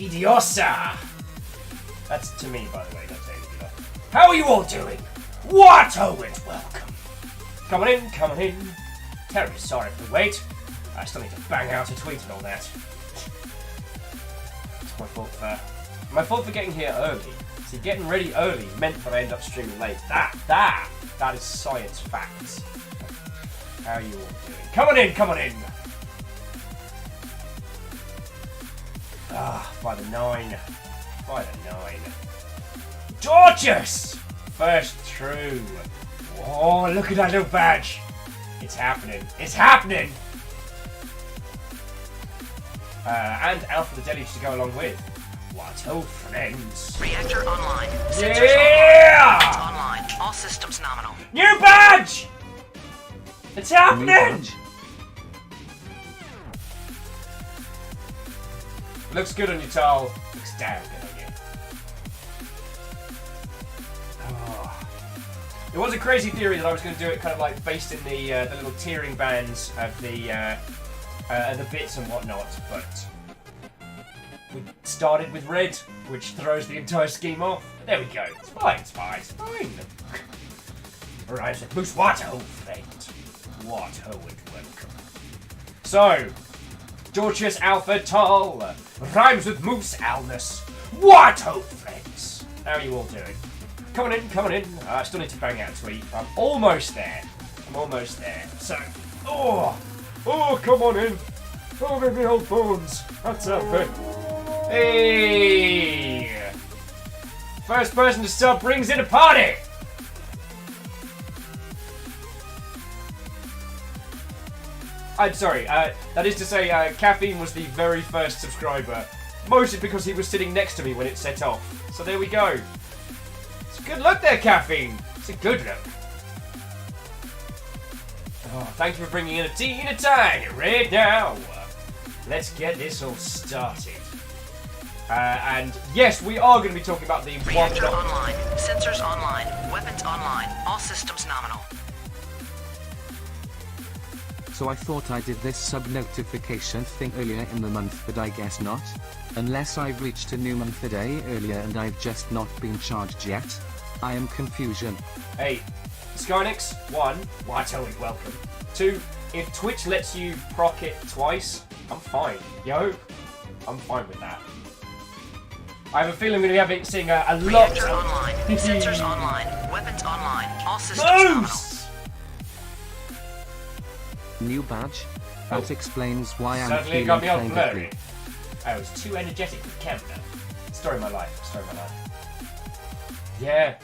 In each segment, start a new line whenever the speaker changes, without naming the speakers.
Idiosa! That's to me, by the way, not to you. How are you all doing? What? Oh, and welcome. Come on in, come on in. Terribly sorry for the wait. I still need to bang out a tweet and all that. It's my fault for getting here early. See, getting ready early meant that I end up streaming late. That is science facts. How are you all doing? Come on in, come on in. Ah, by the 9. By the 9. Gorgeous! First through. Oh, look at that little badge. It's happening. It's happening! And Alpha the Deluge to go along with. What, oh friends.
Reactor online.
Yeah!
Sensors online. All systems nominal.
New badge! It's happening!
New badge?
Looks good on you, Tal. Looks damn good on you. Oh. It was a crazy theory that I was going to do it kind of like based in the little tiering bands of the bits and whatnot, but we started with red, which throws the entire scheme off. There we go. It's fine, it's fine, it's fine. Alright, so Moose, what oh friend. What oh and welcome. So, Georgius Alpha Tal rhymes with Moose Alnus. What oh friends. How are you all doing? Come on in, come on in. I still need to bang out a tweet. I'm almost there. I'm almost there. So, oh, come on in. Oh, baby old bones. That's up. Hey! First person to sub brings in a party! I'm sorry, that is to say, Caffeine was the very first subscriber. Mostly because he was sitting next to me when it set off. So there we go. It's a good look there, Caffeine. It's a good look. Oh, thank you for bringing in a tea and a tang right now. Let's get this all started. And yes, we are going to be talking about the
Reactor online. Sensors online. Weapons online. All systems nominal.
So I thought I did this sub-notification thing earlier in the month, but I guess not. Unless I've reached a new month a day earlier and I've just not been charged yet. I am confusion.
Hey, Skynix, 1, what oh and welcome. 2, if Twitch lets you proc it twice, I'm fine. Yo, I'm fine with that. I have a feeling we're going to be seeing a lot
Reactor online. Sensors online. Weapons online. All systems
Moose!
New badge? That explains why I'm
Suddenly
feeling
got me all
kind of
blurry.
weak.
I was too energetic for camera. Story of my life. Story of my life. Yeah,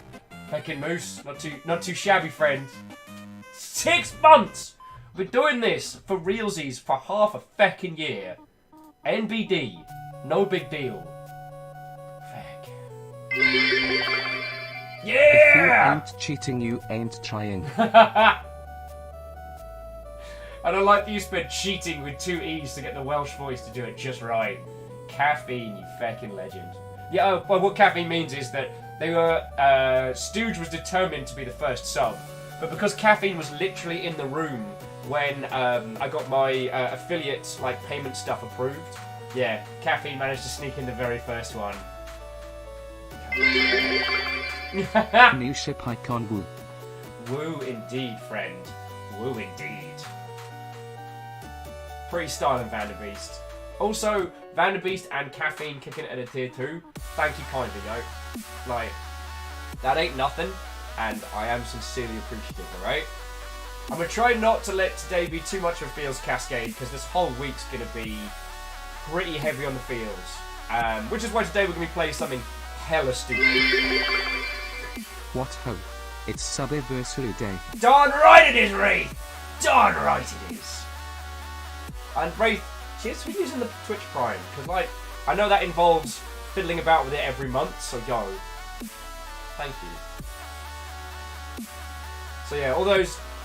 fucking Moose. Not too shabby, friend. 6 months! We're doing this for realsies for half a feckin' year. NBD. No big deal. Feck.
If you
Yeah!
ain't cheating, you ain't trying.
And I like that you spent cheating with 2 E's to get the Welsh voice to do it just right. Caffeine, you feckin' legend. Yeah, well, what Caffeine means is that they were, Stooge was determined to be the first sub, but because Caffeine was literally in the room when I got my affiliate payment stuff approved, yeah, Caffeine managed to sneak in the very first one.
New ship icon woo.
Woo indeed, friend. Woo indeed. Pretty styling, Vanderbeest. Also, Vanderbeest and Caffeine kicking it at a tier 2. Thank you kindly, yo. Like, that ain't nothing, and I am sincerely appreciative, alright? I'm gonna try not to let today be too much of a feels cascade, because this whole week's gonna be pretty heavy on the feels. Which is why today we're gonna be playing something hella stupid.
What ho? It's sub-anniversary day.
Darn right it is, Wraith! Darn right it is! And Wraith, cheers for using the Twitch Prime, because I know that involves fiddling about with it every month, so yo. Thank you. So yeah,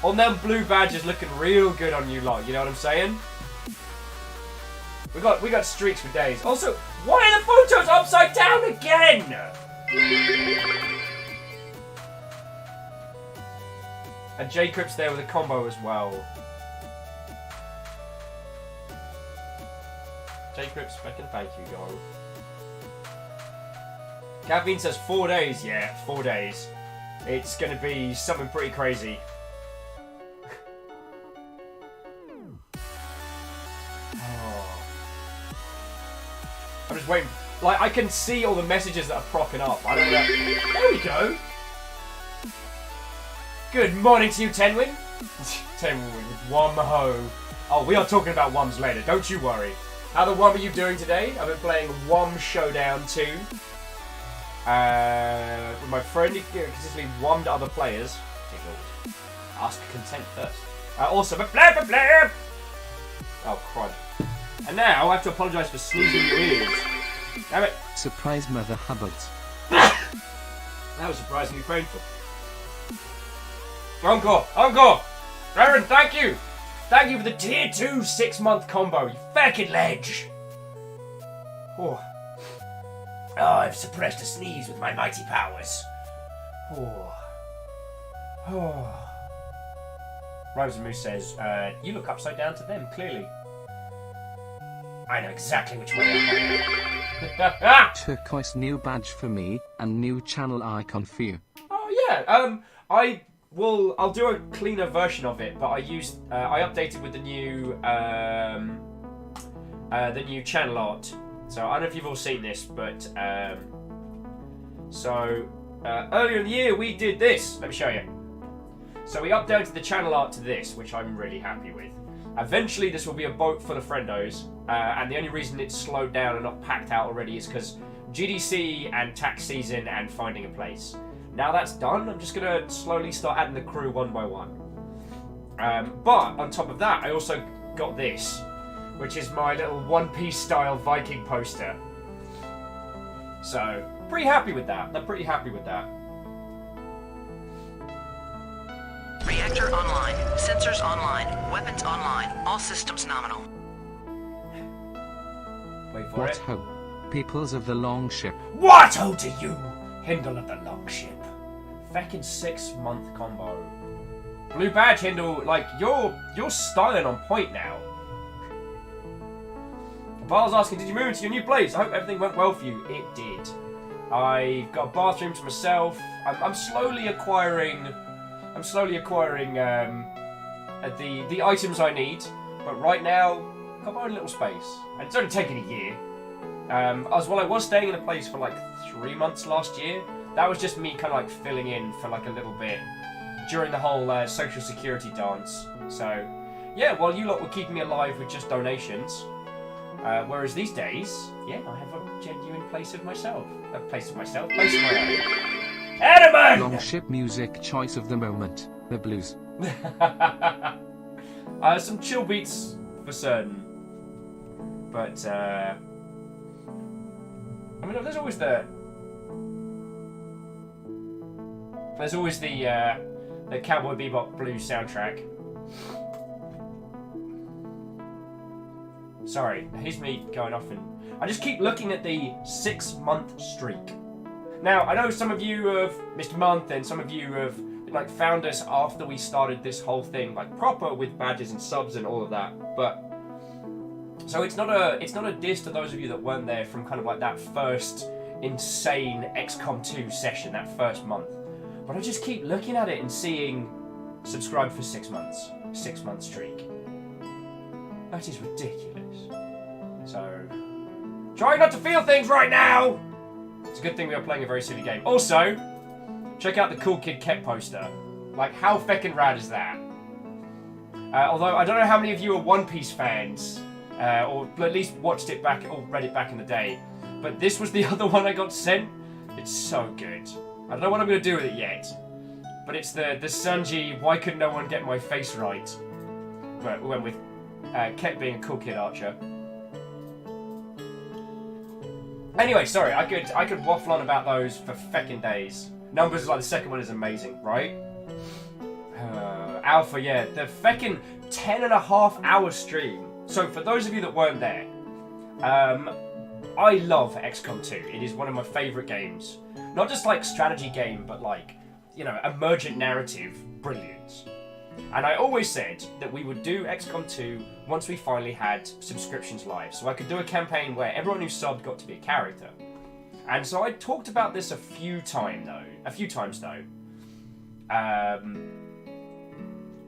all them blue badges looking real good on you lot, you know what I'm saying? We got streaks for days. Also, why are the photos upside down again? And Jacob's there with a combo as well. Jacob's fucking thank you, yo. Caffeine says 4 days. Yeah, 4 days. It's gonna be something pretty crazy. Oh. I'm just waiting. Like, I can see all the messages that are propping up. I don't know. There we go. Good morning to you, Tenwin. Tenwin with Wom-ho. Oh, we are talking about Woms later. Don't you worry. How the Wom are you doing today? I've been playing Wom Showdown 2. With my friend, he consistently wommed other players. Ask consent first. Also, but blah blah blah. Oh, crud. And now I have to apologise for sneezing in your ears. Damn it.
Surprise Mother Hubbard.
That was surprisingly painful. Encore! Encore! Aaron, thank you! Thank you for the tier 2 6-month combo, you fucking ledge! Oh. Oh, I've suppressed a sneeze with my mighty powers. Oh. Oh. Rose and Moose says, you look upside down to them, clearly. I know exactly which way I'm going.
Turquoise new badge for me, and new channel icon for you.
Oh yeah, I'll do a cleaner version of it, but I updated with the new channel art. So I don't know if you've all seen this, but earlier in the year we did this. Let me show you. So we updated the channel art to this, which I'm really happy with. Eventually this will be a boat full of friendos, and the only reason it's slowed down and not packed out already is because GDC and tax season and finding a place. Now that's done, I'm just going to slowly start adding the crew one by one. But on top of that, I also got this, which is my little One Piece style Viking poster. So, pretty happy with that. I'm pretty happy with that.
Reactor online. Sensors online. Weapons online. All systems nominal.
Wait for
What
it.
ho? Peoples of the Longship.
What ho to you, Hindle of the Longship. Feckin' 6-month combo. Blue badge, Hindle, like, you're styling on point now. Bar's asking, did you move into your new place? I hope everything went well for you. It did. I've got a bathroom to myself. I'm slowly acquiring the items I need. But right now, I've got my own little space. And it's only taken a year. I was staying in a place for like 3 months last year. That was just me kind of like filling in for like a little bit during the whole social security dance. So, yeah, while you lot were keeping me alive with just donations. Whereas these days, yeah, I have a genuine place of myself. A place of myself? Place of my own. Edmund!
Longship music choice of the moment. The blues.
Some chill beats for certain. But, I mean, there's always the Cowboy Bebop blues soundtrack. Sorry, here's me going off and I just keep looking at the 6-month streak. Now, I know some of you have missed a month and some of you have like found us after we started this whole thing, like proper with badges and subs and all of that. But so it's not a diss to those of you that weren't there from kind of like that first insane XCOM 2 session, that first month. But I just keep looking at it and seeing subscribe for 6 months, 6-month streak. That is ridiculous. So, try not to feel things right now! It's a good thing we are playing a very silly game. Also, check out the Cool Kid Ket poster. Like, how feckin' rad is that? Although, I don't know how many of you are One Piece fans, or at least watched it back, or read it back in the day, but this was the other one I got sent. It's so good. I don't know what I'm going to do with it yet, but it's the Sanji, why could no one get my face right? But we went with Ket being a cool kid archer. Anyway, sorry, I could waffle on about those for feckin' days. Numbers like the second one is amazing, right? Alpha, yeah, the feckin' 10.5-hour stream. So for those of you that weren't there, I love XCOM 2. It is one of my favourite games. Not just like strategy game, but like, you know, emergent narrative brilliance. And I always said that we would do XCOM 2 once we finally had subscriptions live. So I could do a campaign where everyone who subbed got to be a character. And so I talked about this a few times though.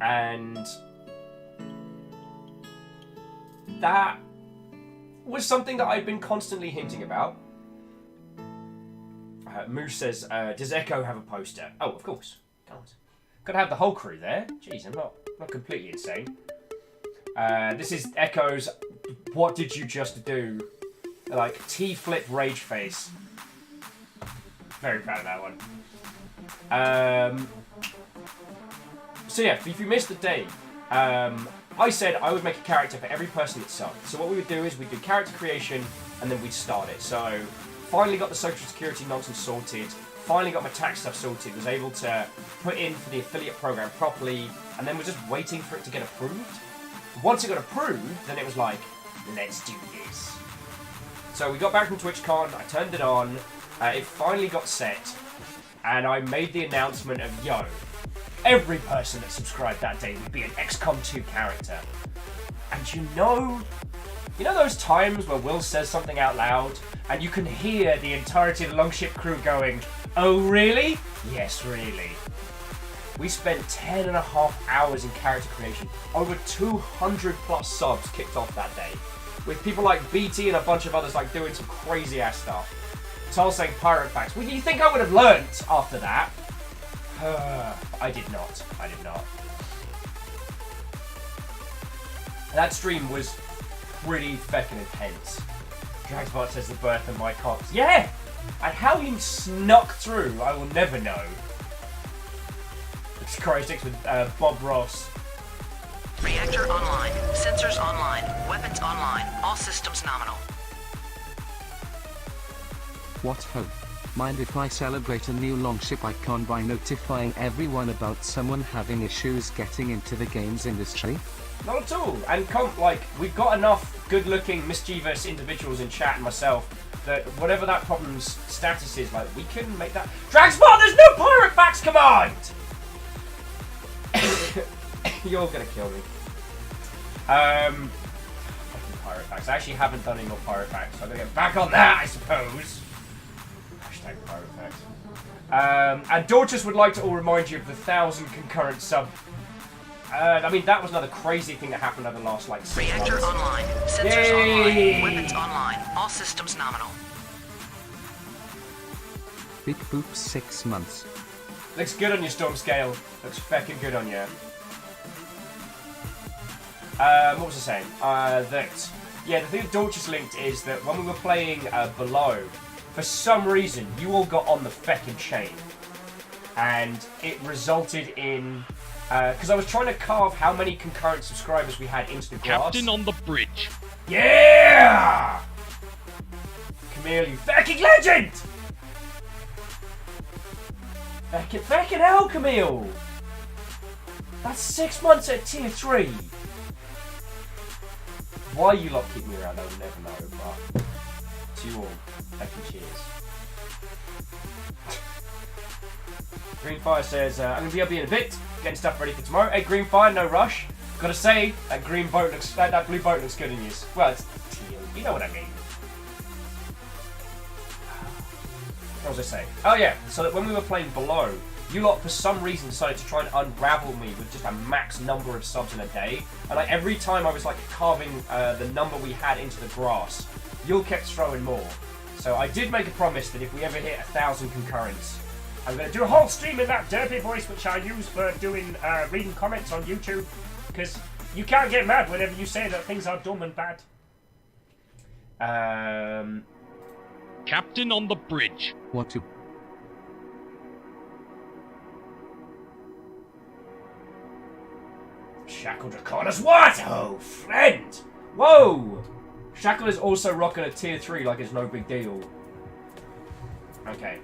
And that was something that I'd been constantly hinting about. Moose says, does Echo have a poster? Oh, of course. God. Gotta have the whole crew there. Jeez, I'm not completely insane. This is Echo's what did you just do? Like, T-flip rage face. Very proud of that one. So yeah, if you missed the day, I said I would make a character for every person that subbed. So what we would do is we'd do character creation, and then we'd start it. So, finally got the social security nonsense sorted, finally got my tax stuff sorted, was able to put in for the affiliate program properly, and then we're just waiting for it to get approved. Once it got approved, then it was like, let's do this. So we got back from TwitchCon, I turned it on, it finally got set, and I made the announcement of, yo, every person that subscribed that day would be an XCOM 2 character. And you know those times where Will says something out loud, and you can hear the entirety of the Longship crew going, oh really? Yes, really. We spent 10.5 hours in character creation. Over 200 plus subs kicked off that day. With people like BT and a bunch of others like doing some crazy ass stuff. So I was saying pirate facts. Well, you think I would have learnt after that? I did not. That stream was pretty feckin' intense. Dragsbot says the birth of my cops. Yeah! And how you snuck through, I will never know. It's Crystics with Bob Ross.
Reactor online. Sensors online. Weapons online. All systems nominal.
What hope? Mind if I celebrate a new Longship icon by notifying everyone about someone having issues getting into the games industry?
Not at all. And we've got enough good-looking, mischievous individuals in chat and myself that whatever that problem's status is, like, we can make that. Dragsbot, there's no pirate facts command! You're gonna kill me. Fucking pirate facts. I actually haven't done any more pirate facts, so I'm gonna get back on that, I suppose. Hashtag pirate facts. And Dorcas would like to all remind you of the 1,000 concurrent sub. I mean, that was another crazy thing that happened over the last, 6
Reactor
months.
online. Sensors online. Weapons online. All systems nominal.
Big boop 6 months.
Looks good on you, Stormscale. Looks feckin' good on you. What was I saying? The thing that Dorcas linked is that when we were playing Below, for some reason, you all got on the feckin' chain. And it resulted in... because I was trying to carve how many concurrent subscribers we had into the grass.
Captain on the bridge.
Yeah! Camille, you feckin' legend! Feckin' hell, Camille! That's 6 months at tier 3. Why you lot keep me around, I will never know, but to you all, feckin' cheers. Greenfire says, I'm going to be up in a bit, getting stuff ready for tomorrow. Hey, Greenfire, no rush. Gotta say, that blue boat looks good in you. Well, it's teal, you know what I mean. What was I saying? Oh yeah, so that when we were playing Below, you lot for some reason decided to try and unravel me with just a max number of subs in a day. And every time I was carving the number we had into the grass, you all kept throwing more. So I did make a promise that if we ever hit 1,000 concurrents, I'm going to do a whole stream in that derpy voice which I use for doing reading comments on YouTube, because you can't get mad whenever you say that things are dumb and bad.
Captain on the bridge.
What to?
Shackle Draconis, what? Oh, friend! Whoa! Shackle is also rocking a tier 3 like it's no big deal. Okay.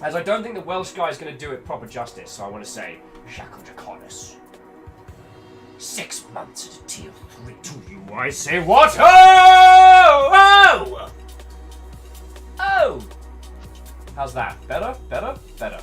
As I don't think the Welsh guy is going to do it proper justice, so I want to say, Shackle Draconis. 6 months at a tier 3 to you, I say what? Oh! Oh! Oh! How's that? Better? Better? Better.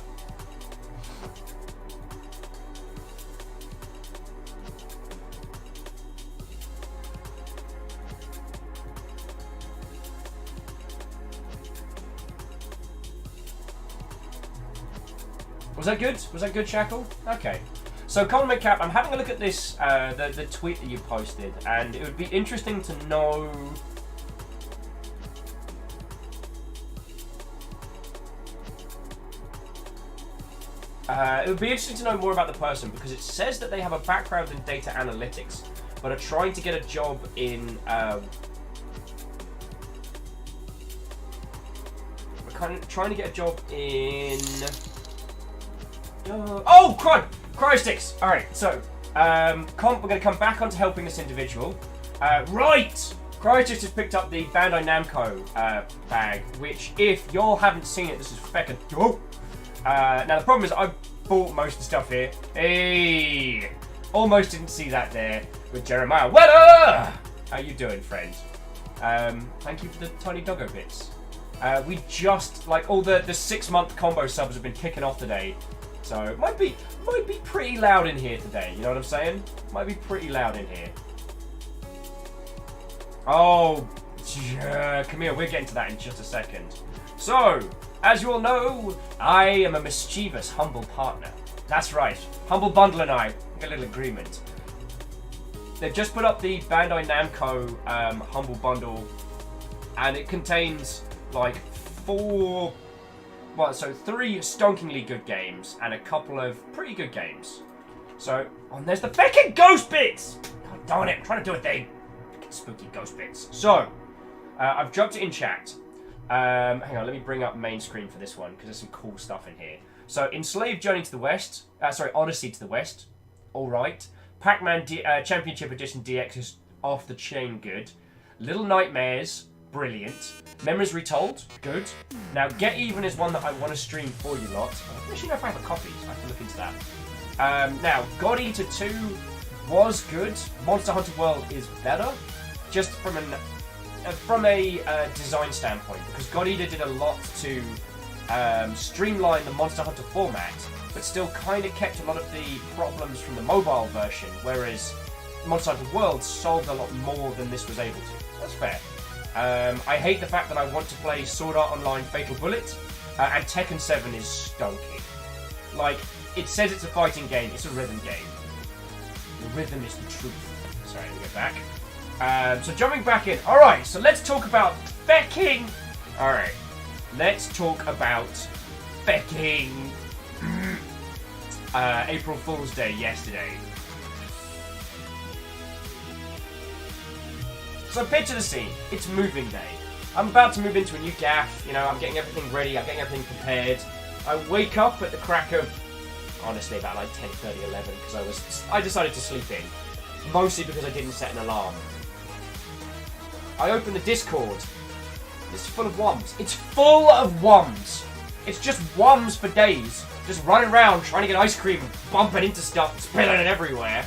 Was that good? Was that good, Shackle? Okay. So, Colin McCap, I'm having a look at this, the tweet that you posted, and it would be interesting to know... it would be interesting to know more about the person, because it says that they have a background in data analytics, but are trying to get a job in... trying to get a job in... oh, Cryo-sticks! Alright, so, we're going to come back onto helping this individual. Right! Cryo-sticks has picked up the Bandai Namco bag, which, if y'all haven't seen it, this is feckin' dope. Now, the problem is I bought most of the stuff here. Hey! Almost didn't see that there with Jeremiah. Weather! How you doing, friend? Thank you for the tiny doggo bits. We just, like, all the 6-month combo subs have been kicking off today. So, it might be pretty loud in here today, you know what I'm saying? Might be pretty loud in here. Oh, yeah, come here, we're getting to that in just a second. So, as you all know, I am a mischievous, humble partner. That's right, Humble Bundle and I got a little agreement. They've just put up the Bandai Namco Humble Bundle, and it contains, like, 3 stonkingly good games and a couple of pretty good games. So, and there's the fucking ghost bits! God darn it, I'm trying to do a thing. Spooky ghost bits. So, I've dropped it in chat. Hang on, let me bring up main screen for this one, because there's some cool stuff in here. So, Enslaved Journey to the West, Odyssey to the West, alright. Pac-Man Championship Edition DX is off the chain good. Little Nightmares, brilliant. Memories Retold, good. Now, Get Even is one that I want to stream for you lot. I don't actually know if I have a copy, so I can look into that. Now, God Eater 2 was good. Monster Hunter World is better, just from a design standpoint, because God Eater did a lot to streamline the Monster Hunter format, but still kind of kept a lot of the problems from the mobile version, whereas Monster Hunter World solved a lot more than this was able to. That's fair. I hate the fact that I want to play Sword Art Online Fatal Bullet, and Tekken 7 is stonky. Like, it says it's a fighting game, it's a rhythm game. The rhythm is the truth. Sorry, let me get back. So jumping back in. Alright, so let's talk about fecking. Alright, let's talk about fecking April Fool's Day yesterday. So picture the scene. It's moving day. I'm about to move into a new gaff. You know, I'm getting everything ready. I'm getting everything prepared. I wake up at the crack of, honestly, about like 10:30, 11, because I decided to sleep in. Mostly because I didn't set an alarm. I open the Discord. It's full of woms. It's full of woms. It's just woms for days. Just running around trying to get ice cream, bumping into stuff, spilling it everywhere.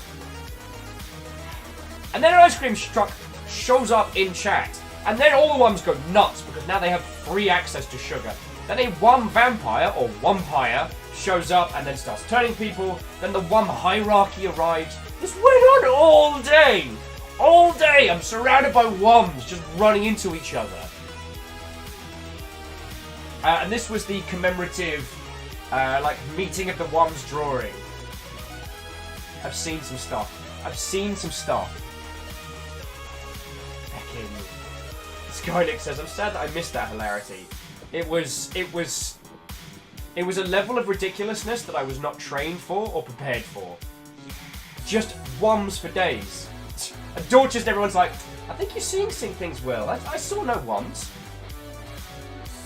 And then an ice cream truck shows up in chat. And then all the woms go nuts because now they have free access to sugar. Then a wom vampire, or wompire, shows up and then starts turning people. Then the wom hierarchy arrives. This went on all day. All day I'm surrounded by woms just running into each other. And this was the commemorative, like, meeting of the woms drawing. I've seen some stuff. Skynick says, I'm sad that I missed that hilarity. It was a level of ridiculousness that I was not trained for or prepared for. Just woms for days. And Dorchester, everyone's like, I think you're seeing things well. I saw no woms.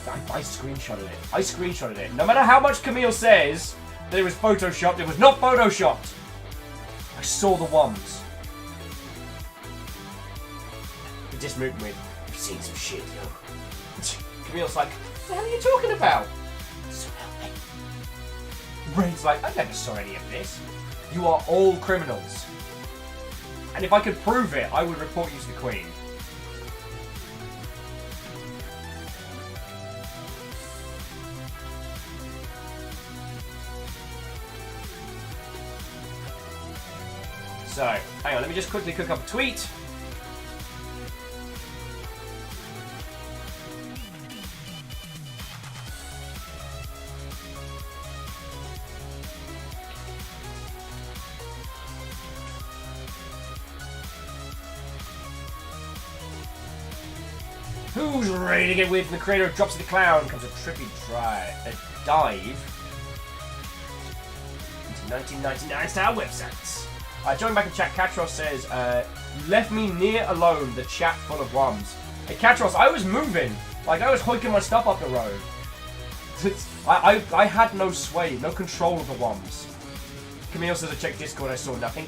I screenshotted it. No matter how much Camille says that it was photoshopped, it was not photoshopped. I saw the woms. He just moved with, I've seen some shit, yo. Camille's like, what the hell are you talking about? So help me. Rain's like, I never saw any of this. You are all criminals. And if I could prove it, I would report you to the Queen. So, hang on, let me just quickly cook up a tweet. Who's ready to get weird from the creator of Drops of the Clown? Comes a trippy dive into 1999 style websites. Join back in chat. Katros says, left me near alone, the chat full of woms. Hey Katros, I was moving. Like, I was hoiking my stuff up the road. I had no sway, no control of the woms. Camille says I checked Discord, I saw nothing.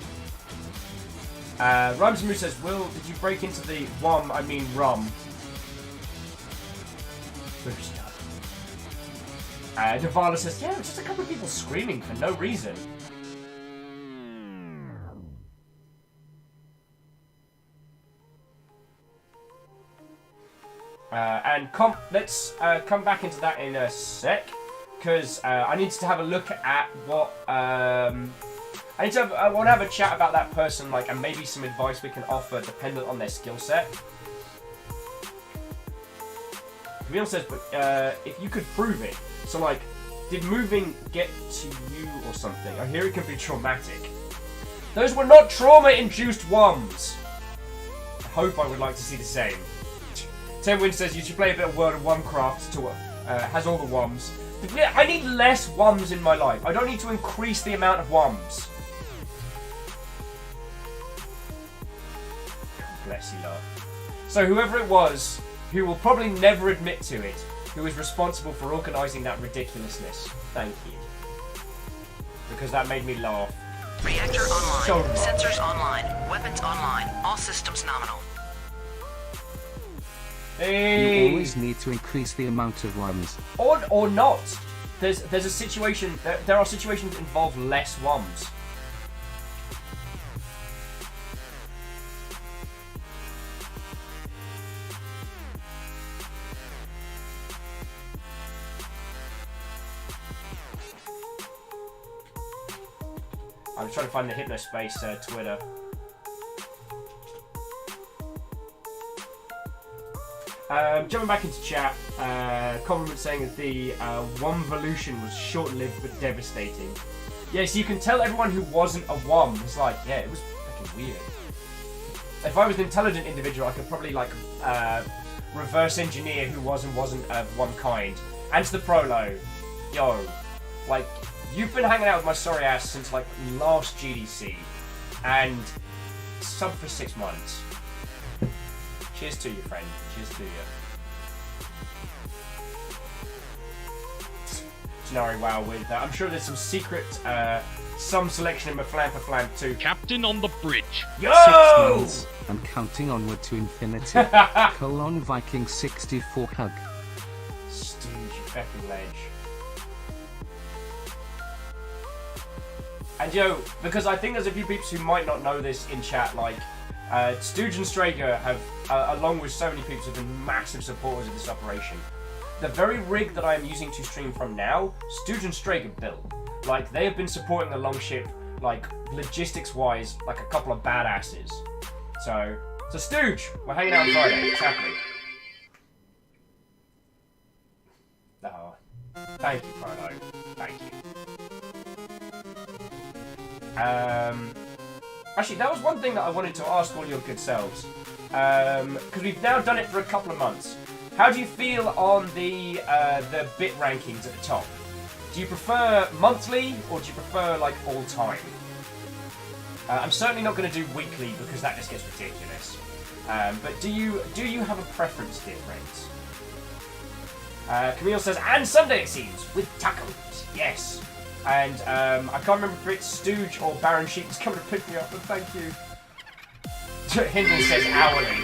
Rhymes Moose says, Will, did you break into the rum? Navala says, yeah, it was just a couple of people screaming for no reason. Let's come back into that in a sec, because I need to have a look at what I want to have a chat about that person, like, and maybe some advice we can offer dependent on their skill set. Camille says, but if you could prove it, so like, did moving get to you or something? I hear it can be traumatic. Those were not trauma-induced woms. I hope I would like to see the same. Ten Win says you should play a bit of World of Warcraft to has all the woms. I need less woms in my life. I don't need to increase the amount of woms. God bless you, love. So whoever it was, who will probably never admit to it, who is responsible for organising that ridiculousness, thank you. Because that made me laugh.
Reactor online.
So
Sensors online. Weapons online. All systems nominal.
Hey.
You always need to increase the amount of ones.
Or not. There's a situation. There are situations that involve less woms. I was trying to find the Hypnospace Twitter. Jumping back into chat, compliment saying that the Womvolution was short-lived but devastating. Yeah, so you can tell everyone who wasn't a Wom was like, yeah, it was fucking weird. If I was an intelligent individual, I could probably like reverse engineer who was and wasn't of one kind. And to the Prolo, yo, like, you've been hanging out with my sorry ass since like last GDC, and sub for 6 months. Cheers to you, friend. Cheers to you. Janari WoW with I'm sure there's some secret, some selection in Maflampa too.
Captain on the bridge.
Yo!
6 months, and counting onward to infinity. Viking 64 hug.
Stooge, you fucking ledge. And yo, because I think there's a few people who might not know this in chat, like, Stooge and Strager have, along with so many people, have been massive supporters of this operation. The very rig that I am using to stream from now, Stooge and Strager built. Like, they have been supporting the Longship, like, logistics-wise, like a couple of badasses. So Stooge, we're hanging out on Friday. It's happening. Oh, thank you, Prolo. Thank you. Actually, that was one thing that I wanted to ask all your good selves. Because we've now done it for a couple of months. How do you feel on the bit rankings at the top? Do you prefer monthly, or do you prefer, like, all time? I'm certainly not going to do weekly, because that just gets ridiculous. But do you have a preference, dear friends? Camille says, and Sunday it seems, with tacos. Yes. And I can't remember if it's Stooge or Baron Sheep is coming to pick me up, but thank you. Hindle says hourly.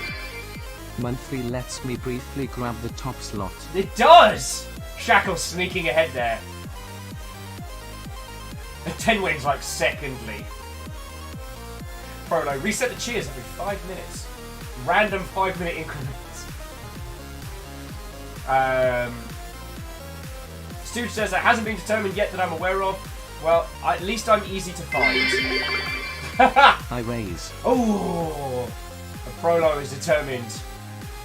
Monthly lets me briefly grab the top slot.
It does! Shackle sneaking ahead there. And 10 wins like secondly. Prolo, reset the cheers every 5 minutes. Random 5-minute increments. Stooge says that hasn't been determined yet that I'm aware of. Well, at least I'm easy to find.
I raise.
Oh, the Prolo is determined.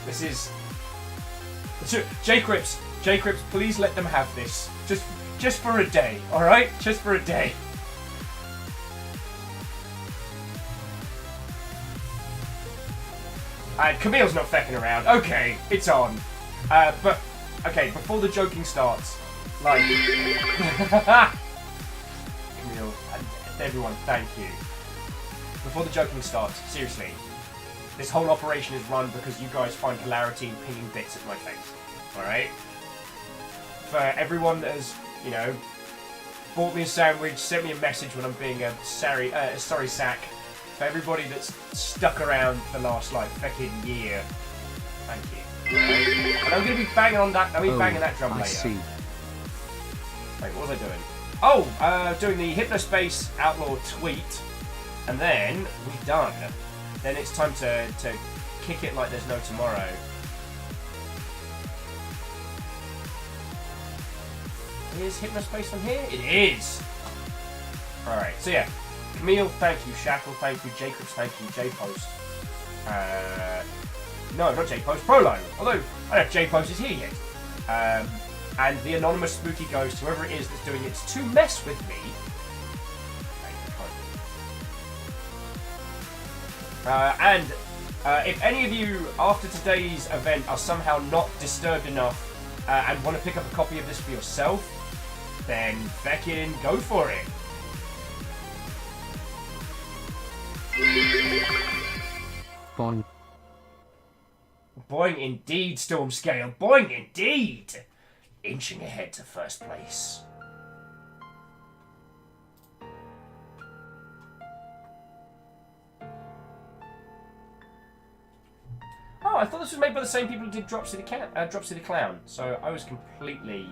This is J-Crips, please let them have this. Just for a day, alright? Just for a day. Camille's not fecking around. Okay, it's on. But, okay, before the joking starts, like... Camille, and everyone, thank you. Before the joking starts, seriously, this whole operation is run because you guys find hilarity in pinging bits at my face. Alright? For everyone that has, you know, bought me a sandwich, sent me a message when I'm being a sorry sack. For everybody that's stuck around the last, like, fucking year. Thank you. And I'm going to be banging on that, banging that drum later.
I see.
Wait, what was I doing? Oh, doing the Hypnospace Outlaw tweet. And then, we're done. Then it's time to kick it like there's no tomorrow. Is Hypnospace on here? It is! Alright, so yeah. Camille, thank you. Shackle, thank you. Jacobs, thank you. J-Post. No, not J-Post. Prolo. Although, I don't know if J-Post is here yet. And the anonymous spooky ghost, whoever it is that's doing it to mess with me. And if any of you, after today's event, are somehow not disturbed enough and want to pick up a copy of this for yourself, then feckin' go for it.
Boing.
Boing indeed, Stormscale. Boing indeed. Inching ahead to first place. Oh, I thought this was made by the same people who did Dropsy the Clown. So I was completely...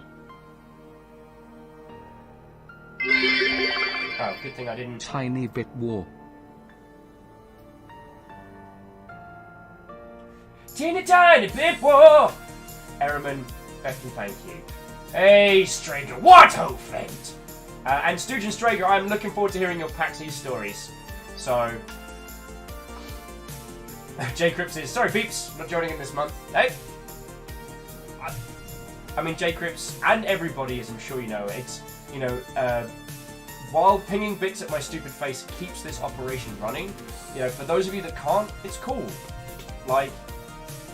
Oh, good thing I didn't...
Tiny bit war.
Teeny tiny bit war! Errorman, thank you. Hey, Strager, what ho fate! And Stooge and Strager, I'm looking forward to hearing your Paxies stories. So... J. Cripps is, sorry Beeps, not joining in this month. Hey! I mean, J. Cripps and everybody, as I'm sure you know, it's, you know, while pinging bits at my stupid face keeps this operation running, you know, for those of you that can't, it's cool. Like,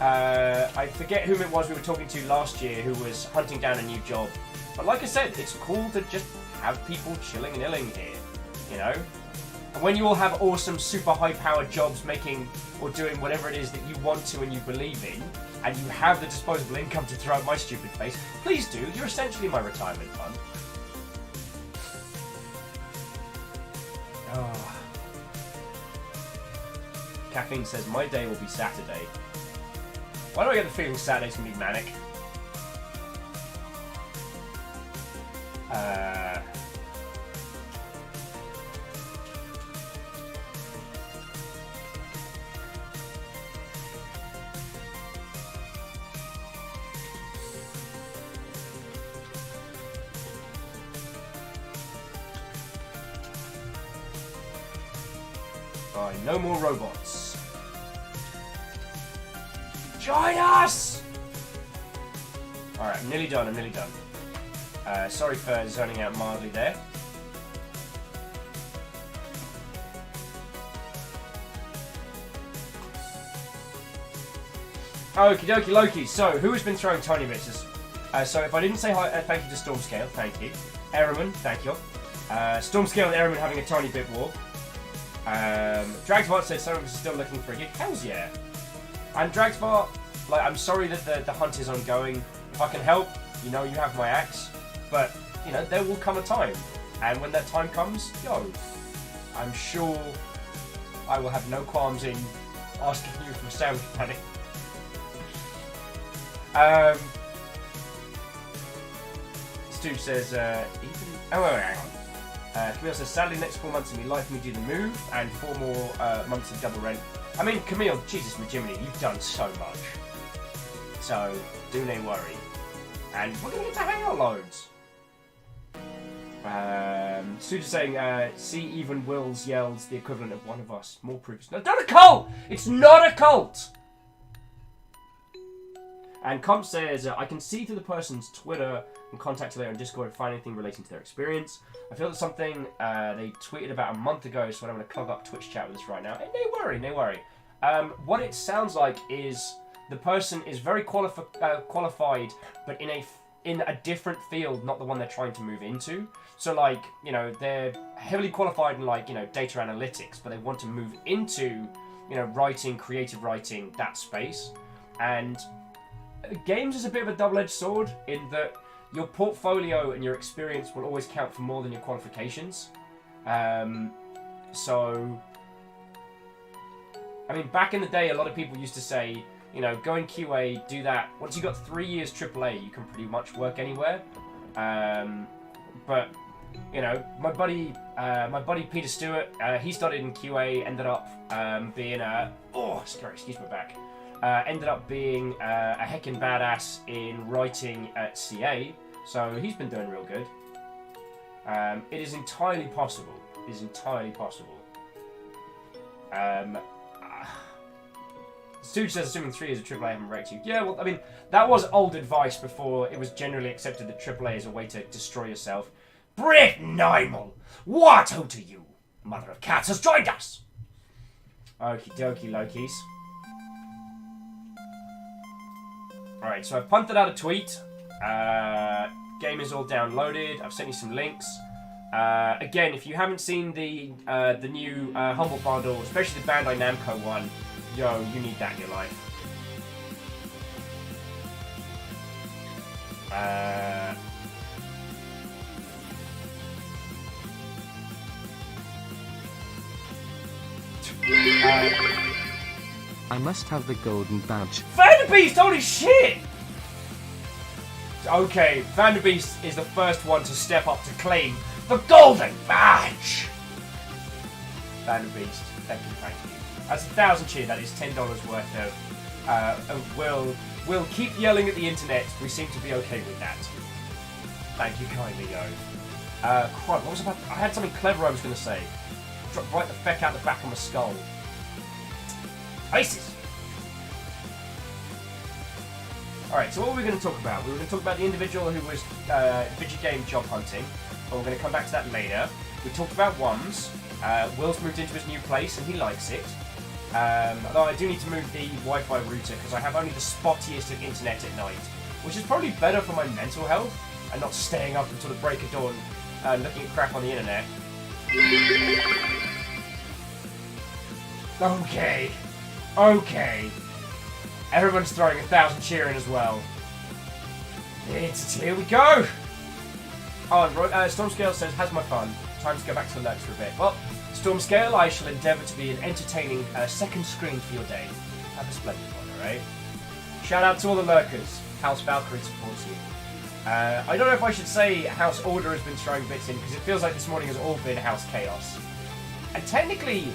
I forget whom it was we were talking to last year who was hunting down a new job. But like I said, it's cool to just have people chilling and illing here, you know? And when you all have awesome, super high-powered jobs making or doing whatever it is that you want to and you believe in, and you have the disposable income to throw at my stupid face, please do. You're essentially my retirement fund. Oh. Caffeine says, my day will be Saturday. Why do I get the feeling Saturday's gonna be manic? No more robots. Join us! Alright, I'm nearly done, sorry for zoning out mildly there. Okie dokie Loki, so who has been throwing tiny bits? So if I didn't say hi, thank you to Stormscale, thank you. Errorman, thank you. Stormscale and Errorman having a tiny bit war. Dragsbart says some of us are still looking for a gig. Hells yeah. And Dragsbart, like, I'm sorry that the hunt is ongoing. If I can help, you know, you have my axe. But, you know, there will come a time. And when that time comes, yo, I'm sure I will have no qualms in asking you for a sandwich money. Stu says, oh, wait, hang on. Camille says, sadly, next 4 months of my life me do the move, and 4 more months of double rent. I mean, Camille, Jesus, Jiminy, you've done so much. So, do no worry. And we're going to get to hang out loads. Stu's saying, see, even Wills yells the equivalent of one of us. More proofs. No, not a cult! It's not a cult! And Comp says, I can see through the person's Twitter and contact later on Discord and find anything relating to their experience. I feel that's something they tweeted about a month ago, so I don't want to clog up Twitch chat with us right now. And no worry. What it sounds like is the person is very qualified, but in a different field, not the one they're trying to move into. So, like, you know, they're heavily qualified in, like, you know, data analytics, but they want to move into, you know, writing, creative writing, that space. And games is a bit of a double-edged sword in that your portfolio and your experience will always count for more than your qualifications. So, I mean, back in the day, a lot of people used to say, you know, go in QA, do that. Once you got 3 years AAA, you can pretty much work anywhere. But, you know, my buddy Peter Stewart, he started in QA, ended up being a... Oh, sorry, excuse my back. Ended up being a heckin' badass in writing at CA, so he's been doing real good. It is entirely possible. It is entirely possible. Stooge says, assuming 3 years of AAA, I haven't wrecked you. Yeah, well, I mean, that was old advice before it was generally accepted that AAA is a way to destroy yourself. Britt Nymel, what ho to you? Mother of Cats has joined us! Okie dokie, Lokis. Alright, so I've punted out a tweet. Game is all downloaded. I've sent you some links. Again, if you haven't seen the new Humble Bundle, especially the Bandai Namco one, yo, you need that in your life.
I must have the golden badge.
Vanderbeest, holy shit! Okay, Vanderbeest is the first one to step up to claim the golden badge! Vanderbeest, thank you. That's 1,000 cheer, that is $10 worth of... We'll keep yelling at the internet, we seem to be okay with that. Thank you kindly, yo. Crud, what was about... I had something clever I was going to say. Dropped right the feck out the back of my skull. Isis! Alright, so what were we going to talk about? We were going to talk about the individual who was video game job hunting, but we're going to come back to that later. We talked about WUMS. Will's moved into his new place and he likes it. Although I do need to move the Wi-Fi router because I have only the spottiest of internet at night, which is probably better for my mental health and not staying up until the break of dawn looking at crap on the internet. Okay. Everyone's throwing 1,000 cheer in as well. Here we go! Oh, and Stormscale says, has my fun. Time to go back to the lurks for a bit. Well, Stormscale, I shall endeavour to be an entertaining second screen for your day. Have a splendid one, alright? Shout out to all the lurkers. House Valkyrie supports you. I don't know if I should say House Order has been throwing bits in, because it feels like this morning has all been House Chaos. And technically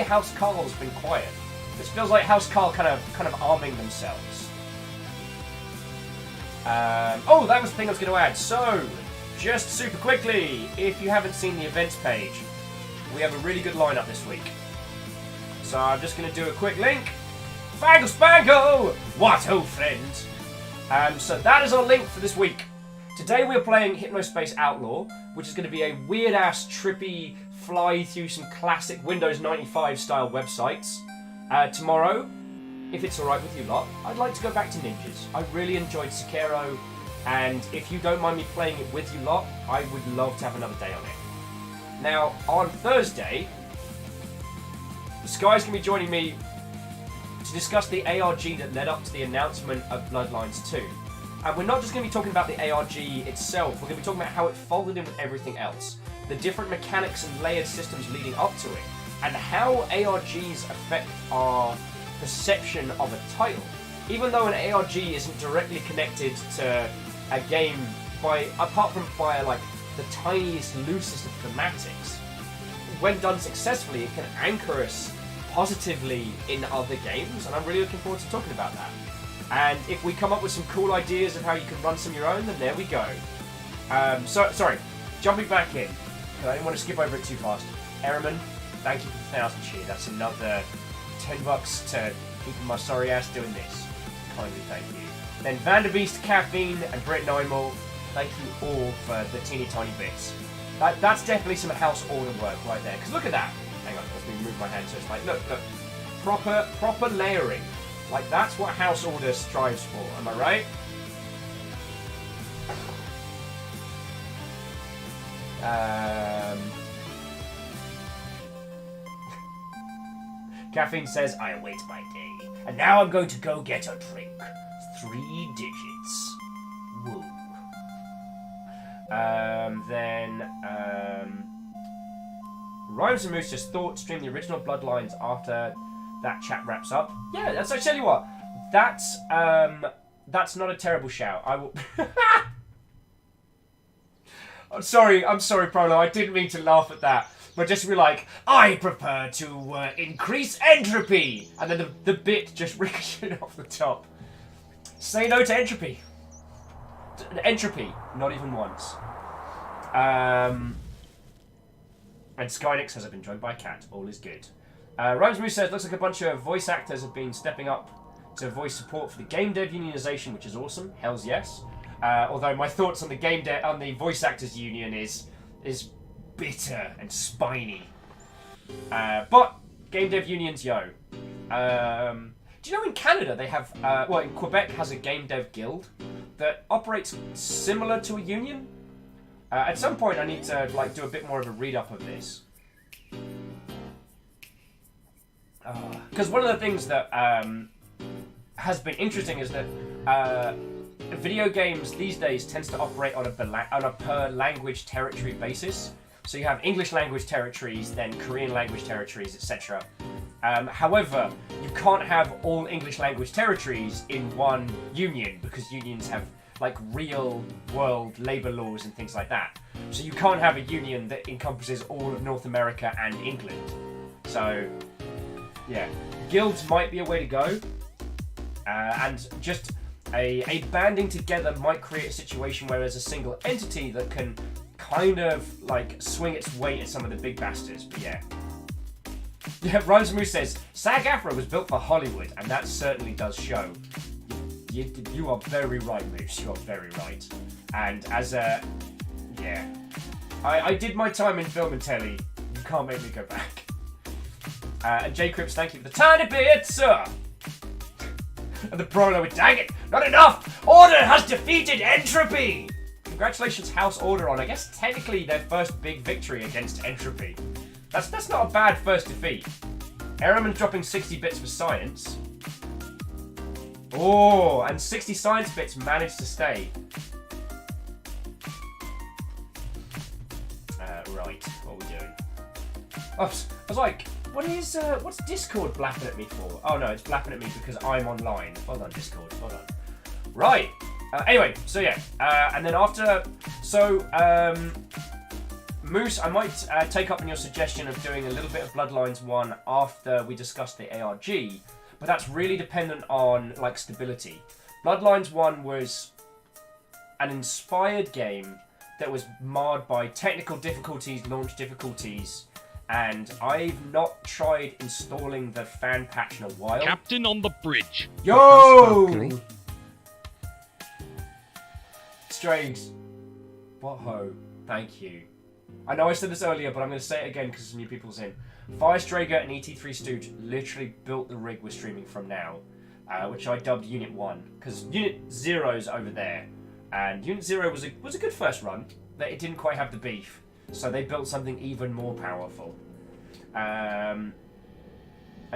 House Carl's been quiet. This feels like House Carl kind of arming themselves. Oh, that was the thing I was going to add. So, just super quickly, if you haven't seen the events page, we have a really good lineup this week. So I'm just going to do a quick link. Fangle Spangle! What ho, friends! So that is our link for this week. Today we're playing Hypnospace Outlaw, which is going to be a weird-ass, trippy, fly through some classic Windows 95 style websites. Tomorrow, if it's alright with you lot, I'd like to go back to Ninjas. I really enjoyed Sekiro, and if you don't mind me playing it with you lot, I would love to have another day on it. Now, on Thursday, Sky's going to be joining me to discuss the ARG that led up to the announcement of Bloodlines 2. And we're not just going to be talking about the ARG itself, we're going to be talking about how it folded in with everything else, the different mechanics and layered systems leading up to it, and how ARGs affect our perception of a title. Even though an ARG isn't directly connected to a game apart from like the tiniest, loosest of thematics, when done successfully, it can anchor us positively in other games, and I'm really looking forward to talking about that. And if we come up with some cool ideas of how you can run some of your own, then there we go. Sorry, jumping back in, because I didn't want to skip over it too fast. Ehrman, thank you for the 1,000 cheer. That's another $10 to keeping my sorry ass doing this. Kindly thank you. Then Vanderbeest, Caffeine, and Britt Nymel, thank you all for the teeny tiny bits. That's definitely some House Order work right there. Because look at that. Hang on, let me move my hand so it's like, look. proper layering. Like, that's what House Order strives for, am I right? Caffeine says, I await my day. And now I'm going to go get a drink. 3 digits. Woo. Rhymes and Moose just thought stream the original Bloodlines after that chat wraps up. Yeah, so I tell you what, that's not a terrible shout. I will. I'm sorry, Prolo. I didn't mean to laugh at that. But just be like, I prefer to increase entropy, and then the bit just ricocheted off the top. Say no to entropy. Entropy, not even once. And Skynix says, I've been joined by a cat. All is good. Rhymes Moose says, looks like a bunch of voice actors have been stepping up to voice support for the game dev unionization, which is awesome. Hells yes. Although my thoughts on the voice actors union is bitter and spiny. But game dev unions, yo. Do you know in Canada they have, in Quebec has a game dev guild that operates similar to a union? At some point I need to do a bit more of a read up of this. Because one of the things that has been interesting is that video games these days tends to operate on a per language territory basis. So you have English language territories, then Korean language territories, etc. However, you can't have all English language territories in one union because unions have real world labor laws and things like that. So you can't have a union that encompasses all of North America and England. So, yeah, guilds might be a way to go. And just a banding together might create a situation where there's a single entity that can kind of swing its weight at some of the big bastards. But yeah. Yeah, Rhymes Moose says, SAG-AFTRA was built for Hollywood, and that certainly does show. You are very right, Moose. You are very right. And as a... Yeah. I did my time in film and telly. You can't make me go back. And J. Cripps, thank you for the tiny bit, sir. And the Prolo with, dang it, not enough! Order has defeated entropy! Congratulations, House Order, on, I guess, technically their first big victory against entropy. That's not a bad first defeat. Ehrman's dropping 60 bits for science. Oh, and 60 science bits managed to stay. Right, what are we doing? Oh, I was like, what's Discord blapping at me for? Oh no, it's blapping at me because I'm online. Hold on, Discord, hold on. Right, anyway, so yeah, and then after, Moose, I might take up on your suggestion of doing a little bit of Bloodlines 1 after we discuss the ARG, but that's really dependent on stability. Bloodlines 1 was an inspired game that was marred by technical difficulties, launch difficulties, and I've not tried installing the fan patch in a while.
Captain on the bridge.
Yo! Strays. What ho? Thank you. I know I said this earlier, but I'm going to say it again because some new people's in. Firestrager and ET3 Stooge literally built the rig we're streaming from now, which I dubbed Unit 1, because Unit 0's over there, and Unit 0 was a good first run, but it didn't quite have the beef, so they built something even more powerful. And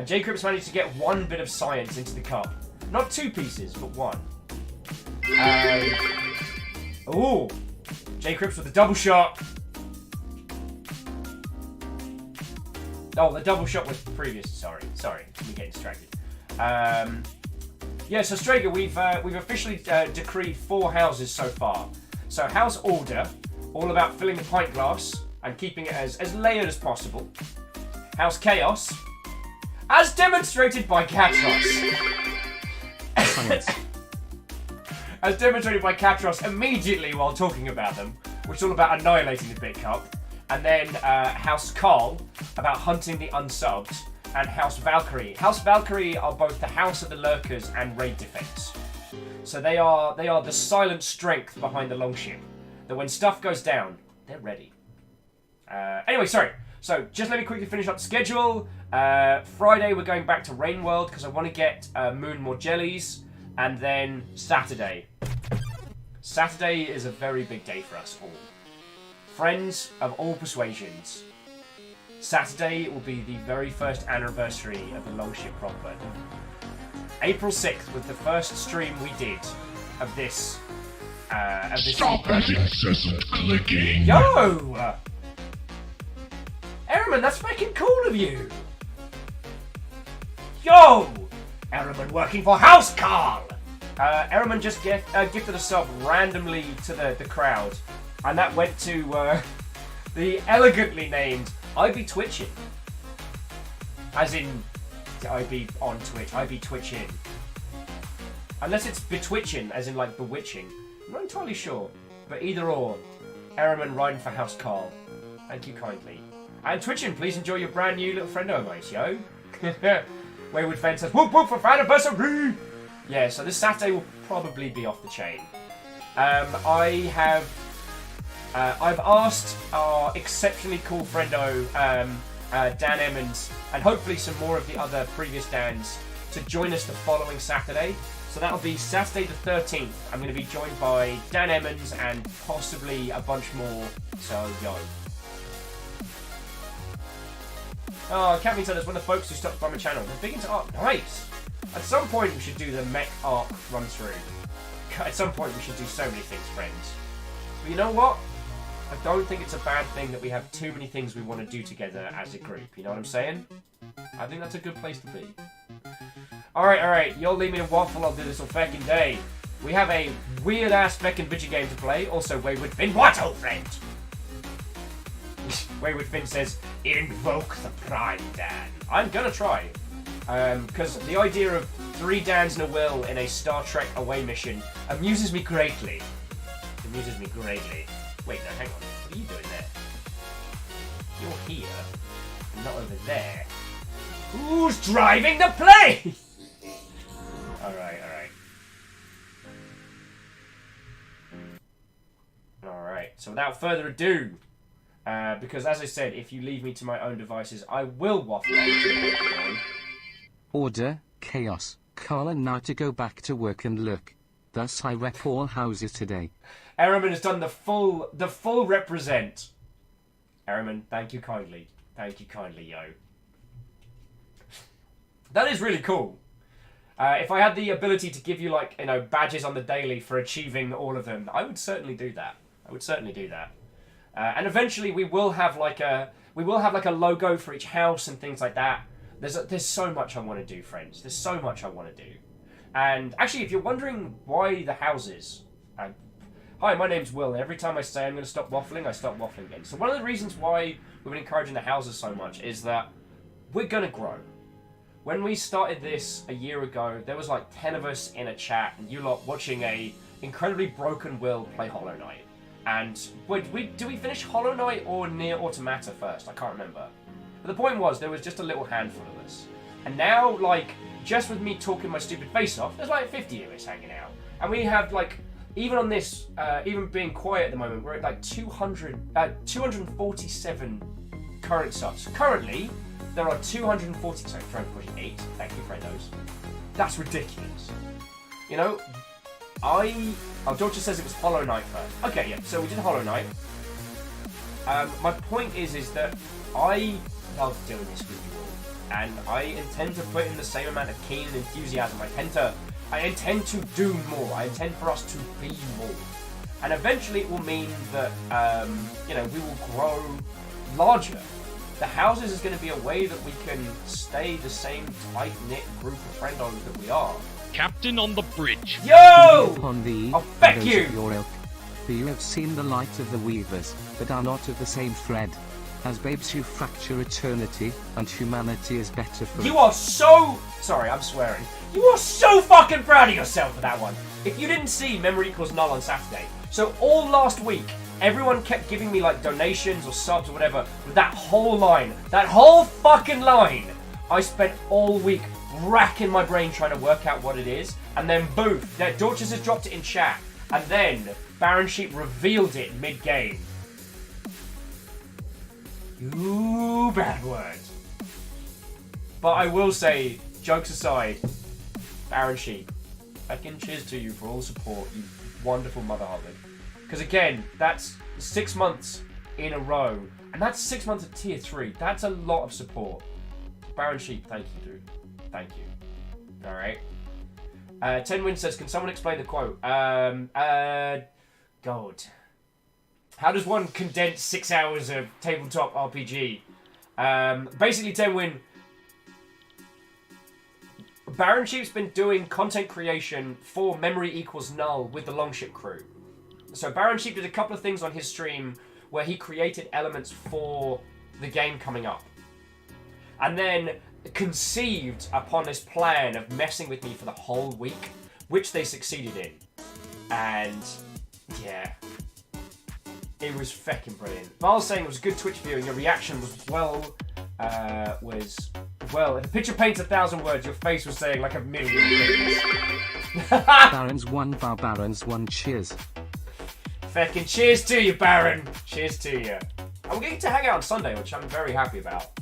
J. Cripps managed to get one bit of science into the cup. Not 2 pieces, but 1. Ooh! J. Cripps with the double shot! Oh, the double shot was previous. Sorry, me getting distracted. Yeah, so Strager, we've officially decreed 4 houses so far. So House Order, all about filling the pint glass and keeping it as layered as possible. House Chaos, as demonstrated by Katros. As demonstrated by Katros immediately while talking about them, which is all about annihilating the Big Cup. And then House Carl, about hunting the unsubbed, and House Valkyrie. House Valkyrie are both the House of the Lurkers and Raid Defense. So they are the silent strength behind the Longship. That when stuff goes down, they're ready. Anyway, sorry. So, just let me quickly finish up the schedule. Friday, we're going back to Rain World because I want to get Moon more jellies. And then Saturday. Saturday is a very big day for us all. Friends of all persuasions. Saturday will be the very first anniversary of the Longship Proper. April 6th was the first stream we did of this.
Stop that incessant clicking!
Yo! Ehrman, that's fucking cool of you! Yo! Ehrman working for House Carl! Ehrman just gifted a sub randomly to the crowd, and that went to the elegantly named I Be Twitching. As in, I be on Twitch, I be twitching. Unless it's betwitching, as in like bewitching. I'm not entirely sure, but either or. Ehrman riding for House Carl. Thank you kindly. And Twitching, please enjoy your brand new little friend of mine, yo. Wayward Fence says, whoop whoop for anniversary! Yeah, so this Saturday will probably be off the chain. I've asked our exceptionally cool friendo, Dan Emmons, and hopefully some more of the other previous Dans, to join us the following Saturday. So that'll be Saturday the 13th. I'm going to be joined by Dan Emmons and possibly a bunch more. So, yo. Oh, Captain said, one of the folks who stopped by my channel. They're big into art. Nice! At some point, we should do the mech arc run-through. At some point, we should do so many things, friends. But you know what? I don't think it's a bad thing that we have too many things we want to do together as a group. You know what I'm saying? I think that's a good place to be. Alright. You'll leave me a waffle, I'll do this all feckin' day. We have a weird-ass feckin' video game to play. Also, Wayward Finn. What, old friend? Wayward Finn says, invoke the Prime Dan. I'm gonna try. Because the idea of 3 Dans and a Will in a Star Trek away mission amuses me greatly. Amuses me greatly. Wait, no, hang on. What are you doing there? You're here, and not over there. Who's driving the plane? Alright. Alright, so without further ado, because as I said, if you leave me to my own devices, I will waffle on.
Order, chaos, Carl and now to go back to work and look. Thus I rep all houses today.
Ehrman has done the full represent. Ehrman, thank you kindly. Thank you kindly, yo. That is really cool. If I had the ability to give you, like, you know, badges on the daily for achieving all of them, I would certainly do that. And eventually we will have like a logo for each house and things like that. There's so much I want to do, friends. There's so much I want to do. And actually, if you're wondering why the houses, hi, my name's Will, and every time I say I'm going to stop waffling, I stop waffling again. So one of the reasons why we've been encouraging the houses so much is that we're going to grow. When we started this a year ago, there was like 10 of us in a chat, and you lot watching a incredibly broken Will play Hollow Knight. And do we finish Hollow Knight or Nier Automata first? I can't remember. But the point was, there was just a little handful of us. And now, like, just with me talking my stupid face off, there's like 50 of us hanging out. And we have, like, even on this, even being quiet at the moment, we're at like 247 current subs. Currently, there are 240, sorry, 248. Thank you, friendos. That's ridiculous. You know, our daughter says it was Hollow Knight first. Okay, yeah, so we did Hollow Knight. My point is that I love doing this with you all, and I intend to put in the same amount of keen and enthusiasm. I intend to do more. I intend for us to be more, and eventually it will mean that you know, we will grow larger. The houses is going to be a way that we can stay the same tight-knit group of friendos that we are.
Captain on the bridge.
Yo!
Upon thee,
Oh, feck
those
you!
of your ilk. For you have seen the light of the weavers, but are not of the same thread. As babes you fracture eternity, and humanity is better for
You are so... Sorry, I'm swearing. You are so fucking proud of yourself for that one. If you didn't see Memory Equals Null on Saturday, so all last week, everyone kept giving me like donations or subs or whatever with that whole line. That whole fucking line. I spent all week racking my brain trying to work out what it is, and then boom, Dorches has dropped it in chat, and then Baron Sheep revealed it mid-game. You bad word. But I will say, jokes aside, Baron Sheep, fucking cheers to you for all support, you wonderful mother husband. Because again, that's 6 months in a row, and that's 6 months of tier 3. That's a lot of support. Baron Sheep, thank you, dude. Thank you. Alright. Ten Win says, can someone explain the quote? God. How does one condense 6 hours of tabletop RPG? Basically, Ten Win, Baron Sheep's been doing content creation for Memory Equals Null with the Longship crew. So Baron Sheep did a couple of things on his stream where he created elements for the game coming up. And then conceived upon this plan of messing with me for the whole week, which they succeeded in. And yeah, it was feckin' brilliant. Val's saying it was a good Twitch view and your reaction was well, if a picture paints 1,000 words, your face was saying like 1,000,000 things.
Barons won, Barons won, cheers.
Feckin' cheers to you, Baron. Cheers to you. And we're getting to hang out on Sunday, which I'm very happy about.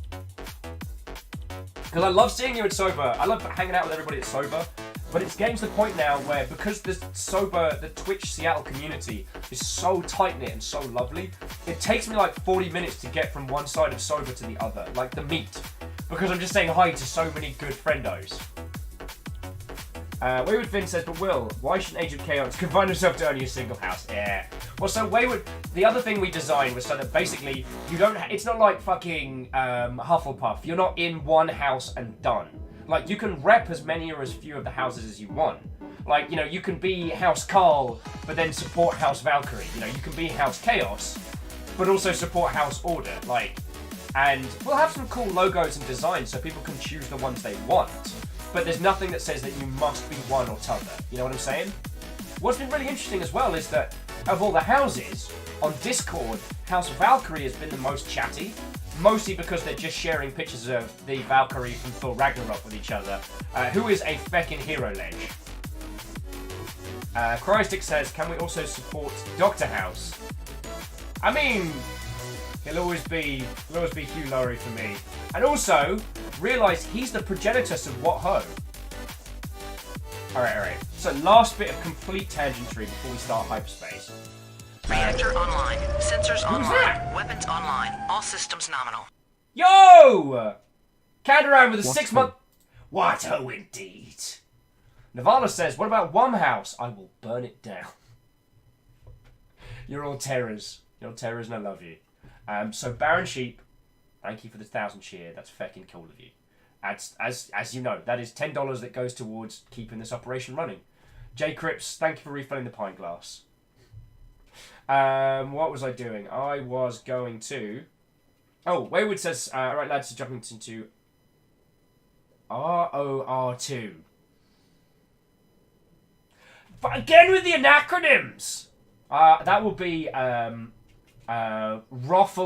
Because I love seeing you at Sober. I love hanging out with everybody at Sober. But it's getting to the point now where, because the Twitch Seattle community is so tight-knit and so lovely, it takes me like 40 minutes to get from one side of Sober to the other. Like the meet. Because I'm just saying hi to so many good friendos. Wayward Finn says, but Will, why shouldn't Age of Chaos confine himself to only a single house? Yeah. Well, so Wayward, the other thing we designed was so that basically you don't, it's not like fucking Hufflepuff. You're not in one house and done. Like, you can rep as many or as few of the houses as you want. Like, you know, you can be House Carl, but then support House Valkyrie. You know, you can be House Chaos, but also support House Order. Like, and we'll have some cool logos and designs so people can choose the ones they want. But there's nothing that says that you must be one or t'other. You know what I'm saying? What's been really interesting as well is that of all the houses, on Discord, House Valkyrie has been the most chatty. Mostly because they're just sharing pictures of the Valkyrie from Thor Ragnarok with each other. Who is a feckin' hero ledge. Crystick says, can we also support Dr. House? I mean, he'll always be Hugh Laurie for me. And also, realise he's the progenitus of What Ho. Alright. So last bit of complete tangentry before we start Hypnospace.
Reactor online. Sensors online.
that?
Weapons online. All systems nominal.
Yo! Kandaran with a
What
6 month... What ho indeed. Navala says, what about Wumhouse? I will burn it down. You're all terrors. You're all terrors and I love you. So Baron Sheep, thank you for the 1,000 cheer. That's feckin' cool of you. As you know, that is $10 that goes towards keeping this operation running. Jay Cripps, thank you for refilling the pint glass. What was I doing? I was going to... Oh, Wayward says, alright lads, so jumping into ROR2. But again with the acronyms! That will be Roffle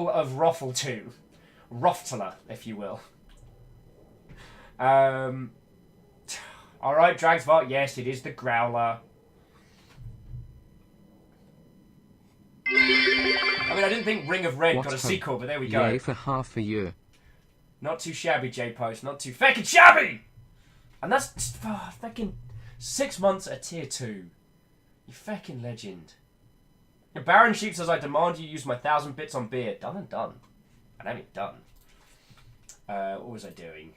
of Roffle 2. Roftler, if you will. Alright, Dragsvart, yes, it is the Growler. I mean, I didn't think Ring of Red got a sequel, but there we go.
Yay for half a year.
Not too shabby, J-Post. Not too feckin' shabby! And that's feckin' 6 months at tier 2. You feckin' legend. Baron Sheep says, I demand you use my 1,000 bits on beer. Done and done. And I mean done. What was I doing?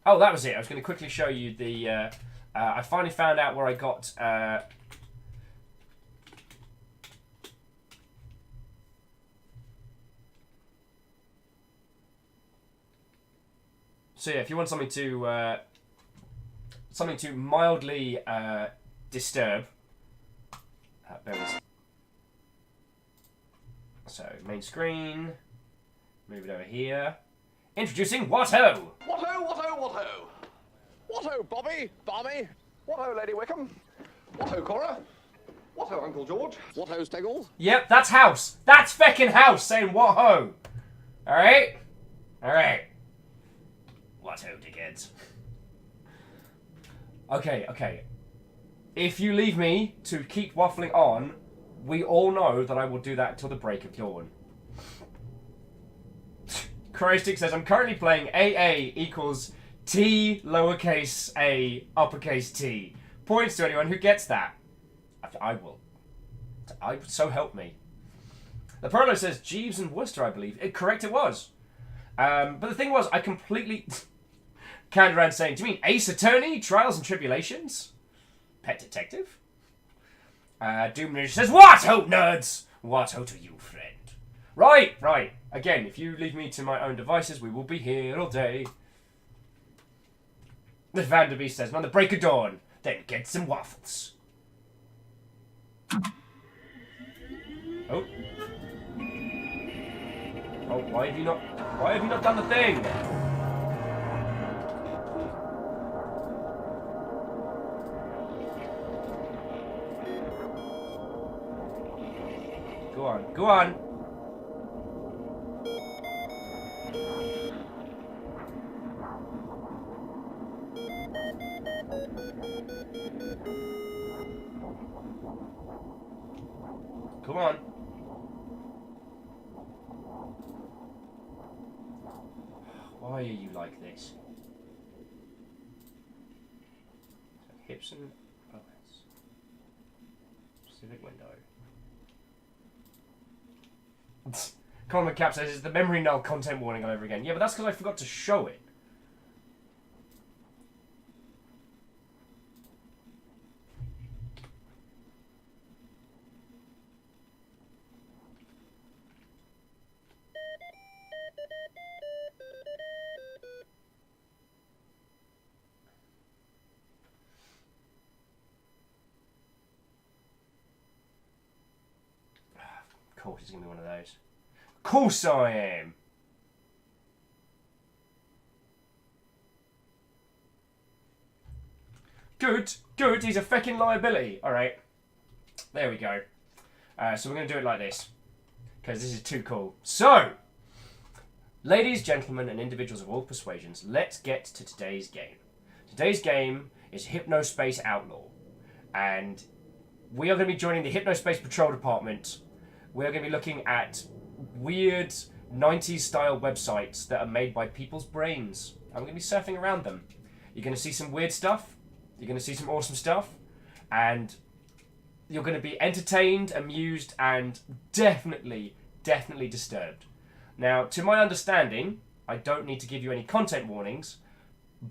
Oh, that was it. I was going to quickly show you the... I finally found out where I got... So yeah, if you want something to mildly disturb, so main screen, move it over here. Introducing What Ho!
What ho, what ho, what ho! What ho, Bobby, Barmy! What ho, Lady Wickham! What ho, Cora! What ho, Uncle George! What ho, Steggles!
Yep, that's House! That's feckin' House saying What Ho! Alright? Alright. What ho, dickheads. Okay. If you leave me to keep waffling on, we all know that I will do that until the break of dawn. Christic says, I'm currently playing AA equals T lowercase a uppercase T. Points to anyone who gets that. I will. So help me. The Prolo says Jeeves and Worcester, I believe. Correct, it was. But the thing was, I completely countered around saying, do you mean Ace Attorney? Trials and Tribulations? Pet Detective? Doom Ninja says, what ho, nerds? What ho to you, friend? Right. Again, if you leave me to my own devices, we will be here all day. The Vanderbeest says, on the break of dawn, then get some waffles. Oh. Oh, why have you not done the thing? Go on. Come on. Why are you like this? Hips and OS. Specific window. Colin McCap says it's the memory null content warning all over again. Yeah, but that's because I forgot to show it. Of course it's going to be one of those. Of course I am! Good, he's a feckin' liability. Alright. There we go. So we're going to do it like this. Because this is too cool. So! Ladies, gentlemen, and individuals of all persuasions, let's get to today's game. Today's game is Hypnospace Outlaw. And we are going to be joining the Hypnospace Patrol Department. We're going to be looking at weird 90s style websites that are made by people's brains. And we're going to be surfing around them. You're going to see some weird stuff. You're going to see some awesome stuff. And you're going to be entertained, amused, and definitely disturbed. Now, to my understanding, I don't need to give you any content warnings,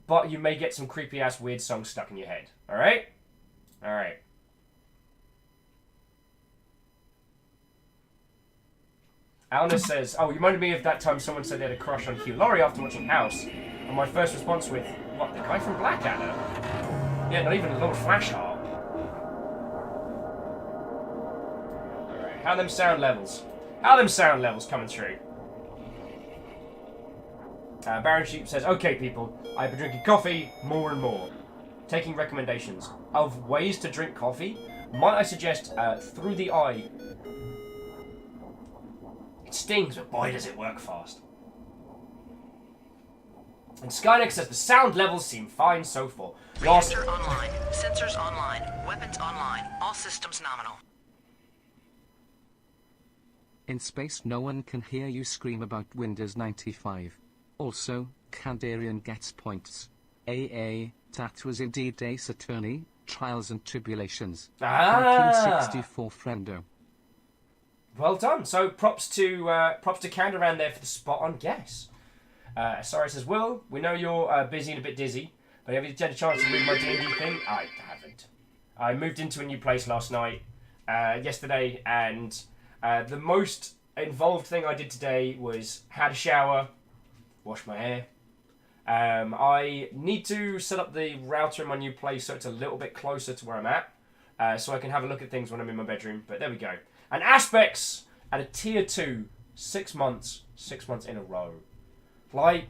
but you may get some creepy ass weird songs stuck in your head. Alright? Alright. Alna says, oh, you reminded me of that time someone said they had a crush on Hugh Laurie after watching House. And my first response with, what, the guy from Blackadder? Yeah, not even Lord Flashheart. Alright, how them sound levels? How them sound levels coming through? Baron Sheep says, okay people, I've been drinking coffee more and more. Taking recommendations of ways to drink coffee. Might I suggest through the eye? It stings, but boy does it work fast. And Skynex says the sound levels seem fine so far.
Reactor online, sensors online, weapons online, all systems nominal.
In space no one can hear you scream about Windows 95. Also, Kandarian gets points. AA, that was indeed Ace Attorney, Trials and Tribulations.
Ah!
64 friendo.
Well done. So props to Kandaran there for the spot on guess. Sorry says, Will, we know you're busy and a bit dizzy, but have you had a chance to read my D&D thing? I haven't. I moved into a new place last night, yesterday, and the most involved thing I did today was had a shower, wash my hair. I need to set up the router in my new place so it's a little bit closer to where I'm at, so I can have a look at things when I'm in my bedroom. But there we go. And Aspects at a tier 2, 6 months in a row. Like,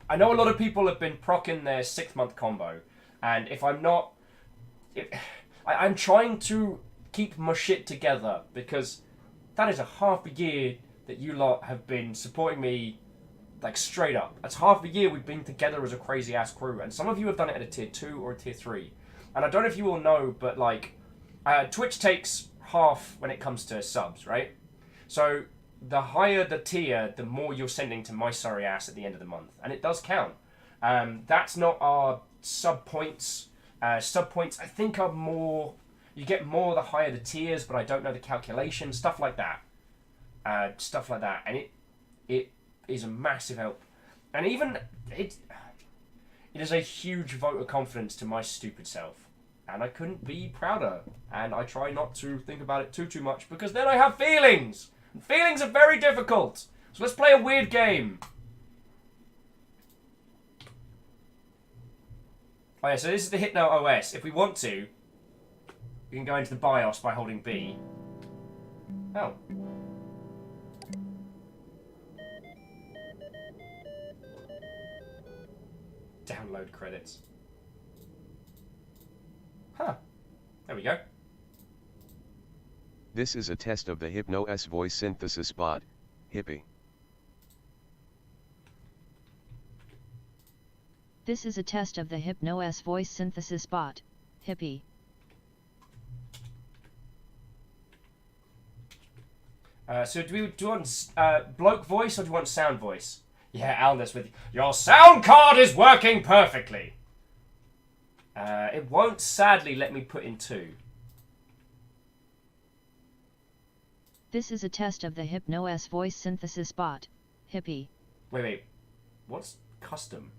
I know a lot of people have been procking their 6-month combo, and if I'm not, I'm trying to keep my shit together, because that is a half a year that you lot have been supporting me, like, straight up. That's half a year we've been together as a crazy ass crew, and some of you have done it at a tier 2 or a tier 3. And I don't know if you all know, but like, Twitch takes half when it comes to subs, right? So the higher the tier, the more you're sending to my sorry ass at the end of the month, and it does count. That's not our sub points. Sub points, I think, are more. You get more the higher the tiers, but I don't know the calculation. Stuff like that. And it is a massive help. And even it is a huge vote of confidence to my stupid self. And I couldn't be prouder. And I try not to think about it too much, because then I have feelings. And feelings are very difficult. So let's play a weird game. Oh yeah, so this is the Hypno OS. If we want to, we can go into the BIOS by holding B. Oh. Download credits. Huh. There we go.
This is a test of the Hypnos voice synthesis bot, Hippie.
This is a test of the Hypnos voice synthesis bot, Hippie.
So do you want bloke voice or do you want sound voice? Yeah, Alness with you. Your sound card is working perfectly. It won't sadly let me put in 2.
This is a test of the Hypnos voice synthesis bot, Hippie.
Wait. What's custom?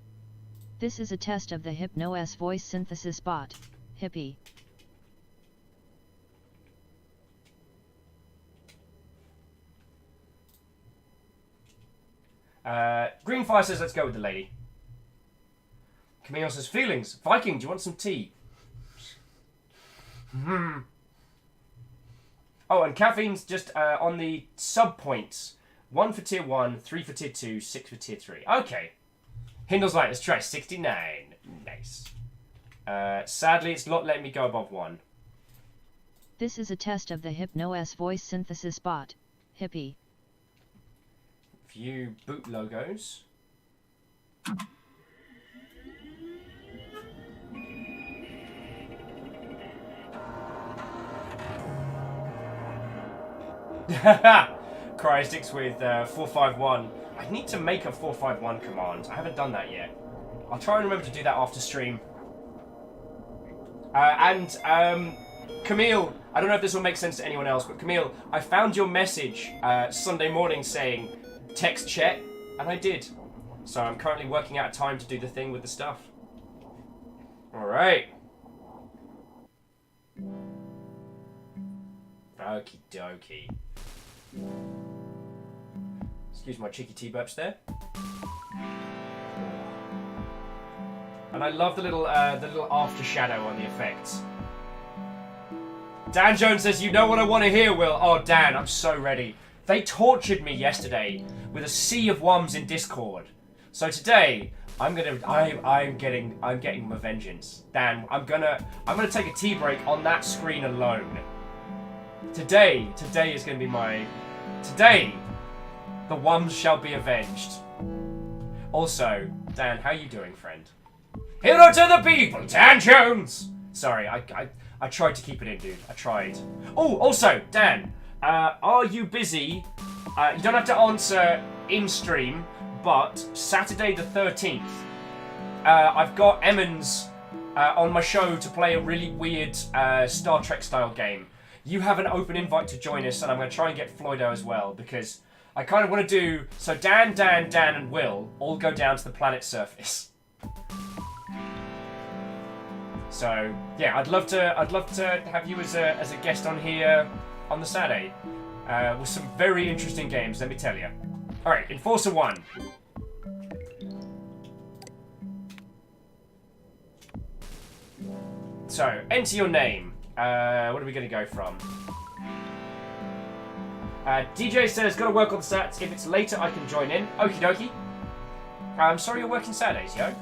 This is a test of the Hypnos voice synthesis bot, Hippie.
Greenfire says let's go with the lady. Camille says feelings. Viking, do you want some tea? Oh, and caffeine's just on the sub points. 1 for tier 1, 3 for tier 2, 6 for tier 3. Okay. Hindle's like, let's try 69. Nice. Sadly, it's not letting me go above 1.
This is a test of the Hypnos voice synthesis bot, Hippie.
View boot logos. Crystics with 451. I need to make a 451 command. I haven't done that yet. I'll try and remember to do that after stream. Camille, I don't know if this will make sense to anyone else, but Camille, I found your message Sunday morning saying text chat, and I did. So I'm currently working out a time to do the thing with the stuff. Alright. Okie dokie. Excuse my cheeky tea burps there. And I love the little after shadow on the effects. Dan Jones says, you know what I want to hear, Will? Oh, Dan, I'm so ready. They tortured me yesterday with a sea of wums in Discord. So today, I'm getting my vengeance. Dan, I'm gonna take a tea break on that screen alone. Today is gonna be my... Today, the wums shall be avenged. Also, Dan, how you doing, friend? Hero to the people, Dan Jones! Sorry, I tried to keep it in, dude. I tried. Oh, also, Dan, are you busy? You don't have to answer in stream, but Saturday the 13th, I've got Emmons on my show to play a really weird Star Trek style game. You have an open invite to join us, and I'm going to try and get Floydo as well, because I kind of want to do... So Dan, and Will all go down to the planet's surface. So, yeah, I'd love to have you as a guest on here on the Saturday. With some very interesting games, let me tell you. Alright, Enforcer 1. So, enter your name. What are we going to go from? DJ says, gotta work on the stats. If it's later, I can join in. Okie dokie. I'm sorry you're working Saturdays, yo.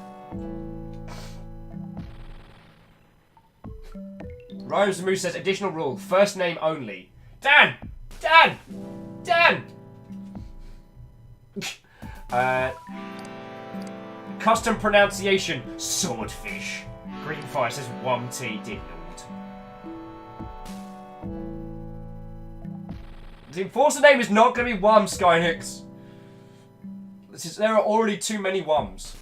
Rhymes the Moose says, additional rule. First name only. Dan! Custom pronunciation. Swordfish. Greenfire says, Wumty did not. The enforcer name is not going to be Wum, Skynix. There are already too many Wums.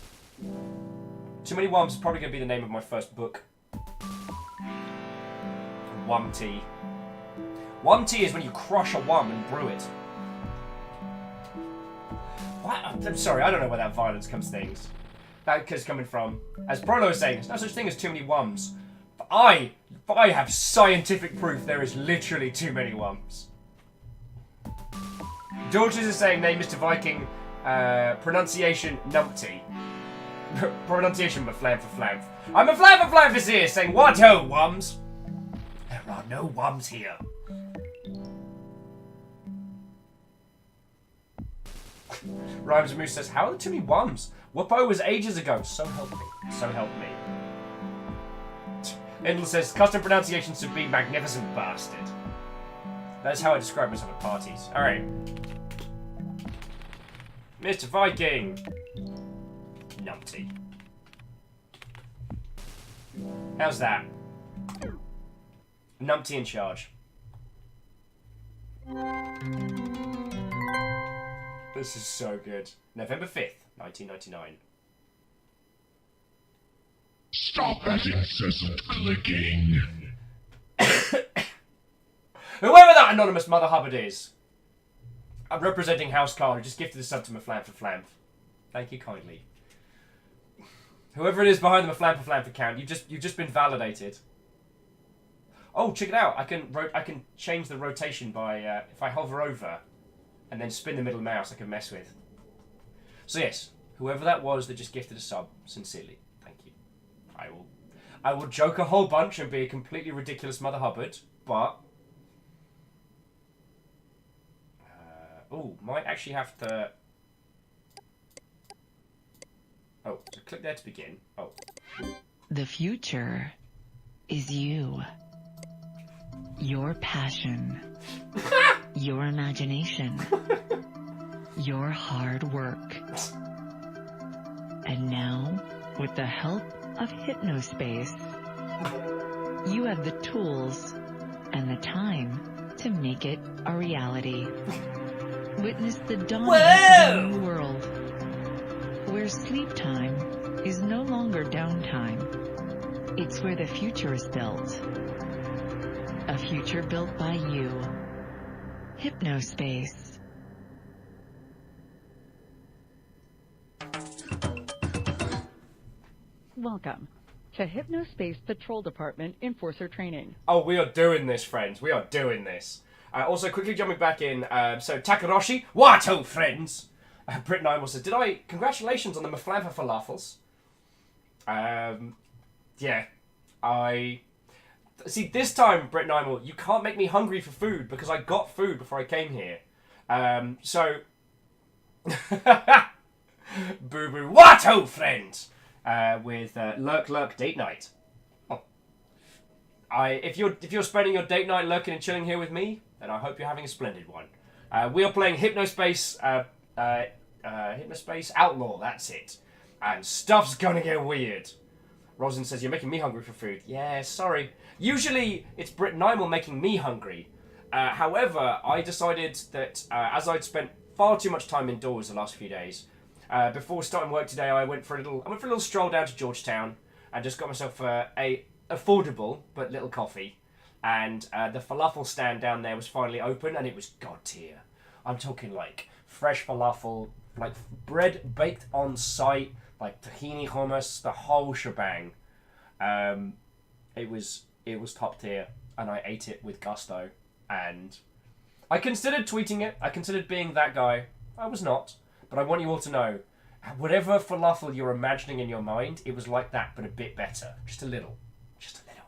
Too many Wums is probably going to be the name of my first book. Wum tea. Wum tea is when you crush a Wum and brew it. What? I'm sorry, I don't know where that violence comes things. That is coming from. As Prolo was saying, there's no such thing as too many Wums. But I have scientific proof there is literally too many Wums. Georges is saying name Mr. Viking, pronunciation numpty. Pronunciation maflam for flam. I'm a flam for flam here saying what ho Wums? There are no Wums here. Rhymes and Moose says, how are there too many Wums? Whoopo was ages ago. So help me. So help me. Endel says, custom pronunciations should be magnificent bastard. That's how I describe myself at parties. Alright. Mr. Viking. Numpty. How's that? Numpty in charge. This is so good. November 5th, 1999.
Stop that incessant clicking.
Whoever that anonymous Mother Hubbard is, I'm representing House Carl, who just gifted a sub to Maflam for Flam. Thank you kindly. Whoever it is behind the Maflam for Flam account, you've just been validated. Oh, check it out! I can change the rotation by if I hover over, and then spin the middle mouse. I can mess with. So yes, whoever that was that just gifted a sub, sincerely, thank you. I will joke a whole bunch and be a completely ridiculous Mother Hubbard, but oh, might actually have to. Oh, so click there to begin. Oh.
The future is you. Your passion. Your imagination. Your hard work. And now, with the help of Hypnospace, you have the tools and the time to make it a reality. Witness the dawning of a new world, where sleep time is no longer downtime. It's where the future is built. A future built by you. Hypnospace.
Welcome to Hypnospace Patrol Department Enforcer Training.
Oh, we are doing this, friends. We are doing this. Also, quickly jumping back in, so Takaroshi, Wato, friends! Brit Nymel says, congratulations on the Maflamfa falafels. Yeah, see, this time, Brit Nymel, you can't make me hungry for food because I got food before I came here. So, Boo Boo, Wato, friends! With Lurk date night. Oh. If you're spending your date night lurking and chilling here with me, then I hope you're having a splendid one. We are playing Hypnospace Outlaw. That's it. And stuff's gonna get weird. Rosin says, you're making me hungry for food. Yeah, sorry. Usually, it's Brit Nymel making me hungry. However, I decided that as I'd spent far too much time indoors the last few days, before starting work today, I went for a little stroll down to Georgetown and just got myself a affordable but little coffee. And the falafel stand down there was finally open, and it was god tier. I'm talking like fresh falafel, like bread baked on site, like tahini hummus, the whole shebang. It was top tier, and I ate it with gusto. And I considered tweeting it. I considered being that guy. I was not. But I want you all to know, whatever falafel you're imagining in your mind, it was like that, but a bit better. Just a little. Just a little.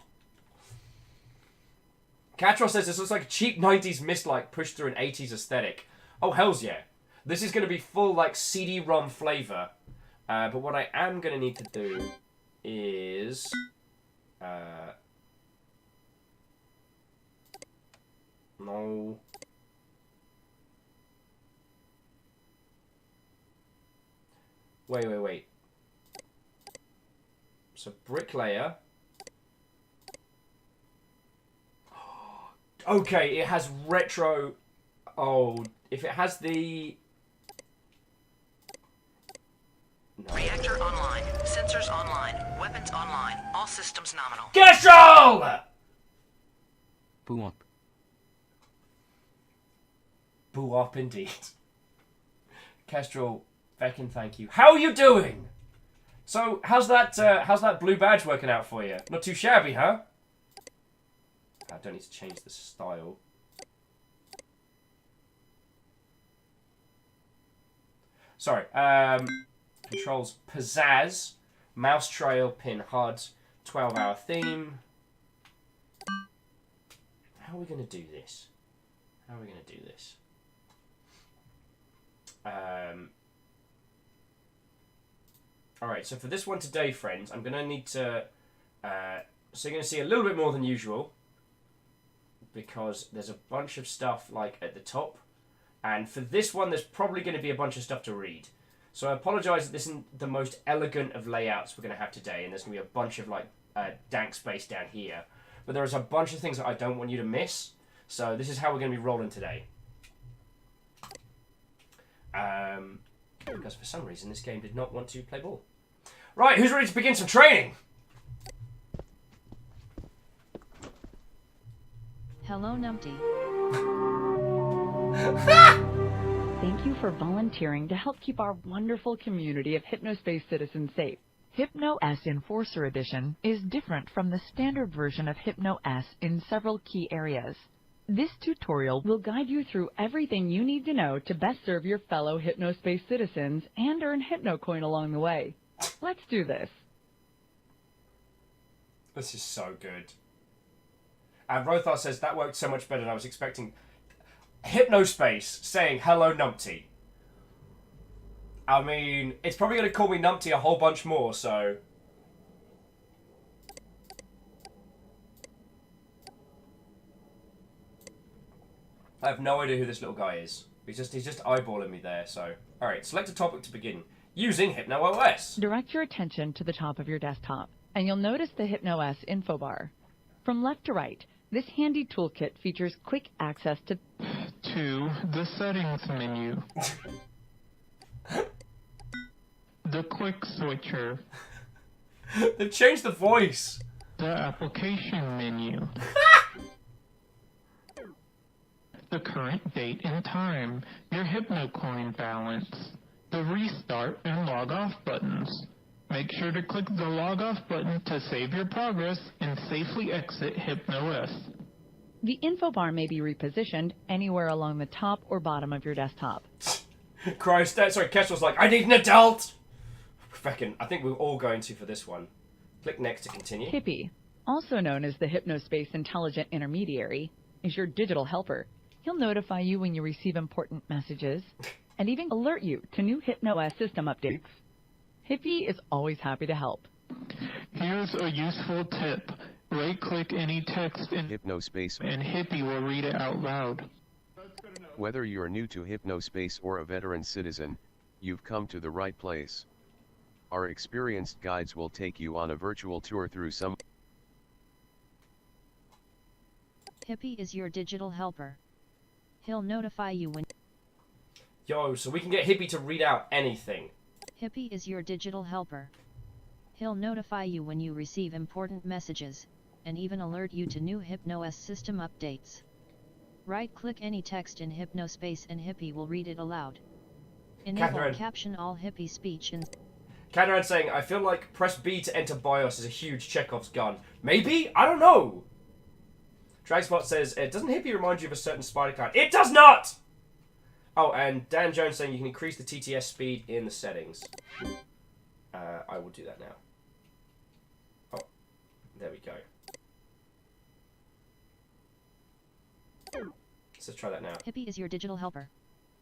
Catros says this looks like a cheap 90s mist-like pushed through an 80s aesthetic. Oh, hells yeah. This is going to be full, like, CD-ROM flavour. But what I am going to need to do is... no... Wait. So, bricklayer. Okay, it has retro Oh, if it has the... No.
Reactor online. Sensors online. Weapons online. All systems nominal.
Kestrel!
Boo up.
Boo up indeed. Kestrel, Beck and thank you. How are you doing? So, how's that blue badge working out for you? Not too shabby, huh? I don't need to change the style. Sorry. Controls pizzazz, mouse trail, pin HUD, 12-hour theme. How are we going to do this? How are we going to do this? Alright, so for this one today, friends, I'm going to need to... so you're going to see a little bit more than usual. Because there's a bunch of stuff, like, at the top. And for this one, there's probably going to be a bunch of stuff to read. So I apologise that this isn't the most elegant of layouts we're going to have today. And there's going to be a bunch of, like, dank space down here. But there is a bunch of things that I don't want you to miss. So this is how we're going to be rolling today. Because for some reason, this game did not want to play ball. Right, who's ready to begin some training?
Hello, Numpty.
Thank you for volunteering to help keep our wonderful community of Hypnospace citizens safe. Hypno-S Enforcer Edition is different from the standard version of Hypno-S in several key areas. This tutorial will guide you through everything you need to know to best serve your fellow Hypnospace citizens and earn HypnoCoin along the way. Let's do this.
This is so good. And Rothar says, that worked so much better than I was expecting. Hypnospace saying, hello, Numpty. I mean, it's probably going to call me Numpty a whole bunch more, so... I have no idea who this little guy is. He's just eyeballing me there, so... Alright, select a topic to begin. Using HypnoOS.
Direct your attention to the top of your desktop, and you'll notice the HypnoS info bar. From left to right, this handy toolkit features quick access to
the settings menu. The quick switcher.
They've changed the voice.
The application menu. The current date and time. Your HypnoCoin balance. The restart and log off buttons. Make sure to click the log off button to save your progress and safely exit HypnoS.
The info bar may be repositioned anywhere along the top or bottom of your desktop.
Christ, sorry, Kestrel's like, I need an adult! Feckin', I think we're all going to for this one. Click next to continue.
Hippie, also known as the Hypnospace Intelligent Intermediary, is your digital helper. He'll notify you when you receive important messages, and even alert you to new HypnoS system updates. Hippie is always happy to help.
Here's a useful tip. Right-click any text in
Hypnospace,
and Hippie will read it out loud.
Whether you're new to Hypnospace or a veteran citizen, you've come to the right place. Our experienced guides will take you on a virtual tour through some...
Hippie is your digital helper. He'll notify you when...
Yo, so we can get Hippie to read out anything.
Hippie is your digital helper. He'll notify you when you receive important messages, and even alert you to new HypnoS system updates. Right-click any text in Hypnospace and Hippie will read it aloud. Enable
Catherine.
caption all Hippie speech and...
Catherine saying, I feel like press B to enter BIOS is a huge Chekhov's gun. Maybe? I don't know. Dragspot says, doesn't Hippie remind you of a certain spider card? It does not! Oh, and Dan Jones saying you can increase the TTS speed in the settings. I will do that now. Oh, there we go. Let's try that now.
Hippie is your digital helper.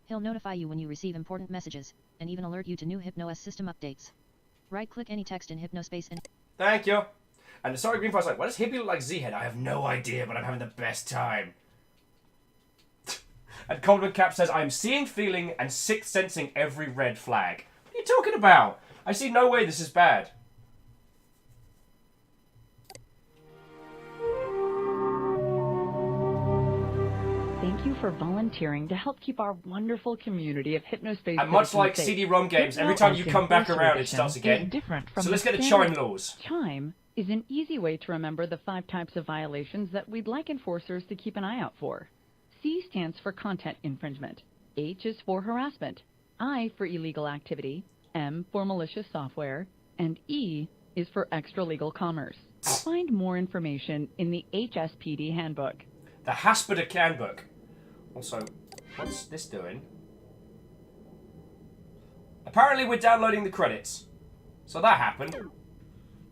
He'll notify you when you receive important messages, and even alert you to new HypnoS system updates. Right-click any text in Hypnospace and...
Thank you. And sorry, Greenfire's like, why does Hippie look like Z-Head? I have no idea, but I'm having the best time. And Coldman Cap says, I'm seeing, feeling, and sixth sensing every red flag. What are you talking about? I see no way this is bad.
Thank you for volunteering to help keep our wonderful community of Hypnospace
And much
citizens
like
safe.
CD-ROM games, every time you come back around, it starts again.
Different from
So let's get the
standard
chime laws.
Chime is an easy way to remember the 5 types of violations that we'd like enforcers to keep an eye out for. C stands for content infringement. H is for harassment. I for illegal activity. M for malicious software. And E is for extra-legal commerce. Find more information in the HSPD handbook.
The Haspida handbook. Also, what's this doing? Apparently we're downloading the credits. So that happened.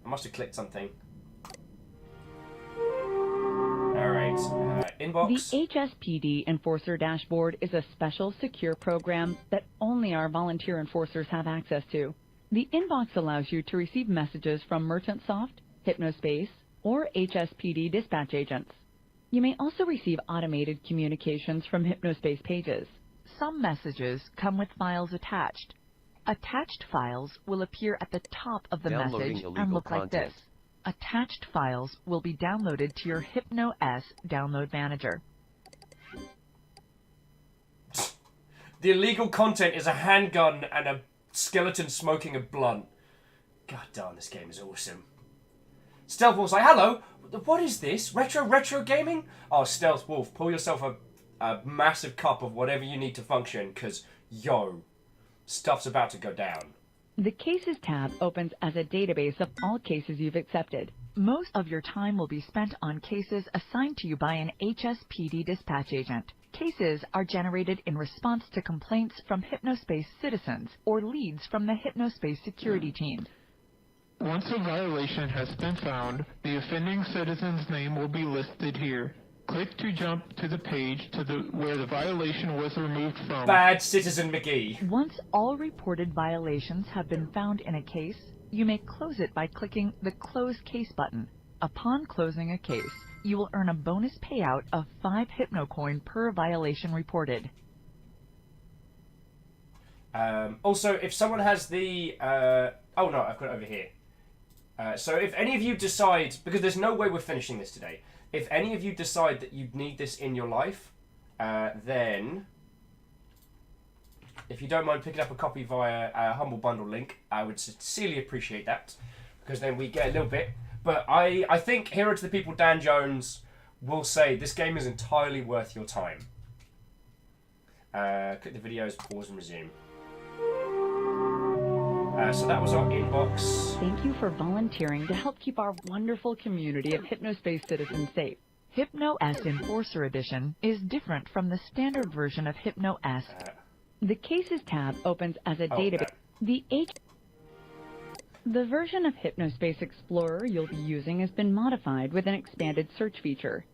I must have clicked something. Alright, inbox.
The HSPD Enforcer Dashboard is a special, secure program that only our volunteer enforcers have access to. The inbox allows you to receive messages from MerchantSoft, Hypnospace, or HSPD dispatch agents. You may also receive automated communications from Hypnospace pages.
Some messages come with files attached. Attached files will appear at the top of the
Downloading
message and
illegal
look like
content.
this. Attached files will be downloaded to your HypnoS download manager.
The illegal content is a handgun and a skeleton smoking a blunt. God damn, this game is awesome. Stealth Wolf's like, hello, what is this? Retro gaming? Oh, Stealth Wolf, pull yourself a massive cup of whatever you need to function, because, yo, stuff's about to go down.
The Cases tab opens as a database of all cases you've accepted.
Most of your time will be spent on cases assigned to you by an HSPD dispatch agent. Cases are generated in response to complaints from Hypnospace citizens or leads from the Hypnospace security team.
Once a violation has been found, the offending citizen's name will be listed here. Click to jump to the page where the violation was removed from.
Bad Citizen McGee.
Once all reported violations have been found in a case, you may close it by clicking the Close Case button. Upon closing a case, you will earn a bonus payout of 5 Hypnocoin per violation reported.
Also, if someone has the... oh no, I've got it over here. So if any of you decide... Because there's no way we're finishing this today. If any of you decide that you need this in your life, then... If you don't mind picking up a copy via a Humble Bundle link, I would sincerely appreciate that. Because then we get a little bit... But I think Hero to the People Dan Jones will say this game is entirely worth your time. Click the videos, pause and resume. So that was our inbox.
Thank you for volunteering to help keep our wonderful community of Hypnospace citizens safe.
HypnoS Enforcer Edition is different from the standard version of HypnoS.
The Cases tab opens as a database. The version of Hypnospace Explorer you'll be using has been modified with an expanded search feature,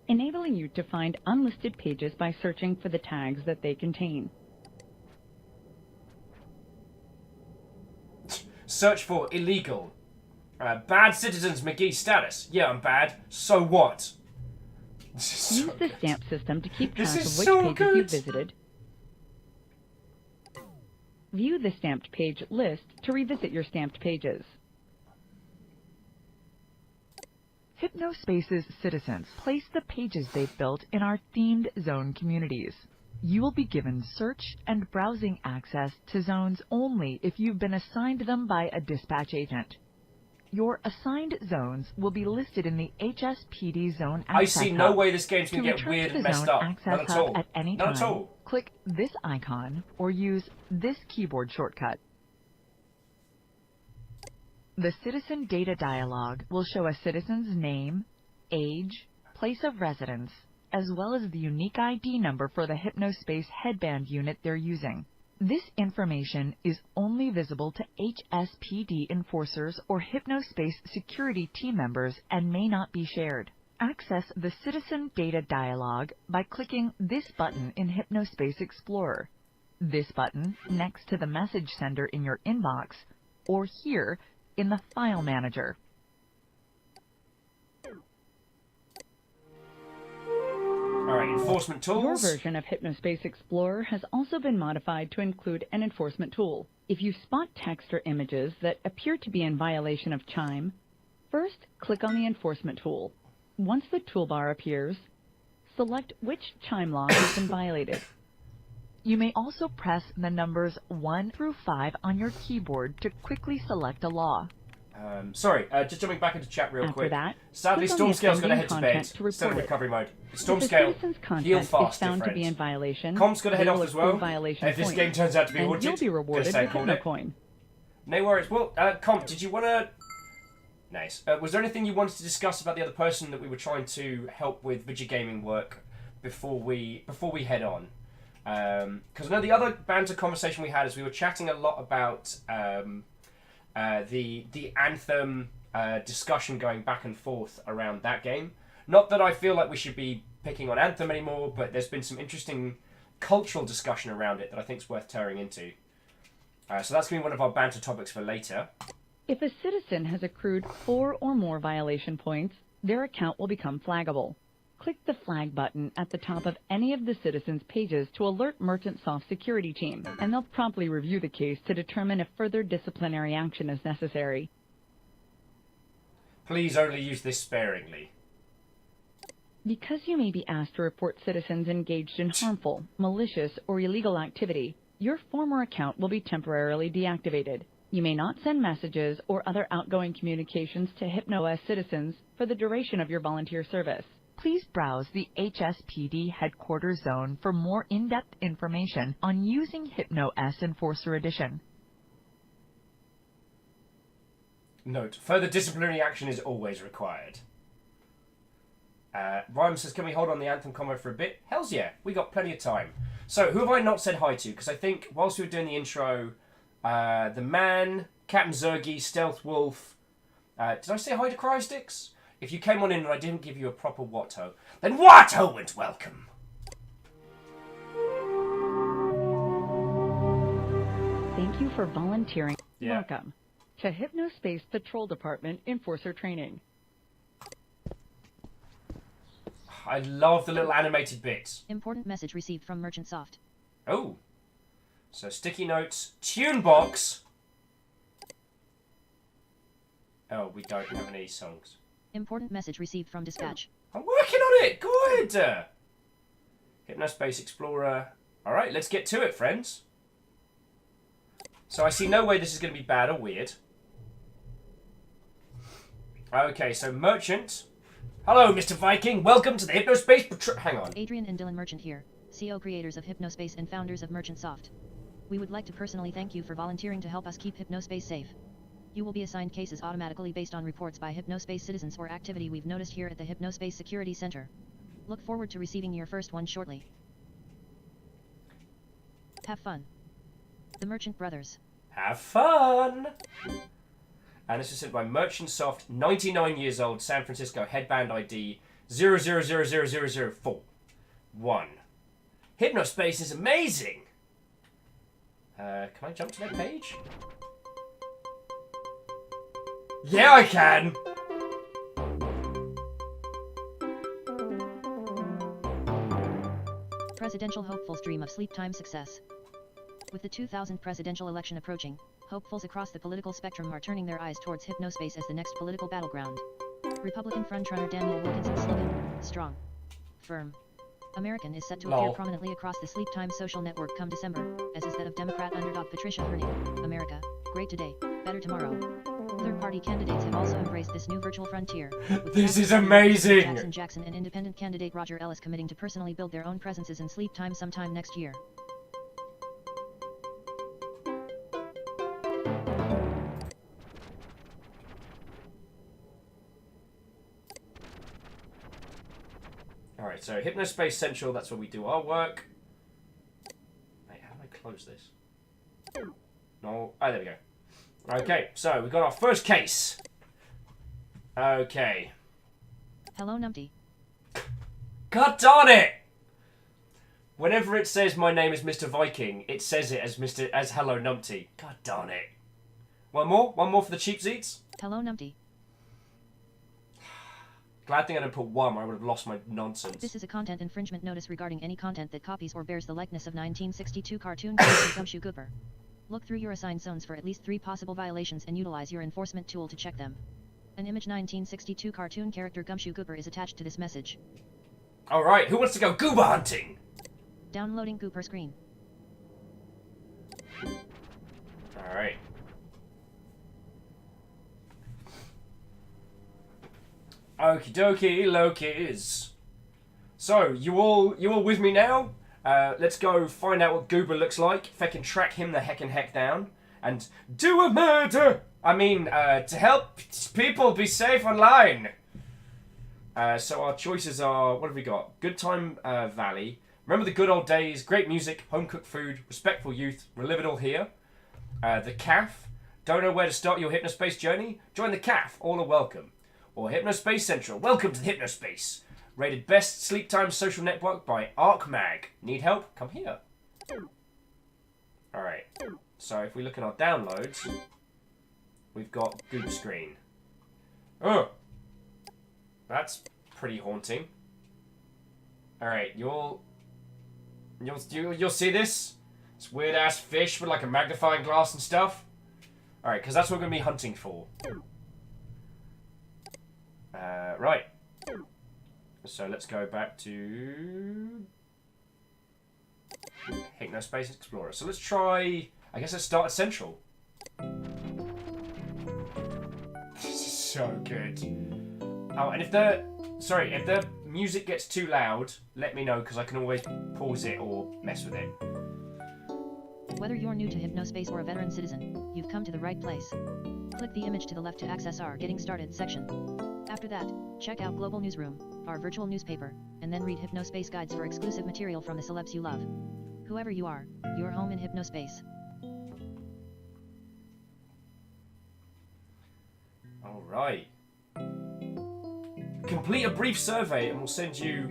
enabling you to find unlisted pages by searching for the tags that they contain.
Search for illegal. Bad Citizens McGee status. Yeah, I'm bad. So what?
Use the stamp system to keep track of which
so
pages you visited. View the stamped page list to revisit your stamped pages.
Hypnospace's citizens place the pages they've built in our themed zone communities. You will be given search and browsing access to zones only if you've been assigned them by a dispatch agent. Your assigned zones will be listed in the HSPD Zone Access
I see no
Hub.
way this game's
To
going to get
return
weird
to
and
the
messed
Zone
up.
Access
Not at
Hub
all.
at any
Not
time,
at all.
click this icon or use this keyboard shortcut. The Citizen Data Dialog will show a citizen's name, age, place of residence, as well as the unique ID number for the Hypnospace headband unit they're using. This information is only visible to HSPD enforcers or Hypnospace security team members and may not be shared. Access the Citizen Data Dialog by clicking this button in Hypnospace Explorer, this button next to the message sender in your inbox, or here in the File Manager.
Alright, enforcement tools.
Your version of Hypnospace Explorer has also been modified to include an enforcement tool. If you spot text or images that appear to be in violation of Chime, first click on the enforcement tool. Once the toolbar appears,
select which chime law has been violated. You may also press the numbers 1 through 5 on your keyboard to quickly select a law.
Sorry, just jumping back into chat real quick.
After that,
Sadly,
click on the
Stormscale's got to head to
offending
bed.
content to
Still in
report it.
recovery mode.
If the
Stormscale,
citizen's
heal
content
fast,
is found
dear
to be in
friend.
violation,
Com's got to head
they
off
will
as well.
accrue violation
If this
points,
game turns out to be
and
haunted,
you'll be rewarded
gonna
with
say haunted.
HypnoCoin.
No worries. Well, Com, did you want to... Nice. Was there anything you wanted to discuss about the other person that we were trying to help with video gaming work before we head on? Because I know the other banter conversation we had is we were chatting a lot about the Anthem discussion going back and forth around that game. Not that I feel like we should be picking on Anthem anymore, but there's been some interesting cultural discussion around it that I think is worth tearing into. So that's going to be one of our banter topics for later.
If a citizen has accrued 4 or more violation points, their account will become flaggable. Click the flag button at the top of any of the citizens' pages to alert MerchantSoft security team, and they'll promptly review the case to determine if further disciplinary action is necessary.
Please only use this sparingly.
Because you may be asked to report citizens engaged in harmful, malicious, or illegal activity, your former account will be temporarily deactivated. You may not send messages or other outgoing communications to HypnoS citizens for the duration of your volunteer service.
Please browse the HSPD Headquarters Zone for more in-depth information on using HypnoS Enforcer Edition.
Note, further disciplinary action is always required. Rhyme says, can we hold on the Anthem combo for a bit? Hells yeah, we got plenty of time. So, who have I not said hi to? Because I think, whilst we were doing the intro, the Man, Captain Zergy, Stealth Wolf... did I say hi to Crystix? If you came on in and I didn't give you a proper Watto, then Watto and welcome!
Thank you for volunteering.
Yeah.
Welcome to Hypnospace Patrol Department Enforcer Training.
I love the little animated bits.
Important message received from MerchantSoft.
Oh. So, sticky notes, tune box. Oh, we don't have any songs.
Important message received from Dispatch.
I'm working on it! Good! Hypnospace Explorer. Alright, let's get to it, friends. So I see no way this is going to be bad or weird. Okay, so Merchant. Hello, Mr. Viking. Welcome to the Hypnospace Patrol. Hang on.
Adrian and Dylan Merchant here, CO creators of Hypnospace and founders of MerchantSoft. We would like to personally thank you for volunteering to help us keep Hypnospace safe. You will be assigned cases automatically based on reports by Hypnospace citizens or activity we've noticed here at the Hypnospace Security Center. Look forward to receiving your first one shortly. Have fun. The Merchant Brothers.
Have fun! And this is sent by MerchantSoft, 99 years old, San Francisco, headband ID 0000004. 1. Hypnospace is amazing! Can I jump to that page? Yeah, I can!
Presidential hopefuls dream of sleep time success. With the 2000 presidential election approaching, hopefuls across the political spectrum are turning their eyes towards Hypnospace as the next political battleground. Republican frontrunner Daniel Wilkinson's slogan, Strong, Firm, American is set to appear prominently across the Sleep Time social network come December, as is that of Democrat underdog Patricia Herning. America, great today, better tomorrow. Third-party candidates have also embraced this new virtual frontier.
This is amazing!
Jackson and independent candidate Roger Ellis committing to personally build their own presences in Sleep Time sometime next year.
Alright, so Hypnospace Central, that's where we do our work. Wait, how do I close this? No, oh, there we go. Okay, so we've got our first case. Okay.
Hello, Numpty.
God darn it! Whenever it says my name is Mr. Viking, it says it as Hello Numpty. God darn it. One more for the cheapseats.
Hello, Numpty.
Glad thing I didn't put 1 or I would have lost my nonsense.
This is a content infringement notice regarding any content that copies or bears the likeness of 1962 cartoon character Gumshoe Cooper. Look through your assigned zones for at least 3 possible violations and utilize your enforcement tool to check them. An image 1962 cartoon character Gumshoe Cooper is attached to this message.
Alright, who wants to go goober hunting?
Downloading Gooper screen.
Alright. Okie dokie, Lokis. So, you all with me now? Let's go find out what Goober looks like. If I can track him the heckin' heck down. And do a murder! I mean, to help people be safe online. So our choices are, what have we got? Good Time Valley. Remember the good old days, great music, home-cooked food, respectful youth, relive it all here. The CAF. Don't know where to start your Hypnospace journey? Join the CAF, all are welcome. Or Hypnospace Central. Welcome to the Hypnospace. Rated best sleep time social network by ArcMag. Need help? Come here. Alright. So if we look at our downloads, we've got Goober Screen. Oh! That's pretty haunting. Alright, you'll see this? This weird ass fish with like a magnifying glass and stuff. Alright, because that's what we're going to be hunting for. Right. So let's go back to Hypnospace Explorer. So let's try, I guess let's start at Central. This is so good. Oh, and if the music gets too loud, let me know because I can always pause it or mess with it.
Whether you're new to Hypnospace or a veteran citizen, you've come to the right place. Click the image to the left to access our Getting Started section. After that, check out Global Newsroom, our virtual newspaper, and then read Hypnospace guides for exclusive material from the celebs you love. Whoever you are, you're home in Hypnospace.
Alright. Complete a brief survey and we'll send you...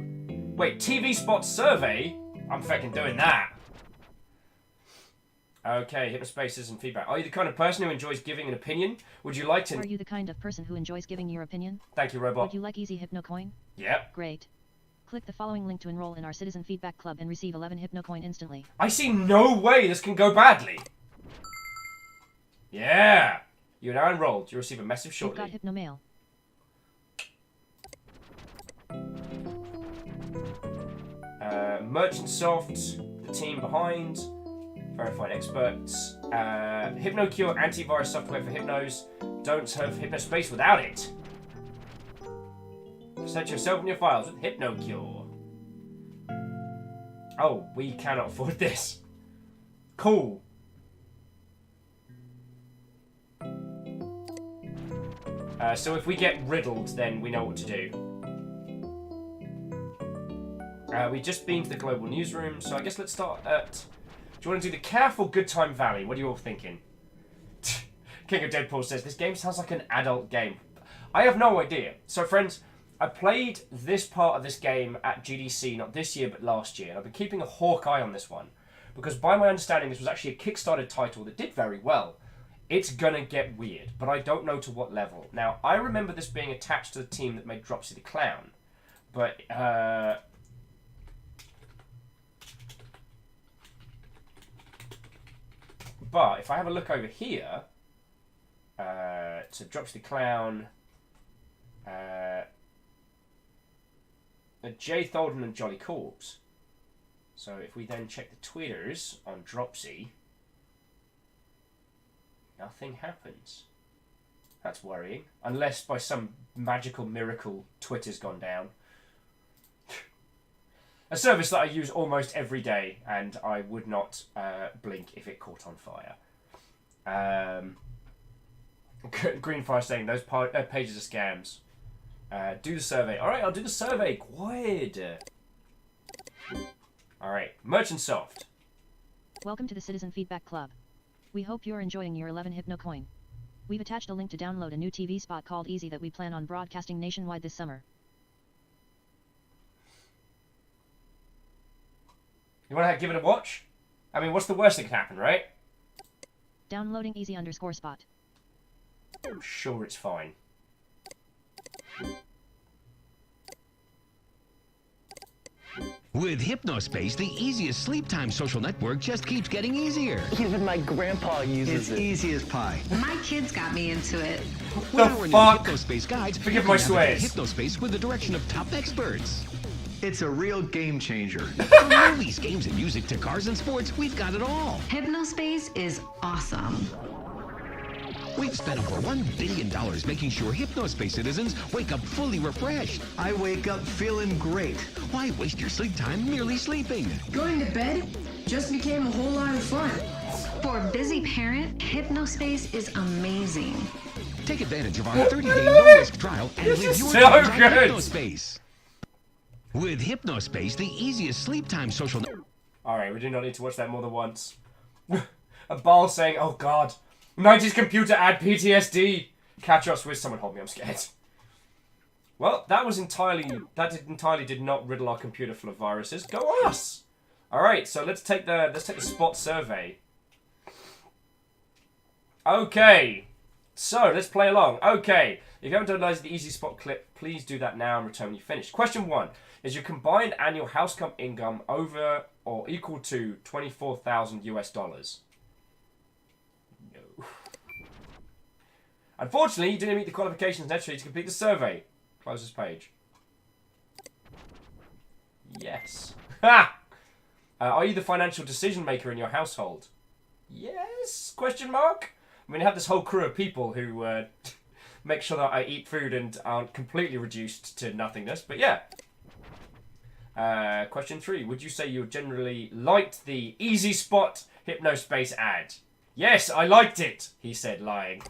Wait, TV spot survey? I'm fucking doing that. Okay, Hypnospace and feedback. Are you the kind of person who enjoys giving an opinion? Would you like to...
Are you the kind of person who enjoys giving your opinion?
Thank you, Robot.
Would you like easy HypnoCoin?
Yep.
Great. Click the following link to enroll in our Citizen Feedback Club and receive 11 HypnoCoin instantly.
I see no way this can go badly. Yeah. You're now enrolled. You'll receive a message shortly.
You've got HypnoMail.
Merchant Soft, the team behind, verified experts, HypnoCure antivirus software for Hypnos. Don't have Hypnospace without it. Set yourself and your files with HypnoCure. Oh, we cannot afford this. Cool. So if we get riddled, then we know what to do. We've just been to the Global Newsroom, so I guess let's start at... Do you want to do the CAF or Good Time Valley? What are you all thinking? King of Deadpool says, this game sounds like an adult game. I have no idea. So friends, I played this part of this game at GDC, not this year, but last year. And I've been keeping a hawk eye on this one. Because by my understanding, this was actually a Kickstarter title that did very well. It's gonna get weird, but I don't know to what level. Now, I remember this being attached to the team that made Dropsy the Clown. But, But if I have a look over here, to Dropsy the Clown, Jay Tholden and Jolly Corpse. So if we then check the Twitters on Dropsy, nothing happens. That's worrying. Unless by some magical miracle Twitter's gone down. A service that I use almost every day, and I would not blink if it caught on fire. Greenfire saying those pages are scams. Do the survey. Alright, I'll do the survey. Good. Alright, Merchant Soft.
Welcome to the Citizen Feedback Club. We hope you're enjoying your 11 HypnoCoin. We've attached a link to download a new TV spot called Easy that we plan on broadcasting nationwide this summer.
You want to give it a watch? I mean, what's the worst that could happen, right?
Downloading Easy_spot.
I'm sure it's fine.
With Hypnospace, the easiest sleep time social network just keeps getting easier.
Even my grandpa uses it.
It's easy as pie.
My kids got me into it.
With our new Hypnospace guides,
forgive my swears.
Hypnospace with the direction of top experts. It's a real game changer. From movies, games, and music to cars and sports, we've got it all.
Hypnospace is awesome.
We've spent over $1 billion making sure Hypnospace citizens wake up fully refreshed. I wake up feeling great. Why waste your sleep time merely sleeping?
Going to bed just became a whole lot of fun.
For a busy parent, Hypnospace is amazing.
Take advantage of our 30-day no-risk trial and live your
so
dreams on
good.
Hypnospace. With Hypnospace, the easiest sleep time social...
Alright, we do not need to watch that more than once. A ball saying, oh god, 90s computer ad PTSD. Catch us with someone hold me, I'm scared. Well, that entirely did not riddle our computer full of viruses. Go us! Alright, so let's take the spot survey. Okay. So, let's play along. Okay. If you haven't downloaded the Easy Spot clip, please do that now and return when you finish. Question 1. Is your combined annual house income over or equal to $24,000 US? No. Unfortunately, you didn't meet the qualifications necessary to complete the survey. Close this page. Yes. Ha! Are you the financial decision maker in your household? Yes? Question mark? I mean, I have this whole crew of people who make sure that I eat food and aren't completely reduced to nothingness, but yeah. Question 3. Would you say you generally liked the Easy Spot Hypnospace ad? Yes, I liked it, he said, lying.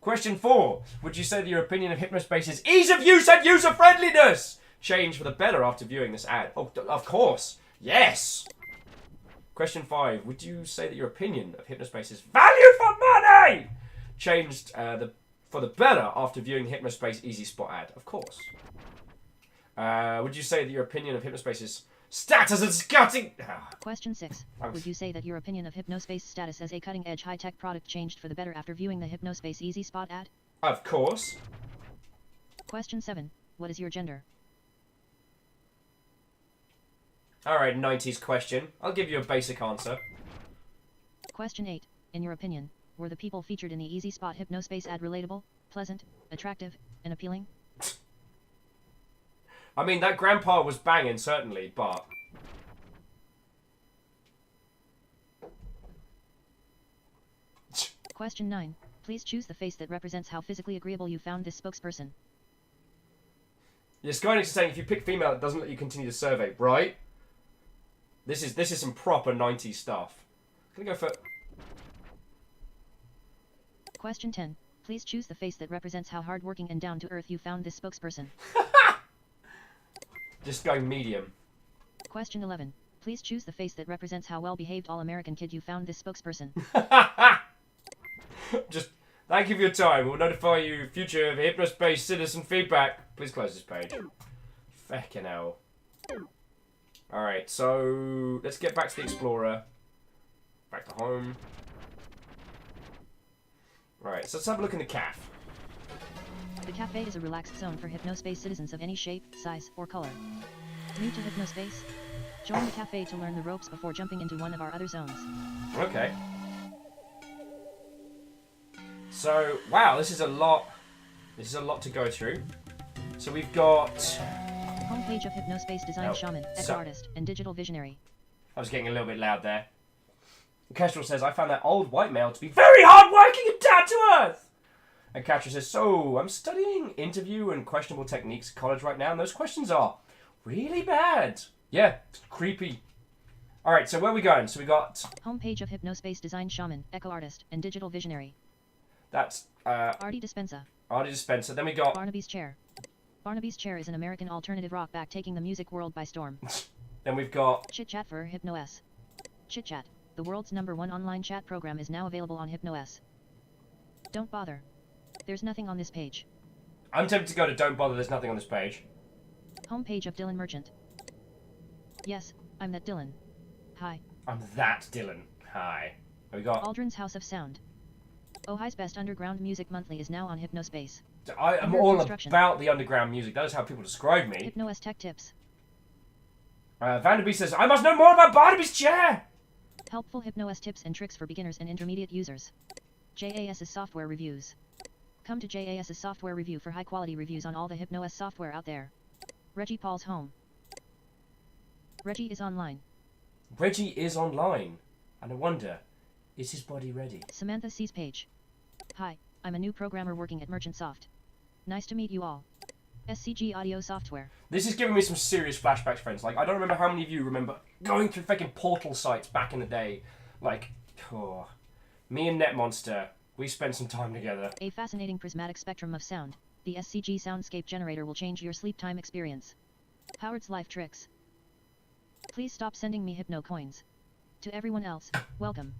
Question 4. Would you say that your opinion of Hypnospace's ease of use and user-friendliness changed for the better after viewing this ad? Oh, of course. Yes. Question 5. Would you say that your opinion of Hypnospace's value for money changed for the better after viewing the Hypnospace Easy Spot ad? Of course. Would you say that your opinion of Hypnospace's status as cutting...
Question 6. Would you say that your opinion of Hypnospace status as a cutting-edge high-tech product changed for the better after viewing the Hypnospace Easy Spot ad?
Of course.
Question 7. What is your gender?
Alright, 90s question. I'll give you a basic answer.
Question 8. In your opinion, were the people featured in the Easy Spot Hypnospace ad relatable, pleasant, attractive, and appealing?
I mean, that grandpa was banging, certainly, but...
Question 9. Please choose the face that represents how physically agreeable you found this spokesperson.
You're Skynex is saying if you pick female, it doesn't let you continue the survey, right? This is some proper 90s stuff. I'm gonna go for...
Question 10. Please choose the face that represents how hardworking and down-to-earth you found this spokesperson.
Just going medium.
Question 11. Please choose the face that represents how well-behaved all-American kid you found this spokesperson.
Just thank you for your time. We'll notify you future Hypnospace citizen feedback. Please close this page. Feckin' hell. Alright, so let's get back to the Explorer. Back to home. Right, so let's have a look in the caf.
The cafe is a relaxed zone for Hypnospace citizens of any shape, size, or color. New to Hypnospace? Join the cafe to learn the ropes before jumping into one of our other zones.
Okay. So, wow, this is a lot. This is a lot to go through. So we've got...
Homepage of Hypnospace Design Shaman, Artist, and Digital Visionary.
I was getting a little bit loud there. Kestrel says, I found that old white male to be very hardworking and down to earth. And Catra says, so, I'm studying interview and questionable techniques at college right now, and those questions are really bad. Yeah, it's creepy. Alright, so where are we going? So we got...
Homepage of Hypnospace Design Shaman, Artist, and Digital Visionary.
That's,
Artie Dispenza.
Artie Dispenza. Then we got...
Barnaby's Chair. Barnaby's Chair is an American alternative rock band taking the music world by storm.
Then we've got...
Chit Chat for HypnoS. Chit Chat, the world's #1 online chat program, is now available on HypnoS. Don't bother. There's nothing on this page.
I'm tempted to go to Don't Bother, there's nothing on this page.
Homepage of Dylan Merchant. Yes, I'm that Dylan. Hi.
I'm that Dylan. Hi. We got...
Aldrin's House of Sound. Ojai's Best Underground Music Monthly is now on Hypnospace.
I am all about the underground music. That is how people describe me.
HypnoS Tech Tips.
Vanderby says, I must know more about Barnaby's Chair!
Helpful HypnoS tips and tricks for beginners and intermediate users. JAS's software reviews. Come to JAS's software review for high-quality reviews on all the HypnoS software out there. Reggie Paul's Home. Reggie is online.
Reggie is online. And I wonder, is his body ready?
Samantha sees page. Hi, I'm a new programmer working at Merchant Soft. Nice to meet you all. SCG Audio Software.
This is giving me some serious flashbacks, friends. Like, I don't remember how many of you remember going through fucking portal sites back in the day. Like, oh, me and Netmonster, we spent some time together.
A fascinating prismatic spectrum of sound. The SCG soundscape generator will change your sleep time experience. Howard's life tricks. Please stop sending me hypno coins. To everyone else, welcome.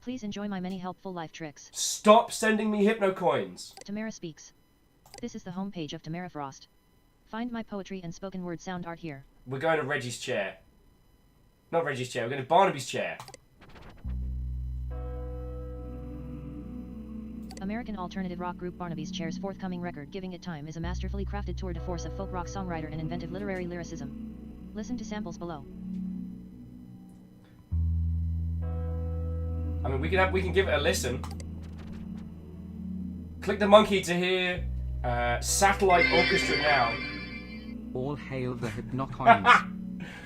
Please enjoy my many helpful life tricks.
Stop sending me hypno coins.
Tamara speaks. This is the homepage of Tamara Frost. Find my poetry and spoken word sound art here.
We're going to Reggie's chair. Not Reggie's chair, we're going to Barnaby's chair.
American alternative rock group Barnaby's Chair's forthcoming record Giving It Time is a masterfully crafted tour de force of folk rock songwriter and inventive literary lyricism. Listen to samples below.
I mean, we can give it a listen. Click the monkey to hear Satellite Orchestra now.
All hail the Hypnocoins.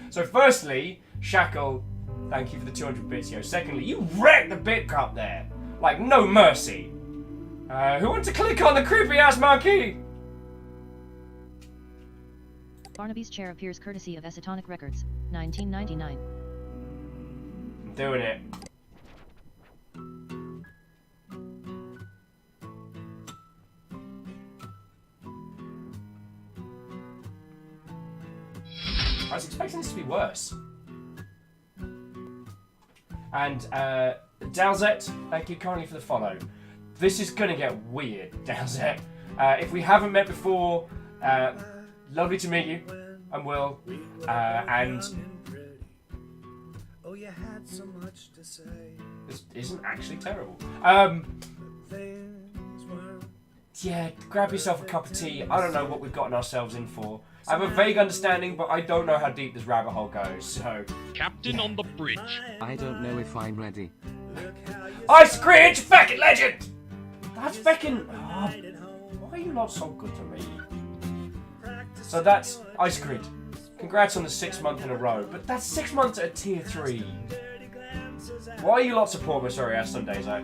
So firstly, Shackle, thank you for the 200 bits, yo. Secondly, you wrecked the bit cup there. Like, no mercy. Who wants to click on the creepy-ass monkey?
Barnaby's Chair appears courtesy of Esotonic Records, 1999.
I'm doing it. I was expecting this to be worse. And, Dalzet, thank you kindly for the follow. This is gonna get weird, Dalzet. If we haven't met before, lovely to meet you. I'm Will. And
Oh, you had so much to say.
this isn't actually terrible. Yeah, grab yourself a cup of tea. I don't know what we've gotten ourselves in for. I have a vague understanding, but I don't know how deep this rabbit hole goes, so...
Captain on the bridge.
I don't know if I'm ready.
Ice Screech, fucking legend! That's fucking... Oh, why are you not so good to me? So that's Ice Grid. Congrats on the 6th month in a row, but that's 6 months at tier 3. Why are you lot support me? Sorry, ass Sundays. I'm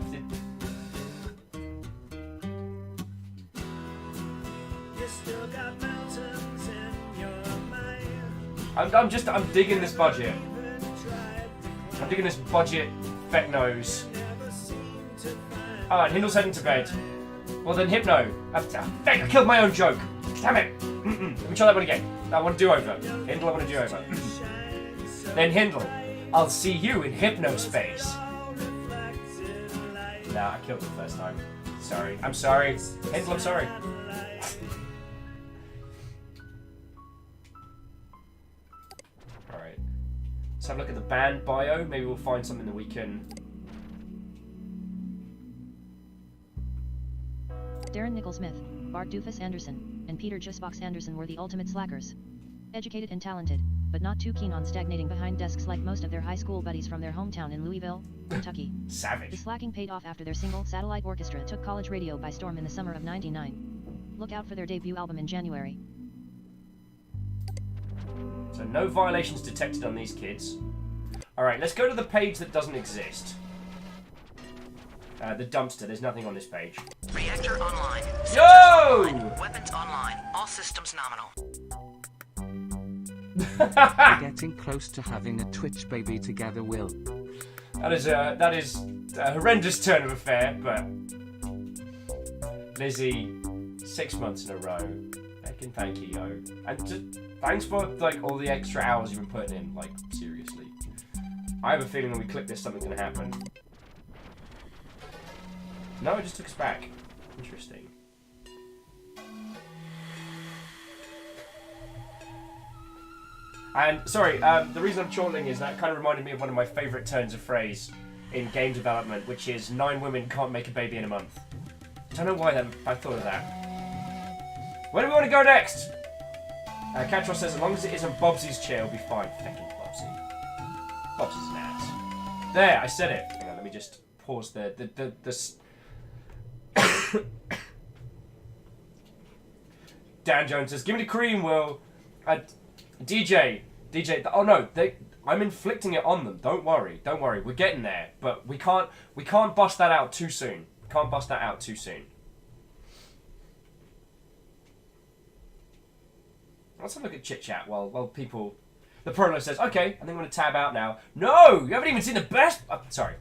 digging this budget. I'm digging this budget fet nose. Oh, and Hindle's heading to bed. Well then, Hypno. I killed my own joke. Damn it. Let me try that one again. I want a do-over. Hindle, I want a do-over. Then Hindle, I'll see you in Hypnospace. Nah, I killed it the first time. Sorry. I'm sorry. Hindle, I'm sorry. Alright. Let's have a look at the band bio. Maybe we'll find something that we can...
Darren Nicholsmith, Bart Doofus Anderson, and Peter Justbox Anderson were the ultimate slackers. Educated and talented, but not too keen on stagnating behind desks like most of their high school buddies from their hometown in Louisville, Kentucky.
Savage.
The slacking paid off after their single Satellite Orchestra took college radio by storm in the summer of '99. Look out for their debut album in January.
So no violations detected on these kids. Alright, let's go to the page that doesn't exist. The dumpster, there's nothing on this page.
Reactor online.
Yo!
Online. Weapons online. All systems nominal.
We're getting close to having a Twitch baby together, Will.
That is a horrendous turn of affair, but Lizzie, 6 months in a row. Thank you, yo. And just thanks for like all the extra hours you've been putting in. Like seriously, I have a feeling when we click this, something's gonna happen. No, it just took us back. Interesting. And, sorry, the reason I'm chortling is that kind of reminded me of one of my favourite turns of phrase in game development, which is 9 women can't make a baby in a month. I don't know why I thought of that. Where do we want to go next? Catron says, as long as it isn't Bobsy's chair, we'll be fine. Fucking Bobsy. Bobsy's an ass. There, I said it. Hang on, let me just pause there. Dan Jones says, give me the cream, Will. DJ, DJ. Oh no, I'm inflicting it on them. Don't worry. We're getting there, but we can't bust that out too soon. Let's have a look at chit chat while people. The Prolo says, "Okay, I think I'm going to tab out now." No, you haven't even seen the best. Sorry,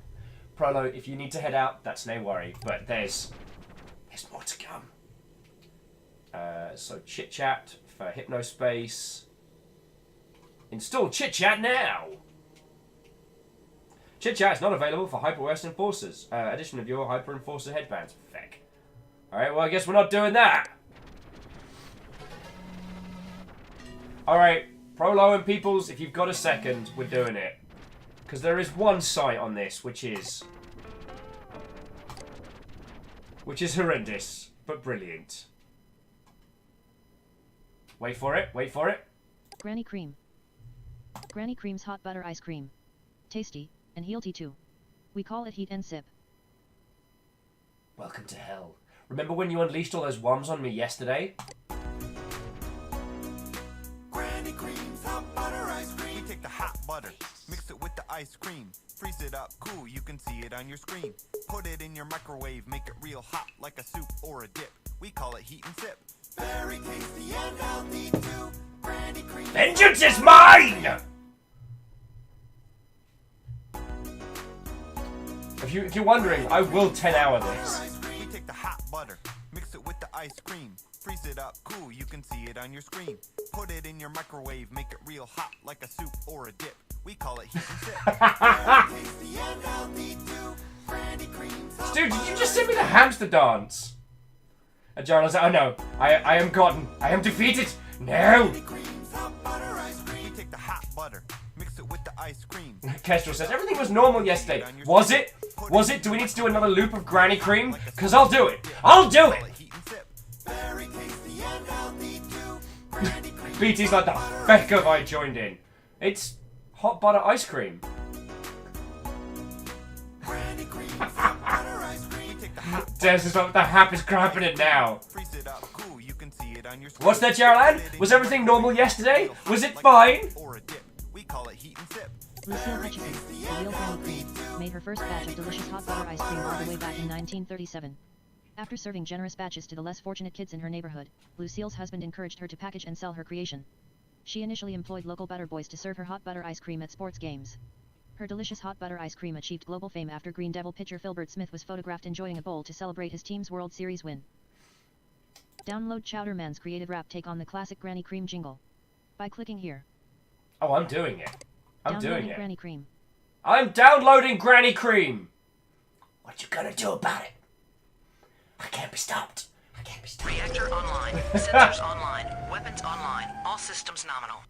Prolo. If you need to head out, that's no worry. But there's more to come. So chit chat for Hypnospace. Install chit chat now. Chit chat is not available for HyperOS Enforcers. Addition of your Hyper Enforcer headbands. Feck. All right. Well, I guess we're not doing that. All right. Prolo and Peoples, if you've got a second, we're doing it. Because there is one site on this, which is horrendous, but brilliant. Wait for it.
Granny Cream. Granny Cream's hot butter ice cream. Tasty, and healthy too. We call it heat and sip.
Welcome to hell. Remember when you unleashed all those worms on me yesterday?
Granny Cream's hot butter ice cream. We take the hot butter, mix it with the ice cream, freeze it up cool, you can see it on your screen. Put it in your microwave, make it real hot like a soup or a dip. We call it heat and sip. Very tasty and healthy too. Granny Cream.
Vengeance is mine! If you're wondering, I will 10-hour this.
We take the hot butter, mix it with the ice cream, freeze it up cool, you can see it on your screen. Put it in your microwave, make it real hot like a soup or a dip. We call it heat and sip. Very tasty and healthy too. Granny Cream's hot
Dude, did you just send me the hamster dance? And John was like, oh no, I am gotten. I am defeated. No!
We take the hot butter, mix it with the ice cream.
Kestrel says, everything was normal yesterday. Was it? Was it? Do we need to do another loop of Granny Cream? Because I'll do it. I'll do it! BT's like, the feck have I joined in? It's hot butter ice cream. Des is like, what the hap is happening now? What's that, Jarlan? Was everything normal yesterday? Was it fine?
Lucille Hutchison, the real Granny Cream, made her first batch of delicious hot butter ice cream all the way back in 1937. After serving generous batches to the less fortunate kids in her neighborhood, Lucille's husband encouraged her to package and sell her creation. She initially employed local butter boys to serve her hot butter ice cream at sports games. Her delicious hot butter ice cream achieved global fame after Green Devil pitcher Philbert Smith was photographed enjoying a bowl to celebrate his team's World Series win. Download Chowder Man's creative rap take on the classic Granny Cream jingle by clicking here.
Oh, I'm doing it. I'm doing it.
Granny Cream.
I'm downloading Granny Cream. What you gonna do about it? I can't be stopped.
Reactor online. Sensors online. Weapons online. All systems nominal.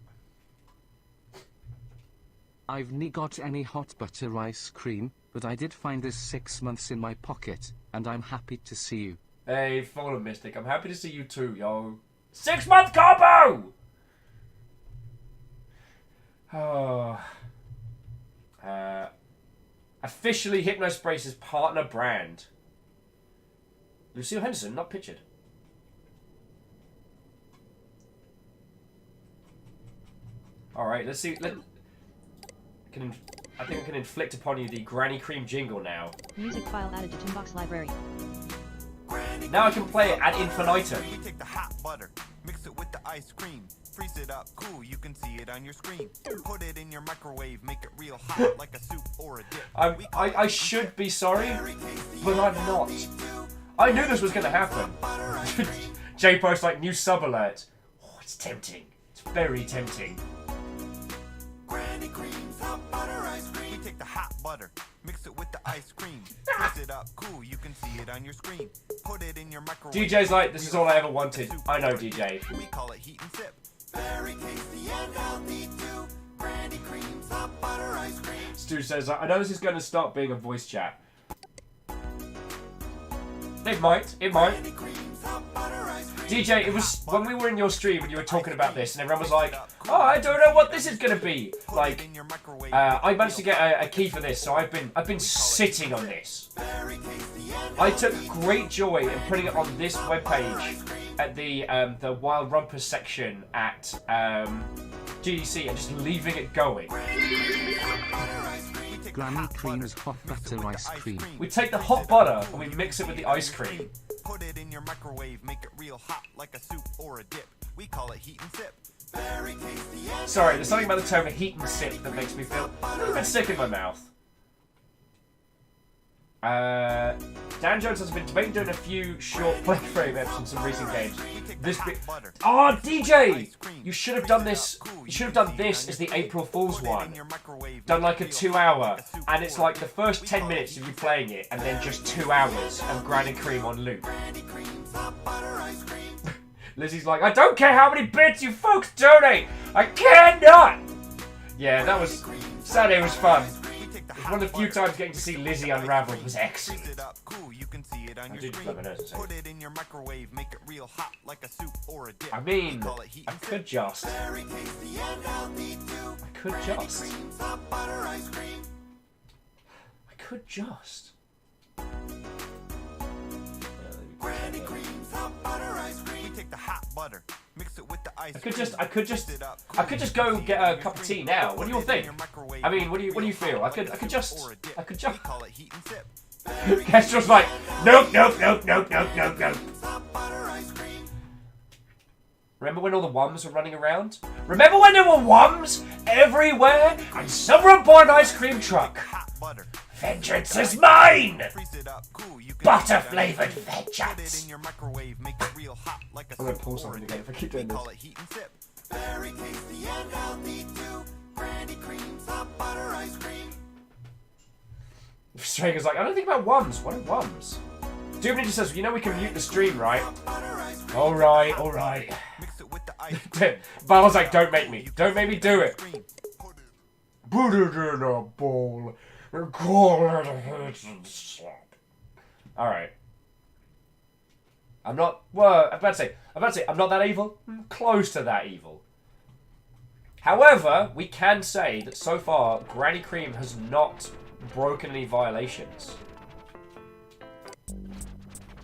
I've not got any hot butter ice cream, but I did find this 6 months in my pocket, and I'm happy to see you.
Hey, Fallen Mystic, I'm happy to see you too, yo. 6-month combo! Oh. Officially Hypnospace's partner brand. Lucille Henderson, not pictured. Alright, let's see. I think I can inflict upon you the Granny Cream jingle now.
Music file added to Toonbox library.
Now I can play it ad infinitum.
We take the hot butter, mix it with the ice cream, freeze it up cool, you can see it on your screen. Put it in your microwave, make it real hot like a soup or a dip.
I should be sorry, but I'm not. I knew this was going to happen. J-Post like, new sub alert. Oh, it's tempting. It's very tempting.
Granny Cream's hot butter ice cream. We take the hot butter, mix it with the ice cream, freeze it up cool, you can see it on your screen. Put it in your microwave.
DJ's like, this is all I ever wanted. I know, DJ.
We call it heat and sip. Very tasty and healthy too. Granny Cream's hot butter ice cream.
Stu says, I know this is going to start being a voice chat. It might. It might. DJ, it was when we were in your stream and you were talking about this and everyone was like, oh, I don't know what this is going to be. Like, I managed to get a key for this, so I've been sitting on this. I took great joy in putting it on this webpage at the Wild Rumpus section at GDC and just leaving it going.
Granny Cream's hot butter ice cream.
We take the hot butter and we mix it with the ice cream.
Put it in your microwave, make it real hot like a soup or a dip. We call it heat and sip. Very tasty.
Sorry, there's something about the term heat and sip that makes me feel a little bit sick in my mouth. Dan Jones has been debating doing a few short playthrough episodes in some recent games. This bit. Oh, DJ! You should have done this. You should have done this as the April Fool's one. Done like a 2-hour, and it's like the first 10 minutes of you playing it, and then just 2 hours of Granny Cream on loop. Lizzie's like, I don't care how many bits you folks donate! I cannot! Yeah, that was... Saturday was fun. One of the few times getting to see Lizzie unravel was excellent. I did love it.
Put it in your microwave, make it real hot like a soup or a dip.
I mean, I could just. I could just. I could just.
Granny Cream's hot butter ice cream. We take the hot butter, mix it with the ice
I could just go get a cup of tea now. What do you all think? I mean, what do you feel? I could just.
Call it heat and sip.
Kestra's like, nope. Remember when all the Wums were running around? Remember when there were Wums everywhere? And some were aboard an ice cream truck. Vengeance is mine! Butter-flavoured vengeance! I'm gonna pause something again if I keep doing this.
Very tasty and healthy too. Granny Cream's hot butter ice cream.
Strager's like, I don't think about Wums. What are Wums? Doom Ninja says, you know we can mute the stream, right? Alright. Barlow's like, don't make me do it. Put it in a bowl and call it a headset. Alright. I'm not about to say I'm not that evil. I'm close to that evil. However, we can say that so far Granny Cream has not broken any violations.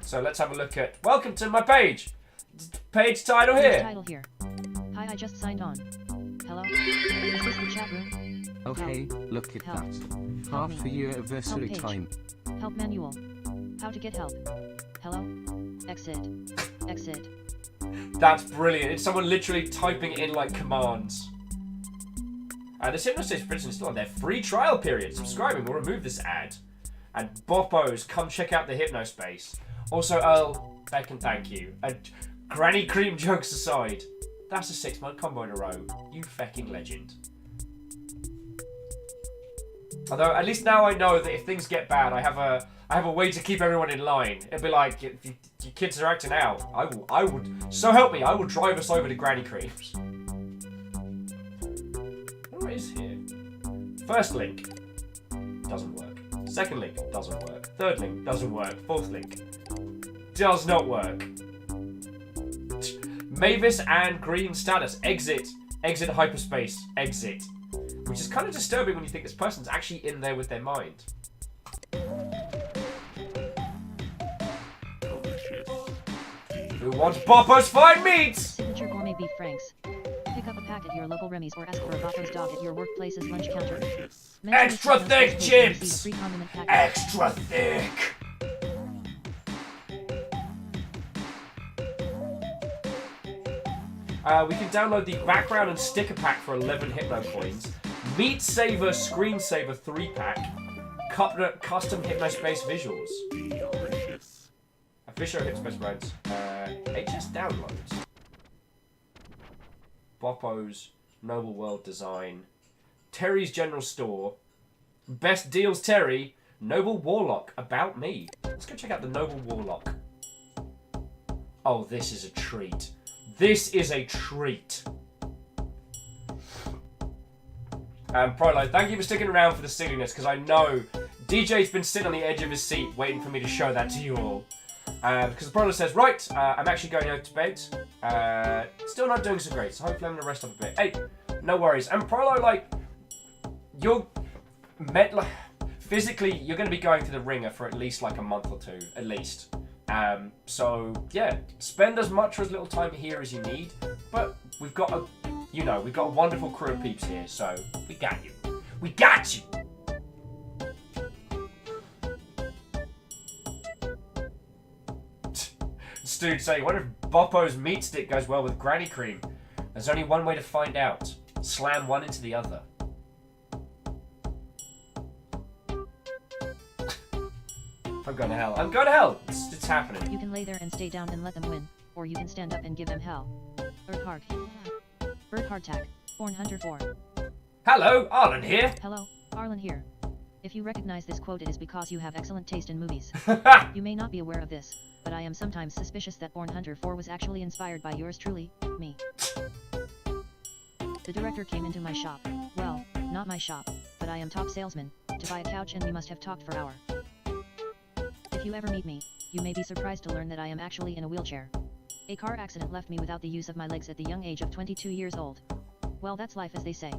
So let's have a look at... Welcome to my page! Page title here!
Hi, I just signed on. Hello? Is this the chat room?
Oh hey, look at that. Half a year anniversary time.
Help manual. How to get help. Hello? Exit.
That's brilliant. It's someone literally typing in like commands. This Hypnospace for instance is still on their free trial period. Subscribing will remove this ad. And Boppos, come check out the Hypnospace. Also, Earl, Beck and thank you. And Granny Cream jokes aside, that's a 6-month combo in a row. You fecking legend. Although, at least now I know that if things get bad, I have a way to keep everyone in line. It'd be like, if your kids are acting out, I would, so help me, I will drive us over to Granny Cream's. What is here? First link, doesn't work. Second link, doesn't work. Third link, doesn't work. Fourth link, does not work. Mavis and Green status, exit hyperspace, exit. Which is kind of disturbing when you think this person's actually in there with their mind. Who wants Boppos fine meats?
Signature gourmet beef franks. Pick up a pack at your local Remy's or ask for a Boppos dog at your workplace's lunch counter.
Extra thick chips! Extra thick! We can download the background and sticker pack for 11 Hypno coins. Meat Saver Screensaver 3-pack. Custom Hypnospace visuals. Official Hypnospace brands. HS downloads. Boppos. Noble World Design. Terry's General Store. Best Deals Terry. Noble Warlock. About me. Let's go check out the Noble Warlock. Oh, this is a treat. This is a treat. Prolo, thank you for sticking around for the silliness, because I know DJ's been sitting on the edge of his seat waiting for me to show that to you all. Because Prolo says, right, I'm actually going out to bed. Still not doing so great, so hopefully I'm going to rest up a bit. Hey, no worries. And Prolo, like, you're... physically, you're going to be going to the ringer for at least, like, a month or two, at least. So, yeah, spend as much or as little time here as you need, but we've got you know, we've got a wonderful crew of peeps here, so we got you. We got you! Dude saying, what if Boppo's meat stick goes well with granny cream? There's only one way to find out. Slam one into the other. I'm going to hell. I'm going to hell! It's happening.
You can lay there and stay down and let them win, or you can stand up and give them hell. Earthhard. Bird Hardtack. Born Hunter 4.
Hello, Arlen here.
Hello, Arlen here. If you recognize this quote, it is because you have excellent taste in movies. You may not be aware of this, but I am sometimes suspicious that Born Hunter 4 was actually inspired by yours truly, me. The director came into my shop, well, not my shop, but I am top salesman, to buy a couch, and we must have talked for hours. If you ever meet me, you may be surprised to learn that I am actually in a wheelchair. A car accident left me without the use of my legs at the young age of 22 years old. Well, that's life, as they say.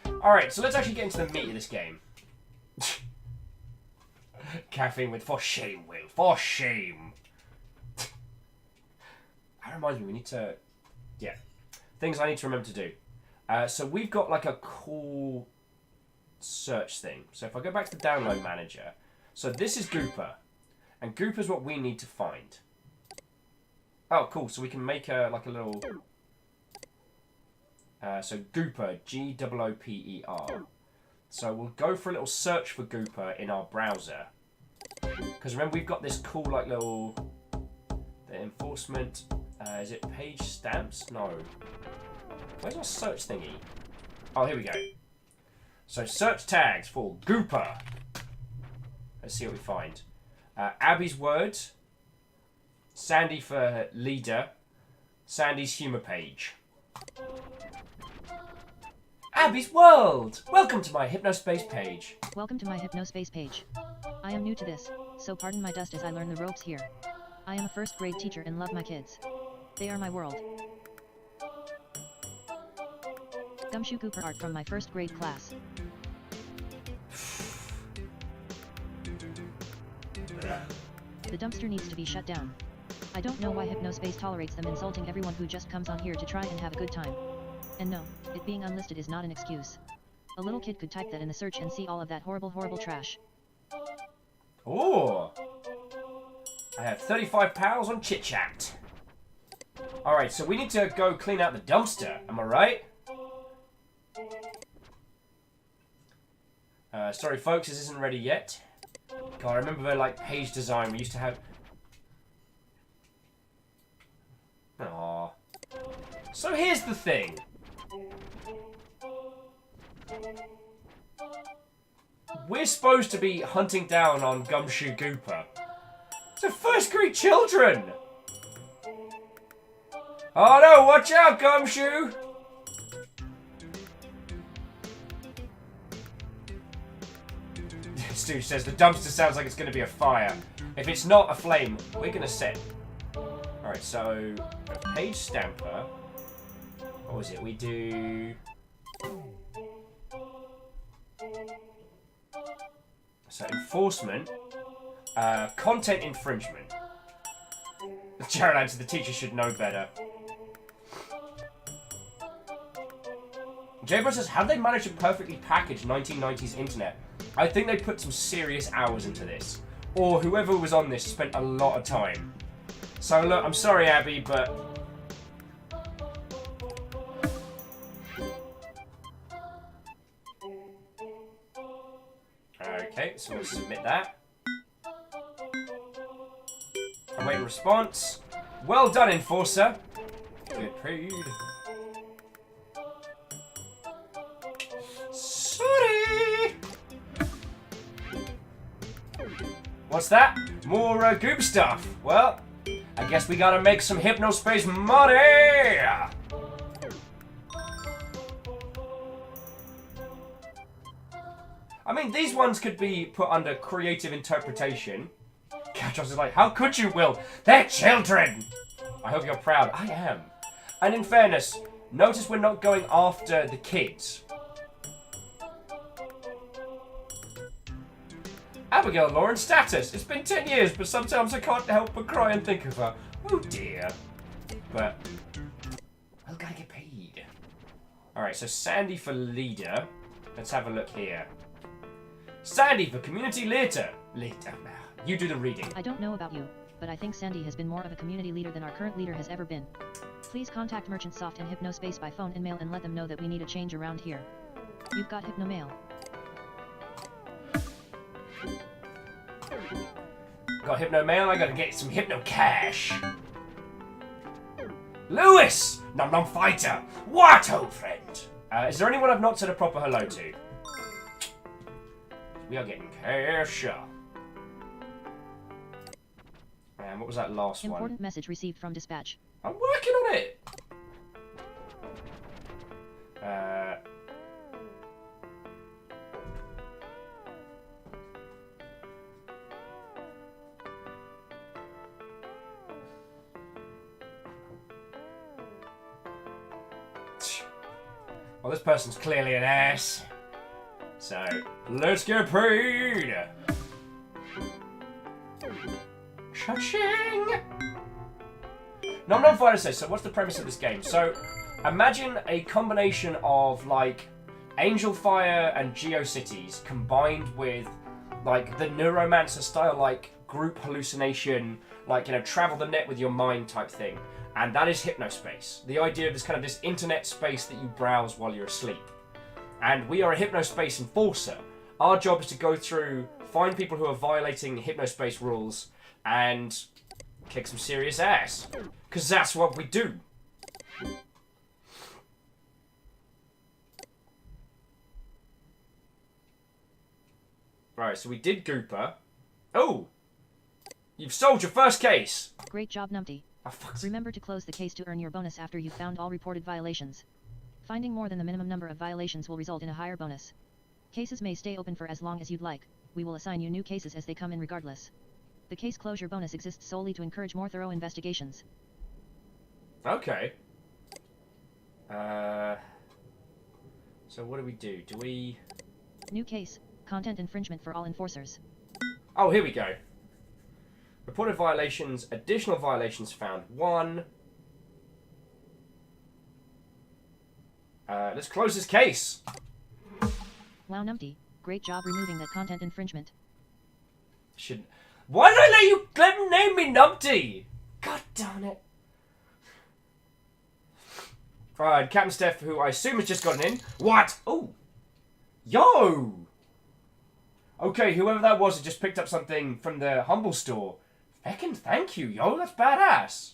Alright, so let's actually get into the meat of this game. Caffeine with, for shame, Will, for shame. That reminds me, we need to, yeah, things I need to remember to do. So we've got like a cool search thing. So if I go back to the download manager, so this is Gooper, and Gooper's what we need to find. Oh, cool, so we can make a, like a little... so Gooper, G-O-O-P-E-R. So we'll go for a little search for Gooper in our browser. Because remember, we've got this cool, like, little... The enforcement... is it page stamps? No. Where's our search thingy? Oh, here we go. So search tags for Gooper. Let's see what we find. Abby's words. Sandy for leader. Sandy's humour page. Abby's World! Welcome to my Hypnospace page.
Welcome to my Hypnospace page. I am new to this, so pardon my dust as I learn the ropes here. I am a first grade teacher and love my kids. They are my world. Gumshoe Cooper art from my first grade class. The dumpster needs to be shut down. I don't know why Hypnospace tolerates them insulting everyone who just comes on here to try and have a good time. And no, it being unlisted is not an excuse. A little kid could type that in the search and see all of that horrible, horrible trash.
Ooh! I have 35 pounds on Chit Chat. Alright, so we need to go clean out the dumpster, am I right? Sorry folks, this isn't ready yet. God, I remember like page design we used to have... Aww. So here's the thing. We're supposed to be hunting down on Gumshoe Gooper. So first grade children! Oh no, watch out, Gumshoe! Stu says the dumpster sounds like it's going to be a fire. If it's not a flame, we're going to set. Alright, so a page stamper. What was it? We do... So enforcement. Content infringement. Jared answered, the teacher should know better. J-Bro says, how did they manage to perfectly package 1990s internet? I think they put some serious hours into this. Or whoever was on this spent a lot of time. So look, I'm sorry Abby, but... Okay, so we'll submit that. Await response. Well done, Enforcer. Get paid. Sorry. What's that? More goop stuff. Well, I guess we gotta make some Hypnospace money. I mean, these ones could be put under creative interpretation. Catros is like, how could you, Will? They're children! I hope you're proud. I am. And in fairness, notice we're not going after the kids. Abigail Lauren status. It's been 10 years, but sometimes I can't help but cry and think of her. Oh dear. But we'll gotta get paid. Alright, so Sandy for leader. Let's have a look here. Sandy for community leader. You do the reading.
I don't know about you, but I think Sandy has been more of a community leader than our current leader has ever been. Please contact Merchantsoft and Hypnospace by phone and mail and let them know that we need a change around here. You've got Hypnomail.
Got Hypnomail, I gotta get some Hypno Cash. Lewis! Num Num Fighter! What, old friend? Is there anyone I've not said a proper hello to? We are getting cash. And what was that last one?
Important message received from dispatch.
I'm working on it! Well, this person's clearly an ass. So, let's get paid! Cha-ching! Num Num Fighter says, so what's the premise of this game? So, imagine a combination of, like, Angel Fire and GeoCities combined with, like, the Neuromancer style, like, group hallucination, like, you know, travel the net with your mind type thing. And that is Hypnospace. The idea of this kind of this internet space that you browse while you're asleep. And we are a Hypnospace enforcer. Our job is to go through, find people who are violating Hypnospace rules, and kick some serious ass. Because that's what we do. Right, so we did Gooper. Oh! You've solved your first case!
Great job, Numpty.
Oh,
remember to close the case to earn your bonus after you've found all reported violations. Finding more than the minimum number of violations will result in a higher bonus. Cases may stay open for as long as you'd like. We will assign you new cases as they come in regardless. The case closure bonus exists solely to encourage more thorough investigations.
Okay. So what do we do? Do we...
New case. Content infringement for all enforcers.
Oh, here we go. Reported violations, additional violations found. 1. Let's close this case.
Wow, Numpty. Great job removing that content infringement.
Why did I let him name me Numpty? God damn it. Alright, Captain Steph, who I assume has just gotten in. What? Oh. Yo! Okay, whoever that was, had just picked up something from the Humble Store. Feckin' thank you, yo, that's badass.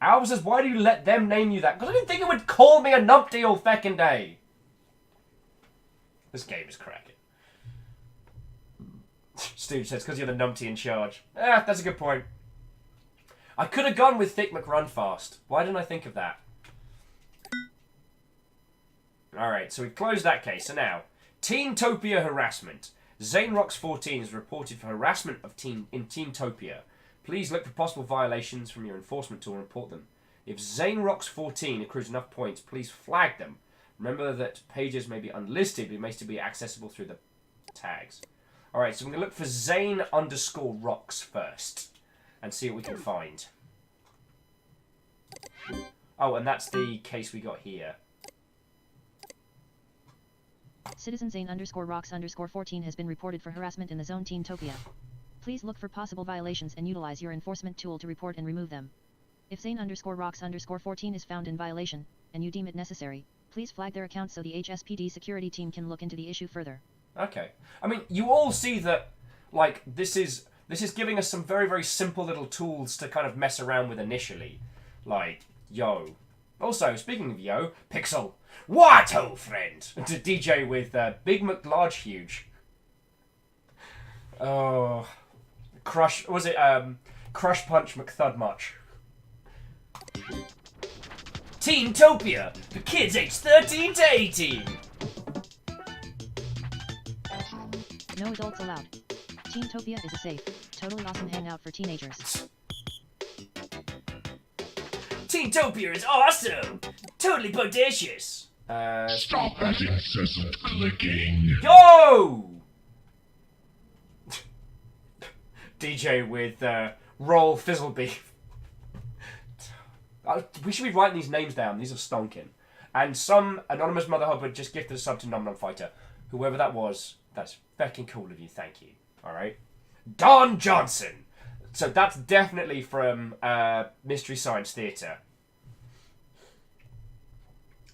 Alva says, why do you let them name you that? Because I didn't think it would call me a numpty all feckin' day. This game is cracking. Stooge says, because you're the numpty in charge. That's a good point. I could have gone with Thick McRunfast. Why didn't I think of that? Alright, so we've closed that case. So now, Teentopia harassment. ZaneRox14 is reported for harassment of in Teentopia. Please look for possible violations from your enforcement tool and report them. If ZaneRox14 accrues enough points, please flag them. Remember that pages may be unlisted, but may still be accessible through the tags. Alright, so I'm going to look for Zane_Rocks first and see what we can find. Oh, and that's the case we got here.
Citizen Zane_Rocks_14 has been reported for harassment in the zone Teentopia. Please look for possible violations and utilize your enforcement tool to report and remove them. If Zane_Rocks_14 is found in violation, and you deem it necessary, please flag their account so the HSPD security team can look into the issue further.
Okay. I mean, you all see that, like, this is giving us some very, very simple little tools to kind of mess around with initially. Like, yo. Also, speaking of yo, Pixel. What, old friend? To DJ with Big McLarge Huge. Oh. Crush Punch McThudmuch. Teentopia, for kids aged 13 to 18.
No adults allowed. Teentopia is a safe, totally awesome hangout for teenagers.
Teentopia is awesome! Totally bodacious!
Stop that incessant clicking!
Yo! DJ with Roll Fizzlebeef. We should be writing these names down. These are stonking. And some anonymous mother hubber just gifted a sub to Nom Nom Fighter. Whoever that was, that's fucking cool of you. Thank you. Alright? Don Johnson! So that's definitely from Mystery Science Theatre.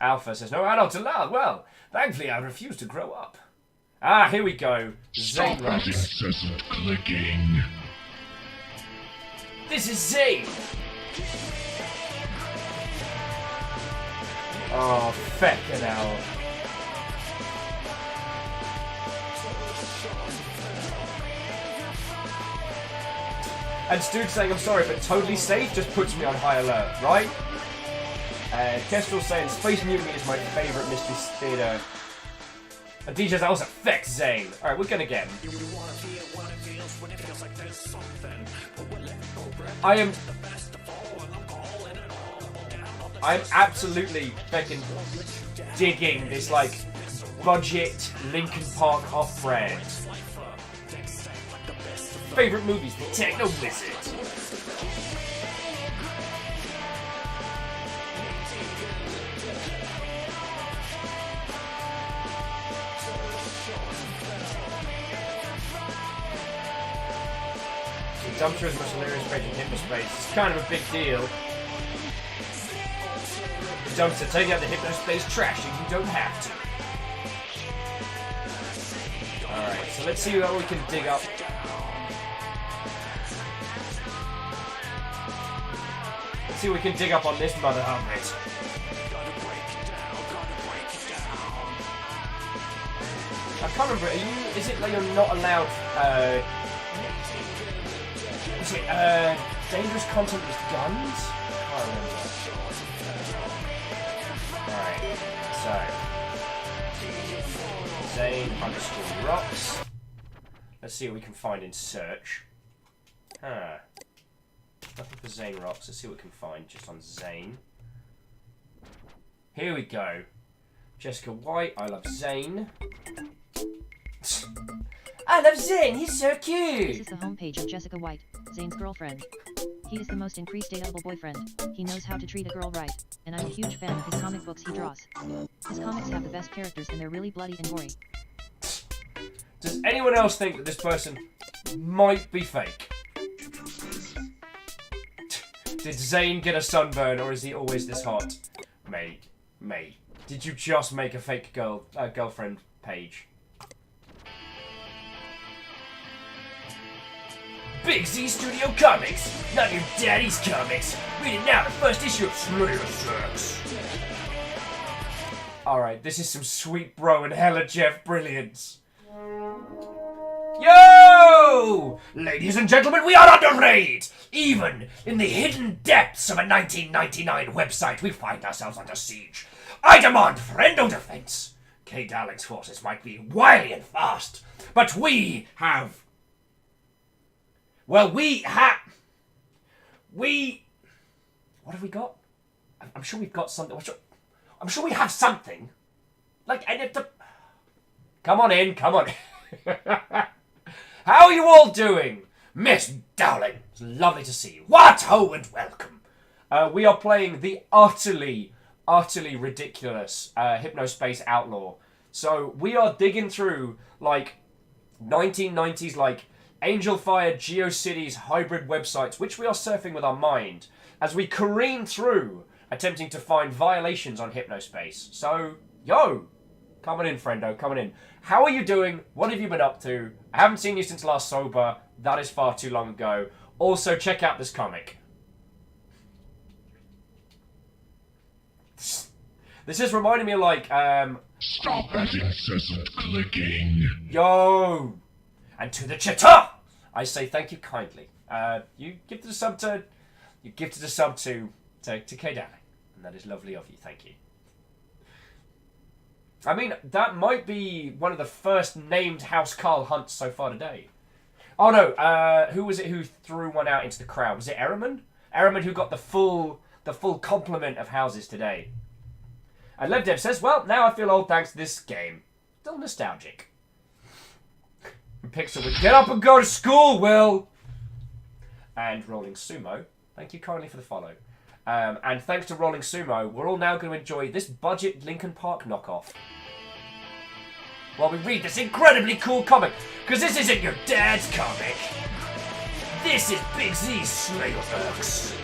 Alpha says, no adults allowed. Well, thankfully I refuse to grow up. Ah, here we go.
Stop that incessant clicking.
This is Zane! Oh, feckin' hell. And Stu's saying, I'm sorry, but totally safe just puts me on high alert, right? Kestrel saying, Space Mutiny is my favourite Mystery Theatre. And DJ's also feck Zane. Alright, we're gonna get him. I'm absolutely feckin' digging this, like, budget Linkin Park off-brand. Favourite movies, The Techno Wizard. The dumpster is much hilarious breaking Hypnospace. It's kind of a big deal. The dumpster taking out the Hypnospace trash and you don't have to. Alright, so let's see what we can dig up. Let's see what we can dig up on this mother helmet. I can't remember, is it like you're not allowed, is it, dangerous content with guns? I can't remember. Alright, so. Zane _ rocks. Let's see what we can find in search. Nothing for Zane rocks. Let's see what we can find just on Zane. Here we go. Jessica White, I love Zane. I love Zane, he's so cute!
This is the homepage of Jessica White, Zane's girlfriend. He is the most increased dateable boyfriend. He knows how to treat a girl right, and I'm a huge fan of his comic books he draws. His comics have the best characters and they're really bloody and gory.
Does anyone else think that this person might be fake? Did Zane get a sunburn or is he always this hot? Mate, did you just make a fake girlfriend page? Big Z Studio Comics! Not your daddy's comics! Read it now, the first issue of Slayer Sex! Alright, this is some sweet bro and hella Jeff brilliance. Yo! Ladies and gentlemen, we are under raid! Even in the hidden depths of a 1999 website, we find ourselves under siege. I demand friendo defense! K. Darling's forces might be wily and fast, but we have... Well, what have we got? I'm sure we've got something. I'm sure we have something. Like, come on in, come on in. How are you all doing? Miss Dowling, it's lovely to see you. What ho and welcome. We are playing the utterly ridiculous Hypnospace Outlaw. So we are digging through, like, 1990s, like, Angel Fire GeoCities hybrid websites, which we are surfing with our mind, as we careen through, attempting to find violations on Hypnospace. So, yo! Coming in, friendo, coming in. How are you doing? What have you been up to? I haven't seen you since last sober. That is far too long ago. Also, check out this comic. This is reminding me of, like,
Stop that incessant clicking.
Yo! And to the chatter, I say thank you kindly. You gifted a sub to K Darling, and that is lovely of you. Thank you. I mean, that might be one of the first named House Carl hunts so far today. Oh no, who was it who threw one out into the crowd? Was it Ehrman? Ehrman who got the full complement of houses today. And LevDev says, well, now I feel old thanks to this game. Still nostalgic. Pixel would get up and go to school, Will! And Rolling Sumo, thank you kindly for the follow. And thanks to Rolling Sumo, we're all now going to enjoy this budget Linkin Park knockoff while we read this incredibly cool comic. Because this isn't your dad's comic. This is Big Z's Slayer-Works.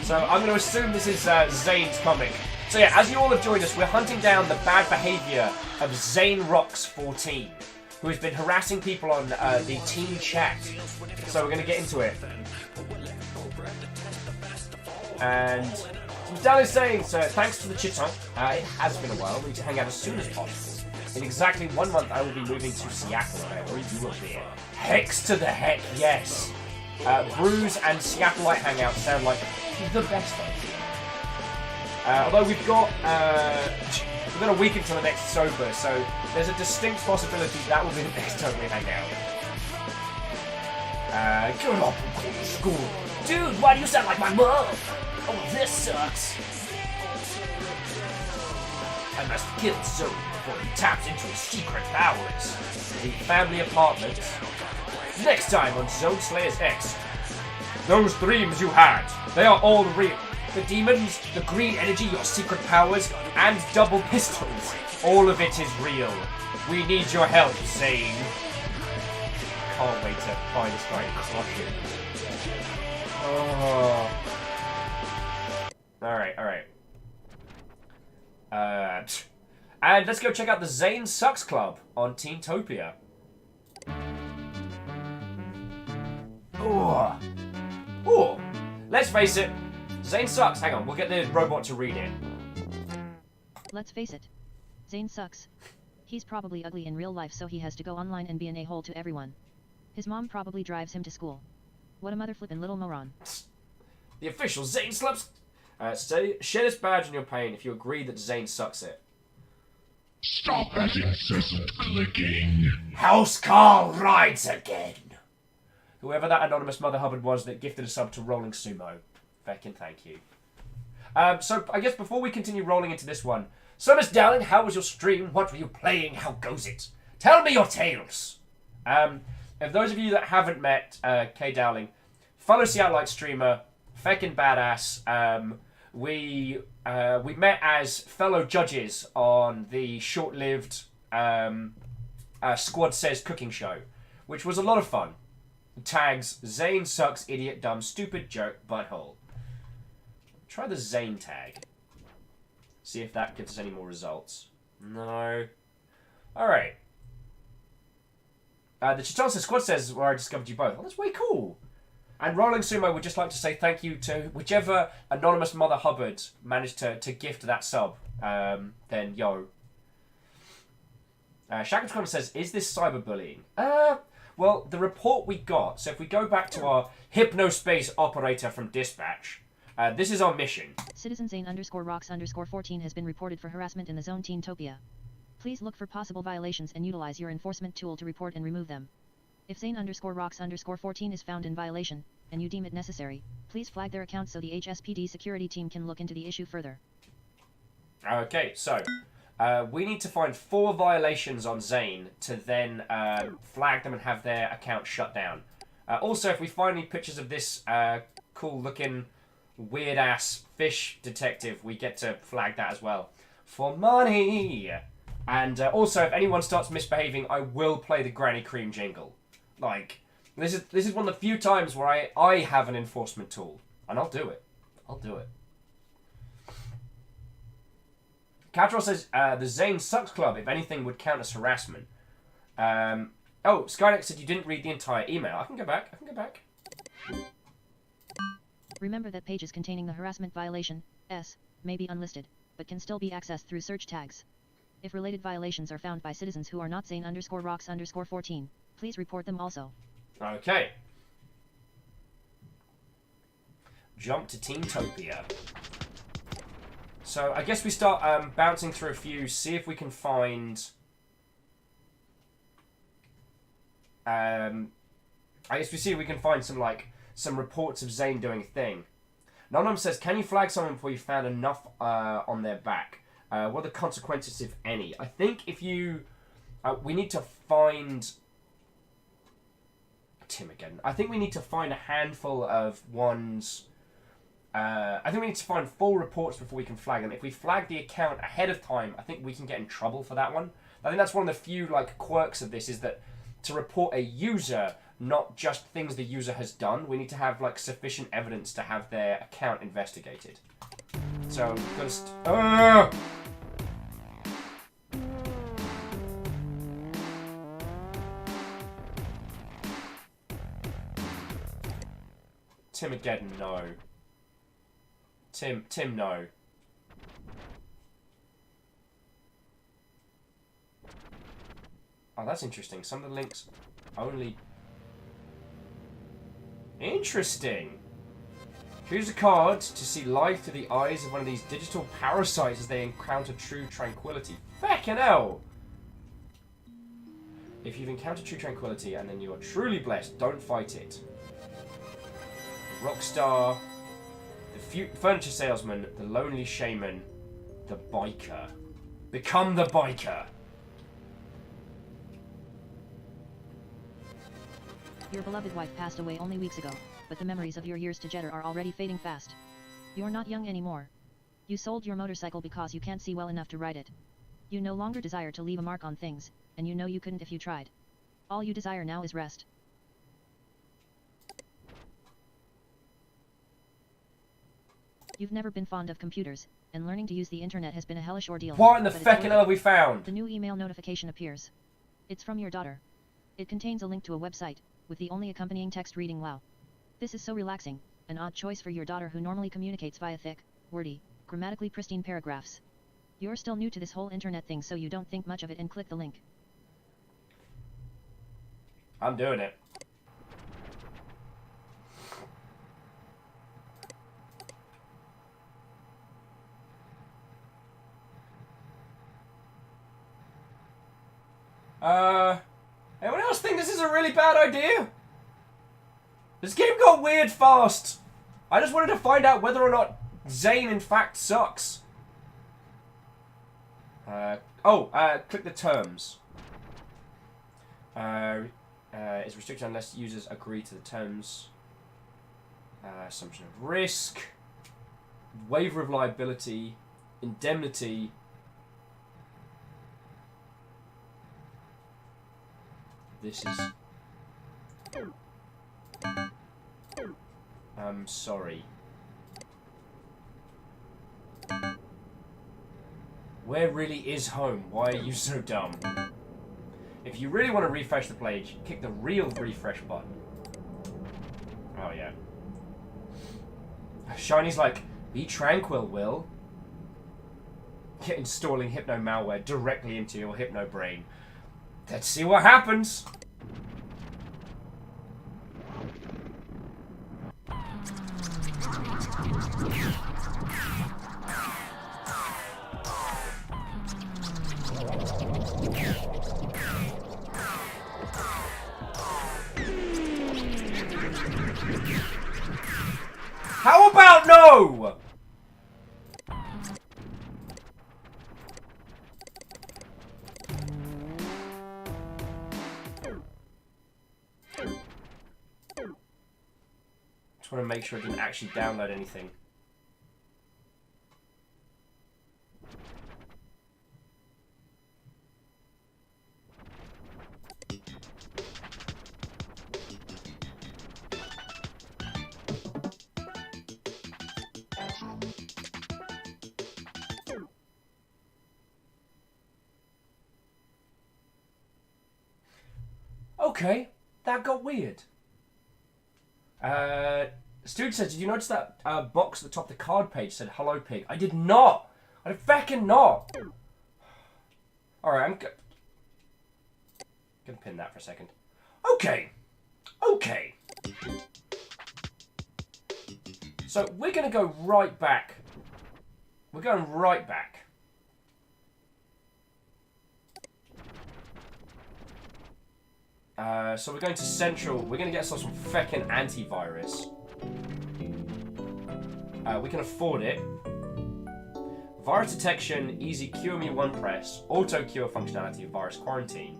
So I'm going to assume this is Zane's comic. So yeah, as you all have joined us, we're hunting down the bad behaviour of Zane Rocks 14, who has been harassing people on the team chat. So we're going to get into it. And Dal is saying, so thanks to the Chiton, it has been a while. We need to hang out as soon as possible. In exactly 1 month, I will be moving to Seattle, where you will be. Hex to the heck, yes. Bruise and Seattleite hangouts sound like the best idea. Although we've got a week until the next sober, so there's a distinct possibility that will be the next time we hang out. Good old school. Dude, why do you sound like my mom? Oh, this sucks. I must kill Zoe before he taps into his secret powers. The family apartment. Next time on Zone Slayer's X. Those dreams you had, they are all real. The demons, the green energy, your secret powers, and double pistols. All of it is real. We need your help, Zane. Can't wait to find this guy and crush him. Oh. Alright. And let's go check out the Zane Sucks Club on Teentopia. Ooh. Let's face it, Zane sucks. Hang on, we'll get the robot to read it.
Let's face it. Zane sucks. He's probably ugly in real life, so he has to go online and be an a-hole to everyone. His mom probably drives him to school. What a mother-flippin' little moron.
The official Zane Slups. Share this badge in your pain if you agree that Zane sucks it.
Stop that incessant clicking.
House Carl rides again. Whoever that anonymous Mother Hubbard was that gifted a sub to Rolling Sumo. Feckin' thank you. So I guess before we continue rolling into this one, so Miss Dowling, how was your stream? What were you playing? How goes it? Tell me your tales. If those of you that haven't met Kay Dowling, fellow Seattleite streamer, feckin' badass. We met as fellow judges on the short-lived Squad Says cooking show, which was a lot of fun. Tags Zane sucks, idiot, dumb, stupid, jerk, butthole. Try the Zane tag. See if that gives us any more results. No. Alright. The Chiton says, Squad Says where I discovered you both. Oh, that's way cool. And Rolling Sumo would just like to say thank you to whichever anonymous Mother Hubbard managed to gift that sub. Then, yo. Shackleton Connor says, is this cyberbullying? Well, the report we got, so if we go back to our Hypnospace operator from Dispatch, this is our mission.
Citizen Zane_Rocks_14 has been reported for harassment in the zone Teentopia. Please look for possible violations and utilize your enforcement tool to report and remove them. If Zane_Rocks_14 is found in violation, and you deem it necessary, please flag their account so the HSPD security team can look into the issue further.
Okay, so we need to find 4 violations on Zane to then flag them and have their account shut down. Also, if we find any pictures of this cool-looking, weird-ass fish detective, we get to flag that as well. For money! And also, if anyone starts misbehaving, I will play the Granny Cream jingle. Like, this is one of the few times where I have an enforcement tool. And I'll do it. I'll do it. Catrol says, the Zane Sucks Club, if anything, would count as harassment. Oh, Skynex said you didn't read the entire email. I can go back.
Remember that pages containing the harassment violation, may be unlisted, but can still be accessed through search tags. If related violations are found by citizens who are not Zane_Rocks_14, please report them also.
Okay. Jump to Teentopia. So I guess we start bouncing through a few, see if we can find... I guess we see if we can find some reports of Zane doing a thing. Nonom says, can you flag someone before you found enough on their back? What are the consequences, if any? I think if you... we need to find... Tim again. I think we need to find a handful of ones... I think we need to find full reports before we can flag them. If we flag the account ahead of time, I think we can get in trouble for that one. I think that's one of the few like quirks of this, is that to report a user, not just things the user has done, we need to have like sufficient evidence to have their account investigated. So, just... Tim again, no. Tim, no. Oh, that's interesting. Some of the links only... Interesting. Choose a card to see life through the eyes of one of these digital parasites as they encounter true tranquility. Feckin' hell! If you've encountered true tranquility and then you are truly blessed, don't fight it. Rockstar, the furniture salesman, the lonely shaman, the biker. Become the biker.
Your beloved wife passed away only weeks ago, but the memories of your years together are already fading fast. You're not young anymore. You sold your motorcycle because you can't see well enough to ride it. You no longer desire to leave a mark on things, and you know you couldn't if you tried. All you desire now is rest. You've never been fond of computers, and learning to use the internet has been a hellish ordeal.
What in the feckin' hell have we found?
The new email notification appears. It's from your daughter. It contains a link to a website, with the only accompanying text reading "Wow. This is so relaxing," an odd choice for your daughter who normally communicates via thick, wordy, grammatically pristine paragraphs. You're still new to this whole internet thing, so you don't think much of it and click the link.
I'm doing it. Anyone else think this is a really bad idea? This game got weird fast. I just wanted to find out whether or not Zane in fact sucks. Click the terms. Is restricted unless users agree to the terms. Assumption of risk. Waiver of liability. Indemnity. This is... I'm sorry. Where really is home? Why are you so dumb? If you really want to refresh the page, kick the real refresh button. Oh, yeah. Shiny's like, be tranquil, Will. Installing hypno malware directly into your hypno brain. Let's see what happens. How about no? Just want to make sure I didn't actually download anything. Okay, that got weird. Student says, did you notice that box at the top of the card page said "Hello Pig"? I did not. I did fucking not. Alright, I'm gonna pin that for a second. Okay. Okay. So we're gonna go right back. We're going right back. So we're going to Central. We're going to get ourselves some feckin' antivirus. We can afford it. Virus detection, easy cure me one press, auto cure functionality of virus quarantine.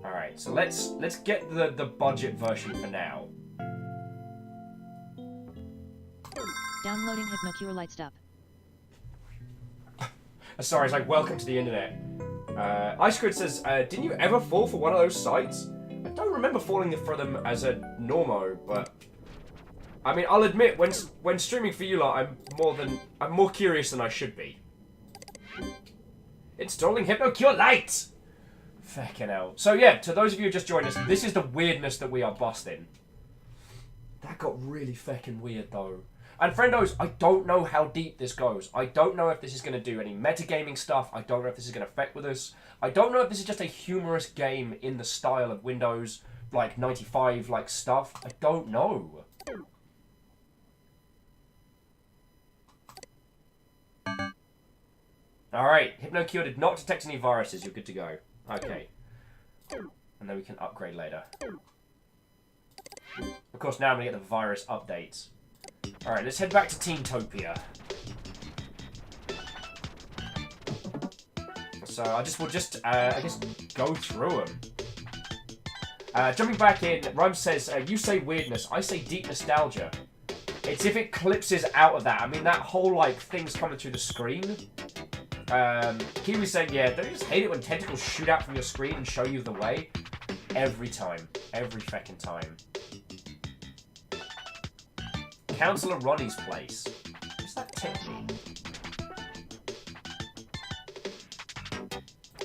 Alright, so let's get the budget version for now.
Downloading HypnoCure Lightstop.
Sorry, it's like, welcome to the internet. Ice Grid says, didn't you ever fall for one of those sites? I don't remember falling for them as a normo, but... I mean, I'll admit, when streaming for you lot, I'm more curious than I should be. Installing HypnoCure Lite! Feckin' hell. So yeah, to those of you who just joined us, this is the weirdness that we are busting. That got really feckin' weird, though. And friendos, I don't know how deep this goes. I don't know if this is going to do any metagaming stuff. I don't know if this is going to affect with us. I don't know if this is just a humorous game in the style of Windows, like, 95, like, stuff. I don't know. Alright, HypnoCure did not detect any viruses. You're good to go. Okay. And then we can upgrade later. Of course, now I'm going to get the virus updates. Alright, let's head back to Teamtopia. So I guess go through them. Jumping back in, Rhyme says, you say weirdness, I say deep nostalgia. It's if it clipses out of that. I mean, that whole, like, thing's coming through the screen. Kiwi's saying, yeah, don't you just hate it when tentacles shoot out from your screen and show you the way? Every time. Every feckin' time. Councillor Ronnie's place. What's that technique?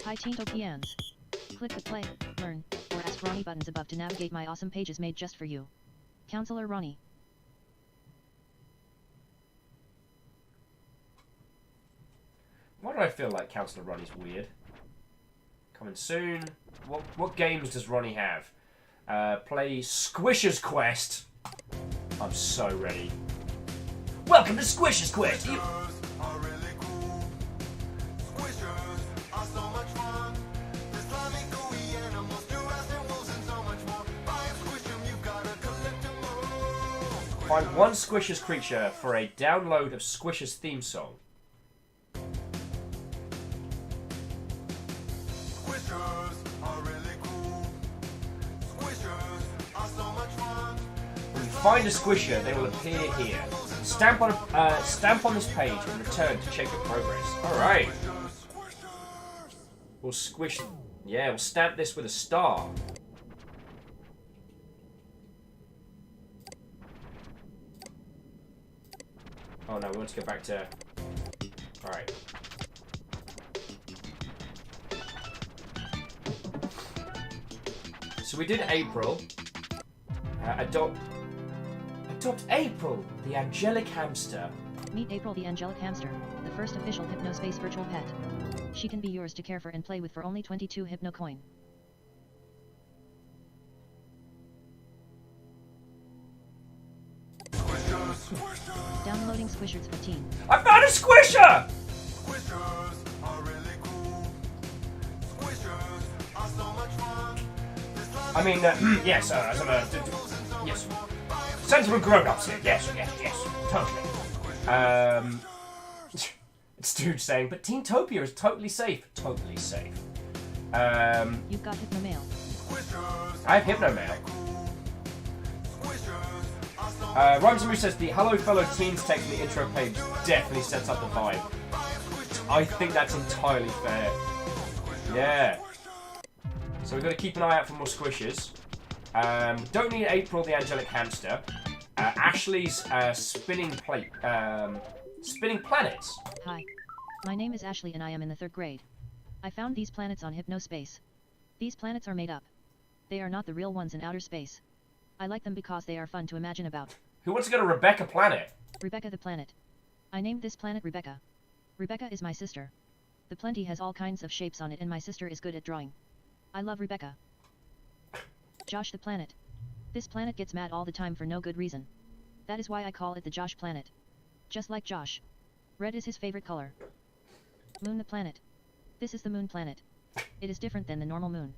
Hi Teentopians. Click the play, learn, or ask Ronnie buttons above to navigate my awesome pages made just for you. Councillor Ronnie.
Why do I feel like Councillor Ronnie's weird? Coming soon. What games does Ronnie have? Play Squisher's Quest. I'm so ready. Welcome to Squisher's Quest! Find one Squisher's creature for a download of Squisher's theme song. Find a Squisher, they will appear here. Stamp on this page and return to check your progress. Alright. We'll squish... Yeah, we'll stamp this with a star. Oh no, we want to go back to... Alright. So we did April. Adopt April, the angelic hamster.
Meet April the angelic hamster, the first official Hypnospace virtual pet. She can be yours to care for and play with for only 22 Hypnocoin. Downloading Squishers 15.
I found a Squisher!
Squishers are really cool. Squishers are so much fun.
I mean, yes, as I'm yes. Sensible grown-ups here, yes, totally. It's dude saying, but Teentopia is totally safe. Totally safe.
You've got Hypnomail.
I have Hypnomail. Rhymes says, the hello fellow teens text in the intro page definitely sets up the vibe. I think that's entirely fair. Yeah. So we've got to keep an eye out for more squishes. Don't need April the angelic hamster. Ashley's spinning planets.
Hi. My name is Ashley and I am in the 3rd grade. I found these planets on Hypnospace. These planets are made up. They are not the real ones in outer space. I like them because they are fun to imagine about.
Who wants to go to Rebecca Planet?
Rebecca the planet. I named this planet Rebecca. Rebecca is my sister. The plenty has all kinds of shapes on it and my sister is good at drawing. I love Rebecca. Josh the planet. This planet gets mad all the time for no good reason. That is why I call it the Josh planet. Just like Josh. Red is his favorite color. Moon the planet. This is the moon planet. It is different than the normal moon.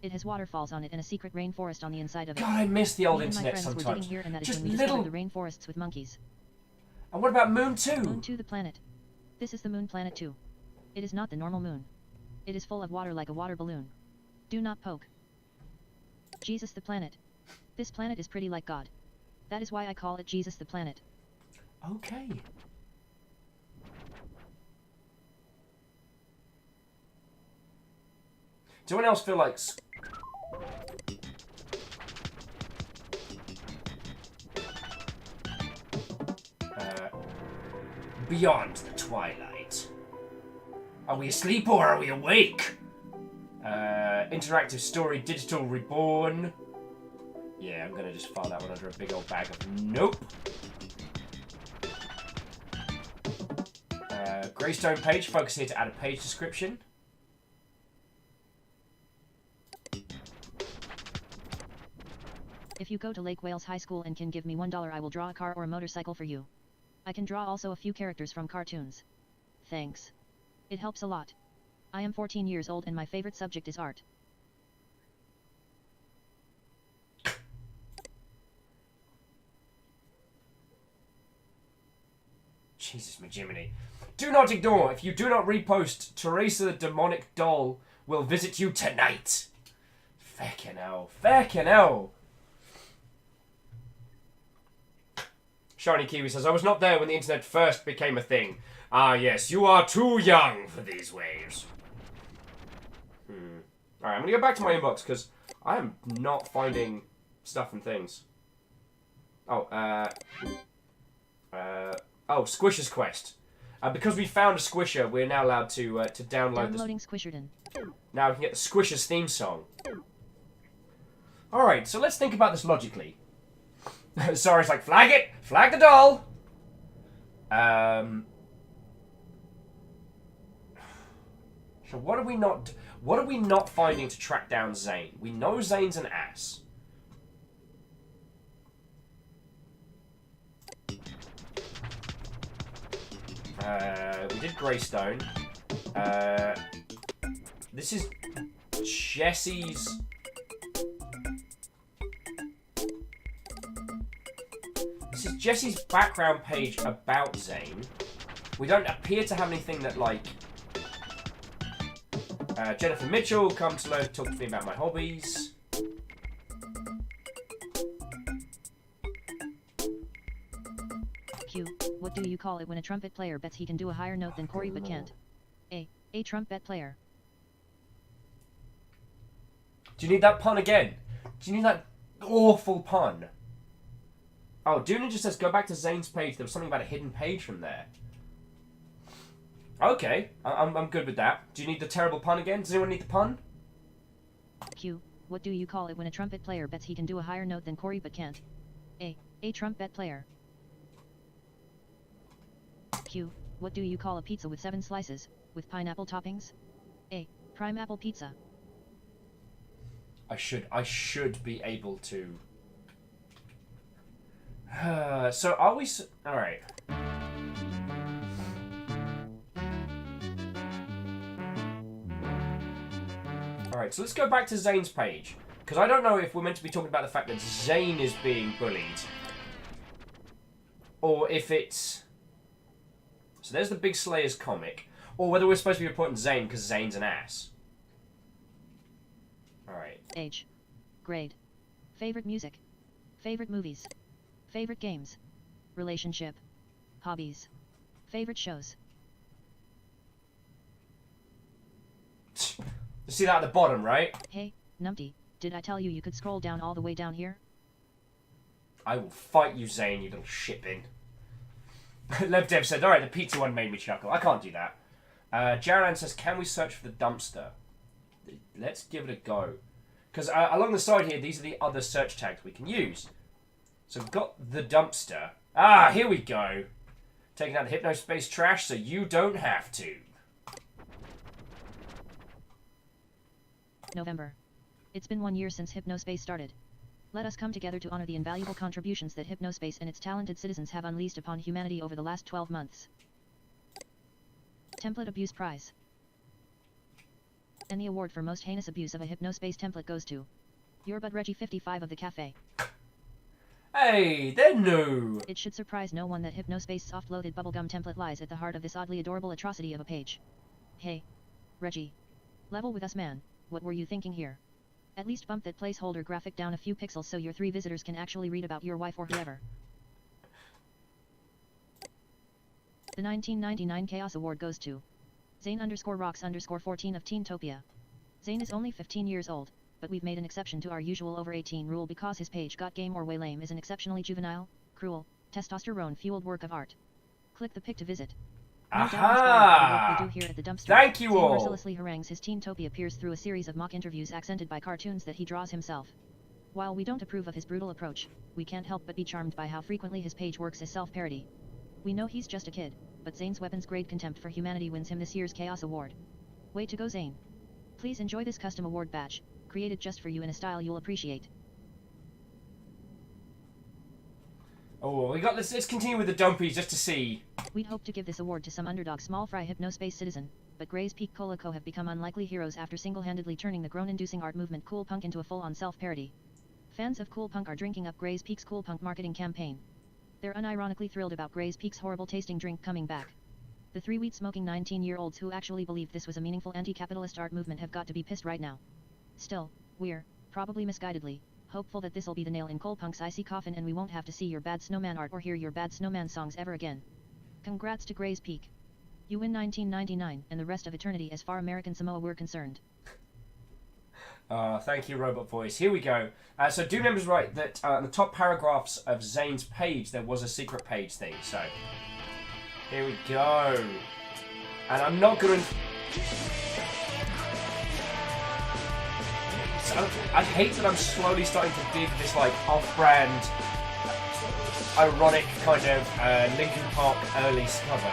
It has waterfalls on it and a secret rainforest on the inside of it.
God, I miss the old
Me
internet
and my friends
sometimes.
were digging here and that is
Just
when we
little...
discovered the rainforests with monkeys.
And what about Moon 2?
Moon 2 the planet. This is the moon planet 2. It is not the normal moon. It is full of water like a water balloon. Do not poke. Jesus the planet. This planet is pretty like God. That is why I call it Jesus the planet.
Okay. Does anyone else feel like... Beyond the twilight. Are we asleep or are we awake? Interactive story, digital reborn. Yeah, I'm gonna just file that one under a big old bag of nope. Greystone page, focus here to add a page description.
If you go to Lake Wales High School and can give me $1, I will draw a car or a motorcycle for you. I can draw also a few characters from cartoons. Thanks. It helps a lot. I am 14 years old and my favorite subject is art.
Jesus, Jiminy. Do not ignore. If you do not repost, Teresa the demonic doll will visit you tonight. Fucking hell. Fucking hell. Shiny Kiwi says, I was not there when the internet first became a thing. Ah, yes, you are too young for these waves. Alright, I'm going to go back to my inbox because I am not finding stuff and things. Oh, Squisher's Quest. Because we found a Squisher, we're now allowed to download
Downloading Squisherden.
Now we can get the Squisher's theme song. Alright, so let's think about this logically. Sorry, it's like, flag it! Flag the doll! So what are we not finding to track down Zane? We know Zane's an ass. We did Greystone. This is Jesse's... This is Jesse's background page about Zane. We don't appear to have anything that, like... Jennifer Mitchell, come to learn, talk to me about my hobbies.
Q, what do you call it when a trumpet player bets he can do a higher note than Corey but can't? A trumpet player.
Do you need that pun again? Do you need that awful pun? Oh, Duna just says go back to Zane's page. There was something about a hidden page from there. Okay, I'm good with that. Do you need the terrible pun again? Does anyone need the pun?
Q, what do you call it when a trumpet player bets he can do a higher note than Corey but can't? A trumpet player. Q, what do you call a pizza with 7 slices, with pineapple toppings? A prime apple pizza.
I should be able to. So are we? All right. All right. So let's go back to Zane's page because I don't know if we're meant to be talking about the fact that Zane is being bullied, or if it's. So there's the Big Slayers comic, or whether we're supposed to be reporting Zane because Zane's an ass. Alright.
Age. Grade. Favorite music. Favorite movies. Favorite games. Relationship. Hobbies. Favorite shows.
You see that at the bottom, right?
Hey, Numpty, did I tell you you could scroll down all the way down here?
I will fight you, Zane, you little shitbin. LevDev said, alright, the pizza one made me chuckle. I can't do that. Jaran says, can we search for the dumpster? Let's give it a go. Because along the side here, these are the other search tags we can use. So we've got the dumpster. Ah, here we go. Taking out the Hypnospace trash so you don't have to.
November. It's been 1 year since Hypnospace started. Let us come together to honor the invaluable contributions that Hypnospace and its talented citizens have unleashed upon humanity over the last 12 months. Template Abuse Prize. And the award for most heinous abuse of a Hypnospace template goes to your bud Reggie 55 of the cafe.
Hey, they're new.
It should surprise no one that Hypnospace soft-loaded bubblegum template lies at the heart of this oddly adorable atrocity of a page. Hey, Reggie. Level with us, man. What were you thinking here? At least bump that placeholder graphic down a few pixels so your 3 visitors can actually read about your wife or whoever. The 1999 Chaos Award goes to Zane_Rocks_14 of Teentopia. Zane is only 15 years old, but we've made an exception to our usual over 18 rule because his page Got Game or Way Lame is an exceptionally juvenile, cruel, testosterone-fueled work of art. Click the pic to visit. No doubt inspired by the work we do here at the dumpster.
Thank you
Zane
all.
mercilessly harangues his Teentopia peers through a series of mock interviews accented by cartoons that he draws himself. While we don't approve of his brutal approach, we can't help but be charmed by how frequently his page works as self-parody. We know he's just a kid, but Zane's weapons-grade contempt for humanity wins him this year's Chaos Award. Way to go, Zane. Please enjoy this custom award badge, created just for you in a style you'll appreciate.
Oh, we got this. Let's continue with the dumpies just to see.
We'd hoped to give this award to some underdog small fry Hypnospace citizen, but Gray's Peak Cola Co. have become unlikely heroes after single-handedly turning the groan-inducing art movement Cool Punk into a full-on self-parody. Fans of Cool Punk are drinking up Gray's Peak's Cool Punk marketing campaign. They're unironically thrilled about Gray's Peak's horrible-tasting drink coming back. The 3 weed-smoking 19-year-olds who actually believed this was a meaningful anti-capitalist art movement have got to be pissed right now. Still, we're, probably misguidedly, hopeful that this'll be the nail in Cool Punk's icy coffin and we won't have to see your bad snowman art or hear your bad snowman songs ever again. Congrats to Gray's Peak. You win 1999 and the rest of eternity as far American Samoa we're concerned.
Thank you, Robot Voice. Here we go. So do remember right that in the top paragraphs of Zane's page there was a secret page thing. So here we go. And I'm not going to... I hate that I'm slowly starting to dig this like off-brand, ironic kind of Linkin Park early cover.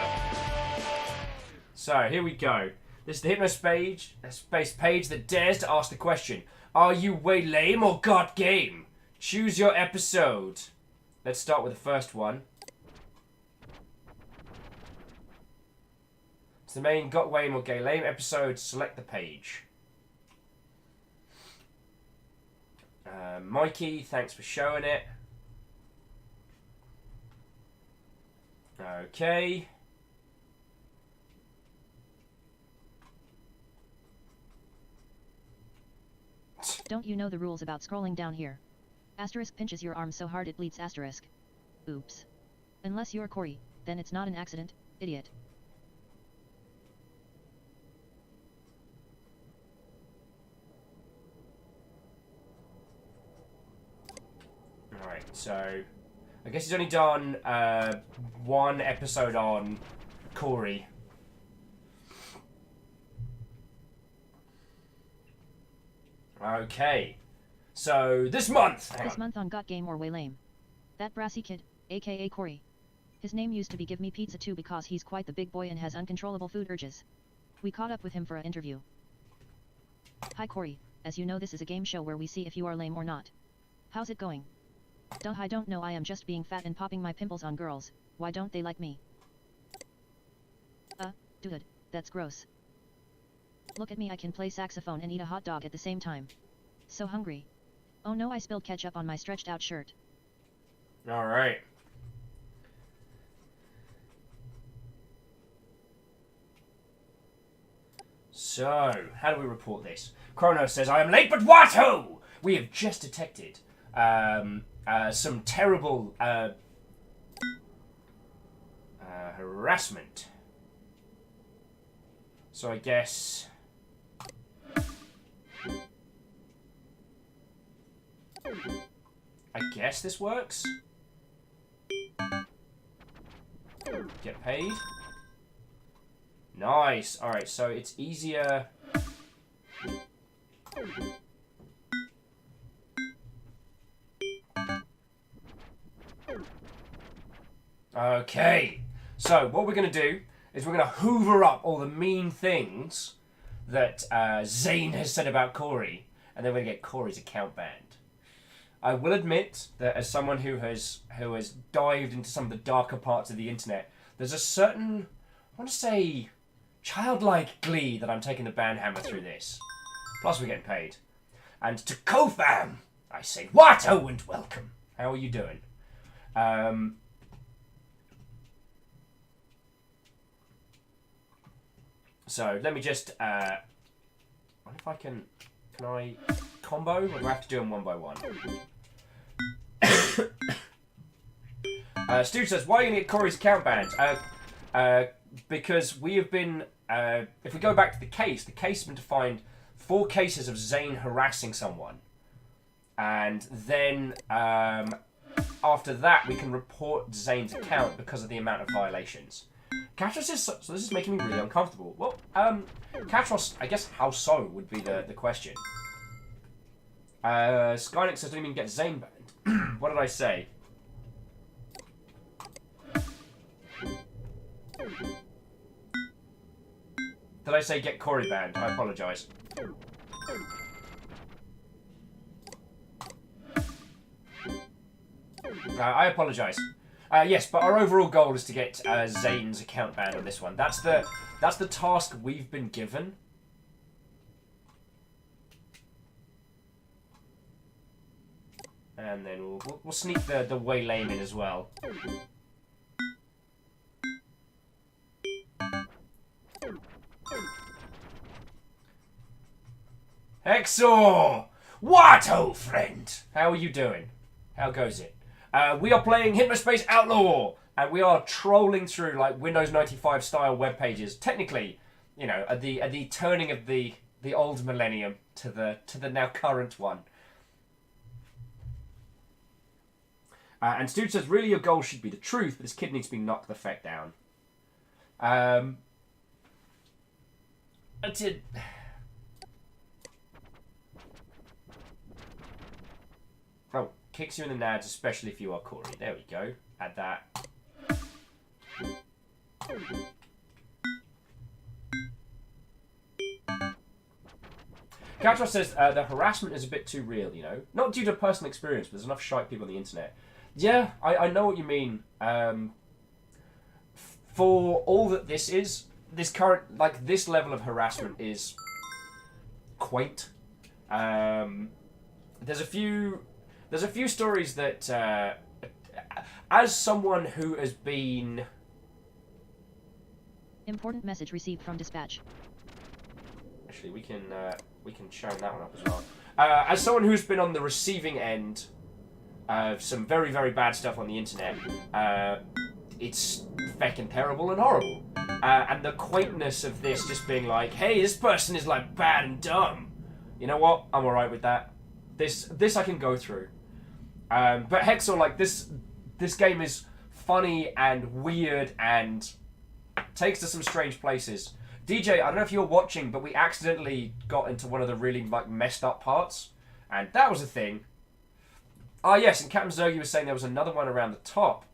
So here we go. This is the Hypnospace page that dares to ask the question: are you way lame or got game? Choose your episode. Let's start with the first one. It's the main got lame or gay lame episode. Select the page. Mikey, thanks for showing it. Okay.
Don't you know the rules about scrolling down here? Asterisk pinches your arm so hard it bleeds asterisk. Oops. Unless you're Corey, then it's not an accident, idiot.
Alright, so I guess he's only done one episode on Corey. Okay, so this month.
This month on Got Game or Way Lame. That brassy kid, aka Corey. His name used to be Give Me Pizza too because he's quite the big boy and has uncontrollable food urges. We caught up with him for an interview. Hi Corey, as you know this is a game show where we see if you are lame or not. How's it going? I don't know, I am just being fat and popping my pimples on girls, why don't they like me? Dude, that's gross. Look at me, I can play saxophone and eat a hot dog at the same time. So hungry. Oh no, I spilled ketchup on my stretched out shirt.
Alright. So, how do we report this? Chrono says, I am late, but what ho! We have just detected some terrible harassment. So I guess... this works? Get paid? Nice. Alright, so it's easier... Okay, so what we're going to do is we're going to hoover up all the mean things that Zane has said about Corey, and then we're going to get Corey's account banned. I will admit that as someone who has dived into some of the darker parts of the internet, there's a certain, I want to say, childlike glee that I'm taking the ban hammer through this. Plus we're getting paid. And to Kofam, I say, what? Oh, and welcome. How are you doing? So let me just. I wonder if I can. Can I combo? Or do I have to do them one by one? Stu says, why are you going to get Corey's account banned? Because we have been... if we go back to the case has been to find 4 cases of Zane harassing someone. And then, after that, we can report Zane's account because of the amount of violations. Katros says, so this is making me really uncomfortable. Well, Katros, I guess how so would be the question. Skynex says, don't even get Zane banned. What did I say? Did I say get Corey banned? I apologise. I apologise. Yes, but our overall goal is to get Zane's account banned on this one. That's the task we've been given. And then we'll sneak the Waylane in as well. Exor! What, old friend? How are you doing? How goes it? We are playing Hypnospace Outlaw, and we are trolling through like Windows 95 style web pages. Technically, you know, at the turning of the old millennium to the now current one. And Stu says, really your goal should be the truth, but his kid needs to be knocked the feck down. That's it. Oh, kicks you in the nads, especially if you are Corey. There we go. Add that. Catro says, the harassment is a bit too real, you know. Not due to personal experience, but there's enough shite people on the internet. Yeah, I know what you mean. For all that this is, this current, like, this level of harassment is quaint. There's a few stories that, as someone who has been...
Important message received from dispatch.
Actually, we can chime that one up as well. As someone who's been on the receiving end of some very, very bad stuff on the internet, it's feckin' terrible and horrible. And the quaintness of this just being like, hey, this person is like bad and dumb. You know what? I'm alright with that. This I can go through. But Hexor, like, this game is funny and weird and takes to some strange places. DJ, I don't know if you're watching, but we accidentally got into one of the really, like, messed up parts. And that was a thing. Ah, yes, and Captain Zergy was saying there was another one around the top.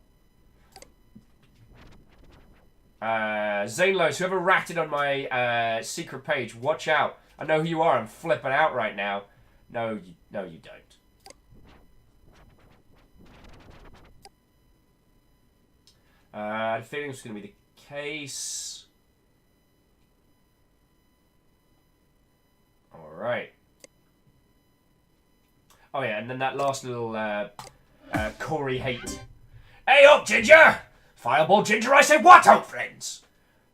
Zanelos, whoever ratted on my secret page, watch out. I know who you are. I'm flipping out right now. No, you don't. I had a feeling it was going to be the case. Alright. Oh yeah, and then that last little Corey hate. Hey up, Ginger! Fireball Ginger, I say what up, friends?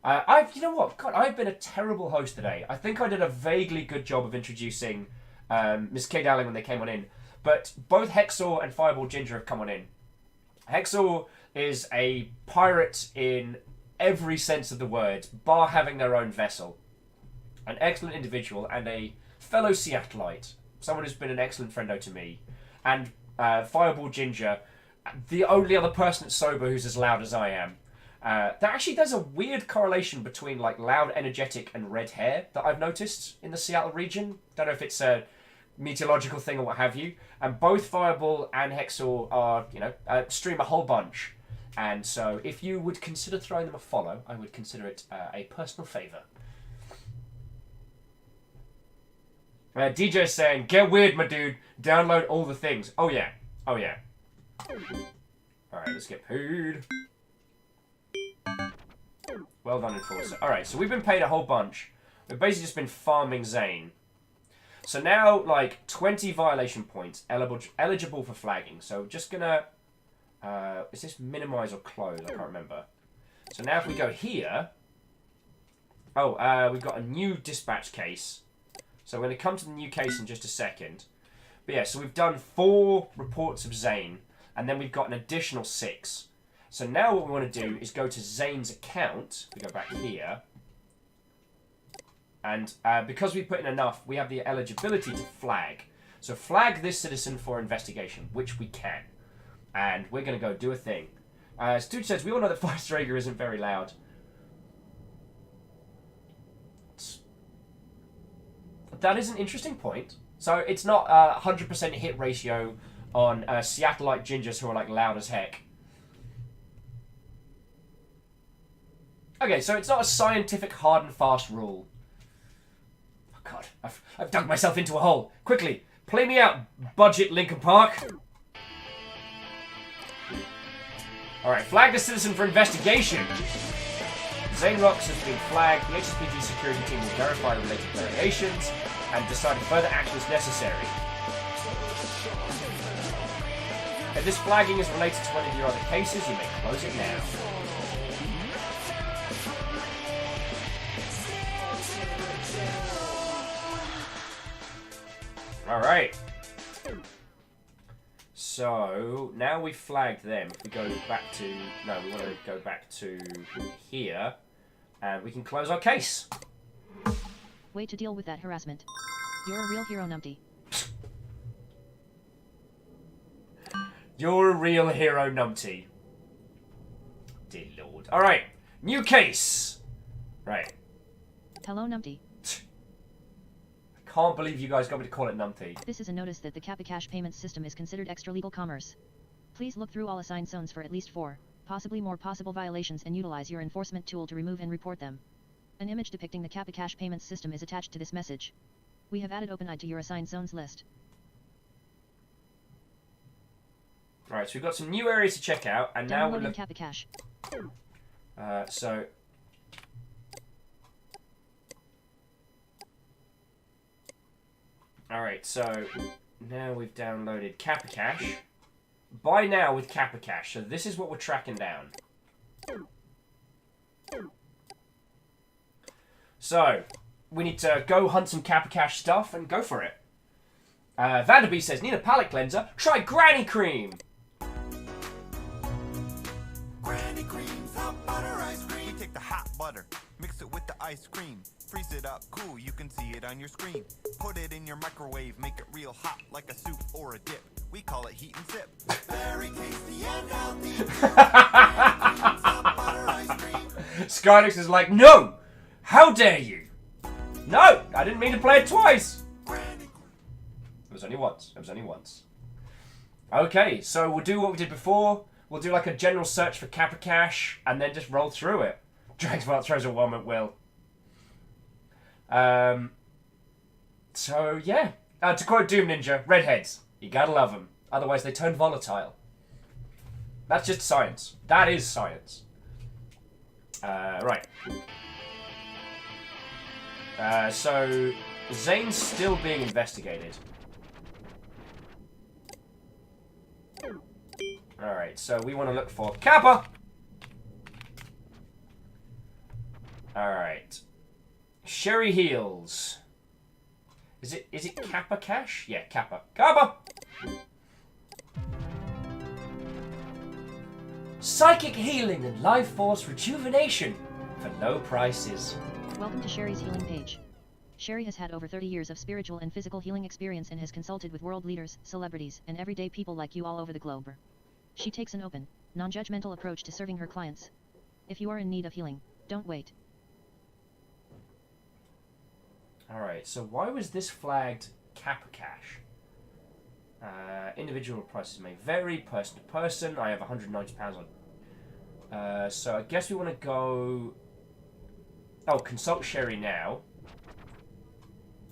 You know what? God, I've been a terrible host today. I think I did a vaguely good job of introducing Miss K. Dowling when they came on in. But both Hexor and Fireball Ginger have come on in. Hexor is a pirate in every sense of the word, bar having their own vessel. An excellent individual and a fellow Seattleite. Someone who's been an excellent friendo to me. And Fireball Ginger, the only other person that's sober who's as loud as I am. There's a weird correlation between like loud, energetic, and red hair that I've noticed in the Seattle region. Don't know if it's a meteorological thing or what have you. And both Fireball and Hexor are, stream a whole bunch. And so if you would consider throwing them a follow, I would consider it a personal favour. DJ's saying, get weird, my dude. Download all the things. Oh, yeah. Oh, yeah. Alright, let's get paid. Well done, Enforcer. Alright, so we've been paid a whole bunch. We've basically just been farming Zane. So now, like, 20 violation points eligible for flagging. So just gonna Is this minimize or close? I can't remember. So now if we go here... Oh, we've got a new dispatch case. So we're going to come to the new case in just a second. But yeah, so we've done 4 reports of Zane, and then we've got an additional 6. So now what we want to do is go to Zane's account. We go back here. And because we put in enough, we have the eligibility to flag. So flag this citizen for investigation, which we can. And we're going to go do a thing. Stooge says, we all know that Fire Strager isn't very loud. That is an interesting point. So it's not 100% hit ratio on Seattleite gingers who are like loud as heck. Okay, so it's not a scientific hard and fast rule. Oh god, I've dug myself into a hole. Quickly, play me out, budget Linkin Park. Alright, flag the citizen for investigation. Zane Rocks has been flagged. The HSPG security team will verify related variations and decide if further action is necessary. If this flagging is related to one of your other cases, you may close it now. Alright. So, now we've flagged them. If we go back to... No, we want to go back to here. And we can close our case.
Way to deal with that harassment. You're a real hero, Numpty.
You're a real hero, Numpty. Dear Lord. Alright, new case. Right.
Hello, Numpty.
Can't believe you guys got me to call it Numpty.
This is a notice that the Kappa Cash payments system is considered extra-legal commerce. Please look through all assigned zones for at least 4, possibly more possible violations and utilize your enforcement tool to remove and report them. An image depicting the Kappa Cash payments system is attached to this message. We have added OpenEye to your assigned zones list.
Right, so we've got some new areas to check out, and now we're
looking Kappa Cash.
So... Alright, so now we've downloaded Kappa Cache. Buy now with Kappa Cache. So this is what we're tracking down. So, we need to go hunt some Kappa Cache stuff and go for it. Vanderby says, need a palate cleanser? Try Granny Cream!
Granny Cream's hot butter ice cream. We take the hot butter, mix it with the ice cream. Freeze it up cool, you can see it on your screen. Put it in your microwave, make it real hot like a soup or a dip. We call it heat and sip. Very tasty and healthy.
Skylix is like, no! How dare you? No! I didn't mean to play it twice! It was only once. It was only once. Okay, so we'll do what we did before. We'll do like a general search for Kappa Cache and then just roll through it. Dragsmart throws a worm at will. So, yeah. To quote Doom Ninja, redheads. You gotta love them. Otherwise they turn volatile. That's just science. That is science. Right. So, Zane's still being investigated. Alright, so we want to look for Kappa! Alright. Sherry Heels. Is it Kappa Cash? Yeah, Kappa. Kappa! Psychic healing and life force rejuvenation for low prices.
Welcome to Sherry's healing page. Sherry has had over 30 years of spiritual and physical healing experience and has consulted with world leaders, celebrities, and everyday people like you all over the globe. She takes an open, non-judgmental approach to serving her clients. If you are in need of healing, don't wait.
Alright, so why was this flagged Kappa Cash? Individual prices may vary, person to person. I have £190 on. So I guess we want to go... Oh, consult Sherry now.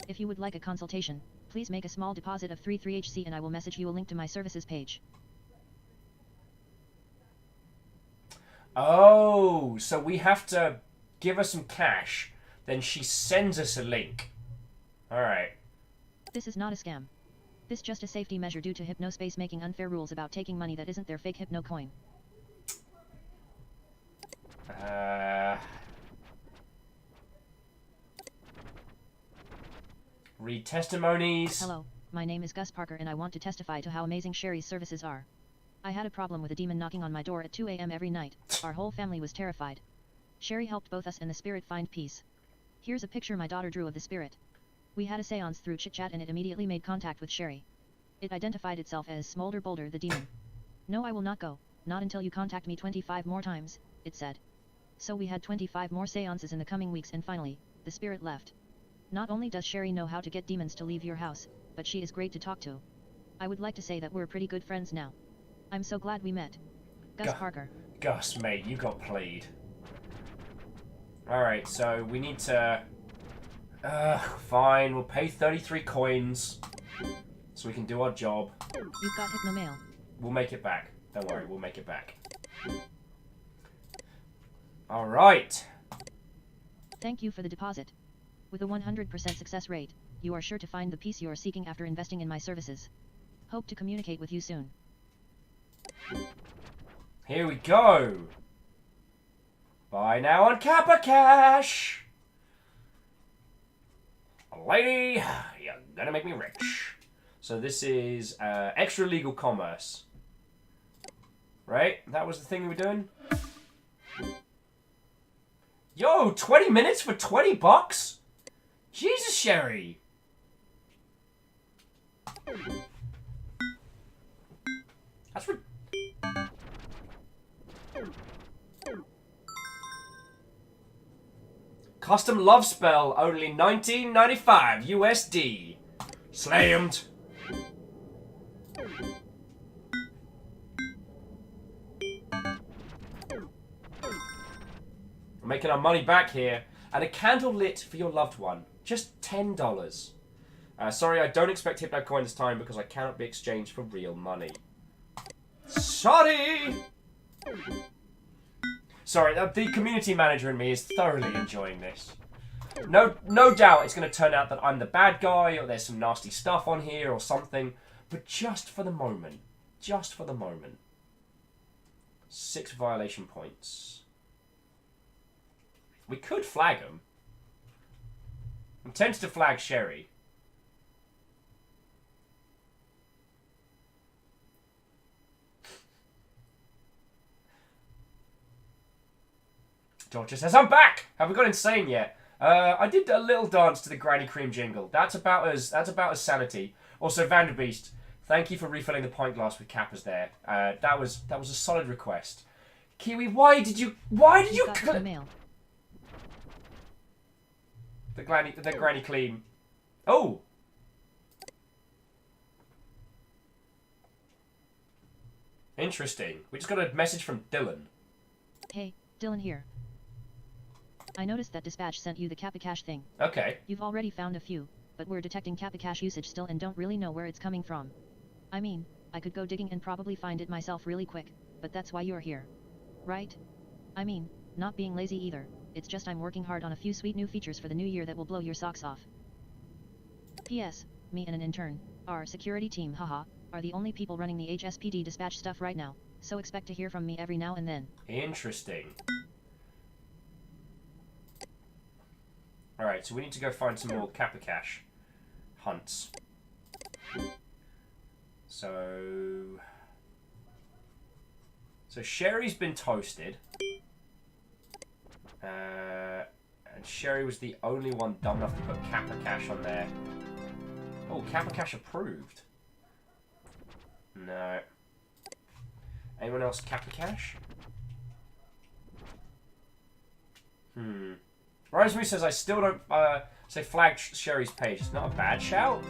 If you would like a consultation, please make a small deposit of 33HC and I will message you a link to my services page.
Oh, so we have to give her some cash, then she sends us a link. Alright.
This is not a scam. This just a safety measure due to Hypnospace making unfair rules about taking money that isn't their fake Hypno coin.
Read testimonies.
Hello, my name is Gus Parker and I want to testify to how amazing Sherry's services are. I had a problem with a demon knocking on my door at 2 a.m. every night. Our whole family was terrified. Sherry helped both us and the spirit find peace. Here's a picture my daughter drew of the spirit. We had a seance through chit-chat and it immediately made contact with Sherry. It identified itself as Smolder Boulder the demon. No, I will not go, not until you contact me 25 more times, it said. So we had 25 more seances in the coming weeks and finally, the spirit left. Not only does Sherry know how to get demons to leave your house, but she is great to talk to. I would like to say that we're pretty good friends now. I'm so glad we met. Gus Parker.
Gus, mate, you got played. Alright, so we need to... fine, we'll pay 33 coins so we can do our job.
You've got Hypnomail.
We'll make it back. Don't worry, we'll make it back. Alright.
Thank you for the deposit. With a 100% success rate, you are sure to find the peace you are seeking after investing in my services. Hope to communicate with you soon.
Here we go. Buy now on Kappa Cash. Lady, you're gonna make me rich. So this is extra legal commerce. Right? That was the thing we were doing? Yo, 20 minutes for 20 bucks? Jesus, Sherry. That's Custom love spell, only $19.95 USD. Slammed. We're making our money back here. And a candle lit for your loved one. Just $10. Sorry, I don't expect Hypno coin this time because I cannot be exchanged for real money. Sorry! Sorry, the community manager in me is thoroughly enjoying this. No doubt it's going to turn out that I'm the bad guy or there's some nasty stuff on here or something. But just for the moment. Just for the moment. 6 violation points. We could flag them. I'm tempted to flag Sherry. Georgia says, I'm back! Have we got insane yet? I did a little dance to the Granny Cream jingle. That's about as sanity. Also, Vanderbeest, thank you for refilling the pint glass with Kappas there. That was a solid request. Kiwi, why did you
mail.
The Granny Clean. Oh! Interesting. We just got a message from Dylan.
Hey, Dylan here. I noticed that Dispatch sent you the Kappa Cash thing.
Okay.
You've already found a few, but we're detecting Kappa Cash usage still and don't really know where it's coming from. I mean, I could go digging and probably find it myself really quick, but that's why you're here. Right? I mean, not being lazy either. It's just I'm working hard on a few sweet new features for the new year that will blow your socks off. P.S. Me and an intern, our security team, haha, are the only people running the HSPD dispatch stuff right now, so expect to hear from me every now and then.
Interesting. Alright, so we need to go find some more Kappa Cash hunts. So Sherry's been toasted. And Sherry was the only one dumb enough to put Kappa Cash on there. Oh, Kappa Cash approved. No. Anyone else Kappa Cash? Rosemary says I still don't say flag Sherry's page. It's not a bad shout.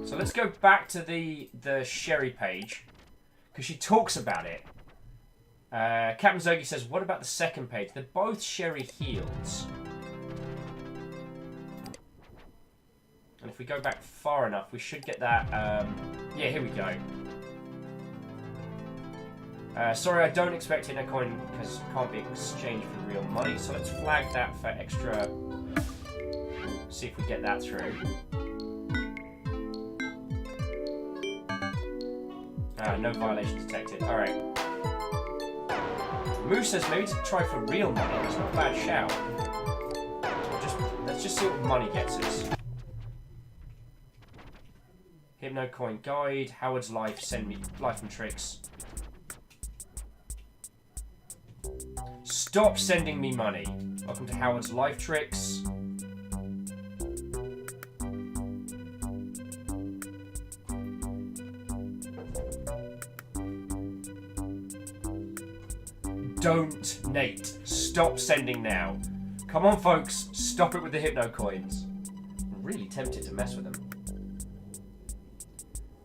So let's go back to the Sherry page, because she talks about it. Captain Zogi says, what about the second page? They're both Sherry heals. And if we go back far enough, we should get that... yeah, here we go. Sorry, I don't expect it in a coin because it can't be exchanged for real money. So let's flag that for extra. See if we get that through. No violation detected. Alright. Moose says maybe to try for real money. That's not a bad shout. Let's just see what money gets us. Hypno coin guide. Howard's life. Send me life and tricks. Stop sending me money. Welcome to Howard's life tricks. Don't, Nate. Stop sending now. Come on, folks. Stop it with the Hypno coins. I'm really tempted to mess with them.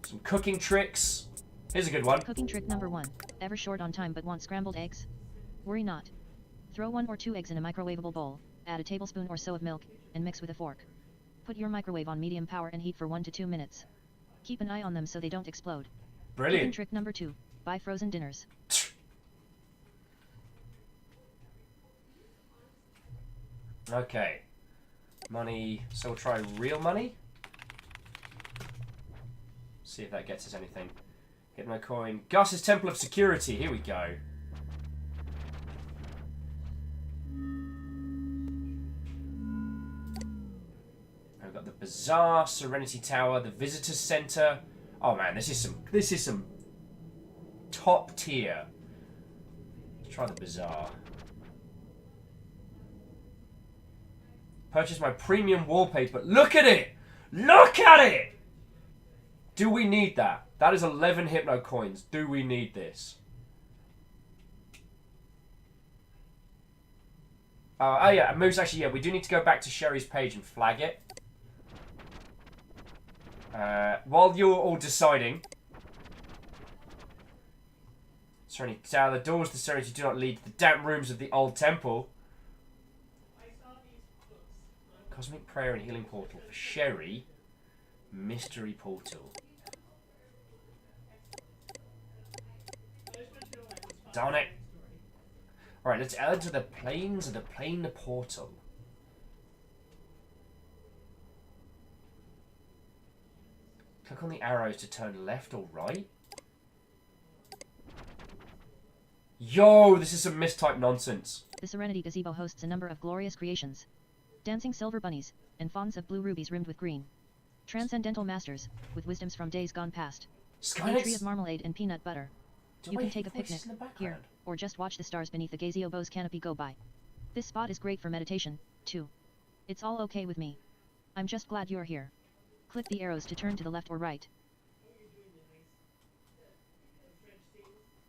Some cooking tricks. Here's a good one.
Cooking trick number 1. Ever short on time but want scrambled eggs? Worry not. Throw 1 or 2 eggs in a microwavable bowl, add a tablespoon or so of milk, and mix with a fork. Put your microwave on medium power and heat for 1 to 2 minutes. Keep an eye on them so they don't explode.
Brilliant.
Cooking trick number 2. Buy frozen dinners.
Okay. Money. So we'll try real money. See if that gets us anything. Hypno coin. Gus's Temple of Security. Here we go. I've got the Bazaar, Serenity Tower, the Visitor Center. Oh man, this is some top tier. Let's try the Bazaar. Purchase my premium wallpaper. Look at it! Look at it! Do we need that? That is 11 Hypno coins. Do we need this? Oh yeah, Moose, actually, yeah, we do need to go back to Sherry's page and flag it. While you're all deciding. Serenity Tower, the doors to Serenity do not lead to the damp rooms of the old temple. Cosmic Prayer and Healing Portal for Sherry. Mystery Portal. Darn it. Alright, let's add to the planes of the plane portal. Click on the arrows to turn left or right. Yo, this is some mistyped nonsense.
The Serenity Gazebo hosts a number of glorious creations. Dancing silver bunnies, and fawns of blue rubies rimmed with green. Transcendental masters, with wisdoms from days gone past. A tree of marmalade and peanut butter. You can take a picnic, here, or just watch the stars beneath the gazebo's canopy go by. This spot is great for meditation, too. It's all okay with me. I'm just glad you're here. Click the arrows to turn to the left or right.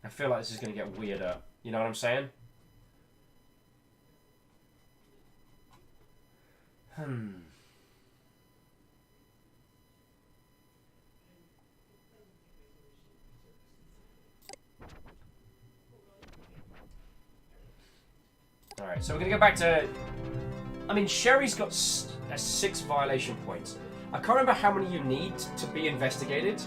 I feel like this is going to get weirder. You know what I'm saying? Alright, so we're going to go back to... I mean, Sherry's got 6 violation points. I can't remember how many you need to be investigated.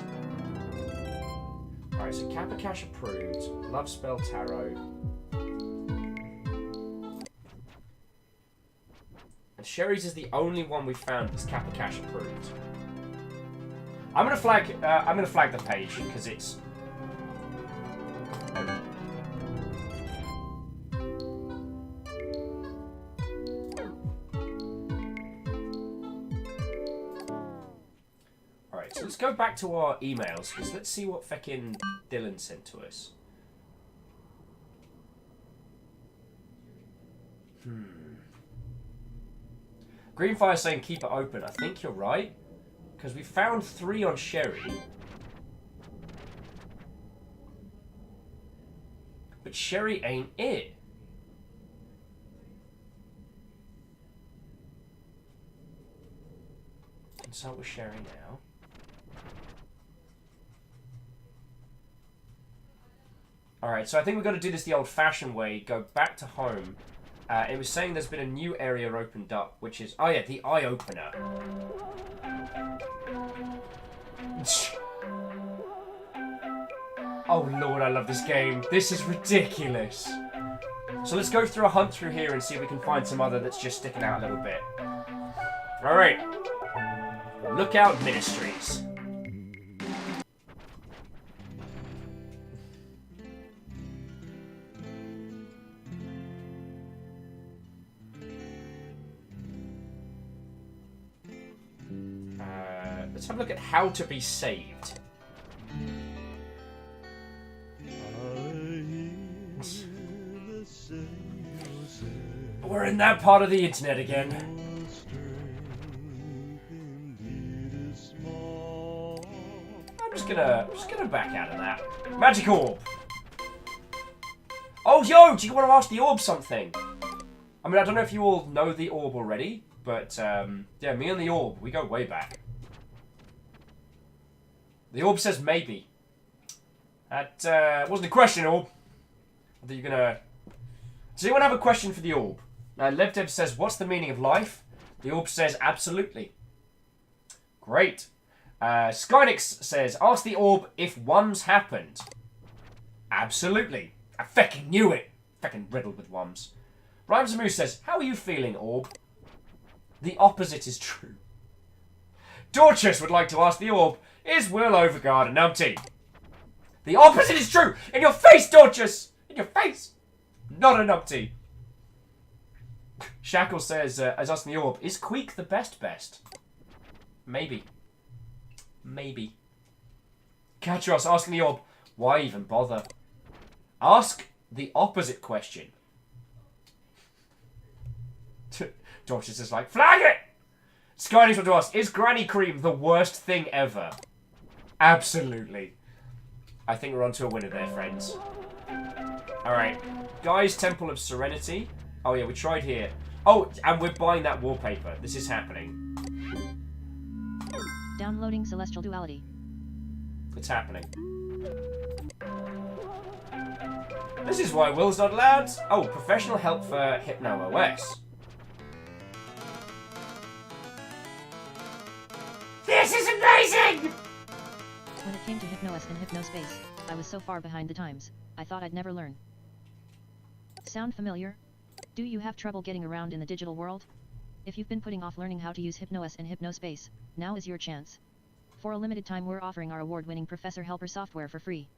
Alright, so Kappa Cash approved. Love Spell Tarot. And Sherry's is the only one we found that's Kappa Cash approved. I'm gonna flag the page because it's... Alright, so let's go back to our emails because let's see what feckin' Dylan sent to us. Greenfire saying keep it open. I think you're right. Because we found 3 on Sherry. But Sherry ain't it. Consult with Sherry now. Alright, so I think we've got to do this the old-fashioned way. Go back to home. It was saying there's been a new area opened up, which is... Oh yeah, the eye opener. Oh lord, I love this game. This is ridiculous. So let's go through a hunt through here and see if we can find some other that's just sticking out a little bit. Alright. Lookout Ministries. Let's have a look at how to be saved. We're in that part of the internet again. I'm just gonna back out of that. Magic orb. Oh, yo, do you want to ask the orb something? I mean, I don't know if you all know the orb already, but yeah, me and the orb, we go way back. The orb says maybe. That wasn't a question, orb. I think you're gonna. Does anyone have a question for the orb? LevDev says, what's the meaning of life? The orb says, absolutely. Great. Skynix says, ask the orb if ones happened. Absolutely. I feckin' knew it. Feckin' riddled with ones. Rhymes and Moose says, how are you feeling, orb? The opposite is true. Dorchus would like to ask the orb, is Will Overguard a numpty? The opposite is true! In your face, Dorchus! In your face! Not a numpty. Shackle says, as asking the orb, is Queek the best? Maybe. Maybe. Katros asking the orb, why even bother? Ask the opposite question. Dorchus is like, flag it! Skynix want to ask, is Granny Cream the worst thing ever? Absolutely. I think we're onto a winner there, friends. Alright. Guys, Temple of Serenity. Oh yeah, we tried here. Oh, and we're buying that wallpaper. This is happening.
Downloading Celestial Duality.
It's happening. This is why Will's not allowed. Oh, professional help for Hypno OS. This is amazing!
When it came to HypnoS and Hypnospace, I was so far behind the times, I thought I'd never learn. Sound familiar? Do you have trouble getting around in the digital world? If you've been putting off learning how to use HypnoS and Hypnospace, now is your chance. For a limited time we're offering our award-winning Professor Helper software for free.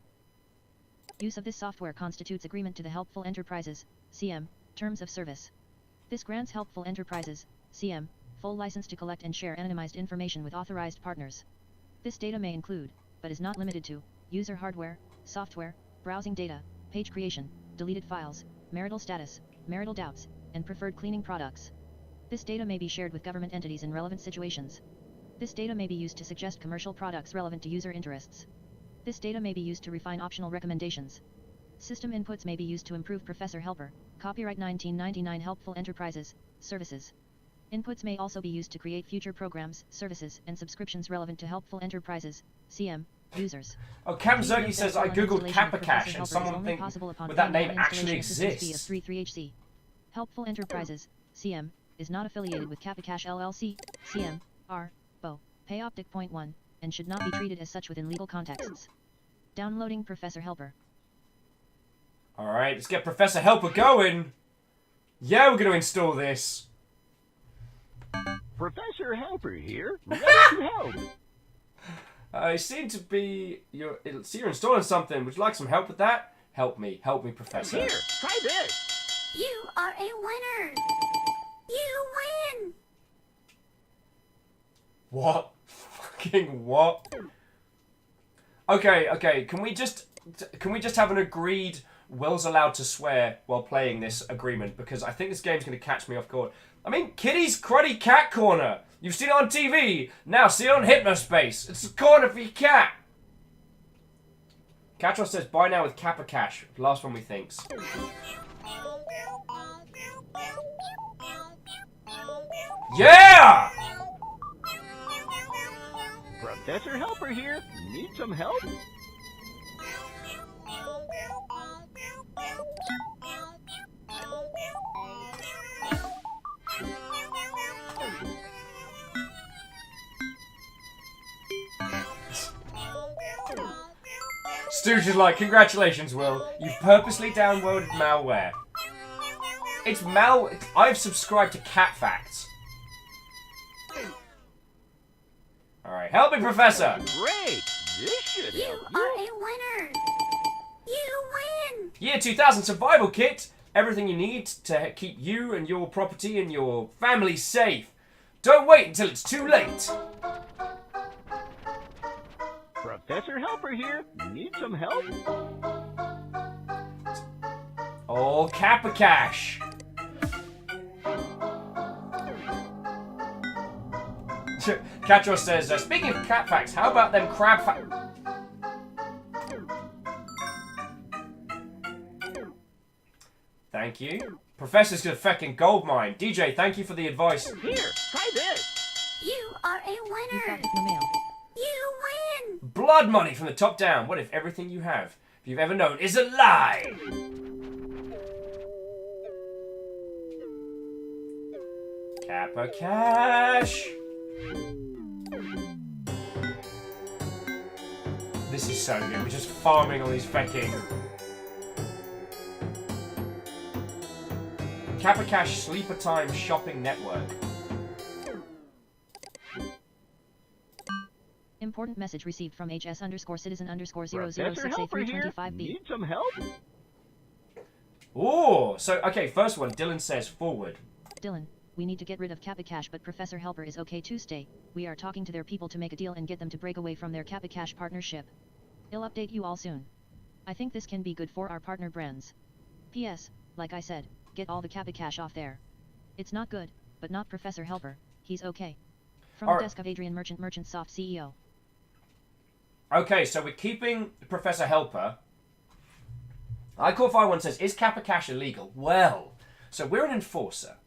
Use of this software constitutes agreement to the Helpful Enterprises, CM, Terms of Service. This grants Helpful Enterprises, CM, full license to collect and share anonymized information with authorized partners. This data may include, but is not limited to, user hardware, software, browsing data, page creation, deleted files, marital status, marital doubts, and preferred cleaning products. This data may be shared with government entities in relevant situations. This data may be used to suggest commercial products relevant to user interests. This data may be used to refine optional recommendations. System inputs may be used to improve Professor Helper, copyright 1999 Helpful Enterprises, services. Inputs may also be used to create future programs, services, and subscriptions relevant to Helpful Enterprises, CM, users.
Oh, Cam Zergi says, I googled Kappa Cache and someone think would that name actually exist?
Helpful Enterprises, CM, is not affiliated with Kappa Cache LLC, CM, R, BO, Payoptic Point 1, and should not be treated as such within legal contexts. Downloading Professor Helper.
Alright, let's get Professor Helper going. Yeah, we're going to install this.
Professor Helper here, ready to help.
I seem to be... You're installing something. Would you like some help with that? Help me, Professor.
Here, try this.
You are a winner. You win.
What? Fucking what? Okay, can we just have an agreed Will's allowed to swear while playing this agreement? Because I think this game's going to catch me off guard. I mean, Kitty's Cruddy Cat Corner. You've seen it on TV. Now see it on Hypnospace. It's a corner for your cat. Catros says, bye now with Kappa Cash. Last one we thinks. Yeah!
Professor Helper here. Need some help?
Stooge is like, congratulations, Will. You've purposely downloaded malware. It's I've subscribed to Cat Facts. Alright, help me, Professor!
Great! This should
You
help
are a winner! You win!
Year 2000 survival kit! Everything you need to keep you and your property and your family safe. Don't wait until it's too late.
Professor Helper here. Need some help?
All Kappa Cash. Catro says, speaking of cat facts, how about them crab facts? Thank you. Professor's a fucking gold mine. DJ, thank you for the advice.
Here, try this.
You are a winner! You win!
Blood money from the top down. What if everything you have, if you've ever known, is a lie? Kappa Cash. This is so good. We're just farming all these fucking Kappa Cash Sleeper Time Shopping Network.
Important message received from HS_citizen_006825B.
Need some help?
Oh, so okay, first one, Dylan says forward.
Dylan, we need to get rid of Kappa Cash, but Professor Helper is okay to stay. We are talking to their people to make a deal and get them to break away from their Kappa Cash partnership. I'll update you all soon. I think this can be good for our partner brands. P.S. Like I said, get all the Kappa Cash off there. It's not good, but not Professor Helper. He's okay. From the desk of Adrian Merchant Soft CEO.
Okay, so we're keeping Professor Helper. iCore51 says, is Kappa Cash illegal? Well, so we're an enforcer.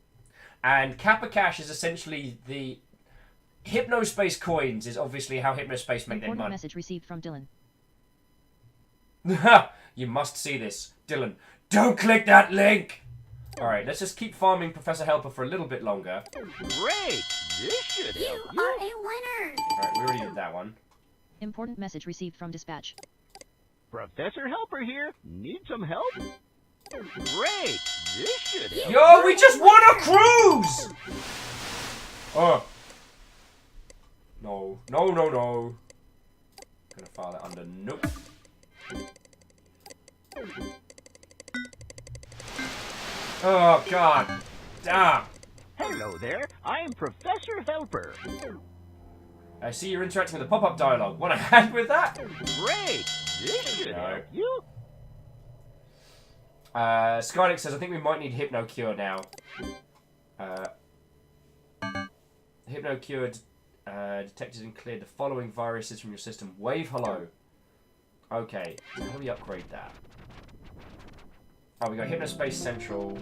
And Kappa Cash is essentially the... Hypnospace coins is obviously how Hypnospace make their
Important
money.
message received from Dylan.
You must see this. Dylan, don't click that link! Alright, let's just keep farming Professor Helper for a little bit longer.
Great! This should
You
help
are a winner!
Alright, we already did that one.
Important message received from dispatch.
Professor Helper here. Need some help? Great! This should help.
Yo, we just won a cruise! Oh. No. No, no, no. Gonna file that under nope. Oh, God. Damn.
Hello there. I'm Professor Helper.
I see you're interacting with the pop-up dialogue. Want a hand with that?
Great! This should help you.
Skydick says, I think we might need HypnoCure now. HypnoCure detected and cleared the following viruses from your system. Wave hello. Okay, so how do we upgrade that? Oh, we got Hypnospace Central.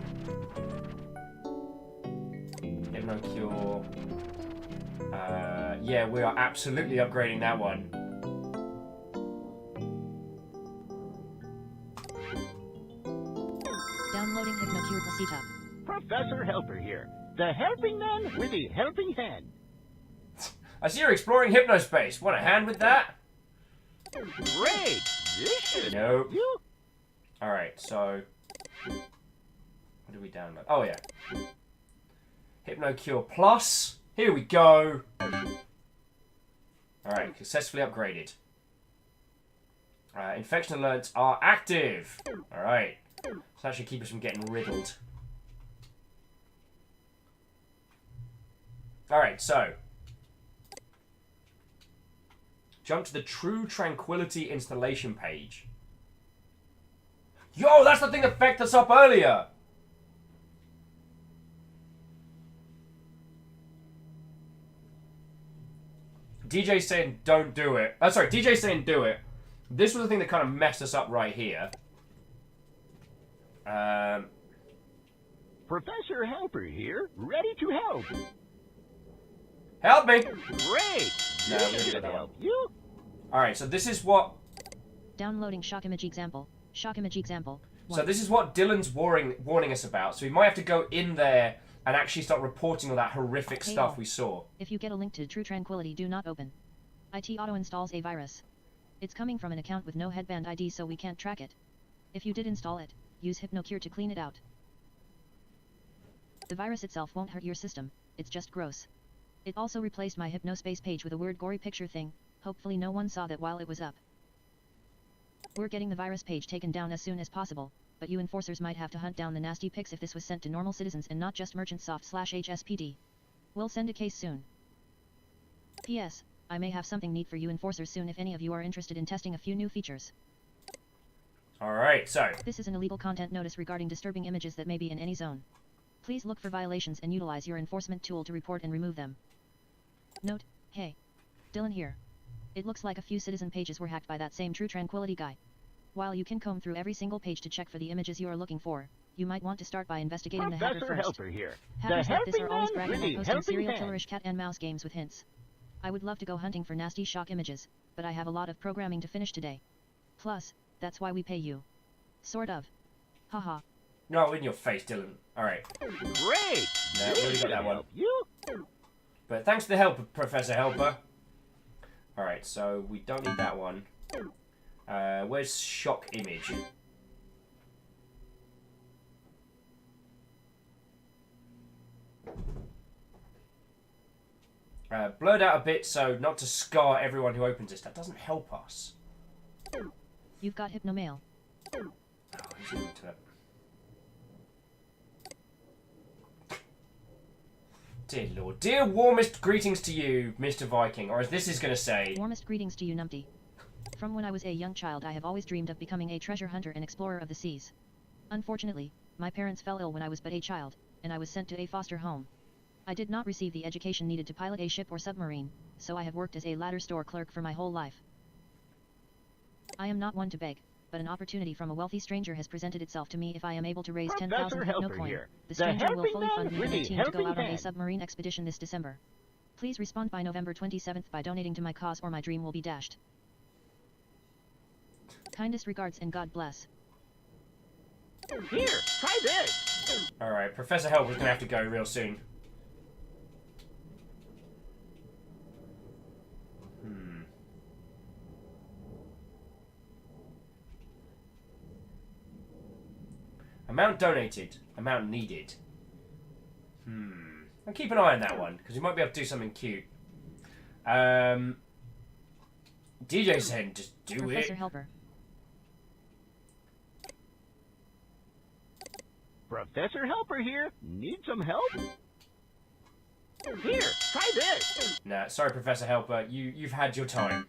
HypnoCure. Yeah, we are absolutely upgrading that one.
Downloading HypnoCure Placita.
Professor Helper here. The helping man with the helping hand.
I see you're exploring Hypnospace. Want a hand with that?
Great! This should
Nope.
help you.
Alright, so... What do we download? Oh, yeah. HypnoCure Plus. Here we go. Alright, successfully upgraded. Infection alerts are active. Alright. So that should keep us from getting riddled. Alright, so... Jump to the True Tranquility installation page. Yo, that's the thing that fucked us up earlier! DJ saying don't do it. Sorry, DJ saying do it. This was the thing that kind of messed us up right here.
Professor Helper here, ready to help.
Help me!
Great!
No,
This
we did
should
that
help you.
Alright, so this is what...
Downloading shock image example. Shock image example.
So this is what Dylan's warning us about. So we might have to go in there and actually start reporting all that horrific stuff we saw.
If you get a link to True Tranquility, do not open. IT auto installs a virus. It's coming from an account with no headband ID, so we can't track it. If you did install it, use HypnoCure to clean it out. The virus itself won't hurt your system, it's just gross. It also replaced my Hypnospace page with a weird gory picture thing. Hopefully no one saw that while it was up. We're getting the virus page taken down as soon as possible, but you enforcers might have to hunt down the nasty pics if this was sent to normal citizens and not just merchantsoft/HSPD. We'll send a case soon. P.S. I may have something neat for you enforcers soon if any of you are interested in testing a few new features.
Alright, so...
This is an illegal content notice regarding disturbing images that may be in any zone. Please look for violations and utilize your enforcement tool to report and remove them. Note, hey. Dylan here. It looks like a few citizen pages were hacked by that same True Tranquility guy. While you can comb through every single page to check for the images you are looking for, you might want to start by investigating the hacker first.
Helper here.
Hackers like this are always bragging
with the
about posting
helping
serial
hand.
killerish cat and mouse games with hints. I would love to go hunting for nasty shock images, but I have a lot of programming to finish today. Plus, that's why we pay you. Sort of. Haha.
No, in your face, Dylan. Alright.
Great!
No, we already got that one.
You?
But thanks for the help, Professor Helper. Alright, so we don't need that one. Where's shock image? Blurred out a bit so not to scar everyone who opens this. That doesn't help us.
You've got Hypnomail.
Oh, he's into it. Dear Lord. Dear warmest greetings to you, Mr. Viking. Or as this is going to say...
Warmest greetings to you, Numpty. From when I was a young child, I have always dreamed of becoming a treasure hunter and explorer of the seas. Unfortunately, my parents fell ill when I was but a child, and I was sent to a foster home. I did not receive the education needed to pilot a ship or submarine, so I have worked as a ladder store clerk for my whole life. I am not one to beg, but an opportunity from a wealthy stranger has presented itself to me. If I am able to raise 10,000 Hypnocoin, the stranger will fully fund me and a team to go out on a submarine expedition this December. Please respond by November 27th by donating to my cause or my dream will be dashed. Kindest regards and God bless.
Here, try this!
Alright, Professor Helper's going to have to go real soon. Amount donated. Amount needed. I'll keep an eye on that one, because we might be able to do something cute. DJ Zen, just do
Professor
it.
Helper.
Professor Helper here. Need some help? Here, try this!
Nah, sorry, Professor Helper. You've had your time.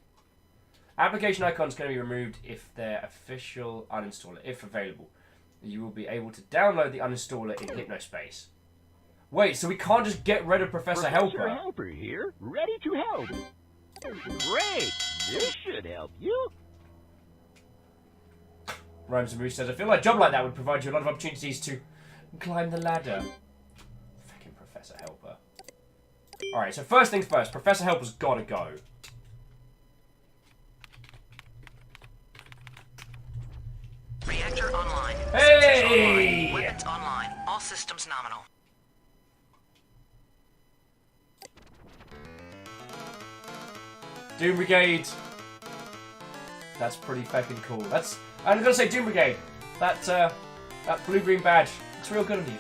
Application icons can be removed if they're official uninstaller, if available. You will be able to download the uninstaller in Hypnospace. Wait, so we can't just get rid of Professor Helper?
Professor Helper here, ready to help. Great! This should help you.
Rhymes and Moose says, I feel like a job like that would provide you a lot of opportunities to climb the ladder. Fucking Professor Helper. Alright, so first things first, Professor Helper's gotta go.
Reactor online.
Hey!
Sensors online. Weapons online. All systems nominal.
Doom Brigade. That's pretty fucking cool. That's... I'm gonna say Doom Brigade. That blue-green badge. It's real good on you.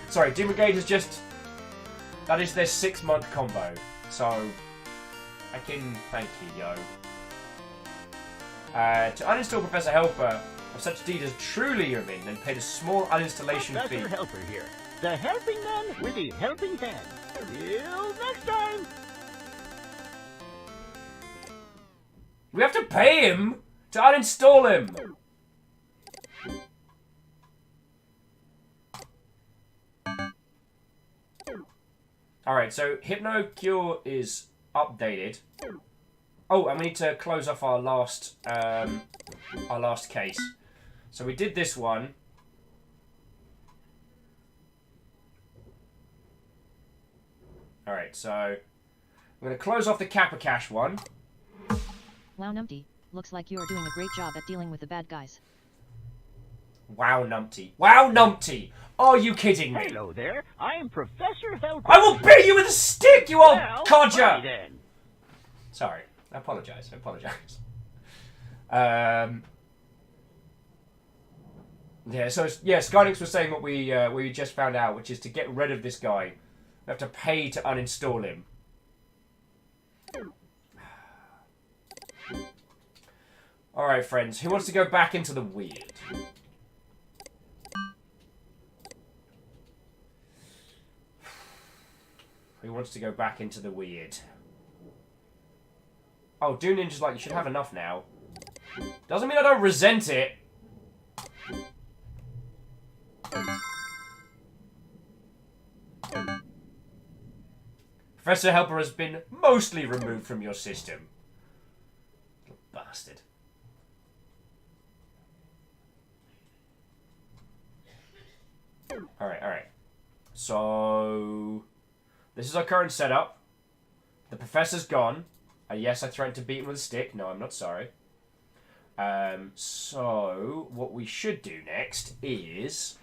Sorry, Doom Brigade is just... That is their 6-month combo. So... I can thank you, yo. To uninstall Professor Helper, of such deed as truly your min, then paid a small uninstallation fee.
Professor Helper here. The helping man with the helping hand. Till next time!
We have to pay him to uninstall him! Alright, so HypnoCure is updated. Oh, and we need to close off our last case. So we did this one. Alright, so I'm going to close off the Kappa Cash one.
Wow, Numpty, looks like you're doing a great job at dealing with the bad guys.
Wow, Numpty. Wow, Numpty! Are you kidding me?
Hello there, I'm Professor Helper.
I will beat you with a stick, you old
Well,
codger!
fine then.
Sorry, I apologise, I apologise. Yeah, so yeah, Skynix was saying what we just found out, which is to get rid of this guy, we have to pay to uninstall him. All right, friends, who wants to go back into the weird? Who wants to go back into the weird? Oh, Doom Ninja's like, you should have enough now. Doesn't mean I don't resent it. Professor Helper has been mostly removed from your system. Little bastard. Alright, alright. So... this is our current setup. The professor's gone. Yes, I threatened to beat him with a stick. No, I'm not sorry. So, what we should do next is...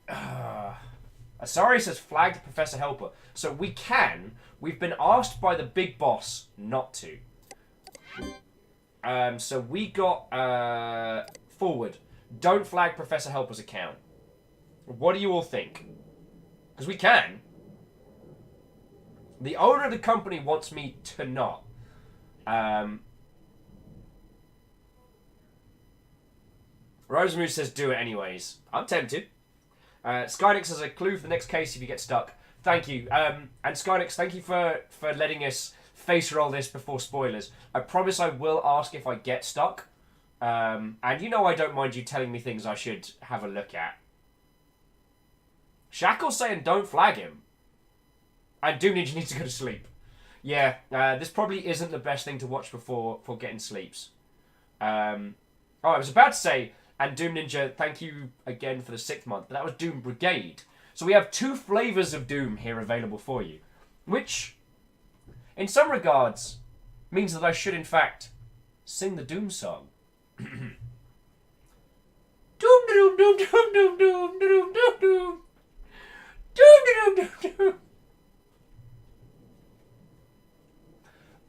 Asari says flagged Professor Helper. So we can. We've been asked by the big boss not to. So we got forward. Don't flag Professor Helper's account. What do you all think? Because we can. The owner of the company wants me to not. Rosemary says do it anyways. I'm tempted. Skynix has a clue for the next case if you get stuck. Thank you. And Skynix, thank you for letting us face roll this before spoilers. I promise I will ask if I get stuck. And you know I don't mind you telling me things I should have a look at. Shackle's saying don't flag him. And Doom Ninja needs to go to sleep. Yeah, this probably isn't the best thing to watch before getting sleeps. I was about to say, and Doom Ninja, thank you again for the 6th month, but that was Doom Brigade. So we have 2 flavours of Doom here available for you. Which, in some regards, means that I should in fact sing the Doom song. Doom doom doom doom doom doom doom doom doom. Doom doom doom doom.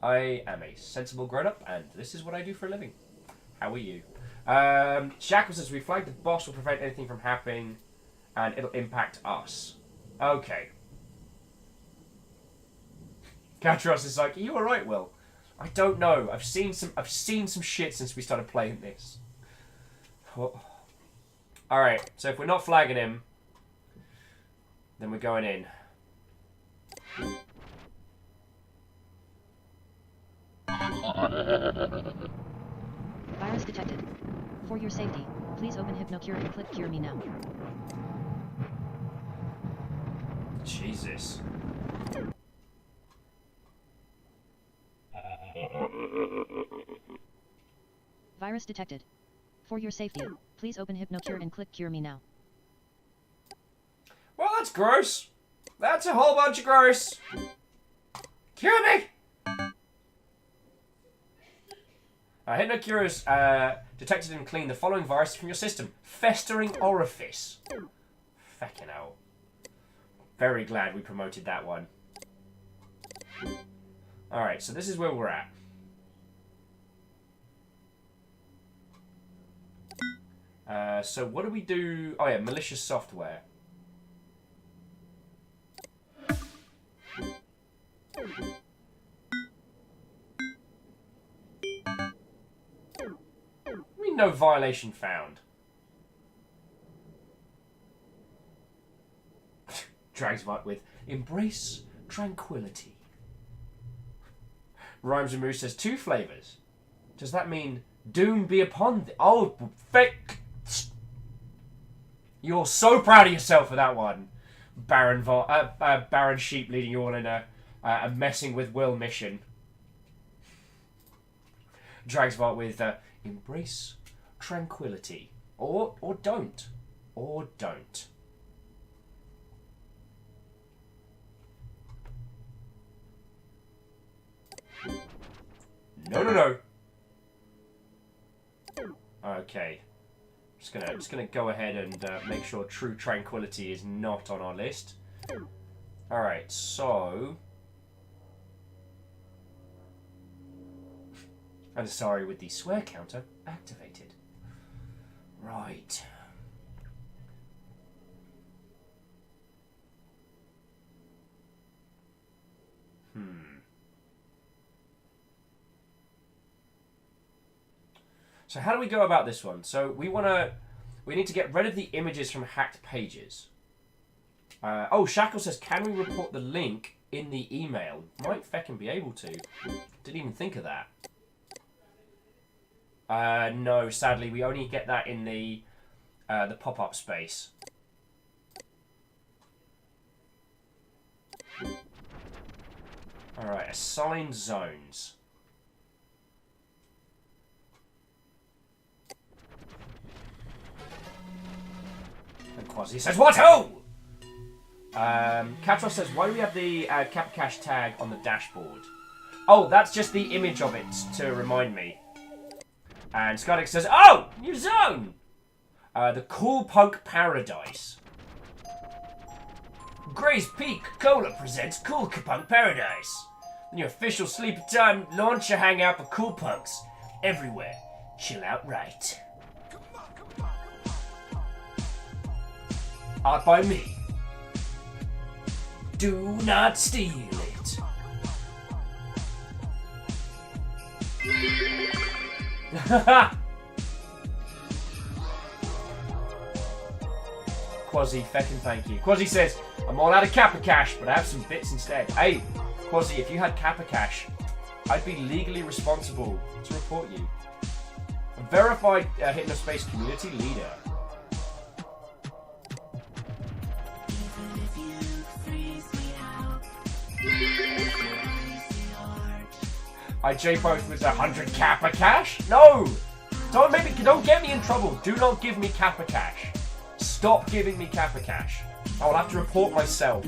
I am a sensible grown-up, and this is what I do for a living. How are you? Shackle says we flagged the boss will prevent anything from happening, and it'll impact us. Okay. Katros is like, are you alright, Will? I don't know. I've seen some shit since we started playing this. Oh. Alright, so if we're not flagging him, then we're going in.
Virus detected. For your safety, please open HypnoCure and click Cure Me Now.
Jesus.
Virus detected. For your safety, please open HypnoCure and click Cure Me Now.
Well, that's gross. That's a whole bunch of gross. Cure me! HypnoCure has detected and cleaned the following viruses from your system. Festering orifice. Feckin' hell. Very glad we promoted that one. Alright, so this is where we're at. So what do we do? Oh yeah, malicious software. No violation found. Dragsbot with embrace tranquility. Rhymes and Moose says 2 flavours. Does that mean doom be upon thee? Oh, you're so proud of yourself for that one, Baron Sheep, leading you all in a messing with Will mission. Dragsbot with embrace tranquility, or don't, or don't. No. Okay, just gonna go ahead and make sure true tranquility is not on our list. All right, so And sorry with the swear counter activated. Right. So how do we go about this one? So we need to get rid of the images from hacked pages. Oh, Shackle says, can we report the link in the email? Might feckin' be able to. Didn't even think of that. No, sadly, we only get that in the pop-up space. Alright, assign zones. And Quasi says, what ho? Katros says, why do we have the Kappa Cache tag on the dashboard? Oh, that's just the image of it to remind me. And Skydex says, oh, new zone! The Cool Punk Paradise. Gray's Peak Cola presents Cool Punk Paradise. The new official sleepy time launcher hangout for cool punks. Everywhere. Chill out right. Art by me. Do not steal it. Quasi, feckin' thank you. Quasi says, I'm all out of Kappa Cache, but I have some bits instead. Hey, Quasi, if you had Kappa Cache, I'd be legally responsible to report you. A verified Hypnospace community leader. I J-post with 100 Kappa Cache? No! Don't get me in trouble. Do not give me Kappa Cache. Stop giving me Kappa Cache. I will have to report myself.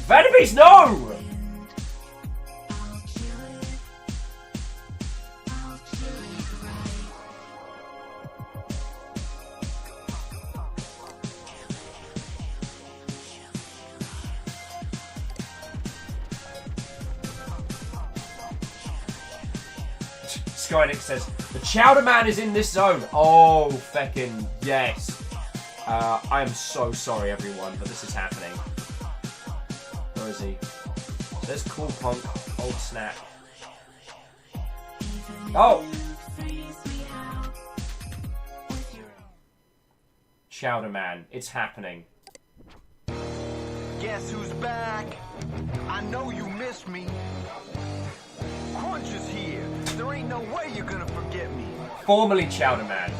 Vanibeast, no! Skynick says, the Chowder Man is in this zone. Oh, feckin' yes. I am so sorry, everyone, but this is happening. Where is he? There's Cool Punk. Old snap. Oh! Chowder Man. It's happening.
Guess who's back? I know you missed me. Crunch is here. There ain't no way you're gonna forget me.
Formerly Chowder Man.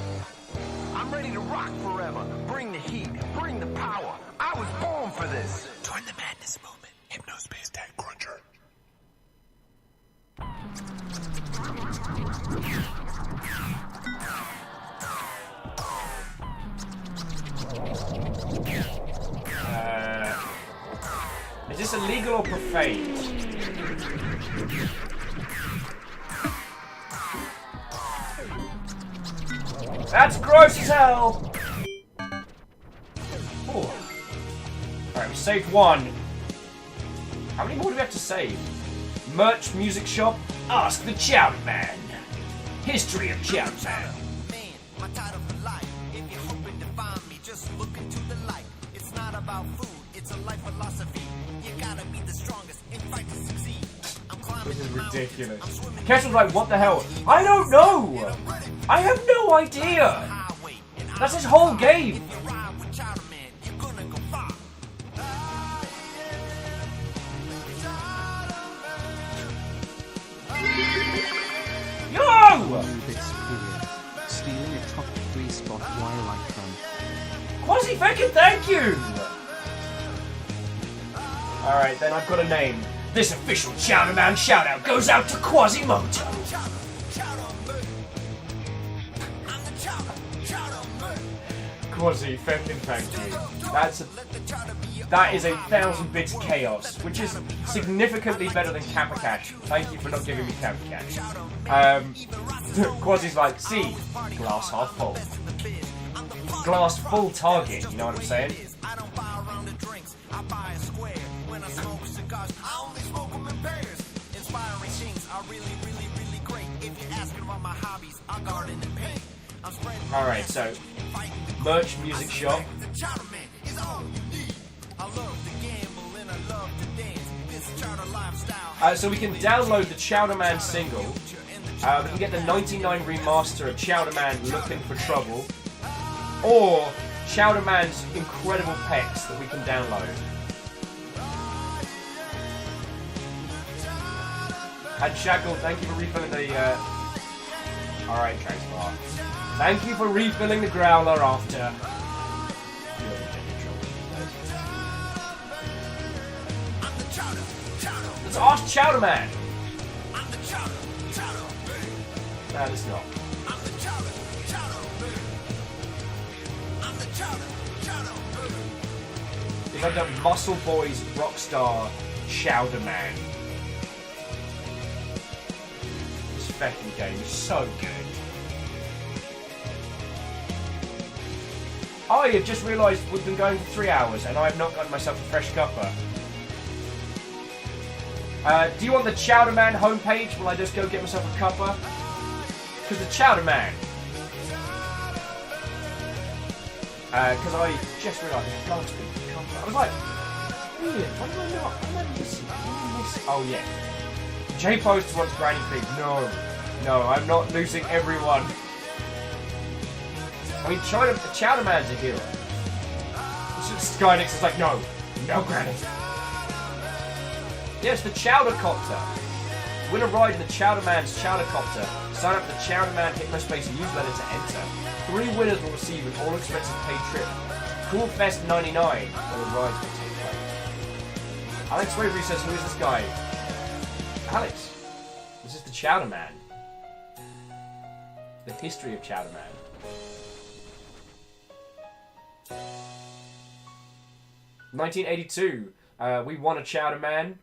I'm ready to rock forever. Bring the heat. Bring the power. I was born for this. Join the madness movement. Hypnospace Tag Cruncher.
Is this illegal or profane? That's gross as hell! Oh. Alright, we saved one. How many more do we have to save? Merch, music shop, ask the Chowder Man. History of Chowder Man.
My title for life. If you're hoping to find me, just look into the light. It's not about food, it's a life philosophy. You gotta be the strongest and fight to succeed.
This is ridiculous. Kessel's like, what the hell? I don't know! I have no idea! That's his whole game! Yo!
Stealing a top 3 spot while I can.
Quasi feckin' thank you! Alright, then I've got a name. This official Chowder Man shoutout goes out to Quasimodo. Quasi, feckin' thank you. That is 1,000 bits chaos, which is significantly better than Kappa Cache. Thank you for not giving me Kappa Cache. Quasi's like, see, glass half full. Glass full target, you know what I'm saying?
I buy a square when I smoke cigars. I only smoke them in pairs. Inspiring things I really
Alright, so merch, music shop. So we can download the Chowder Man single. We can get the 99 remaster of Chowder Man Looking for Trouble. Or Chowder Man's incredible pecs that we can download. And Shackle, thank you for refilling the... Alright, Transport. Thank you for refilling the growler after. Let's ask Chowder Man. No, it's not. It's like the Muscle Boys Rockstar Chowder Man. This fucking game is so good. Oh, you've just realised we've been going for 3 hours and I have not gotten myself a fresh cuppa. Do you want the Chowder Man homepage? Will I just go get myself a cuppa? Because the Chowder Man. Because I just realised I can't speak the cuppa. I was like, weird, why do I not? Why am I missing? Oh yeah. J Post wants Granny Pig. No. No, I'm not losing everyone. I mean, Chowder Man's a hero. Skynix is like, no. No, Granny. Yes, the Chowder Copter. Win a ride in the Chowder Man's Chowder Copter. Sign up for the Chowder Man Hypnospace newsletter to enter. 3 winners will receive an all-expenses paid trip. Cool Fest 99, where the rides will take place. Alex Wavery says, who is this guy? Alex, this is the Chowder Man. The history of Chowder Man. (1982), we won a Chowder Man.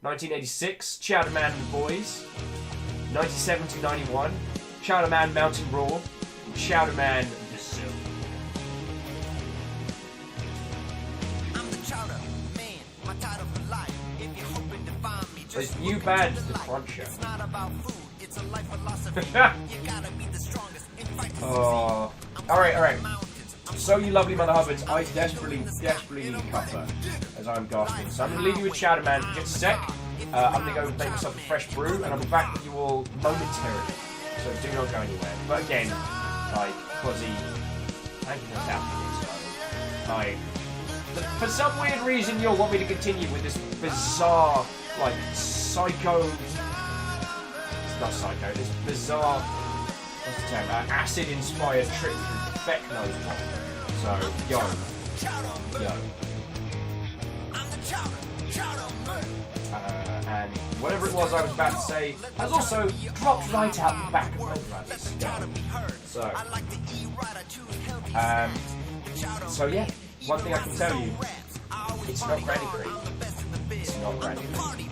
1986, Chowder Man and the Boys. 97 to 91, Chowder Man Mountain Raw. And Chowder Man the Zoo. There's new bands, the Cruncher. Oh. Alright. So you lovely mother hubbards, I desperately need a cuppa as I'm gasping. So I'm going to leave you with Chowder Man for just a sec. I'm going to go make myself a fresh brew and I'll be back with you all momentarily. So do not go anywhere. But again, like, Quazzy, thank you for that. Like, for some weird reason you'll want me to continue with this bizarre, like, psycho... It's not psycho, this bizarre... What's the term? Acid-inspired trip through feck knows what. So, yo. And whatever it was I was about to say has also dropped right out the back of my bloody skull. So yeah, one thing I can tell you, it's not Granny Cream. It's not Granny Cream.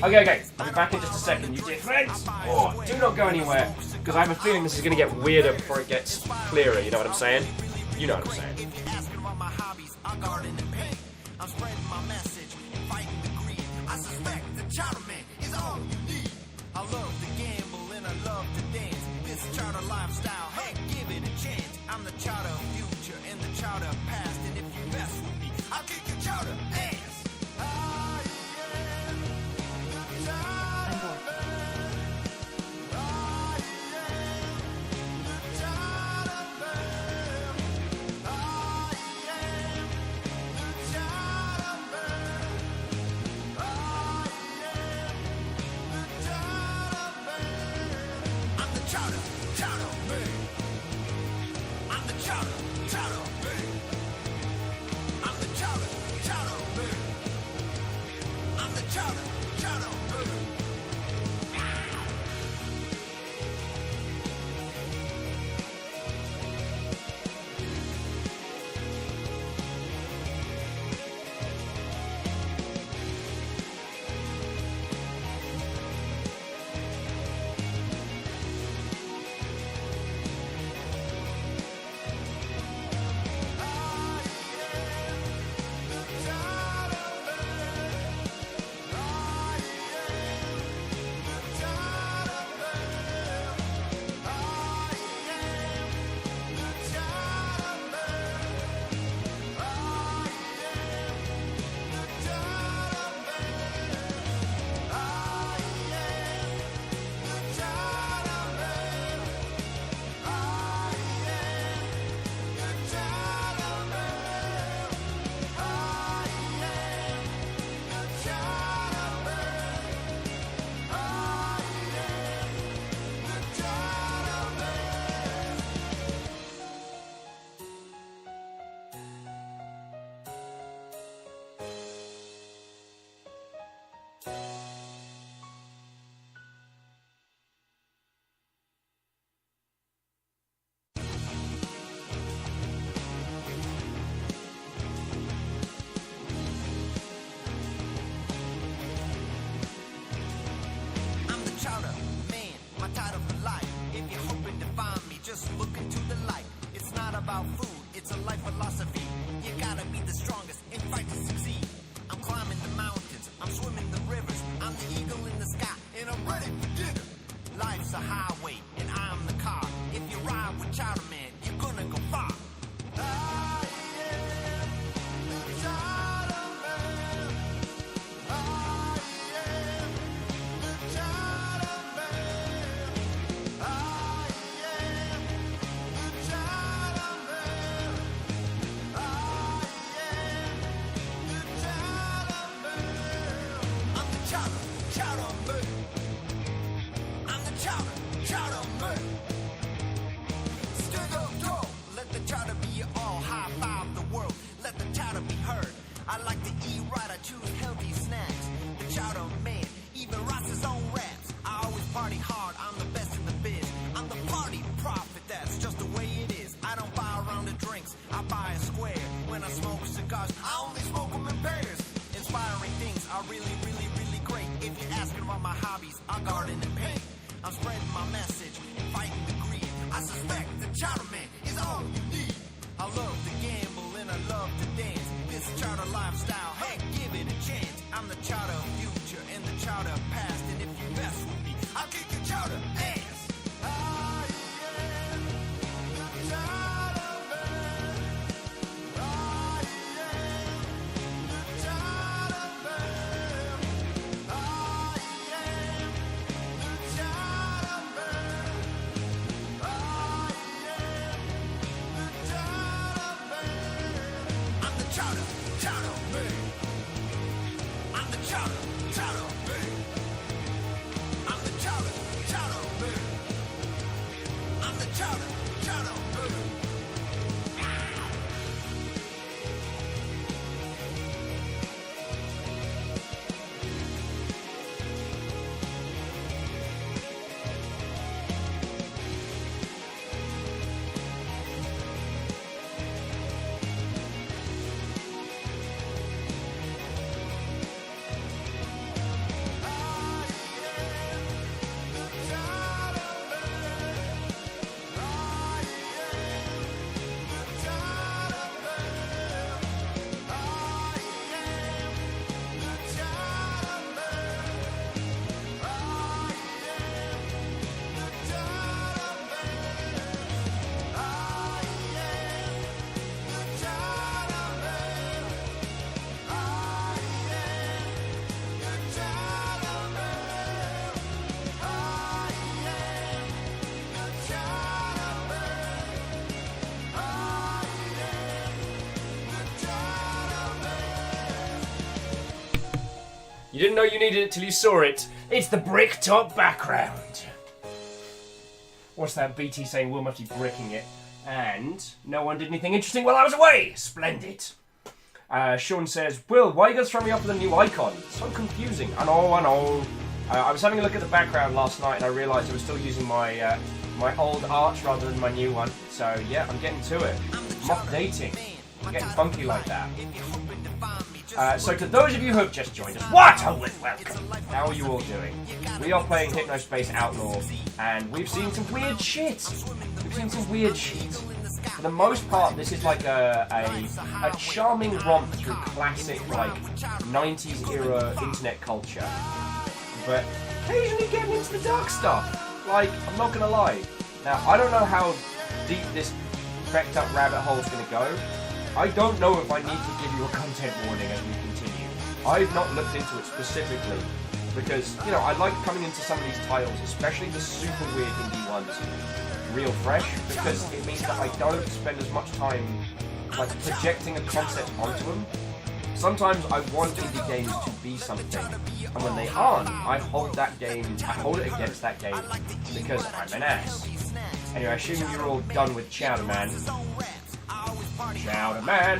Okay, I'll be back in just a second, you dear friends. Oh, do not go anywhere, because I have a feeling this is going to get weirder before it gets clearer, you know what I'm saying? You know what I'm saying.
I'm spreading my message, fighting the greed. I suspect the Chowder Man is all you need. I love to gamble and I love to dance. This Chowder lifestyle, hey, give it a chance. I'm the Chowder future and the Chowder past. And if you mess with me, I'll kick your Chowder ass. Chowder Man. I'm the Chowder. try and square. When I smoke cigars, I only smoke them in pairs. Inspiring things are really, really, really great. If you're asking about my hobbies, I garden and paint. I'm spreading my message and fighting the greed. I suspect the chowder man is all you need. I love to gamble and I love to dance. This chowder lifestyle, hey, give it a chance. I'm the chowder future and the chowder past. And if you mess with me, I'll kick your chowder ass. I am the chowder man. I am the chowder man. I am the chowder man. I am the chowder man. I'm the chowder man. I'm the chowder man. I'm the chowder man. I'm the chowder man.
You didn't know you needed it till you saw it. It's the brick top background. What's that? BT saying Will must be bricking it. And no one did anything interesting while I was away. Splendid. Sean says, Will, why are you going to throw me off with a new icon? So confusing. I know. I was having a look at the background last night and I realised I was still using my my old art rather than my new one. So yeah, I'm getting to it. I'm updating. I'm getting funky like that. So to those of you who have just joined us, what a welcome! How are you all doing? We are playing Hypnospace Outlaw, and we've seen some weird shit. For the most part, this is like a charming romp through classic, like, 90s era internet culture. But occasionally getting into the dark stuff. Like, I'm not gonna lie. Now, I don't know how deep this wrecked up rabbit hole is gonna go. I don't know if I need to give you a content warning as we continue. I've not looked into it specifically because, you know, I like coming into some of these titles, especially the super weird indie ones, real fresh, because it means that I don't spend as much time, like, projecting a concept onto them. Sometimes I want indie games to be something, and when they aren't, I hold it against that game because I'm an ass. Anyway, I assume you're all done with Chowder Man. Chowder Man,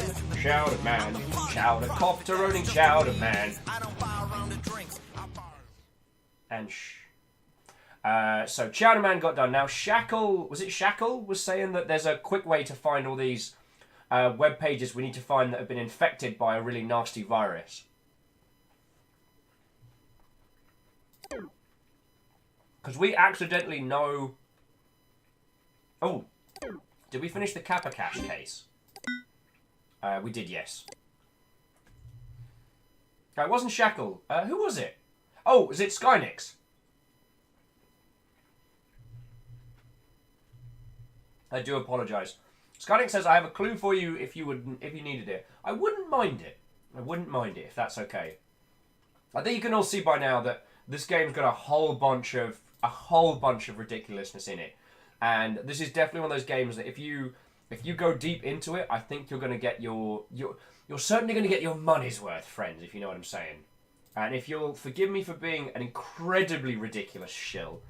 Chowder copter owning Chowder Man. And so Chowder Man got done. Now Shackle was saying that there's a quick way to find all these web pages we need to find that have been infected by a really nasty virus. Because we accidentally know... Oh, did we finish the Kappa Cache case? We did, yes. It wasn't Shackle. Who was it? Oh, was it Skynix? I do apologise. Skynix says, I have a clue for you if you needed it. I wouldn't mind it. If that's okay. I think you can all see by now that this game's got a whole bunch of ridiculousness in it. And this is definitely one of those games that if you go deep into it, I think you're going to get you're certainly going to get your money's worth, friends, if you know what I'm saying. And if you'll forgive me for being an incredibly ridiculous shill,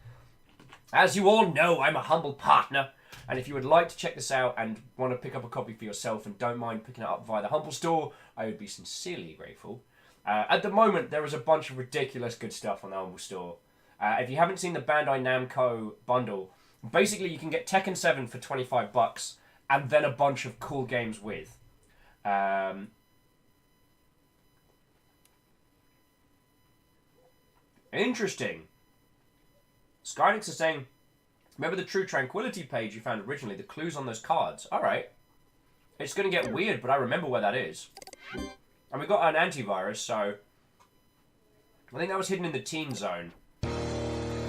as you all know, I'm a humble partner. And if you would like to check this out and want to pick up a copy for yourself and don't mind picking it up via the Humble Store, I would be sincerely grateful. At the moment, there is a bunch of ridiculous good stuff on the Humble Store. If you haven't seen the Bandai Namco bundle, basically you can get Tekken 7 for $25, and then a bunch of cool games with. Interesting. Skynix is saying, remember the True Tranquility page you found originally? The clues on those cards. Alright. It's going to get weird, but I remember where that is. And we got an antivirus, so... I think that was hidden in the teen zone.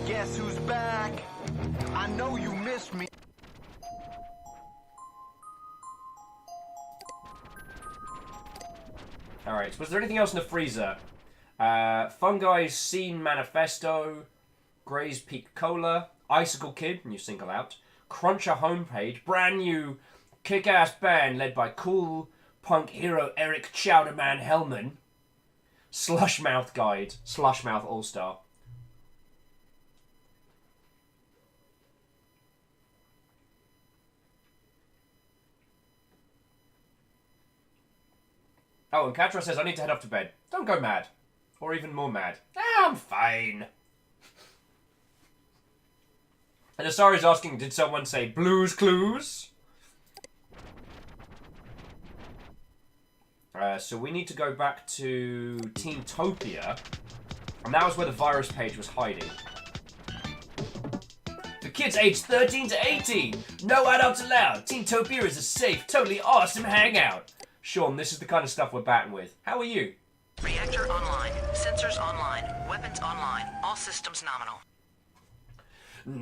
Guess who's back? I know you missed me.
Alright, so was there anything else in the freezer? Fungi's Scene Manifesto, Gray's Peak Cola, Icicle Kid, new single out, Cruncher homepage, brand new kick-ass band led by cool punk hero Eric Chowderman Hellman, Slushmouth Guide, Slushmouth All-Star. Oh, and Katra says, I need to head off to bed. Don't go mad. Or even more mad. I'm fine. And Asari's asking, did someone say Blues Clues? So we need to go back to Teentopia. And that was where the virus page was hiding. For kids aged 13 to 18. No adults allowed. Teentopia is a safe, totally awesome hangout. Sean, this is the kind of stuff we're batting with. How are you?
Reactor online. Sensors online. Weapons online. All systems nominal.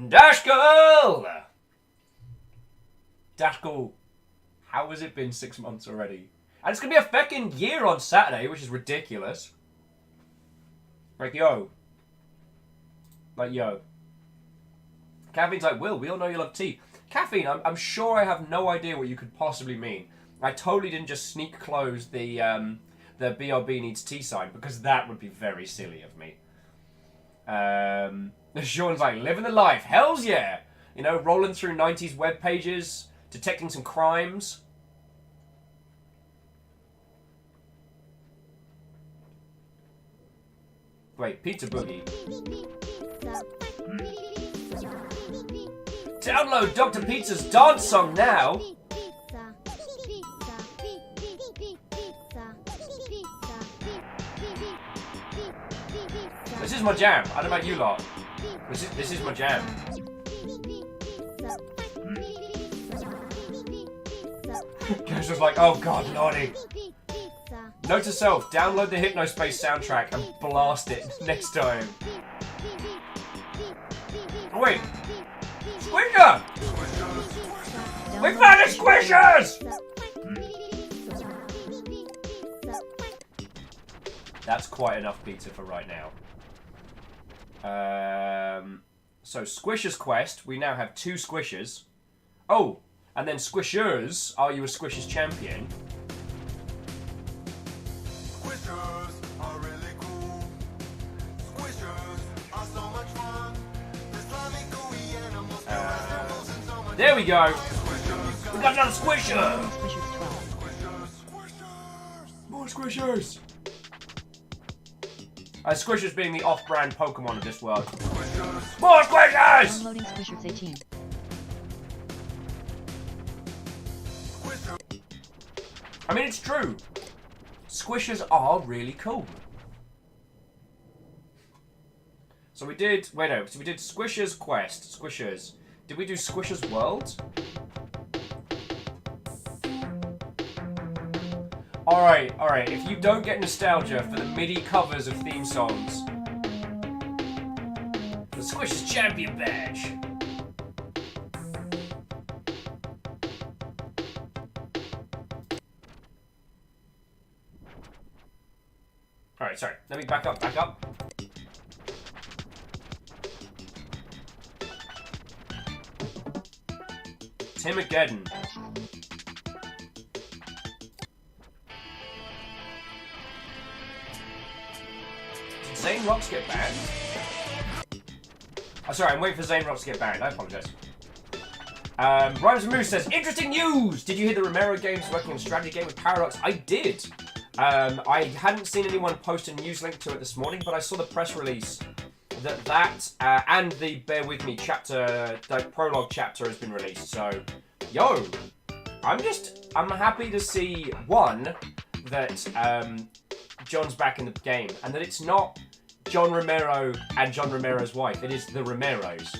Dashkull! Dashkull, how has it been 6 months already? And it's going to be a feckin' year on Saturday, which is ridiculous. Like, yo. Like, yo. Caffeine's like, Will, we all know you love tea. Caffeine, I'm sure I have no idea what you could possibly mean. I totally didn't just sneak close the BRB needs tea sign, because that would be very silly of me. Sean's like, living the life. Hells yeah! You know, rolling through 90s web pages, detecting some crimes. Wait, Pizza Boogie. Download Dr. Pizza's dance song now! This is my jam. I don't know about you lot. This is my jam. Guys was like, oh god, Lordy. Note to self, download the Hypnospace soundtrack and blast it next time. Oh, wait. Squisher! We found the squishers! That's quite enough pizza for right now. So Squishers Quest, we now have 2 Squishers. Oh, and then Squishers, are you a Squishers champion?
Squishers are really cool. Squishers are so much fun. The slimy gooey animals and so much
there we go. We got another Squisher. More Squishers. Squishers being the off-brand Pokemon of this world. More Squishers!
Downloading Squishers 18.
I mean, it's true. Squishers are really cool. So we did... Wait, no. So we did Squishers Quest. Squishers. Did we do Squishers World? Alright, alright. If you don't get nostalgia for the MIDI covers of theme songs, the Squishers Champion Badge. Alright, sorry. Let me back up, back up. Timigeddon. Did Zane Rocks get banned? Oh, sorry, I'm waiting for Zane Rocks to get banned. I apologize. Rhymes and Moose says, interesting news! Did you hear the Romero Games working on a strategy game with Paradox? I did. I hadn't seen anyone post a news link to it this morning, but I saw the press release that and the Bear With Me chapter, the prologue chapter has been released. So, yo! I'm happy to see, one, that John's back in the game, and that it's not John Romero and John Romero's wife. It is the Romeros.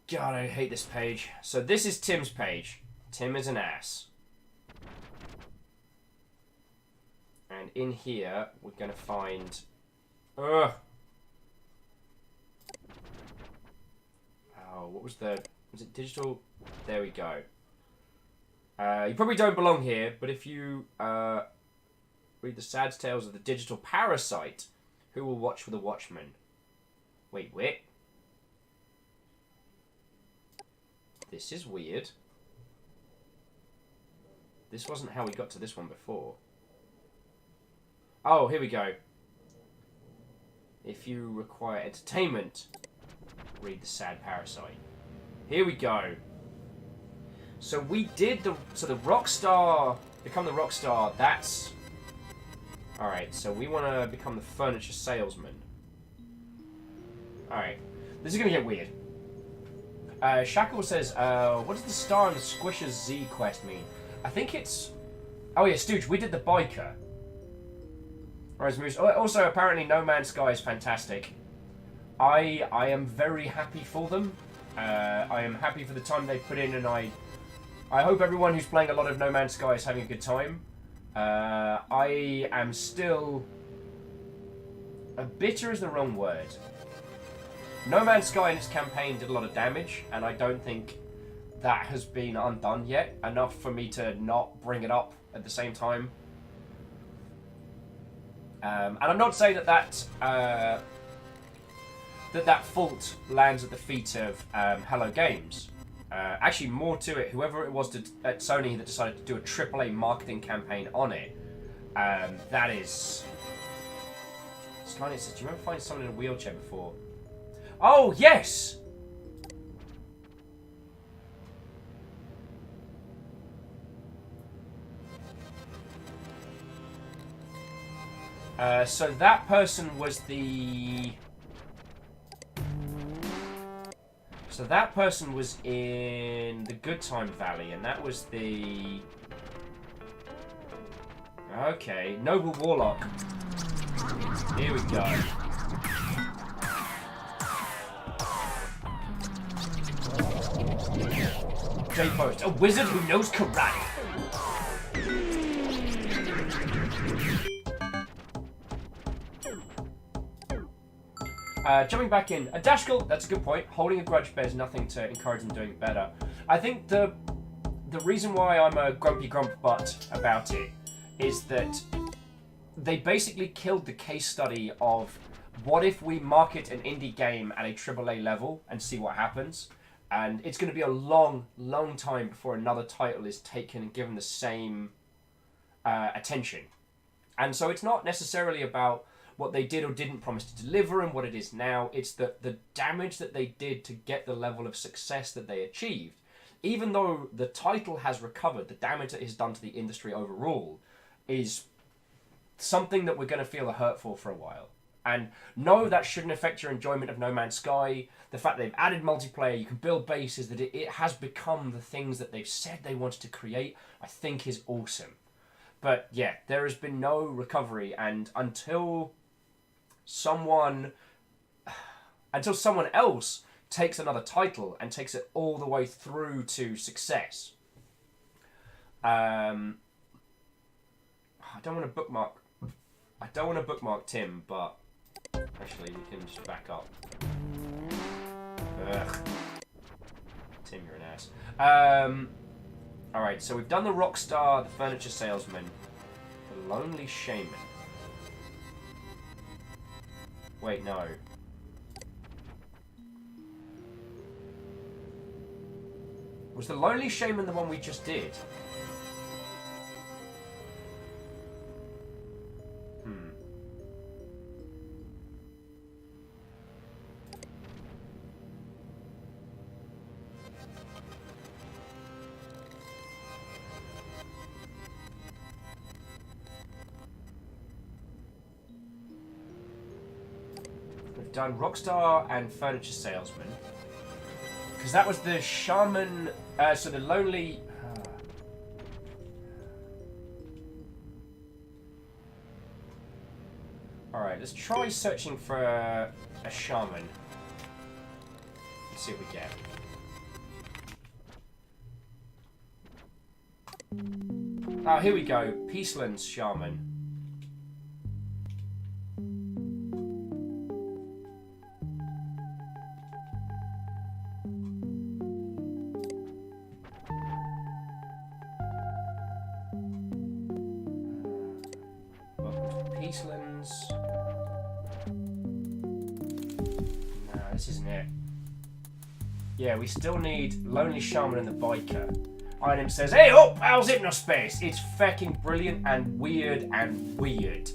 God, I hate this page. So this is Tim's page. Tim is an ass. And in here, we're going to find... Oh, what was the... Was it digital? There we go. You probably don't belong here, but if you read the sad tales of the digital parasite, who will watch for the watchman? Wait. This is weird. This wasn't how we got to this one before. Oh, here we go. If you require entertainment, read the sad parasite. Here we go. So we did the Rockstar, become the Rockstar, that's... Alright, so we want to become the furniture salesman. Alright, this is going to get weird. Shackle says, what does the star in the Squishers Z quest mean? I think it's... Oh yeah, Stooge, we did the biker. Whereas Moose... Also, apparently No Man's Sky is fantastic. I am very happy for them. I am happy for the time they put in, and I hope everyone who's playing a lot of No Man's Sky is having a good time. I am still... Bitter is the wrong word. No Man's Sky in its campaign did a lot of damage, and I don't think that has been undone yet, enough for me to not bring it up at the same time. And I'm not saying that that fault lands at the feet of Hello Games. Actually, more to it, whoever it was at Sony that decided to do a AAA marketing campaign on it, that is... Skynet says, do you remember finding someone in a wheelchair before? Oh, yes! So that person was the... So that person was in the Good Time Valley, and that was the... Okay, Noble Warlock. Here we go. J-Post, a wizard who knows karate. Jumping back in, a Dashkill, that's a good point. Holding a grudge bears nothing to encourage them doing better. I think the reason why I'm a grumpy grump butt about it is that they basically killed the case study of what if we market an indie game at a AAA level and see what happens. And it's going to be a long, long time before another title is taken and given the same attention. And so it's not necessarily about what they did or didn't promise to deliver and what it is now. It's the damage that they did to get the level of success that they achieved. Even though the title has recovered, the damage that it has done to the industry overall is something that we're going to feel a hurt for a while. And no, that shouldn't affect your enjoyment of No Man's Sky. The fact they've added multiplayer, you can build bases, that it has become the things that they've said they wanted to create, I think is awesome. But yeah, there has been no recovery, and until someone else takes another title and takes it all the way through to success. I don't want to bookmark Tim, but actually we can just back up. Ugh. Tim, you're an ass. Alright, so we've done the Rockstar, the Furniture Salesman, the Lonely Shaman. Wait, no. Was the Lonely Shaman the one we just did? we've done Rockstar and Furniture Salesman. Because that was the Shaman, so the Lonely... Alright, let's try searching for a Shaman. Let's see what we get. Oh, here we go. Peaceland's Shaman. Welcome to Peaceland's. No, this isn't it. Yeah, we still need Lonely Shaman and the Biker. Item says, hey up, how's Hypnospace? It's fucking brilliant and weird and weird.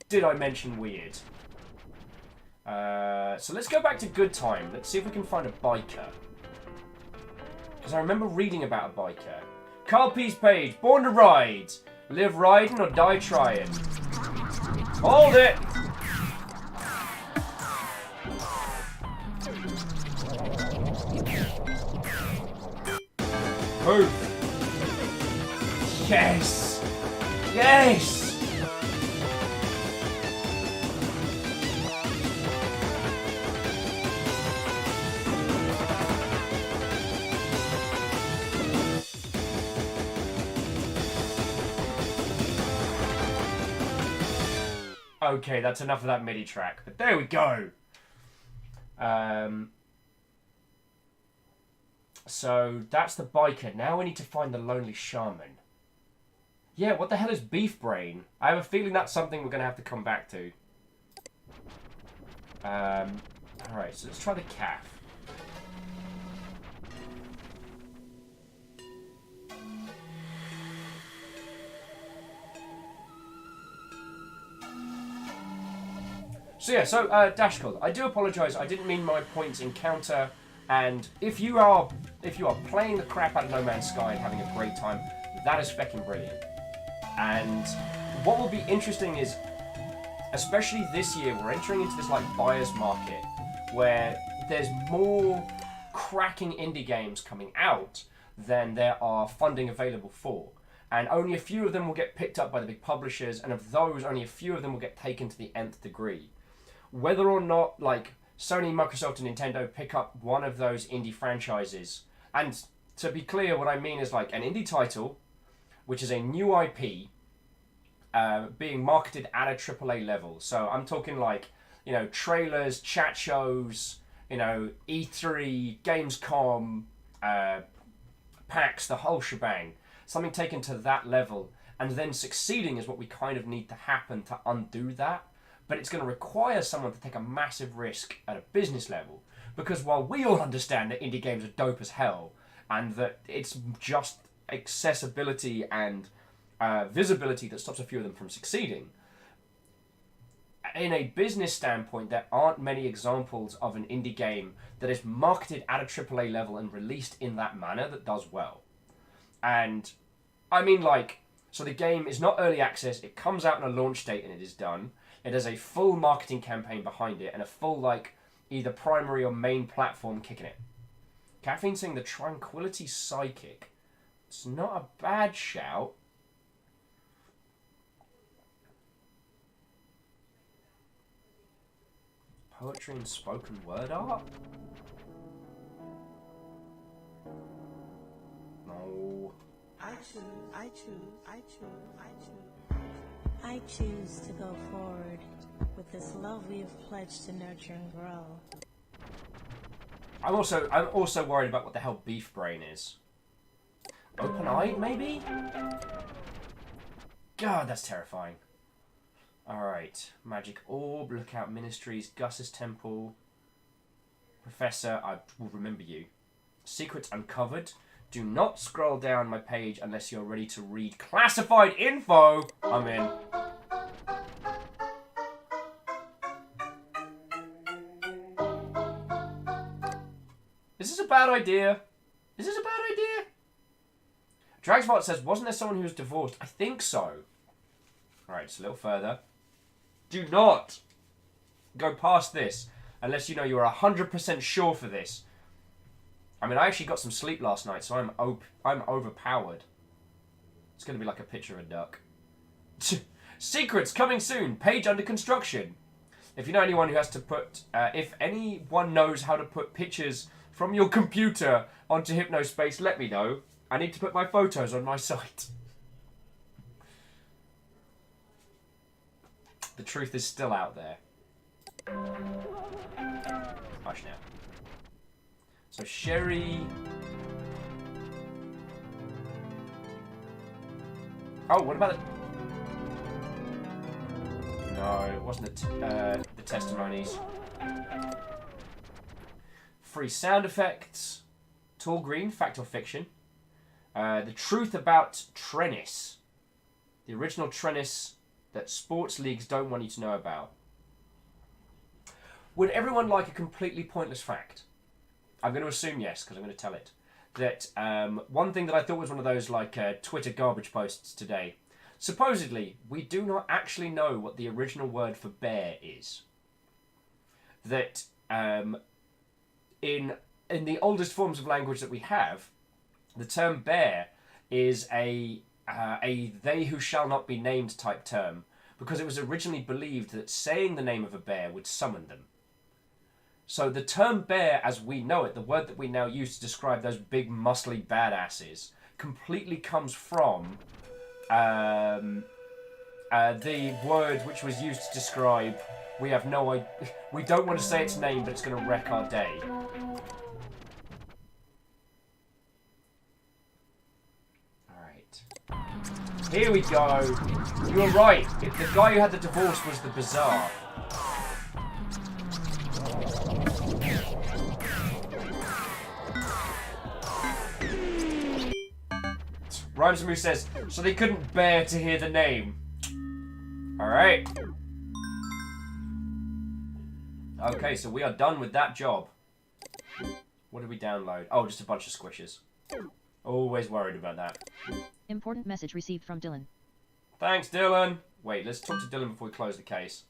Did I mention weird? So let's go back to Good Time. Let's see if we can find a biker. Because I remember reading about a biker. Carl P's page, born to ride. Live riding or die trying. Hold it! Move. Yes! Yes! Okay, that's enough of that MIDI track, but there we go. So that's the biker. Now we need to find the Lonely Shaman. Yeah, what the hell is Beef Brain? I have a feeling that's something we're going to have to come back to. Alright, so let's try the calf. So yeah, so Dashkull, I do apologise. I didn't mean my points in counter. And if you are playing the crap out of No Man's Sky and having a great time, that is fucking brilliant. And what will be interesting is, especially this year, we're entering into this like buyer's market where there's more cracking indie games coming out than there are funding available for. And only a few of them will get picked up by the big publishers, and of those, only a few of them will get taken to the nth degree. Whether or not, like, Sony, Microsoft, and Nintendo pick up one of those indie franchises, and to be clear, what I mean is like an indie title, which is a new IP, being marketed at a AAA level. So I'm talking like, you know, trailers, chat shows, you know, E3, Gamescom, PAX, the whole shebang. Something taken to that level, and then succeeding is what we kind of need to happen to undo that. But it's going to require someone to take a massive risk at a business level. Because while we all understand that indie games are dope as hell, and that it's just accessibility and visibility that stops a few of them from succeeding, in a business standpoint, there aren't many examples of an indie game that is marketed at a AAA level and released in that manner that does well. And I mean, like, so the game is not early access, it comes out on a launch date and it is done. It has a full marketing campaign behind it and a full, like, either primary or main platform kicking it. Caffeine saying the Tranquility Psychic. It's not a bad shout. Poetry and spoken word art? No.
I choose to go forward with this love we have pledged to nurture and grow.
I'm also worried about what the hell Beef Brain is. Open-eyed, maybe? God, that's terrifying. Alright. Magic Orb, Lookout Ministries, Gus's Temple. Professor, I will remember you. Secrets Uncovered. Do not scroll down my page unless you're ready to read classified info. I'm in. Is this a bad idea? Is this a bad idea? Dragsbot says, wasn't there someone who was divorced? I think so. Alright, just a little further. Do not go past this unless you know you're 100% sure for this. I mean, I actually got some sleep last night, so I'm overpowered. It's going to be like a picture of a duck. Secrets coming soon. Page under construction. If you know anyone who has to put... if anyone knows how to put pictures from your computer onto Hypnospace, let me know. I need to put my photos on my site. The truth is still out there. Hush now. So Sherry... Oh, what about it? No, it wasn't the testimonies. Free sound effects. Tall green, fact or fiction. The truth about Trennis. The original Trennis that sports leagues don't want you to know about. Would everyone like a completely pointless fact? I'm going to assume yes, because I'm going to tell it. That one thing that I thought was one of those like Twitter garbage posts today. Supposedly, we do not actually know what the original word for bear is. That in the oldest forms of language that we have, the term bear is a they who shall not be named type term, because it was originally believed that saying the name of a bear would summon them. So the term bear as we know it, the word that we now use to describe those big muscly badasses, completely comes from the word which was used to describe, we have no idea, we don't want to say its name, but it's going to wreck our day. Alright. Here we go. You were right. The guy who had the divorce was the Bazaar. Rhymesmoo says, so they couldn't bear to hear the name. Alright. Okay, so we are done with that job. What did we download? Oh, just a bunch of squishes. Always worried about that.
Important message received from Dylan.
Thanks, Dylan. Wait, let's talk to Dylan before we close the case.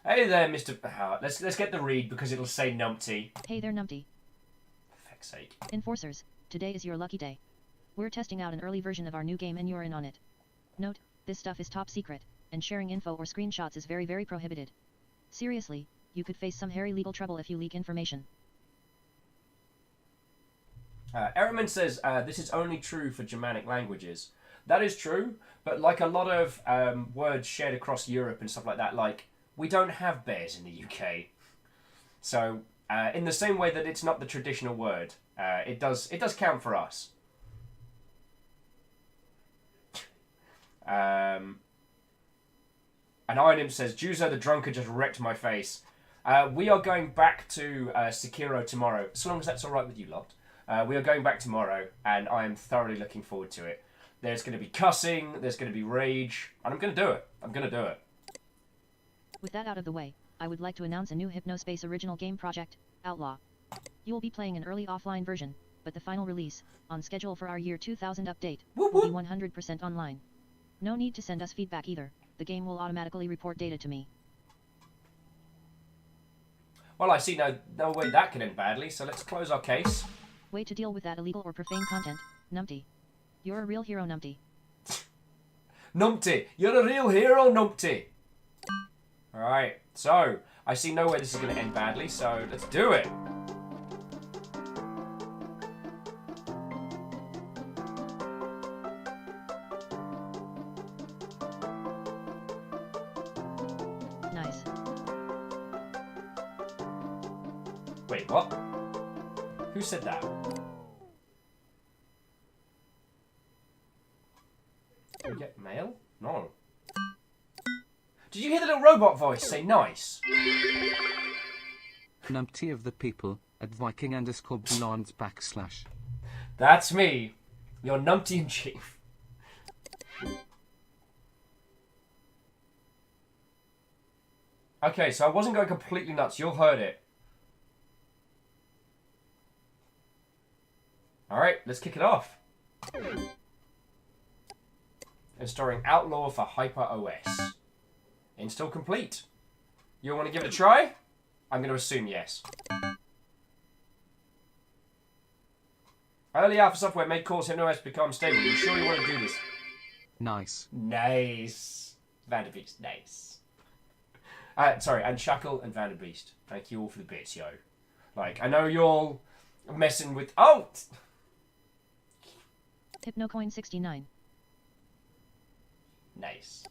Hey there, Mr. Let's get the read because it'll say numpty.
Hey there, numpty.
For feck's sake.
Enforcers, today is your lucky day. We're testing out an early version of our new game and you're in on it. Note, this stuff is top secret, and sharing info or screenshots is very, very prohibited. Seriously, you could face some hairy legal trouble if you leak information.
Ehrman says, this is only true for Germanic languages. That is true, but like a lot of words shared across Europe and stuff like that, like, we don't have bears in the UK. So, in the same way that it's not the traditional word, it does count for us. And Iron Imp says, Juzo the Drunkard just wrecked my face. We are going back to Sekiro tomorrow, as long as that's alright with you lot. We are going back tomorrow, and I am thoroughly looking forward to it. There's going to be cussing, there's going to be rage, and I'm going to do it. I'm going to do it.
With that out of the way, I would like to announce a new Hypnospace original game project, Outlaw. You will be playing an early offline version, but the final release, on schedule for our year 2000 update, will be 100% online. No need to send us feedback either, the game will automatically report data to me.
Well, I see no way that can end badly, so let's close our case.
Way to deal with that illegal or profane content, numpty. You're a real hero, numpty.
Numpty! You're a real hero, numpty! Alright, so, I see no way this is going to end badly, so let's do it!
Nice.
Wait, what? Who said that? Did we get mail? No. Did you hear the little robot voice say nice?
Numpty of the people, at Viking_blonde /.
That's me. Your numpty in chief. Okay, so I wasn't going completely nuts. You all heard it. Alright, let's kick it off. Installing Outlaw for Hyper OS. Install complete. You want to give it a try? I'm going to assume yes. Early alpha software may cause HypnoS to become stable. You sure you want to do this?
Nice.
Nice. Vanderbeest, nice. Sorry, and Shackle and Vanderbeest. Thank you all for the bits, yo. Like, I know you're all messing with... Oh!
Hypnocoin 69.
Nice.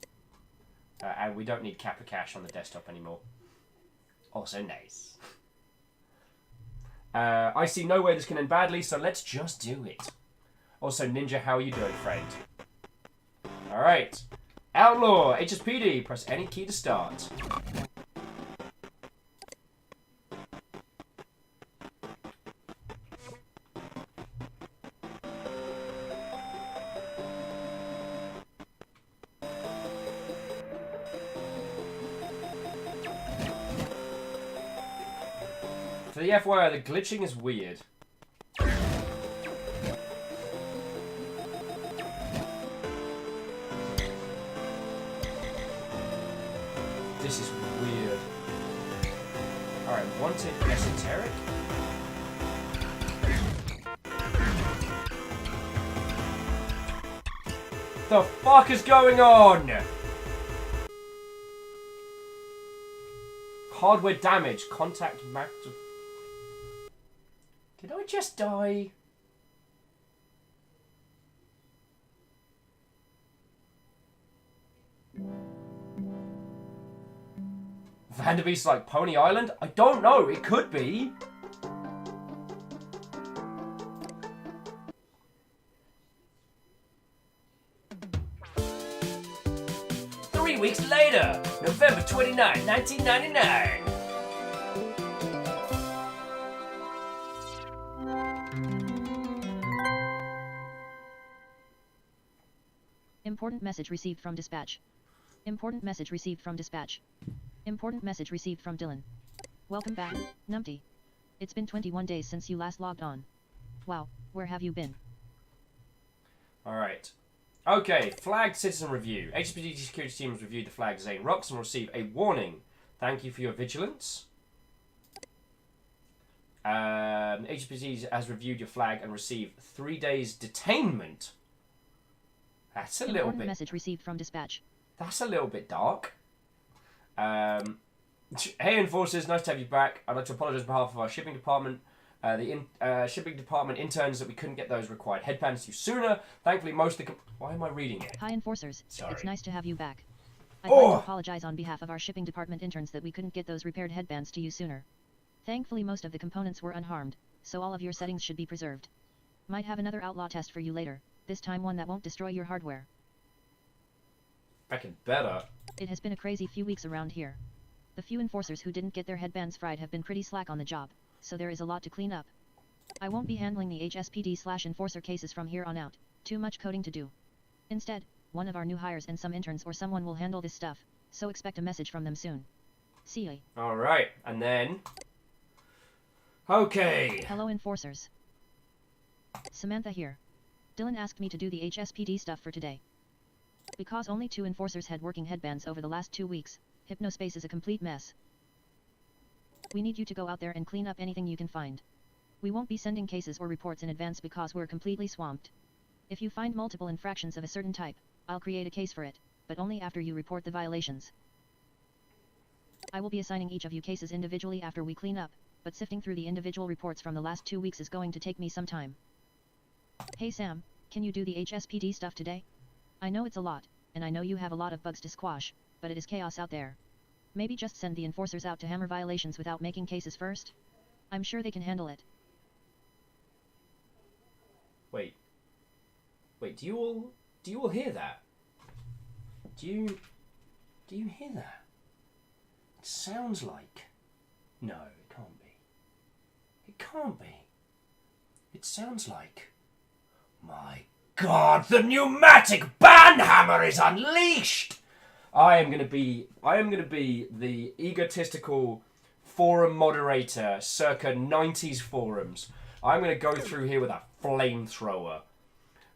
And we don't need Kappa Cash on the desktop anymore. Also nice. I see no way this can end badly, so let's just do it. Also, Ninja, how are you doing, friend? Alright. Outlaw, HSPD, press any key to start. For the FYI, the glitching is weird. This is weird. Alright, wanted esoteric? The fuck is going on? Hardware damage, contact max. Did I just die? Vanderbeest like Pony Island? I don't know, it could be. Three weeks later, November 29, 1999.
Important message received from dispatch. Important message received from dispatch. Important message received from Dylan. Welcome back, Numpty. It's been 21 days since you last logged on. Wow, where have you been?
Alright. Okay, flagged citizen review. HSPD security team has reviewed the flagged Zane Rocks and will receive a warning. Thank you for your vigilance. HSPD has reviewed your flag and received 3 days detainment. That's a little bit...
message received from dispatch.
That's a little bit dark. Hey enforcers, nice to have you back. I'd like to apologise on behalf of our shipping department. Shipping department interns that we couldn't get those required headbands to you sooner. Thankfully, most of the... Why am I reading it?
Hi enforcers,
Sorry.
It's nice to have you back. I'd like to apologize on behalf of our shipping department interns that we couldn't get those repaired headbands to you sooner. Thankfully, most of the components were unharmed, so all of your settings should be preserved. Might have another outlaw test for you later, this time one that won't destroy your hardware.
Fucking better.
It has been a crazy few weeks around here. The few enforcers who didn't get their headbands fried have been pretty slack on the job, so there is a lot to clean up. I won't be handling the HSPD/enforcer cases from here on out, too much coding to do. Instead, one of our new hires and some interns or someone will handle this stuff, so expect a message from them soon. See ya.
Alright, and then... Okay.
Hello enforcers. Samantha here. Dylan asked me to do the HSPD stuff for today. Because only 2 enforcers had working headbands over the last 2 weeks, Hypnospace is a complete mess. We need you to go out there and clean up anything you can find. We won't be sending cases or reports in advance because we're completely swamped. If you find multiple infractions of a certain type, I'll create a case for it, but only after you report the violations. I will be assigning each of you cases individually after we clean up, but sifting through the individual reports from the last 2 weeks is going to take me some time. Hey Sam, can you do the HSPD stuff today? I know it's a lot, and I know you have a lot of bugs to squash, but it is chaos out there. Maybe just send the enforcers out to hammer violations without making cases first? I'm sure they can handle it.
Wait, do you all hear that? Do you hear that? It sounds like... No, it can't be. It can't be. It sounds like... My God, the pneumatic banhammer is unleashed! I am gonna be the egotistical forum moderator circa 90s forums. I'm gonna go through here with a flamethrower.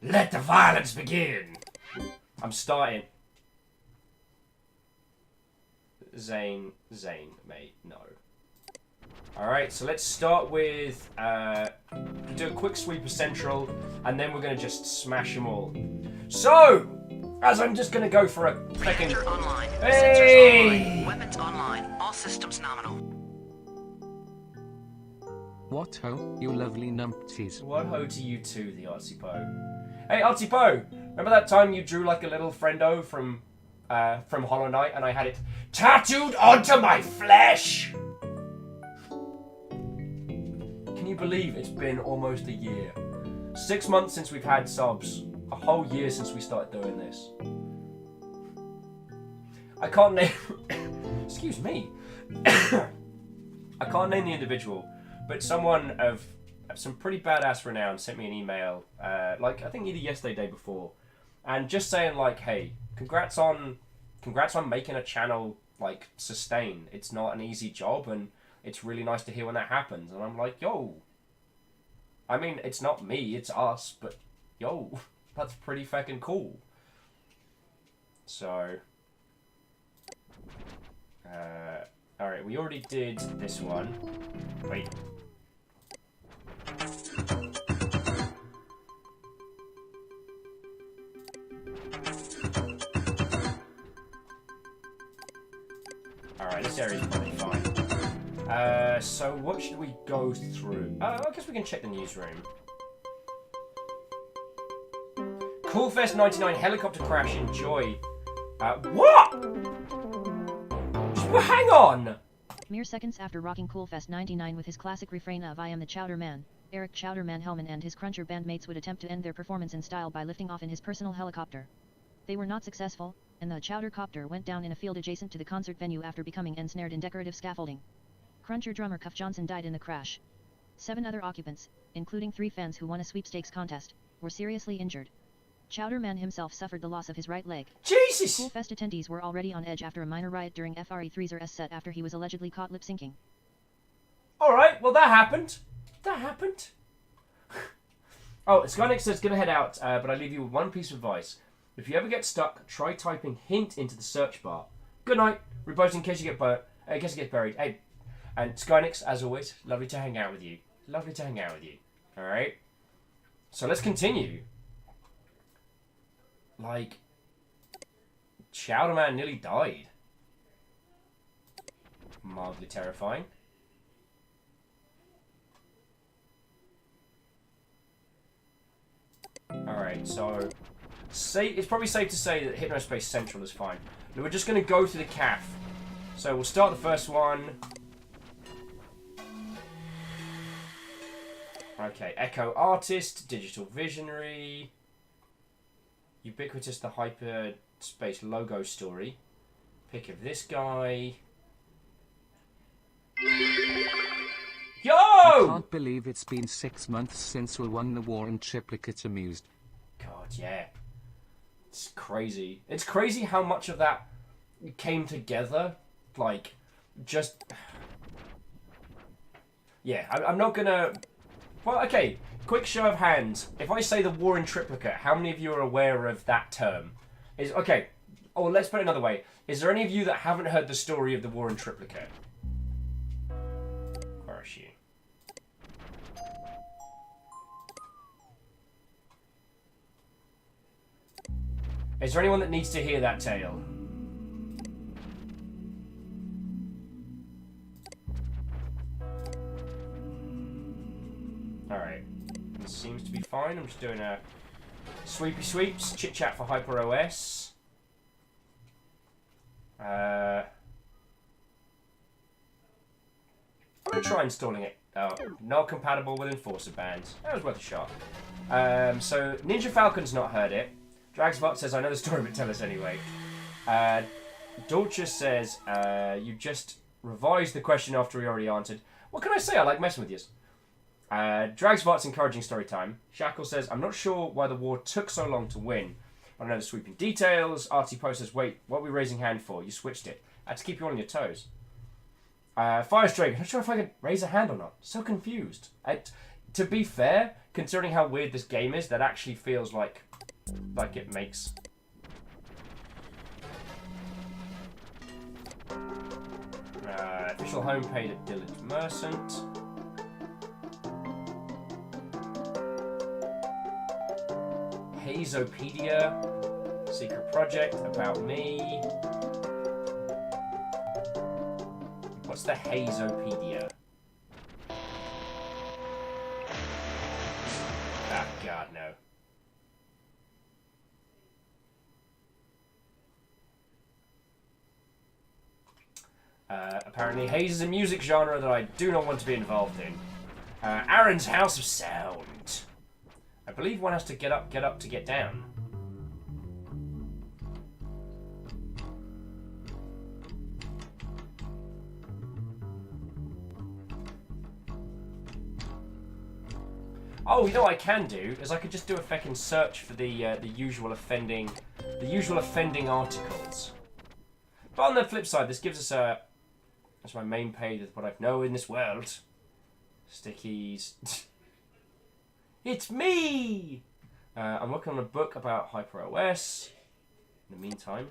Let the violence begin! I'm starting. Zane, mate. No. Alright, so let's start with, do a quick sweep of Central, and then we're going to just smash them all. So, as I'm just going to go for a second...
Reactor online.
Hey!
Sensors online. Weapons online. All systems nominal.
What ho, you lovely numpties.
What ho to you too, the Artsy Po. Hey, Artsy Po! Remember that time you drew like a little friendo from Hollow Knight, and I had it tattooed onto my flesh? Can you believe it's been almost a year? 6 months since we've had subs. A whole year since we started doing this. I can't name... Excuse me. I can't name the individual, but someone of some pretty badass renown sent me an email, like I think either yesterday, day before, and just saying like, hey, congrats on making a channel like sustain. It's not an easy job, and it's really nice to hear when that happens. And I'm like, yo, I mean, it's not me, it's us, but yo, that's pretty fucking cool. So, alright, we already did this one. Wait. Alright, this area's probably fine. So what should we go through? I guess we can check the newsroom. Coolfest 99 helicopter crash, enjoy. What? Well, hang on!
Mere seconds after rocking Coolfest 99 with his classic refrain of I am the Chowder Man, Eric Chowderman Hellman and his Cruncher bandmates would attempt to end their performance in style by lifting off in his personal helicopter. They were not successful, and the Chowdercopter went down in a field adjacent to the concert venue after becoming ensnared in decorative scaffolding. Cruncher drummer Cuff Johnson died in the crash. 7 other occupants, including 3 fans who won a sweepstakes contest, were seriously injured. Chowderman himself suffered the loss of his right leg.
Jesus!
Coolfest attendees were already on edge after a minor riot during FRE3's set after he was allegedly caught lip-syncing.
Alright, well that happened. That happened. Oh, Skynix says gonna head out, but I leave you with one piece of advice. If you ever get stuck, try typing hint into the search bar. Good night. Repost in case you get buried. Hey, and Skynix, as always, lovely to hang out with you. Lovely to hang out with you. Alright? So let's continue. Like, Chowderman nearly died. Mildly terrifying. Alright, so it's probably safe to say that Hypnospace Central is fine. But we're just going to go through the CAF. So we'll start the first one. Okay, Echo Artist, Digital Visionary, Ubiquitous the Hyperspace Logo Story. Pick of this guy. Yo!
I can't believe it's been 6 months since we won the war in triplicate amused.
God, yeah. It's crazy. It's crazy how much of that came together. Like, just... Yeah, I'm not gonna... Well, okay, quick show of hands. If I say the war in triplicate, how many of you are aware of that term? Okay, or let's put it another way. Is there any of you that haven't heard the story of the war in triplicate? Where is she? Is there anyone that needs to hear that tale? Alright. This seems to be fine. I'm just doing a sweepy sweeps, chit chat for HyperOS. I'm gonna try installing it. Oh, not compatible with Enforcer bands. That was worth a shot. So Ninja Falcon's not heard it. Dragsbot says, I know the story, but tell us anyway. Dolce says, you just revised the question after we already answered. What can I say? I like messing with you. Dragsbot's encouraging story time. Shackle says, I'm not sure why the war took so long to win. I know the sweeping details. Artie Poe says, wait, what are we raising hand for? You switched it. I had to keep you on your toes. Firestrike, I'm not sure if I can raise a hand or not. So confused. To be fair, considering how weird this game is, that actually feels like it makes... Official homepage of Diligent Merchant. Hazopedia. Secret project about me. What's the Hazopedia? Ah, God, no. Apparently, haze is a music genre that I do not want to be involved in. Aaron's House of Sound. I believe one has to get up to get down. Oh, you know what I can do is I could just do a feckin' search for the usual offending articles. But on the flip side, this gives us a. That's my main page of what I know in this world. Stickies. It's me! I'm working on a book about HyperOS. In the meantime.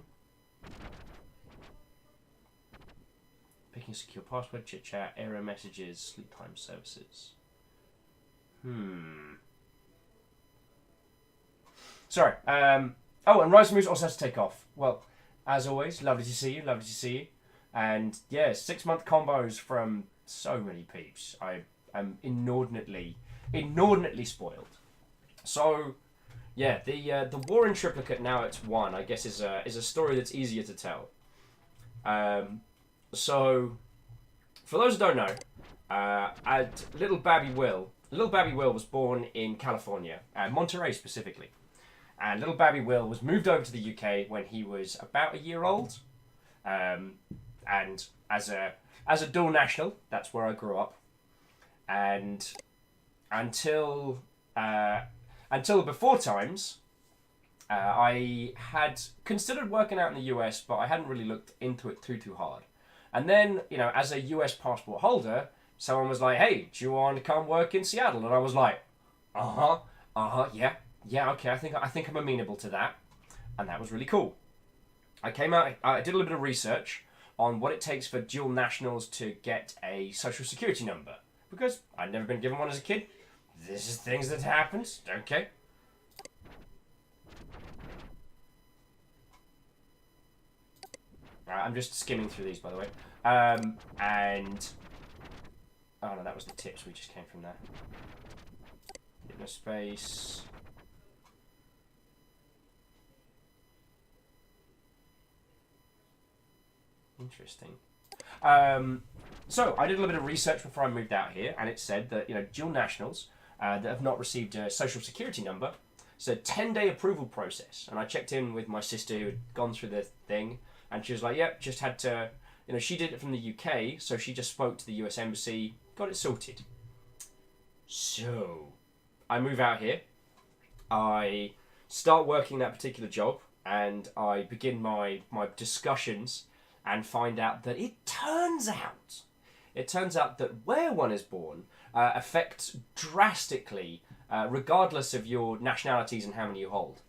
Picking secure password, chit chat, error messages, sleep time services. Sorry. Oh, and Rise of Moose also has to take off. Well, as always, lovely to see you, lovely to see you. And yeah, 6-month combos from so many peeps. I am inordinately spoiled. So, yeah, the War in Triplicate now it's 1, I guess is a story that's easier to tell. So, for those who don't know, Little Babby Will was born in California, Monterey specifically. And Little Babby Will was moved over to the UK when he was about a year old. And as a dual national, that's where I grew up. And until before times, I had considered working out in the US, but I hadn't really looked into it too hard. And then, you know, as a US passport holder, someone was like, "Hey, do you want to come work in Seattle?" And I was like, yeah, okay, I think I'm amenable to that. And that was really cool. I came out, I did a little bit of research on what it takes for dual nationals to get a social security number. Because I'd never been given one as a kid. This is things that happens, okay? Alright, I'm just skimming through these, by the way. And... Oh no, that was the tips, we just came from there. Hypnospace... Interesting. So I did a little bit of research before I moved out here, and it said that, you know, dual nationals that have not received a social security number, it's a 10-day approval process. And I checked in with my sister who had gone through the thing, and she was like, "Yep, just had to," you know, she did it from the UK, so she just spoke to the US Embassy, got it sorted. So I move out here, I start working that particular job, and I begin my discussions. And find out that it turns out that where one is born affects drastically, regardless of your nationalities and how many you hold.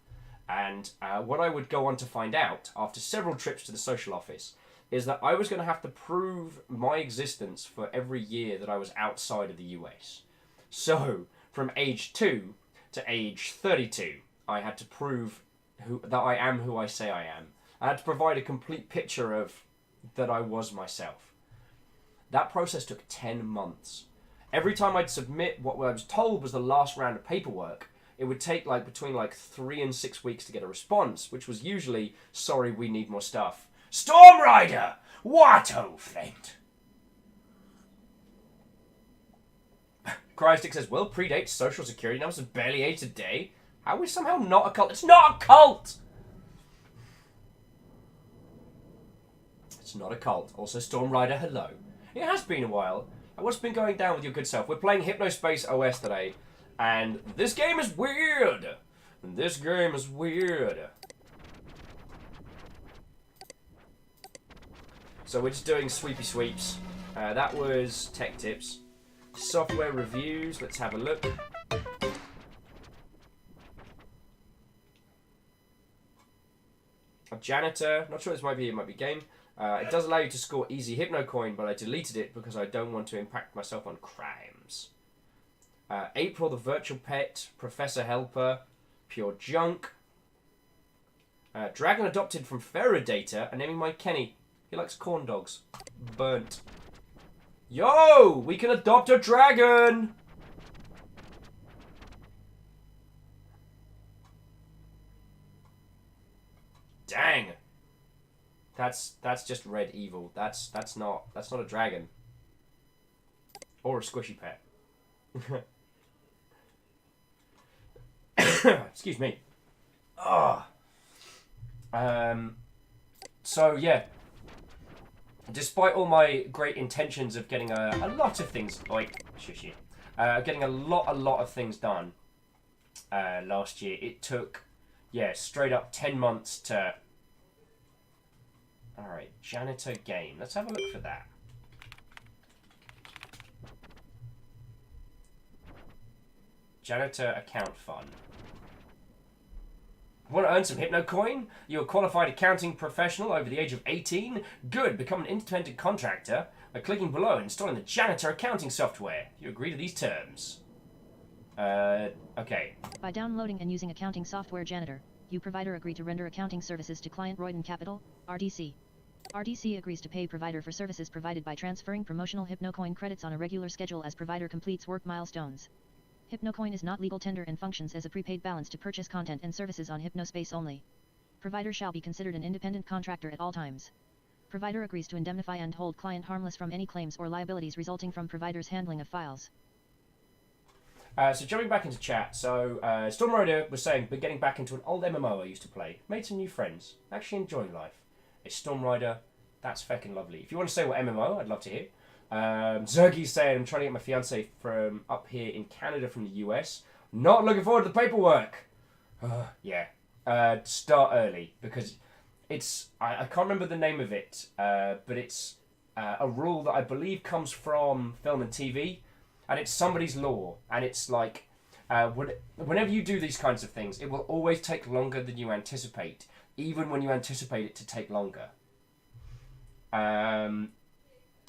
And what I would go on to find out after several trips to the social office is that I was going to have to prove my existence for every year that I was outside of the US. So from age 2 to age 32, I had to prove that I am who I say I am. I had to provide a complete picture of that I was myself. That process took 10 months. Every time I'd submit what I was told was the last round of paperwork, it would take between 3 and 6 weeks to get a response, which was usually, "Sorry, we need more stuff." Storm Rider! What, oh friend? Crystick says, "Well, predates social security numbers of barely 8 a day. How is somehow not a cult?" It's not a cult! It's not a cult. Also, Storm Rider, hello. It has been a while. What's been going down with your good self? We're playing Hypnospace OS today, and this game is weird. This game is weird. So we're just doing sweepy sweeps. That was tech tips. Software reviews. Let's have a look. Janitor. Not sure this might be. It might be game. It does allow you to score easy Hypno Coin, but I deleted it because I don't want to impact myself on crimes. April the Virtual Pet. Professor Helper. Pure Junk. Dragon adopted from Ferrodata and naming my Kenny. He likes corn dogs. Burnt. Yo! We can adopt a dragon! Dang. That's just red evil. That's not a dragon. Or a squishy pet. Excuse me. Ah. So yeah. Despite all my great intentions of getting a lot of things getting a lot of things done last year, it took straight up 10 months to. All right, janitor game. Let's have a look for that. Janitor account fund. Want to earn some Hypno Coin? You're a qualified accounting professional over the age of 18? Good, become an independent contractor by clicking below and installing the janitor accounting software. You agree to these terms. Okay.
By downloading and using accounting software Janitor, you provider agree to render accounting services to client Royden Capital, RDC. RDC agrees to pay provider for services provided by transferring promotional HypnoCoin credits on a regular schedule as provider completes work milestones. HypnoCoin is not legal tender and functions as a prepaid balance to purchase content and services on Hypnospace only. Provider shall be considered an independent contractor at all times. Provider agrees to indemnify and hold client harmless from any claims or liabilities resulting from provider's handling of files.
So jumping back into chat, so Storm Rider was saying, but getting back into an old MMO I used to play. Made some new friends. Actually enjoying life. It's Storm Rider. That's feckin' lovely. If you want to say what MMO, I'd love to hear. Zergy's saying, I'm trying to get my fiance from up here in Canada from the US. Not looking forward to the paperwork. Yeah. Start early, because it's... I can't remember the name of it, but it's a rule that I believe comes from film and TV, and it's somebody's law, and it's like... whenever you do these kinds of things, it will always take longer than you anticipate, even when you anticipate it to take longer.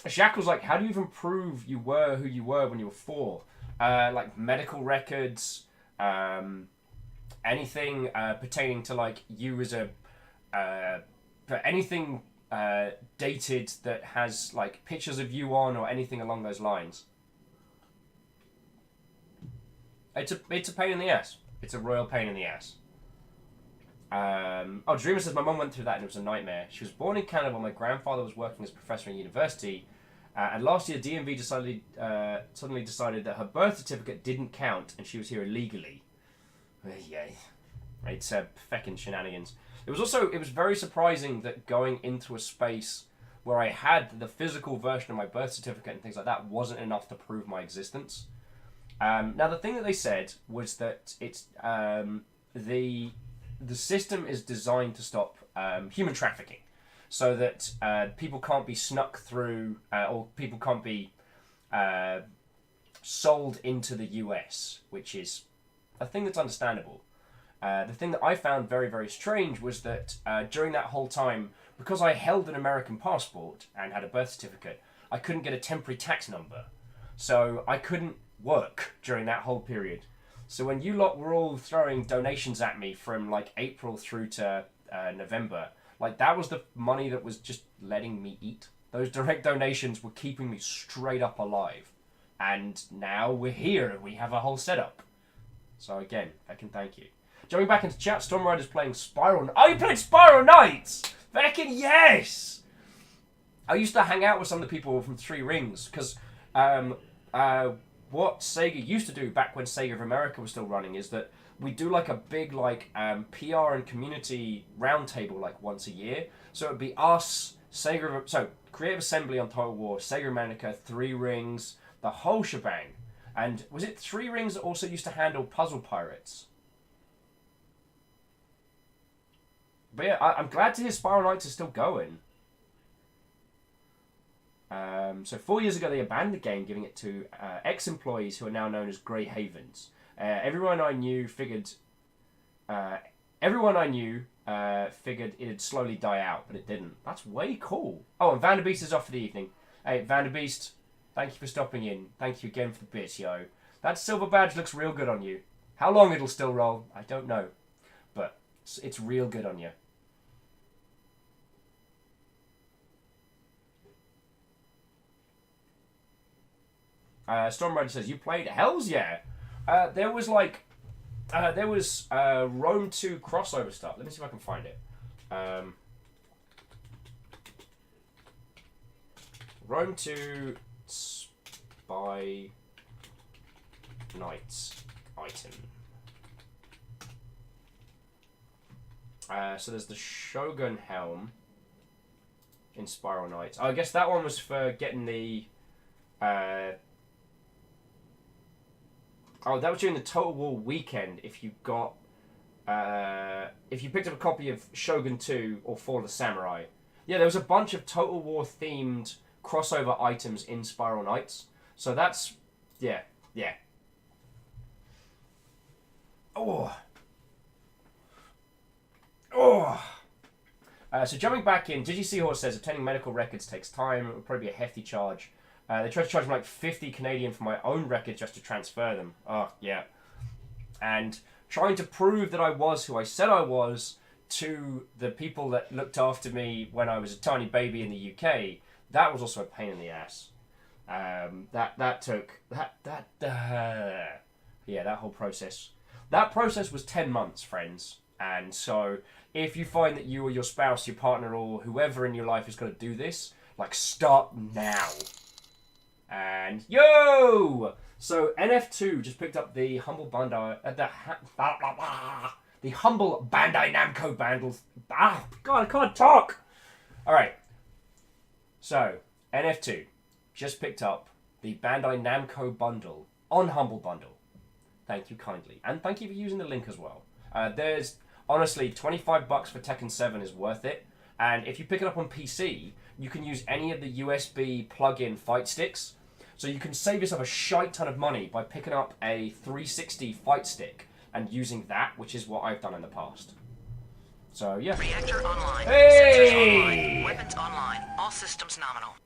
Shackle's like, how do you even prove you were who you were when you were 4? Like medical records, anything pertaining to like you as a anything dated that has like pictures of you on or anything along those lines. It's a pain in the ass. It's a royal pain in the ass. Oh, Dreamer says, my mum went through that and it was a nightmare. She was born in Canada while my grandfather was working as a professor in university. And last year, DMV suddenly decided that her birth certificate didn't count and she was here illegally. Yay. It's feckin' shenanigans. It was very surprising that going into a space where I had the physical version of my birth certificate and things like that wasn't enough to prove my existence. Now, the thing that they said was that it's the system is designed to stop human trafficking, so that people can't be snuck through or people can't be sold into the US, which is a thing that's understandable. The thing that I found very, very strange was that during that whole time, because I held an American passport and had a birth certificate, I couldn't get a temporary tax number. So I couldn't work during that whole period. So when you lot were all throwing donations at me from like April through to November, like that was the money that was just letting me eat. Those direct donations were keeping me straight up alive. And now we're here and we have a whole setup. So again, I can thank you. Jumping back into chat, Storm Rider's playing Spiral. Oh, you played Spiral Knights! Feckin' yes! I used to hang out with some of the people from Three Rings, because what Sega used to do back when Sega of America was still running is that we do like a big like PR and community roundtable like once a year. So it'd be us, Creative Assembly on Total War, Sega America, Three Rings, the whole shebang. And was it Three Rings that also used to handle Puzzle Pirates? But yeah, I'm glad to hear Spiral Knights is still going. So 4 years ago, they abandoned the game, giving it to ex-employees who are now known as Grey Havens. Everyone I knew figured everyone I knew figured it'd slowly die out, but it didn't. That's way cool. Oh, and Vanderbeest is off for the evening. Hey, Vanderbeest, thank you for stopping in. Thank you again for the bits, yo. That silver badge looks real good on you. How long it'll still roll, I don't know. But it's real good on you. Storm Rider says, you played? Hells yeah! There was like... Rome 2 crossover stuff. Let me see if I can find it. Rome 2 Spy Knights item. So there's the Shogun helm in Spiral Knights. Oh, I guess that one was for getting the... Oh, that was during the Total War weekend. If you got, if you picked up a copy of Shogun 2 or Fall of the Samurai, yeah, there was a bunch of Total War themed crossover items in Spiral Knights. So that's, yeah. Oh. So jumping back in, DigiSeahorse says obtaining medical records takes time. It would probably be a hefty charge. They tried to charge me like 50 Canadian for my own records just to transfer them. Oh, yeah. And trying to prove that I was who I said I was to the people that looked after me when I was a tiny baby in the UK, that was also a pain in the ass. That whole process. That process was 10 months, friends. And so if you find that you or your spouse, your partner, or whoever in your life is going to do this, like, start now. And yo! So NF2 just picked up the humble Bandai, the humble Bandai Namco bundles. Ah, God, I can't talk. All right. So NF2 just picked up the Bandai Namco bundle on Humble Bundle. Thank you kindly, and thank you for using the link as well. There's honestly $25 for Tekken 7 is worth it, and if you pick it up on PC, you can use any of the USB plug-in fight sticks. So you can save yourself a shite ton of money by picking up a 360 fight stick and using that, which is what I've done in the past. So, yeah.
Reactor online.
Hey!
Sensors online. Weapons online. All systems nominal.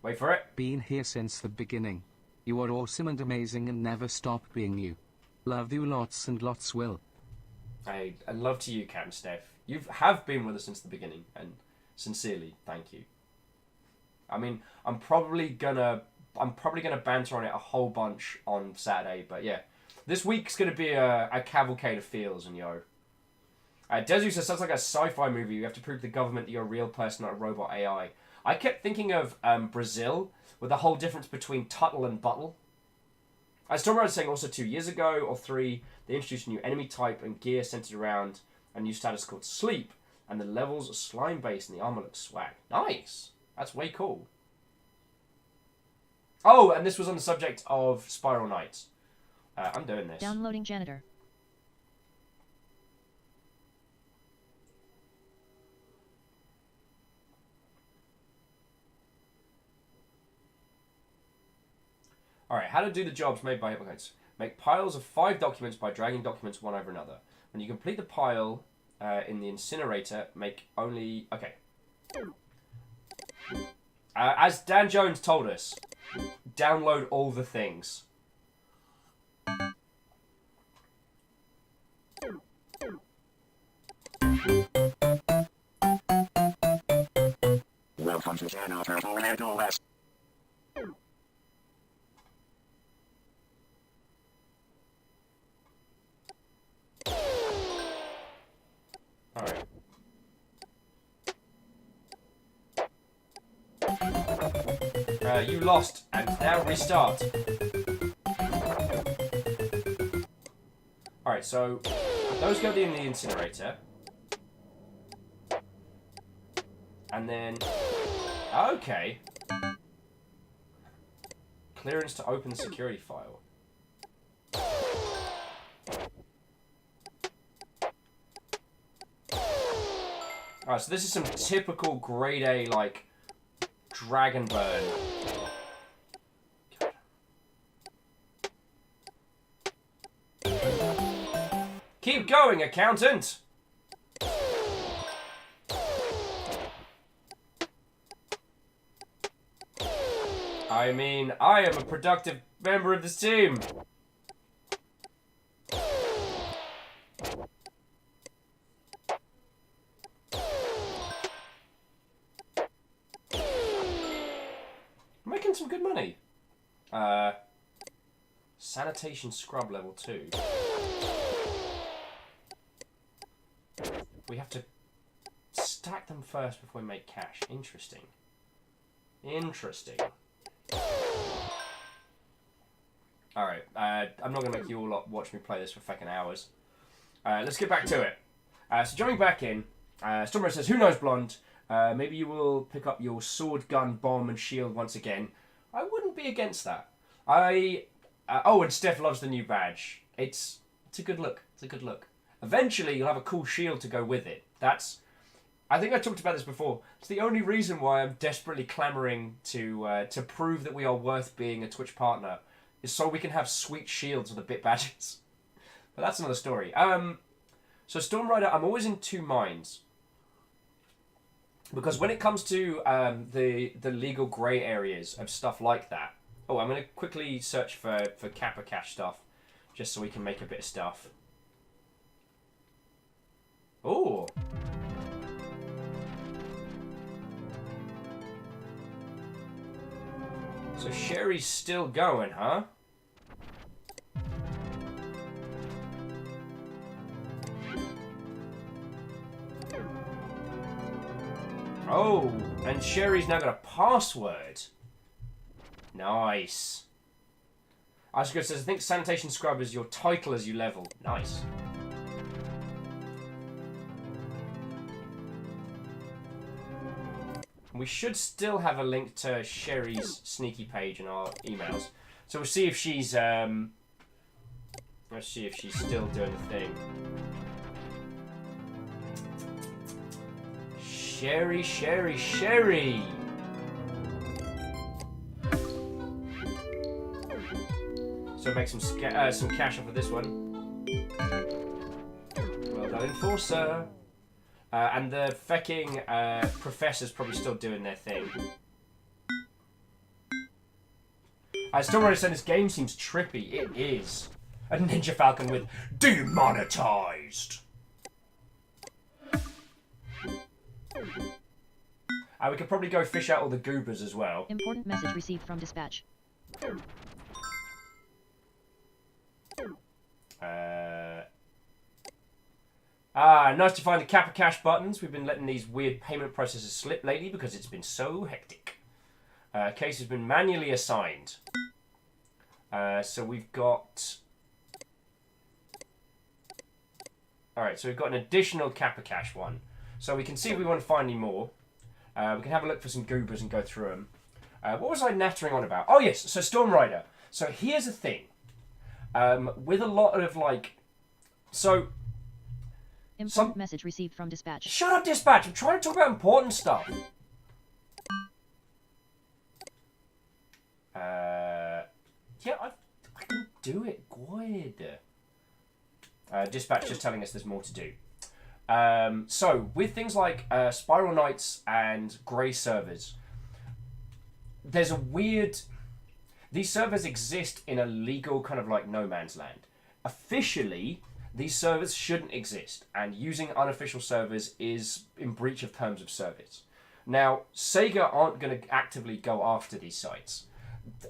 Wait for it.
Been here since the beginning. You are awesome and amazing and never stop being you. Love you lots and lots will.
And love to you, Captain Steph. You have been with us since the beginning, and sincerely, thank you. I mean, I'm probably gonna banter on it a whole bunch on Saturday, but yeah, this week's gonna be a cavalcade of feels and yo. Desu says sounds like a sci-fi movie. You have to prove to the government that you're a real person, not a robot AI. I kept thinking of Brazil with the whole difference between Tuttle and Buttle. I still remember saying also 2 years ago or 3, they introduced a new enemy type and gear centered around a new status called Sleep, and the levels are slime based and the armor looks swag. Nice. That's way cool. Oh, and this was on the subject of Spiral Knights. I'm doing this.
Downloading janitor.
Alright, how to do the jobs made by hypocrites. Make piles of 5 documents by dragging documents one over another. When you complete the pile in the incinerator, make only... Okay. As Dan Jones told us, download all the things.
Welcome to Channel Turtle and OS.
Alright. You lost, and now restart. Alright, so those go in the incinerator. And then... Okay. Clearance to open the security file. Alright, so this is some typical grade A, like, dragon burn. Keep going, accountant! I mean, I am a productive member of this team. Making some good money. Sanitation scrub level 2. We have to stack them first before we make cash. Interesting. Interesting. Alright, I'm not going to make you all lot watch me play this for fucking hours. Let's get back to it. So jumping back in, Stormrunner says, who knows, Blonde? Maybe you will pick up your sword, gun, bomb, and shield once again. I wouldn't be against that. Oh, and Steph loves the new badge. It's a good look. It's a good look. Eventually, you'll have a cool shield to go with it. I think I talked about this before. It's the only reason why I'm desperately clamoring to prove that we are worth being a Twitch partner, is so we can have sweet shields with the bit badges. But that's another story. So Storm Rider, I'm always in two minds. Because when it comes to the legal grey areas of stuff like that... Oh, I'm going to quickly search for Kappa Cash stuff, just so we can make a bit of stuff. Oh! So Sherry's still going, huh? Oh, and Sherry's now got a password. Nice. Asgard says, I think Sanitation Scrub is your title as you level. Nice. We should still have a link to Sherry's sneaky page in our emails. So we'll see if she's let's see if she's still doing the thing. Sherry, Sherry, Sherry! So make some cash off of this one. Well done, Enforcer. And the fecking professor's probably still doing their thing. I still want to say this game seems trippy. It is. A Ninja Falcon with demonetized. We could probably go fish out all the goobers as well.
Important message received from dispatch.
Nice to find the Kappa Cash buttons. We've been letting these weird payment processes slip lately because it's been so hectic. Case has been manually assigned. So we've got... Alright, so we've got an additional Kappa Cash one. So we can see if we want to find any more. We can have a look for some goobers and go through them. What was I nattering on about? Oh yes, so Storm Rider. So here's the thing. With a lot of like... So...
Important message received from dispatch.
Shut up, dispatch! I'm trying to talk about important stuff. Yeah, I can do it. Good. Dispatch just telling us there's more to do. So, with things like Spiral Knights and Grey servers, there's a weird... These servers exist in a legal kind of like no man's land. Officially, these servers shouldn't exist, and using unofficial servers is in breach of terms of service. Now, Sega aren't going to actively go after these sites.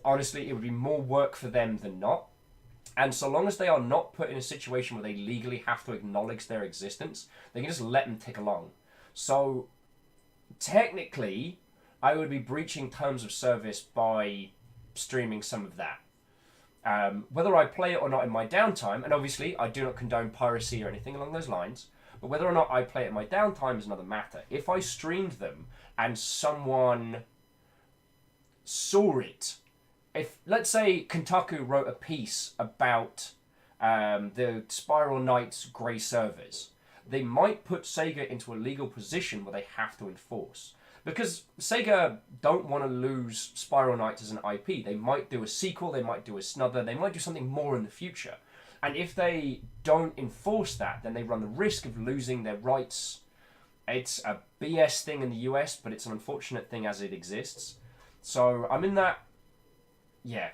Honestly, it would be more work for them than not. And so long as they are not put in a situation where they legally have to acknowledge their existence, they can just let them tick along. So, technically, I would be breaching terms of service by streaming some of that. Whether I play it or not in my downtime, and obviously I do not condone piracy or anything along those lines, but whether or not I play it in my downtime is another matter. If I streamed them and someone saw it, if, let's say, Kotaku wrote a piece about the Spiral Knights Grey servers, they might put Sega into a legal position where they have to enforce. Because Sega don't want to lose Spiral Knights as an IP. They might do a sequel, they might do another, they might do something more in the future. And if they don't enforce that, then they run the risk of losing their rights. It's a BS thing in the US, but it's an unfortunate thing as it exists. So I'm in that... Yeah.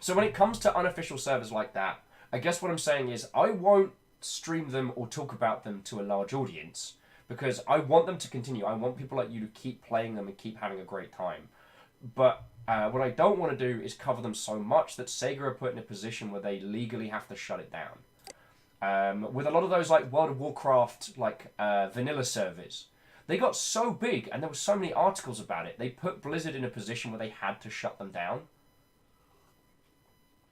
So when it comes to unofficial servers like that, I guess what I'm saying is I won't stream them or talk about them to a large audience because I want them to continue. I want people like you to keep playing them and keep having a great time. But what I don't want to do is cover them so much that Sega are put in a position where they legally have to shut it down. With a lot of those like World of Warcraft like vanilla servers, they got so big and there were so many articles about it, they put Blizzard in a position where they had to shut them down.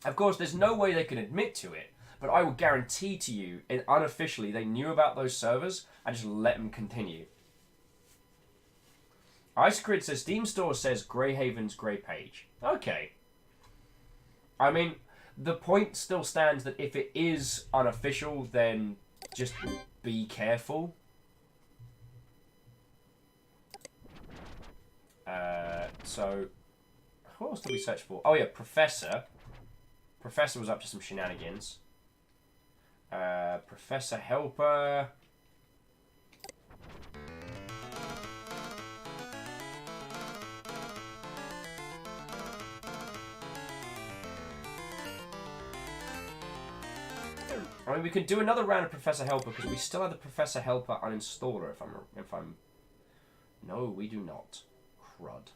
Of course, there's no way they can admit to it, but I will guarantee to you, unofficially, they knew about those servers and just let them continue. Icegrid says, Steam Store says Greyhaven's grey page. Okay. I mean, the point still stands that if it is unofficial, then just be careful. So, what else did we search for? Oh yeah, Professor. Professor was up to some shenanigans. Professor Helper. I mean, we could do another round of Professor Helper because we still have the Professor Helper uninstaller. If I'm, no, we do not. Crud.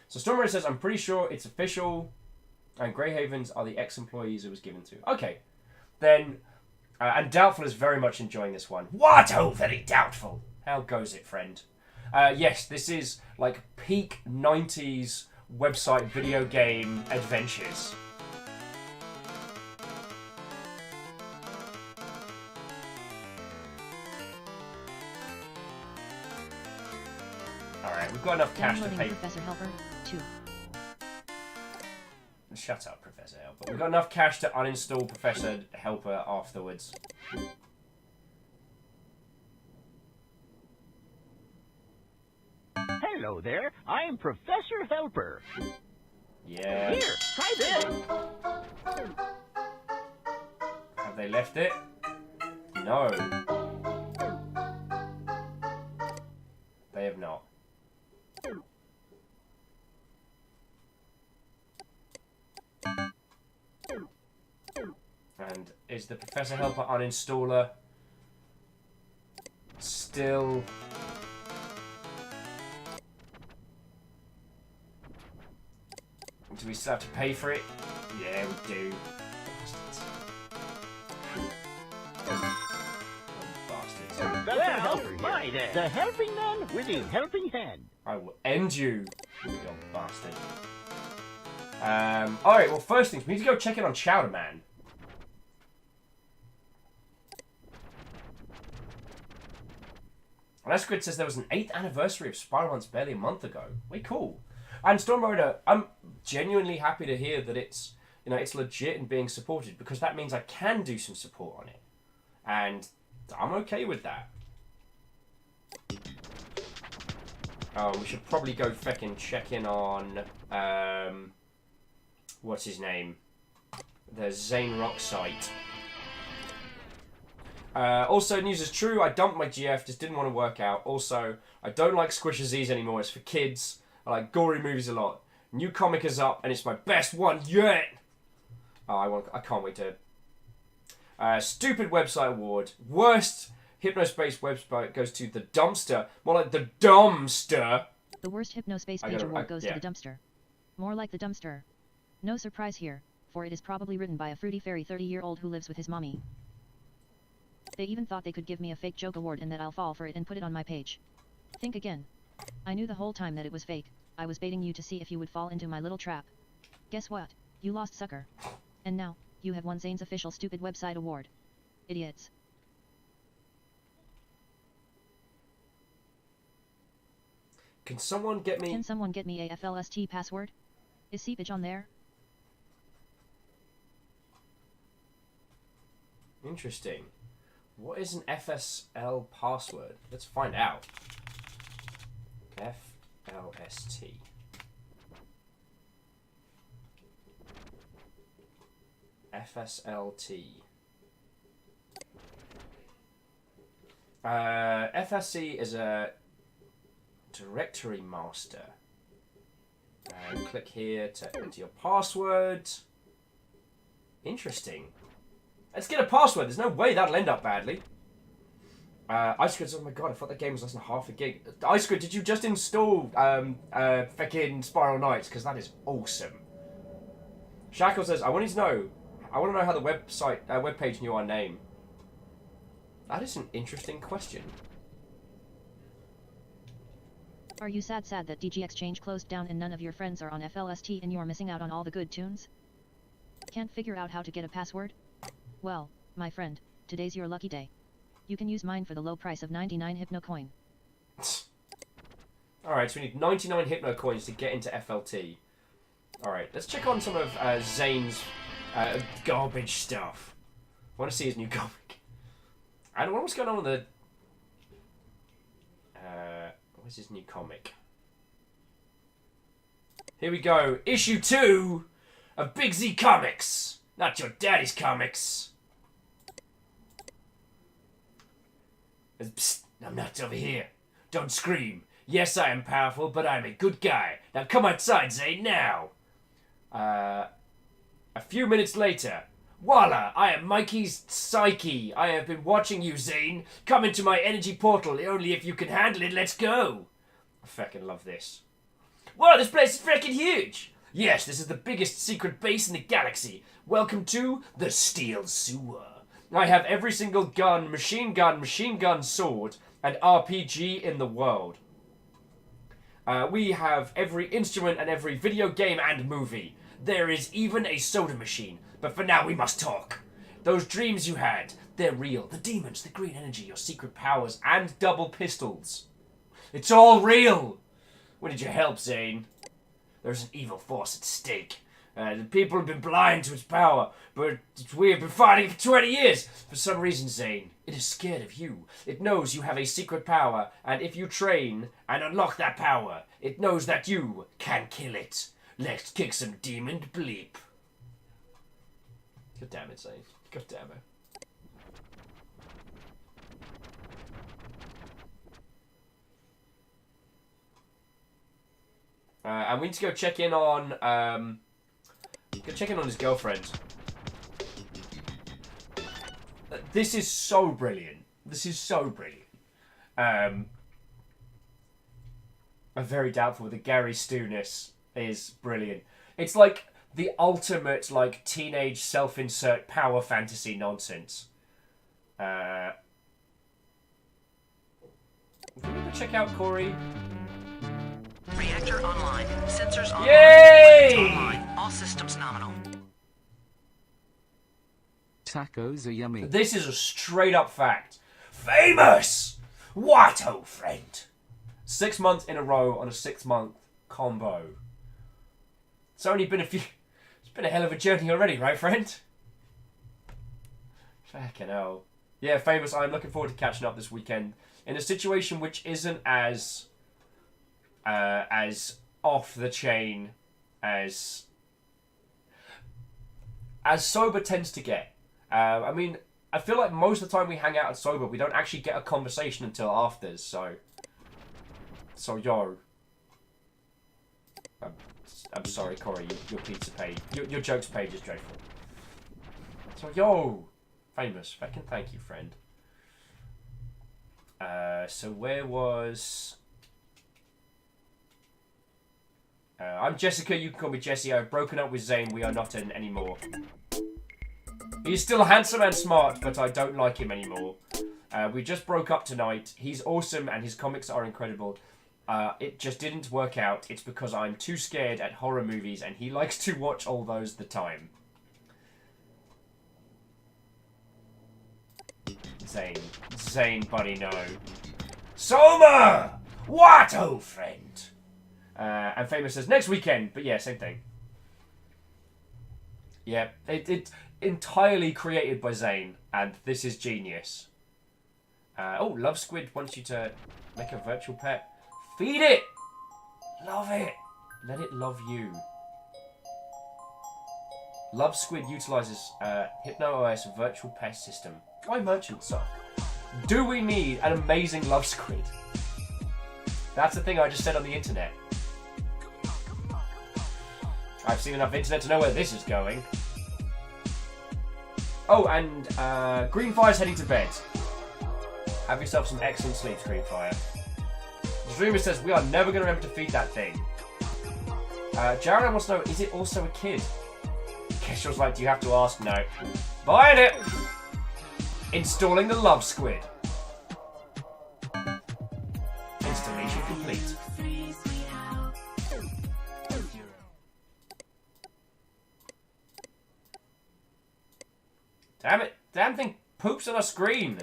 So Stormraider says, I'm pretty sure it's official, and Greyhavens are the ex-employees it was given to. Okay, then, and Doubtful is very much enjoying this one. What? Oh, very doubtful. How goes it, friend? Yes, this is like peak 90s website video game adventures. Alright, we've got enough cash to pay.
Professor Helper 2.
Shut up, Professor Helper. We've got enough cash to uninstall Professor Helper afterwards.
Hello there, I'm Professor Helper.
Yeah.
Here, try this.
Have they left it? No. They have not. And is the Professor Helper uninstaller still... Do we still have to pay for it? Yeah, we do. Bastards.
Professor Helper here. The helping man with the helping hand.
I will end you, you old bastard. Alright, well, first things, we need to go check in on Chowder Man. And Esquid says there was an 8th anniversary of Spider-Man's barely a month ago. Way cool. And Stormrider, I'm genuinely happy to hear that it's, you know, it's legit and being supported, because that means I can do some support on it. And I'm okay with that. Oh, we should probably go feckin' check in on, what's his name? The Zane Rock site. Also, news is true, I dumped my GF, just didn't want to work out. Also, I don't like Squish Aziz anymore, it's for kids. I like gory movies a lot. New comic is up, and it's my best one yet! Oh, I can't wait to... Stupid website award. Worst Hypnospace website goes to the dumpster. More like the dumpster.
The worst Hypnospace page award goes to the dumpster. More like the dumpster. No surprise here, for it is probably written by a fruity fairy 30-year-old who lives with his mommy. They even thought they could give me a fake joke award and that I'll fall for it and put it on my page. Think again. I knew the whole time that it was fake. I was baiting you to see if you would fall into my little trap. Guess what? You lost, sucker. And now, you have won Zane's official stupid website award. Idiots.
Can someone get me
a FLST password? Is seepage on there?
Interesting. What is an FSL password? Let's find out. FLST. FSLT. FSC is a directory master. Click here to enter your password. Interesting. Let's get a password. There's no way that'll end up badly. iSquid, oh my god, I thought that game was less than half a gig. iSquid, did you just install fucking Spiral Knights? Because that is awesome. Shackle says, I want to know how the webpage knew our name. That is an interesting question.
Are you sad that DG Exchange closed down and none of your friends are on FLST and you're missing out on all the good tunes? Can't figure out how to get a password? Well, my friend, today's your lucky day. You can use mine for the low price of 99 Hypno Coin.
Alright, so we need 99 Hypno Coins to get into FLT. Alright, let's check on some of Zane's garbage stuff. I want to see his new comic. I don't know what's going on with the... what's his new comic? Here we go. Issue 2 of Big Z Comics. Not your daddy's comics. Psst, I'm not over here. Don't scream. Yes, I am powerful, but I'm a good guy. Now come outside, Zane, now. A few minutes later. Voila, I am Mikey's psyche. I have been watching you, Zane. Come into my energy portal. Only if you can handle it, let's go. I fucking love this. Whoa, this place is freaking huge. Yes, this is the biggest secret base in the galaxy. Welcome to the Steel Sewer. I have every single gun, machine gun, sword, and RPG in the world. We have every instrument and every video game and movie. There is even a soda machine. But for now, we must talk. Those dreams you had, they're real. The demons, the green energy, your secret powers, and double pistols. It's all real. We need your help, Zane. There's an evil force at stake. The people have been blind to its power, but we have been fighting for 20 years. For some reason, Zane, it is scared of you. It knows you have a secret power, and if you train and unlock that power, it knows that you can kill it. Let's kick some demon bleep. God damn it, Zane. God damn it. And we need to go check in on, his girlfriend. This is so brilliant. This is so brilliant. I'm very doubtful the Gary Stu-ness is brilliant. It's like the ultimate, like, teenage self-insert power fantasy nonsense. Can we check out Corey?
Reactor online. Sensors online.
Yay!
Online. All systems nominal.
Tacos are yummy.
This is a straight up fact. Famous! What, old friend? 6 months in a row on a 6-month combo. It's only been it's been a hell of a journey already, right, friend? Fucking hell. Yeah, Famous, I'm looking forward to catching up this weekend in a situation which isn't as off the chain as Sober tends to get. I mean, I feel like most of the time we hang out at Sober, we don't actually get a conversation until afters, so yo. I'm sorry, Corey, your pizza page, your jokes page is dreadful. So yo, Famous, fucking thank you, friend. So where was... I'm Jessica, you can call me Jessie. I've broken up with Zane, we are not in anymore. He's still handsome and smart, but I don't like him anymore. We just broke up tonight. He's awesome and his comics are incredible. It just didn't work out. It's because I'm too scared at horror movies and he likes to watch all those the time. Zane, buddy, no. Soma! What, old friend? And Famous says, next weekend. But yeah, same thing. Yeah, it's entirely created by Zane, and this is genius. Oh, Love Squid wants you to make a virtual pet. Feed it! Love it! Let it love you. Love Squid utilizes HypnoOS virtual pest system. Why merchant soft? Do we need an amazing Love Squid? That's the thing I just said on the internet. I've seen enough internet to know where this is going. Oh, and Greenfire's heading to bed. Have yourself some excellent sleep, Greenfire. The streamer says, we are never going to remember to feed that thing. Jared wants to know, is it also a kid? Keshel's like, do you have to ask? No. Buying it! Installing the Love Squid. Installation complete. Damn it. Damn thing poops on a screen.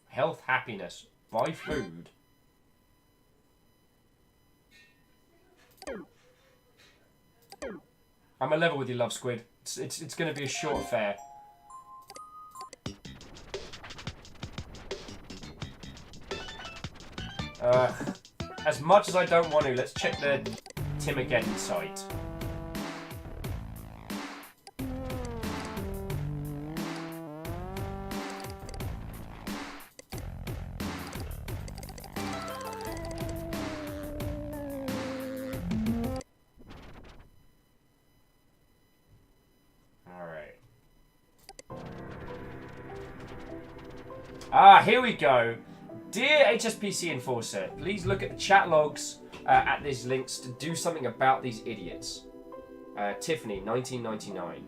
Health, happiness. Buy food. I'm a level with you, Love Squid. It's going to be a short affair. As much as I don't want to, let's check the Tim Again site. Here we go. Dear HSPC Enforcer, please look at the chat logs at these links to do something about these idiots. Tiffany, 1999.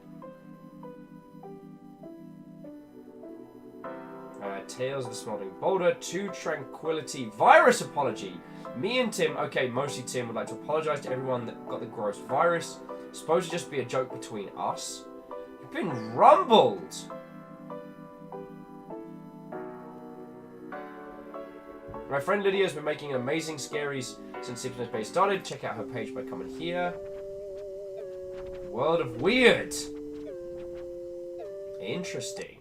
Tales of the Smoldering Boulder, To Tranquility, Virus Apology. Me and Tim, okay, mostly Tim, would like to apologise to everyone that got the gross virus. It's supposed to just be a joke between us. You've been rumbled. My friend Lydia has been making amazing scaries since Hypnospace started. Check out her page by coming here. World of Weird. Interesting.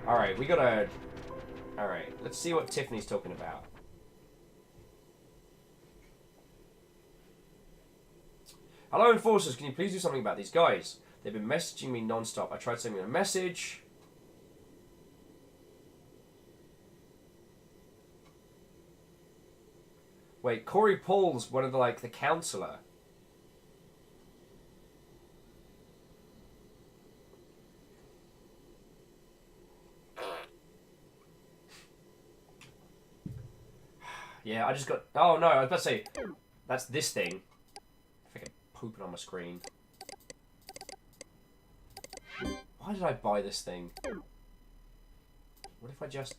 Alright, we gotta... Alright, let's see what Tiffany's talking about. Hello, Enforcers. Can you please do something about these guys? They've been messaging me non-stop. I tried sending them a message. Wait, Corey Paul's one of the, like, the counselor. Yeah, I just got... Oh, no, I was about to say... That's this thing. I think I'm pooping on my screen. Why did I buy this thing? What if I just...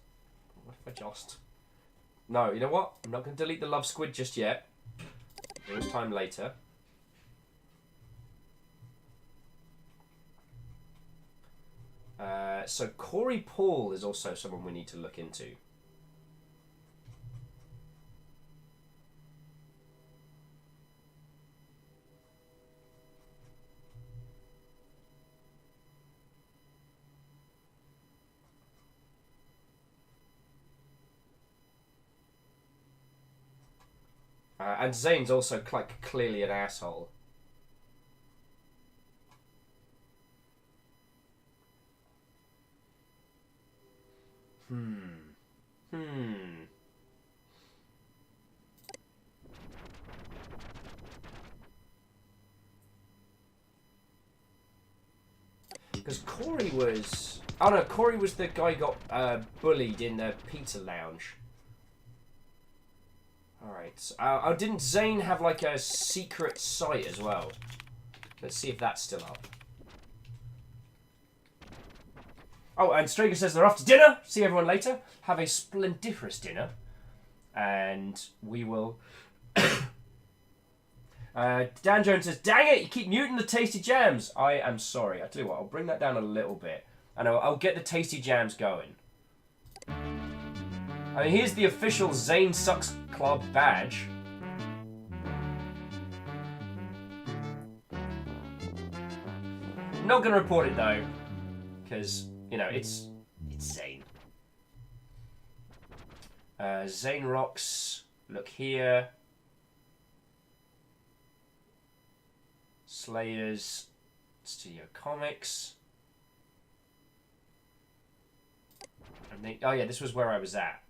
No, you know what? I'm not going to delete the Love Squid just yet. There is time later. So Corey Paul is also someone we need to look into. And Zane's also like clearly an asshole. Because Corey was... Oh no, Corey was the guy who got bullied in the pizza lounge. Alright. So, didn't Zane have like a secret site as well? Let's see if that's still up. Oh, and Strager says they're off to dinner. See everyone later. Have a splendiferous dinner. And we will... Dan Jones says, dang it, you keep muting the tasty jams. I am sorry. I tell you what, I'll bring that down a little bit. And I'll get the tasty jams going. I mean, here's the official Zane Sucks Club badge. Not going to report it, though. Because, you know, it's Zane. Zane Rocks. Look here. Slayers, Studio Comics. And then, oh yeah, this was where I was at.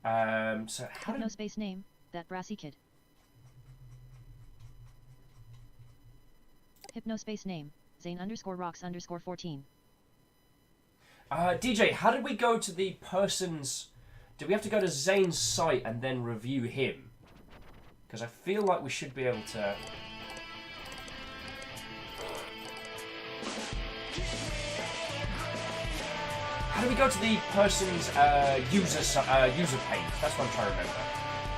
So how did...
Hypnospace name, that brassy kid. Hypnospace name, Zane_Rocks_14.
DJ, how did we go to the person's... Did we have to go to Zane's site and then review him? Because I feel like we should be able to... How do we go to the person's user page? That's what I'm trying to remember.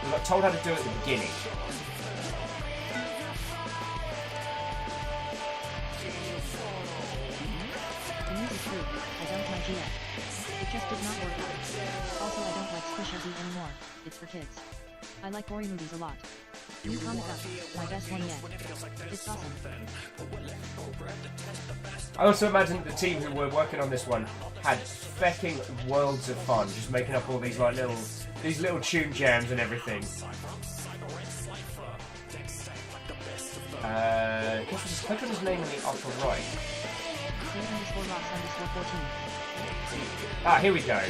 We got told how to do it at the beginning.
The news is true. I don't like GX. It just did not work out. Also, I don't like Squishy anymore. It's for kids. I like gory movies a lot. New comic up. My best one yet. It's awesome.
I also imagine the team who were working on this one had fecking worlds of fun, just making up all these like little tune jams and everything. Click on his name in the upper right. Ah, here we go.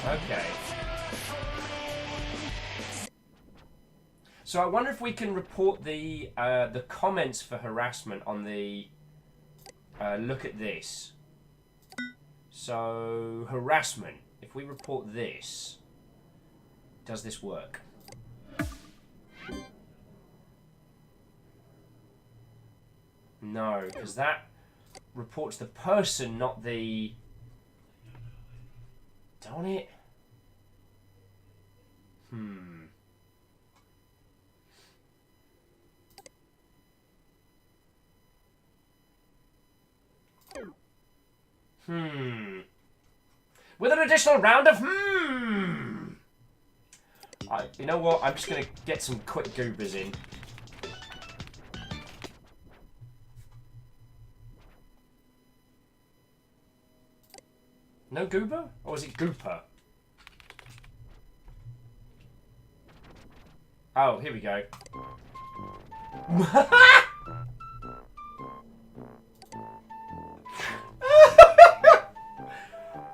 Okay. So I wonder if we can report the comments for harassment on the look at this. So harassment. If we report this, does this work? No, because that reports the person, not the... Darn it. With an additional round of you know what? I'm just gonna get some quick goobers in. No goober? Or is it gooper? Oh, here we go.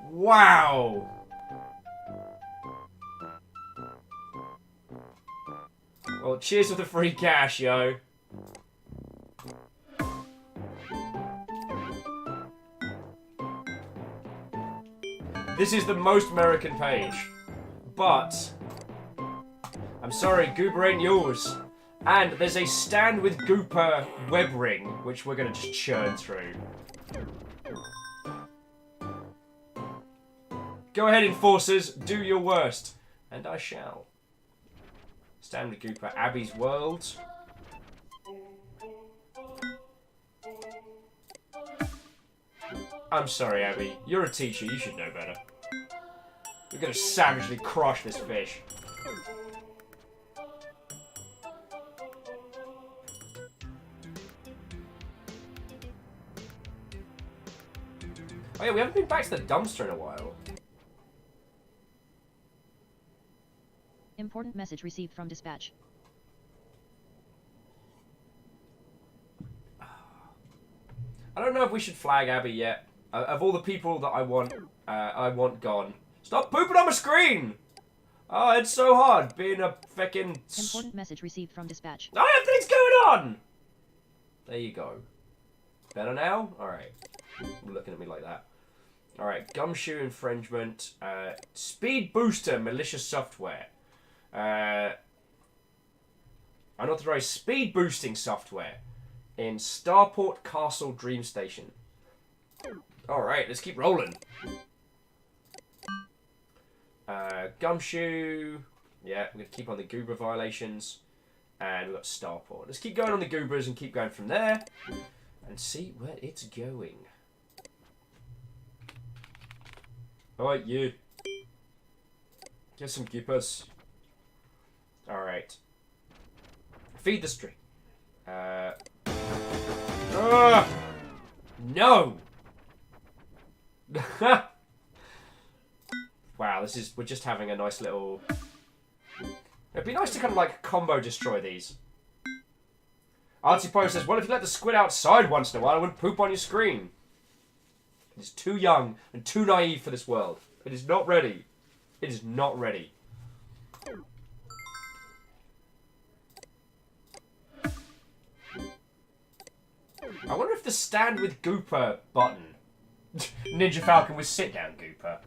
Wow! Well, cheers for the free cash, yo. This is the most American page. But I'm sorry, Gooper ain't yours. And there's a stand with Gooper web ring, which we're gonna just churn through. Go ahead, enforcers, do your worst. And I shall. Stand with Gooper, Abby's World. I'm sorry, Abby. You're a teacher, you should know better. We're gonna savagely crush this fish. Oh yeah, we haven't been back to the dumpster in a while.
Important message received from dispatch.
I don't know if we should flag Abby yet. Of all the people that I want gone. Stop pooping on my screen! Oh, it's so hard being a feckin'...
Important message received from dispatch.
I have things going on! There you go. Better now? Alright. Looking at me like that. Alright, gumshoe infringement. Speed booster malicious software. Unauthorized speed boosting software in Starport Castle Dream Station. Alright, let's keep rolling. Gumshoe. Yeah, we're going to keep on the goober violations. And we've got Starport. Let's keep going on the goobers and keep going from there. And see where it's going. Alright, you. Get some goopers. Alright. Feed the string. No! Wow, we're just having a nice little... It'd be nice to kind of like combo destroy these. Artsy Poe says, well, if you let the squid outside once in a while, it wouldn't poop on your screen. It is too young and too naive for this world. It is not ready. It is not ready. I wonder if the stand with Gooper button... Ninja Falcon with sit down Gooper.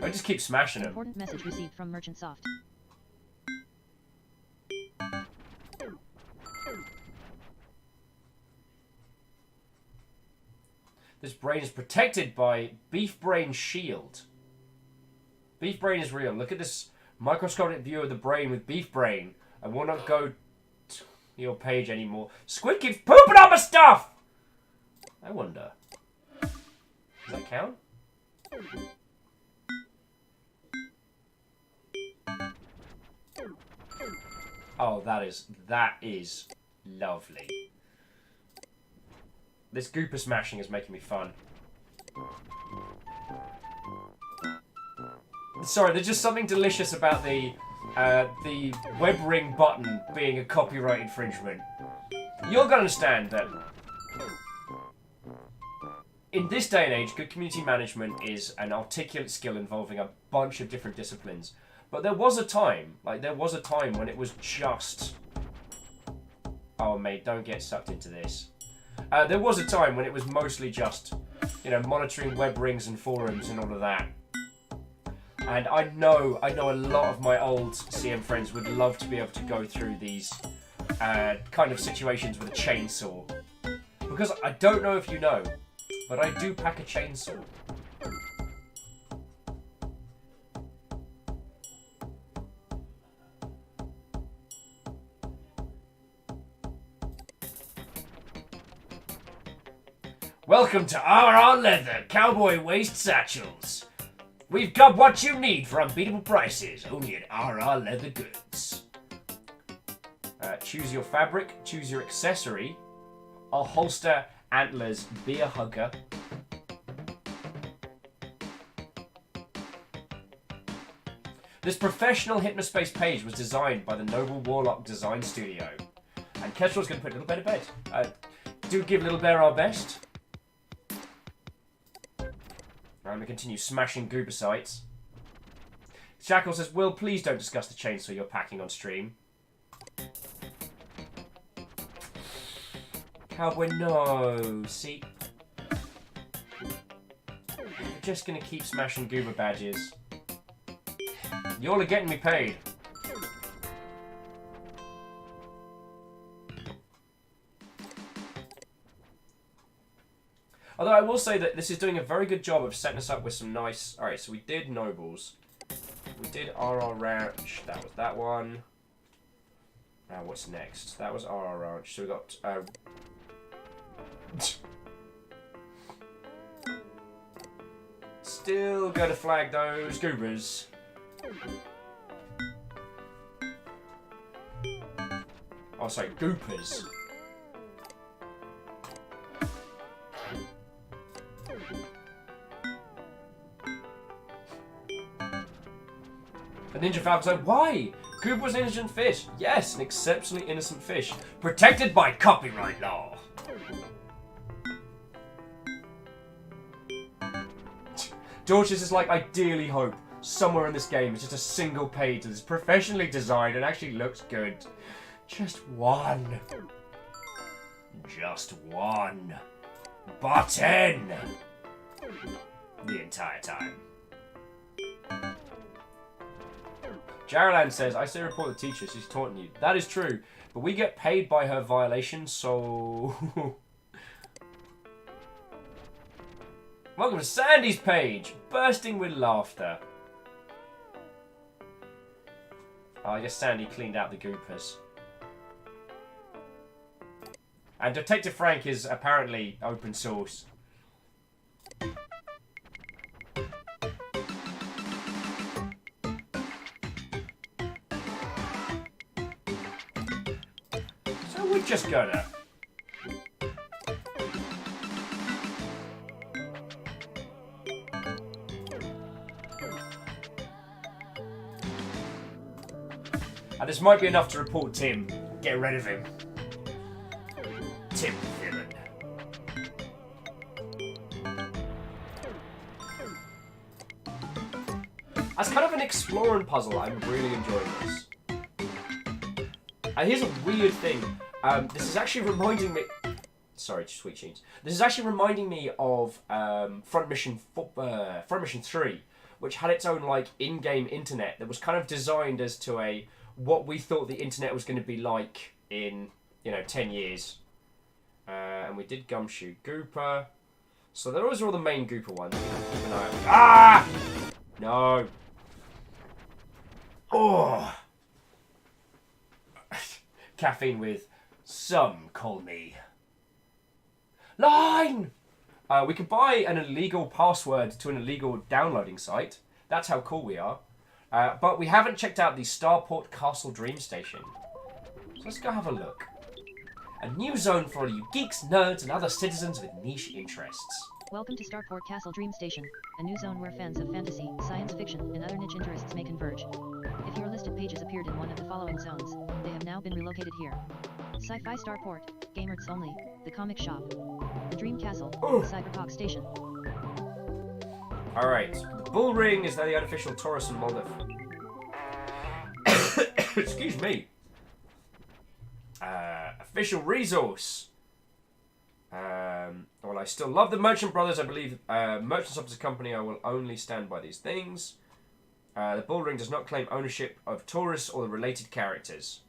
I just keep smashing him.
Important message received from Merchant Soft.
This brain is protected by Beef Brain Shield. Beef Brain is real. Look at this microscopic view of the brain with Beef Brain. I will not go to your page anymore. Squid keeps pooping on my stuff! I wonder. Does that count? Oh, that is lovely. This Gooper smashing is making me fun. Sorry, there's just something delicious about the web ring button being a copyright infringement. You're gonna understand that in this day and age, good community management is an articulate skill involving a bunch of different disciplines. But there was a time when it was just... Oh, mate, don't get sucked into this. There was a time when it was mostly just, you know, monitoring web rings and forums and all of that. And I know a lot of my old CM friends would love to be able to go through these kind of situations with a chainsaw. Because I don't know if you know, but I do pack a chainsaw. Welcome to RR Leather Cowboy Waist Satchels. We've got what you need for unbeatable prices, only at RR Leather Goods. Choose your fabric, choose your accessory, a holster, antlers, beer hugger. This professional Hypnospace page was designed by the Noble Warlock Design Studio. And Kestrel's going to put Little Bear to bed. Do give Little Bear our best. I'm going to continue smashing goober sites. Shackle says, Will, please don't discuss the chainsaw you're packing on stream. Cowboy, no. See? You're just going to keep smashing goober badges. You all are getting me paid. Although I will say that this is doing a very good job of setting us up with some nice... Alright, so we did Nobles. We did RR Ranch. That was that one. Now what's next? That was RR Ranch. So we got... Still gotta flag those goobers. Oh, sorry, goopers. The Ninja Falcon's like, why? Goober was an innocent fish. Yes, an exceptionally innocent fish. Protected by copyright law. George is just like, I dearly hope somewhere in this game it's just a single page that is professionally designed and actually looks good. Just one. Just one. Button. The entire time. Jaralan says, I say report the teacher, she's taunting you. That is true, but we get paid by her violation, so... Welcome to Sandy's page, bursting with laughter. Oh, I guess Sandy cleaned out the goopers. And Detective Frank is apparently open source. just gonna. And this might be enough to report Tim. Get rid of him. Tim the villain. As kind of an exploring puzzle, I'm really enjoying this. And here's a weird thing. This is actually reminding me... Sorry, sweet tunes. This is actually reminding me of Front Mission 3, which had its own like in-game internet that was kind of designed as to a what we thought the internet was going to be like in 10 years. And we did Gumshoe Gooper. So those are all the main Gooper ones. Keep an eye out. Ah! No. Oh. Caffeine with some call me. Line! We could buy an illegal password to an illegal downloading site. That's how cool we are. But we haven't checked out the Starport Castle Dream Station. So let's go have a look. A new zone for all you geeks, nerds, and other citizens with niche interests.
Welcome to Starport Castle Dream Station, a new zone where fans of fantasy, science fiction, and other niche interests may converge. If your listed pages appeared in one of the following zones, they have now been relocated here. Sci-Fi Starport, Gamers Only, the Comic Shop, the Dream Castle, the Cybertalk Station.
Alright, the Bull Ring is now the unofficial tourist in Moldova. Excuse me. Official resource. Well, I still love the Merchant Brothers. I believe Merchants of the company. I will only stand by these things. The Bull Ring does not claim ownership of tourists or the related characters.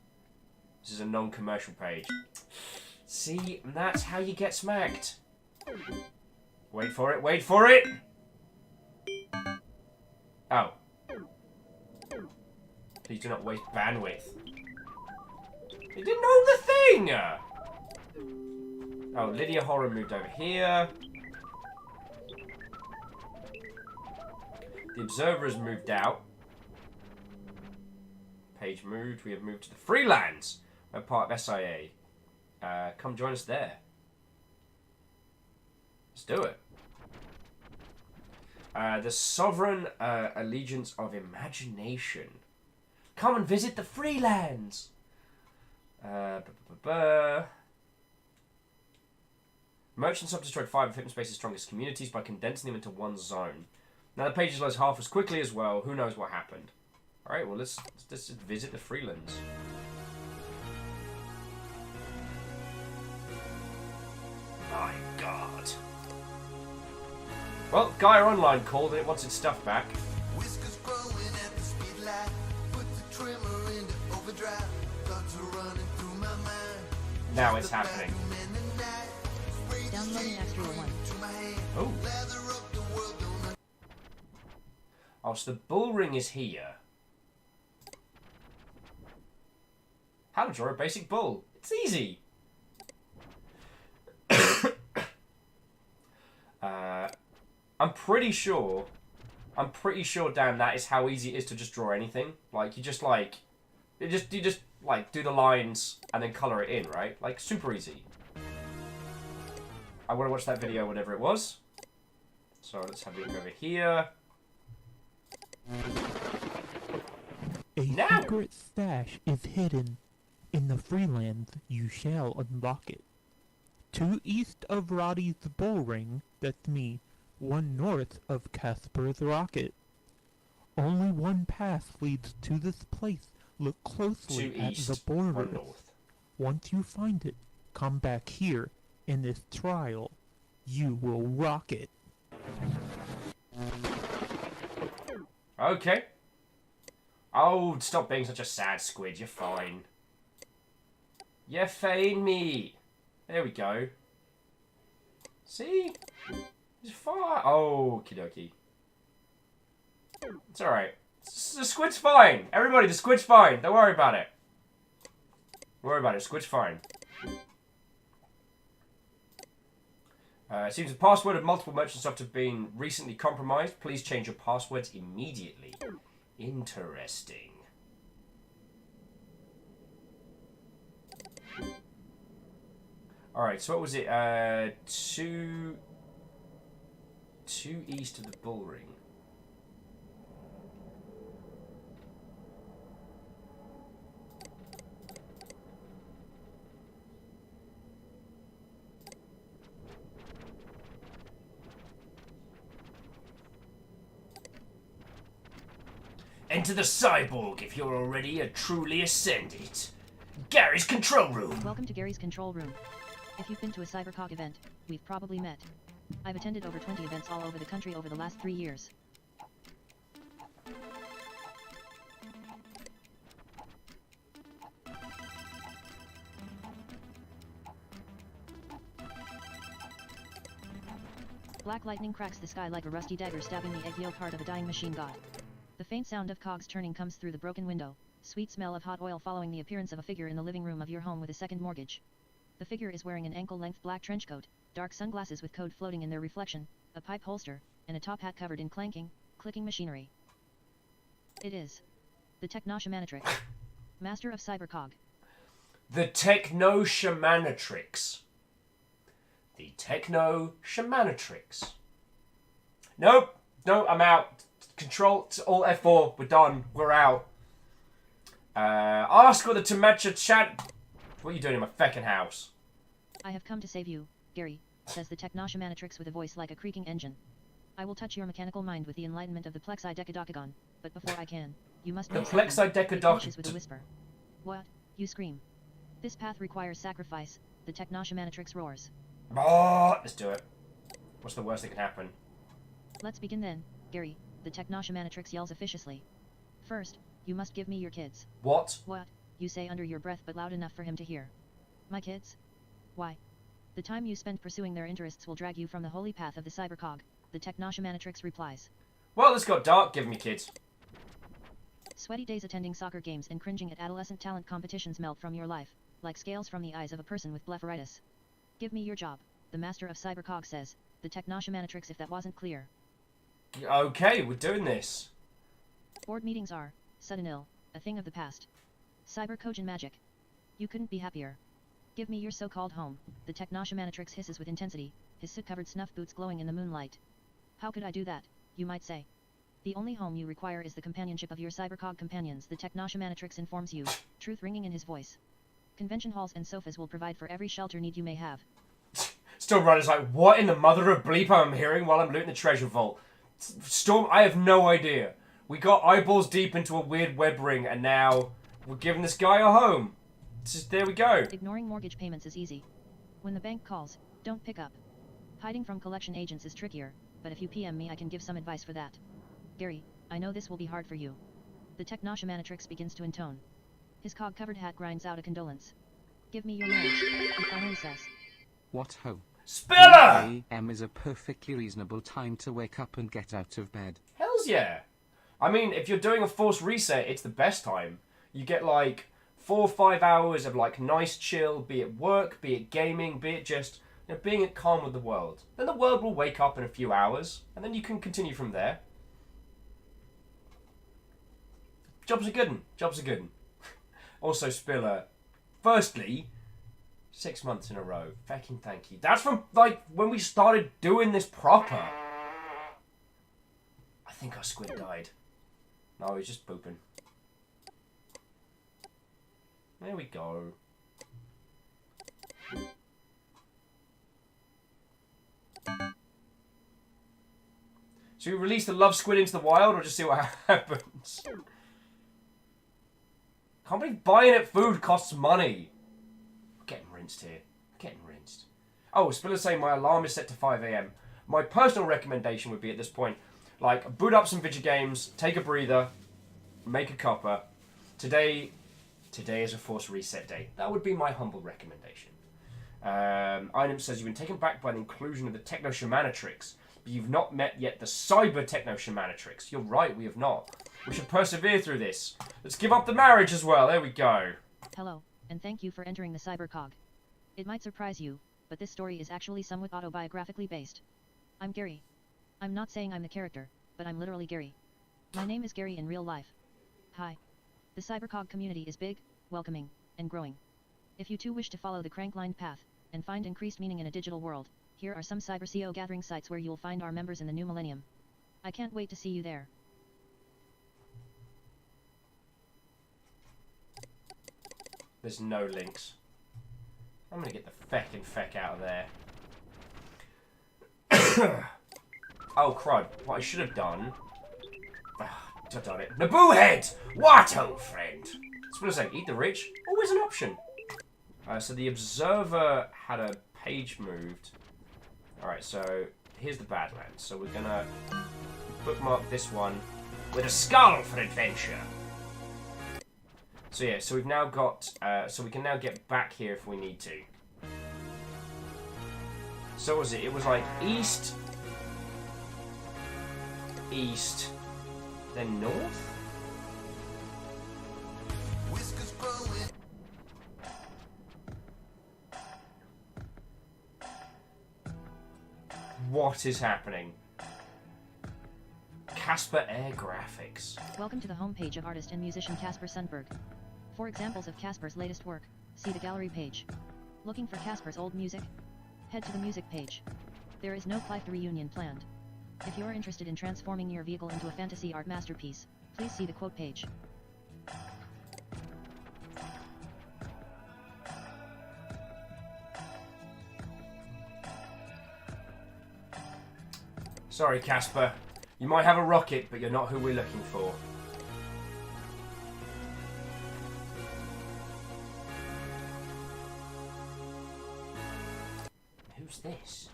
This is a non-commercial page. See, that's how you get smacked. Wait for it, wait for it! Oh. Please do not waste bandwidth. You didn't own the thing! Oh, Lydia Horror moved over here. The Observer has moved out. Page moved. We have moved to the Freelands. We're part of SIA. Come join us there. Let's do it. The Sovereign Allegiance of Imagination. Come and visit the Freelands. Merchants have destroyed 5 of Hypnospace's strongest communities by condensing them into one zone. Now the page loads half as quickly as well. Who knows what happened? Alright, well let's just visit the Freelands. My god. Well, Gaia Online called and it wants its stuff back.
Whiskers growing at the speed light. Put the trimmer into overdrive. Thoughts are running through my mind.
Now it's happening.
Downloading Extra 1.
Oh. Oh, so the Bull Ring is here. How to draw a basic bull. It's easy. I'm pretty sure, Dan, that is how easy it is to just draw anything. Like, you just like do the lines and then colour it in, right? Like, super easy. I want to watch that video, whatever it was. So let's have a look over here.
A secret stash is hidden. In the Freelands, you shall unlock it. 2 east of Roddy's Bull Ring, that's me, 1 north of Casper's Rocket. Only 1 path leads to this place. Look closely at the borders. Once you find it, come back here. In this trial, you will rock it.
Okay. Oh, stop being such a sad squid. You're fine. You're fine, me. There we go. See? It's fine. Oh, okie dokie. It's alright. The squid's fine. Everybody, the squid's fine. Don't worry about it. Don't worry about it. Squid's fine. It seems the password of multiple merchant soft have been recently compromised. Please change your passwords immediately. Interesting. Alright, so what was it? Two east of the bull ring. Enter the cyborg if you're already a truly ascended. Gary's control room.
Welcome to Gary's control room. If you've been to a CyberCog event, we've probably met. I've attended over 20 events all over the country over the last 3 years. Black lightning cracks the sky like a rusty dagger stabbing the egg yolk heart of a dying machine god. The faint sound of cogs turning comes through the broken window, sweet smell of hot oil following the appearance of a figure in the living room of your home with a second mortgage. The figure is wearing an ankle-length black trench coat, dark sunglasses with code floating in their reflection, a pipe holster, and a top hat covered in clanking, clicking machinery. It is the Techno-Shamanatrix, master of CyberCog.
The Techno-Shamanatrix. The Techno-Shamanatrix. Nope. No, I'm out. Control, Alt F4. We're done. We're out. Ask for the Temacha chat. What are you doing in my feckin' house?
I have come to save you, Gary, says the Techno-Shamanatrix with a voice like a creaking engine. I will touch your mechanical mind with the enlightenment of the Plexi-Decadocagon, but before I can, you must know something. He finishes with a whisper. What? You scream. This path requires sacrifice, the Techno-Shamanatrix roars.
Oh, let's do it. What's the worst that can happen?
Let's begin then, Gary, the Techno-Shamanatrix yells officiously. First, you must give me your kids.
What?
What? You say under your breath but loud enough for him to hear. My kids? Why? The time you spend pursuing their interests will drag you from the holy path of the CyberCog, the Techno-Shamanatrix replies.
Well, this got dark. Give me kids.
Sweaty days attending soccer games and cringing at adolescent talent competitions melt from your life, like scales from the eyes of a person with blepharitis. Give me your job, the master of CyberCog says, the Techno-Shamanatrix if that wasn't clear.
Okay, we're doing this.
Board meetings are, sudden ill, a thing of the past. Cyber-Kojin magic. You couldn't be happier. Give me your so-called home, the Techno-Shamanatrix hisses with intensity, his soot-covered snuff boots glowing in the moonlight. How could I do that, you might say? The only home you require is the companionship of your CyberCog companions, the Techno-Shamanatrix informs you, truth ringing in his voice. Convention halls and sofas will provide for every shelter need you may have.
Storm Rider's like, what in the mother of bleep am I hearing while I'm looting the treasure vault? Storm, I have no idea. We got eyeballs deep into a weird web ring, and now we're giving this guy a home. Just, there we go.
Ignoring mortgage payments is easy. When the bank calls, don't pick up. Hiding from collection agents is trickier, but if you PM me I can give some advice for that. Gary, I know this will be hard for you. The Techno-Shamanatrix begins to intone. His cog-covered hat grinds out a condolence. Give me your marriage, he finally says.
What ho?
Spiller!
AM is a perfectly reasonable time to wake up and get out of bed.
Hells yeah. I mean, if you're doing a forced reset, it's the best time. You get like 4 or 5 hours of like nice chill, be it work, be it gaming, be it just being at calm with the world. Then the world will wake up in a few hours, and then you can continue from there. Jobs are good 'un. Jobs are good 'un. Also, Spiller, firstly, 6 months in a row. Fucking thank you. That's from, like, when we started doing this proper. I think our squid died. No, he's just pooping. There we go. Should we release the love squid into the wild or just see what happens? Can't believe buying it food costs money. We're getting rinsed here. Getting rinsed. Oh, Spiller's saying my alarm is set to 5 AM. My personal recommendation would be at this point, like, boot up some video games, take a breather, make a cuppa. Today is a forced reset day. That would be my humble recommendation. Einem says you've been taken back by the inclusion of the Techno-Shamanatrix, but you've not met yet the Cyber Techno-Shamanatrix. You're right, we have not. We should persevere through this. Let's give up the marriage as well. There we go.
Hello, and thank you for entering the CyberCog. It might surprise you, but this story is actually somewhat autobiographically based. I'm Gary. I'm not saying I'm the character, but I'm literally Gary. My name is Gary in real life. Hi. The CyberCog community is big, welcoming, and growing. If you too wish to follow the crank-lined path, and find increased meaning in a digital world. Here are some CyberCO gathering sites where you'll find our members in the new millennium. I can't wait to see you there.
There's no links. I'm gonna get the feckin' feck out of there. Oh crud, what I should have done... I've done it. Naboo head! What, old friend? That's what I say, eat the rich? Always an option. So the observer had a page moved. Alright, so here's the Badlands. So we're gonna bookmark this one with a skull for adventure. So yeah, so we've now got, so we can now get back here if we need to. So what was it? It was like east, east, then north?
Whiskers growing.
What is happening? Casper Air Graphics.
Welcome to the homepage of artist and musician Casper Sundberg. For examples of Casper's latest work, see the gallery page. Looking for Casper's old music? Head to the music page. There is no Clive reunion planned. If you're interested in transforming your vehicle into a fantasy art masterpiece, please see the quote page.
Sorry, Casper. You might have a rocket, but you're not who we're looking for. Who's this?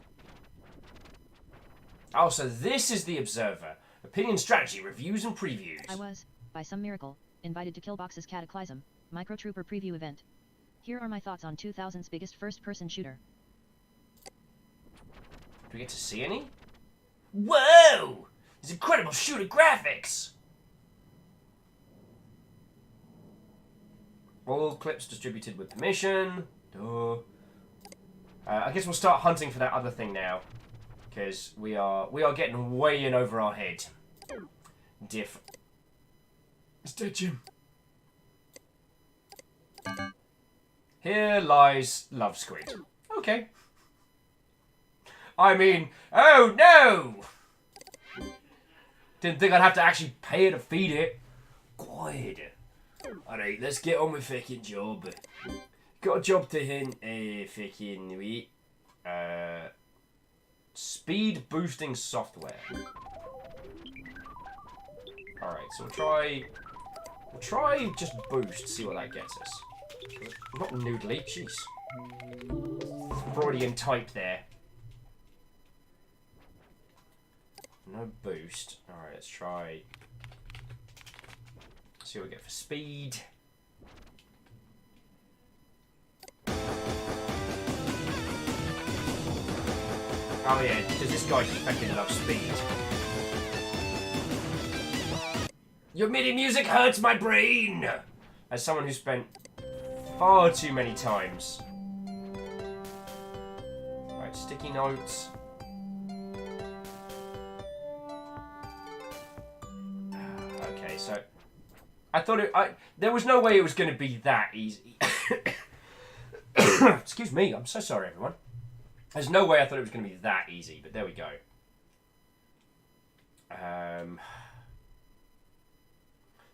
Oh, so this is the Observer. Opinion, strategy, reviews, and previews.
I was, by some miracle, invited to Killbox's Cataclysm Microtrooper preview event. Here are my thoughts on 2000's biggest first-person shooter.
Do we get to see any? Whoa! There's incredible shooter graphics! All clips distributed with permission. Duh. I guess we'll start hunting for that other thing now. Because we are getting way in over our head. It's dead, Jim. Here lies Love Squid. Okay. I mean, oh no! Didn't think I'd have to actually pay her to feed it. Quiet. Alright, let's get on with fucking job. Got a job to hint, fucking wait. Speed boosting software. Alright, so we'll try just boost, see what that gets us. Not noodly, jeez. Freudian type there. No boost. Alright, let's try. See what we get for speed. Oh yeah, because this guy fucking loves speed. Your MIDI music hurts my brain! As someone who spent far too many times. Right, sticky notes. Okay, so I thought there was no way it was going to be that easy. Excuse me, I'm so sorry, everyone. There's no way I thought it was going to be that easy, but there we go.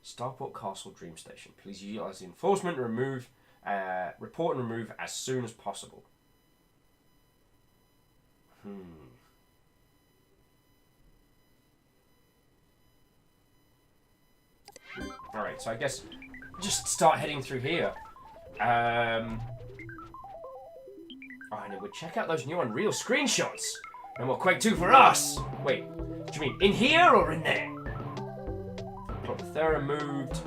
Starport Castle Dream Station. Please utilize the enforcement and remove, report and remove as soon as possible. Alright, so I guess just start heading through here. Oh, and we'll check out those new Unreal screenshots. And what Quake 2 for us? Wait, do you mean in here or in there? Plot the Thera moved.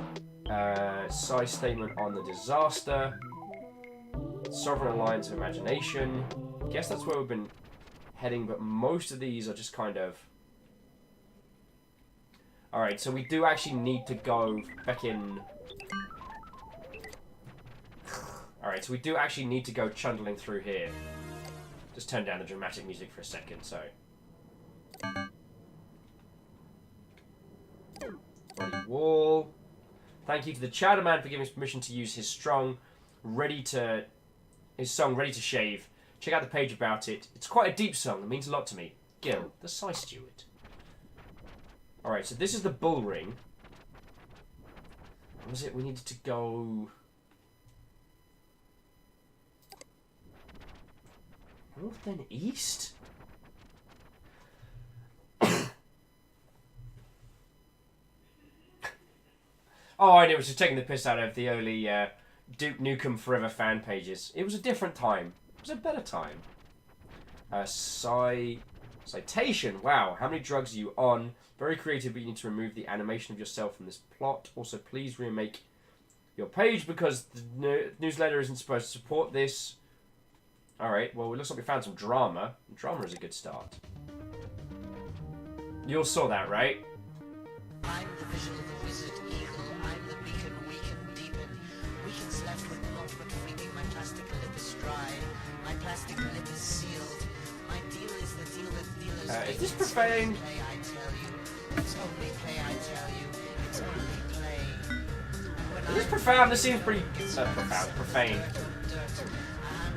Size statement on the disaster. Sovereign Alliance of Imagination. Guess that's where we've been heading, but most of these are just kind of... Alright, so we do actually need to go back in... Alright, so we do actually need to go chundling through here. Just turn down the dramatic music for a second, so... Bloody wall. Thank you to the Chowder Man for giving us permission to use his song Ready to Shave Check out the page about it. It's quite a deep song. It means a lot to me. Gil, the Psy Steward. Alright, so this is the bull ring. What was it? We needed to go... north then east? Oh, I knew it was just taking the piss out of the early Duke Nukem Forever fan pages. It was a different time. It was a better time. Citation. Wow, how many drugs are you on? Very creative, but you need to remove the animation of yourself from this plot. Also, please remake your page because the newsletter isn't supposed to support this. Alright, well, it looks like we found some drama. Drama is a good start. You all saw that, right?
I'm the vision of the wizard eagle. I'm the beacon, weaken, deepen. Weaken's left with naught but freaking. My plastic lip is dry. My plastic lip is sealed. My deal is the deal that dealers make.
Is this profane?
Play, I tell you. It's only play, I tell you. It's only play.
Is this profound? This seems pretty... profound. Profane.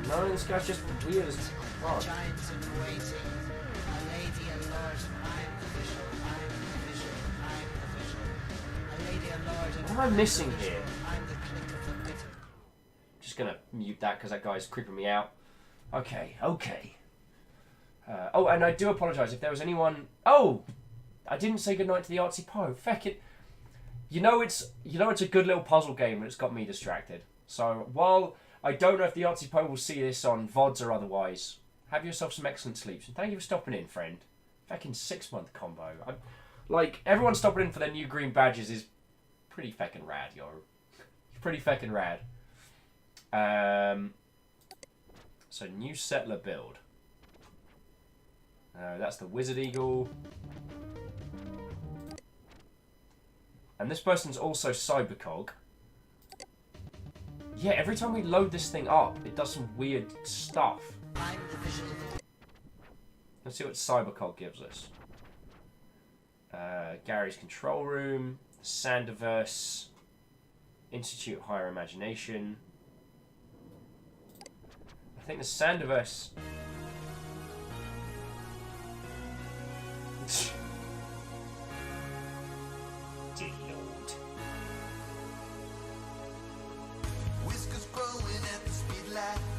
No, this guy's just weird as fuck.
Giants in waiting. A lady, a lord. I'm the visual. I'm the visual. I'm the visual. A lady, a lord.
What am I missing here?
I'm the click of the bit.
Just gonna mute that because that guy's creeping me out. Okay, okay. Oh, and I do apologise if there was anyone... Oh! I didn't say goodnight to the artsy po. Feck it. You know it's a good little puzzle game and it's got me distracted. So, while I don't know if the artsy po will see this on VODs or otherwise, have yourself some excellent sleeps. And thank you for stopping in, friend. Feckin' 6-month combo. Like, everyone stopping in for their new green badges is pretty feckin' rad, yo. Pretty feckin' rad. So, new settler build. That's the Wizard Eagle. And this person's also Cybercog. Yeah, every time we load this thing up, it does some weird stuff. Let's see what Cybercog gives us. Gary's Control Room, Sandiverse, Institute of Higher Imagination. I think the Sandiverse... Dear Lord.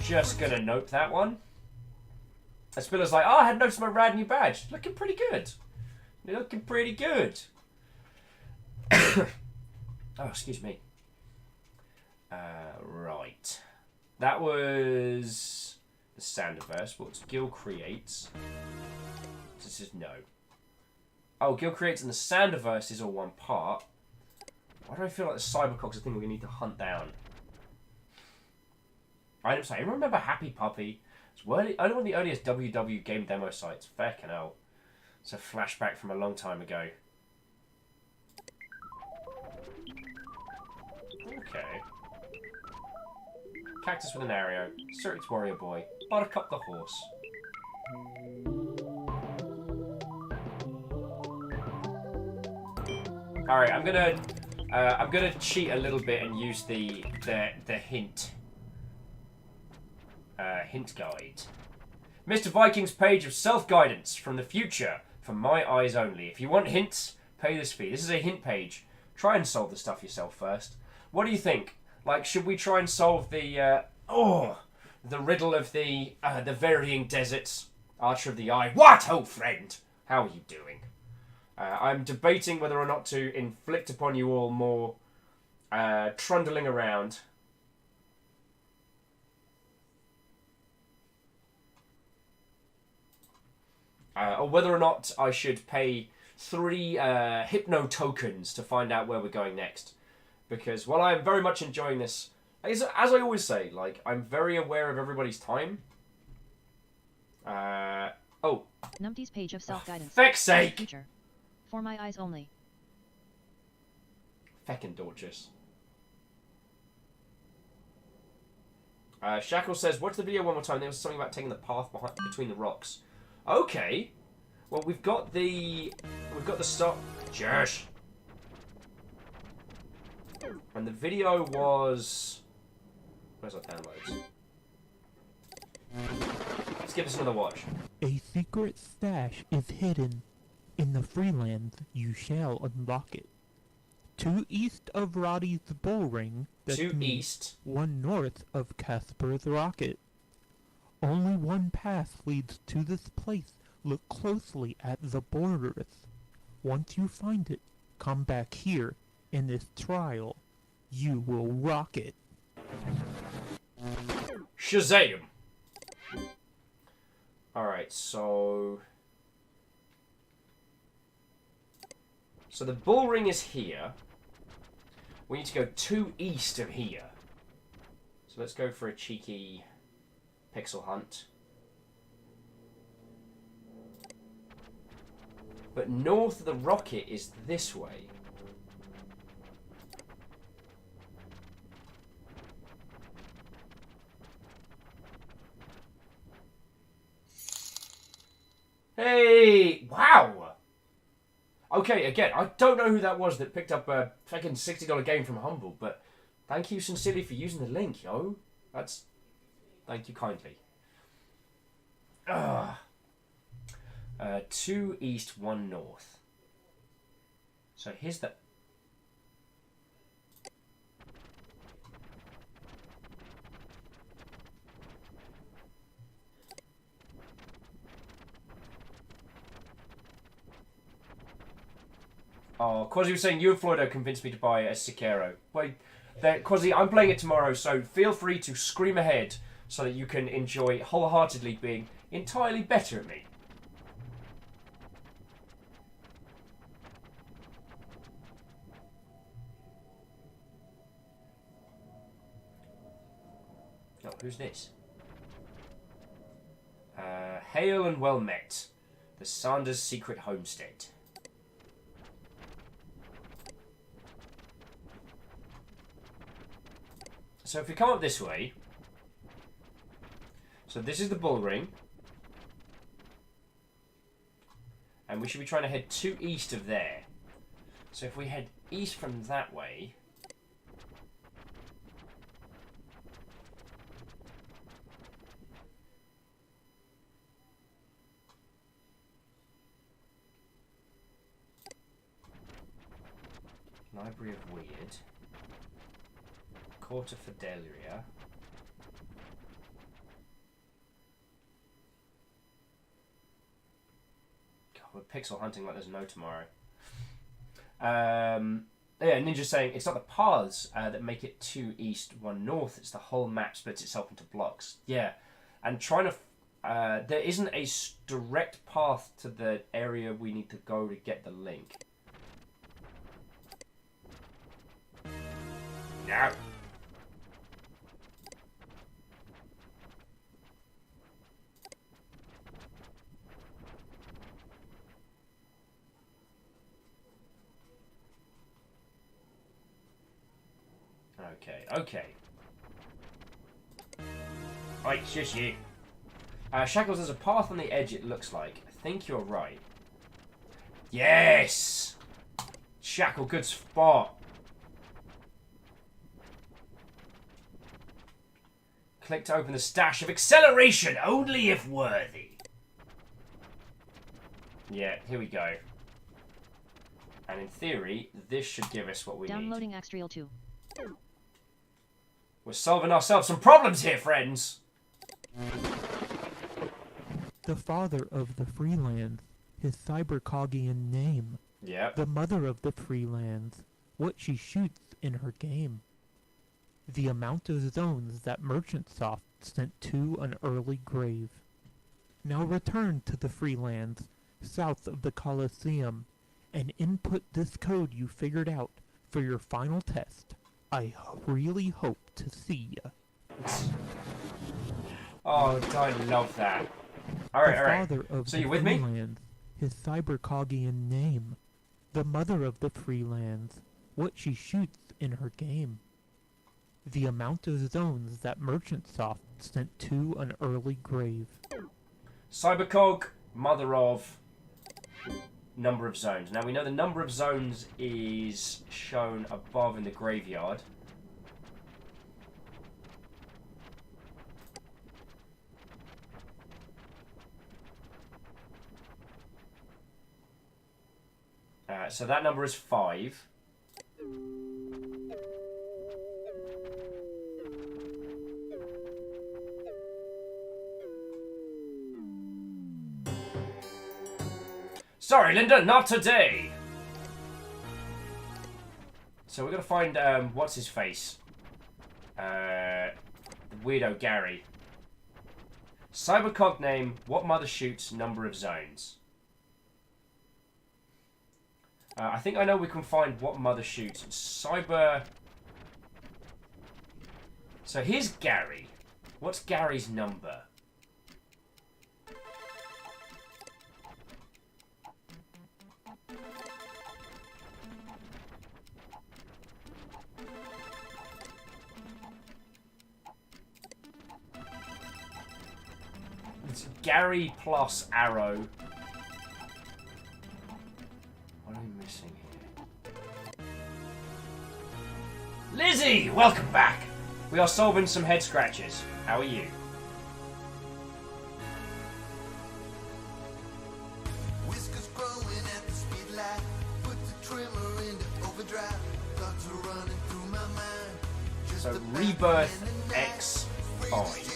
Just gonna note that one. Spilla's like, oh, I had noticed my rad new badge. Looking pretty good. Looking pretty good. Oh, excuse me. Right. That was the Sandiverse. What's Gil Creates? This is no. Oh, Gil Creates and the Sandiverse is all one part. Why do I feel like the Cybercog's a thing we need to hunt down? I remember Happy Puppy. It's only one of the earliest WW game demo sites. Feckin' hell. It's a flashback from a long time ago. Okay. Cactus with an arrow. Circuits Warrior Boy. Buttercup the horse. Alright, I'm gonna cheat a little bit and use the hint. Hint guide. Mr. Viking's page of self-guidance from the future, for my eyes only. If you want hints, pay this fee. This is a hint page. Try and solve the stuff yourself first. What do you think? Like, should we try and solve the riddle of the varying deserts? Archer of the Eye. What, old friend? How are you doing? I'm debating whether or not to inflict upon you all more trundling around. Or whether or not I should pay 3 Hypno tokens to find out where we're going next. Because while I'm very much enjoying this, as I always say, like, I'm very aware of everybody's time. Oh.
Numpty's page of self-guidance.
Feck's sake!
Future. For my eyes only.
Feckin' Dorcas. Shackle says, watch the video one more time. There was something about taking the path between the rocks. Okay. Well, we've got the stop. Josh. And the video was... Where's our downloads? Let's give this another watch.
A secret stash is hidden. In the Freelands, you shall unlock it. 2 east of Roddy's bull ring. That's
2
me,
east.
1 north of Casper's rocket. Only one path leads to this place. Look closely at the borders. Once you find it, come back here. In this trial, you will rock it.
Shazam! Alright, so the bull ring is here. We need to go 2 east of here. So let's go for a cheeky pixel hunt. But north of the rocket is this way. Hey! Wow! Okay, again, I don't know who that was that picked up a fucking $60 game from Humble, but thank you sincerely for using the link, yo. That's... Thank you kindly. 2 east, 1 north. So here's the... Oh, Quasi was saying you and Floydo convinced me to buy a Sekiro. Wait, Quasi, I'm playing it tomorrow, so feel free to scream ahead so that you can enjoy wholeheartedly being entirely better at me. Oh, who's this? Hail and well met. The Sanders' secret homestead. So if we come up this way, so this is the bull ring, and we should be trying to head 2 east of there. So if we head east from that way, Library of Weird, Court of Fidelia. God, we're pixel hunting like there's no tomorrow. Yeah, Ninja's saying it's not the paths that make it 2 east, 1 north. It's the whole map splits itself into blocks. Yeah, and trying to... there isn't a direct path to the area we need to go to get the link. No. Okay. Right, shush you. Shackles, there's a path on the edge, it looks like. I think you're right. Yes! Shackle, good spot. Click to open the stash of acceleration, only if worthy. Yeah, here we go. And in theory, this should give us what we need.
Downloading Extrial 2.
We're solving ourselves some problems here, friends.
The father of the Freelands, his cybercogian name.
Yep.
The mother of the Freelands, what she shoots in her game. The amount of zones that Merchantsoft sent to an early grave. Now return to the Freelands, south of the Colosseum, and input this code you figured out for your final test. I really hope to see ya.
Oh, I love that. Alright. So you with me?
His cybercogian name. The mother of the Freelands, what she shoots in her game. The amount of zones that Merchantsoft sent to an early grave.
Cybercog, mother of, number of zones. Now we know the number of zones is shown above in the graveyard. So that number is 5. Sorry, Linda, not today. So we're gonna find what's his face, the weirdo Gary. Cybercog name, what mother shoots, number of zones. I think I know we can find what mother shoots. Cyber. So here's Gary. What's Gary's number? It's Gary plus Arrow. What are we missing here? Lizzie! Welcome back! We are solving some head scratches. How are you?
Whiskers growing at the speed light. Put the trimmer into overdrive. Thoughts are running through my mind.
So Rebirth X5. Oh, what's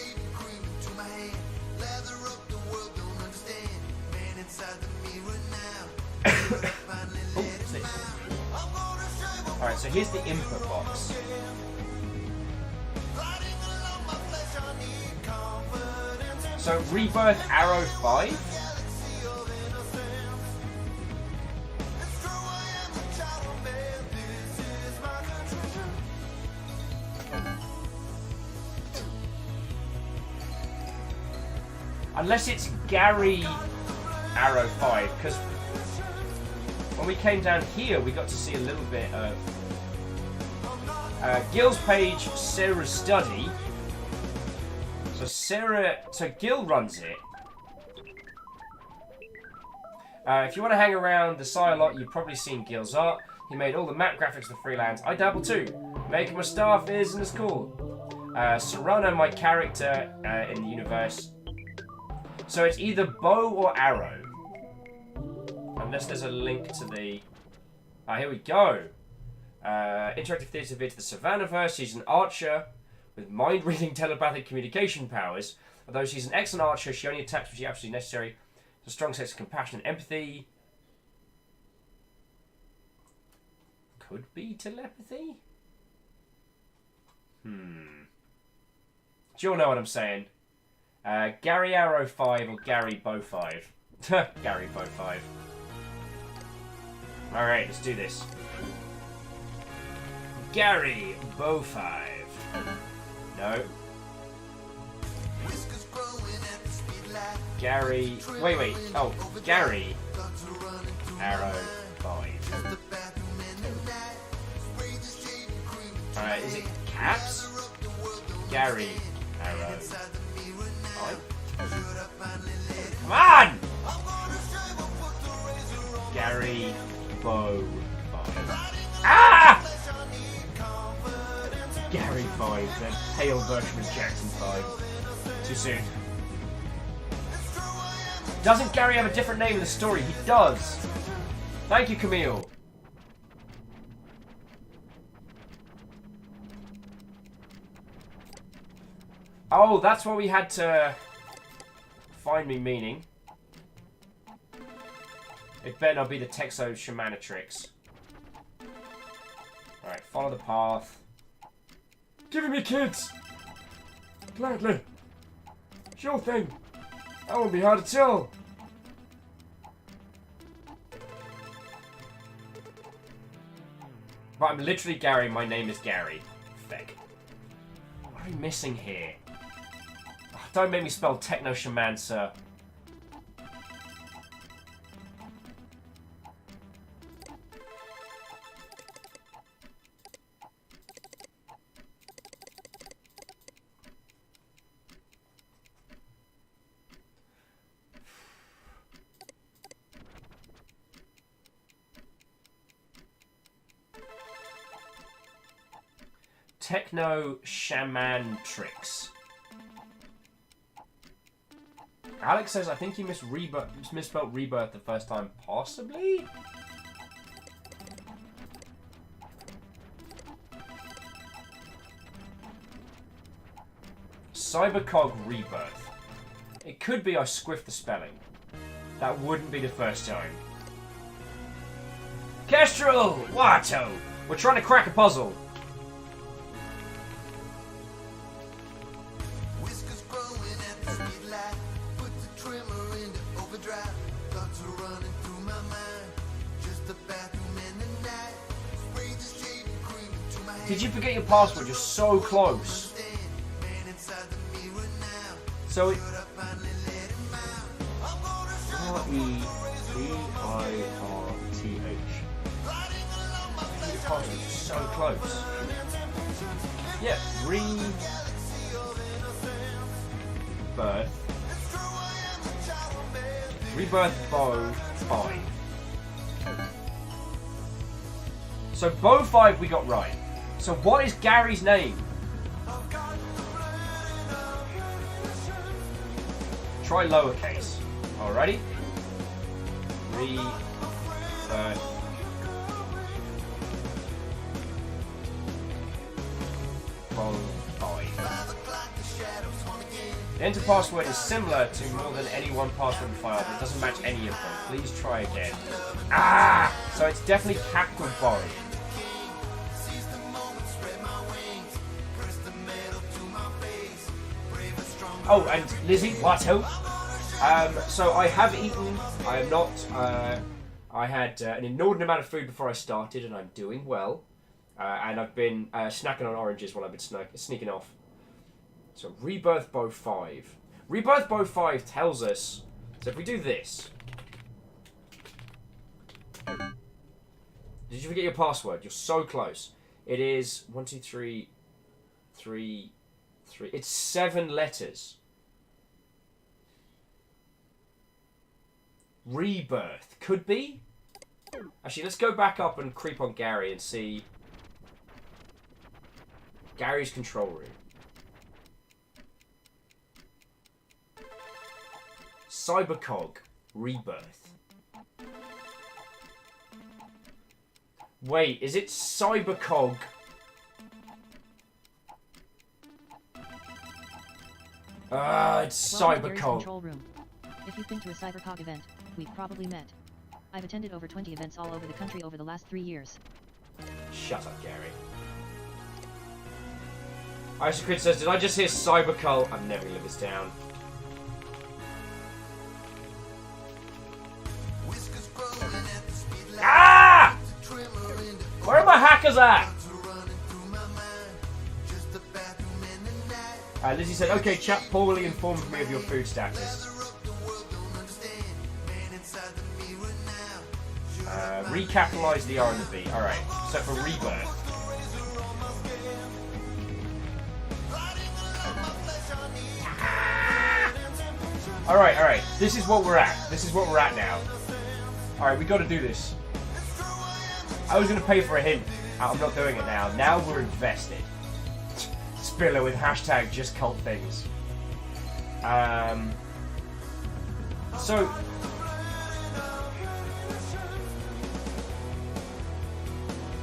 this? Alright, so here's the input box. So Rebirth Arrow 5. Unless it's Gary Arrow 5, because when we came down here, we got to see a little bit of Gil's page, Sarah's study. So Gil runs it. If you want to hang around the site a lot, you've probably seen Gil's art. He made all the map graphics for Freelands. I dabble too. Making my staff isn't as cool. Serrano, my character in the universe. So it's either bow or arrow. Unless there's a link to the... Ah, here we go. Interactive theatre vid to the Savannahverse. She's an archer with mind-reading telepathic communication powers. Although she's an excellent archer, she only attacks when she's absolutely necessary. A strong sense of compassion and empathy. Could be telepathy? Do you all know what I'm saying? Gary Arrow 5 or Gary Bow 5? Gary Bow 5. Alright, let's do this. Gary Bow 5. No. Gary... Wait. Oh, Gary Arrow 5. Alright, is it caps? Gary Arrow 5. Come on! Gary Bow 5. Ah! Gary 5, then pale version of Jackson 5. Too soon. Doesn't Gary have a different name in the story? He does. Thank you, Camille. Oh, that's what we had to find me meaning. It better not be the Texo Shamanatrix. Alright, follow the path. Give me kids! Gladly. Sure thing. That won't be hard at all. But I'm literally Gary, my name is Gary. Feg. What are we missing here? Oh, don't make me spell Techno Shaman, sir. Techno Shaman Tricks. Alex says, I think you misspelled Rebirth the first time. Possibly? Cybercog Rebirth. It could be I squiffed the spelling. That wouldn't be the first time. Kestrel! Watto! We're trying to crack a puzzle. Did you forget your password? You're so close. So it... R-E-B-I-R-T-H. Your password is so close. Yeah, Rebirth Bow 5. So Bow 5 we got right. So what is Gary's name? Try lowercase. Alrighty. Bow 5. The enter password is similar to more than any one password file, but it doesn't match any of them. Please try again. Ah! So it's definitely capital Bow. Oh, and Lizzie, Watto. So I have eaten. I am not. I had an inordinate amount of food before I started, and I'm doing well. And I've been snacking on oranges while I've been sneaking off. So Rebirth Bow 5. Rebirth Bow 5 tells us. So if we do this. Did you forget your password? You're so close. It is 1, 2, 3, 3. It's 7 letters. Rebirth. Could be? Actually, let's go back up and creep on Gary and see Gary's control room. Cybercog. Rebirth. Wait, is it Cybercog? It's Cybercog.
Control room. If you've been to a Cybercog event, we've probably met. I've attended over 20 events all over the country over the last 3 years.
Shut up, Gary. Isocrit says, did I just hear Cybercog? I'm never gonna live this down. Ah! Where are my hackers at? Lizzie said, okay, chat poorly informed me of your food status. Recapitalise the R and the B. Alright, so for Rebirth. Alright. This is what we're at. This is what we're at now. Alright, we gotta do this. I was gonna pay for a hint. I'm not doing it now. Now we're invested. Spiller with hashtag just cult things. So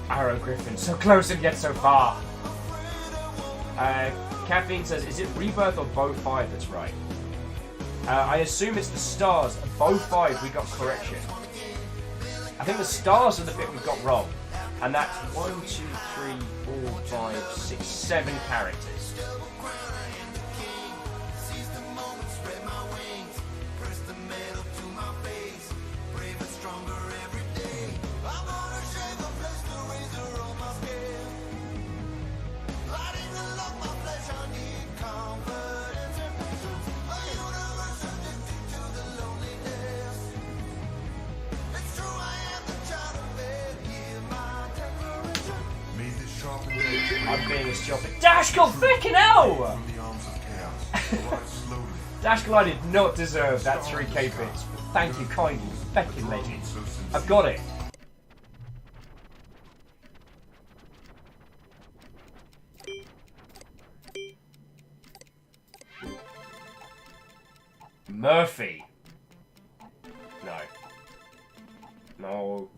Arrow Griffin, so close and yet so far. Caffeine says, is it Rebirth or Bow 5 that's right? I assume it's the stars. Bow 5 we got correction. I think the stars are the bit we got wrong. And that's 1, 2, 3, 4, 5, 6, 7 characters. I'm being a stupid. Dashkell, freaking hell! Dashkell, I did not deserve that 3k bits. Thank you kindly, feckin' legend. I've got it. Murphy. No.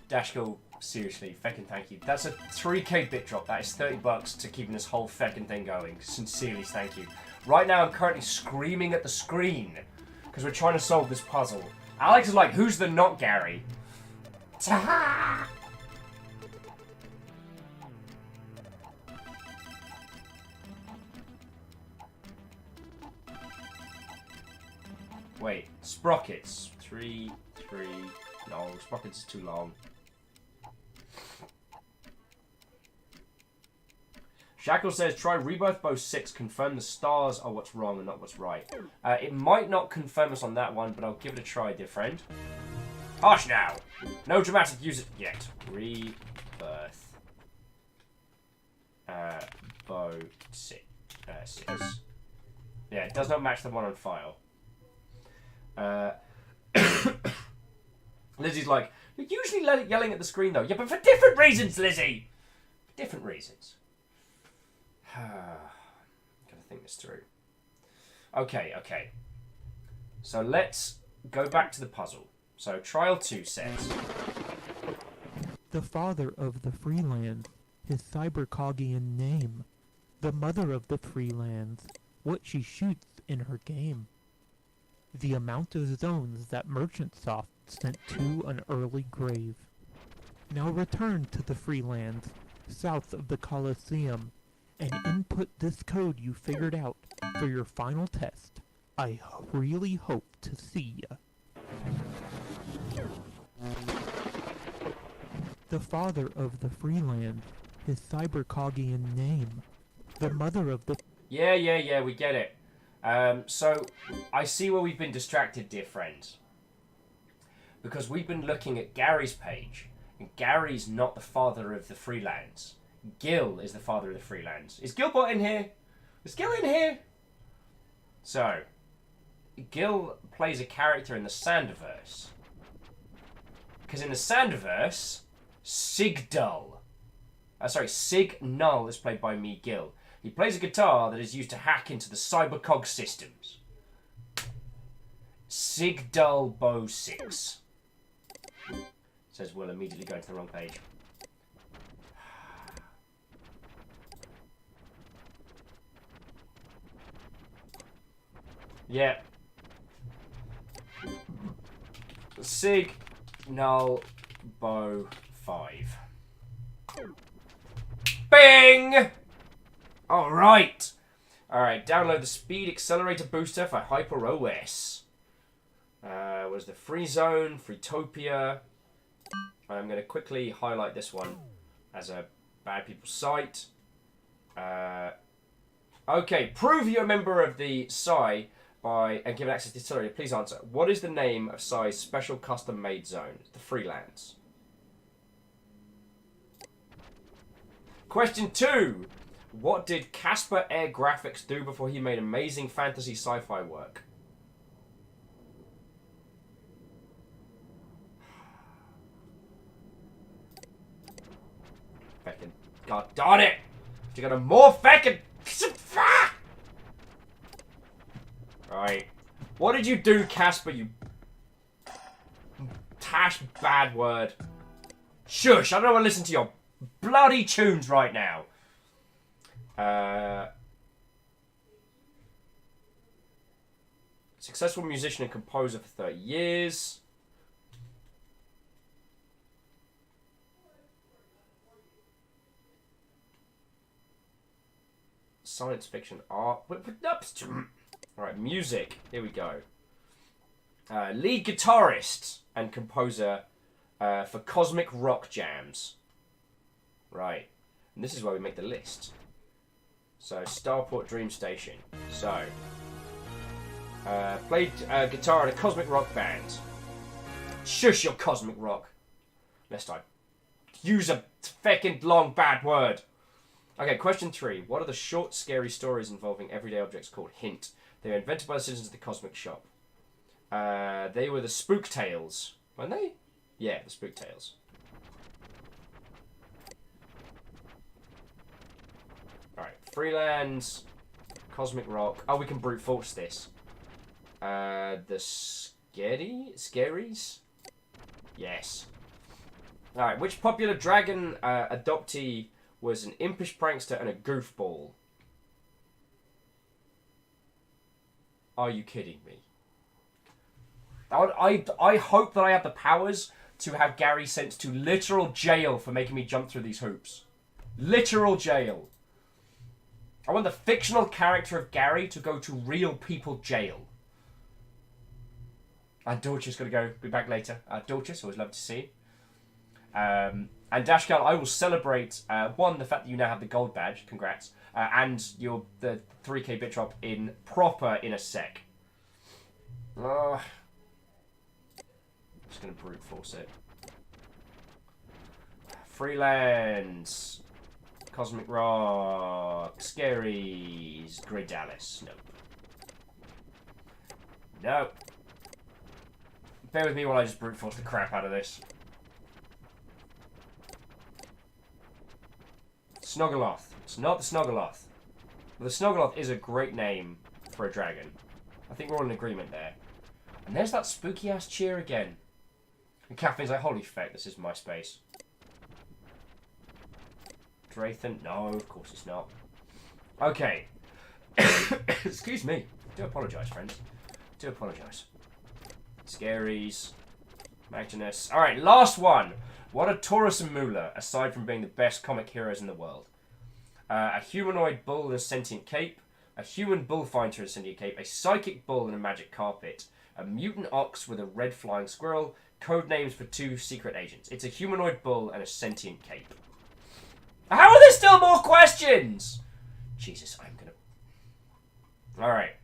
Dashkell, Seriously, feckin' thank you. That's a 3k bit drop. That is $30 to keeping this whole feckin' thing going. Sincerely, thank you. Right now, I'm currently screaming at the screen because we're trying to solve this puzzle. Alex is like, who's the not Gary? Ta-ha! Wait, sprockets. 3. No, sprockets is too long. Shackle says, try Rebirth Bow 6. Confirm the stars are what's wrong and not what's right. It might not confirm us on that one, but I'll give it a try, dear friend. Hush now! No dramatic use it yet. Rebirth. Bow 6. Yeah, it does not match the one on file. Lizzie's like, you're usually yelling at the screen though. Yeah, but for different reasons, Lizzie! For different reasons. Gotta think this through. Okay. So let's go back to the puzzle. So trial 2 says,
the father of the Freelands, his cybercogian name. The mother of the Freelands, what she shoots in her game. The amount of zones that Merchantsoft sent to an early grave. Now return to the Freelands, south of the Colosseum, and input this code you figured out for your final test. I really hope to see ya. The father of the Freelands, his cybercogian name. The mother of the...
Yeah, we get it. So, I see where we've been distracted, dear friends. Because we've been looking at Gary's page, and Gary's not the father of the Freelands. Gil is the father of the Freelands. Is Gilbot in here? Is Gil in here? So, Gil plays a character in the Sandiverse. Because in the Sandiverse, Signal is played by me, Gil. He plays a guitar that is used to hack into the cybercog systems. Signal Bow 6. Says we'll immediately go to the wrong page. Yeah. Signal Bow 5. Bing! Alright. Alright, download the Speed Accelerator Booster for HyperOS. Was the Free Zone, Freetopia. I'm going to quickly highlight this one as a bad people site. Okay, prove you're a member of the Psy and given access to the accelerator. Please answer. What is the name of Psy's special custom-made zone? The Freelands. Question 2. What did Casper Air Graphics do before he made amazing fantasy sci-fi work? Feckin'. God darn it! You got a more feckin'. Right. What did you do, Casper, you tash bad word? Shush, I don't want to listen to your bloody tunes right now. Successful musician and composer for 30 years. Science fiction art. Alright, music. Here we go. Lead guitarist and composer for Cosmic Rock Jams. Right. And this is where we make the list. So, Starport Dream Station. So, played guitar in a Cosmic Rock band. Shush your Cosmic Rock. Lest I use a feckin' long bad word. Okay, question 3. What are the short, scary stories involving everyday objects called Hint? They were invented by the citizens of the Cosmic Shop. They were the Spook Tales. Weren't they? Yeah, the Spook Tales. Alright, Freelands, Cosmic Rock. Oh, we can brute force this. The Scaries? Yes. Alright, which popular dragon adoptee was an impish prankster and a goofball? Are you kidding me? I hope that I have the powers to have Gary sent to literal jail for making me jump through these hoops. Literal jail. I want the fictional character of Gary to go to real people jail. And Dorcas got to go. Be back later. Dorcas, always love to see you. And Dashcal, I will celebrate, one, the fact that you now have the gold badge. Congrats. And the 3k bit drop in a sec. I'm just going to brute force it. Freelance. Cosmic Rock. Scaries. Gredalis. Nope. No. Bear with me while I just brute force the crap out of this. Snoggoloth. It's not the Snoggoloth. But the Snoggoloth is a great name for a dragon. I think we're all in agreement there. And there's that spooky ass cheer again. And Catherine's like, holy feck, this is my space. Drathan? No, of course it's not. Okay. Excuse me. Do apologise, friends. Do apologise. Scaries. Magnus. Alright, last one. What are Taurus and Mula, aside from being the best comic heroes in the world? A humanoid bull in a sentient cape. A human bullfighter in a sentient cape. A psychic bull in a magic carpet. A mutant ox with a red flying squirrel. Code names for 2 secret agents. It's a humanoid bull and a sentient cape. How are there still more questions? Jesus, I'm gonna... Alright.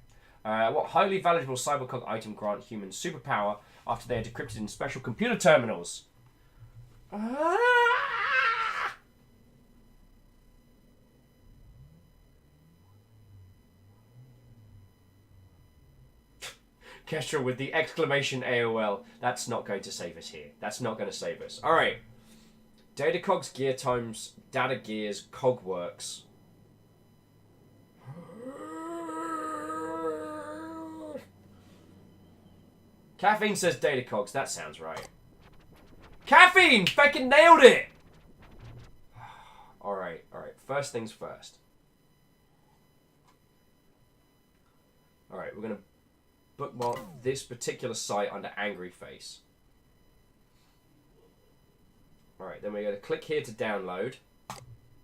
What highly valuable cybercog item grant humans superpower after they are decrypted in special computer terminals? Kestra with the exclamation AOL. That's not going to save us here. That's not going to save us. Alright. Datacog's gear times Data Gears Cogworks. Caffeine says Datacogs. That sounds right. Caffeine! Fucking nailed it! Alright, alright. First things first. Alright, we're going to bookmark this particular site under Angry Face. Alright, then we're going to click here to download.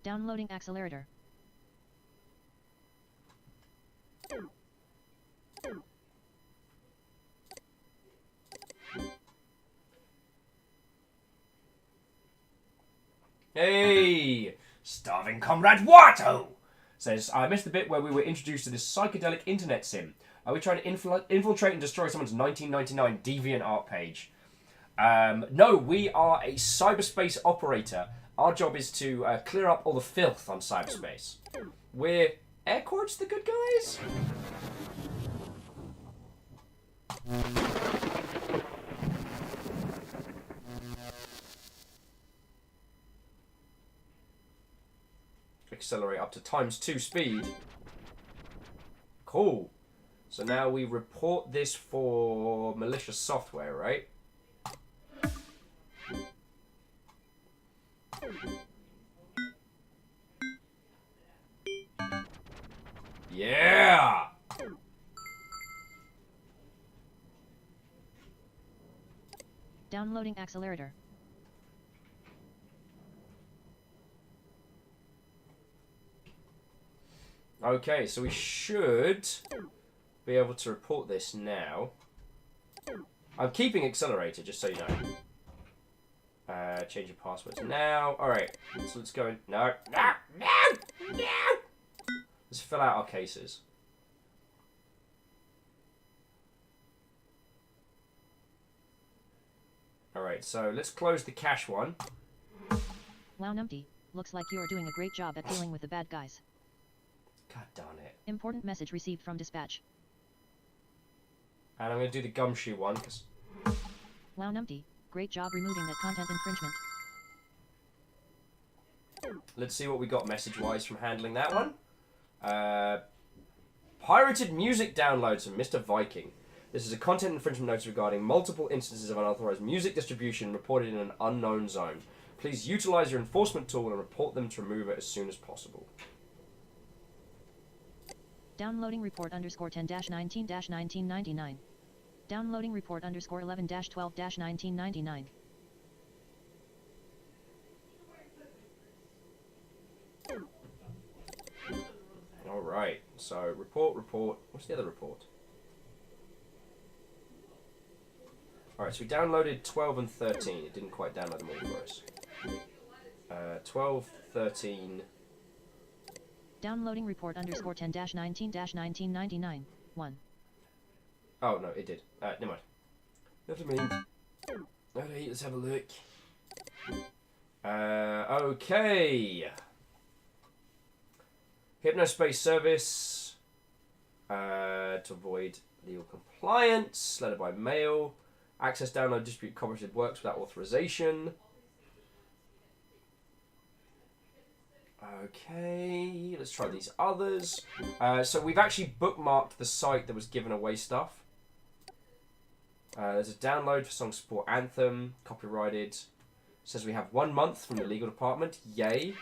Downloading accelerator.
Hey! Starving Comrade Watto says, I missed the bit where we were introduced to this psychedelic internet sim. Are we trying to infiltrate and destroy someone's 1999 DeviantArt page? No, we are a cyberspace operator. Our job is to clear up all the filth on cyberspace. We're, air quotes, the good guys? Accelerate up to ×2 speed. Cool. So now we report this for malicious software, right? Yeah!
Downloading accelerator.
Okay, so we should be able to report this now. I'm keeping accelerator, just so you know. Change your passwords now. Alright, so let's go in. No. Let's fill out our cases. Alright, so let's close the cache one.
Wow, Numpty. Looks like you're doing a great job at dealing with the bad guys.
God darn it.
Important message received from dispatch.
And I'm going to do the gumshoe one, because...
Wow, Numpty. Great job removing that content infringement.
Let's see what we got message-wise from handling that one. Pirated music downloads from Mr. Viking. This is a content infringement notice regarding multiple instances of unauthorized music distribution reported in an unknown zone. Please utilize your enforcement tool and report them to remove it as soon as possible.
Downloading report underscore 10-19-1999. Downloading report underscore 11-12-1999.
Alright, so report. What's the other report? Alright, so we downloaded 12 and 13. It didn't quite download them all for us. 12, 13...
Downloading report underscore 10-19-1999. 1.
Oh, no, it did. Never mind. Never mind. Alright, let's have a look. Okay. Hypnospace service. To avoid legal compliance. Letter by mail. Access, download, distribute copyrighted works without authorization. Okay, let's try these others. So we've actually bookmarked the site that was giving away stuff. There's a download for song support anthem, copyrighted. Says we have 1 month from the legal department. Yay.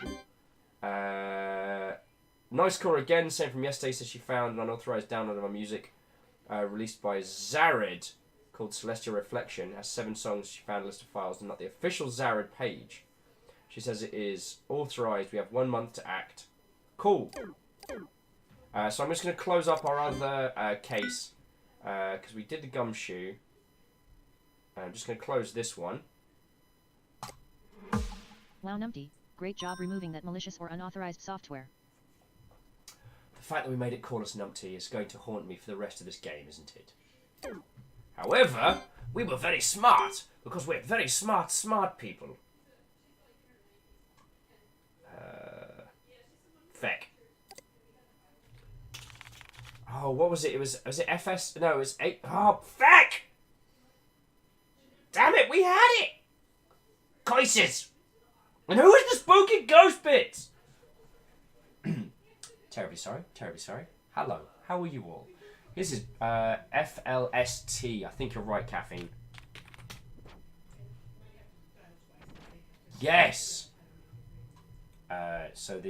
Nice call again, same from yesterday, says she found an unauthorized download of our music released by Zared called Celestial Reflection. It has 7 songs. She found a list of files and not the official Zared page. She says it is authorized. We have 1 month to act. Cool. So I'm just going to close up our other case because we did the gumshoe. I'm just going to close this one.
Wow, numpty. Great job removing that malicious or unauthorized software.
The fact that we made it call us numpty is going to haunt me for the rest of this game, isn't it? However, we were very smart because we're very smart people. Feck. Oh, what was it? Was it FS? No, it was 8. Oh, feck! Damn it, we had it! Crisis! And who is the spooky ghost bits? Terribly sorry. Hello, how are you all? This is FLST. I think you're right, Caffeine. Yes! So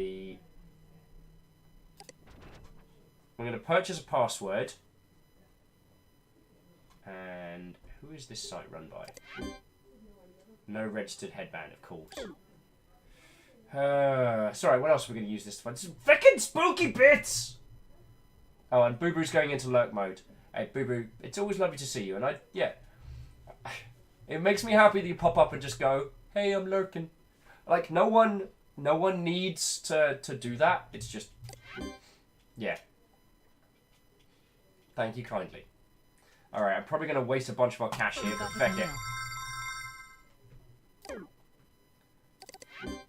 I'm going to purchase a password. And who is this site run by? No registered headband, of course. Sorry, what else are we going to use this for? Just frickin' spooky bits! Oh, and Boo Boo's going into lurk mode. Hey, Boo Boo, it's always lovely to see you. And it makes me happy that you pop up and just go, hey, I'm lurking. Like, no one needs to do that. It's just, yeah. Thank you kindly. Alright, I'm probably going to waste a bunch of our cash here, but feck it.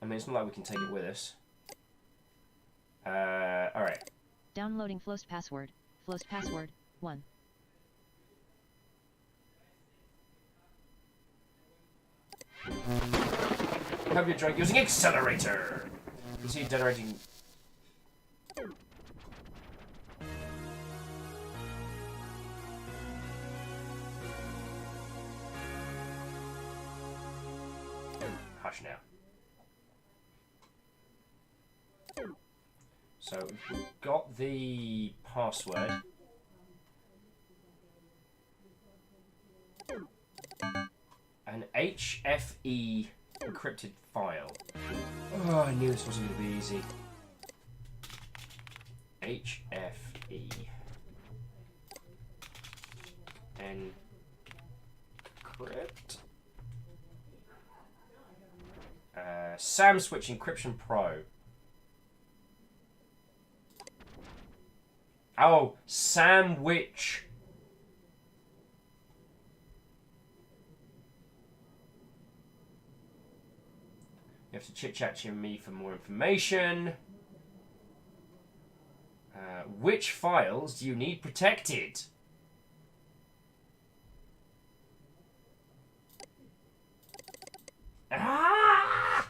I mean, it's not like we can take it with us. Alright.
Downloading Floast password. Floast password 1.
Have your drink using accelerator. You see generating. Hush now. So we've got the password. An HFE encrypted file. Oh, I knew this wasn't going to be easy. HFE. Encrypt. Sam Switch Encryption Pro. Oh, Sandwich. You have to chit-chat to me for more information. Which files do you need protected? Ah!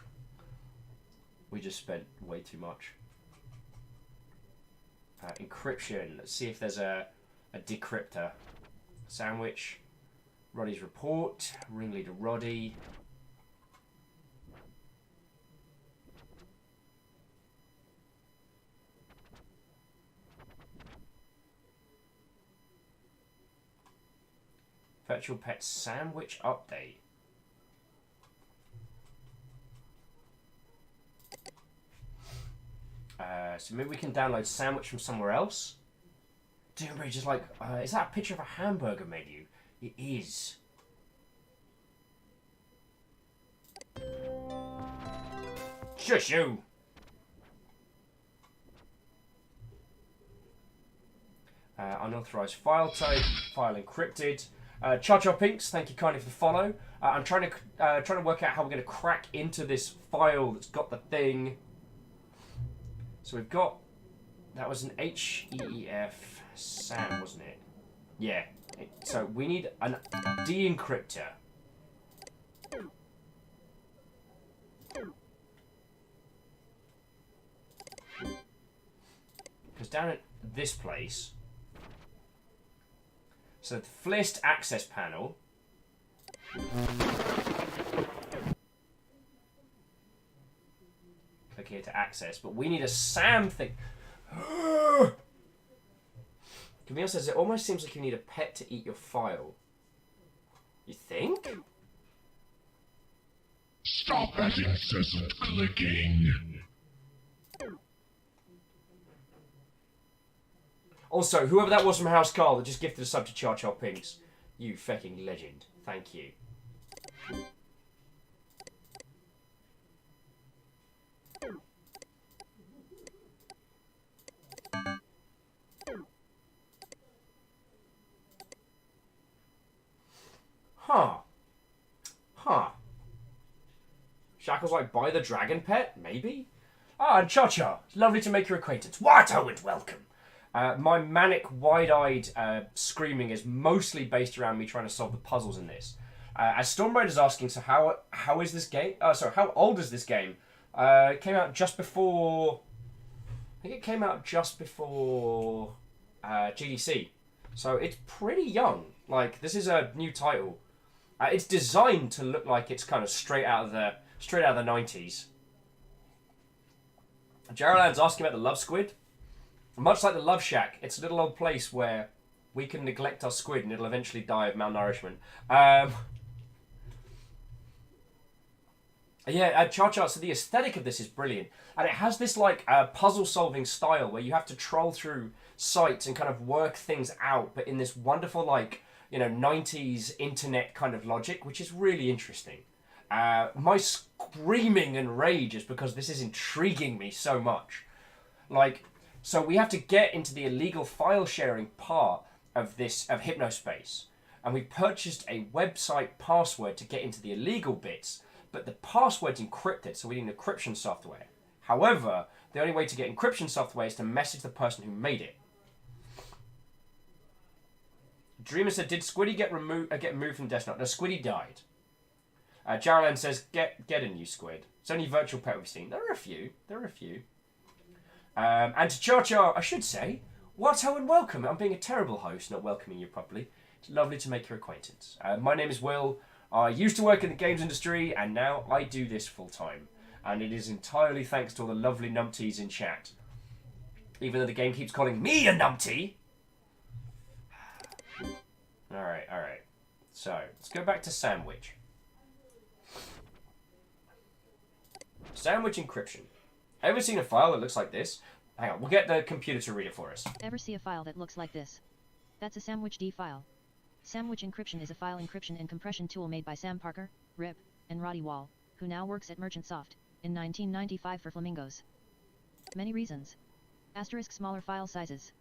We just spent way too much. Encryption. Let's see if there's a decryptor. Sandwich. Roddy's report. Ringleader Roddy. Virtual Pet Sandwich update. So maybe we can download Sandwich from somewhere else. Doombridge is like, is that a picture of a hamburger menu? It is. Shush you! Unauthorized file type, file encrypted. Cha-Cha Pinks, thank you kindly for the follow. I'm trying to work out how we're going to crack into this file that's got the thing. So we've got, that was an HEEF SAM, wasn't it? Yeah. So we need an de-encryptor. Because down at this place, so the FLIST access panel. Click here to access, but we need a SAM thing. Camille says it almost seems like you need a pet to eat your file. You think?
Stop that incessant clicking.
Also, whoever that was from House Carl that just gifted a sub to Cha-Cha Pinks, you fucking legend. Thank you. Huh. Shackle's like, buy the dragon pet? Maybe? Ah, and Cha-Cha. It's lovely to make your acquaintance. What? Oh, and welcome. My manic, wide-eyed screaming is mostly based around me trying to solve the puzzles in this. As Stormraider's asking, so how is this game? Sorry, how old is this game? It came out just before... I think it came out just before GDC. So it's pretty young. Like, this is a new title. It's designed to look like it's kind of straight out of the 90s. Gerald's asking about the Love Squid. Much like the Love Shack, it's a little old place where we can neglect our squid and it'll eventually die of malnourishment. Yeah, Cha-Cha, so the aesthetic of this is brilliant. And it has this, like, puzzle-solving style where you have to troll through sites and kind of work things out, but in this wonderful, like, 90s internet kind of logic, which is really interesting. My screaming and rage is because this is intriguing me so much. Like, so we have to get into the illegal file sharing part of Hypnospace. And we purchased a website password to get into the illegal bits, but the password's encrypted, so we need encryption software. However, the only way to get encryption software is to message the person who made it. Dreamer said, did Squiddy get moved from Death Note? No, Squiddy died. Jarlan says, get a new squid. It's only Virtual Pet we've seen. There are a few. And to Cha-Cha, I should say, what, how, and welcome. I'm being a terrible host, not welcoming you properly. It's lovely to make your acquaintance. My name is Will. I used to work in the games industry, and now I do this full-time. And it is entirely thanks to all the lovely numpties in chat. Even though the game keeps calling me a numpty. Alright. So, let's go back to Sandwich. Sandwich encryption. Ever seen a file that looks like this? Hang on, we'll get the computer to read it for us.
Ever see a file that looks like this? That's a Sandwich D file. Sandwich encryption is a file encryption and compression tool made by Sam Parker, Rip, and Roddy Wall, who now works at Merchant Soft, in 1995 for Flamingos. Many reasons. Asterisk smaller file sizes.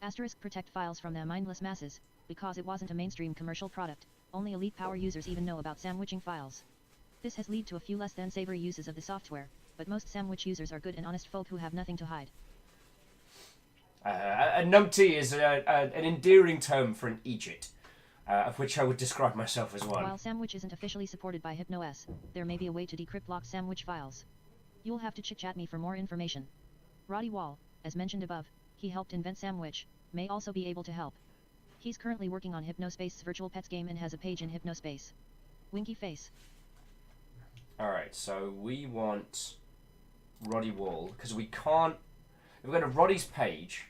Asterisk protect files from their mindless masses, because it wasn't a mainstream commercial product, only elite power users even know about sandwiching files. This has led to a few less than savory uses of the software, but most Sandwich users are good and honest folk who have nothing to hide.
A numpty is an endearing term for an Egypt, of which I would describe myself as one.
While Sandwich isn't officially supported by HypnoS, there may be a way to decrypt locked Sandwich files. You'll have to chit-chat me for more information. Roddy Wall, as mentioned above, he helped invent Sandwich, may also be able to help. He's currently working on Hypnospace's virtual pets game and has a page in Hypnospace. Winky face.
Alright, so we want Roddy Wall, because we can't... If we go to Roddy's page,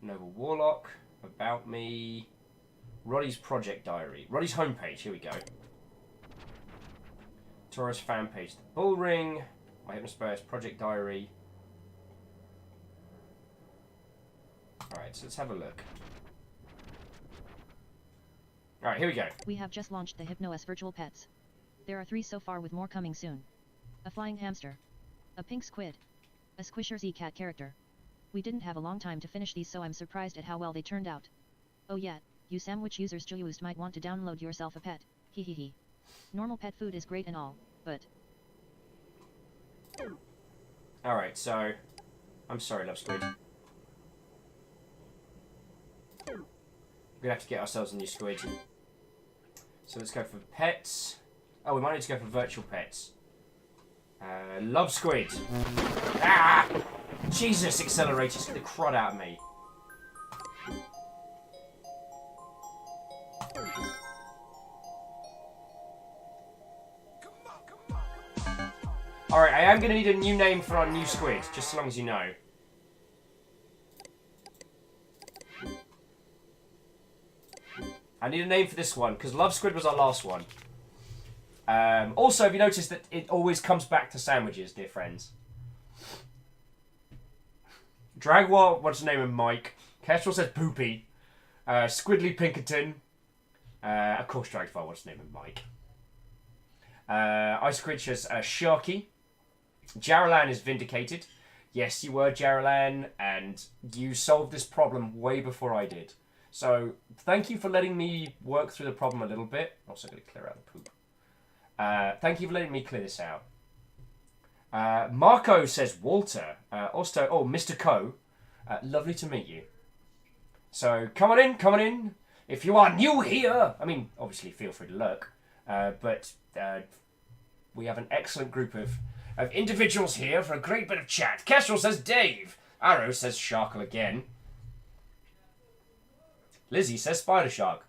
Noble Warlock, About Me, Roddy's Project Diary, Roddy's homepage, here we go. Taurus fan page, The Bull Ring, My Hypnospace Project Diary. Alright, so let's have a look. Alright, here we go.
We have just launched the HypnoS virtual pets. There are 3 so far with more coming soon. A flying hamster. A pink squid. A Squisher Z-Cat character. We didn't have a long time to finish these, so I'm surprised at how well they turned out. Oh yeah, you sandwich users just might want to download yourself a pet. Hehehe. Normal pet food is great and all, but...
Alright, so... I'm sorry, Love Squid. We're gonna have to get ourselves a new squid. So let's go for pets. Oh, we might need to go for virtual pets. Love Squid. Ah! Jesus, Accelerator, get the crud out of me. Alright, I am gonna need a new name for our new squid, just so long as you know. I need a name for this one, because Love Squid was our last one. Also, have you noticed that it always comes back to sandwiches, dear friends? Dragwar wants to name him Mike. Kestrel says Poopy. Squidly Pinkerton. Of course, Dragwar wants to name him Mike. Ice Squid says Sharky. Jaralan is vindicated. Yes, you were, Jaralan, and you solved this problem way before I did. So, thank you for letting me work through the problem a little bit. Also going to clear out the poop. Thank you for letting me clear this out. Marco says Walter. Also, oh, Mr. Co. Lovely to meet you. So, come on in, come on in. If you are new here, I mean, obviously feel free to lurk. But we have an excellent group of individuals here for a great bit of chat. Kestrel says Dave. Arrow says Sharkle again. Lizzie says Spider Shark.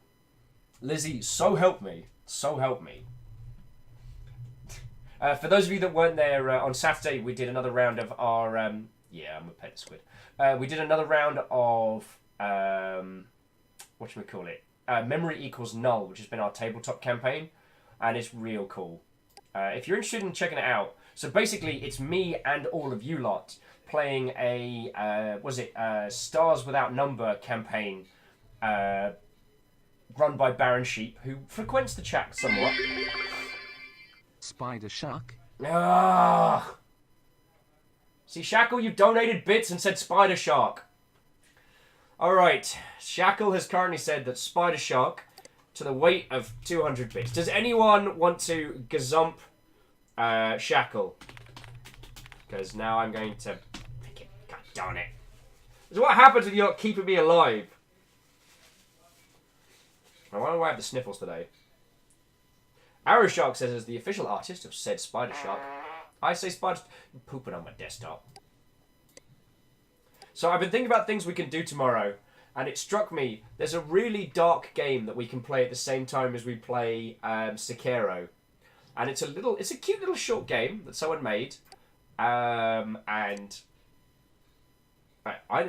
Lizzie, so help me. So help me. For those of you that weren't there, on Saturday we did another round of our... yeah, I'm a pet squid. We did another round of... whatchamacallit? Memory Equals Null, which has been our tabletop campaign. And it's real cool. If you're interested in checking it out... So basically, it's me and all of you lot playing a... Stars Without Number campaign... run by Baron Sheep, who frequents the chat somewhat.
Spider Shark.
Ah! See, Shackle, you donated bits and said Spider Shark. Alright, Shackle has currently said that Spider Shark to the weight of 200 bits. Does anyone want to gazump Shackle? Because now I'm going to pick it. God darn it. This is what happens when you're not keeping me alive. Why do I have the sniffles today? Arrow Shark says, as the official artist of said Spider Shark, I say Spider... pooping on my desktop. So I've been thinking about things we can do tomorrow, and it struck me, there's a really dark game that we can play at the same time as we play Sekiro. And it's a cute little short game that someone made. And...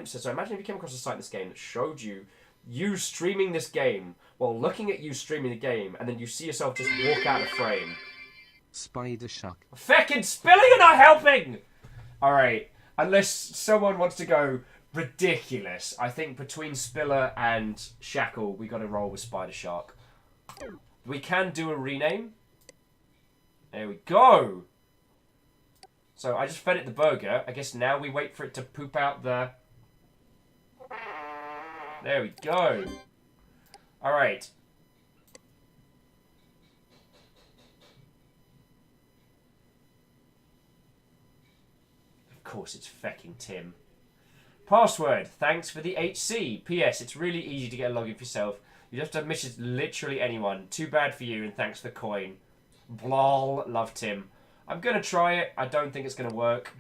So imagine if you came across a site in this game that showed you streaming this game while looking at you streaming the game, and then you see yourself just walk out of frame.
Spider Shark.
Feckin' spilling and not helping! Alright, unless someone wants to go ridiculous, I think between Spiller and Shackle, we gotta roll with Spider Shark. We can do a rename. There we go! So I just fed it the burger. I guess now we wait for it to poop out the... There we go. Alright. Of course it's fecking Tim. Password. Thanks for the HC. PS. It's really easy to get a login for yourself. You just have to message literally anyone. Too bad for you and thanks for the coin. Blol. Love Tim. I'm going to try it. I don't think it's going to work.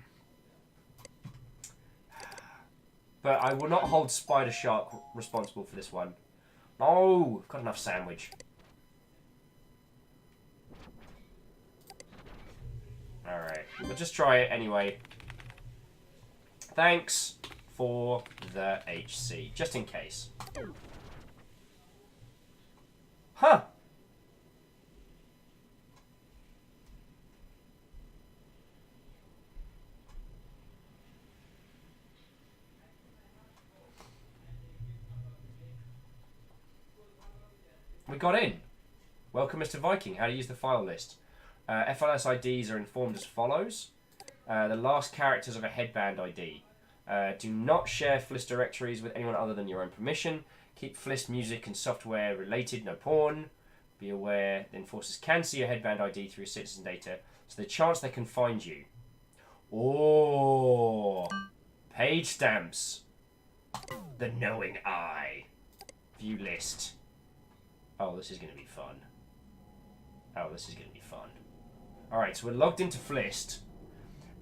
But I will not hold Spider Shark responsible for this one. Oh, got enough sandwich. Alright, we'll just try it anyway. Thanks for the HC, just in case. Huh. We got in. Welcome, Mr. Viking. How to use the file list. FLS IDs are informed as follows. The last characters of a headband ID. Do not share FLIS directories with anyone other than your own permission. Keep FLIS music and software related, no porn. Be aware the enforcers can see your headband ID through your citizen data, so the chance they can find you. Oh, page stamps. The knowing eye. View list. Oh, this is going to be fun. Oh, this is going to be fun. Alright, so we're logged into FLIST.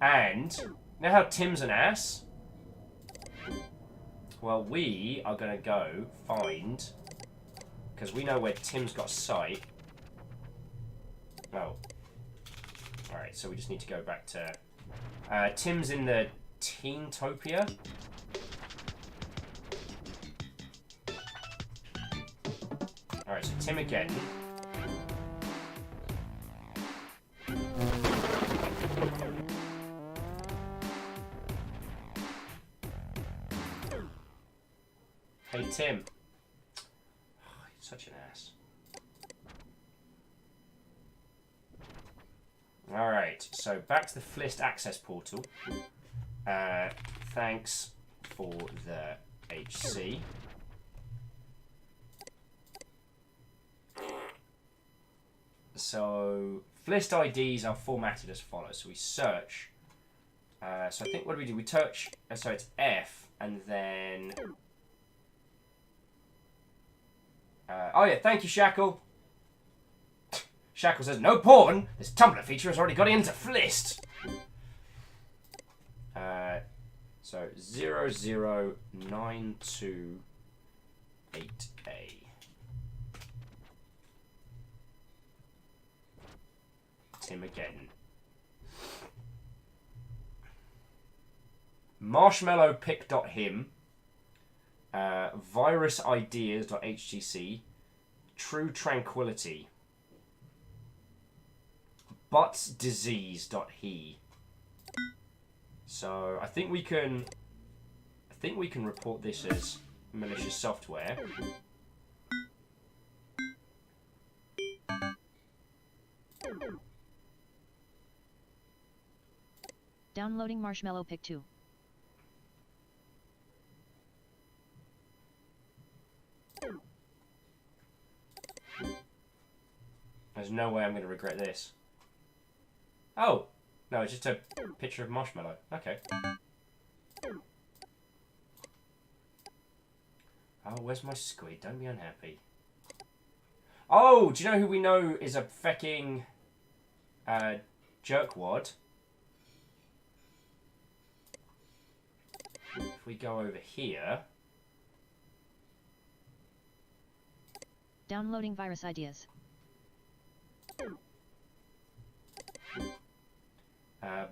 And, you know how Tim's an ass? Well, we are going to go find... Because we know where Tim's got sight. Oh. Alright, so we just need to go back to... Tim's in the Teentopia. Alright, so Tim again. Hey, Tim. Oh, you're such an ass. Alright, so back to the FLIST access portal. Thanks for the HC. So, FLIST IDs are formatted as follows. So we search. So I think, what do? We search, so it's F, and then... oh yeah, thank you, Shackle. Shackle says, no porn! This Tumblr feature has already got into FLIST! So, 00928A. Tim again. Marshmallowpick.him. Virusideas.htc. True Tranquility. Buttsdisease.he. So I think we can report this as malicious software.
Downloading Marshmallow Pick 2.
There's no way I'm going to regret this. Oh! No, it's just a picture of Marshmallow. Okay. Oh, where's my squid? Don't be unhappy. Oh! Do you know who we know is a fecking... jerkwad? If we go over here...
Downloading virus ideas.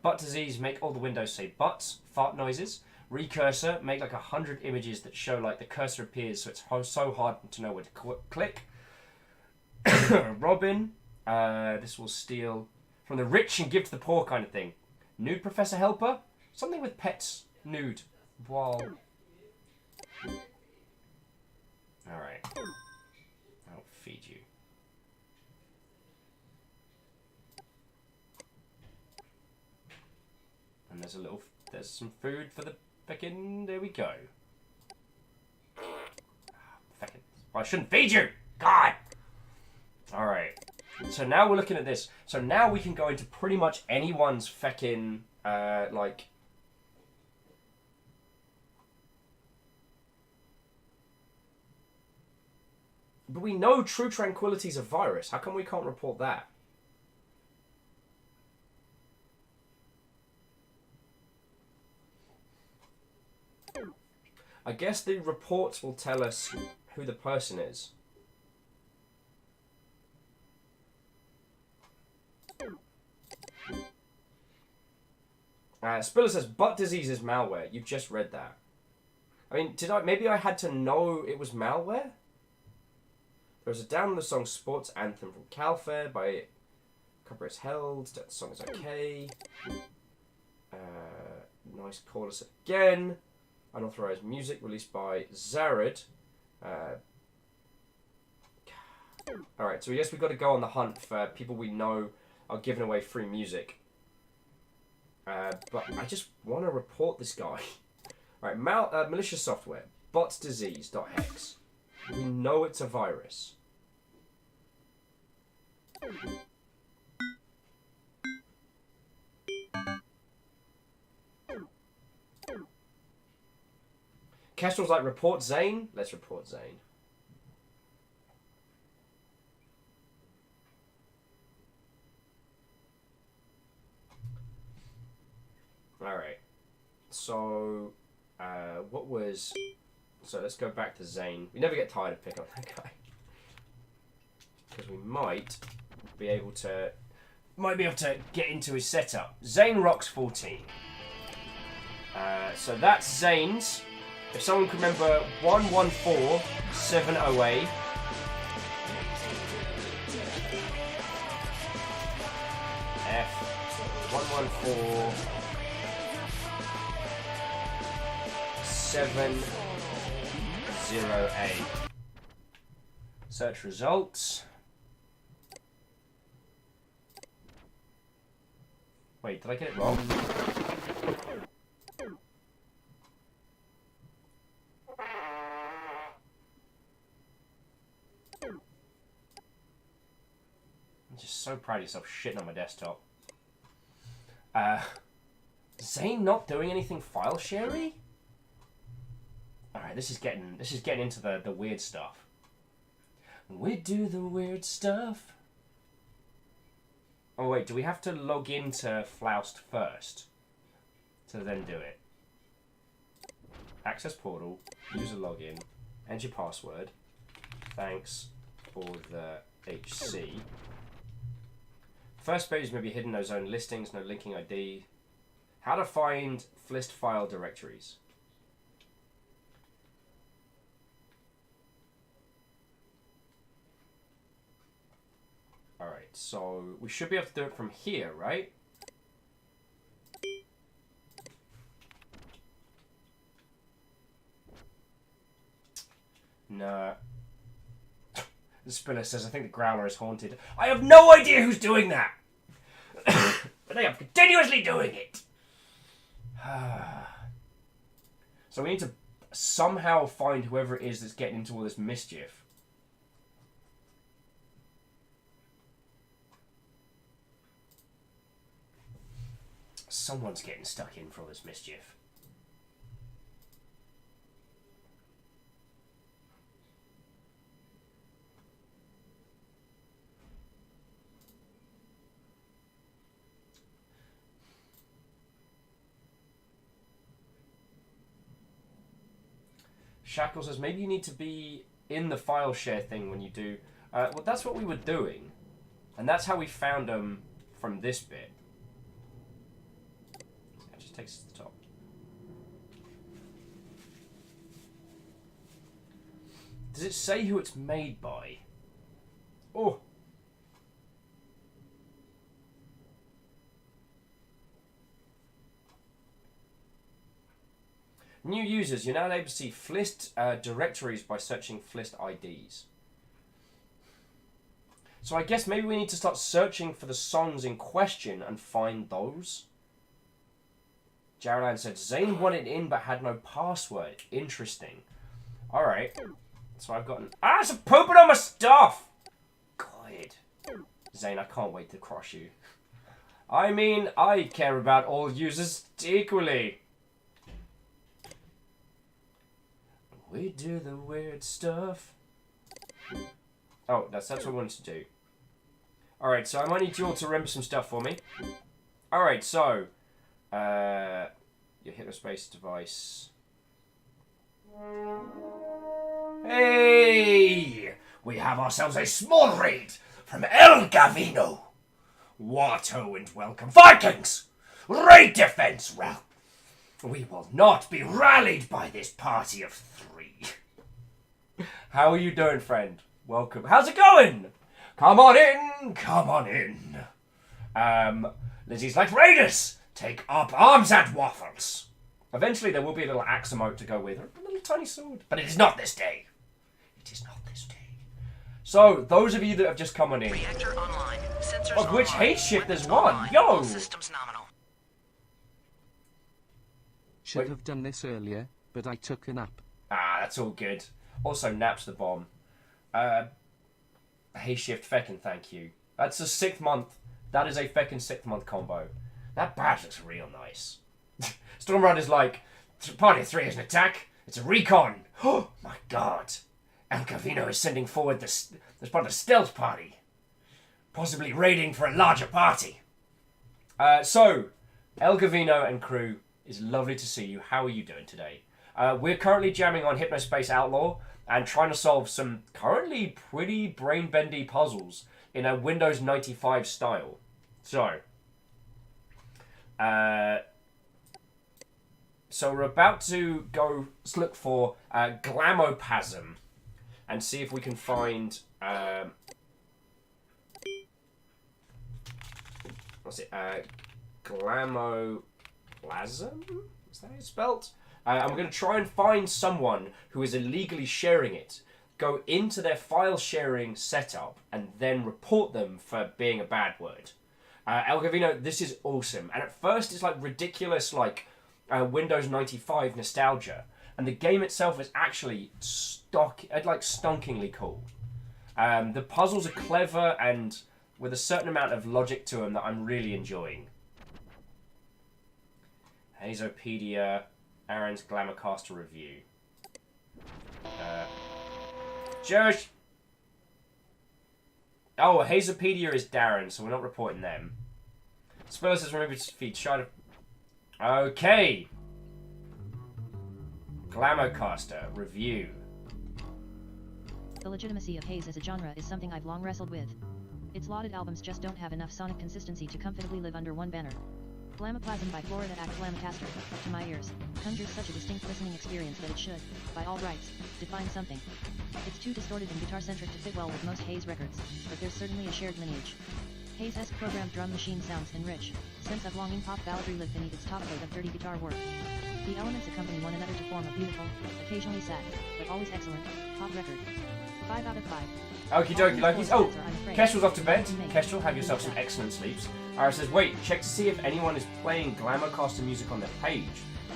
Butt disease, make all the windows say butts. Fart noises. Recursor, make like 100 images that show like the cursor appears, so it's so hard to know where to click. Robin, this will steal from the rich and give to the poor kind of thing. Nude Professor Helper, something with pets. Nude. While... Alright. I'll feed you. And there's some food for the feckin', there we go. Feckin', well, I shouldn't feed you! God! Alright. So now we're looking at this. So now we can go into pretty much anyone's feckin', like... But we know True Tranquility's a virus. How come we can't report that? I guess the reports will tell us who the person is. Spiller says, butt disease is malware. You've just read that. I mean, maybe I had to know it was malware? There was a download song Sports Anthem from Calfair by Copyrights Held. That song is okay. Nice chorus again. Unauthorized music released by Zared. Alright, so I guess we've got to go on the hunt for people we know are giving away free music. But I just want to report this guy. Alright, malicious software. Botsdisease.hex. We know it's a virus. Kestrel's like, report Zane? Let's report Zane. Alright. So, so let's go back to Zane. We never get tired of picking on that guy. Because we might be able to get into his setup. Zane rocks 14. So that's Zane's. If someone can remember 114708. F 114708. Search results. Wait, did I get it wrong? I'm just so proud of yourself shitting on my desktop. Zane not doing anything file sharey? Alright, this is getting into the weird stuff. We do the weird stuff. Oh wait, do we have to log into Floust first to then do it? Access portal, user login, enter your password. Thanks for the HC. First page may be hidden, no zone listings, no linking ID. How to find list file directories. Alright, so we should be able to do it from here, right? No. The Spiller says, I think the Growler is haunted. I have no idea who's doing that! But they are continuously doing it! So we need to somehow find whoever it is that's getting into all this mischief. Someone's getting stuck in for all this mischief. Shackle says, maybe you need to be in the file share thing when you do... well, that's what we were doing. And that's how we found them from this bit. It just takes us to the top. Does it say who it's made by? Oh! New users, you're now able to see Flist directories by searching Flist IDs. So I guess maybe we need to start searching for the songs in question and find those. Jarolan said, Zane wanted in but had no password. Interesting. Alright. So I've gotten... Ah, it's pooping on my stuff! God. Zane, I can't wait to crush you. I mean, I care about all users equally. We do the weird stuff. Oh, that's what I wanted to do. Alright, so I might need you all to remember some stuff for me. Alright, so... your Hypnospace device... Hey! We have ourselves a small raid from El Gavino. Wato and welcome. Vikings! Raid defense! Well, we will not be rallied by this party of 3. How are you doing, friend? Welcome. How's it going? Come on in, come on in. Lizzie's like, Raiders, take up arms and waffles. Eventually there will be a little axe emote to go with, or a little tiny sword. But it is not this day. It is not this day. So, those of you that have just come on in, of which hate shift there's one. Yo!
Should have done this earlier, but I took a nap.
Ah, that's all good. Also, nap's the bomb. Hey shift feckin' thank you. That's a 6th month. That is a feckin' 6th month combo. That badge looks real nice. Stormrider's like, party of 3 is an attack. It's a recon. Oh my god. El Cavino is sending forward this part of the stealth party. Possibly raiding for a larger party. So, El Cavino and crew, it's lovely to see you. How are you doing today? We're currently jamming on Hypnospace Outlaw and trying to solve some currently pretty brain-bendy puzzles in a Windows 95 style. So we're about to go look for Glamopasm and see if we can find what's it? Glamoplasm? Is that how it's spelt? I'm going to try and find someone who is illegally sharing it, go into their file sharing setup, and then report them for being a bad word. El Gavino, this is awesome. And at first it's like ridiculous, like Windows 95 nostalgia. And the game itself is actually stunkingly cool. The puzzles are clever and with a certain amount of logic to them that I'm really enjoying. Hazopedia, Aaron's Glamourcaster review. Josh! Oh, Hazopedia is Darren, so we're not reporting them. Spiller says remember to feed Shine of... Okay! Glamourcaster review.
The legitimacy of Haze as a genre is something I've long wrestled with. Its lauded albums just don't have enough sonic consistency to comfortably live under one banner. Glamoplasm by Florida Act Glamourcaster, to my ears, conjures such a distinct listening experience that it should, by all rights, define something. It's too distorted and guitar-centric to fit well with most Haze records, but there's certainly a shared lineage. Haze-esque programmed drum machine sounds enrich, sense of longing pop balladry live beneath its top coat of dirty guitar work. The elements accompany one another to form a beautiful, occasionally sad, but always excellent, pop record. 5 out of 5.
Okie dokie lokies. Oh, Kestrel's off to bed. Kestrel, have yourself some excellent sleeps. Ira says, wait, check to see if anyone is playing Glamourcaster music on their page.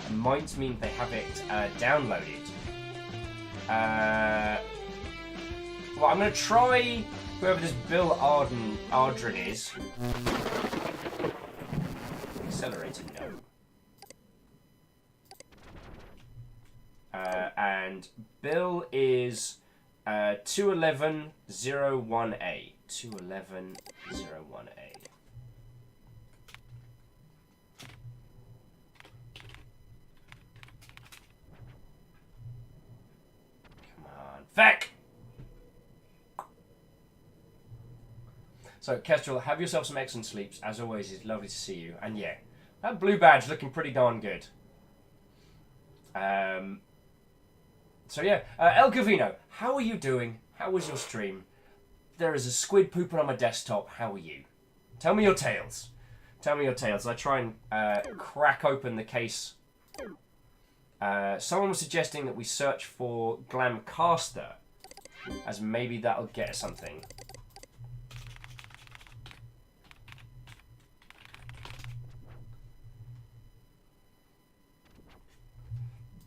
It might mean they have it downloaded. Well, I'm going to try whoever this Bill Ardren is. Accelerator, no. And Bill is 21101A. 21101A. Come on, Feck! So, Kestrel, have yourself some excellent sleeps. As always, it's lovely to see you. And yeah, that blue badge looking pretty darn good. So yeah, El Cavino, how are you doing? How was your stream? There is a squid pooping on my desktop. How are you? Tell me your tales. Tell me your tales. I try and crack open the case. Someone was suggesting that we search for Glamcaster, as maybe that'll get us something.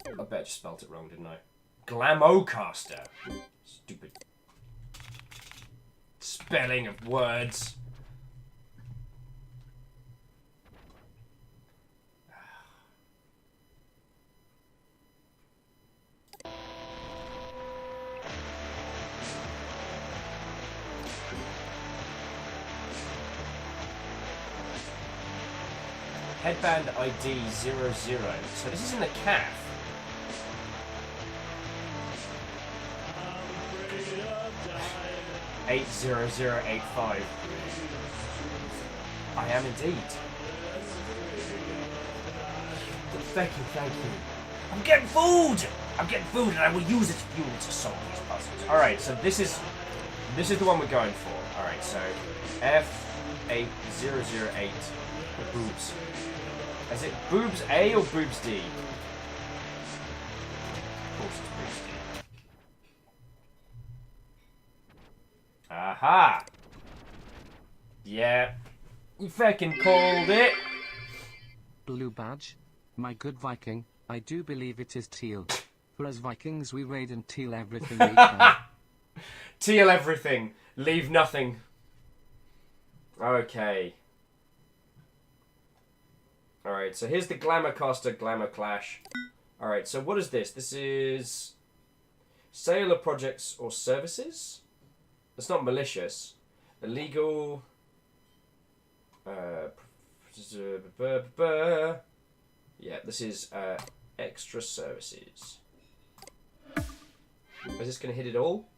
I bet I just spelt it wrong, didn't I? Glamocaster. Stupid spelling of words. Headband ID 00. So this is in the calf. 80085. I am indeed. Thank you, thank you. I'm getting food! I'm getting food and I will use its fuel to solve these puzzles. Alright, so this is the one we're going for. Alright, so F8008 boobs. Is it boobs A or boobs D? Of course it's boobs D. Aha! Yeah. You fucking called it!
Blue badge. My good Viking, I do believe it is teal. For as Vikings we raid and teal everything we can.
Teal everything. Leave nothing. Okay. Alright, so here's the Glamour Caster Glamour Clash. Alright, so what is this? This is... Sale of projects or services? It's not malicious. Illegal... Yeah, this is extra services. Is this going to hit it all?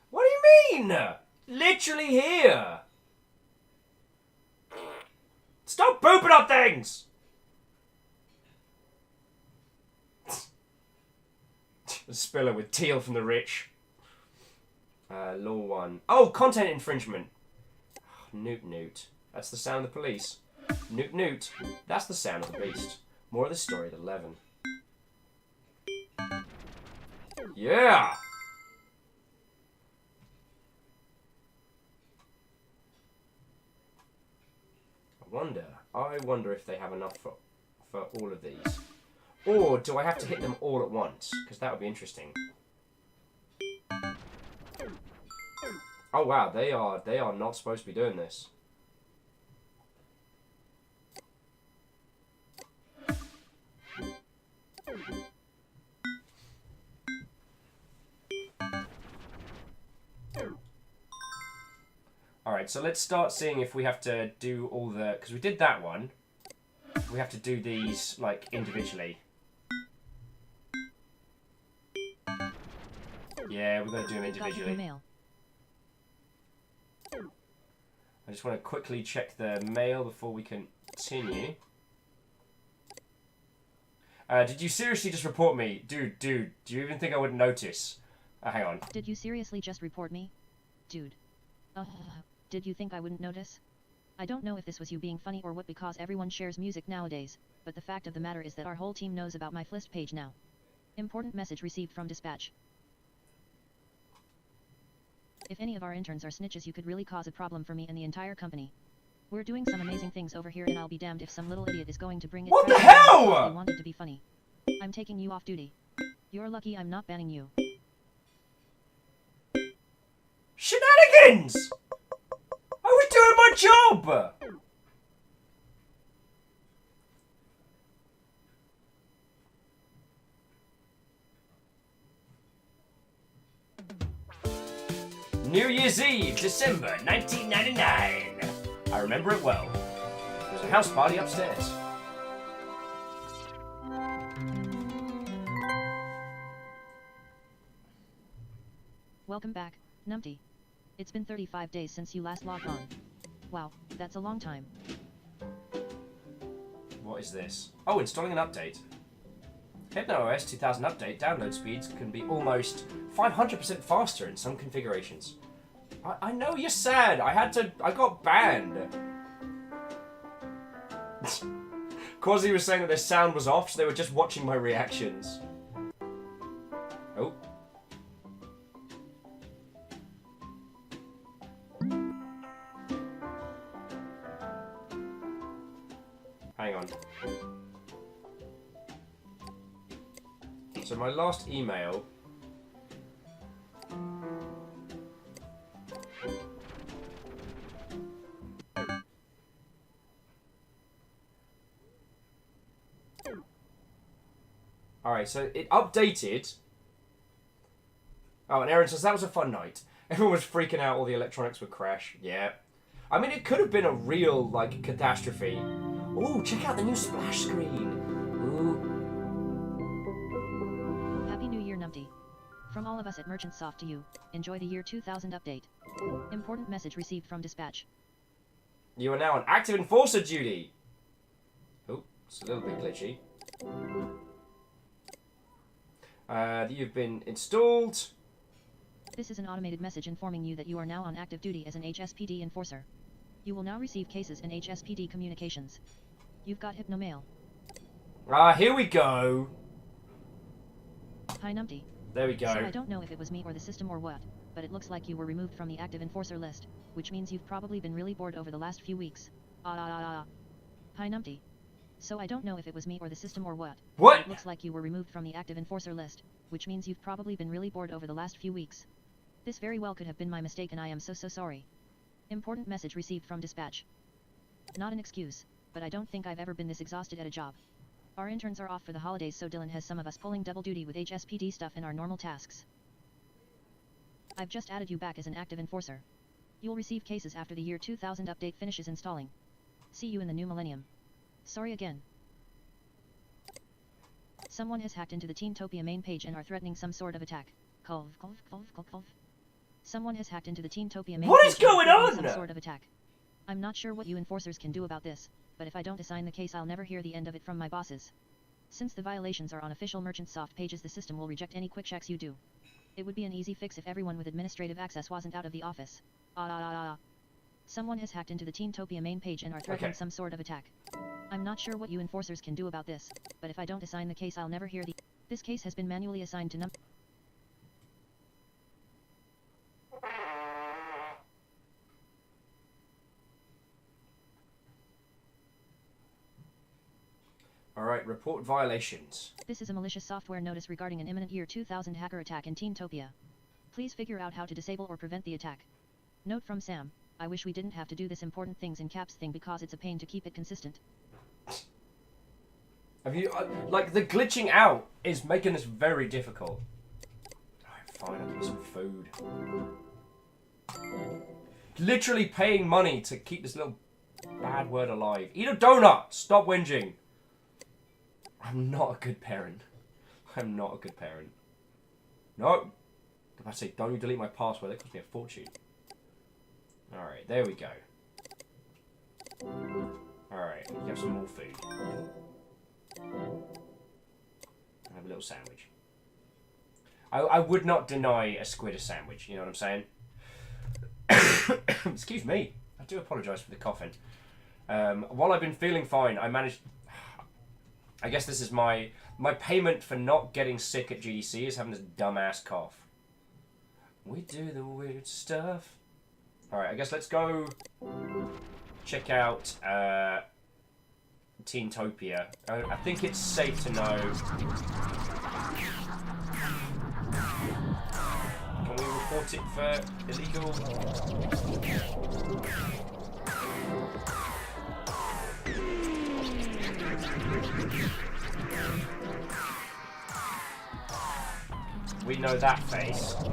What do you mean? Literally here. Stop pooping on things! A spiller with teal from the rich. Law 1. Oh, content infringement. Newt Newt. That's the sound of the police. Newt Newt. That's the sound of the beast. More of the story at 11. Yeah! I wonder if they have enough for all of these. Or do I have to hit them all at once? Because that would be interesting. Oh wow, they are not supposed to be doing this. Alright, so let's start seeing if we have to do all the... Because we did that one. We have to do these, like, individually. Yeah, we're going to do them individually. I just want to quickly check the mail before we continue. Did you seriously just report me? Dude, do you even think I would notice? Hang on.
Did you seriously just report me? Dude. Did you think I wouldn't notice? I don't know if this was you being funny or what, because everyone shares music nowadays, but the fact of the matter is that our whole team knows about my Flist page now. Important message received from dispatch. If any of our interns are snitches, you could really cause a problem for me and the entire company. We're doing some amazing things over here, and I'll be damned if some little idiot is going to bring it.
What the hell?
He wanted to be funny. I'm taking you off duty. You're lucky I'm not banning you.
Shenanigans! I was doing my job! New Year's Eve, December 1999. I remember it well. There was a house party upstairs.
Welcome back, Numpty. It's been 35 days since you last logged on. Wow, that's a long time.
What is this? Oh, installing an update. HypnoOS 2000 update download speeds can be almost 500% faster in some configurations. I know you're sad. I got banned. Quasi was saying that their sound was off, so they were just watching my reactions. Oh. Hang on. So my last email... Alright, so it updated. Oh, and Aaron says, that was a fun night. Everyone was freaking out, all the electronics would crash. Yeah. I mean, it could have been a real, like, catastrophe. Ooh, check out the new splash screen. Ooh.
From all of us at Merchantsoft to you, enjoy the year 2000 update. Important message received from dispatch.
You are now on active enforcer duty. Oh, it's a little bit glitchy. You've been installed.
This is an automated message informing you that you are now on active duty as an HSPD enforcer. You will now receive cases in HSPD communications. You've got Hypnomail.
Here we go.
Hi Numpty.
There we go.
So I don't know if it was me or the system or what, but it looks like you were removed from the active enforcer list, which means you've probably been really bored over the last few weeks. Hi Numpty. So I don't know if it was me or the system or what.
What?
It looks like you were removed from the active enforcer list, which means you've probably been really bored over the last few weeks. This very well could have been my mistake and I am so sorry. Important message received from dispatch. Not an excuse, but I don't think I've ever been this exhausted at a job. Our interns are off for the holidays, so Dylan has some of us pulling double duty with HSPD stuff in our normal tasks. I've just added you back as an active enforcer. You'll receive cases after the year 2000 update finishes installing. See you in the new millennium. Sorry again. Someone has hacked into the Teentopia main page and are threatening some sort of attack. Someone has hacked into the Teentopia main
What
page
is going
and are threatening
on?
some sort of attack. I'm not sure what you enforcers can do about this, but if I don't assign the case I'll never hear the end of it from my bosses. Since the violations are on official Merchantsoft pages, the system will reject any quick checks you do. It would be an easy fix if everyone with administrative access wasn't out of the office. Someone has hacked into the Teentopia main page and are threatening some sort of attack. I'm not sure what you enforcers can do about this, but if I don't assign the case I'll never hear the... This case has been manually assigned to
Alright, report violations.
This is a malicious software notice regarding an imminent year 2000 hacker attack in Teentopia. Please figure out how to disable or prevent the attack. Note from Sam, I wish we didn't have to do this important things in caps thing because it's a pain to keep it consistent.
Have you, like, the glitching out is making this very difficult. Alright, fine, I'll give you some food. Literally paying money to keep this little bad word alive. Eat a donut! Stop whinging. I'm not a good parent. I'm not a good parent. No! I'm about to say, don't you delete my password, that cost me a fortune. Alright, there we go. Alright, you have some more food. And have a little sandwich. I would not deny a squid a sandwich, you know what I'm saying? Excuse me. I do apologise for the coughing. While I've been feeling fine, I managed... I guess this is my payment for not getting sick at GDC is having this dumbass cough. We do the weird stuff. Alright, I guess let's go check out Teentopia. I think it's safe to know. Can we report it for illegal? We know that face.
The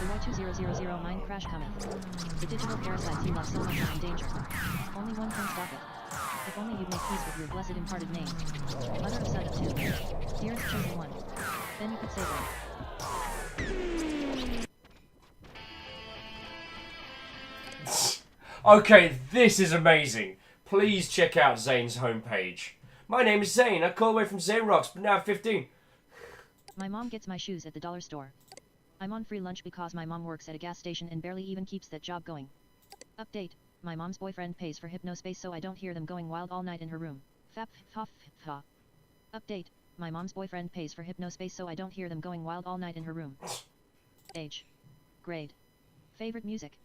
Y2000 mine crash cometh. The digital parasites you love so much are in danger. Only one can stop it. If only you'd make peace with your blessed imparted name. Mother of son of two. Dearest chosen one. Then you could save them.
Okay, this is amazing. Please check out Zane's homepage. My name is Zane. I call away from Zane Rocks, but now I'm 15.
My mom gets my shoes at the dollar store. I'm on free lunch because my mom works at a gas station and barely even keeps that job going. Update. My mom's boyfriend pays for Hypnospace so I don't hear them going wild all night in her room. Update. My mom's boyfriend pays for Hypnospace so I don't hear them going wild all night in her room. Age. Grade. Favorite music.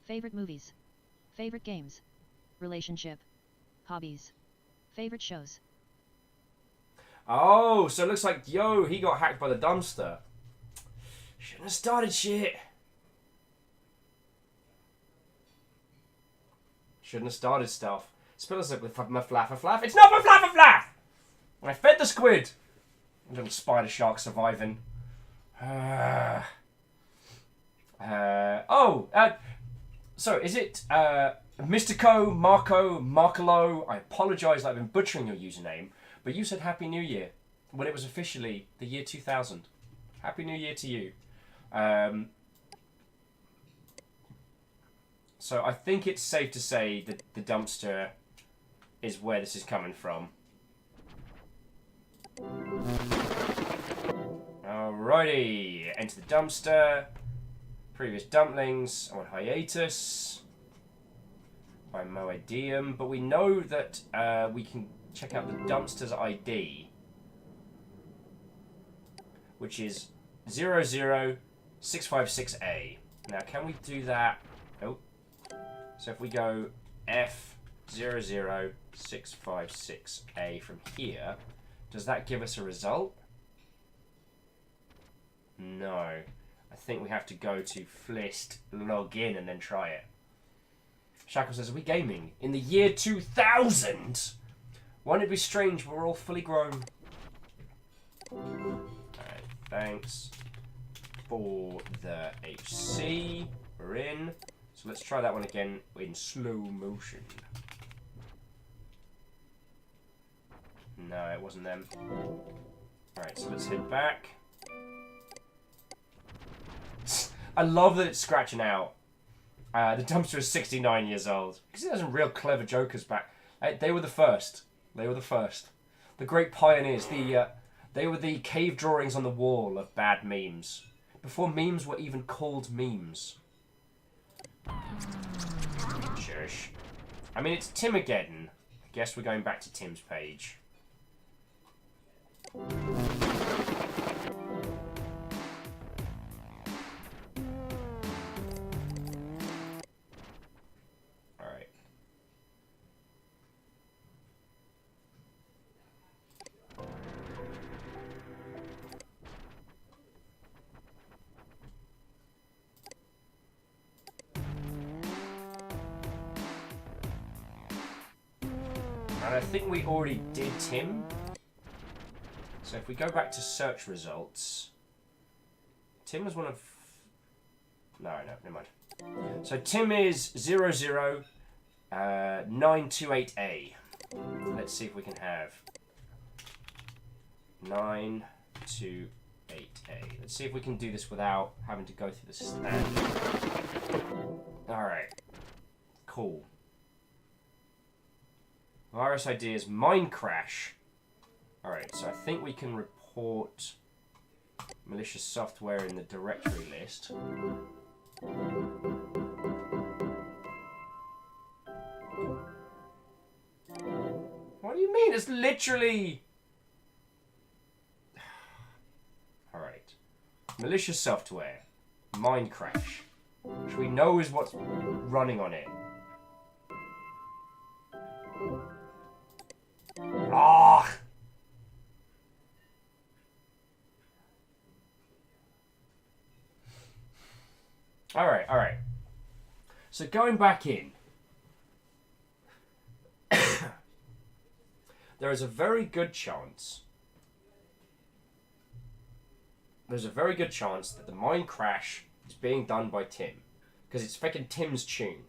Favorite movies. Favorite games. Relationship. Hobbies. Favorite shows.
Oh, so it looks like, yo, he got hacked by the dumpster. Shouldn't have started shit. Shouldn't have started stuff. Spills it with my flaff. It's not my flaff! I fed the squid. Little spider shark surviving. So is it Mystico, Marco, Markelo? I apologise that I've been butchering your username, but you said Happy New Year. when it was officially the year 2000. Happy New Year to you. So I think it's safe to say that the dumpster is where this is coming from. Alrighty, enter the dumpster. Previous dumplings on hiatus. By Moedium, but we know that we can check out the dumpster's ID, which is 00656A. Now, can we do that? Oh. So if we go F00656A from here, does that give us a result? No. I think we have to go to Flist, log in, and then try it. Shackle says, are we gaming? In the year 2000? Won't it be strange we're all fully grown? Alright, thanks for the HC. We're in. So let's try that one again in slow motion. No, it wasn't them. Alright, so let's head back. I love that it's scratching out. The dumpster is 69 years old. Because it has some real clever jokers back. They were the first. They were the first. The great pioneers. They were the cave drawings on the wall of bad memes. Before memes were even called memes. Shush. I mean, it's Timageddon. I guess we're going back to Tim's page. Alright. And I think we already did Tim. So if we go back to search results, Tim was one of... No, never mind. So Tim is 00928A. Let's see if we can have 928A. Let's see if we can do this without having to go through the standard. Alright. Cool. Virus ID is Minecrash. Alright, so I think we can report malicious software in the directory list. What do you mean? It's literally... Alright. Malicious software. Minecrash. Which we know is what's running on it. Ah! Alright, alright. So going back in. There is a very good chance. There's a very good chance that the mine crash is being done by Tim. Because it's fucking Tim's tune.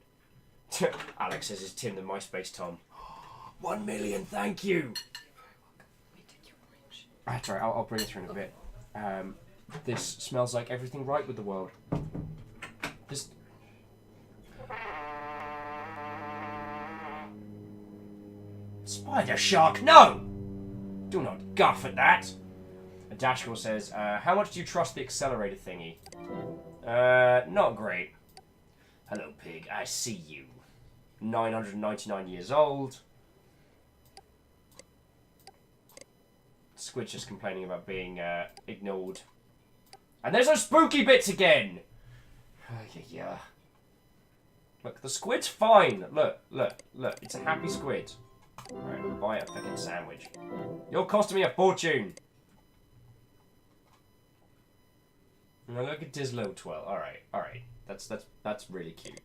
Alex says it's Tim the MySpace Tom. 1 million, thank you! That's alright, I'll bring it through in a bit. This smells like everything right with the world. This... Spider shark, no! Do not guff at that! And Dashkor says, how much do you trust the accelerator thingy? Not great. Hello, pig, I see you. 999 years old. Squid's just complaining about being ignored. And there's those spooky bits again! Yeah. Look, the squid's fine. Look. It's a happy squid. Alright, I'll buy a fucking sandwich. You're costing me a fortune! Now look at this little twirl. Alright. That's really cute.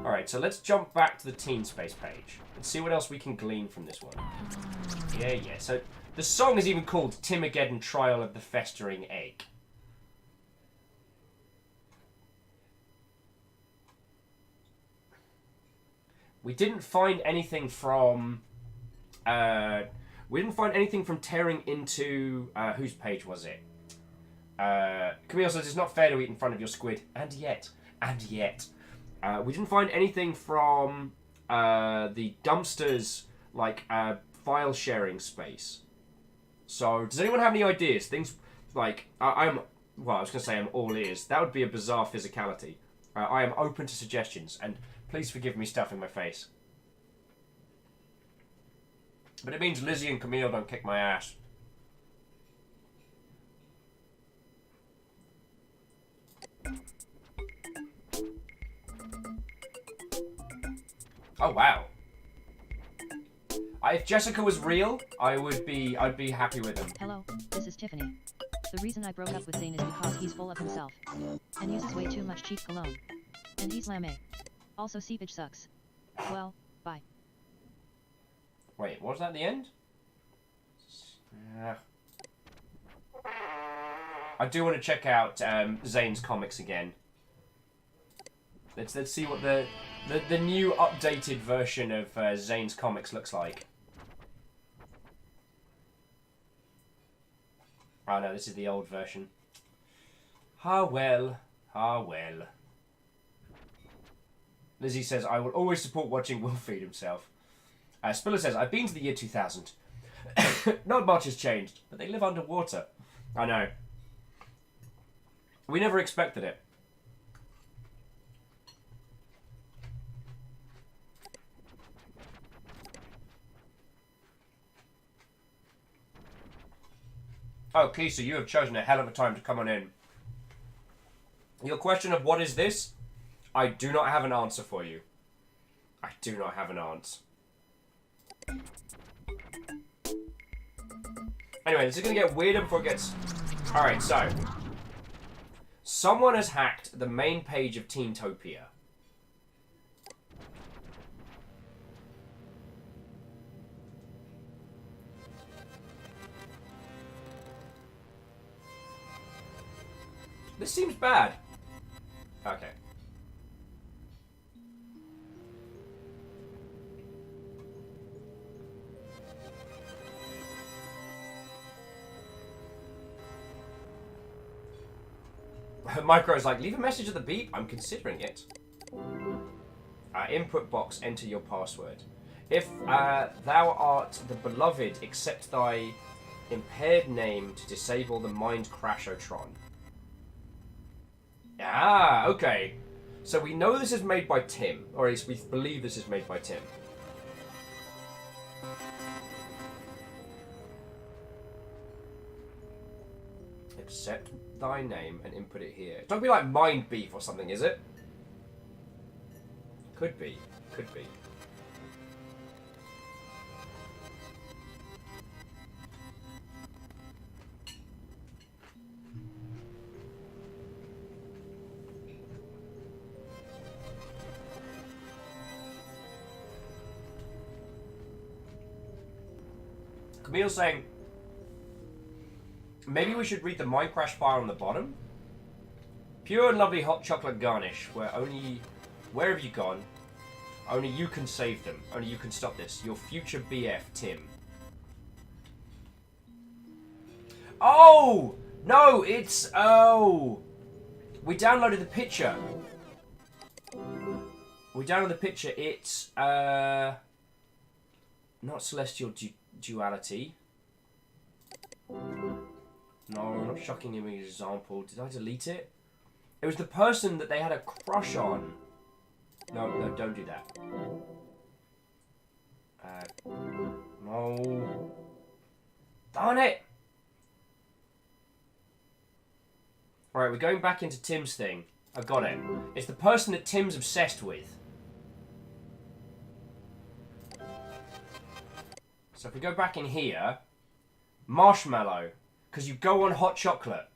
Alright, so let's jump back to the Teenspace page and see what else we can glean from this one. Yeah. So the song is even called Timageddon Trial of the Festering Egg. We didn't find anything from... we didn't find anything from tearing into... whose page was it? Camille says, it's not fair to eat in front of your squid. And yet. We didn't find anything from the dumpster's, like, file sharing space. So, does anyone have any ideas? Things like, well, I was going to say I'm all ears. That would be a bizarre physicality. I am open to suggestions, and please forgive me stuffing my face. But it means Lizzie and Camille don't kick my ass. Oh wow. If Jessica was real, I'd be happy with him.
Hello, this is Tiffany. The reason I broke up with Zane is because he's full of himself and uses way too much cheap cologne. And he's lame. Also, seepage sucks. Well, bye.
Wait, what was that at the end? I do want to check out Zane's comics again. Let's see what the new updated version of Zane's comics looks like. Oh no, this is the old version. Ah well, ah well. Lizzie says, I will always support watching Will feed himself. Spiller says, I've been to the year 2000. Not much has changed, but they live underwater. I know. We never expected it. Oh, Kisa, you have chosen a hell of a time to come on in. Your question of what is this? I do not have an answer for you. I do not have an answer. Anyway, this is going to get weirder before it gets... Alright, so. Someone has hacked the main page of Teentopia. This seems bad. Okay. Micro's like, leave a message at the beep. I'm considering it. Input box, enter your password. If thou art the beloved, accept thy impaired name to disable the mind crashotron. Ah, okay. So we know this is made by Tim, or at least we believe this is made by Tim. Accept thy name and input it here. Don't be like mind beef or something, is it? Could be. Could be. Camille's saying, maybe we should read the Mind Crash file on the bottom. Pure and lovely hot chocolate garnish, where have you gone? Only you can save them. Only you can stop this. Your future BF, Tim. Oh! No, it's... Oh! We downloaded the picture. We downloaded the picture. It's, not Celestial Duality. No, not shocking image example. Did I delete it? It was the person that they had a crush on. No, don't do that. No. Darn it! Alright, we're going back into Tim's thing. I've got it. It's the person that Tim's obsessed with. So if we go back in here, marshmallow, because you go on hot chocolate.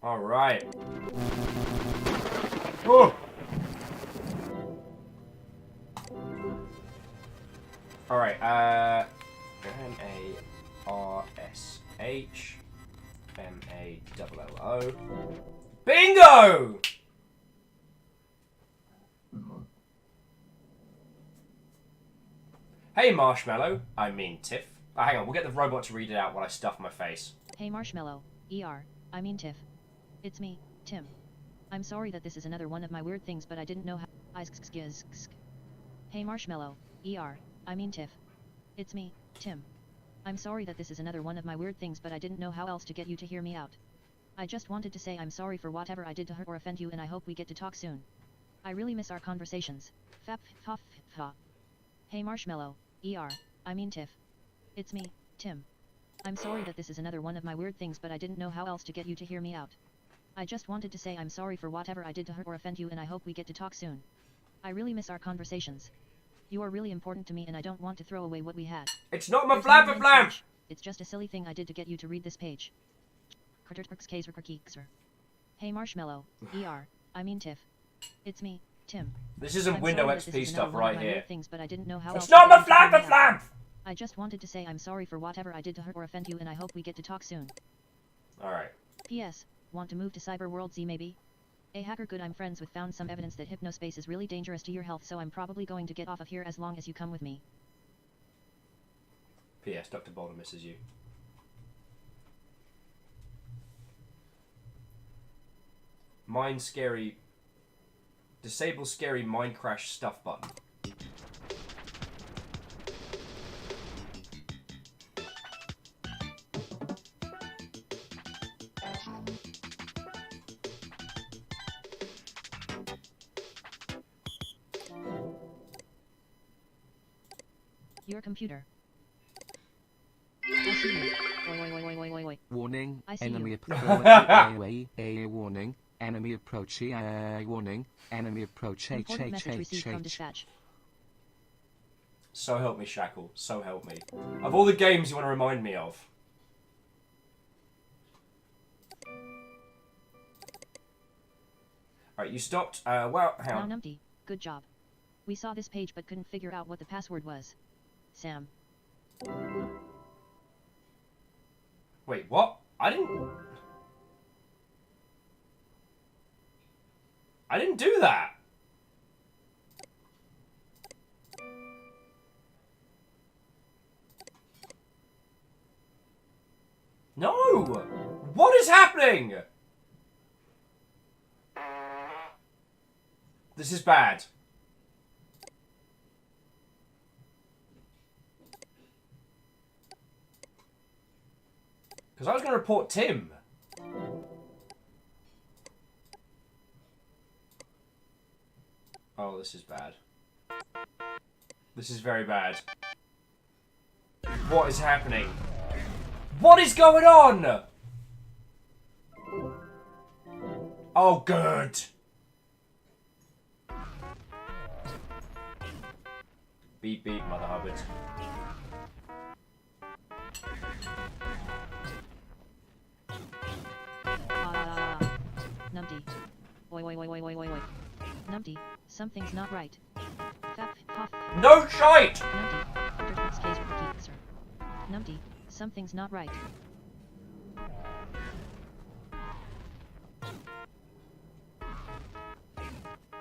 Alright. Oh! Alright, M-A-R-S-H M-A-L-L-O. Bingo! Hey Marshmallow, I mean Tiff. Oh, hang on, we'll get the robot to read it out while I stuff my face.
Hey Marshmallow, I mean Tiff. It's me, Tim. I'm sorry that this is another one of my weird things, but I didn't know how. Hey Marshmallow, I mean Tiff. It's me, Tim. I'm sorry that this is another one of my weird things, but I didn't know how else to get you to hear me out. I just wanted to say I'm sorry for whatever I did to hurt or offend you, and I hope we get to talk soon. I really miss our conversations. Hey Marshmallow, I mean Tiff. It's me, Tim. I'm sorry that this is another one of my weird things, but I didn't know how else to get you to hear me out. I just wanted to say I'm sorry for whatever I did to hurt or offend you, and I hope we get to talk soon. I really miss our conversations. You are really important to me, and I don't want to throw away what we had.
It's not my flapper flam!
It's just a silly thing I did to get you to read this page. Hey Marshmallow, I mean Tiff. It's me, Tim.
This isn't Window XP stuff right here.
Things, but I didn't know how
it's not my flapper flam!
I just wanted to say I'm sorry for whatever I did to hurt or offend you, and I hope we get to talk soon.
Alright.
P.S. Want to move to Cyber World Z maybe? A hacker good I'm friends with found some evidence that hypnospace is really dangerous to your health, so I'm probably going to get off of here as long as you come with me.
P.S. Dr. Boulder misses you. Mind scary... Disable scary mind crash stuff button.
Your computer. I see you. Oi.
Warning.
I see
Enemy
you.
approach. Warning. Enemy approach. Warning. Enemy approach.
Important message received from dispatch.
So help me, Shackle. So help me. Of all the games you want to remind me of. Alright, you stopped. Well, hang on.
Now Numpty, good job. We saw this page but couldn't figure out what the password was. Sam.
Wait, what? I didn't do that. No! What is happening? This is bad. Because I was going to report Tim. Oh, this is bad. This is very bad. What is happening? What is going on? Oh, good. Beep, beep, Mother Hubbard.
Numpty. Oi. Numpty, something's not right.
No shite!
Numpty, something's not right.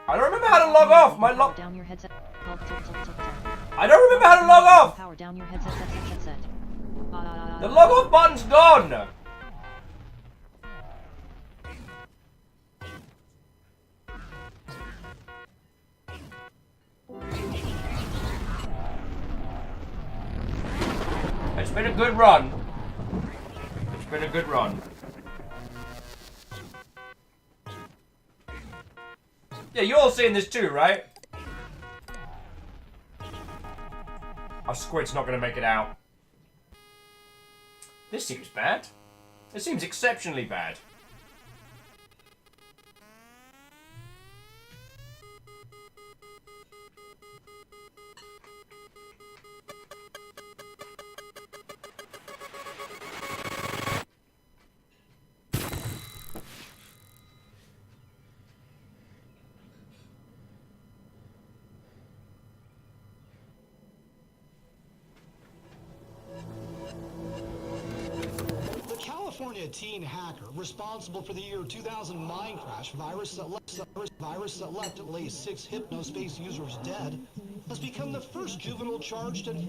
I don't remember how to log off. My log.
Down your headset.
I don't remember how to log off.
Power down your headset.
The log off button's gone. It's been a good run. It's been a good run. Yeah, you're all seeing this too, right? Our squid's not going to make it out. This seems bad. It seems exceptionally bad.
California teen hacker responsible for the year 2000 mine crash virus that left at least 6 Hypnospace users dead has become the first juvenile charged in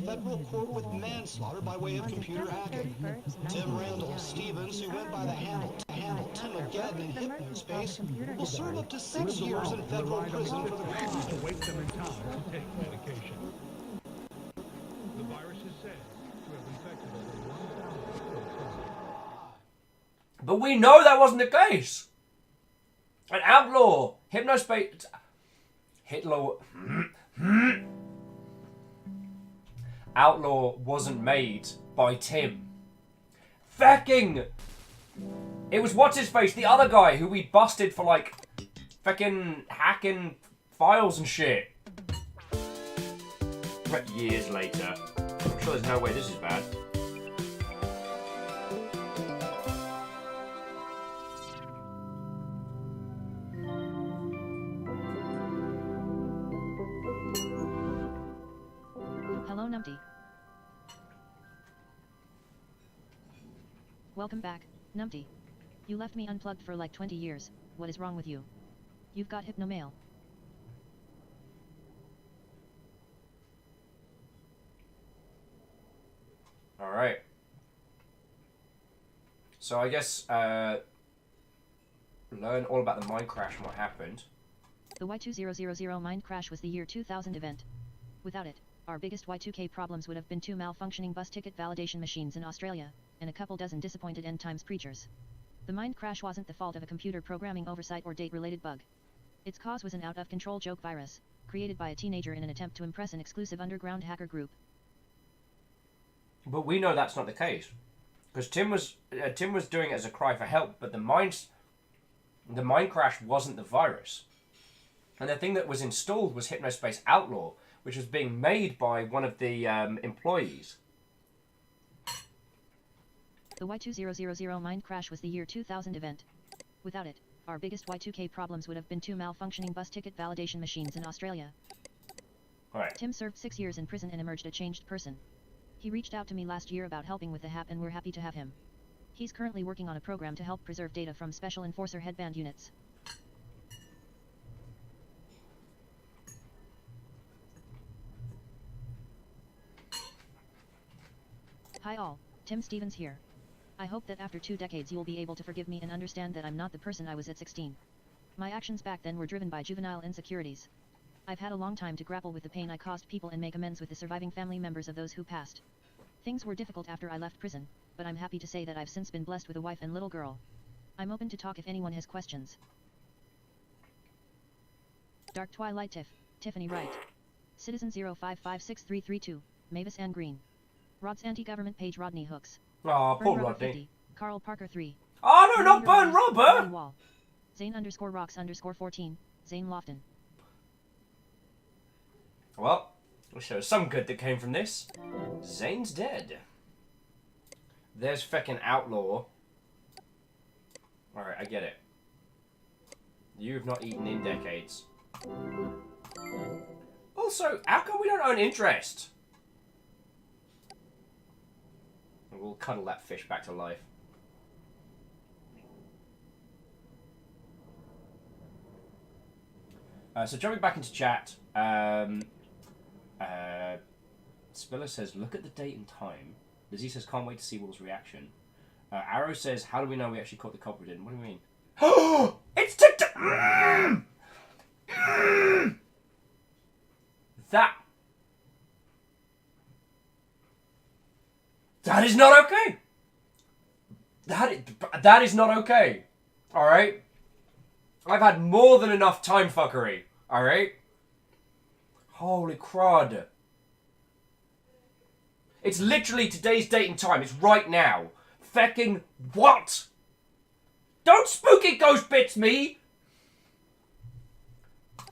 federal court with manslaughter by way of computer hacking. Tim Randall Stevens, who went by the handle Timogeddon in Hypnospace, will serve up to 6 years in federal prison for the crime.
To wake them in time to take medication. The virus is said to have infected over 1,000.
But we know that wasn't the case. An outlaw, Hypnospace... Outlaw wasn't made by Tim. Fucking... It was what's-his-face, the other guy who we busted for, like, fucking hacking files and shit. But years later. I'm sure there's no way this is bad.
Hello, Numpty. Welcome back, Numpty. You left me unplugged for like 20 years. What is wrong with you? You've got hypnomail.
Alright. So I guess, learn all about the mine crash and what happened.
The Y2000 mine crash was the year 2000 event. Without it, our biggest Y2K problems would have been 2 malfunctioning bus ticket validation machines in Australia, and a couple dozen disappointed end times preachers. The mine crash wasn't the fault of a computer programming oversight or date-related bug. Its cause was an out-of-control joke virus, created by a teenager in an attempt to impress an exclusive underground hacker group.
But we know that's not the case. Because Tim was doing it as a cry for help, but the mine crash wasn't the virus. And the thing that was installed was Hypnospace Outlaw, which was being made by one of the employees.
The Y2000 mine crash was the year 2000 event. Without it, our biggest Y2K problems would have been 2 malfunctioning bus ticket validation machines in Australia.
Right.
Tim served 6 years in prison and emerged a changed person. He reached out to me last year about helping with the HAP, and we're happy to have him. He's currently working on a program to help preserve data from Special Enforcer headband units. Hi all, Tim Stevens here. I hope that after 2 decades you will be able to forgive me and understand that I'm not the person I was at 16. My actions back then were driven by juvenile insecurities. I've had a long time to grapple with the pain I caused people and make amends with the surviving family members of those who passed. Things were difficult after I left prison, but I'm happy to say that I've since been blessed with a wife and little girl. I'm open to talk if anyone has questions. Dark Twilight Tiffany Wright. Citizen 05563332, Mavis Ann Green. Rod's anti-government page Rodney Hooks.
Aw, poor
Burn Rubber
Rodney.
50, Carl Parker 3.
Oh no, not Burn Rubber!
Wall. Zane_Rocks_14, Zane Lofton.
Well, we'll show some good that came from this. Zane's dead. There's feckin' Outlaw. Alright, I get it. You've not eaten in decades. Also, how come we don't own interest? We'll cuddle that fish back to life. So jumping back into chat, Spiller says, look at the date and time. Lizzie says, can't wait to see Will's reaction. Arrow says, how do we know we actually caught the culprit in? What do you mean? It's TikTok! That is not okay. That is not okay. Alright? I've had more than enough time fuckery. Alright? Holy crud. It's literally today's date and time. It's right now. Fecking what? Don't spooky ghost bits me!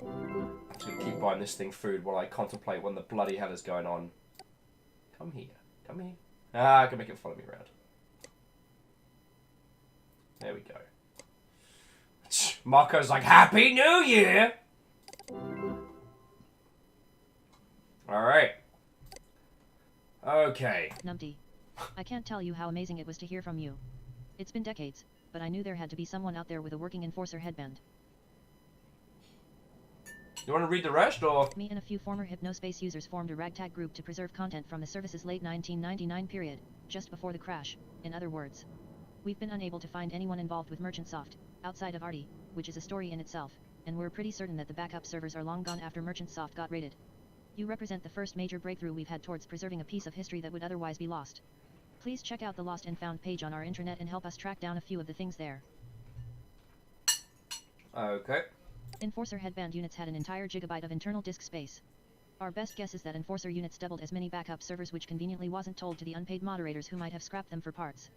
I'm just gonna keep buying this thing food while I contemplate what the bloody hell is going on. Come here. Come here. Ah, I can make it follow me around. There we go. Marco's like, Happy New Year! Alright. Okay.
Numpty. I can't tell you how amazing it was to hear from you. It's been decades, but I knew there had to be someone out there with a working enforcer headband.
You want to read the rest, or?
Me and a few former Hypnospace users formed a ragtag group to preserve content from the service's late 1999 period, just before the crash, in other words. We've been unable to find anyone involved with Merchantsoft, outside of Artie, which is a story in itself, and we're pretty certain that the backup servers are long gone after Merchantsoft got raided. You represent the first major breakthrough we've had towards preserving a piece of history that would otherwise be lost. Please check out the Lost and Found page on our intranet and help us track down a few of the things there.
Okay.
Enforcer headband units had an entire gigabyte of internal disk space. Our best guess is that Enforcer units doubled as many backup servers, which conveniently wasn't told to the unpaid moderators who might have scrapped them for parts.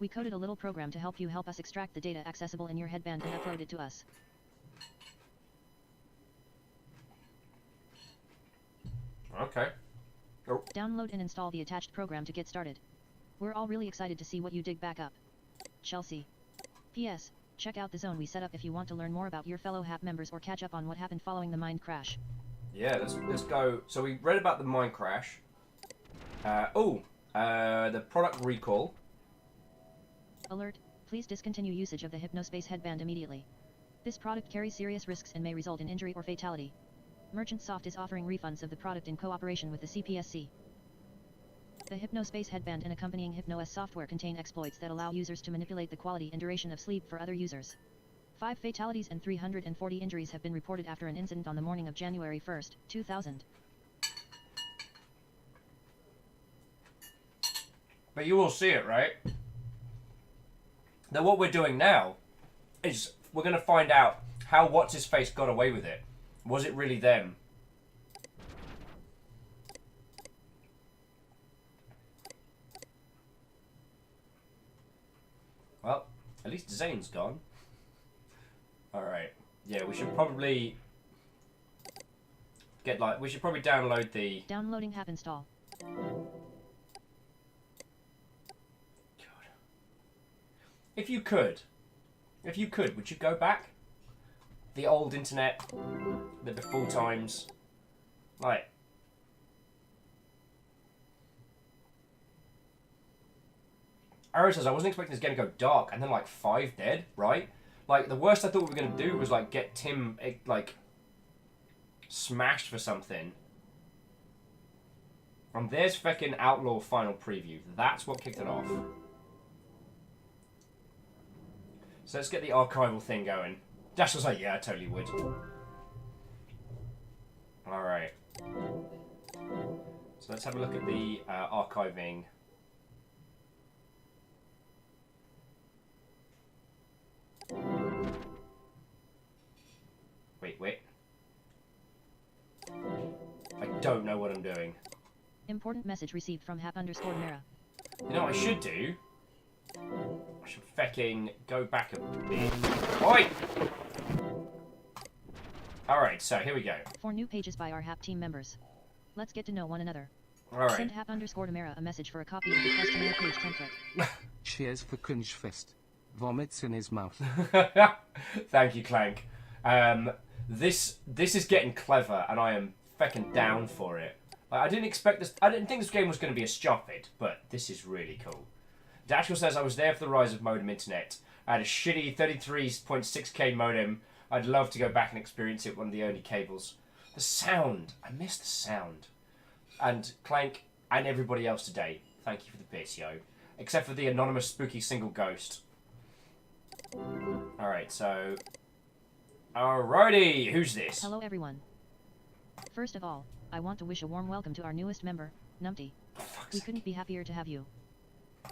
We coded a little program to help us extract the data accessible in your headband and upload it to us.
Okay. Oh.
Download and install the attached program to get started. We're all really excited to see what you dig back up. Chelsea. P.S. Check out the zone we set up if you want to learn more about your fellow HAP members or catch up on what happened following the mine crash.
Yeah, let's go. So we read about the mine crash. The product recall.
Alert, please discontinue usage of the Hypnospace headband immediately. This product carries serious risks and may result in injury or fatality. Merchantsoft is offering refunds of the product in cooperation with the CPSC. The Hypnospace headband and accompanying HypnoS software contain exploits that allow users to manipulate the quality and duration of sleep for other users. 5 fatalities and 340 injuries have been reported after an incident on the morning of January 1st, 2000.
But you will see it, right? Now what we're doing now is we're going to find out how What's-His-Face got away with it. Was it really them? Well, at least Zane's gone. Alright. Yeah, we should probably we should probably download the...
Downloading HAP install.
If you could, would you go back? The old internet, the before times, like... Arrow says, I wasn't expecting this game to go dark, and then like 5 dead, right? Like, the worst I thought we were going to do was like get Tim, like, smashed for something. And there's fucking Outlaw final preview. That's what kicked it off. So let's get the archival thing going. Dash was like, yeah, I totally would. Alright. So let's have a look at the archiving. Wait. I don't know what I'm doing.
Important message received from Hap_Mira.
You know what I should do? I should fucking go back a bit. Oi! Alright, so here we go.
4 new pages by our HAP team members. Let's get to know one another.
Alright.
Send Hap_Mira a message for a copy of the customer page template.
Cheers for Cringe Fist. Vomits in his mouth.
Thank you, Clank. This is getting clever, and I am fucking down for it. I didn't expect this. I didn't think this game was going to be as stupid, but this is really cool. Dashel says, I was there for the rise of modem internet. I had a shitty 33.6k modem. I'd love to go back and experience it, one of the only cables. The sound. I miss the sound. And Clank and everybody else today, thank you for the bits, yo. Except for the anonymous spooky single ghost. Alright, so... Alrighty, who's this?
Hello everyone. First of all, I want to wish a warm welcome to our newest member, Numpty. We couldn't be happier to have you.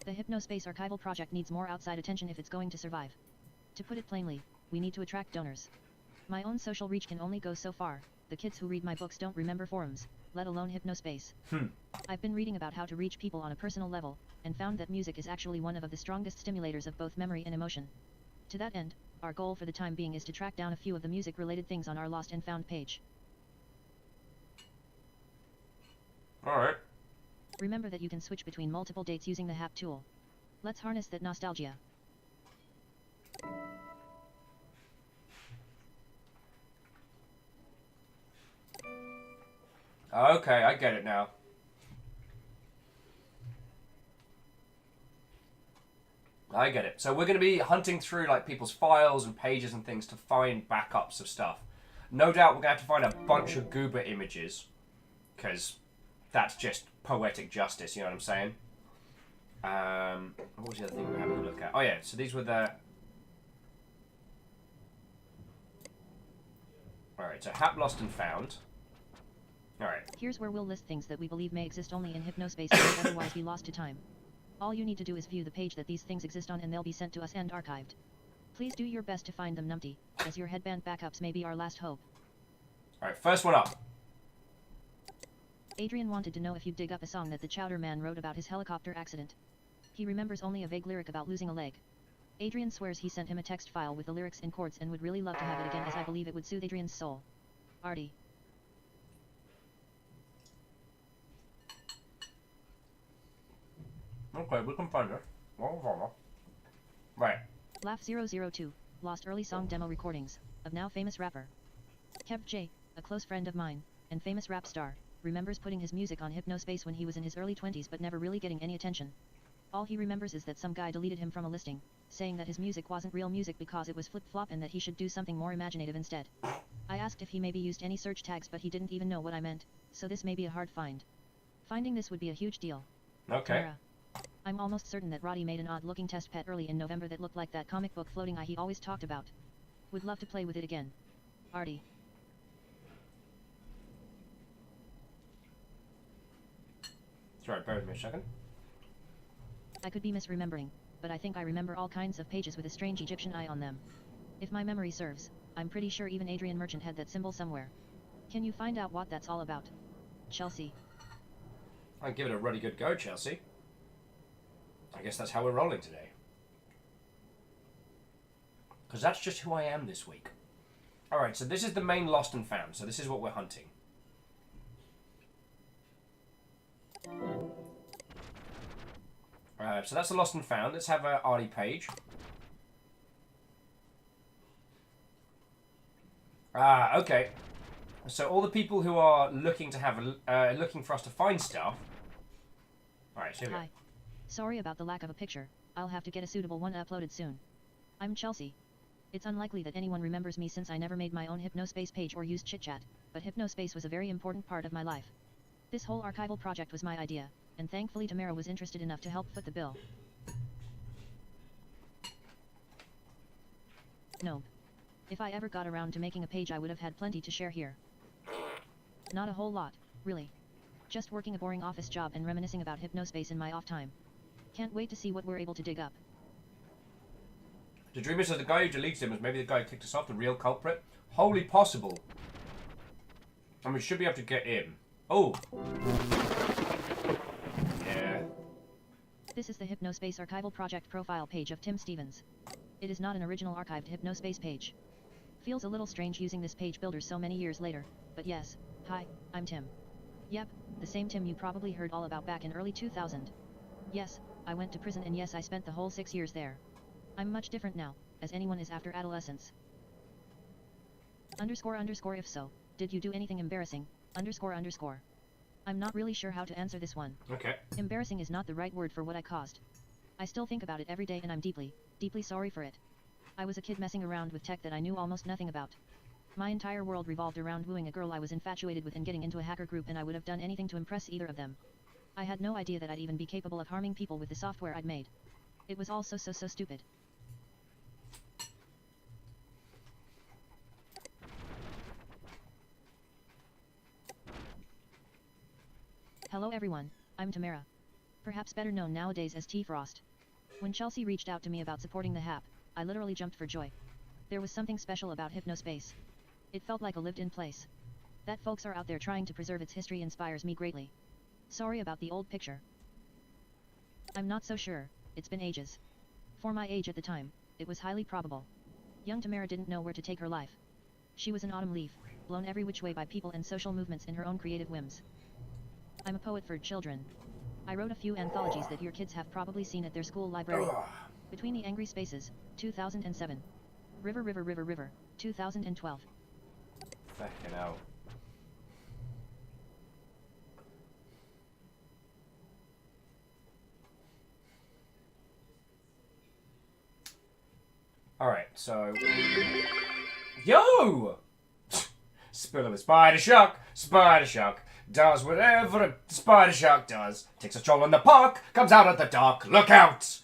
The Hypnospace archival project needs more outside attention if it's going to survive. To put it plainly, we need to attract donors. My own social reach can only go so far. The kids who read my books don't remember forums, let alone Hypnospace. I've been reading about how to reach people on a personal level, and found that music is actually one of the strongest stimulators of both memory and emotion. To that end, our goal for the time being is to track down a few of the music-related things on our Lost and Found page.
Alright.
Remember that you can switch between multiple dates using the HAP tool. Let's harness that nostalgia.
Okay, I get it now. I get it. So we're going to be hunting through like people's files and pages and things to find backups of stuff. No doubt we're going to have to find a bunch of Goober images. Because that's just poetic justice, you know what I'm saying? What was the other thing we were having a look at? Oh yeah, so these were the... Alright, so Hap Lost and Found. Alright.
Here's where we'll list things that we believe may exist only in Hypnospace and would otherwise be lost to time. All you need to do is view the page that these things exist on and they'll be sent to us and archived. Please do your best to find them, numpty, as your headband backups may be our last hope.
Alright, first one up.
Adrian wanted to know if you'd dig up a song that the Chowder Man wrote about his helicopter accident. He remembers only a vague lyric about losing a leg. Adrian swears he sent him a text file with the lyrics in chords and would really love to have it again, as I believe it would soothe Adrian's soul. Artie.
Okay, we can find it. Right.
Laugh002, lost early song demo recordings, of now famous rapper. Kev J, a close friend of mine, and famous rap star, remembers putting his music on Hypnospace when he was in his early 20s but never really getting any attention. All he remembers is that some guy deleted him from a listing, saying that his music wasn't real music because it was flip-flop and that he should do something more imaginative instead. I asked if he maybe used any search tags but he didn't even know what I meant, so this may be a hard find. Finding this would be a huge deal.
Okay.
Tamara. I'm almost certain that Roddy made an odd-looking test pet early in November that looked like that comic book floating eye he always talked about. Would love to play with it again. Artie.
Sorry, bear with me a second.
I could be misremembering, but I think I remember all kinds of pages with a strange Egyptian eye on them. If my memory serves, I'm pretty sure even Adrian Merchant had that symbol somewhere. Can you find out what that's all about? Chelsea.
I'll give it a really good go, Chelsea. I guess that's how we're rolling today. Because that's just who I am this week. Alright, so this is the main Lost and Found, so this is what we're hunting. So that's the Lost and Found. Let's have a Artie page. Okay. So all the people who are looking to have looking for us to find stuff. All right, so here we go.
Hi. Sorry about the lack of a picture. I'll have to get a suitable one uploaded soon. I'm Chelsea. It's unlikely that anyone remembers me since I never made my own Hypnospace page or used chitchat, but Hypnospace was a very important part of my life. This whole archival project was my idea, and thankfully Tamara was interested enough to help foot the bill. Nope. If I ever got around to making a page I would have had plenty to share here. Not a whole lot, really. Just working a boring office job and reminiscing about Hypnospace in my off time. Can't wait to see what we're able to dig up.
The dreamer says the guy who deleted him was maybe the guy who kicked us off, the real culprit. Wholly possible. And we should be able to get in. Oh! Yeah.
This is the Hypnospace archival project profile page of Tim Stevens. It is not an original archived Hypnospace page. Feels a little strange using this page builder so many years later, but yes, hi, I'm Tim. Yep, the same Tim you probably heard all about back in early 2000. Yes, I went to prison and yes I spent the whole 6 years there. I'm much different now, as anyone is after adolescence. __ if so, did you do anything embarrassing, __. I'm not really sure how to answer this one.
Okay.
Embarrassing is not the right word for what I caused. I still think about it every day and I'm deeply, deeply sorry for it. I was a kid messing around with tech that I knew almost nothing about. My entire world revolved around wooing a girl I was infatuated with and getting into a hacker group, and I would have done anything to impress either of them. I had no idea that I'd even be capable of harming people with the software I'd made. It was all so stupid. Hello everyone, I'm Tamara. Perhaps better known nowadays as T-Frost. When Chelsea reached out to me about supporting the HAP, I literally jumped for joy. There was something special about Hypnospace. It felt like a lived-in place. That folks are out there trying to preserve its history inspires me greatly. Sorry about the old picture. I'm not so sure, it's been ages. For my age at the time, it was highly probable. Young Tamara didn't know where to take her life. She was an autumn leaf, blown every which way by people and social movements in her own creative whims. I'm a poet for children. I wrote a few anthologies that your kids have probably seen at their school library. Between the Angry Spaces, 2007. River, 2012.
Fucking hell. Alright, so... Yo! Spiller the Spider Shark. Spider Shark does whatever a Spider Shark does. Takes a stroll in the park, comes out at the dark. Look out!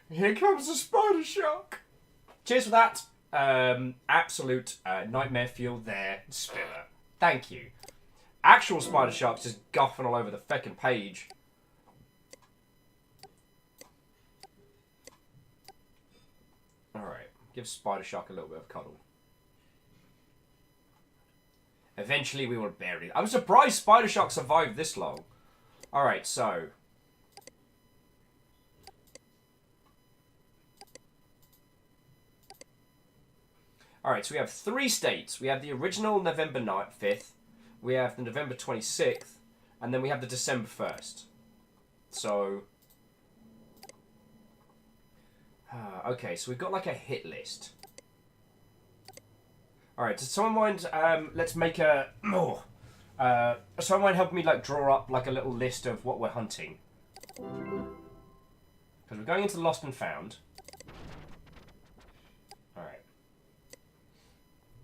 Here comes the Spider Shark. Cheers for that. Absolute nightmare fuel there, Spiller. Thank you. Actual Spider Shark's just guffing all over the feckin' page. Alright, give Spider Shark a little bit of cuddle. Eventually we will bury it. I'm surprised Spider Shark survived this long. Alright, so... Alright, so we have 3 states. We have the original November 5th, we have the November 26th, and then we have the December 1st. So... okay, so we've got like a hit list. Alright, does someone mind, let's make a... someone mind help me like draw up like a little list of what we're hunting. Because we're going into Lost and Found. Alright.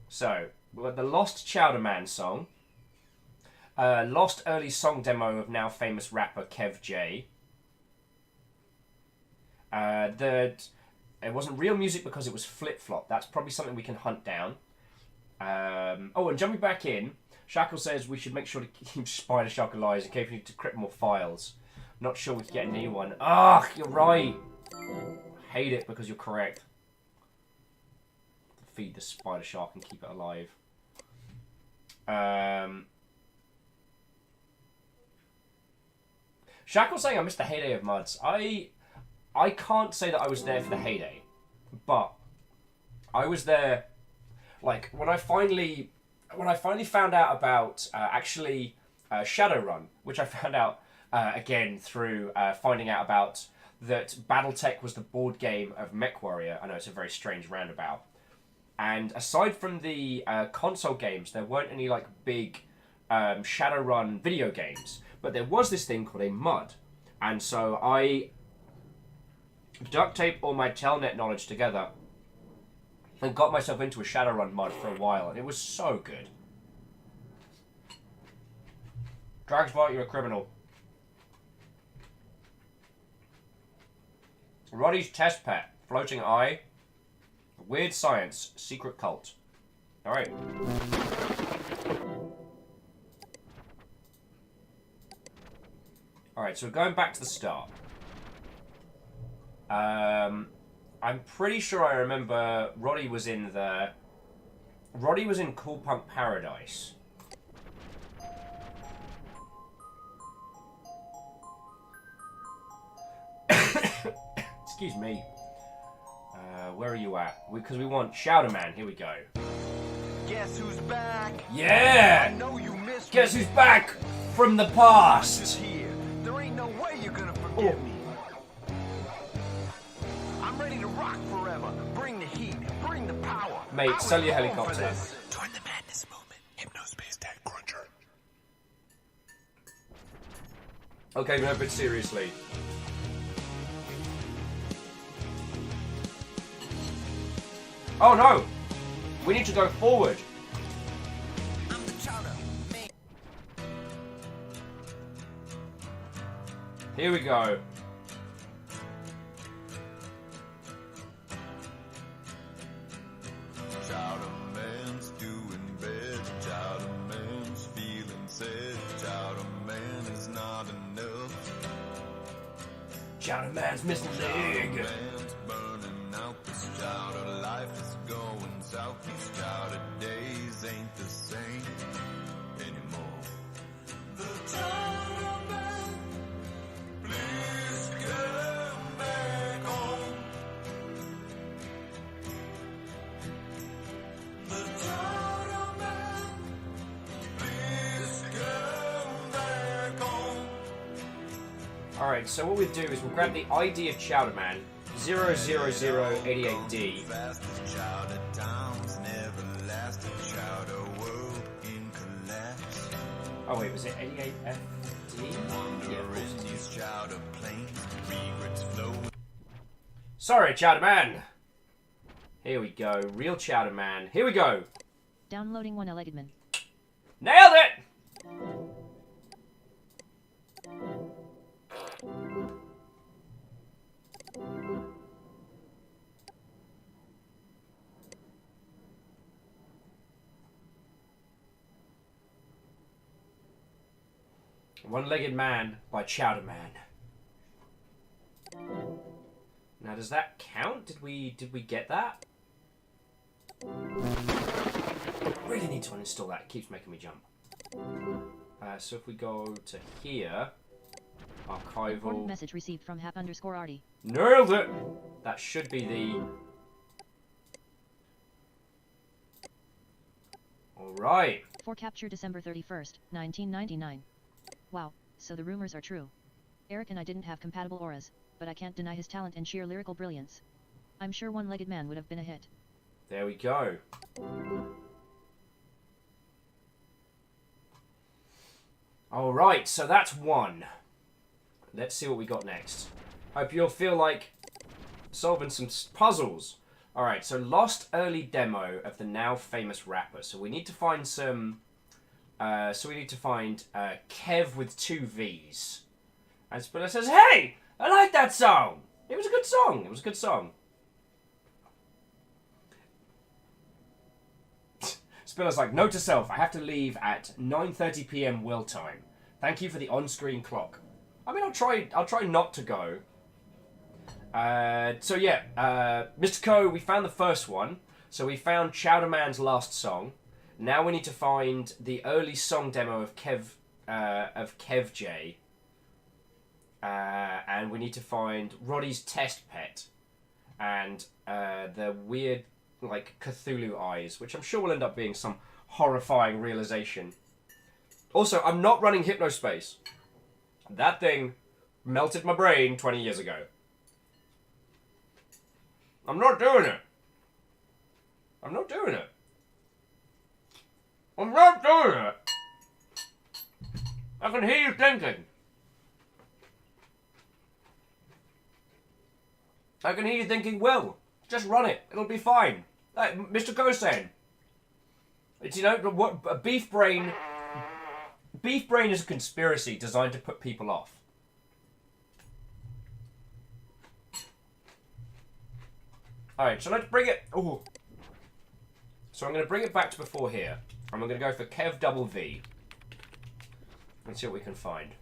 So, we've got the Lost Chowder Man song. Lost early song demo of now famous rapper Kev J. It wasn't real music because it was flip-flop. That's probably something we can hunt down. Oh, and jumping back in, Shackle says we should make sure to keep Spider Shark alive in case we need to crypt more files. Not sure we can get a new one. Ah, you're right. Hate it because you're correct. Feed the Spider Shark and keep it alive. Shackle's saying I missed the heyday of Muds. I can't say that I was there for the heyday, but I was there. Like when I finally found out about Shadowrun, which I found out again through finding out about that BattleTech was the board game of MechWarrior. I know it's a very strange roundabout. And aside from the console games, there weren't any like big Shadowrun video games, but there was this thing called a MUD, and so I duct taped all my Telnet knowledge together and got myself into a Shadowrun MUD for a while, and it was so good. Dragsbot, you're a criminal. Roddy's test pet, floating eye, weird science, secret cult. Alright. Alright, so we're going back to the start. I'm pretty sure I remember Roddy was in Cool Punk Paradise. Excuse me. Where are you at? Because we want Chowder Man. Here we go.
Guess who's back?
Yeah!
I know you missed
Guess
me.
who's back from the past?
Just here. There ain't no way you're gonna forget me. I'm ready to rock forever. Bring the heat. Bring the power.
Mate, sell your helicopter.
Join the madness movement. Hypnospace Tech Cruncher.
Okay, no, but seriously. Oh no! We need to go forward. Here we go.
Chowder Man's doing bad. Chowder Man's feeling sad. Chowder Man is not enough.
Chowder Man's missing a leg.
Chowder Man's burning out. This chowder life is going south. These chowder days ain't the same anymore. The Chowder Man, please come back home. The Chowder Man, please come back home.
Alright, so what we'll do is we'll grab the ID of Chowder Man, 00088D.
Chowder towns never lasted. Chowder world in collapse.
Oh wait, was it 88FD?
Wander in these chowder plains, regrets flow.
Sorry, Chowder Man. Here we go, real Chowder Man. Here we go.
Downloading one Elegedman.
Nailed it! One-Legged Man by Chowder Man. Now, does that count? Did we get that? Really need to uninstall that. It keeps making me jump. So if we go to here, archival.
Important message received from hap_arty.
Nailed it. That should be the. All right.
For capture December 31st, 1999. Wow, so the rumors are true. Eric and I didn't have compatible auras, but I can't deny his talent and sheer lyrical brilliance. I'm sure One-Legged Man would have been a hit.
There we go. Alright, so that's one. Let's see what we got next. Hope you'll feel like solving some puzzles. Alright, so lost early demo of the now famous rapper. So we need to find some... Kev with 2 V's. And Spiller says, hey! I like that song! It was a good song. It was a good song. Spiller's like, note to self, I have to leave at 9:30 PM Will time. Thank you for the on-screen clock. I mean, I'll try not to go. So yeah, Mr. Ko, we found the first one. So we found Chowder Man's last song. Now we need to find the early song demo of Kev J. And we need to find Roddy's test pet. And the weird, like, Cthulhu eyes, which I'm sure will end up being some horrifying realization. Also, I'm not running Hypnospace. That thing melted my brain 20 years ago. I'm not doing it. I'm not doing it. I'm not doing it. I can hear you thinking. I can hear you thinking, Will, just run it. It'll be fine. Like Mr. Ko's saying. It's, you know, what a beef brain is a conspiracy designed to put people off. Alright, so let's bring it... Ooh. So I'm going to bring it back to before here. And we're going to go for Kev double V. Let's see what we can find.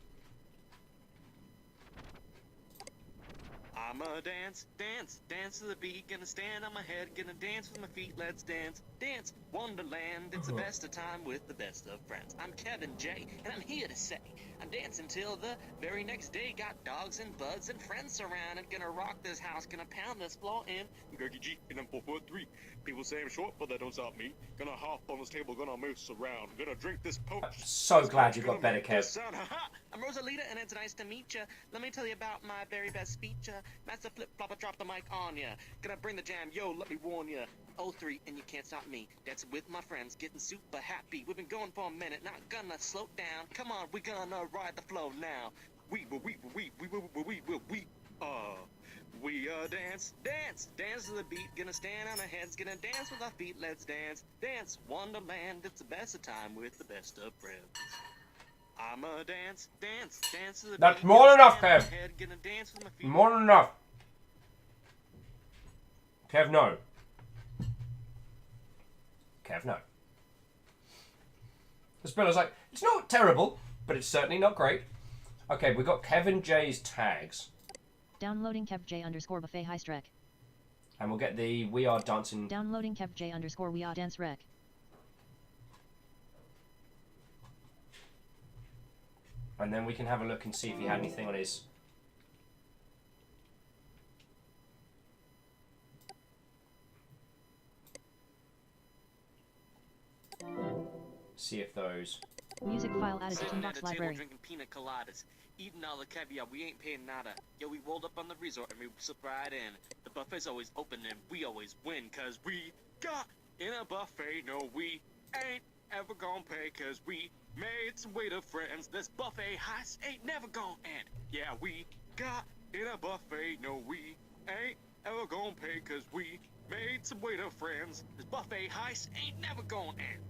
I'ma dance, dance, dance to the beat. Gonna stand on my head, gonna dance with my feet. Let's dance, dance, Wonderland. It's the best of time with the best of friends. I'm Kevin J, and I'm here to say I'm dancing till the very next day. Got dogs and buds and friends surrounded. Gonna rock this house, gonna pound this floor in.
I'm Greggy G, and I'm 4'3". People say I'm short, but that don't stop me. Gonna hop on this table, gonna mess around. Gonna drink this poach.
So glad you got better, Kev.
I'm Rosalita, and it's nice to meet ya. Let me tell you about my very best speech. Master flip flopper, drop the mic on ya. Gonna bring the jam, yo, let me warn ya. 03, and you can't stop me. Dancing with my friends, getting super happy. We've been going for a minute, not gonna slow down. Come on, we gonna ride the flow now. We dance, dance, dance to the beat. Gonna stand on our heads, gonna dance with our feet. Let's dance, dance, Wonderland. It's the best of time with the best of friends. I'ma dance, dance, dance to the beat.
That's more than enough, Kev.
Gonna dance with my feet.
More than enough. Kev, no. Kev, no. The Spiller's like, it's not terrible, but it's certainly not great. Okay, we've got Kevin J's tags.
Downloading KevJ_buffet high strek.
And we'll get the We Are Dancing.
Downloading KevJ_We Are Dance Rec.
And then we can have a look and see if he had anything on his... See if those...
Music file added to
Sitting at
Teambox
a table
library.
drinking pina coladas, eating all the caviar, we ain't paying nada. Yo, we rolled up on the resort and we slipped right in. The buffet's always open and we always win, cause we got in a buffet. No, we ain't ever gonna pay, cause we made some waiter friends. This buffet heist ain't never gonna end. Yeah, we got in a buffet. No, we ain't ever gonna pay, cause we made some waiter friends. This buffet heist ain't never gonna end.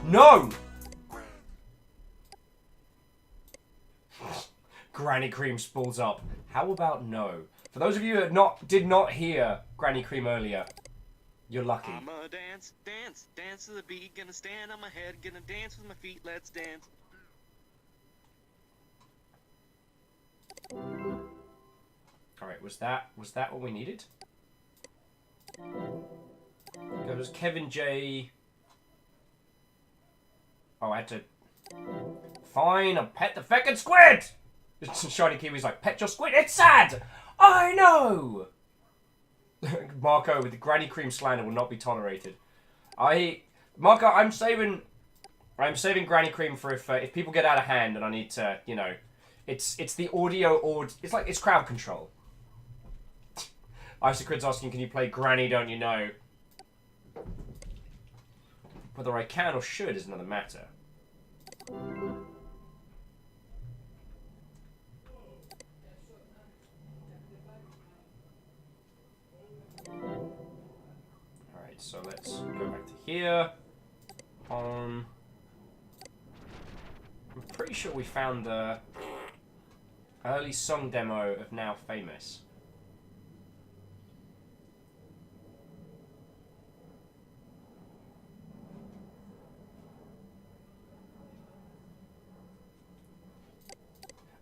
No! Granny Cream spools up. How about no? For those of you that did not hear Granny Cream earlier, you're lucky.
I'ma dance, dance, dance to the beat. Gonna stand on my head, gonna dance with my feet. Let's dance.
Alright, was that what we needed? It was Kevin J. Oh, I had to... Fine, I'll pet the feckin' squid! Shiny Kiwi's like, pet your squid, it's sad! I know! Marco with the Granny Cream slander will not be tolerated. Marco, I'm saving Granny Cream for if people get out of hand and I need to, you know, it's the audio it's crowd control. Isocrid's asking, can you play Granny, don't you know? Whether I can or should is another matter. Alright, so let's go back to here. I'm pretty sure we found the early song demo of Now Famous.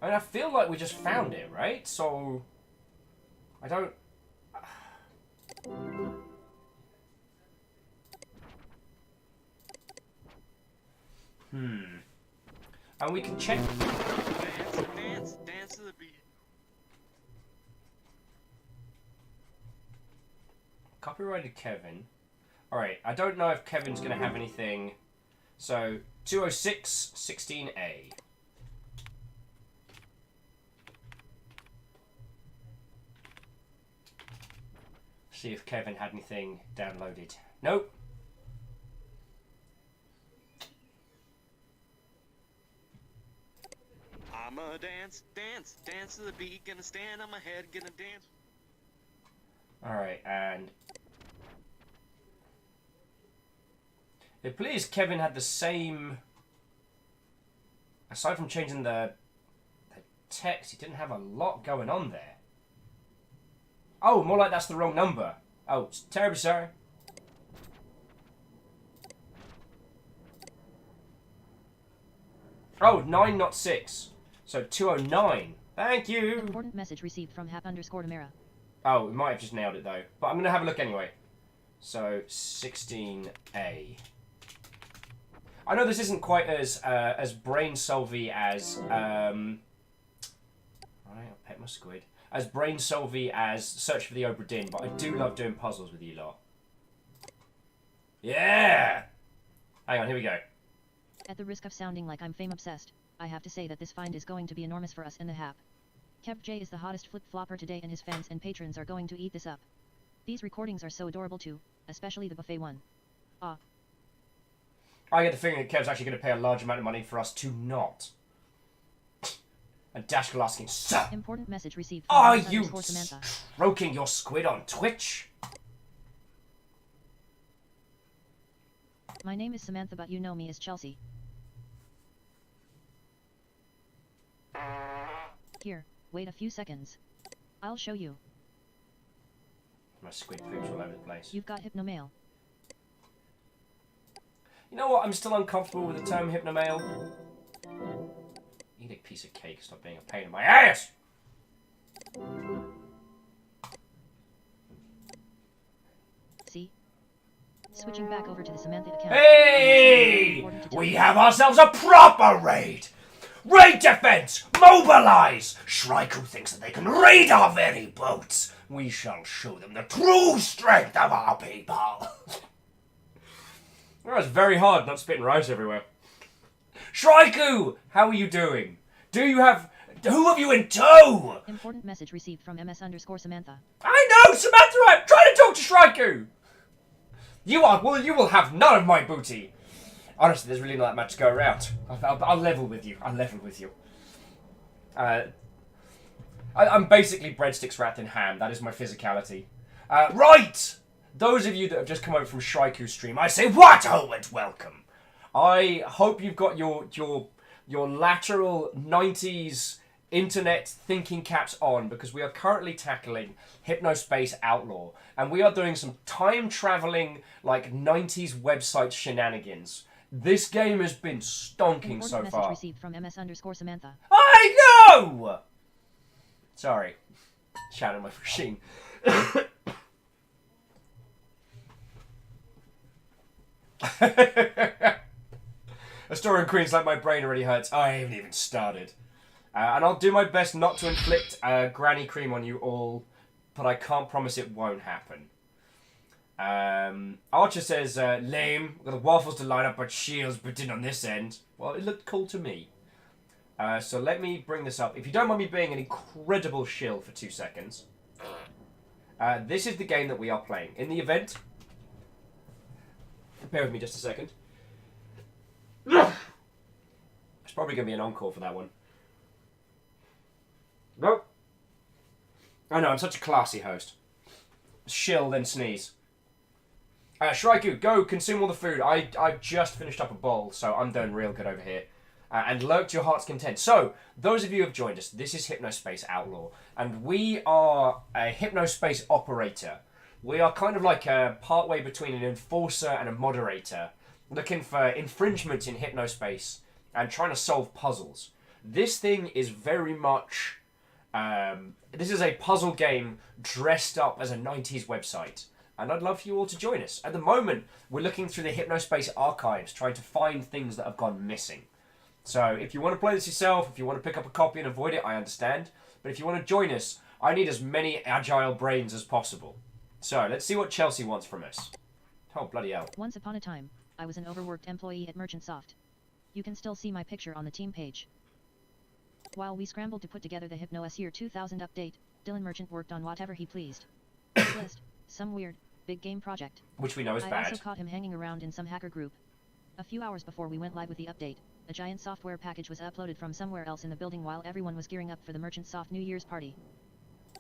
I mean, I feel like we just found it, right? So, I don't... And we can check...
Dance, dance, dance to the beat.
Copyrighted Kevin. Alright, I don't know if Kevin's going to have anything. So, 206 16A. See if Kevin had anything downloaded. Nope.
I'ma dance, dance, dance to the beat. Gonna stand on my head, gonna dance.
Alright, and... It please Kevin had the same... Aside from changing the text, he didn't have a lot going on there. Oh, more like that's the wrong number. Oh, terribly sorry. Oh, 9, not 6. So 209. Thank you.
Important message received from Hap_Tamara.
Oh, we might have just nailed it though. But I'm going to have a look anyway. So 16A. I know this isn't quite as brain-solvy as... Alright, I'll pet my squid. As brain-solvy as Search for the Obra Dinn, but I do love doing puzzles with you lot. Yeah! Hang on, here we go.
At the risk of sounding like I'm fame-obsessed, I have to say that this find is going to be enormous for us in the Hap. Kev J is the hottest flip-flopper today, and his fans and patrons are going to eat this up. These recordings are so adorable too, especially the buffet one. Ah.
I get the feeling that Kev's actually going to pay a large amount of money for us to not. And Dashkal asking, sir,
important message received from
are you
Samantha.
stroking your squid on Twitch?
My name is Samantha, but you know me as Chelsea. Here, wait a few seconds. I'll show you.
My squid poops all over the place.
You've got hypnomail.
You know what? I'm still uncomfortable with the term hypnomail. Eat a piece of cake, stop being a pain in my ass!
See? Switching back over to the Samantha account.
Hey! We have ourselves a proper raid! Raid defense! Mobilize! Shrike thinks that they can raid our very boats. We shall show them the true strength of our people. Oh, it's very hard not spitting rice everywhere. Shrike, how are you doing? Who have you in tow?
Important message received from MS_Samantha.
I know, Samantha, I'm trying to talk to Shrike. You will have none of my booty. Honestly, there's really not that much to go around. I'll level with you. I'm basically breadsticks wrapped in ham. That is my physicality. Right! Those of you that have just come over from Shriku's stream, I say what ho and welcome. I hope you've got your lateral 90s internet thinking caps on, because we are currently tackling Hypnospace Outlaw, and we are doing some time traveling like 90s website shenanigans. This game has been stonking so
message
far.
received from MS_Samantha.
I know! Sorry. Shout at my machine. A story in Queens like my brain already hurts. I haven't even started. And I'll do my best not to inflict granny cream on you all, but I can't promise it won't happen. Archer says, lame. We've got the waffles to line up our shields, but didn't on this end. Well, it looked cool to me. So let me bring this up. If you don't mind me being an incredible shill for 2 seconds. This is the game that we are playing. In the event... Bear with me just a second. It's probably going to be an encore for that one. Nope. I know, I'm such a classy host. Shill, then sneeze. Shraiku, go consume all the food. I've just finished up a bowl, so I'm doing real good over here. And lurk to your heart's content. So, those of you who have joined us, this is Hypnospace Outlaw. And we are a Hypnospace operator. We are kind of like a partway between an enforcer and a moderator, looking for infringement in Hypnospace and trying to solve puzzles. This thing is very much... this is a puzzle game dressed up as a 90s website. And I'd love for you all to join us. At the moment, we're looking through the Hypnospace archives, trying to find things that have gone missing. So, if you want to play this yourself, if you want to pick up a copy and avoid it, I understand. But if you want to join us, I need as many agile brains as possible. So, let's see what Chelsea wants from us. Oh, bloody hell.
Once upon a time, I was an overworked employee at Merchant Soft. You can still see my picture on the team page. While we scrambled to put together the HypnoS Year 2000 update, Dylan Merchant worked on whatever he pleased. List, some weird, big game project.
Which we know is
I
bad.
also caught him hanging around in some hacker group. A few hours before we went live with the update, a giant software package was uploaded from somewhere else in the building while everyone was gearing up for the Merchant Soft New Year's party.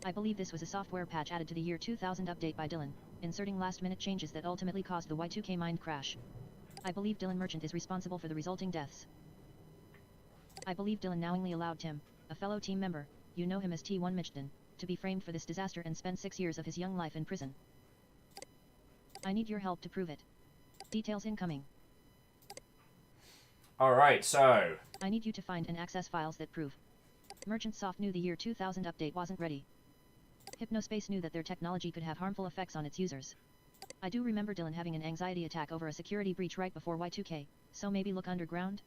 I believe this was a software patch added to the Year 2000 update by Dylan, inserting last-minute changes that ultimately caused the Y2K mind crash. I believe Dylan Merchant is responsible for the resulting deaths. I believe Dylan knowingly allowed Tim, a fellow team member, you know him as T1 Mitchton, to be framed for this disaster and spend 6 years of his young life in prison. I need your help to prove it. Details incoming.
Alright, so...
I need you to find and access files that prove Merchant Soft knew the Year 2000 update wasn't ready. Hypnospace knew that their technology could have harmful effects on its users. I do remember Dylan having an anxiety attack over a security breach right before Y2K, so maybe look underground?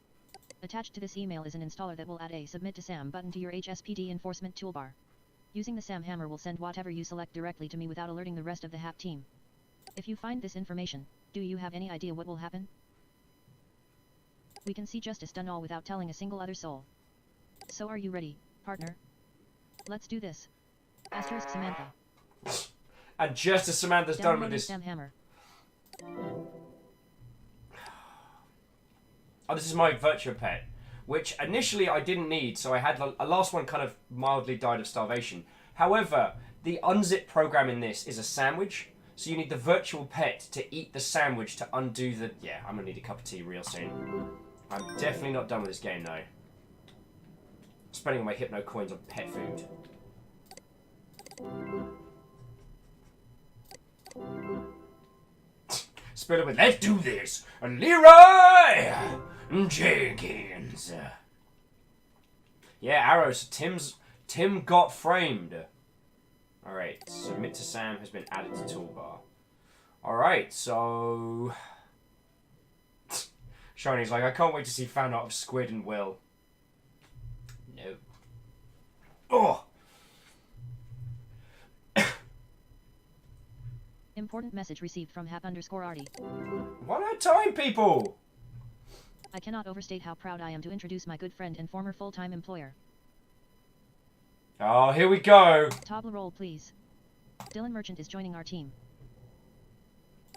Attached to this email is an installer that will add a Submit to SAM button to your HSPD enforcement toolbar. Using the SAM hammer will send whatever you select directly to me without alerting the rest of the HAP team. If you find this information, do you have any idea what will happen? We can see justice done all without telling a single other soul. So are you ready, partner? Let's do this. Asterisk Samantha.
And just as Samantha's done with this...
SAM hammer.
Oh, this is my Virtua Pet, which initially I didn't need, so I had a last one kind of mildly died of starvation. However, the unzip program in this is a sandwich, so you need the virtual pet to eat the sandwich to undo the... Yeah, I'm gonna need a cup of tea real soon. I'm definitely not done with this game though. Spending all my Hypno coins on pet food. Spill it with, let's do this! Leroy Jenkins. Yeah, arrows. Tim got framed. Alright, submit to Sam has been added to toolbar. Alright, so... Shiny's like, I can't wait to see fan art of Squid and Will. No. Oh!
Important message received from Hap_Arty.
One at a time, people!
I cannot overstate how proud I am to introduce my good friend and former full-time employer.
Oh, here we go!
Toggle roll, please. Dylan Merchant is joining our team.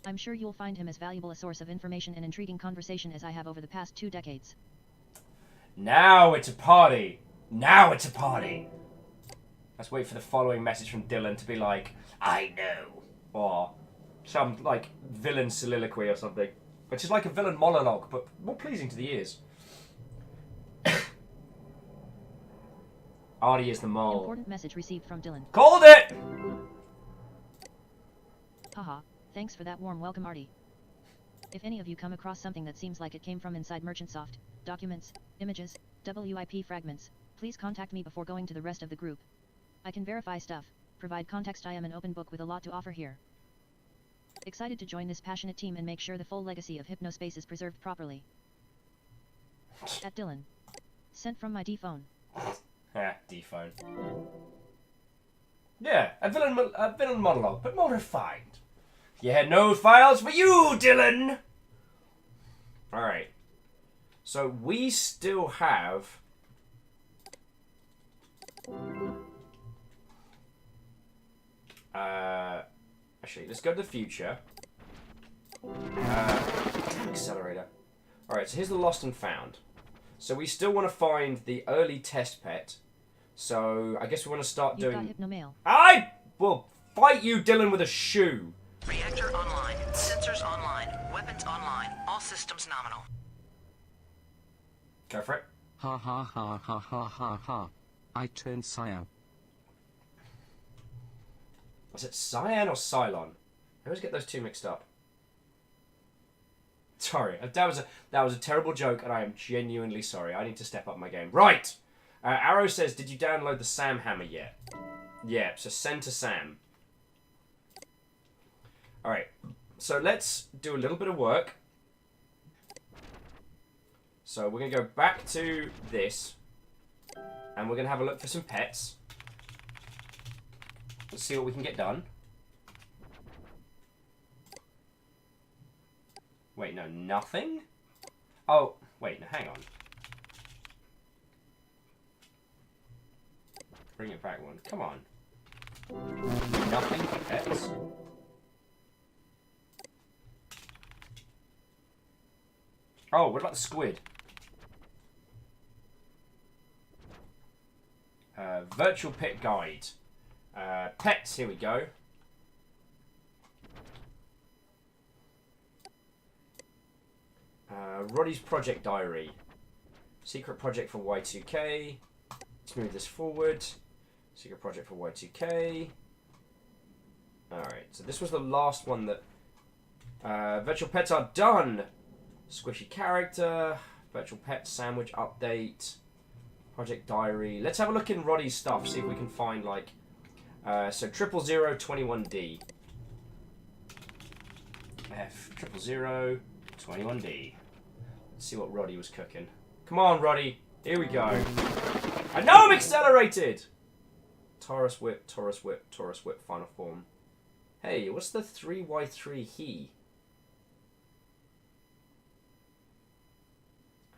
I'm sure you'll find him as valuable a source of information and intriguing conversation as I have over the past 2 decades.
Now it's a party! Now it's a party! Let's wait for the following message from Dylan to be like, I know. Or some, like, villain soliloquy or something. which is like a villain monologue, but more pleasing to the ears. Artie is the mole.
Important message received from Dylan.
Called it!
Haha, thanks for that warm welcome, Artie. If any of you come across something that seems like it came from inside MerchantSoft, documents, images, WIP fragments, please contact me before going to the rest of the group. I can verify stuff, provide context. I am an open book with a lot to offer here. Excited to join this passionate team and make sure the full legacy of Hypnospace is preserved properly. At Dylan. Sent from my D-phone.
D-phone. Yeah, a villain monologue, but more refined. Yeah, no files for you, Dylan! Alright. So we still have... actually, let's go to the future. Accelerator. Alright, so here's the lost and found. So we still want to find the early test pet. So I guess we want to start doing...
You've got Hypnomail.
I will fight you, Dylan, with a shoe.
Reactor online. Sensors online. Weapons online. All systems nominal.
Go for it.
Ha ha ha ha ha ha ha. I turned cyan.
Was it Cyan or Cylon? I always get those two mixed up. Sorry, that was a terrible joke, and I am genuinely sorry. I need to step up my game. Right! Arrow says, did you download the Sam Hammer yet? Yeah, so send to Sam. Alright, so let's do a little bit of work. So we're going to go back to this, and we're going to have a look for some pets. Let's see what we can get done. Wait, no, nothing? Oh, wait, no, hang on. Bring it back one. Come on. Nothing for pets. Oh, what about the squid? Virtual pet guide. Pets, here we go. Roddy's project diary. Secret project for Y2K. Let's move this forward. Secret project for Y2K. Alright, so this was the last one that... virtual pets are done! Squishy character. Virtual pet sandwich update. Project diary. Let's have a look in Roddy's stuff, see if we can find, like... so 00021D. F 00021D. Let's see what Roddy was cooking. Come on, Roddy. Here we go. I know I'm accelerated! Taurus Whip, Taurus Whip, Taurus Whip, final form. Hey, what's the 3Y3 he?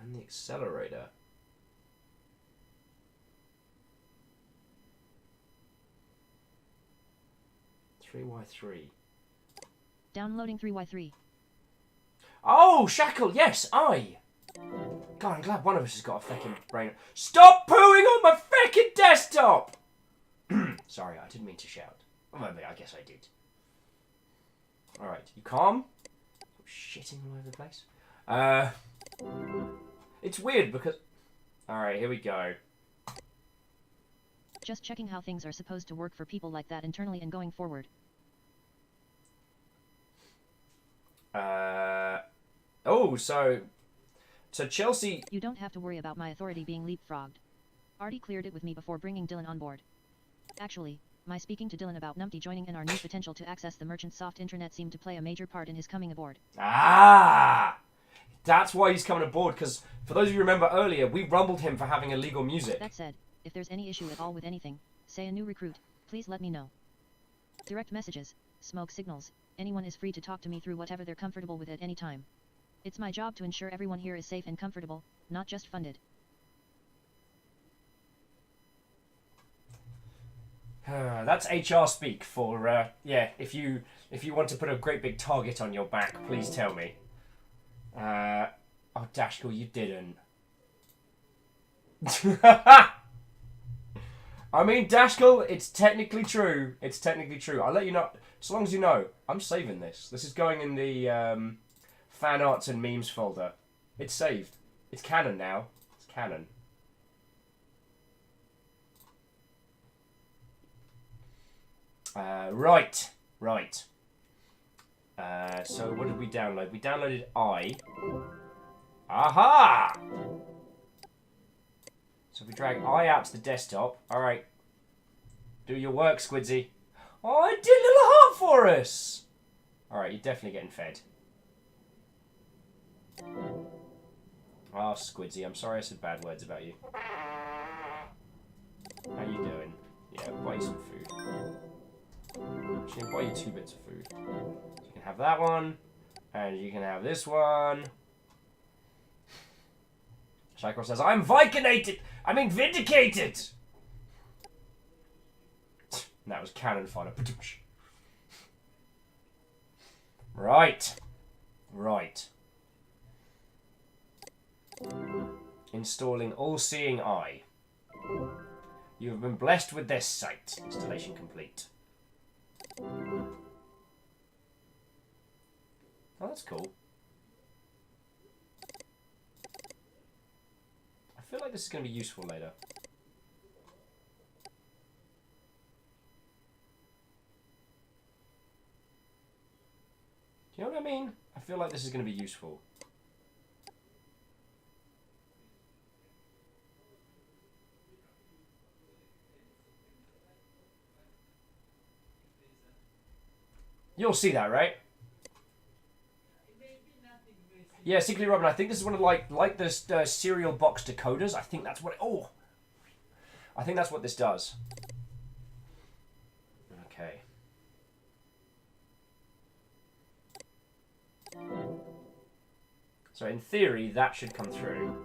And the accelerator. Y3.
Downloading 3Y3.
Oh, Shackle, yes, I. God, I'm glad one of us has got a fucking brain. Stop pooing on my fucking desktop! Sorry, I didn't mean to shout. Well, I guess I did. Alright, you calm? I'm shitting all over the place. It's weird because... Alright, here we go.
Just checking how things are supposed to work for people like that internally and going forward.
Oh, so Chelsea...
You don't have to worry about my authority being leapfrogged. Artie cleared it with me before bringing Dylan on board. Actually, my speaking to Dylan about Numpty joining and our new potential to access the MerchantSoft intranet seemed to play a major part in his coming aboard.
Ah! That's why he's coming aboard, because for those of you who remember earlier, we rumbled him for having illegal music.
That said, if there's any issue at all with anything, say a new recruit, please let me know. Direct messages, smoke signals, anyone is free to talk to me through whatever they're comfortable with at any time. It's my job to ensure everyone here is safe and comfortable, not just funded.
That's HR speak for, yeah, if you want to put a great big target on your back, please tell me. Oh, Dashkill, you didn't. I mean, Dashkill, it's technically true. It's technically true. I'll let you know. As long as you know, I'm saving this. This is going in the Fan arts and memes folder. It's saved. It's canon now. It's canon. Right. So what did we download? We downloaded I. Aha! So if we drag I out to the desktop. Alright. Do your work, Squidzy. Oh, it did a little heart for us! Alright, you're definitely getting fed. Oh, Squidzy, I'm sorry I said bad words about you. How you doing? Yeah, buy you some food. Actually, buy you 2 bits of food. So you can have that one, and you can have this one. Shikor says, I'm vindicated! I mean vindicated! That was cannon fodder. Right. Installing All-Seeing Eye. You have been blessed with this sight. Installation complete. Oh, that's cool. I feel like this is going to be useful later. Do you know what I mean? I feel like this is going to be useful. You'll see that, right? Yeah, Secretly Robin, I think this is one of like the serial box decoders. I think that's what I think that's what this does. Okay. So in theory, that should come through.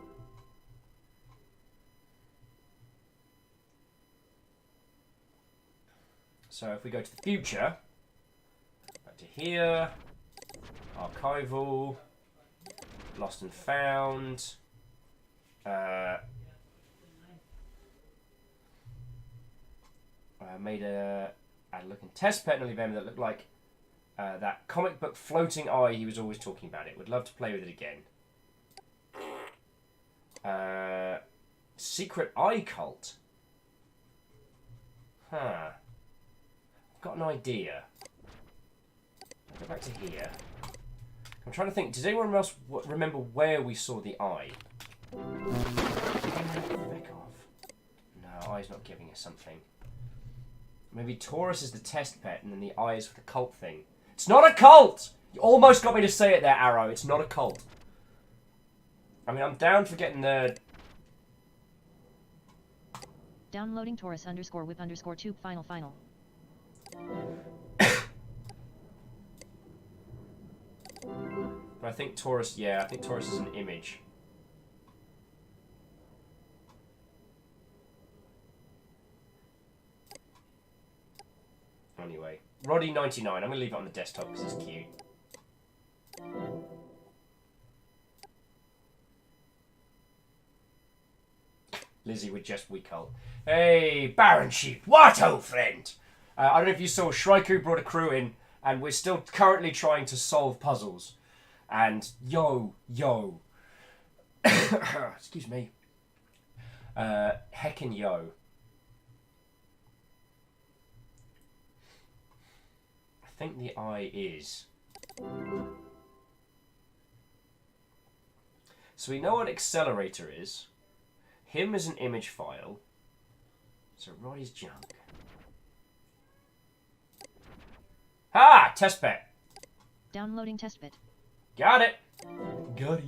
So if we go to the future, back to here, archival, lost and found, I made a looking test pet in that looked like that comic book floating eye he was always talking about. It would love to play with it again. Secret eye cult. Huh. I've got an idea. I'll go back to here. I'm trying to think. Does anyone else remember where we saw the eye? Back off. No, eye's not giving us something. Maybe Taurus is the test pet, and then the eye is for the cult thing. It's not a cult! You almost got me to say it there, Arrow. It's not a cult. I mean, I'm down for getting the...
Downloading Taurus _whip _tube final.
But I think Taurus, yeah, I think Taurus is an image. Anyway, Roddy99, I'm going to leave it on the desktop because it's cute. Lizzie with just we cult. Hey, Baron Sheep, what old friend? I don't know if you saw, Shraiku brought a crew in, and we're still currently trying to solve puzzles. And yo, excuse me, heckin' yo. I think the eye is. So we know what accelerator is. Him is an image file. So Roddy's junk. Ah, testbed.
Downloading testbed.
Got it. Got it.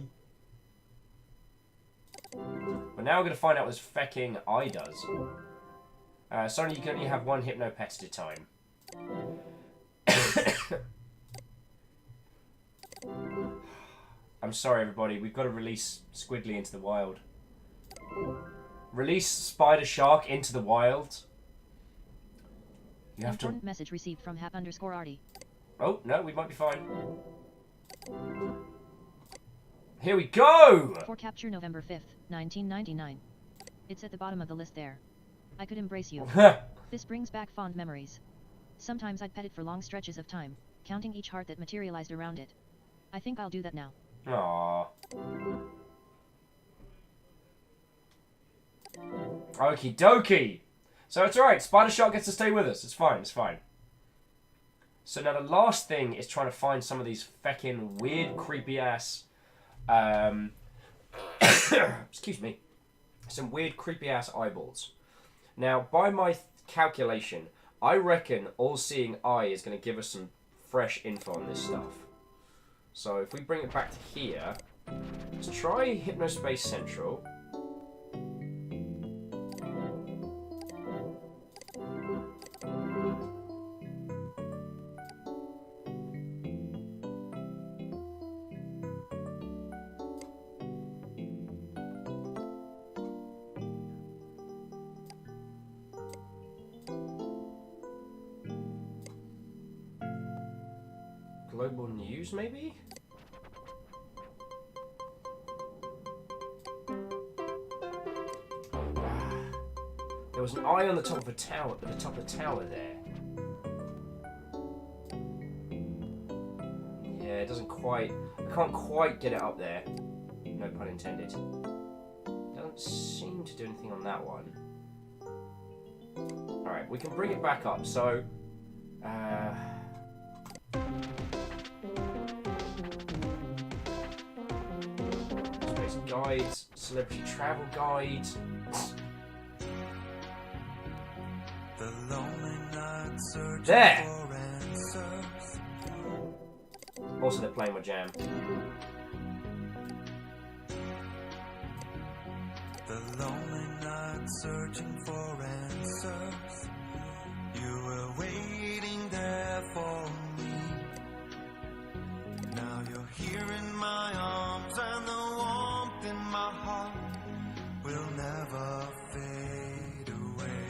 But now we're going to find out what this fecking eye does. Sorry, you can only have one hypno pet at a time. I'm sorry, everybody. We've got to release Squidly into the wild. Release Spider Shark into the wild. You have
Important message received from hap_arty.
Oh, no, we might be fine. Here we go!
For capture November 5th, 1999. It's at the bottom of the list there. I could embrace you. This brings back fond memories. Sometimes I'd pet it for long stretches of time, counting each heart that materialized around it. I think I'll do that now.
Aww. Okie dokie. So it's alright. Spider Shark gets to stay with us. It's fine. It's fine. So now the last thing is trying to find some of these feckin' weird, creepy ass. Excuse me. Some weird, creepy ass eyeballs. Now, by my calculation, I reckon All-Seeing Eye is going to give us some fresh info on this stuff. So if we bring it back to here, let's try Hypnospace Central. Global News, maybe? There was an eye on the top of a tower, at the top of the tower there. Yeah, it doesn't quite... I can't quite get it up there. No pun intended. Doesn't seem to do anything on that one. Alright, we can bring it back up, so... Space Guides, Celebrity Travel Guide... There! Also, they're playing my jam.
The lonely night searching for answers. You were waiting there for me. Now you're here in my arms, and the warmth in my heart will never fade away.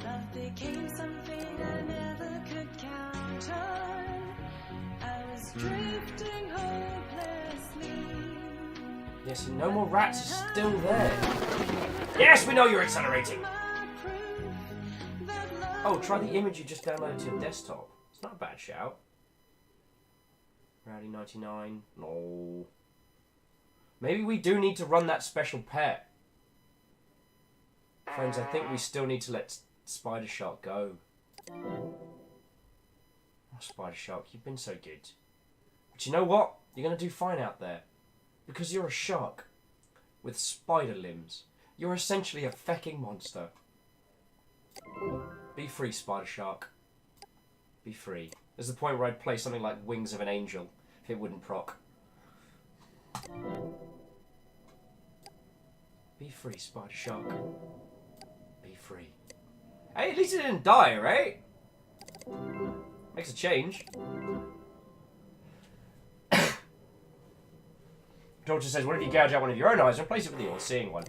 Love became something I never could count on. I was drifting hopelessly.
Yes, and no more rats is still there. Yes, we know you're accelerating! Oh, try the image you just downloaded to your desktop. It's not a bad shout. Rowdy 99. No. Maybe we do need to run that special pet. Friends, I think we still need to let Spider Shark go. Oh, Spider Shark, you've been so good. But you know what? You're going to do fine out there. Because you're a shark. With spider limbs. You're essentially a fecking monster. Be free, Spider Shark. Be free. There's the point where I'd play something like Wings of an Angel, if it wouldn't proc. Be free, Spider Shark. Be free. Hey, at least it didn't die, right? Makes a change. Torture says, what if you gouge out one of your own eyes and replace it with the all-seeing one?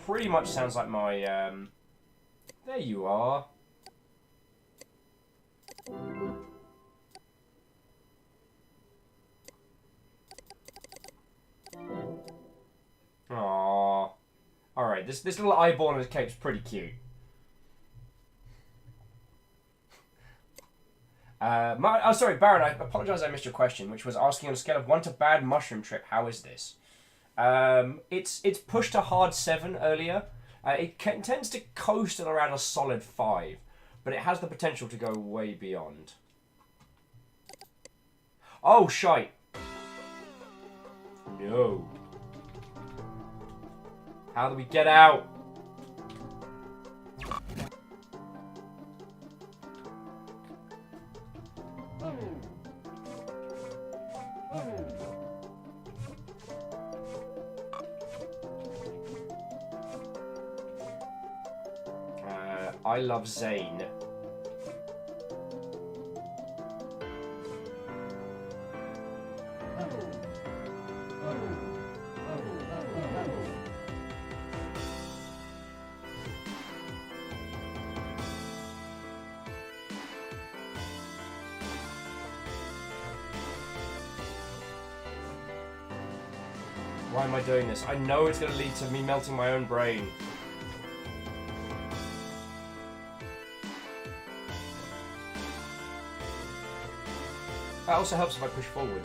Pretty much sounds like my, There you are. Aww. Alright, this little eyeball on his cape's pretty cute. Oh, sorry, Baron, I apologise I missed your question, which was asking on a scale of 1 to bad mushroom trip, how is this? It's pushed a hard 7 earlier. It tends to coast at around a solid 5, but it has the potential to go way beyond. Oh, shite. No. How do we get out? I love Zane. Why am I doing this? I know it's going to lead to me melting my own brain. That also helps if I push forward.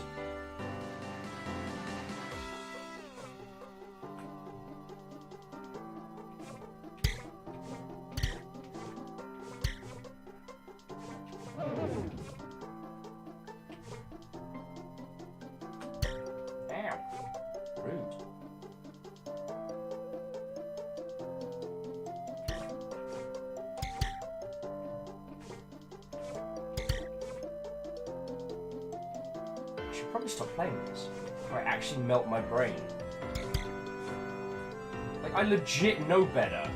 Melt my brain. Like, I legit know better.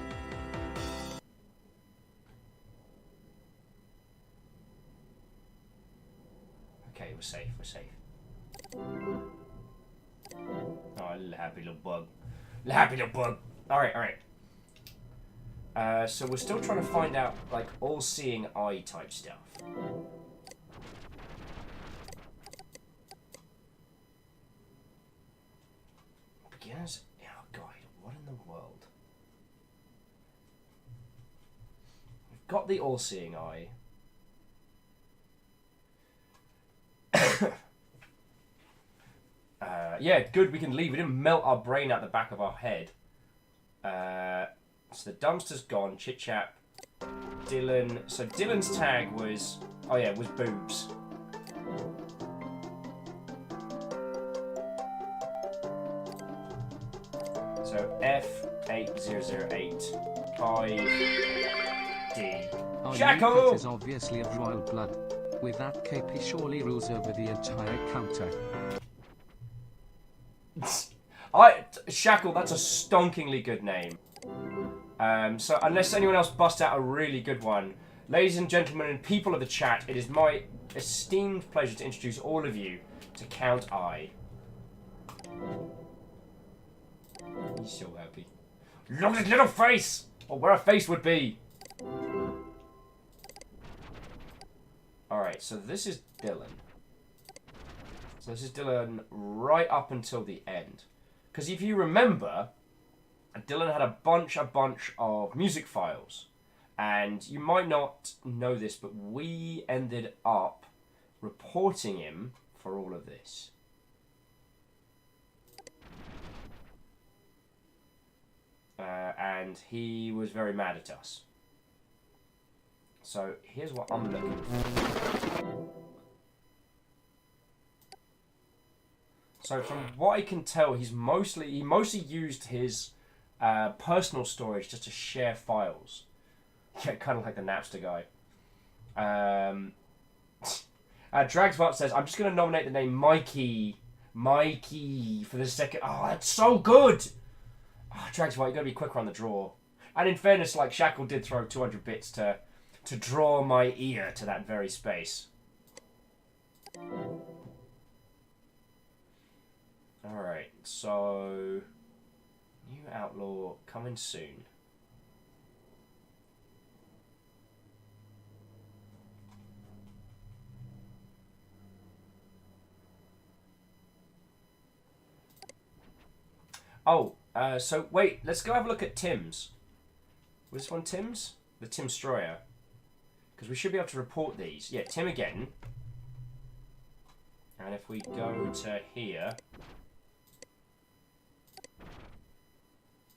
Okay, we're safe, we're safe. Oh, little happy little bug. Little happy little bug. Alright, alright. So we're still trying to find out, like, all-seeing eye type stuff. Beginner's guide. What in the world? We've got the all-seeing eye. Yeah, good. We can leave. We didn't melt our brain out the back of our head. So the dumpster's gone. Chit chat. Dylan. So Dylan's tag was. Oh yeah, was boobs. So F8008 5D.
Jackal is obviously of royal blood. With that cape, he surely rules over the entire counter.
Shackle, that's a stonkingly good name. So unless anyone else busts out a really good one, ladies and gentlemen and people of the chat, it is my esteemed pleasure to introduce all of you to Count I. He's so happy. Look at his little face! Or where a face would be! Alright, so this is Dylan. So this is Dylan right up until the end. Because if you remember, Dylan had a bunch of music files. And you might not know this, but we ended up reporting him for all of this. And he was very mad at us. So here's what I'm looking for. So from what I can tell, he mostly used his personal storage just to share files. Yeah, kind of like the Napster guy. Dragsbot says, I'm just going to nominate the name Mikey for the second. Oh, that's so good! Oh, Dragsbot, you got to be quicker on the draw. And in fairness, like, Shackle did throw 200 bits to draw my ear to that very space. Alright, so... New Outlaw coming soon. Oh, so wait, let's go have a look at Tim's. Was this one Tim's? The Tim Stroyer. Because we should be able to report these. Yeah, Tim again. And if we go to here...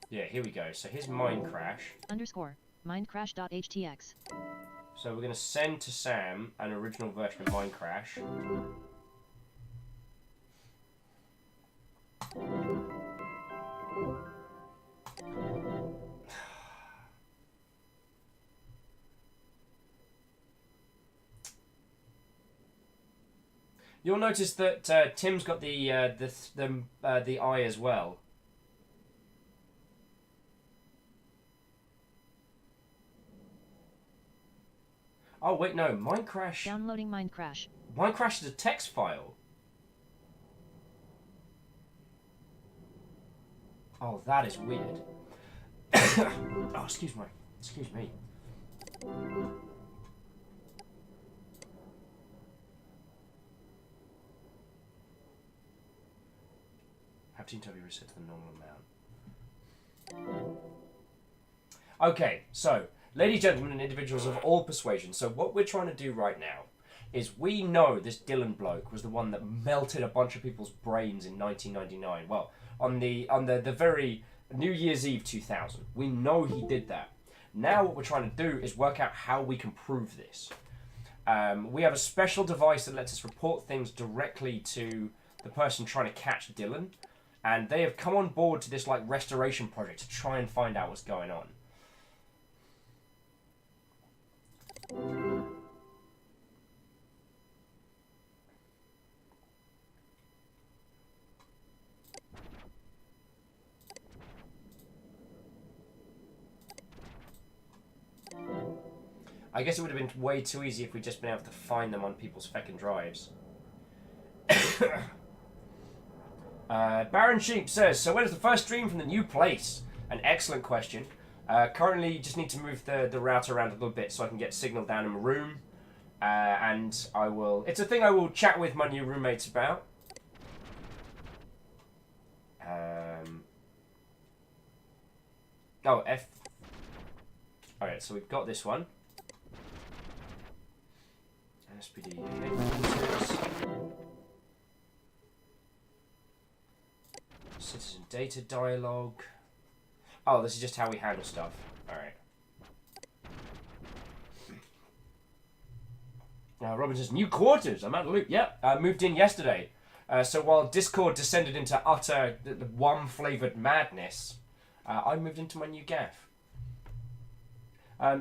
Yeah, here we go. So here's Mindcrash.
_Mindcrash.htx.
So we're going to send to Sam an original version of Mindcrash. You'll notice that Tim's got the eye as well. Oh wait, no, Mindcrash.
Downloading Mindcrash.
Mindcrash is a text file. Oh, that is weird. Oh, excuse me. Have Team W reset to the normal amount. Okay, so, ladies, gentlemen, and individuals of all persuasions, so what we're trying to do right now is we know this Dylan bloke was the one that melted a bunch of people's brains in 1999. Well, on the very New Year's Eve 2000. We know he did that. Now what we're trying to do is work out how we can prove this. We have a special device that lets us report things directly to the person trying to catch Dylan, and they have come on board to this like restoration project to try and find out what's going on. I guess it would have been way too easy if we'd just been able to find them on people's feckin' drives. Baron Sheep says, so when is the first stream from the new place? An excellent question. Currently, you just need to move the router around a little bit so I can get signal down in my room. And I will... It's a thing I will chat with my new roommates about. Oh, F... Alright, so we've got this one. SPD headquarters. Citizen data dialogue. Oh, this is just how we handle stuff. Alright. Robin says, new quarters. I'm out of the loop. Yep, I moved in yesterday. So while Discord descended into utter worm-flavoured madness, I moved into my new gaff.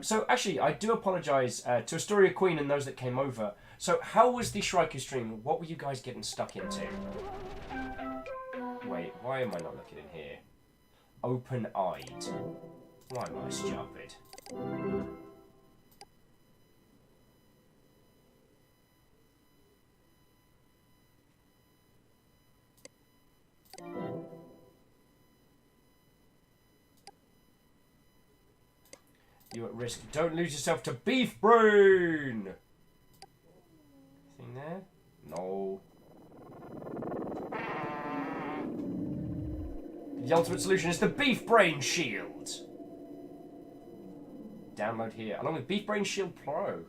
So actually, I do apologise to Astoria Queen and those that came over. So how was the Shrike stream? What were you guys getting stuck into? Wait, why am I not looking in here? Open-eyed. Why am I stupid? You're at risk. Don't lose yourself to beef brain! Anything there? No. The ultimate solution is the beef brain shield. Download here, along with Beef Brain Shield Pro.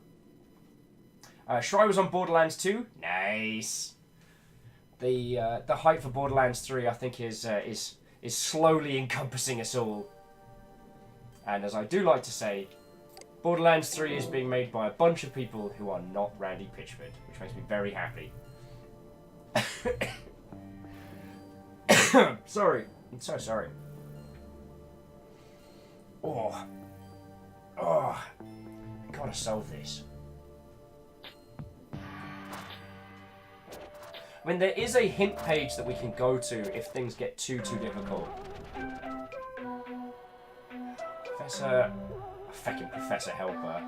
Shry was on Borderlands 2. Nice. The hype for Borderlands 3, I think, is slowly encompassing us all. And as I do like to say, Borderlands 3 is being made by a bunch of people who are not Randy Pitchford, which makes me very happy. Sorry. I'm so sorry. Oh. I gotta solve this. I mean, there is a hint page that we can go to if things get too difficult. Fucking Professor Helper.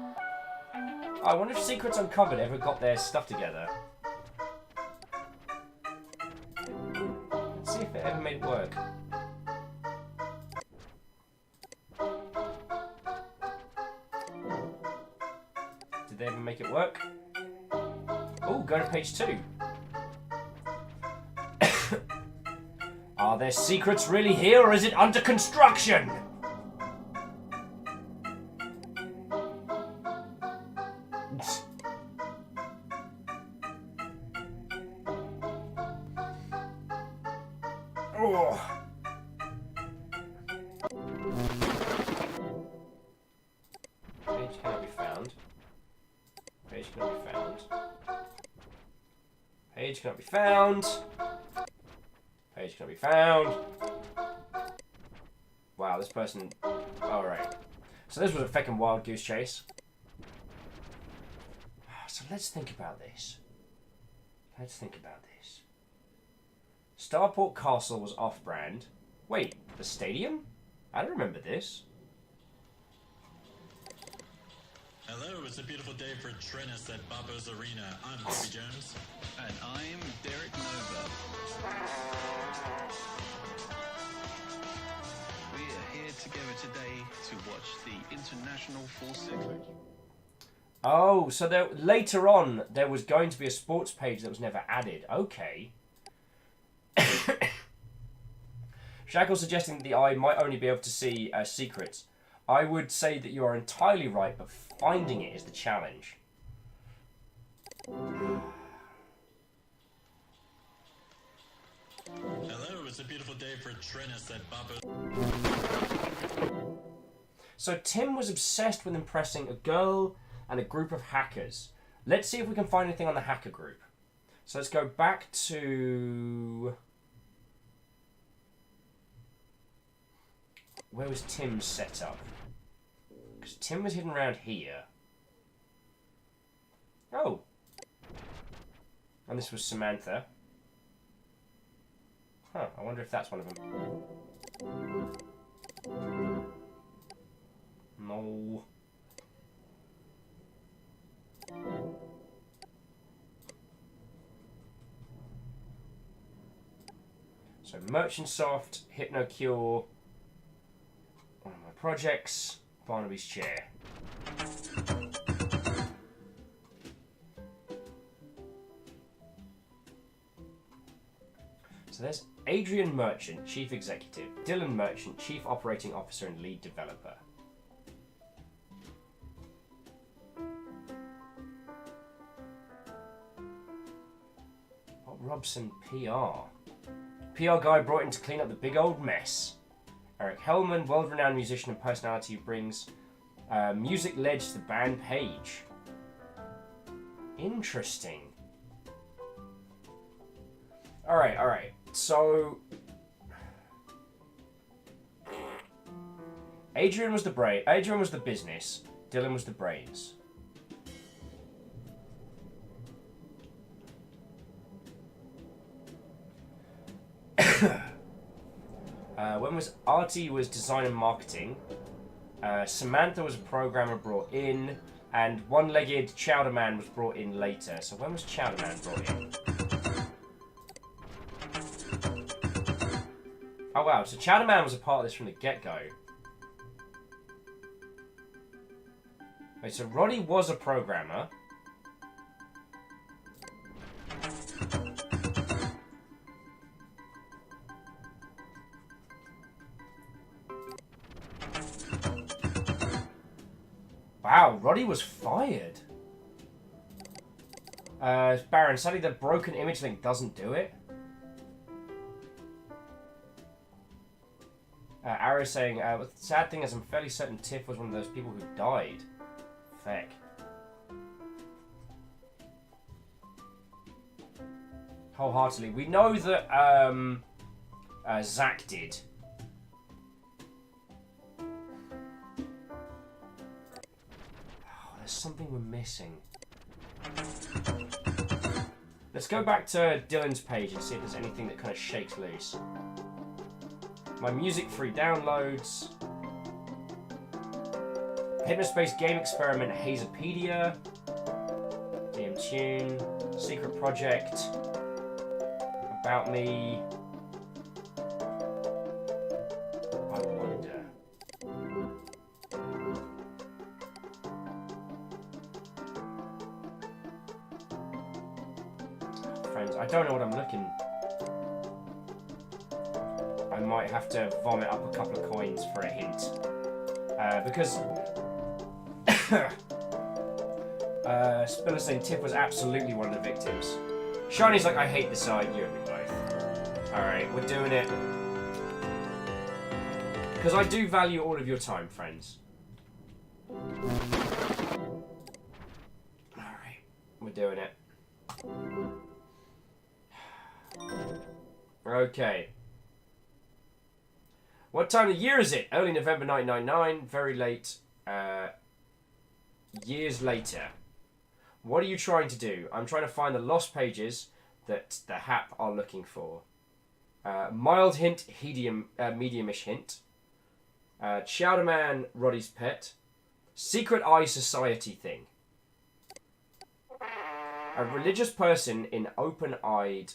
I wonder if Secrets Uncovered ever got their stuff together. Let's see if it ever made it work. Did they ever make it work? Oh, go to page 2. Are there secrets really here, or is it under construction? Page cannot be found. Page cannot be found. Wow, this person... Alright. So this was a feckin' wild goose chase. So let's think about this. Starport Castle was off-brand. Wait, the stadium? I don't remember this.
Hello, it's a beautiful day for tennis at Babo's Arena. I'm Bobby Jones. And I'm Derek Nova. We are here together today to watch the International Forces.
Oh, so later on there was going to be a sports page that was never added. Okay. Shackle suggesting that the eye might only be able to see secrets. I would say that you are entirely right, but finding it is the challenge.
Hello, it's a beautiful day for Trennis at Baba.
So Tim was obsessed with impressing a girl and a group of hackers. Let's see if we can find anything on the hacker group. So let's go back to... Where was Tim's setup? Because Tim was hidden around here. Oh. And this was Samantha. Huh, I wonder if that's one of them. No. So Merchantsoft, HypnoCure, one of my projects, Barnaby's chair. So there's Adrian Merchant, Chief Executive, Dylan Merchant, Chief Operating Officer and Lead Developer. What Robson PR? PR guy brought in to clean up the big old mess. Eric Hellman, world-renowned musician and personality who brings music ledge to the band page. Interesting. Alright. So... Adrian was the business. Dylan was the brains. When was Artie was design and marketing. Samantha was a programmer brought in, and one-legged Chowder Man was brought in later. So when was Chowder Man brought in? Oh wow, so Chowder Man was a part of this from the get-go. Wait, so Roddy was a programmer. Wow, Roddy was fired. Baron, sadly the broken image link doesn't do it. Arrow saying, the sad thing is I'm fairly certain Tiff was one of those people who died. Feck. Wholeheartedly. We know that Zach did. There's something we're missing. Let's go back to Dylan's page and see if there's anything that kind of shakes loose. My music free downloads. Hypnospace Game Experiment Hazopedia. DM Tune. Secret Project. About Me. I wonder. Friends, I don't know what I'm looking. I might have to vomit up a couple of coins for a hint. Because Spiller saying Tiff was absolutely one of the victims. Shiny's like, I hate the side, you and me both. Alright, we're doing it. Because I do value all of your time, friends. Alright, we're doing it. Okay. What time of year is it? Early November 1999, very late. Years later. What are you trying to do? I'm trying to find the lost pages that the HAP are looking for. Mild hint, mediumish hint. Chowderman, Roddy's pet. Secret Eye Society thing. A religious person in open-eyed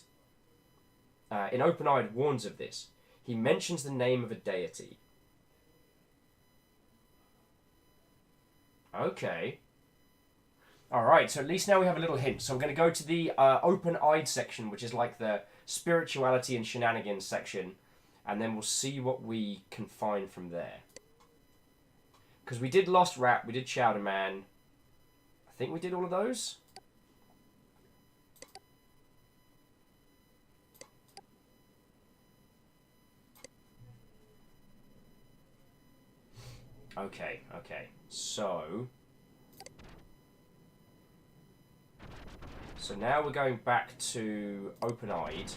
warns of this. He mentions the name of a deity. Okay. Alright, so at least now we have a little hint. So I'm going to go to the open-eyed section, which is like the spirituality and shenanigans section. And then we'll see what we can find from there. Because we did Lost Rap, we did Chowder Man. I think we did all of those. Okay, okay. So now we're going back to Open-Eyed.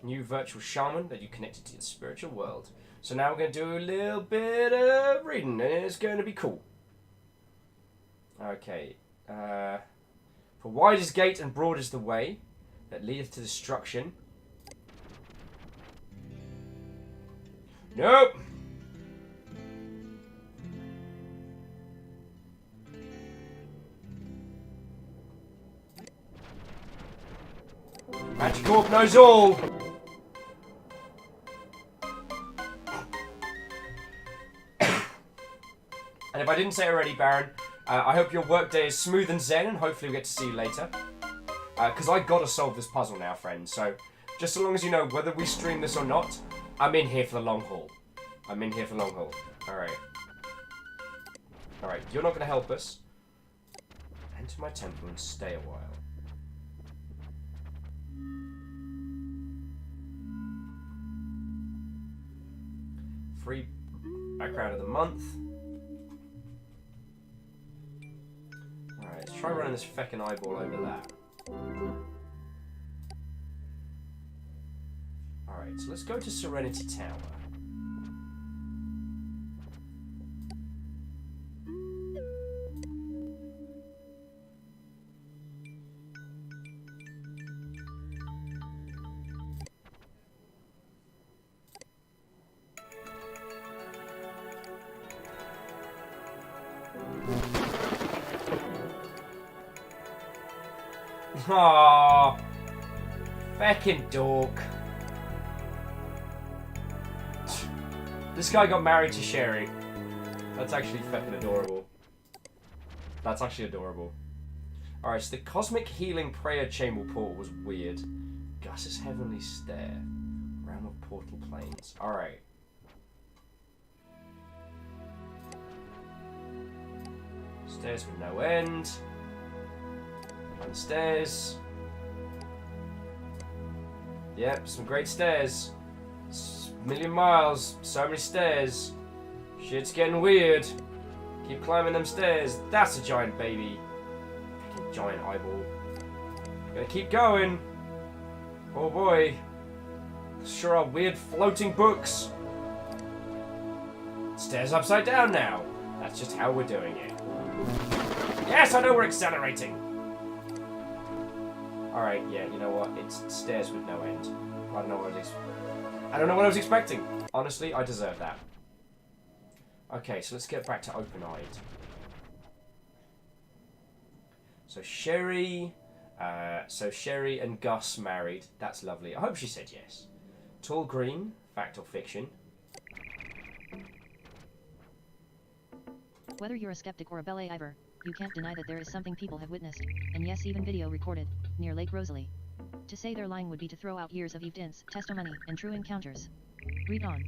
New virtual shaman that you connected to the spiritual world. So now we're going to do a little bit of reading, and it's going to be cool. Okay. For wide is gate and broad is the way that leadeth to destruction. Nope. Magicorp knows all. And if I didn't say it already, Baron, I hope your workday is smooth and zen, and hopefully we get to see you later. Because I gotta solve this puzzle now, friends. So, just so long as you know, whether we stream this or not, I'm in here for the long haul. I'm in here for the long haul. Alright. Alright, you're not gonna help us. Enter my temple and stay a while. Free background of the month. Alright, let's try running this feckin' eyeball over that. Alright, so let's go to Serenity Tower. Aww, feckin' dork. This guy got married to Sherry. That's actually feckin' adorable. That's actually adorable. Alright, so the Cosmic Healing Prayer Chamber portal was weird. Gus's Heavenly Stair. Realm of Portal Planes. Alright. Stairs with no end. On the stairs. Yep, some great stairs. Million miles, so many stairs. Shit's getting weird. Keep climbing them stairs. That's a giant baby. Fucking giant eyeball. Gotta keep going. Oh boy. Sure are weird floating books. Stairs upside down now. That's just how we're doing it. Yes, I know we're accelerating. Alright, yeah, you know what? It's stairs with no end. I don't know what I was expecting. Honestly, I deserve that. Okay, so let's get back to Open-Eyed. So Sherry and Gus married. That's lovely. I hope she said yes. Tall green, fact or fiction?
Whether you're a skeptic or a believer, you can't deny that there is something people have witnessed, and yes, even video recorded, near Lake Rosalie. To say they're lying would be to throw out years of evidence, testimony, and true encounters. Read on.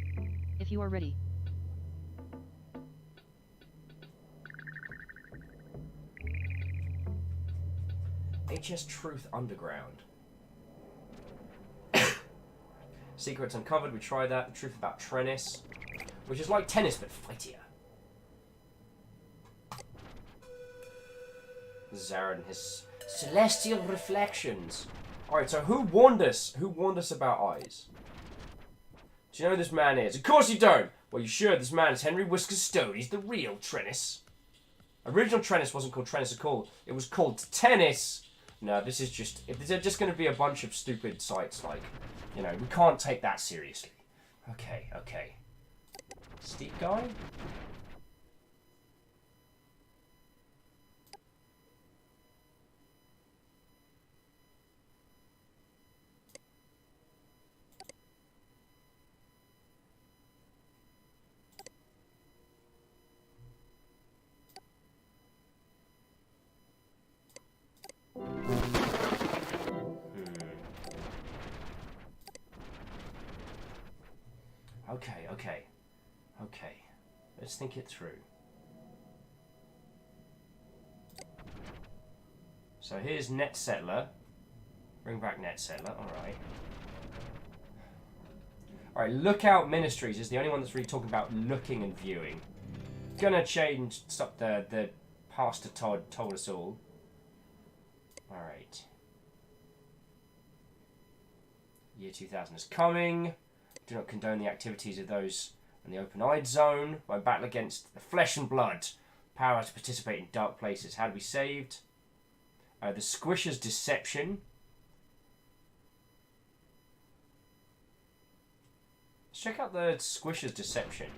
If you are ready.
HS Truth Underground. Secrets uncovered, we tried that. The truth about Trennis, which is like tennis but fightier. Zared and his celestial reflections. Alright, so who warned us? Who warned us about eyes? Do you know who this man is? Of course you don't! Well, you should. This man is Henry Whiskers Stone. He's the real Trennis. Original Trennis wasn't called Trennis at all. It was called Tennis. No, this is just... If there's just going to be a bunch of stupid sites, like... You know, we can't take that seriously. Okay, okay. Steep guy? Okay, okay. Okay. Let's think it through. So here's Net Settler. Bring back Net Settler, alright. Alright, Lookout Ministries is the only one that's really talking about looking and viewing. Gonna change stuff the Pastor Todd told us all. Alright. Year 2000 is coming. Do not condone the activities of those in the open-eyed zone. By battle against the flesh and blood. Power to participate in dark places. How to be saved. The Squisher's Deception. Let's check out the Squisher's Deception.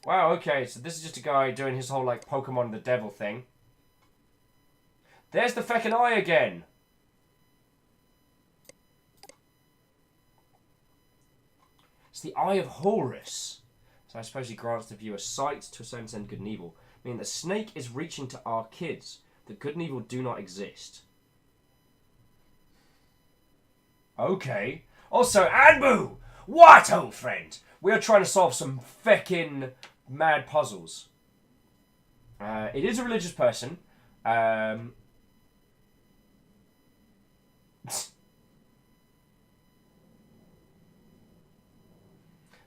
Wow, okay, so this is just a guy doing his whole, like, Pokemon the Devil thing. There's the feckin' eye again! It's the Eye of Horus. So I suppose he grants the viewer sight, to a certain extent good and evil. Meaning the snake is reaching to our kids. The good and evil do not exist. Okay. Also, Anbu! What, old friend? We are trying to solve some feckin' mad puzzles. It is a religious person.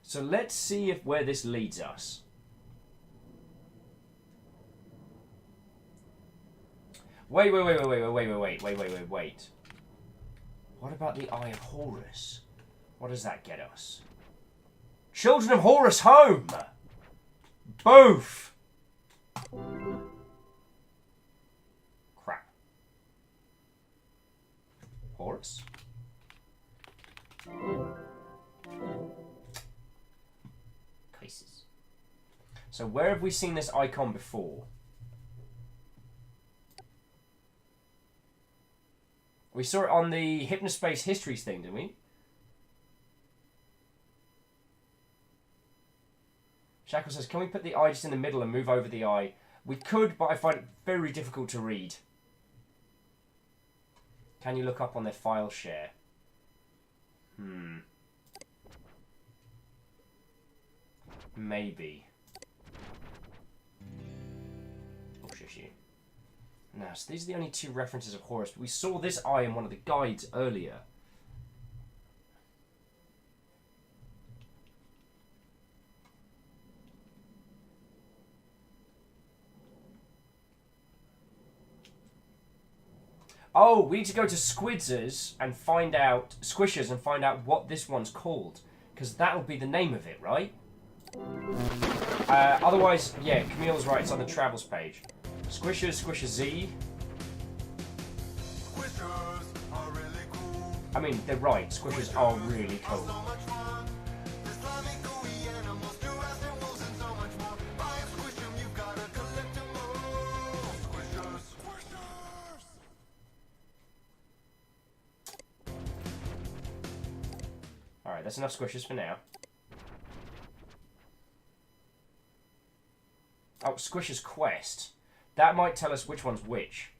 So let's see where this leads us. Wait. What about the Eye of Horus? What does that get us? Children of Horus home! Both! Crap. Horus? Cases. So where have we seen this icon before? We saw it on the Hypnospace Histories thing, didn't we? Shackle says, can we put the eye just in the middle and move over the eye? We could, but I find it very difficult to read. Can you look up on their file share? Maybe. Oh, shush you. Now, so these are the only two references of Horus. But we saw this eye in one of the guides earlier. Oh, we need to go to Squishers and find out what this one's called. Because that'll be the name of it, right? Otherwise, yeah, Camille's right, it's on the travels page. Squishers, Squisher Z.
Squishers are really cool.
I mean, they're right, Squishers are really cool. Alright, that's enough Squishers for now. Oh, Squisher's Quest. That might tell us which one's which.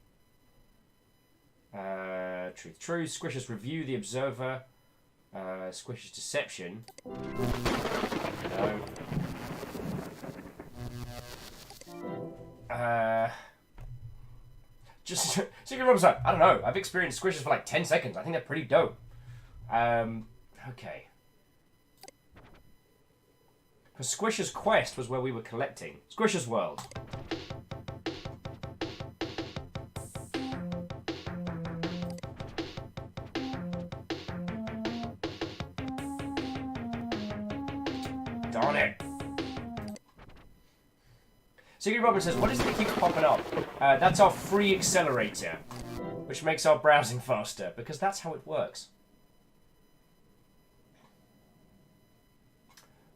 Truth. Squisher's Review, The Observer. Squisher's Deception. No. Just Secret Robinson. I don't know. I've experienced Squishers for like 10 seconds. I think they're pretty dope. Okay. Because Squisher's Quest was where we were collecting. Squisher's World. Darn it. Secret Robin says, what is it that keeps popping up? That's our free accelerator, which makes our browsing faster, because that's how it works.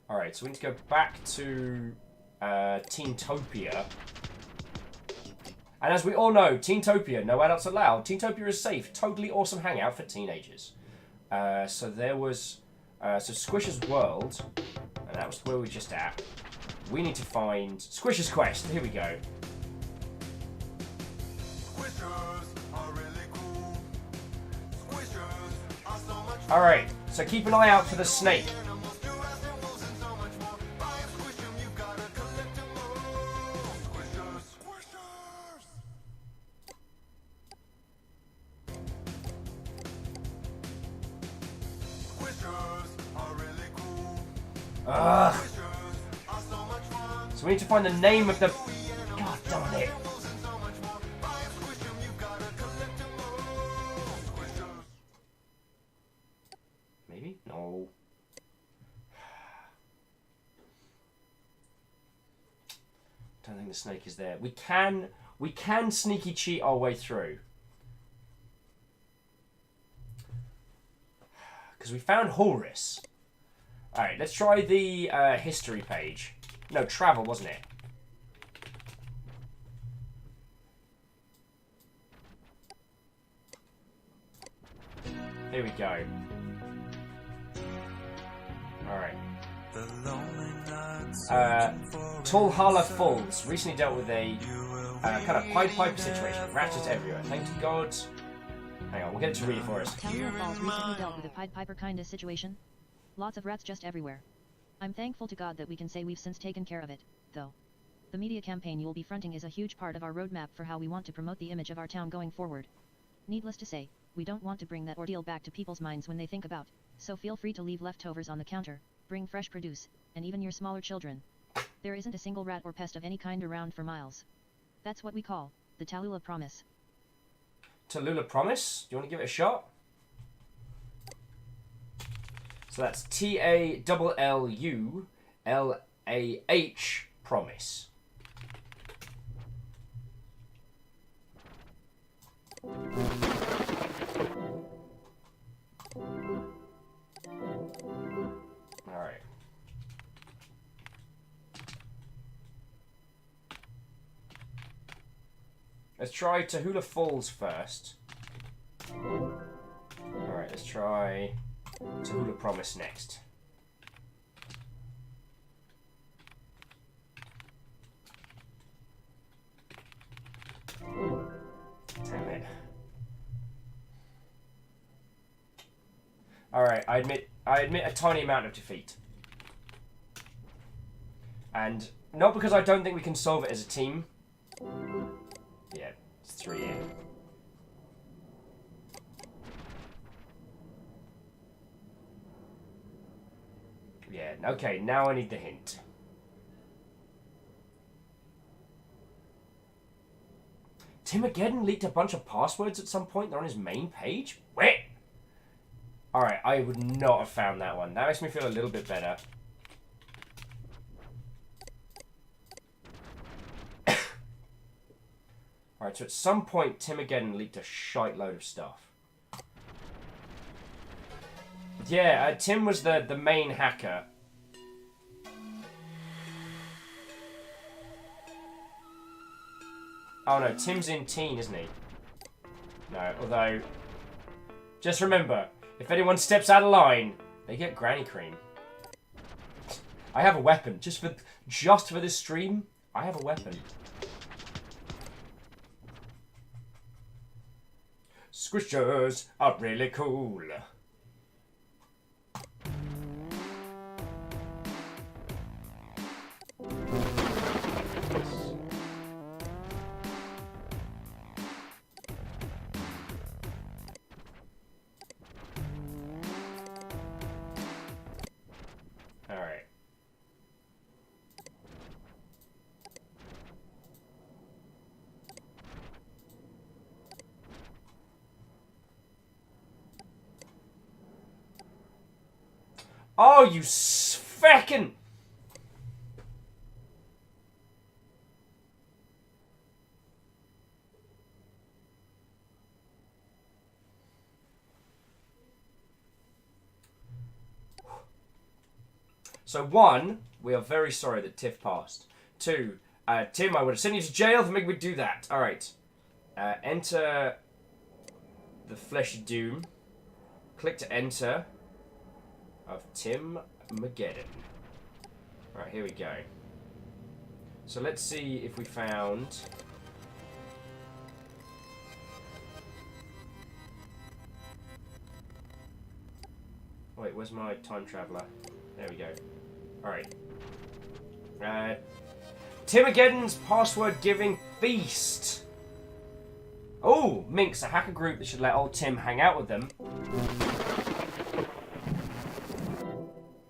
Alright, so we need to go back to Teentopia. And as we all know, Teentopia, no adults allowed. Teentopia is safe. Totally awesome hangout for teenagers. So there was... so Squisher's World, and that was where we were just at. We need to find Squisher's Quest. Here we go.
Squishers are really cool. Squishers are so much fun.
Alright, so keep an eye out for the snake. Ugh. So we need to find the name of the... God darn it. Maybe? No. Don't think the snake is there. We can sneaky cheat our way through. Because we found Horus. Alright, let's try the history page. No, travel, wasn't it? Here we go. Alright. Tulhala Falls recently dealt with a kind of Pied Piper situation. Rats just everywhere. Thank God. Hang on, we'll get it to read it for us.
Tulhala Falls recently dealt with a Pied Piper kind of situation. Lots of rats just everywhere. I'm thankful to God that we can say we've since taken care of it, though. The media campaign you will be fronting is a huge part of our roadmap for how we want to promote the image of our town going forward. Needless to say, we don't want to bring that ordeal back to people's minds when they think about, so feel free to leave leftovers on the counter, bring fresh produce, and even your smaller children. There isn't a single rat or pest of any kind around for miles. That's what we call the Tallulah Promise.
Tallulah Promise? Do you want to give it a shot? So that's Tallulah Promise. Alright. Let's try Tallulah Falls first. Alright, let's try Tallulah Promise next. Damn it. Alright, I admit a tiny amount of defeat. And not because I don't think we can solve it as a team. Yeah, it's 3 in. Yeah, okay, now I need the hint. Timogeddon leaked a bunch of passwords at some point. They're on his main page? Wait! Alright, I would not have found that one. That makes me feel a little bit better. Alright, so at some point, Timogeddon leaked a shite load of stuff. Yeah, Tim was the main hacker. Oh no, Tim's in teen, isn't he? No, although... Just remember, if anyone steps out of line, they get granny cream. I have a weapon. Just for this stream, I have a weapon. Squishers are really cool. Alright. Oh, you feckin'! So 1, we are very sorry that Tiff passed. 2, Tim, I would have sent you to jail for making me do that. Alright. Enter the Flesh of Doom. Click to enter of Tim Mageddon. Right, here we go. So let's see if we found... Wait, where's my time traveler? There we go. Alright. Timogeddon's password giving feast. Oh, Minx, a hacker group that should let old Tim hang out with them.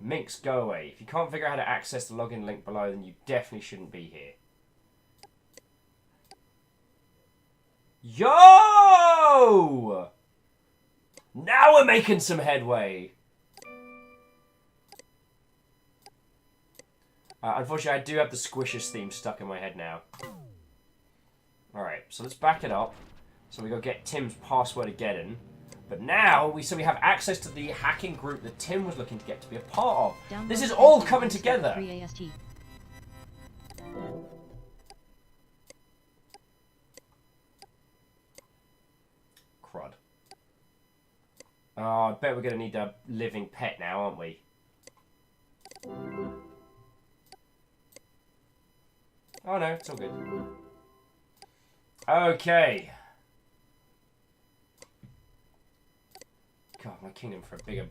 Minx, go away. If you can't figure out how to access the login link below, then you definitely shouldn't be here. Yo! Now we're making some headway. Unfortunately, I do have the Squishers theme stuck in my head now. Alright, so let's back it up. So we go get Tim's password again. But now, we have access to the hacking group that Tim was looking to get to be a part of. This is all coming together. Crud. Oh, I bet we're going to need a living pet now, aren't we? Oh no, it's all good. Okay. God, my kingdom for a bigger...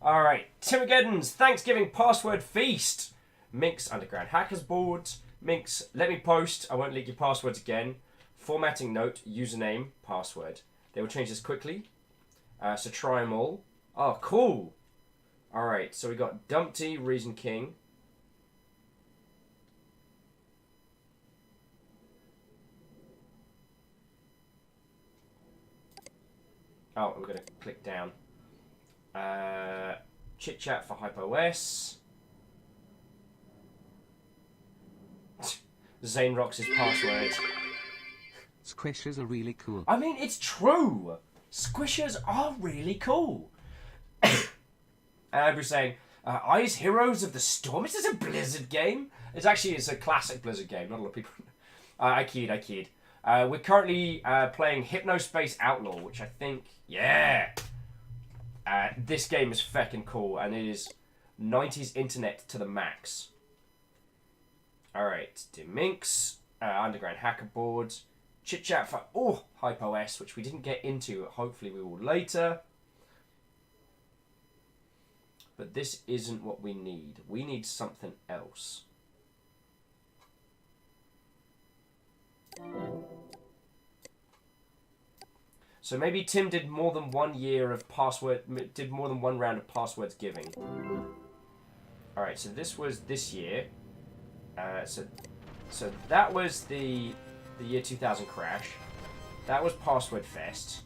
Alright, Timogeddon's Thanksgiving Password Feast. Minx Underground Hackers Board. Minx, let me post. I won't leak your passwords again. Formatting note, username, password. They will change this quickly. So try them all. Oh, cool. Alright, so we got Dumpty, Reason King. Oh, we're going to click down. Chit Chat for HypOS. Zane Rocks' password.
Squishers are really cool.
I mean, it's true. Squishers are really cool. Andrew's saying, Eyes Heroes of the Storm? Is this a Blizzard game? It's a classic Blizzard game. Not a lot of people... I kid. We're currently playing Hypnospace Outlaw, which I think... Yeah! This game is feckin' cool, and it is 90s internet to the max. Alright, Minx, Underground Hacker Board, Chit Chat for HypOS, which we didn't get into. Hopefully we will later. But this isn't what we need. We need something else. So maybe Tim did more than 1 year of did more than 1 round of passwords giving. Alright, so this was this year. So that was the year 2000 crash. That was Password Fest.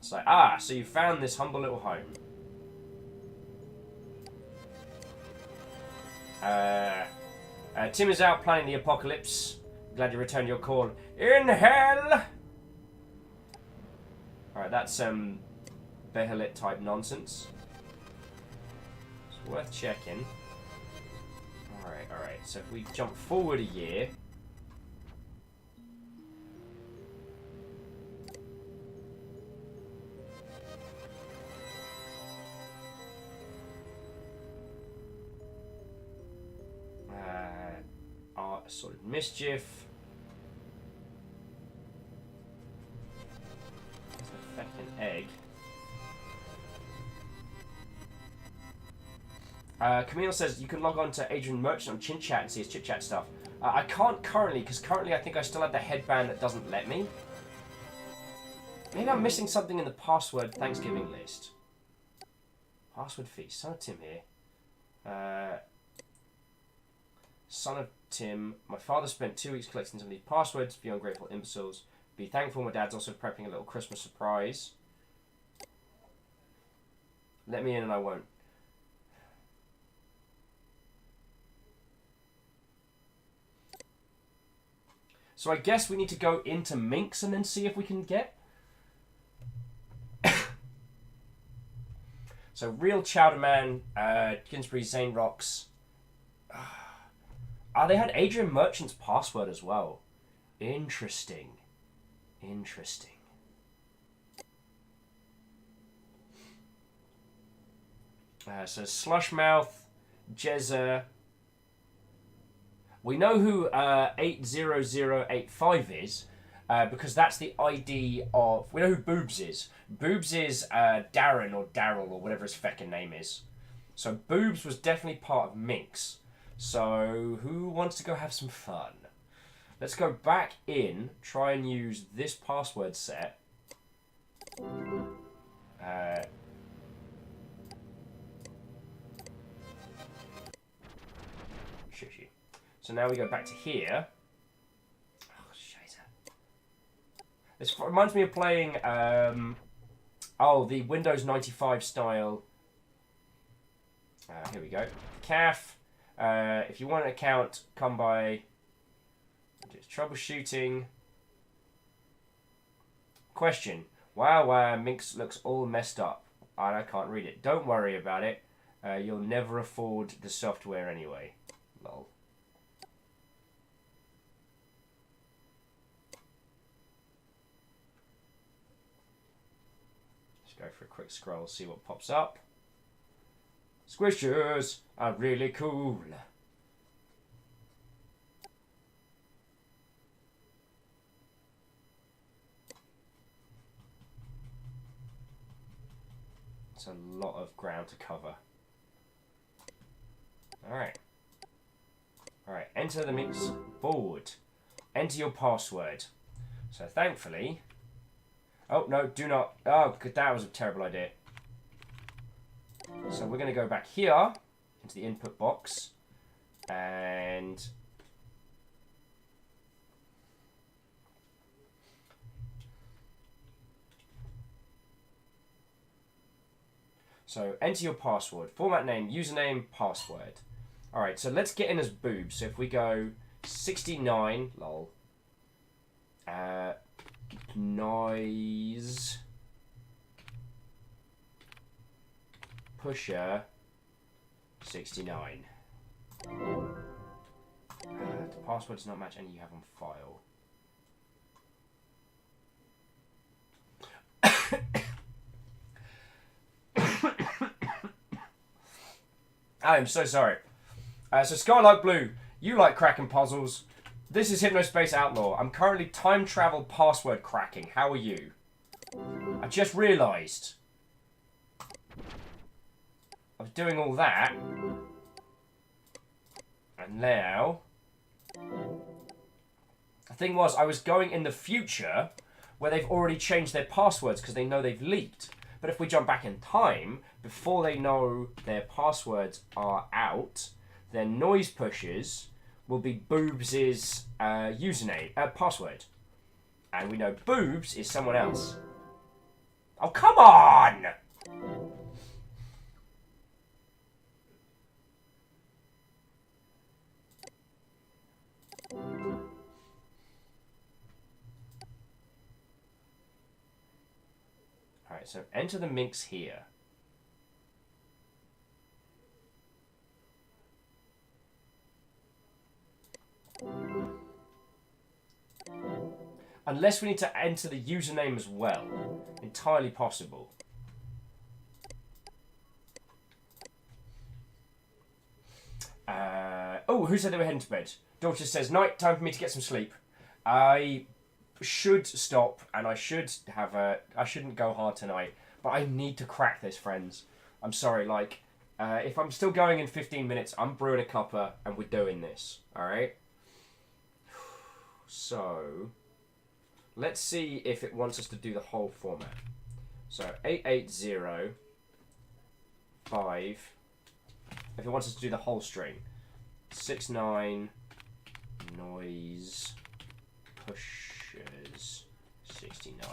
So, so you found this humble little home. Tim is out planning the apocalypse. Glad you returned your call. In hell! Alright, that's Behelit type nonsense. It's worth checking. Alright, so if we jump forward a year. Sort of mischief. It's a feckin' egg. Camille says you can log on to Adrian Merchant on Chin Chat and see his chit chat stuff. I can't currently, because currently I think I still have the headband that doesn't let me. Maybe I'm missing something in the password Thanksgiving list. Password feast. Son of Tim here. Son of Tim. My father spent 2 weeks collecting some of these passwords for you ungrateful imbeciles. Be thankful my dad's also prepping a little Christmas surprise. Let me in and I won't. So I guess we need to go into Minx and then see if we can get... So Real Chowderman, Ginsbury, Zane Rocks... they had Adrian Merchant's password as well. Interesting. So Slushmouth, Jezza. We know who 80085 is, because that's the ID of... We know who Boobs is. Boobs is Darren or Daryl or whatever his feckin' name is. So Boobs was definitely part of Minx. So, who wants to go have some fun? Let's go back in, try and use this password set. So now we go back to here. Oh, shit. This reminds me of playing, the Windows 95 style. Here we go. CAF. If you want an account, come by. Just troubleshooting. Question. Wow, Minx looks all messed up. And I can't read it. Don't worry about it. You'll never afford the software anyway. Lol. Just go for a quick scroll, see what pops up. Squishers are really cool. It's a lot of ground to cover. Alright. Alright, enter the Minx board. Enter your password. So thankfully... Oh, no, do not... Oh, that was a terrible idea. So we're going to go back here into the input box. And... So enter your password. Format name, username, password. Alright, so let's get in as boobs. So if we go 69, lol. Noise. Pusher 69. The password does not match any you have on file. I am so sorry. So Skylark Blue, you like cracking puzzles. This is Hypnospace Outlaw. I'm currently time travel password cracking. How are you? I just realised I was doing all that, and now the thing was I was going in the future where they've already changed their passwords because they know they've leaked. But if we jump back in time, before they know their passwords are out, their noise pushes will be Boobs' password. And we know Boobs is someone else. Oh, come on! Alright, so enter the Minx here. Unless we need to enter the username as well. Entirely possible. Oh, who said they were heading to bed? Daughter says, night, time for me to get some sleep. I should stop, and I should have I shouldn't go hard tonight, but I need to crack this, friends. I'm sorry, like, if I'm still going in 15 minutes, I'm brewing a cuppa, and we're doing this, alright? So, let's see if it wants us to do the whole format. So, 8805, if it wants us to do the whole string. 69, noise, pushes, 69.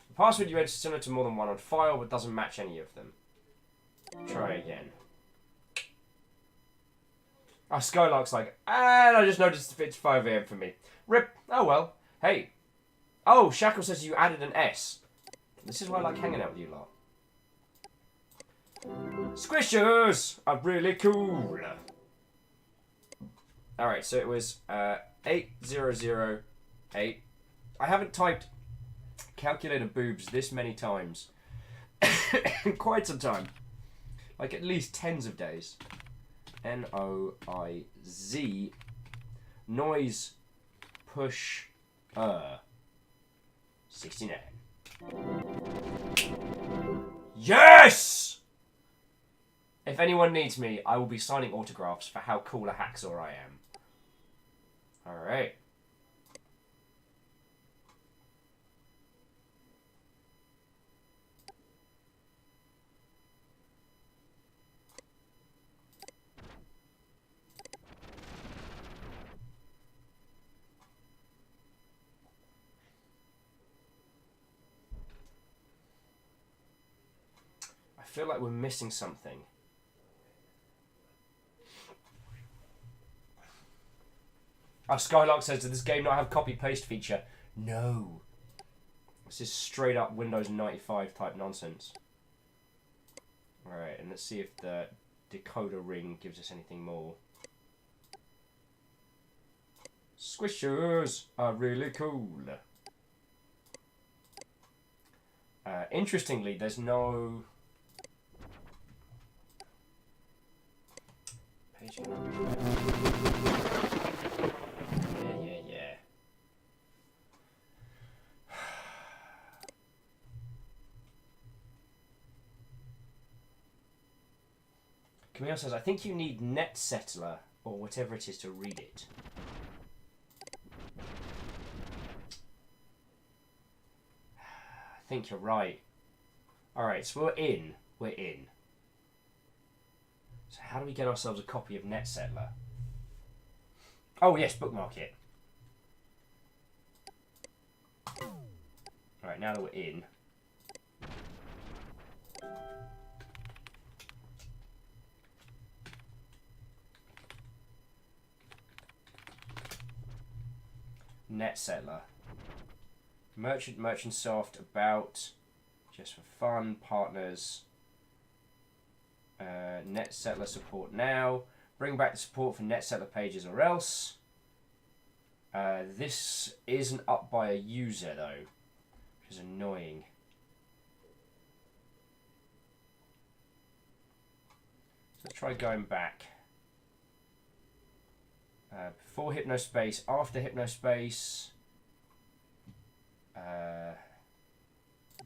The password you enter is similar to more than one on file, but doesn't match any of them. Try again. Oh, Skylark's like, and I just noticed it's 5 AM for me. Rip. Oh well. Hey. Oh, Shackle says you added an S. This is why I like hanging out with you lot. Squishers are really cool. Alright, so it was 8008. I haven't typed calculator boobs this many times in quite some time. Like at least tens of days. N-O-I-Z noise push 69. Yes! If anyone needs me, I will be signing autographs for how cool a hacksaw I am. Alright. feel like we're missing something. Skylark says, does this game not have copy-paste feature? No. This is straight up Windows 95 type nonsense. Alright, and let's see if the decoder ring gives us anything more. Squishers are really cool. Interestingly, there's no... Page yeah. Camille says, I think you need Net Settler or whatever it is to read it. I think you're right. Alright, so we're in. So how do we get ourselves a copy of Net Settler? Oh yes, bookmark it. Alright, now that we're in. Net Settler. Merchant soft, about, just for fun, partners. Net Settler support now. Bring back the support for Net Settler pages or else. This isn't up by a user though, which is annoying. So let's try going back. Before Hypnospace, after Hypnospace.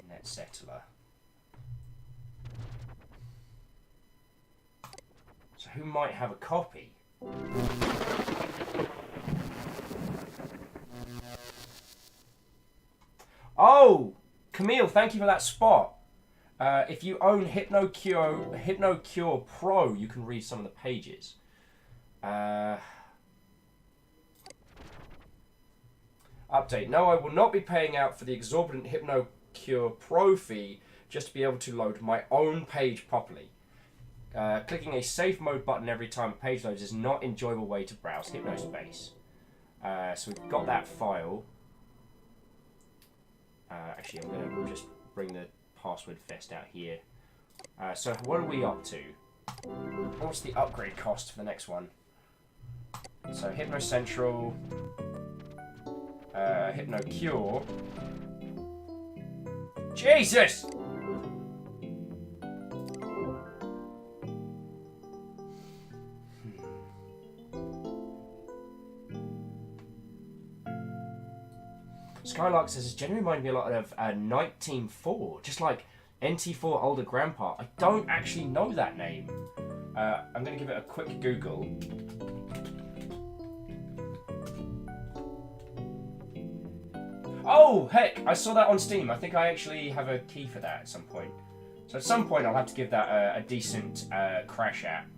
Net Settler. So who might have a copy? Oh! Camille, thank you for that spot. If you own HypnoCure Pro, you can read some of the pages. Update. No, I will not be paying out for the exorbitant HypnoCure Pro fee just to be able to load my own page properly. Clicking a safe mode button every time a page loads is not an enjoyable way to browse Hypnospace. So we've got that file. Actually, I'm going to just bring the password fest out here. So what are we up to? What's the upgrade cost for the next one? So Hypno Central, HypnoCure. Jesus! Skylark says, it's generally reminding me a lot of Night Team 4, just like NT4 Older Grandpa. I don't actually know that name. I'm going to give it a quick Google. Oh, heck, I saw that on Steam. I think I actually have a key for that at some point. So at some point I'll have to give that a decent crash at.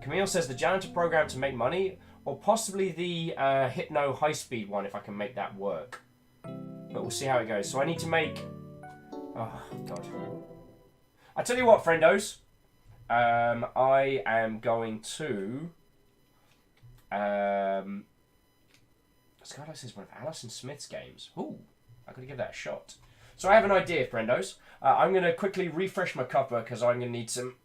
Camille says, the janitor program to make money, or possibly the Hypno high-speed one if I can make that work. But we'll see how it goes. So I need to make... Oh, God. I tell you what, friendos. I am going to... Skylar says one of Alison Smith's games. Ooh, I'm going to give that a shot. So I have an idea, friendos. I'm going to quickly refresh my cuppa because I'm going to need some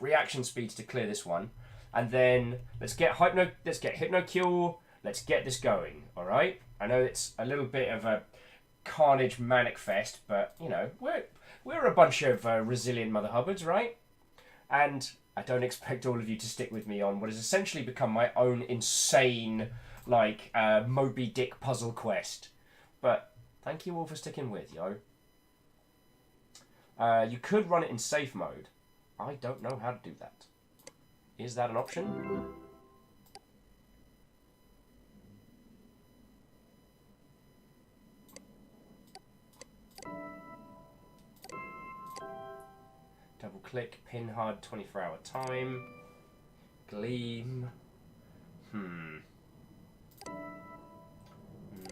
reaction speeds to clear this one. And then let's get HypnoCure. Let's get this going, all right? I know it's a little bit of a carnage manic fest, but you know we're a bunch of resilient Mother Hubbards, right? And I don't expect all of you to stick with me on what has essentially become my own insane, like Moby Dick puzzle quest. But thank you all for sticking with, yo. You could run it in safe mode. I don't know how to do that. Is that an option? Double click, pin hard, 24-hour time. Gleam.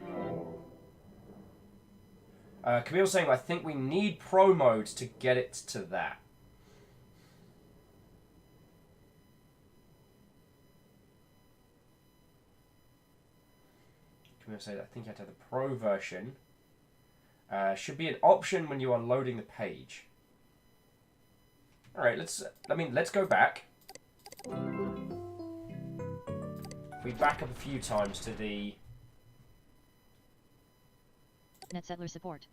No. Camille's saying, I think we need pro mode to get it to that. Can we say that? I think you have to have the Pro version. Should be an option when you are loading the page. All right, let's go back. We back up a few times to the
NetSettler support.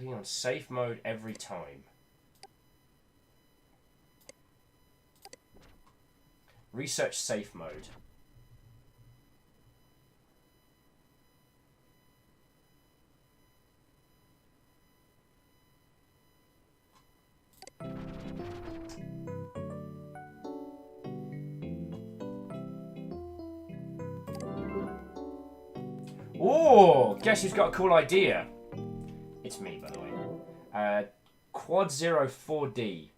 clicking on safe mode every time. Research safe mode. Oh, guess who's got a cool idea? It's me, by the way. Quad Zero 4D.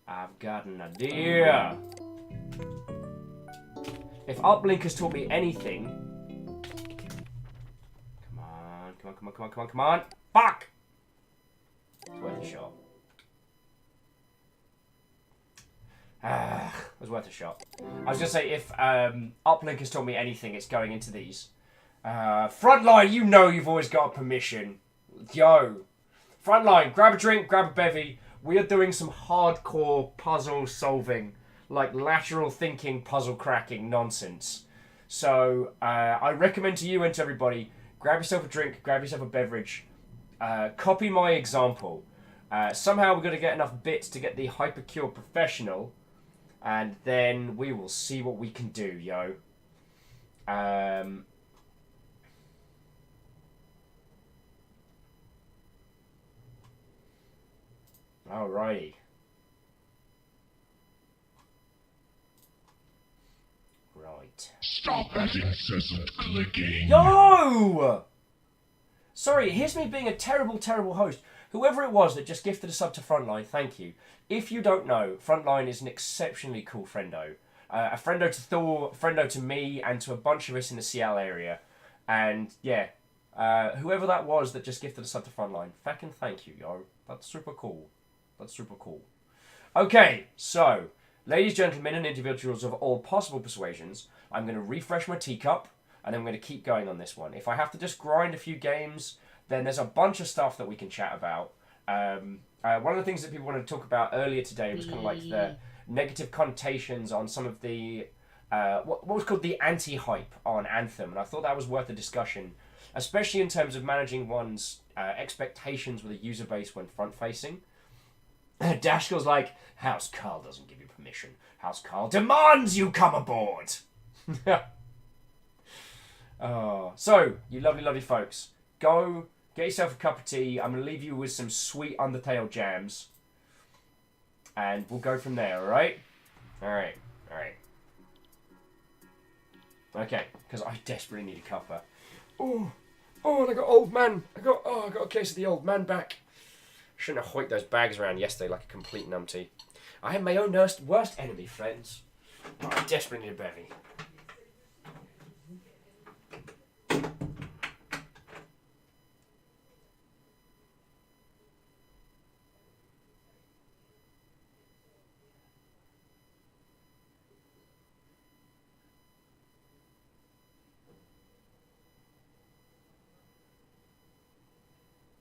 I've got an idea. If Uplink has taught me anything... Come on, come on, come on, come on, come on, come on. Fuck! It's worth a shot. It was worth a shot. I was going to say, if Uplink has taught me anything, it's going into these. Frontline, you know you've always got permission. Yo. Frontline, grab a drink, grab a bevy. We are doing some hardcore puzzle solving, like lateral thinking, puzzle cracking nonsense. So, I recommend to you and to everybody, grab yourself a drink, grab yourself a beverage. Copy my example. Somehow we're going to get enough bits to get the Hypercure Professional. And then we will see what we can do, yo. Alrighty. Right.
Stop that incessant clicking.
Yo! Sorry, here's me being a terrible, terrible host. Whoever it was that just gifted a sub to Frontline, thank you. If you don't know, Frontline is an exceptionally cool friendo. A friendo to Thor, friendo to me, and to a bunch of us in the Seattle area. And, yeah, whoever that was that just gifted a sub to Frontline, fucking thank you, yo. That's super cool. That's super cool. Okay, so, ladies, gentlemen, and individuals of all possible persuasions, I'm going to refresh my teacup, and I'm going to keep going on this one. If I have to just grind a few games, then there's a bunch of stuff that we can chat about. One of the things that people wanted to talk about earlier today was kind of like the negative connotations on some of the, what was called the anti-hype on Anthem, and I thought that was worth a discussion, especially in terms of managing one's expectations with a user base when front-facing. Dashkill's like, House Carl doesn't give you permission. House Carl demands you come aboard! So, you lovely, lovely folks, go get yourself a cup of tea. I'm going to leave you with some sweet Undertale jams. And we'll go from there, alright? Alright, alright. Okay, because I desperately need a cuppa. Oh, and I got old man. I got a case of the old man back. Shouldn't have hoiked those bags around yesterday like a complete numpty. I am my own worst enemy, friends. Oh, I desperately need a bevy.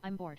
I'm bored.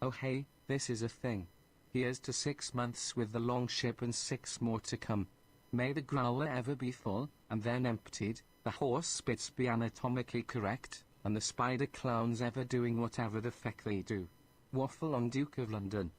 Oh hey, this is a thing. Here's to 6 months with the long ship and 6 more to come. May the growler ever be full, and then emptied, the horse spits be anatomically correct, and the spider clowns ever doing whatever the feck they do. Waffle on Duke of London.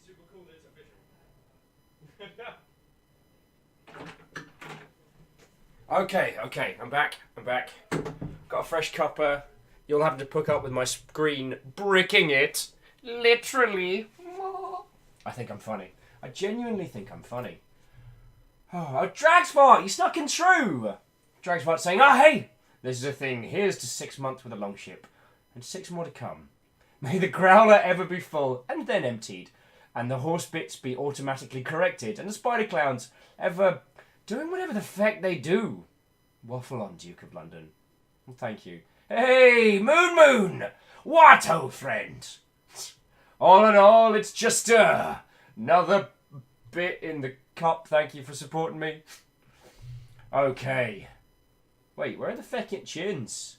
Super cool that it's official. Okay, I'm back. Got a fresh cuppa. You'll have to put up with my screen bricking it. Literally. I think I'm funny. I genuinely think I'm funny. Oh, Dragsfart, you snuck in through. Dragsfart saying, oh, hey, this is a thing. Here's to 6 months with a long ship. And 6 more to come. May the growler ever be full and then emptied. And the horse bits be automatically corrected. And the spider clowns ever doing whatever the feck they do. Waffle on, Duke of London. Well, thank you. Hey, Moon! What, old friend? All in all, it's just another bit in the cup. Thank you for supporting me. Okay. Wait, where are the feckin' chins?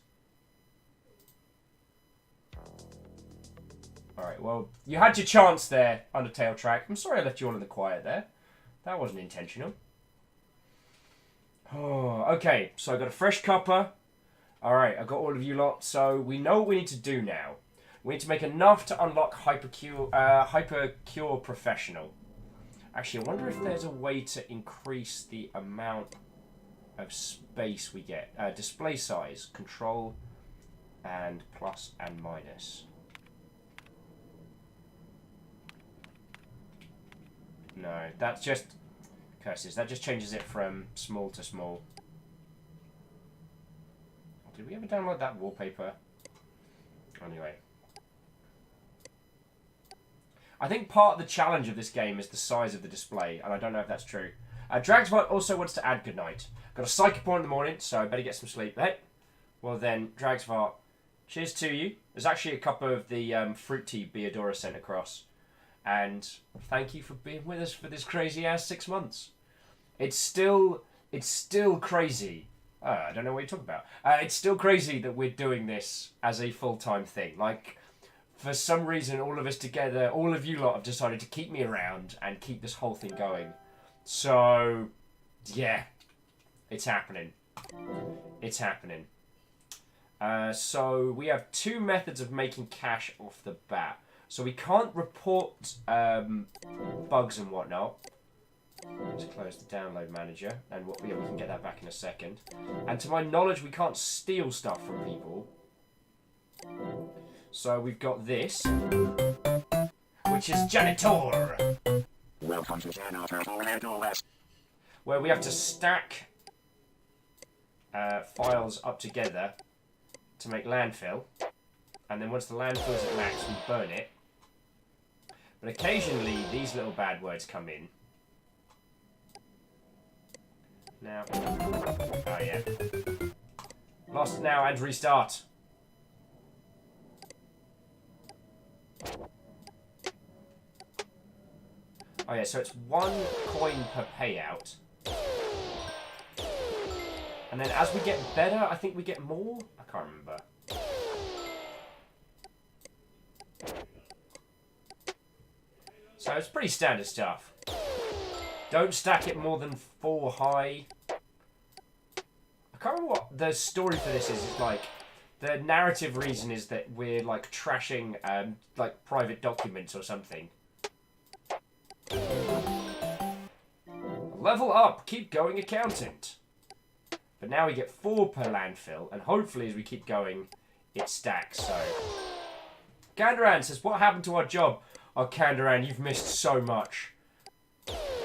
Alright, well, you had your chance there, Undertale track. I'm sorry I left you all in the quiet there. That wasn't intentional. Oh, okay, so I got a fresh cuppa. Alright, I got all of you lot. So we know what we need to do now. We need to make enough to unlock Hypercure Professional. Actually, I wonder if there's a way to increase the amount of space we get. Display size, control, and plus and minus. No, that's just curses. That just changes it from small to small. Did we ever download that wallpaper? Anyway. I think part of the challenge of this game is the size of the display, and I don't know if that's true. Dragsbot also wants to add goodnight. Got a psych appointment in the morning, so I better get some sleep. Hey, well then, Dragsbot, cheers to you. There's actually a cup of the fruit tea Beadora sent across. And thank you for being with us for this crazy ass 6 months. It's still crazy. I don't know what you're talking about. It's still crazy that we're doing this as a full-time thing. Like, for some reason, all of us together, all of you lot have decided to keep me around and keep this whole thing going. So, yeah, it's happening. It's happening. So we have 2 methods of making cash off the bat. So we can't report bugs and whatnot. Let's close the download manager, and we can get that back in a second. And to my knowledge, we can't steal stuff from people. So we've got this, which is Janitor.
Welcome to Janitor Landless.
Where we have to stack files up together to make landfill. And then once the landfill is at max, we burn it. But occasionally, these little bad words come in. Now, oh yeah. Lost now and restart. Oh yeah, so it's 1 coin per payout. And then as we get better, I think we get more? I can't remember. So it's pretty standard stuff. Don't stack it more than 4 high. I can't remember what the story for this is. It's like, the narrative reason is that we're like trashing like private documents or something. Level up, keep going, accountant. But now we get 4 per landfill, and hopefully as we keep going, it stacks. So, Kandaran says, "What happened to our job?" Oh, Kandaran, you've missed so much.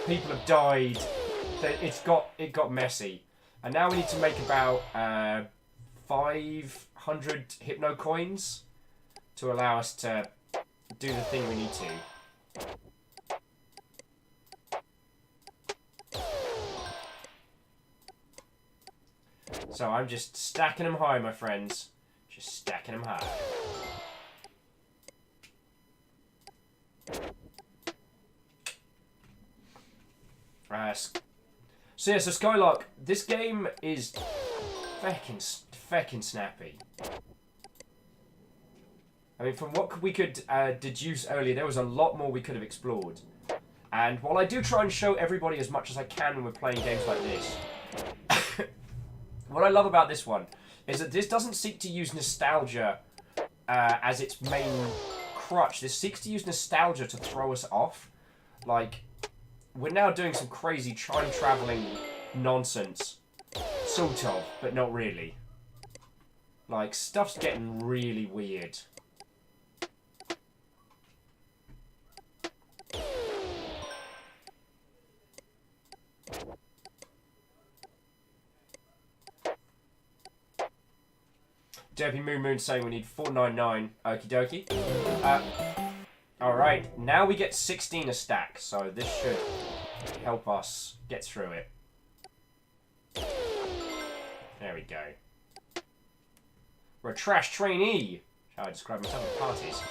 People have died. it got messy, and now we need to make about 500 hypno coins to allow us to do the thing we need to. So I'm just stacking them high, my friends. Just stacking them high. So yeah, so Skylark, this game is feckin' snappy. I mean, from what we could deduce earlier, there was a lot more we could have explored. And while I do try and show everybody as much as I can when we're playing games like this, what I love about this one is that this doesn't seek to use nostalgia as its main crutch. This seeks to use nostalgia to throw us off. Like, we're now doing some crazy time-traveling nonsense. Sort of, but not really. Like, stuff's getting really weird. Derpy Moon saying we need 499. Okie dokie. Alright, now we get 16 a stack, so this should help us get through it. There we go. We're a trash trainee! How I describe myself at parties.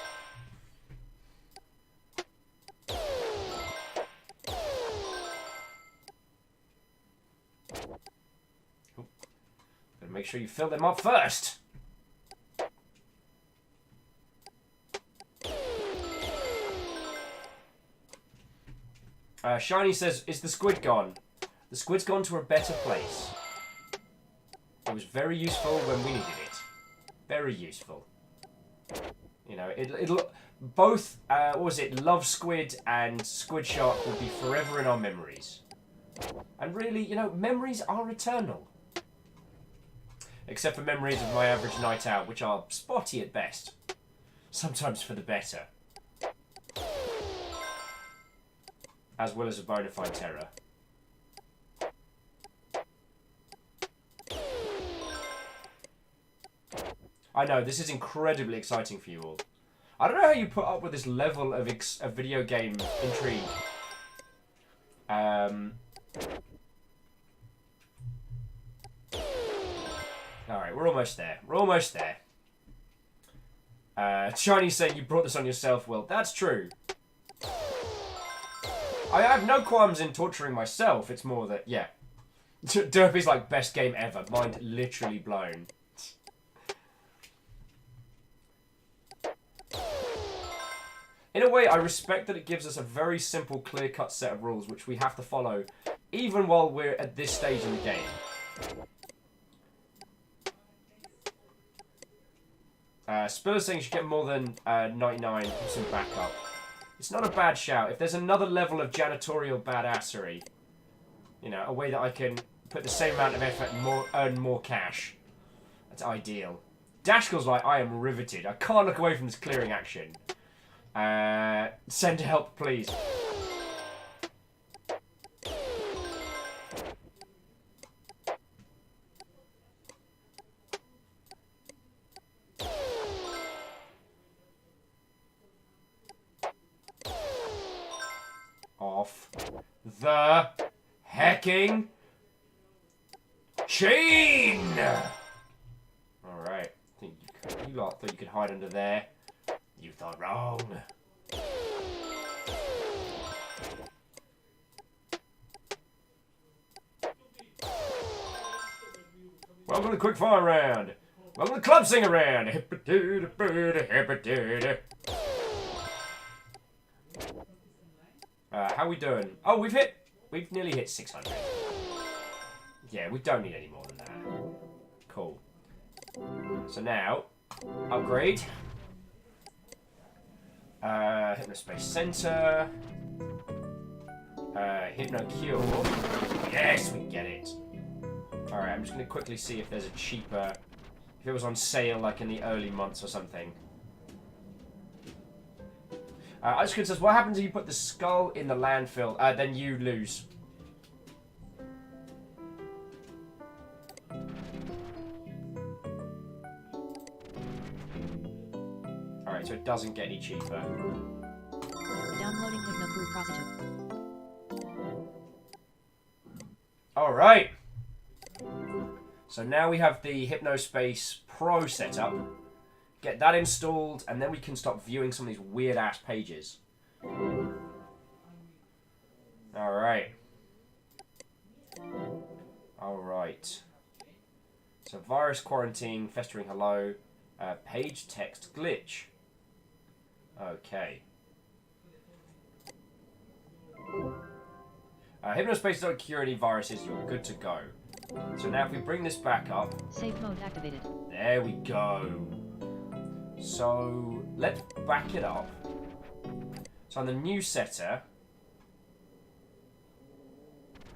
Ooh. Gotta make sure you fill them up first! Shiny says, is the squid gone? The squid's gone to a better place. It was very useful when we needed it. Very useful. You know, it'll both, what was it, Love Squid and Squid Shark will be forever in our memories. And really, you know, memories are eternal. Except for memories of my average night out, which are spotty at best. Sometimes for the better. As well as a bona fide terror. I know, this is incredibly exciting for you all. I don't know how you put up with this level of video game intrigue. Alright, we're almost there. We're almost there. Chinese saying you brought this on yourself, Will. That's true. I have no qualms in torturing myself. It's more that, yeah. Derpy's like, best game ever. Mind literally blown. In a way, I respect that it gives us a very simple, clear-cut set of rules which we have to follow, even while we're at this stage in the game. Spiller's saying you should get more than 99 for some backup. It's not a bad shout. If there's another level of janitorial badassery, you know, a way that I can put the same amount of effort and earn more cash, that's ideal. Dashkill's like, I am riveted. I can't look away from this clearing action. Send help, please. Off the hecking chain! Alright. You lot thought you could hide under there. You thought wrong. Welcome to the quickfire round. Welcome to the club singer round. How we doing? Oh, we've nearly hit 600. Yeah, we don't need any more than that. Cool. So now, upgrade. Hypnospace Center. Hypno Cure. Yes, we get it. Alright, I'm just going to quickly see if there's a cheaper... If it was on sale, like in the early months or something. Ice Cream says, what happens if you put the skull in the landfill? Then you lose. so it doesn't get any cheaper.
Downloading HypnoPro Prostitute.
Alright. So now we have the Hypnospace Pro setup. Get that installed, and then we can start viewing some of these weird-ass pages. Alright. Alright. So virus quarantine, festering hello, page text glitch. Okay. Hypnospace don't cure any viruses, you're good to go. So now if we bring this back up...
Safe mode activated.
There we go. So let's back it up. So on the new setter...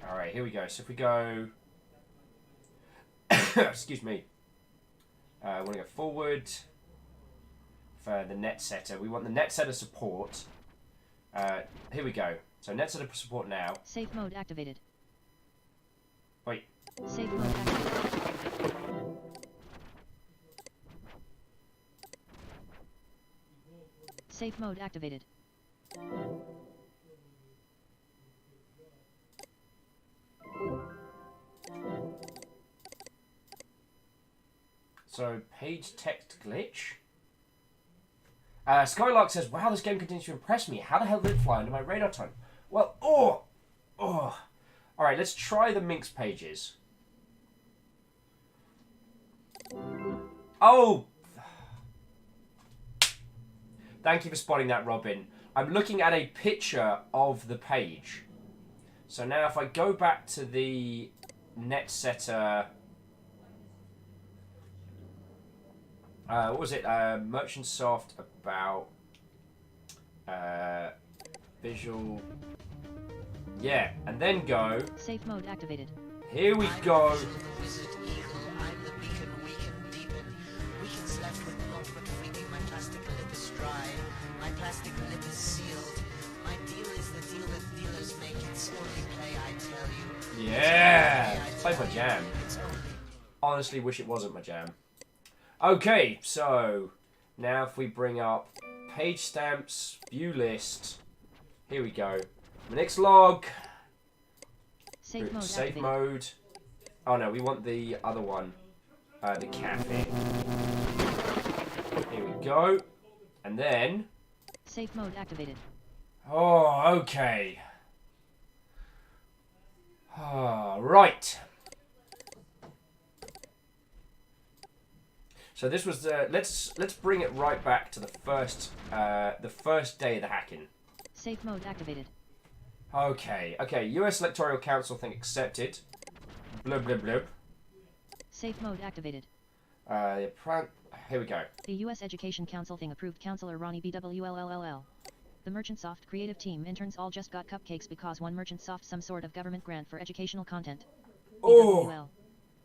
Alright, here we go. So if we go... Excuse me. We want to go forward for the net setter. We want the net setter support. Here we go. So net setter support now.
Safe mode activated.
Wait.
Safe mode activated. Safe mode activated.
So, page text glitch. Skylark says, wow, this game continues to impress me. How the hell did it fly under my radar tone? Well, Alright, let's try the Minx pages. Oh! Thank you for spotting that, Robin. I'm looking at a picture of the page. So now if I go back to the net setter... what was it? Merchant Soft about visual. Yeah, and then go.
Safe mode activated.
Here we go.
Wizard Eagle, I'm the beacon we can deepen. Weekends left with naught but freaking my plastic lip is dry. My plastic lip is sealed. My deal is the deal that dealers make. It's only play, I tell you.
Yeah! Play my jam. Honestly, wish it wasn't my jam. Okay, so now if we bring up page stamps, view list, here we go. Minix log, safe mode. Oh no, we want the other one, the cafe. Here we go, and then
safe mode activated.
Oh, okay. Right. So this was the let's bring it right back to the first day of the hacking.
Safe mode activated.
Okay, U.S. Electoral Council thing accepted. Blub blub blub.
Safe mode activated.
Here we go.
The U.S. Education Council thing approved. Councilor Ronnie BWLLLL. The Merchant Soft creative team interns all just got cupcakes because one Merchant Soft some sort of government grant for educational content. BWL.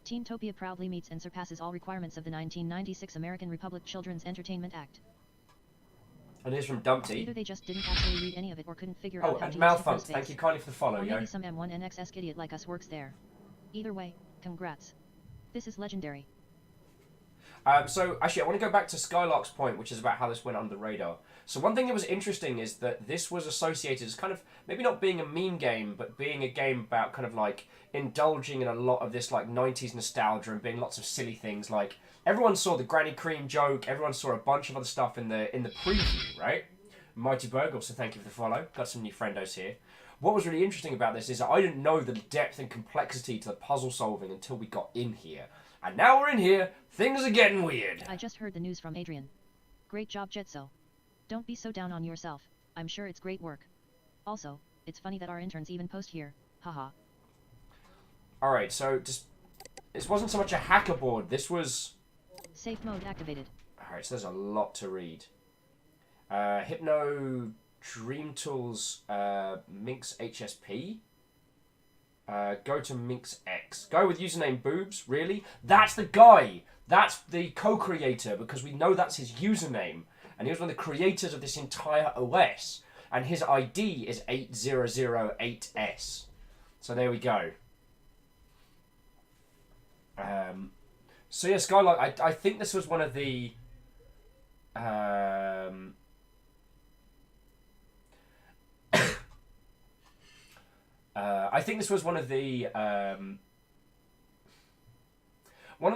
Team Topia proudly meets and surpasses all requirements of the 1996 American Republic Children's Entertainment Act.
And here's from Dumpty.
Either they just didn't actually read any of it or couldn't figure out how to use
Malfunct,
Hypnospace.
thank you kindly for the follow,
or
yo.
maybe some M1NXS idiot like us works there. Either way, congrats. This is legendary.
So, actually, I want to go back to Skylark's point, which is about how this went under the radar. So one thing that was interesting is that this was associated as kind of, maybe not being a meme game, but being a game about kind of like indulging in a lot of this like 90s nostalgia and being lots of silly things. Like, everyone saw the Granny Cream joke, everyone saw a bunch of other stuff in the preview, right? Mighty Berg, also thank you for the follow. Got some new friendos here. What was really interesting about this is that I didn't know the depth and complexity to the puzzle solving until we got in here. And now we're in here, things are getting weird.
I just heard the news from Adrian. Great job, Jetso. Don't be so down on yourself. I'm sure it's great work. Also, it's funny that our interns even post here. Haha.
Alright, so this wasn't so much a hacker board. This was...
Safe mode activated.
Alright, so there's a lot to read. Hypno Dream Tools Minx HSP. Go to Minx X. Go with username Boobs, really? That's the guy! That's the co-creator, because we know that's his username. And he was one of the creators of this entire OS. And his ID is 8008S. So there we go. So yeah, Skylark, I think this was one of the I think this was one of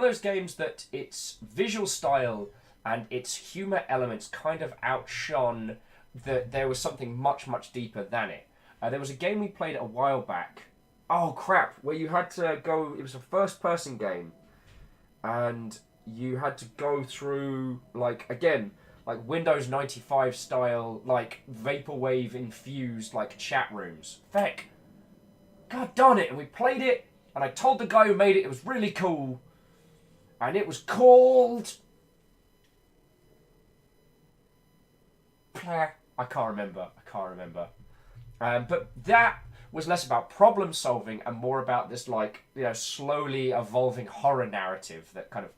those games that its visual style and its humor elements kind of outshone that there was something much, much deeper than it. There was a game we played a while back. Oh crap! Where you had to go. It was a first-person game, and you had to go through like Windows 95 style, like vaporwave infused like chat rooms. Feck. God darn it! And we played it, and I told the guy who made it was really cool, and it was called. I can't remember. But that was less about problem solving and more about this, like, you know, slowly evolving horror narrative that kind of,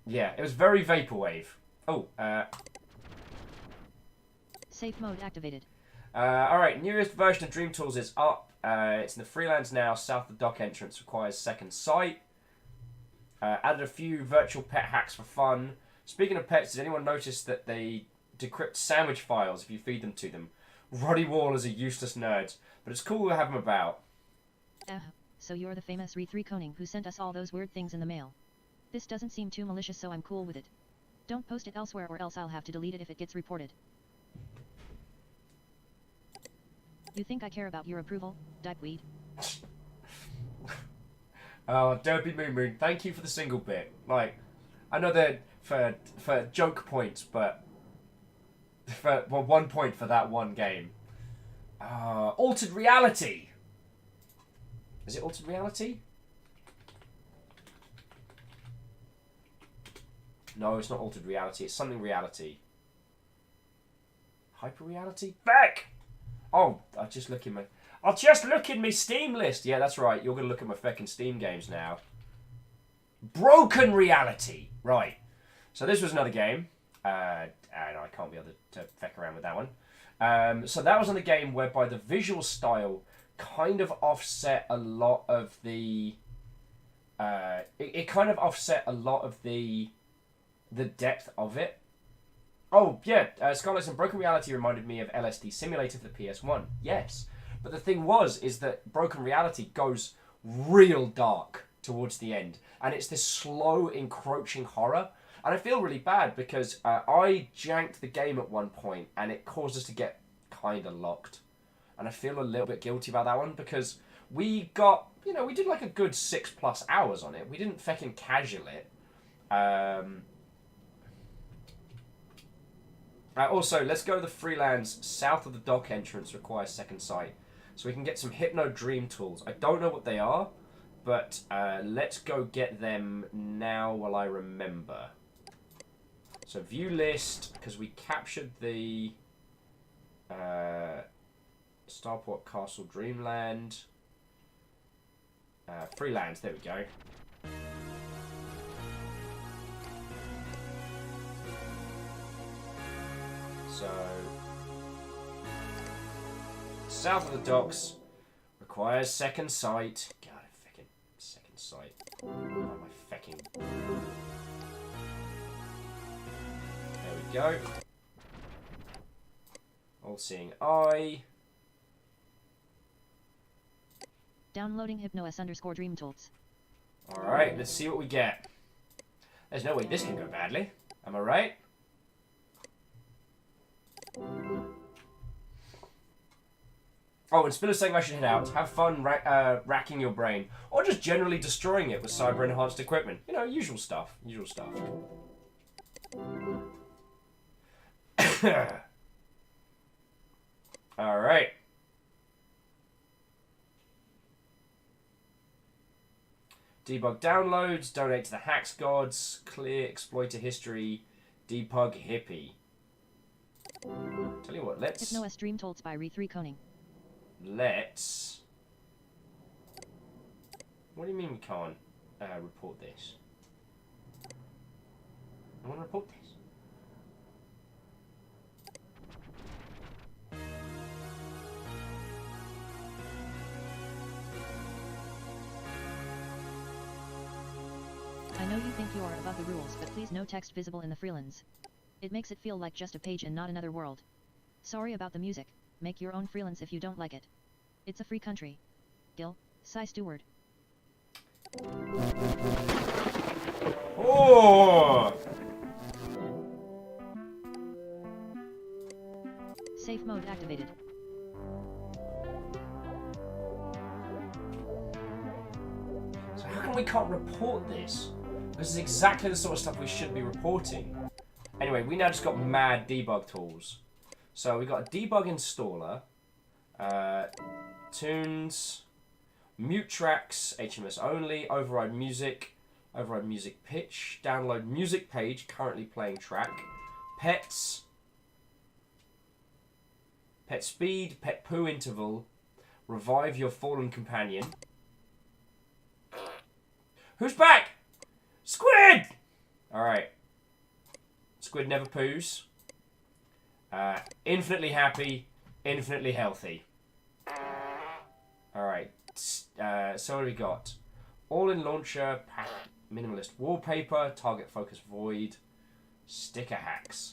yeah, it was very vaporwave. Oh,
Safe mode activated.
Alright, newest version of Dream Tools is up. It's in the Freelands now, south of the dock entrance, requires second sight. Added a few virtual pet hacks for fun. Speaking of pets, did anyone notice that they decrypt sandwich files if you feed them to them? Roddy Wall is a useless nerd, but it's cool to have him about.
So you're the famous Re3 Koning who sent us all those weird things in the mail. This doesn't seem too malicious, so I'm cool with it. Don't post it elsewhere or else I'll have to delete it if it gets reported. You think I care about your approval, Dipeweed?
Oh, don't be Moon Moon. Thank you for the single bit. Like, I know that for joke points, but for 1 point for that one game. Altered Reality. Is it Altered Reality? No, it's not Altered Reality. It's something reality. Hyper Reality? Back! Oh, I'll just look in my Steam list. Yeah, that's right. You're going to look at my feckin' Steam games now. Broken Reality. Right. So this was another game. I can't be able to feck around with that one. So that was on a game whereby the visual style kind of offset a lot of the... It kind of offset a lot of the depth of it. Oh, yeah, Scarlet's and Broken Reality reminded me of LSD Simulator for the PS1. Yes. But the thing is that Broken Reality goes real dark towards the end. And it's this slow, encroaching horror. And I feel really bad because I janked the game at one point and it caused us to get kind of locked. And I feel a little bit guilty about that one because we got, you know, we did like a good 6+ hours on it. We didn't feckin' casual it. Also, let's go to the Freelands south of the dock entrance, requires second sight. So we can get some Hypno Dream Tools. I don't know what they are, but let's go get them now while I remember. So view list, because we captured the Starport Castle Dreamland. Freelands, there we go. So, south of the docks, requires second sight. God, feckin' second sight. Oh, my fecking. There we go. All-seeing eye.
Downloading Hypnos_Dream Tools.
Alright, let's see what we get. There's no way this can go badly. Am I right? Oh, and Spiller's saying I should head out. Have fun racking your brain. Or just generally destroying it with cyber-enhanced equipment. You know, usual stuff. Usual stuff. Alright. Debug downloads. Donate to the Hacks Gods. Clear exploiter history. Debug hippie. Tell you what, let's...
Hypnos Dream Tools by Re3 Koning.
Let's... What do you mean we can't report this? I want to report this.
I know you think you are above the rules, but please no text visible in the Freelands. It makes it feel like just a page and not another world. Sorry about the music, make your own freelance if you don't like it. It's a free country. Gil, Cy Stewart.
Oh!
Safe mode activated.
So how come we can't report this? This is exactly the sort of stuff we should be reporting. Anyway, we now just got mad debug tools. So we got a debug installer, tunes, mute tracks, HMS only, override music pitch, download music page, currently playing track, pets, pet speed, pet poo interval, revive your fallen companion. Who's back? Squid! Alright. Squid never poos. Infinitely happy, infinitely healthy. Alright. So what do we got? All-in launcher, minimalist wallpaper, target focus void, sticker hacks.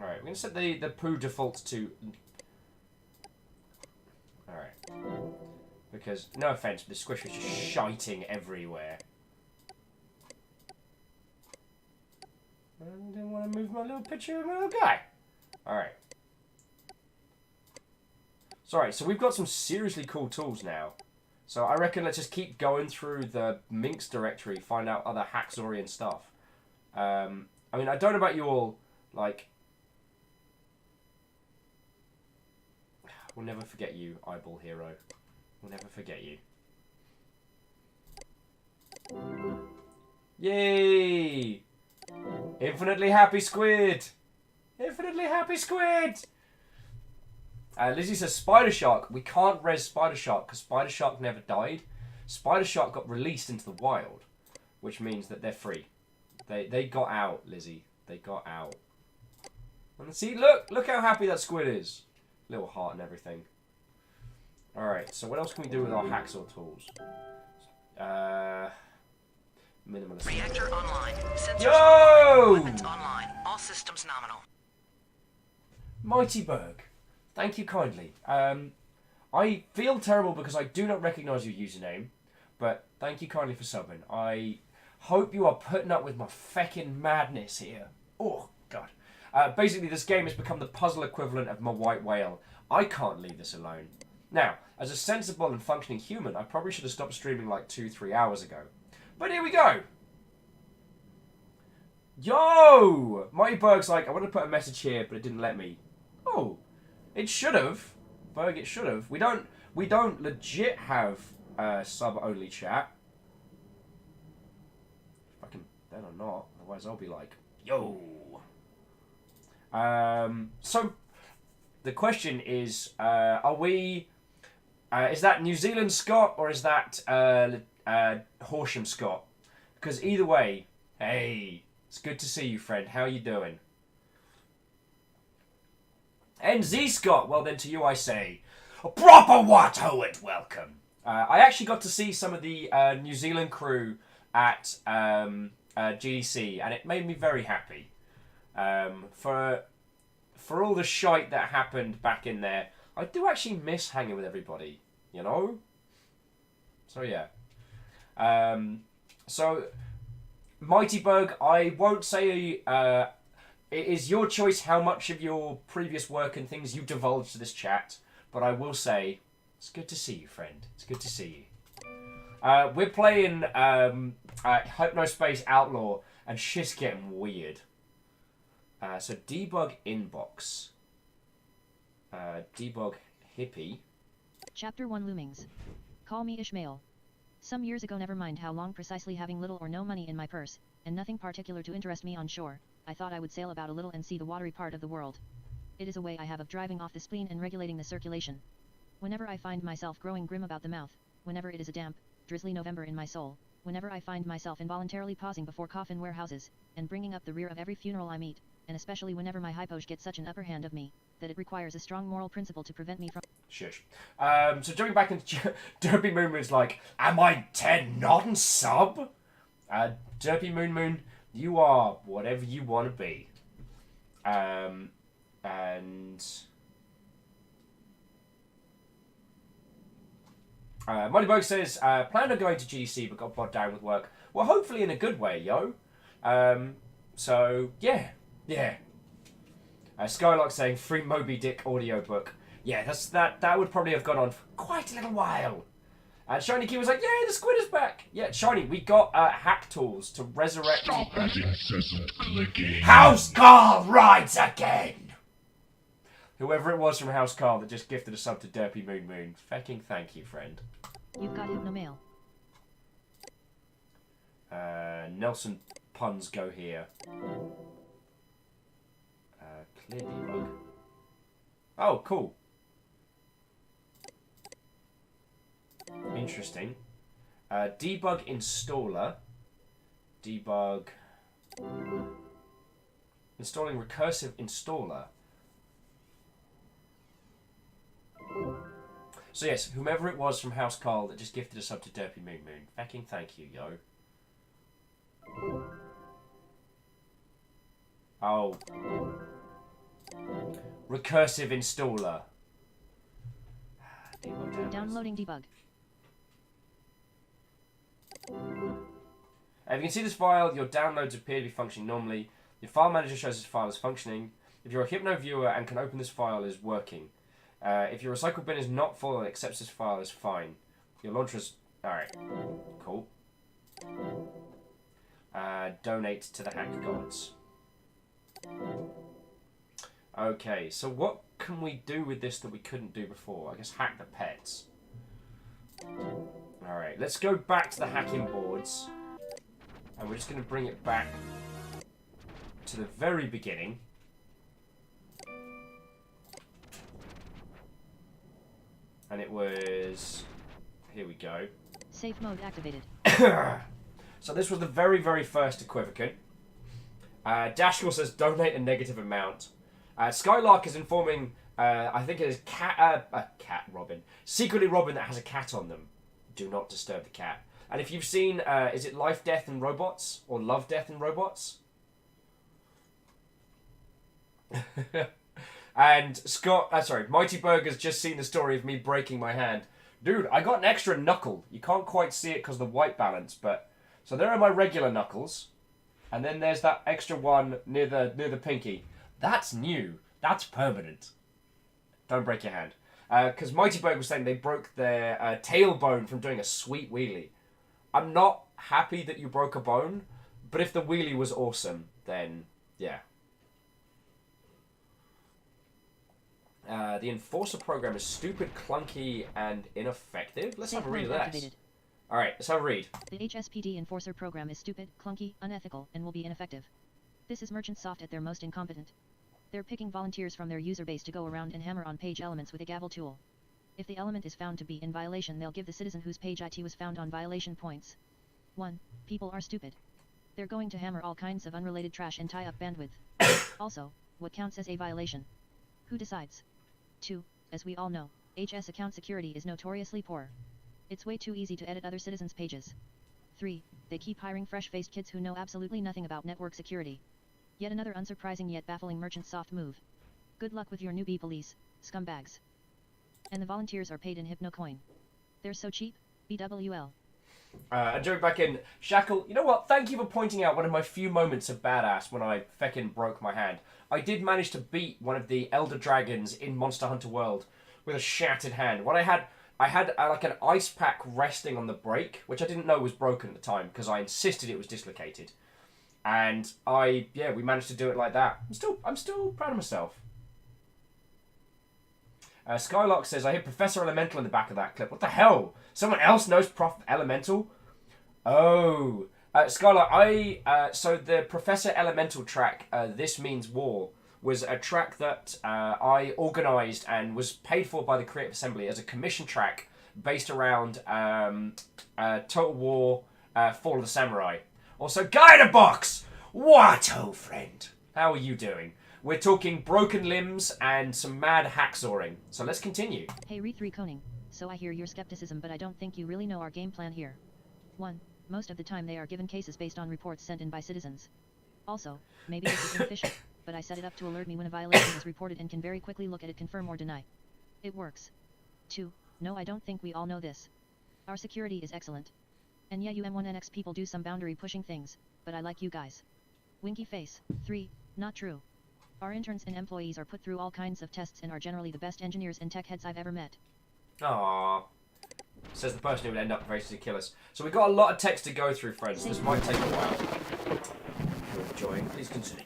Alright, we're going to set the poo default to... Alright. Because, no offence, but the squish was just shiting everywhere. I didn't want to move my little picture of my little guy. Alright. Sorry, so we've got some seriously cool tools now. So I reckon let's just keep going through the Minx directory, find out other Hacksaurian stuff. I mean, I don't know about you all, like... We'll never forget you, Eyeball Hero. We'll never forget you. Yay! Infinitely happy squid! Infinitely happy squid! Lizzie says Spider Shark. We can't res Spider Shark because Spider Shark never died. Spider Shark got released into the wild, which means that they're free. They got out, Lizzie. They got out. And see, look how happy that squid is. Little heart and everything. Alright, so what else can we do with our hacksaw tools? Minimalist.
Reactor online. Sensors
Yo!
online. Weapons online. All systems nominal.
Mighty Berg, thank you kindly. I feel terrible because I do not recognise your username, but thank you kindly for subbing. I hope you are putting up with my feckin' madness here. Oh, God. Basically, this game has become the puzzle equivalent of my white whale. I can't leave this alone. Now, as a sensible and functioning human, I probably should have stopped streaming like 2-3 hours ago. But here we go! Yo! Mighty Berg's like, I wanted to put a message here, but it didn't let me. Oh, it should have. Berg, it should have. We don't legit have sub-only chat. If I can then or not, otherwise I'll be like, yo! So, the question is, are we... is that New Zealand Scott or is that Horsham Scott? Because either way, hey, it's good to see you, friend. How you doing? NZ Scott, well then to you I say, a proper Watto and welcome. I actually got to see some of the New Zealand crew at GDC and it made me very happy. For all the shite that happened back in there, I do actually miss hanging with everybody, you know? So yeah. So, Mighty Berg, I won't say it is your choice how much of your previous work and things you divulge to this chat, but I will say, it's good to see you, friend. It's good to see you. We're playing Hypnospace Outlaw, and shit's getting weird. So debug inbox. Debug hippie.
Chapter 1 Loomings. Call me Ishmael. Some years ago, never mind how long, precisely having little or no money in my purse, and nothing particular to interest me on shore, I thought I would sail about a little and see the watery part of the world. It is a way I have of driving off the spleen and regulating the circulation. Whenever I find myself growing grim about the mouth, whenever it is a damp, drizzly November in my soul, whenever I find myself involuntarily pausing before coffin warehouses, and bringing up the rear of every funeral I meet, and especially whenever my hypos get such an upper hand of me, that it requires a strong moral principle to prevent me from...
Shush. So jumping back into Derpy Moon Moon's like, am I 10 non-sub? Derpy Moon Moon, you are whatever you want to be. And... Moneybug says, planned on going to GDC but got bogged down with work. Well, hopefully in a good way, yo. So, yeah. Skylark saying, free Moby Dick audiobook. Yeah, that would probably have gone on for quite a little while. And Shiny Key was like, yay, the squid is back. Yeah, Shiny, we got hack tools to resurrect...
Stop that incessant clicking.
House Carl rides again! Whoever it was from House Carl that just gifted a sub to Derpy Moon Moon. Fecking thank you, friend.
You've got Hypnomail.
Nelson puns go here. Clear debug. Oh, cool. Interesting. Debug installer. Debug. Installing recursive installer. So yes, whomever it was from House Carl that just gifted a sub to Derpy Moon Moon. Fucking thank you, yo. Oh. Recursive installer. Debug
Downloading debug.
If you can see this file, your downloads appear to be functioning normally. Your file manager shows this file is functioning. If you're a Hypno viewer and can open this file, it is working. If your recycle bin is not full and accepts this file, is fine. Your launcher is... Alright. Cool. Donate to the hack gods. Okay, so what can we do with this that we couldn't do before? I guess hack the pets. Alright, let's go back to the hacking boards. And we're just going to bring it back to the very beginning. And it was... Here we go.
Safe mode activated.
So this was the very, very first equivocant. Dashkall says donate a negative amount. Skylark is informing, I think it is Cat Robin. Secretly Robin that has a cat on them. Do not disturb the cat. And if you've seen, is it Life, Death and Robots? Or Love, Death and Robots? And Mighty Burger's just seen the story of me breaking my hand. Dude, I got an extra knuckle. You can't quite see it because of the white balance, but... So there are my regular knuckles. And then there's that extra one near the pinky. That's new. That's permanent. Don't break your hand. Because Mighty Burger was saying they broke their tailbone from doing a sweet wheelie. I'm not happy that you broke a bone, but if the wheelie was awesome, then yeah. The Enforcer program is stupid, clunky, and ineffective. Let's have a read of that. Alright, let's have a read.
The HSPD Enforcer program is stupid, clunky, unethical, and will be ineffective. This is Merchant Soft at their most incompetent. They're picking volunteers from their user base to go around and hammer on page elements with a gavel tool. If the element is found to be in violation, they'll give the citizen whose page IT was found on violation points. 1. People are stupid. They're going to hammer all kinds of unrelated trash and tie up bandwidth. Also, what counts as a violation? Who decides? 2. As we all know, HS account security is notoriously poor. It's way too easy to edit other citizens' pages. 3. They keep hiring fresh-faced kids who know absolutely nothing about network security. Yet another unsurprising yet baffling Merchant Soft move. Good luck with your newbie police, scumbags. And the volunteers are paid in Hypnocoin. They're so cheap, BWL.
And jumping back in, Shackle, you know what? Thank you for pointing out one of my few moments of badass when I feckin' broke my hand. I did manage to beat one of the Elder Dragons in Monster Hunter World with a shattered hand. What I had like an ice pack resting on the break, which I didn't know was broken at the time because I insisted it was dislocated. And we managed to do it like that. I'm still proud of myself. Skylark says, I hear Professor Elemental in the back of that clip. What the hell? Someone else knows Prof Elemental? Oh. Skylark, so the Professor Elemental track, This Means War, was a track that I organised and was paid for by the Creative Assembly as a commission track based around Total War, Fall of the Samurai. Also, Guide a Box! What, old friend? How are you doing? We're talking broken limbs and some mad hacksawing. So let's continue.
Hey Re3 Koning, so I hear your skepticism, but I don't think you really know our game plan here. 1. Most of the time they are given cases based on reports sent in by citizens. Also, maybe this is inefficient, but I set it up to alert me when a violation is reported and can very quickly look at it, confirm or deny. It works. 2. No, I don't think we all know this. Our security is excellent. And yeah, you M1NX people do some boundary pushing things, but I like you guys. Winky face. 3. Not true. Our interns and employees are put through all kinds of tests and are generally the best engineers and tech heads I've ever met.
Aww. Says the person who would end up racing to kill us. So we've got a lot of text to go through, friends. This might take a while. If you're enjoying, please continue.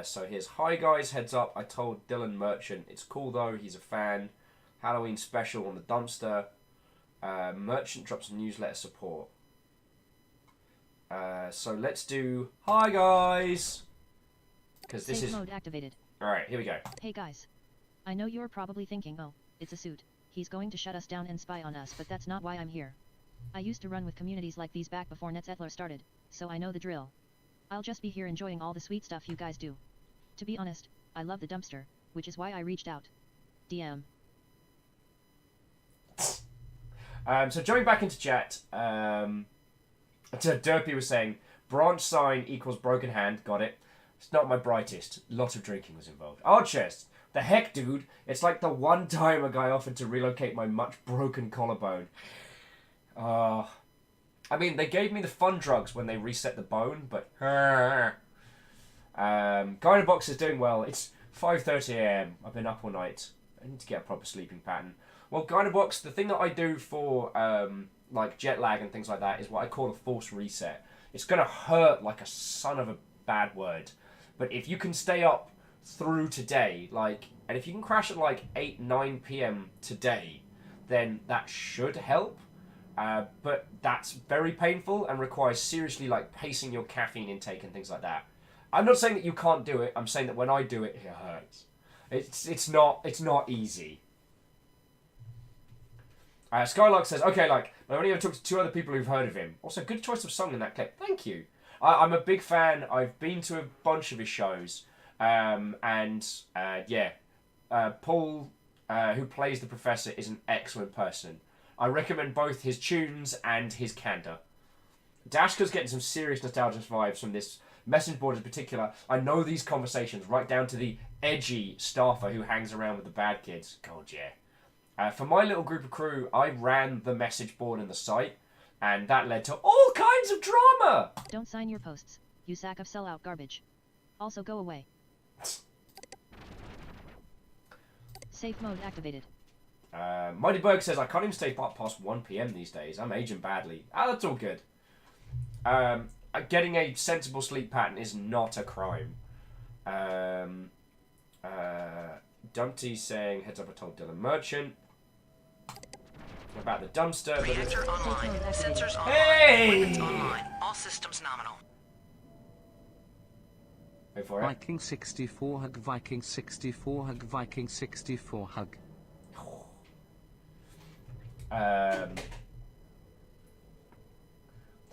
So here's, hi guys, heads up, I told Dylan Merchant. It's cool though, he's a fan. Halloween special on the dumpster. Merchant drops newsletter support. So let's do, hi guys! Because this is...
mode activated.
Alright, here we go.
Hey guys. I know you're probably thinking, oh, it's a suit. He's going to shut us down and spy on us, but that's not why I'm here. I used to run with communities like these back before Netzetler started, so I know the drill. I'll just be here enjoying all the sweet stuff you guys do. To be honest, I love the dumpster, which is why I reached out. DM.
So jumping back into chat, Derpy was saying, branch sign equals broken hand, got it. It's not my brightest. Lot of drinking was involved. Oh, chest. The heck, dude? It's like the one time a guy offered to relocate my much broken collarbone. I mean, they gave me the fun drugs when they reset the bone, but... Gynobox is doing well. It's 5:30 AM. I've been up all night. I need to get a proper sleeping pattern. Well, Gynobox, the thing that I do for, like, jet lag and things like that is what I call a forced reset. It's going to hurt like a son of a bad word. But if you can stay up through today, like, and if you can crash at like 8, 9 PM today, then that should help. But that's very painful and requires seriously like pacing your caffeine intake and things like that. I'm not saying that you can't do it. I'm saying that when I do it, it hurts. It's not easy. Skylark says, okay, like, I only ever talked to 2 other people who've heard of him. Also, good choice of song in that clip. Thank you. I'm a big fan. I've been to a bunch of his shows. Yeah. Paul, who plays the professor, is an excellent person. I recommend both his tunes and his candor. Dashka's getting some serious nostalgia vibes from this message board in particular. I know these conversations, right down to the edgy staffer who hangs around with the bad kids. God, yeah. For my little group of crew, I ran the message board and the site, and that led to all kinds of drama!
Don't sign your posts, you sack of sellout garbage. Also go away. Safe mode activated.
Mighty Berg says, I can't even stay up past 1 PM these days. I'm aging badly. That's all good. Getting a sensible sleep pattern is not a crime. Dumpty saying, heads up, I told Dylan Merchant. About the dumpster. But
Reactor online. Sensors online.
Hey!
Equipment online. All systems nominal.
Go for it.
Viking 64 hug, Viking 64 hug, Viking 64 hug.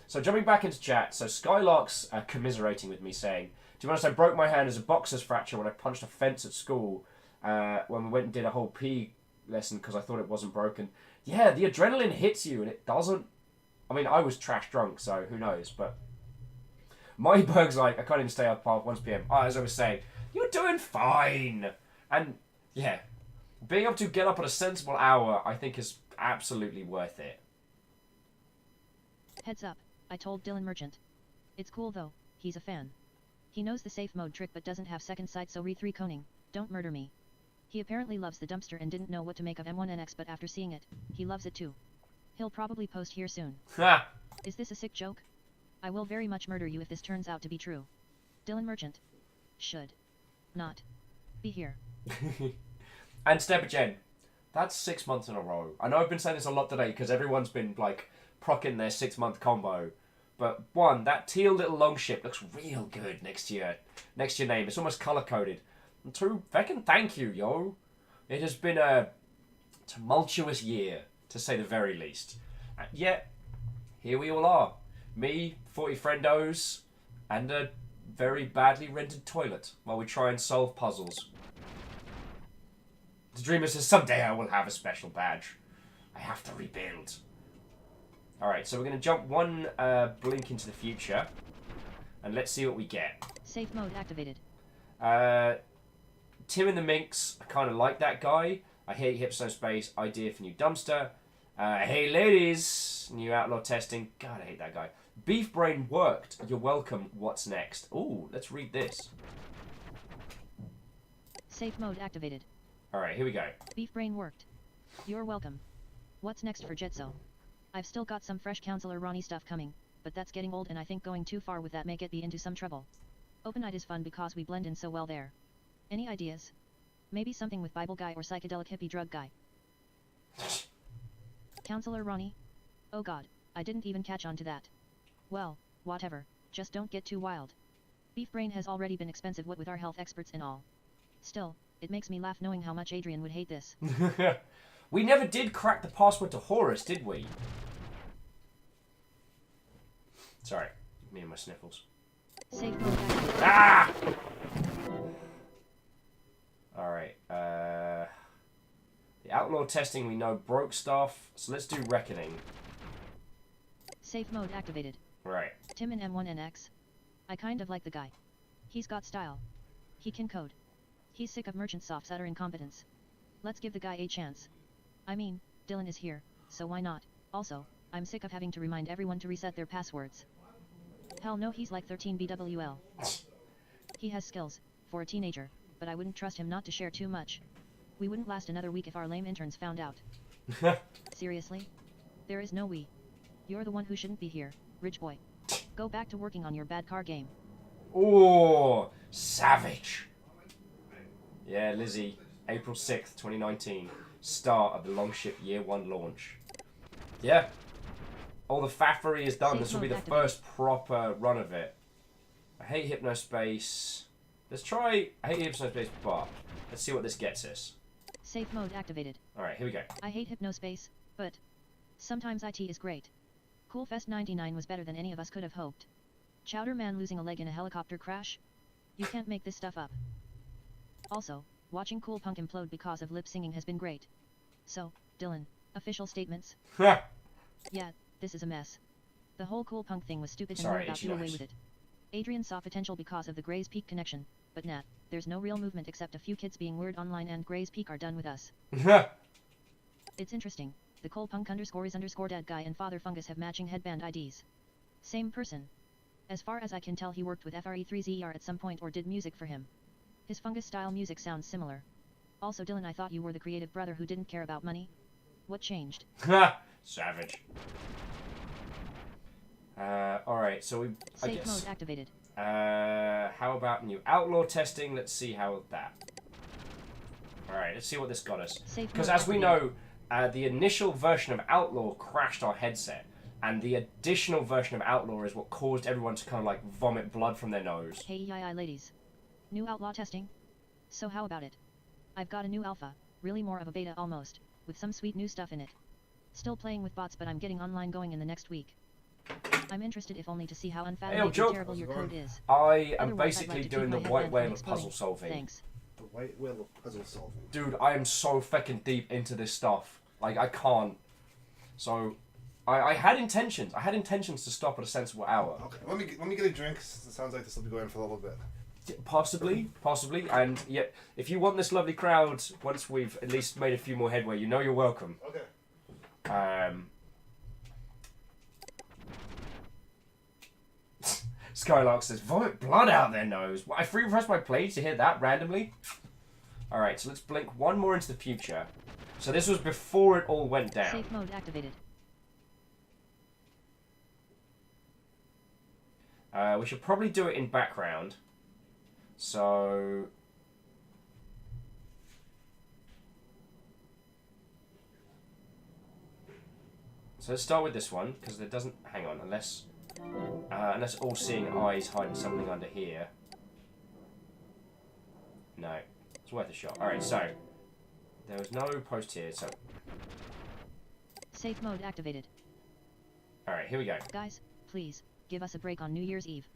So jumping back into chat, so Skylark's commiserating with me saying, to be honest, I broke my hand as a boxer's fracture when I punched a fence at school when we went and did a whole P lesson because I thought it wasn't broken. Yeah, the adrenaline hits you and it doesn't. I mean, I was trash drunk, so who knows, but... My Berg's like, I can't even stay up past 1 PM. As I was saying, you're doing fine. And, yeah, being able to get up at a sensible hour, I think is absolutely worth it.
Heads up, I told Dylan Merchant. It's cool though, he's a fan. He knows the safe mode trick but doesn't have second sight, so Re3 Koning, don't murder me. He apparently loves the dumpster and didn't know what to make of M1NX, but after seeing it, he loves it too. He'll probably post here soon.
Ha!
Is this a sick joke? I will very much murder you if this turns out to be true. Dylan Merchant. Should. Not. Be here.
And Stepagen. That's 6 months in a row. I know I've been saying this a lot today because everyone's been, like, procking their 6-month combo. But, one, that teal little longship looks real good next to your name. It's almost colour-coded. And 2, feckin' thank you, yo. It has been a tumultuous year, to say the very least. And yet, here we all are. Me, 40 friendos, And a very badly rendered toilet while we try and solve puzzles. The dreamer says, someday I will have a special badge. I have to rebuild. Alright, so we're going to jump one blink into the future. And let's see what we get.
Safe mode activated.
Tim and the Minx, I kind of like that guy. I hate Hypnospace, idea for new dumpster. Hey ladies, new outlaw testing. God, I hate that guy. Beef brain worked. You're welcome. What's next? Ooh, let's read this.
Safe mode activated.
Alright, here we go.
Beef brain worked. You're welcome. What's next for Jetso? I've still got some fresh Counselor Ronnie stuff coming, but that's getting old and I think going too far with that may get me into some trouble. Open Night is fun because we blend in so well there. Any ideas? Maybe something with Bible guy or psychedelic hippie drug guy. Counselor Ronnie? Oh god, I didn't even catch on to that. Well, whatever, just don't get too wild. Beef brain has already been expensive what with our health experts and all. Still, it makes me laugh knowing how much Adrian would hate this.
We never did crack the password to Horus, did we? Sorry, me and my sniffles.
Safe mode activated.
Ah! Alright, the outlaw testing we know broke stuff, so let's do reckoning.
Safe mode activated.
Right.
Tim and M1NX. I kind of like the guy. He's got style. He can code. He's sick of merchant soft's utter incompetence. Let's give the guy a chance. I mean, Dylan is here, so why not? Also, I'm sick of having to remind everyone to reset their passwords. Hell no, he's like 13 BWL. He has skills, for a teenager, but I wouldn't trust him not to share too much. We wouldn't last another week if our lame interns found out. Seriously? There is no we. You're the one who shouldn't be here, rich boy. Go back to working on your bad car game.
Oh, savage. Yeah, Lizzie, April 6th, 2019. Start of the Longship Year 1 launch. Yeah. All the faffery is done. This will be the first proper run of it. I hate Hypnospace. Let's try I hate Hypnospace, but let's see what this gets us.
Safe mode activated.
Alright, here we go.
I hate Hypnospace, but sometimes IT is great. Coolfest 99 was better than any of us could have hoped. Chowder Man losing a leg in a helicopter crash? You can't make this stuff up. Also, watching Cool Punk implode because of lip singing has been great. So, Dylan, official statements? Yeah, this is a mess. The whole Cool Punk thing was stupid and we're about to away with it. Adrian saw potential because of the Gray's Peak connection, but nah, there's no real movement except a few kids being weird online and Gray's Peak are done with us. It's interesting, the Cool Punk _ dad guy and Father Fungus have matching headband IDs. Same person. As far as I can tell he worked with FRE3ZER at some point or did music for him. His Fungus style music sounds similar. Also Dylan, I thought you were the creative brother who didn't care about money. What changed?
Savage. Alright, so we...
Safe mode activated.
How about new outlaw testing? Let's see how that... Alright, let's see what this got us. Because as we know, the initial version of Outlaw crashed our headset. And the additional version of Outlaw is what caused everyone to kind of like vomit blood from their nose.
Hey ladies. New outlaw testing? So how about it? I've got a new alpha, really more of a beta almost, with some sweet new stuff in it. Still playing with bots, but I'm getting online going in the next week. I'm interested if only to see how unfathomably terrible your code is.
I am
Otherwise,
basically
I'd like to
doing the
keep my
white
headband
whale
from
of puzzle
exploding.
solving.
Thanks.
The white whale of puzzle solving.
Dude, I am so fucking deep into this stuff. Like, I can't. So, I had intentions. I had intentions to stop at a sensible hour.
Okay, let me get a drink. It sounds like this will be going for a little bit.
Possibly, and yet, if you want this lovely crowd, once we've at least made a few more headway, you know you're welcome.
Okay.
Skylark says, vomit blood out their nose. I free pressed my play to hear that randomly. Alright, so let's blink one more into the future. So this was before it all went down.
Safe mode activated.
We should probably do it in background. So let's start with this one, because it doesn't... Hang on, unless all-seeing eyes hiding something under here. No. It's worth a shot. Alright, so... There was no post here, so...
Safe mode activated.
Alright, here we go.
Guys, please, give us a break on New Year's Eve.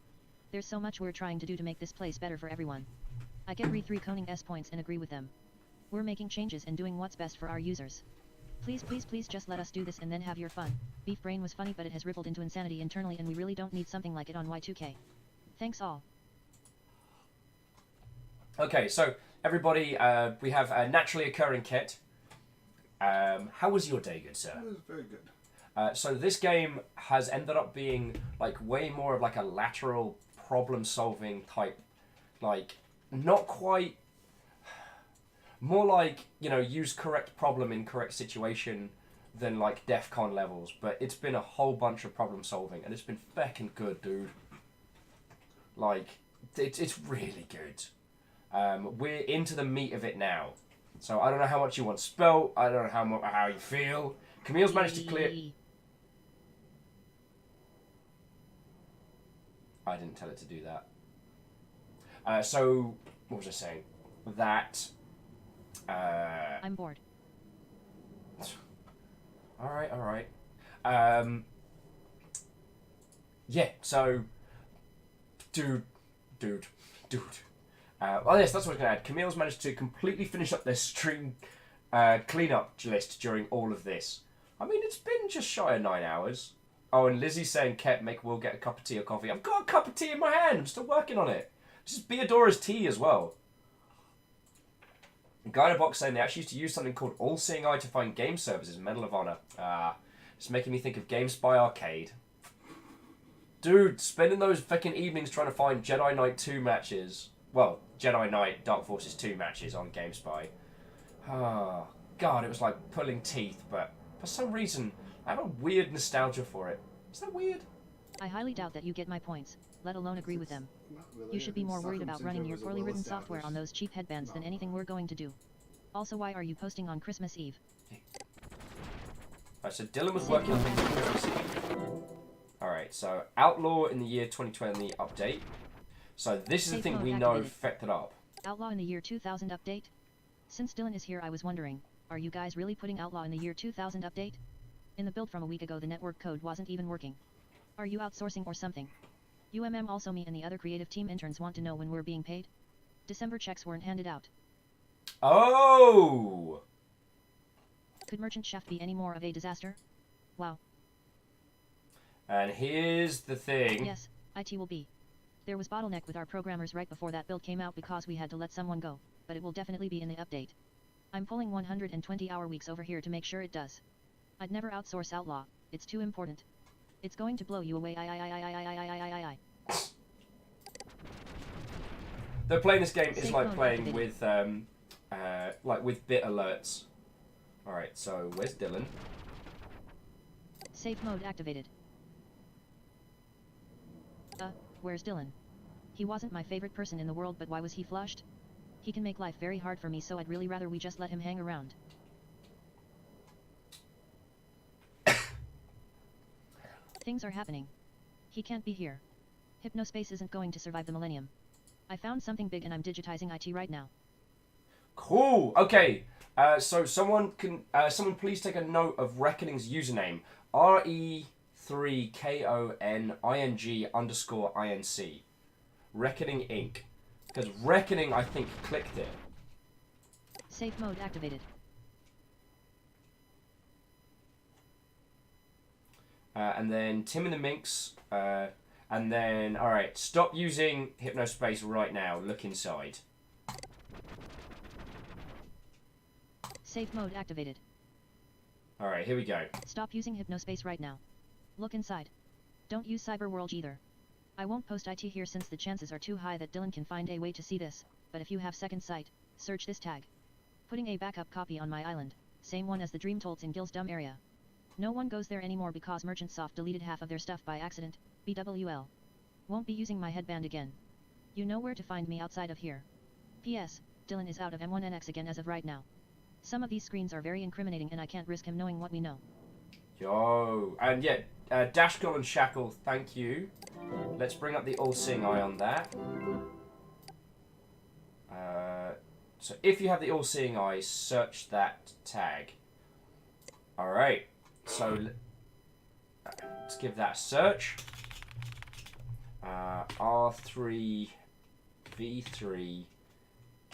There's so much we're trying to do to make this place better for everyone. I get re 3 Coning S points and agree with them. We're making changes and doing what's best for our users. Please, please, please just let us do this and then have your fun. Beef Brain was funny, but it has rippled into insanity internally, and we really don't need something like it on Y2K. Thanks all.
Okay, so everybody, we have a naturally occurring kit. How was your day, good sir?
It was very good.
So this game has ended up being like way more of like a lateral problem-solving type, like not quite, more like, you know, use correct problem in correct situation than like DEF CON levels. But it's been a whole bunch of problem-solving, and it's been feckin' good, dude. Like, it's really good. We're into the meat of it now. So I don't know how much you want spelt. I don't know how you feel. Camille's managed to clear... I didn't tell it to do that. So, what was I saying? That...
I'm bored.
Alright. Yeah, so... Dude. Oh yes, that's what I was going to add. Camille's managed to completely finish up their stream cleanup list during all of this. I mean, it's been just shy of 9 hours. Oh, and Lizzie's saying, Ket, make Will get a cup of tea or coffee. I've got a cup of tea in my hand. I'm still working on it. This is Beadora's tea as well. Gynobox saying they actually used to use something called All-Seeing Eye to find game services. Medal of Honor. It's making me think of GameSpy Arcade. Dude, spending those fucking evenings trying to find Jedi Knight 2 matches. Well, Jedi Knight Dark Forces 2 matches on GameSpy. Oh, God, it was like pulling teeth, but for some reason, I have a weird nostalgia for it. Is that weird?
I highly doubt that you get my points, let alone agree with them.
Really.
You should be more worried about running your poorly written
well-established.
software on those cheap headbands than anything we're going to do. Also, why are you posting on Christmas Eve?
Alright, so Dylan was working on things on Christmas Eve. Alright, so Outlaw in the year 2020 update. So this is the thing we know fucked it up.
Outlaw in the year 2000 update? Since Dylan is here, I was wondering, are you guys really putting Outlaw in the year 2000 update? In the build from a week ago, the network code wasn't even working. Are you outsourcing or something? Also, me and the other creative team interns want to know when we're being paid. December checks weren't handed out.
Oh!
Could Merchant Shaft be any more of a disaster? Wow.
And here's the thing.
Yes, IT will be. There was bottleneck with our programmers right before that build came out because we had to let someone go, but it will definitely be in the update. I'm pulling 120-hour weeks over here to make sure it does. I'd never outsource Outlaw, it's too important. It's going to blow you away.
Though playing this game is like playing with bit alerts. Alright, so where's Dylan?
Safe mode activated. Where's Dylan? He wasn't my favorite person in the world, but why was he flushed? He can make life very hard for me, so I'd really rather we just let him hang around. Things are happening. He can't be here. Hypnospace isn't going to survive the millennium. I found something big and I'm digitizing IT right now.
Cool. Okay. So someone please take a note of Reckoning's username. RE3KONING_INC. Reckoning Inc. Because Reckoning, I think, clicked it.
Safe mode activated.
And then Tim and the Minx. And then, alright, stop using Hypnospace right now. Look inside.
Safe mode activated.
Alright, here we go.
Stop using Hypnospace right now. Look inside. Don't use Cyberworld either. I won't post IT here since the chances are too high that Dylan can find a way to see this, but if you have second sight, search this tag. Putting a backup copy on my island, same one as the Dreamtolts in Gil's Dumb area. No one goes there anymore because Merchant Soft deleted half of their stuff by accident, BWL. Won't be using my headband again. You know where to find me outside of here. P.S. Dylan is out of M1NX again as of right now. Some of these screens are very incriminating and I can't risk him knowing what we know.
Yo, and yeah, Dashgull and Shackle, thank you. Let's bring up the All-Seeing Eye on that. So if you have the All-Seeing Eye, search that tag. Alright, so let's give that a search. R3 V3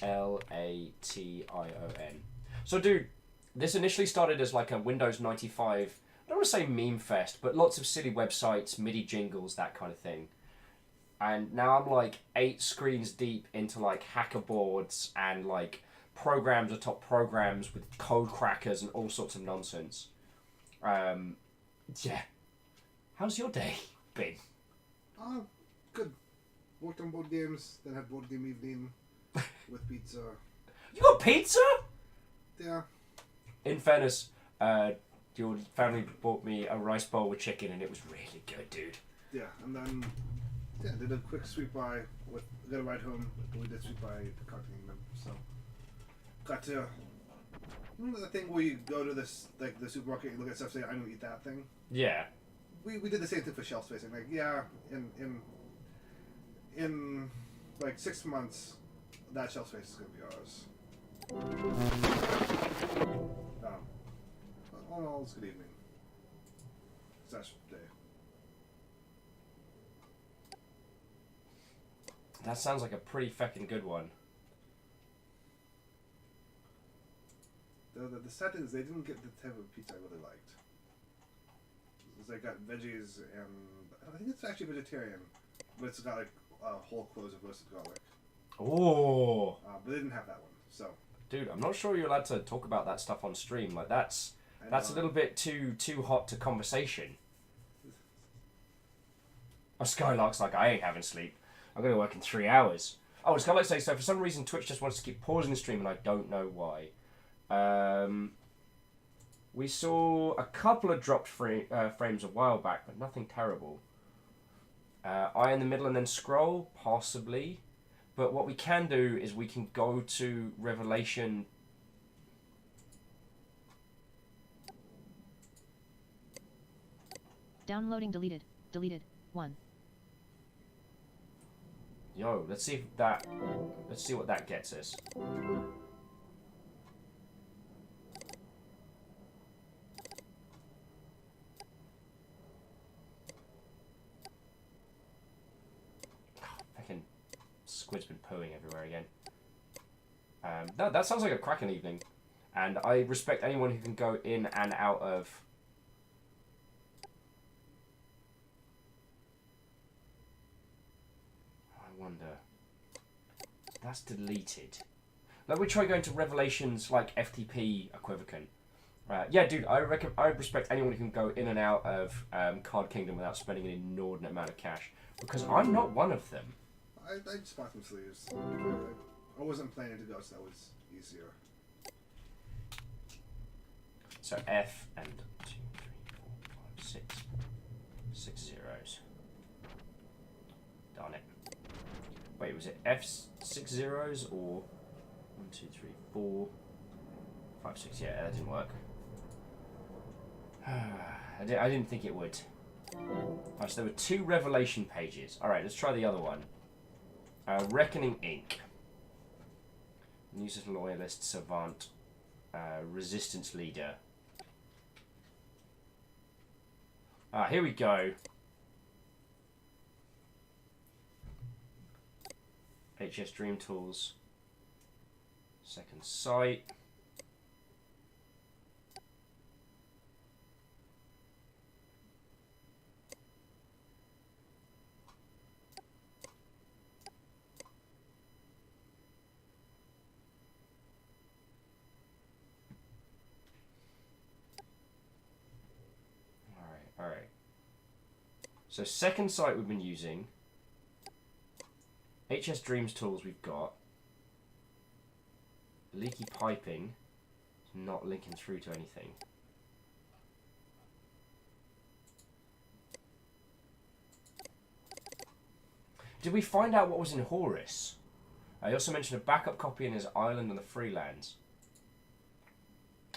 LATION. So, dude, this initially started as like a Windows 95. I don't want to say meme fest, but lots of silly websites, MIDI jingles, that kind of thing. And now I'm like 8 screens deep into like hacker boards and like programs atop programs with code crackers and all sorts of nonsense. Yeah. How's your day been?
Good. Worked on board games, then had board game evening with pizza.
You got pizza?
Yeah.
In fairness, your family bought me a rice bowl with chicken and it was really good, dude.
Yeah, and then did a quick sweep by with got a ride home, but we did sweep by the Card Kingdom, so got to remember the thing where you go to this like the supermarket and look at stuff and say, I'm gonna eat that thing?
Yeah.
We did the same thing for shelf spacing. Like, yeah, in like 6 months that shelf space is gonna be ours. All in all, it's good evening. Slash day.
That sounds like a pretty fucking good one.
The sad thing is they didn't get the type of pizza I really liked. They got veggies and I think it's actually vegetarian, but it's got like whole cloves of roasted garlic.
Oh.
But they didn't have that one, so.
Dude, I'm not sure you're allowed to talk about that stuff on stream. Like that's a little bit too hot to conversation. Oh, Skylark's like, I ain't having sleep. I'm going to work in 3 hours. Oh, Skylark's saying, so for some reason Twitch just wants to keep pausing the stream and I don't know why. We saw a couple of dropped frames a while back, but nothing terrible. Eye in the middle and then scroll, possibly. But what we can do is we can go to Revelation.
Downloading deleted. Deleted. 1.
Yo, let's see what that gets us. Fucking squid's been pooing everywhere again. No, that sounds like a cracking evening. And I respect anyone who can go in and out of... I wonder... That's deleted. Like, we try going to Revelations, like, FTP equivocant. Yeah, dude, I respect anyone who can go in and out of Card Kingdom without spending an inordinate amount of cash. Because I'm not one of them.
I just bought some sleeves. I wasn't planning to go, so that was easier.
So F and 2, 3, 4, 5, 6. 6 zeros. Darn it. Wait, was it F 6 zeros or 1, 2, 3, 4, 5, 6? Yeah, that didn't work. I didn't think it would. Alright, so there were 2 Revelation pages. Alright, let's try the other one. Reckoning Inc. News Loyalist Savant. Resistance Leader. Here we go. HS Dream Tools. Second Sight. Alright. So Second Sight we've been using. HS Dreams Tools we've got. Leaky Piping is not linking through to anything. Did we find out what was in Horus? He also mentioned a backup copy in his island on the Freelands.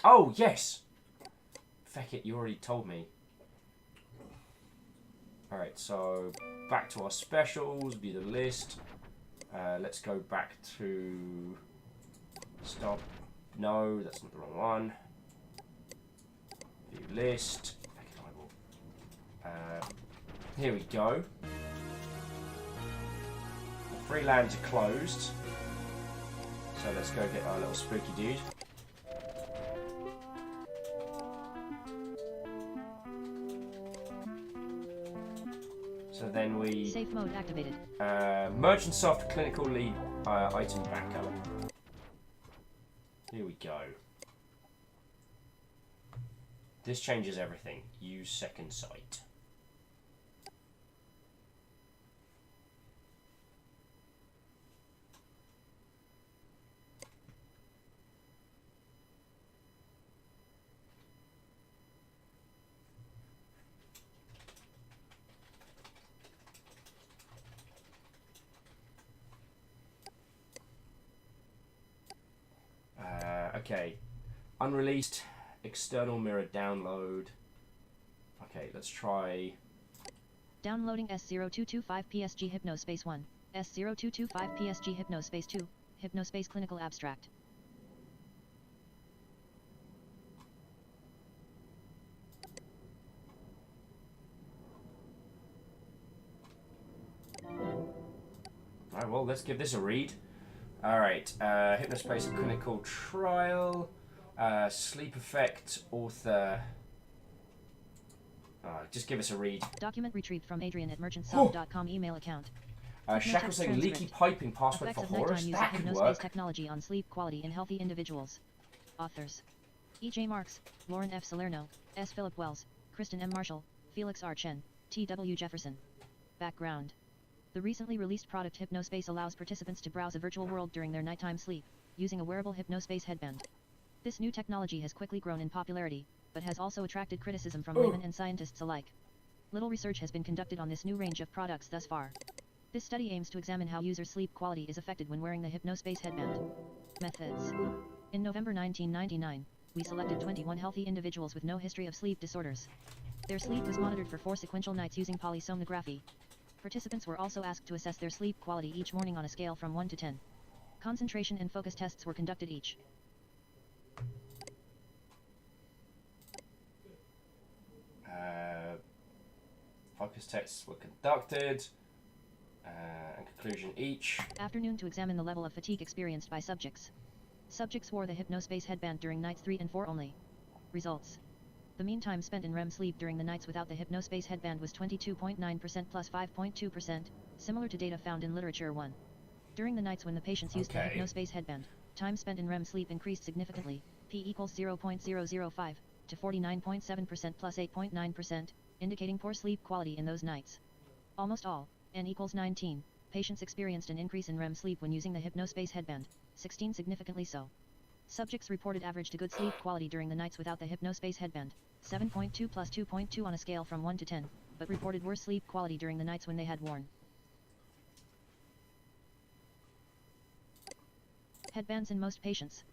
Oh, yes! Feck it, you already told me. Alright, so back to our specials, view the list. Let's go back to... Stop. No, that's not the wrong one. View list. Here we go. Free lands are closed. So let's go get our little spooky dude. So then we...
Safe mode activated.
Merchant Soft Clinical Lead item backup. Here we go. This changes everything. Use second sight. Okay, unreleased external mirror download. Okay, let's try.
Downloading S0225 PSG Hypnospace 1, S0225 PSG Hypnospace 2, Hypnospace Clinical Abstract.
Alright, well, let's give this a read. Alright, Hypnospace Clinical Trial, Sleep Effect, Author. Just give us a read.
Document retrieved from Adrian at merchantsoft.com email account.
Shackle saying leaky piping password
Effects
for
of
Horus.
nighttime
That
using
could
Hypnospace
work.
technology on sleep quality in healthy individuals. Authors: E.J. Marks, Lauren F. Salerno, S. Philip Wells, Kristen M. Marshall, Felix R. Chen, T.W. Jefferson. Background: the recently released product Hypnospace allows participants to browse a virtual world during their nighttime sleep, using a wearable Hypnospace headband. This new technology has quickly grown in popularity, but has also attracted criticism from laymen and scientists alike. Little research has been conducted on this new range of products thus far. This study aims to examine how user sleep quality is affected when wearing the Hypnospace headband. Methods: in November 1999, we selected 21 healthy individuals with no history of sleep disorders. Their sleep was monitored for 4 sequential nights using polysomnography. Participants were also asked to assess their sleep quality each morning on a scale from 1 to 10. Concentration and focus tests were conducted each.
Focus tests were conducted, and conclusion each.
Afternoon to examine the level of fatigue experienced by subjects. Subjects wore the Hypnospace headband during nights 3 and 4 only. Results: the mean time spent in REM sleep during the nights without the Hypnospace headband was 22.9% plus 5.2%, similar to data found in Literature 1. During the nights when the patients used the Hypnospace headband, time spent in REM sleep increased significantly, p equals 0.005, to 49.7% plus 8.9%, indicating poor sleep quality in those nights. Almost all, n equals 19, patients experienced an increase in REM sleep when using the Hypnospace headband, 16 significantly so. Subjects reported average to good sleep quality during the nights without the Hypnospace headband, 7.2 plus 2.2 on a scale from 1 to 10, but reported worse sleep quality during the nights when they had worn headbands in most patients.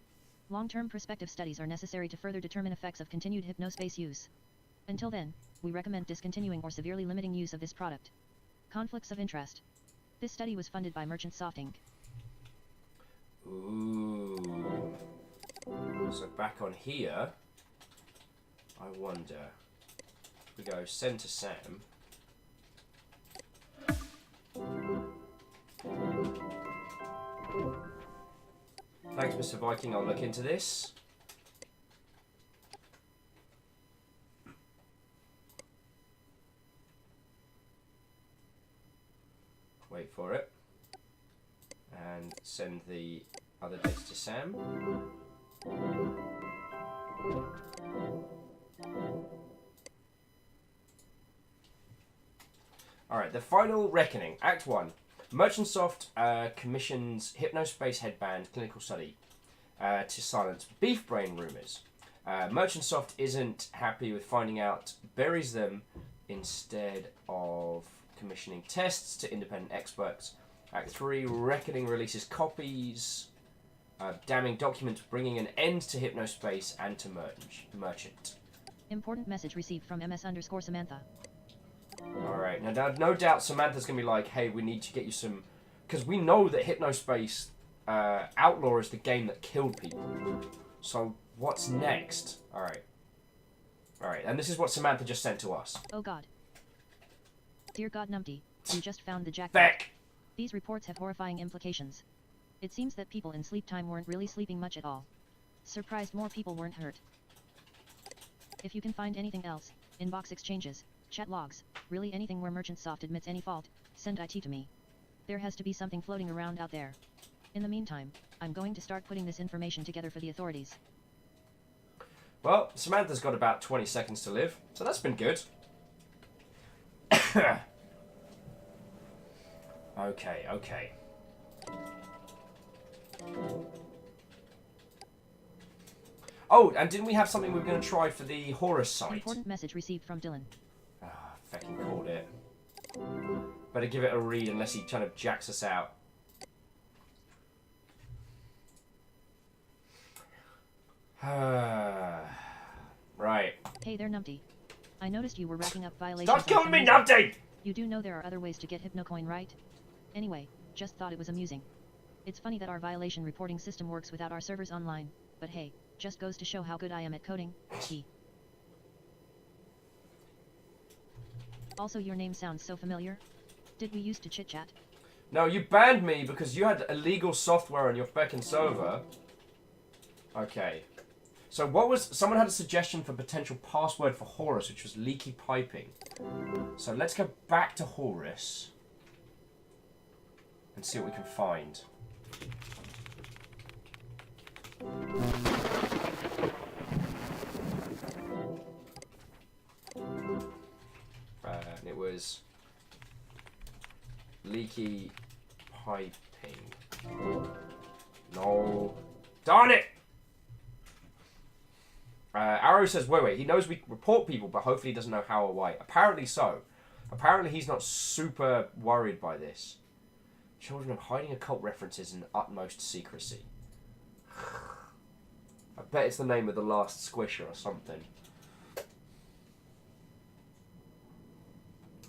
Long-term prospective studies are necessary to further determine effects of continued Hypnospace use. Until then, we recommend discontinuing or severely limiting use of this product. Conflicts of interest. This study was funded by Merchant Soft Inc.
Ooh. So back on here, I wonder. We go send to Sam. Thanks, Mr. Viking. I'll look into this. Wait for it. And send the other data to Sam. Alright, the final reckoning. Act 1. Merchant Soft commissions Hypnospace headband clinical study to silence beef brain rumours. Merchant Soft isn't happy with finding out, buries them instead of commissioning tests to independent experts. Act 3, Reckoning releases copies, damning documents bringing an end to Hypnospace and to Merchant.
Important message received from MS_Samantha.
Alright, now no doubt Samantha's going to be like, hey, we need to get you some... Because we know that Hypnospace Outlaw is the game that killed people. So what's next? Alright. Alright, and this is what Samantha just sent to us.
Oh God. Dear God Numpty, we just found the jackpot.
Beck!
These reports have horrifying implications. It seems that people in sleep time weren't really sleeping much at all. Surprised more people weren't hurt. If you can find anything else, inbox exchanges, chat logs, really anything where Merchantsoft admits any fault, send IT to me. There has to be something floating around out there. In the meantime, I'm going to start putting this information together for the authorities.
Well, Samantha's got about 20 seconds to live, so that's been good. Okay. Oh, and didn't we have something we were going to try for the Horus site?
Important message received from Dylan.
Ah, fucking called it. Better give it a read unless he kind of jacks us out. Right.
Hey there, Numpty. I noticed you were racking up violations.
Stop calling me Numpty!
You do know there are other ways to get Hypnocoin, right? Anyway, just thought it was amusing. It's funny that our violation reporting system works without our servers online, but hey, just goes to show how good I am at coding. Also, your name sounds so familiar. Did we used to chit-chat?
No, you banned me because you had illegal software on your feckin' server. Okay. So what was... Someone had a suggestion for potential password for Horus, which was leaky piping. So let's go back to Horus. And see what we can find. It was... leaky piping. No. Darn it! Arrow says, wait, he knows we report people, but hopefully he doesn't know how or why. Apparently so. Apparently he's not super worried by this. Children are hiding occult references in utmost secrecy. I bet it's the name of the last squisher or something.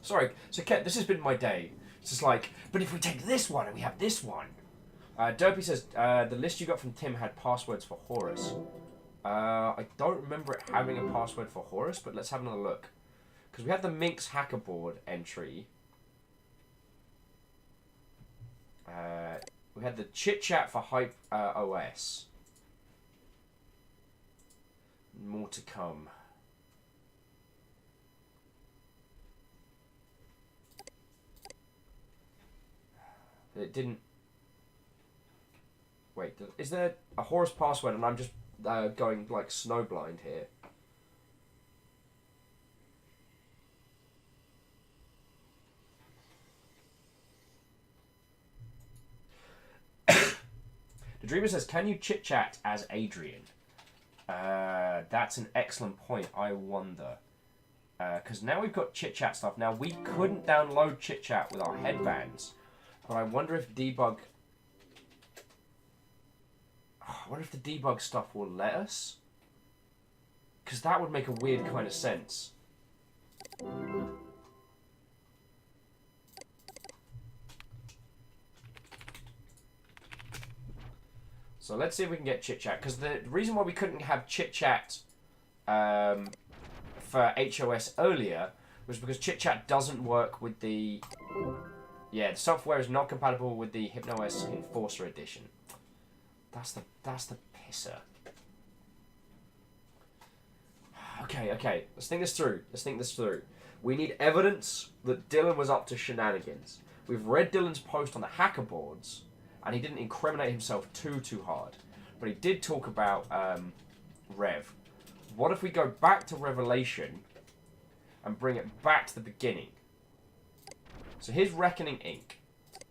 Sorry, so Ket, this has been my day. It's just like, but if we take this one and we have this one. Derpy says, the list you got from Tim had passwords for Horus. I don't remember it having a password for Horus, but let's have another look. Because we had the Minx Hackerboard entry. We had the Chit Chat for Hype OS. More to come. It didn't... Wait, is there a Horus password and I'm just going like snowblind here? The Dreamer says, can you chit-chat as Adrian? That's an excellent point. I wonder. Because now we've got chit-chat stuff. Now, we couldn't download chit-chat with our headbands. But I wonder if debug... I wonder if the debug stuff will let us? Because that would make a weird kind of sense. So let's see if we can get chit-chat. Because the reason why we couldn't have chit-chat for HOS earlier was because chit-chat doesn't work with the... Yeah, the software is not compatible with the HypnoS Enforcer Edition. That's the pisser. Okay. Let's think this through. We need evidence that Dylan was up to shenanigans. We've read Dylan's post on the hacker boards, and he didn't incriminate himself too hard. But he did talk about Rev. What if we go back to Revelation and bring it back to the beginning? So here's Reckoning Inc.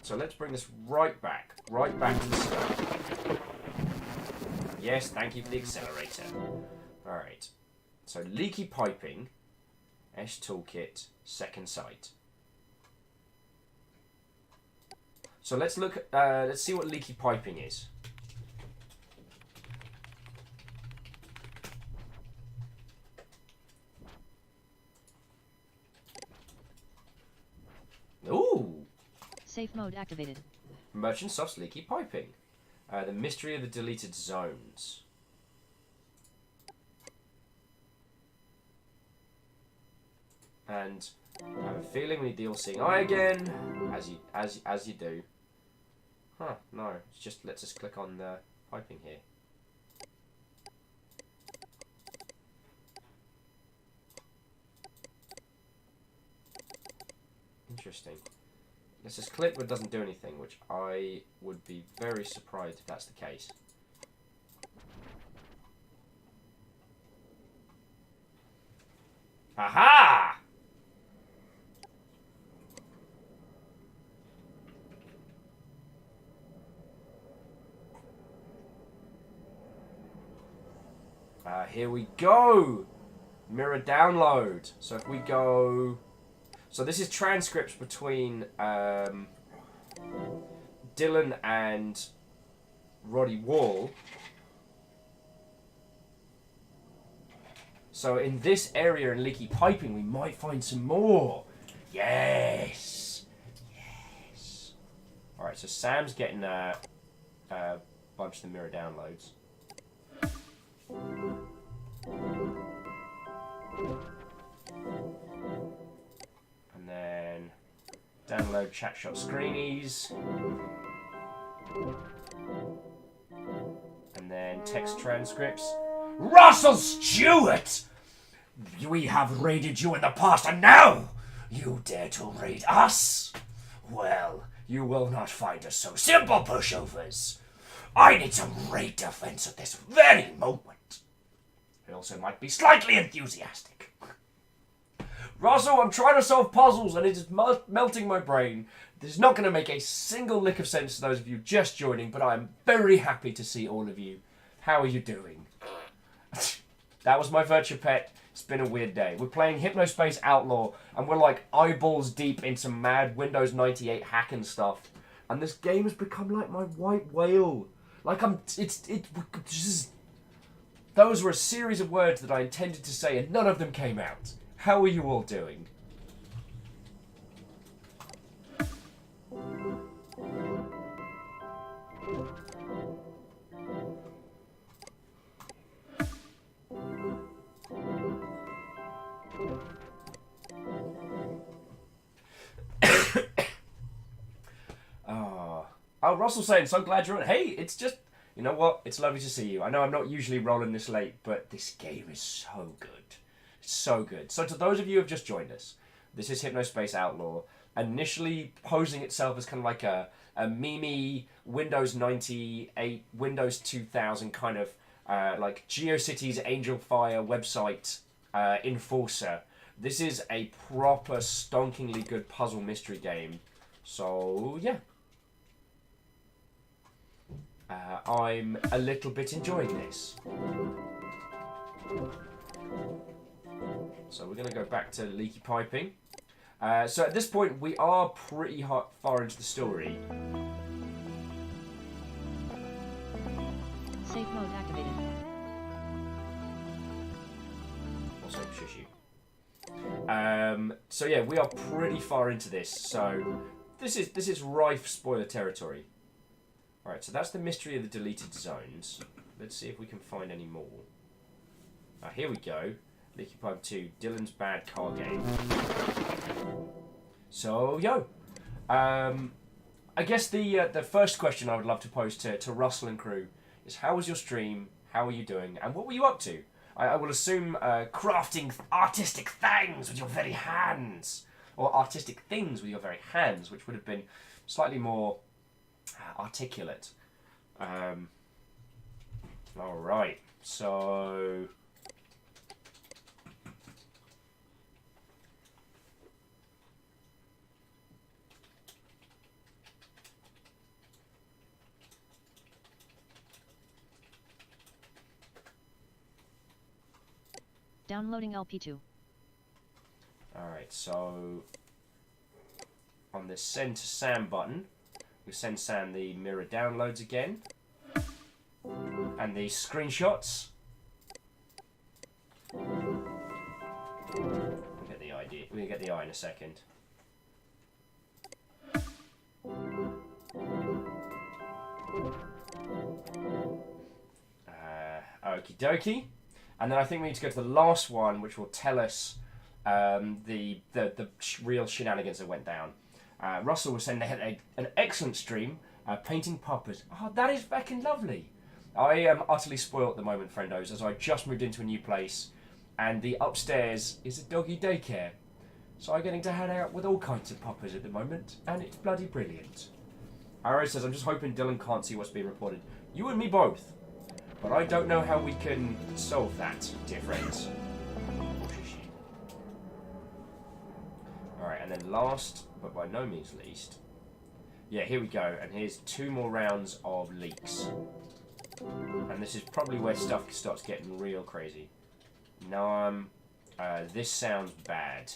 So let's bring this right back to the start. Yes, thank you for the accelerator. Alright. So leaky piping, S Toolkit, second site. So let's look at, let's see what leaky piping is. Ooh!
Safe mode activated.
Merchantsoft's leaky piping. The mystery of the deleted zones. And I have a feeling we need the all-seeing eye again, as you do. Huh? No. It's just let's just click on the piping here. Interesting. Let's just click, but it doesn't do anything, which I would be very surprised if that's the case. Aha! Here we go! Mirror download. So if we go... So this is transcripts between Dylan and Roddy Wall. So in this area in Leaky Piping, we might find some more. Yes! Yes! Alright, so Sam's getting a bunch of the mirror downloads. And then download chat shot screenies. And then text transcripts. Russell Stewart! We have raided you in the past, and now you dare to raid us? Well, you will not find us so simple, pushovers. I need some raid defense at this very moment. I also might be slightly enthusiastic. Russell, I'm trying to solve puzzles and it is melting my brain. This is not going to make a single lick of sense to those of you just joining, but I am very happy to see all of you. How are you doing? That was my Virtua Pet. It's been a weird day. We're playing Hypnospace Outlaw, and we're like eyeballs deep into mad Windows 98 hacking stuff. And this game has become like my white whale. Like those were a series of words that I intended to say, and none of them came out. How are you all doing? Oh, Russell's saying, so glad you're on. Hey, it's just, you know what? It's lovely to see you. I know I'm not usually rolling this late, but this game is so good. It's so good. So to those of you who have just joined us, this is Hypnospace Outlaw, initially posing itself as kind of like a memey Windows 98, Windows 2000 kind of like GeoCities Angel Fire website enforcer. This is a proper stonkingly good puzzle mystery game. So, yeah. I'm a little bit enjoying this. So we're going to go back to Leaky Piping. So at this point, we are pretty far into the story.
Safe mode activated.
Also, shush you. So yeah, we are pretty far into this. So this is rife spoiler territory. Alright, so that's the mystery of the deleted zones. Let's see if we can find any more. Here we go. Leaky Pipe 2, Dylan's Bad Car Game. So, yo. I guess the first question I would love to pose to Russell and crew is, how was your stream? How are you doing? And what were you up to? I will assume crafting artistic things with your very hands. Or artistic things with your very hands, which would have been slightly more articulate. Alright, so...
Downloading LP2.
Alright, so... on the Send to Sam button, we send Sam the mirror downloads again. And the screenshots. We'll get the idea. We'll get the eye in a second. Okie dokie. And then I think we need to go to the last one, which will tell us the real shenanigans that went down. Russell was saying they had an excellent stream painting poppers. Oh, that is fucking lovely. I am utterly spoilt at the moment, friendos, as I just moved into a new place, and the upstairs is a doggy daycare. So I'm getting to hang out with all kinds of poppers at the moment, and it's bloody brilliant. Arrow says, I'm just hoping Dylan can't see what's being reported. You and me both. But I don't know how we can solve that, dear friends. Alright, and then last, but by no means least... Yeah, here we go, and here's 2 more rounds of leaks. And this is probably where stuff starts getting real crazy. No, this sounds bad.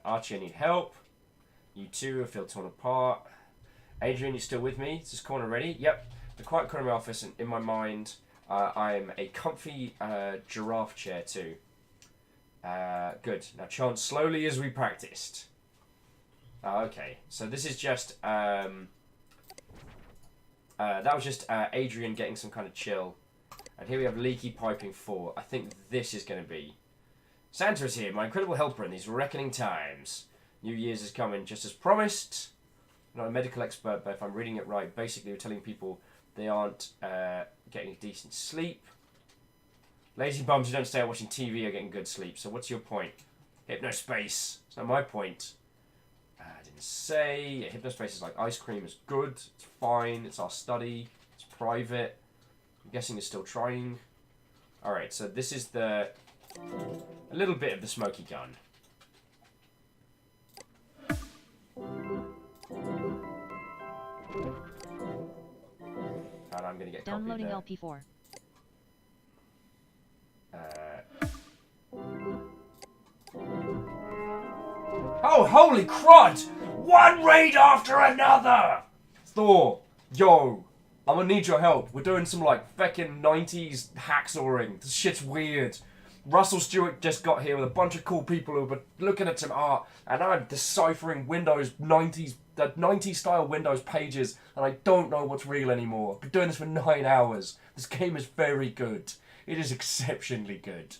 Archie, I need help. You two feel torn apart. Adrian, you still with me? Is this corner ready? Yep. The quiet corner of my office, and in my mind, I'm a comfy giraffe chair too. Good. Now chant slowly as we practiced. Okay, so this is just that was just Adrian getting some kind of chill, and here we have Leaky Piping 4. I think this is going to be Santa is here, my incredible helper in these reckoning times. New Year's is coming, just as promised. I'm not a medical expert, but if I'm reading it right, basically we're telling people they aren't getting a decent sleep. Lazy bums who don't stay out watching TV are getting good sleep. So what's your point? Hypnospace. It's not my point. I didn't say. Hypnospace is like ice cream. It's good. It's fine. It's our study. It's private. I'm guessing it's still trying. Alright, so this is a little bit of the smoky gun. And I'm going to get
downloading LP4.
Oh, holy crud! One raid after another! Thor, yo, I'm gonna need your help. We're doing some, like, feckin' 90s hacksawing. This shit's weird. Russell Stewart just got here with a bunch of cool people who were looking at some art, and I'm deciphering Windows 90s, the 90s style Windows pages, and I don't know what's real anymore. I've been doing this for 9 hours. This game is very good. It is exceptionally good.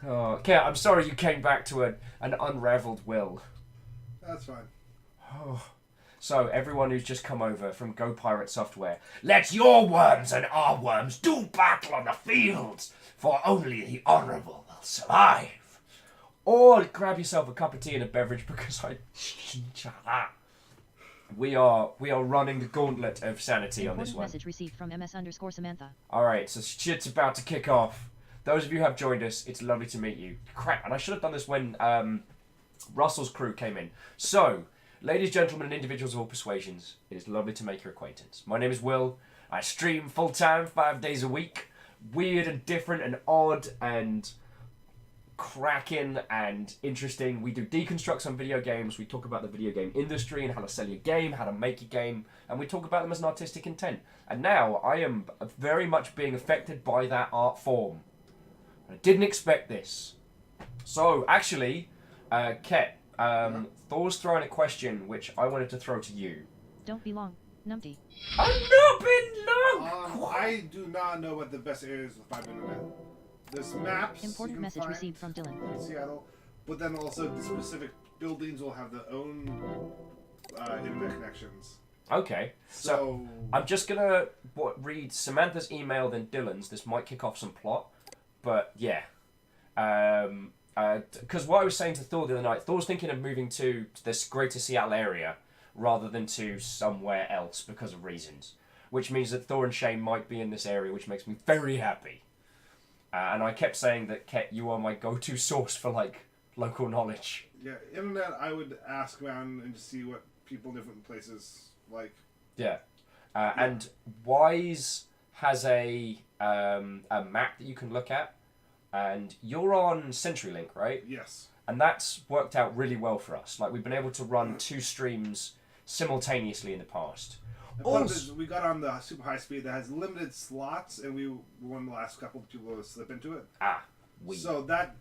Oh, okay, I'm sorry you came back to an unraveled will.
That's fine.
Oh. So, everyone who's just come over from Go Pirate Software, let your worms and our worms do battle on the fields, for only the honourable will survive. Or grab yourself a cup of tea and a beverage, because we are running the gauntlet of sanity on this one.
Message received from MS_Samantha.
Alright, so shit's about to kick off. Those of you who have joined us, it's lovely to meet you. Crap, and I should have done this when Russell's crew came in. So, ladies, gentlemen, and individuals of all persuasions, it is lovely to make your acquaintance. My name is Will. I stream full-time, 5 days a week. Weird and different and odd and cracking and interesting. We do deconstructs on video games. We talk about the video game industry and how to sell your game, how to make your game, and we talk about them as an artistic intent. And now I am very much being affected by that art form. I didn't expect this. So, actually, Ket, Thor's throwing a question which I wanted to throw to you.
Don't be long, numpty.
I'm not being long!
I do not know what the best areas of fiber internet. There's maps.
Important message received from Dylan.
In Seattle, but then also the specific buildings will have their own internet connections.
Okay, so I'm just gonna read Samantha's email, then Dylan's. This might kick off some plot, but yeah. Because what I was saying to Thor the other night, Thor's thinking of moving to this greater Seattle area rather than to somewhere else because of reasons. Which means that Thor and Shane might be in this area, which makes me very happy. And I kept saying that, Ket, you are my go-to source for, like, local knowledge.
Yeah, internet, I would ask around and see what people in different places like.
Yeah. And Wise has a map that you can look at. And you're on CenturyLink, right?
Yes.
And that's worked out really well for us. Like, we've been able to run 2 streams simultaneously in the past.
Also, we got on the super high speed that has limited slots, and we were one of the last couple of people to slip into it. So that,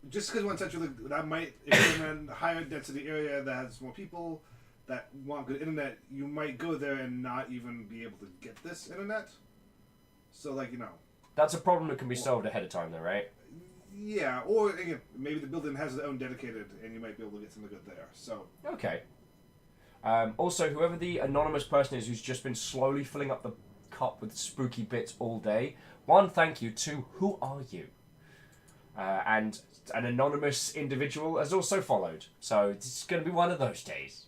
just because one CenturyLink, that might, if you're in a higher density area that has more people that want good internet, you might go there and not even be able to get this internet. So, like, you know.
That's a problem that can be solved ahead of time, though, right?
Yeah, or again, maybe the building has its own dedicated, and you might be able to get something good there. So
Okay. Also, whoever the anonymous person is who's just been slowly filling up the cup with spooky bits all day, one, thank you. Two, who are you? And an anonymous individual has also followed. So it's going to be one of those days.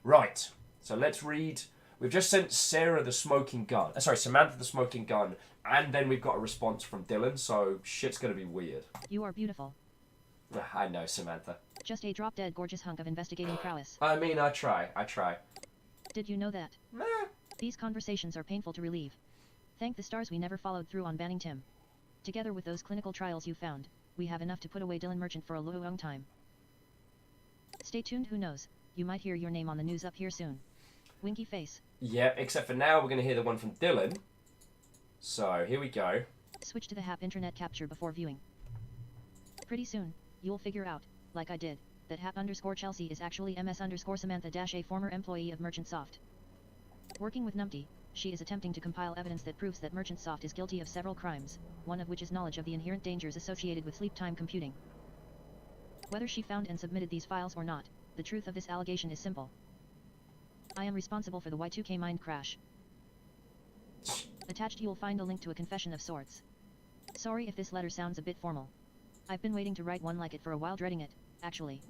Right. So let's read. We've just sent Sarah the smoking gun. Samantha the smoking gun. And then we've got a response from Dylan. So shit's going to be weird.
You are beautiful.
I know, Samantha.
Just a drop-dead gorgeous hunk of investigating prowess.
I mean, I try.
Did you know that? These conversations are painful to relieve. Thank the stars we never followed through on banning Tim. Together with those clinical trials you found, we have enough to put away Dylan Merchant for a long time. Stay tuned, who knows? You might hear your name on the news up here soon. Winky face.
Yeah, except for now we're going to hear the one from Dylan. So, here we go.
Switch to the HAP internet capture before viewing. Pretty soon, you'll figure out, like I did, that HAP_Chelsea is actually MS_Samantha- a former employee of Merchant Soft. Working with Numpty, she is attempting to compile evidence that proves that Merchant Soft is guilty of several crimes, one of which is knowledge of the inherent dangers associated with sleep time computing. Whether she found and submitted these files or not, the truth of this allegation is simple. I am responsible for the Y2K mind crash. Attached you'll find a link to a confession of sorts. Sorry if this letter sounds a bit formal. I've been waiting to write one like it for a while, dreading it, actually.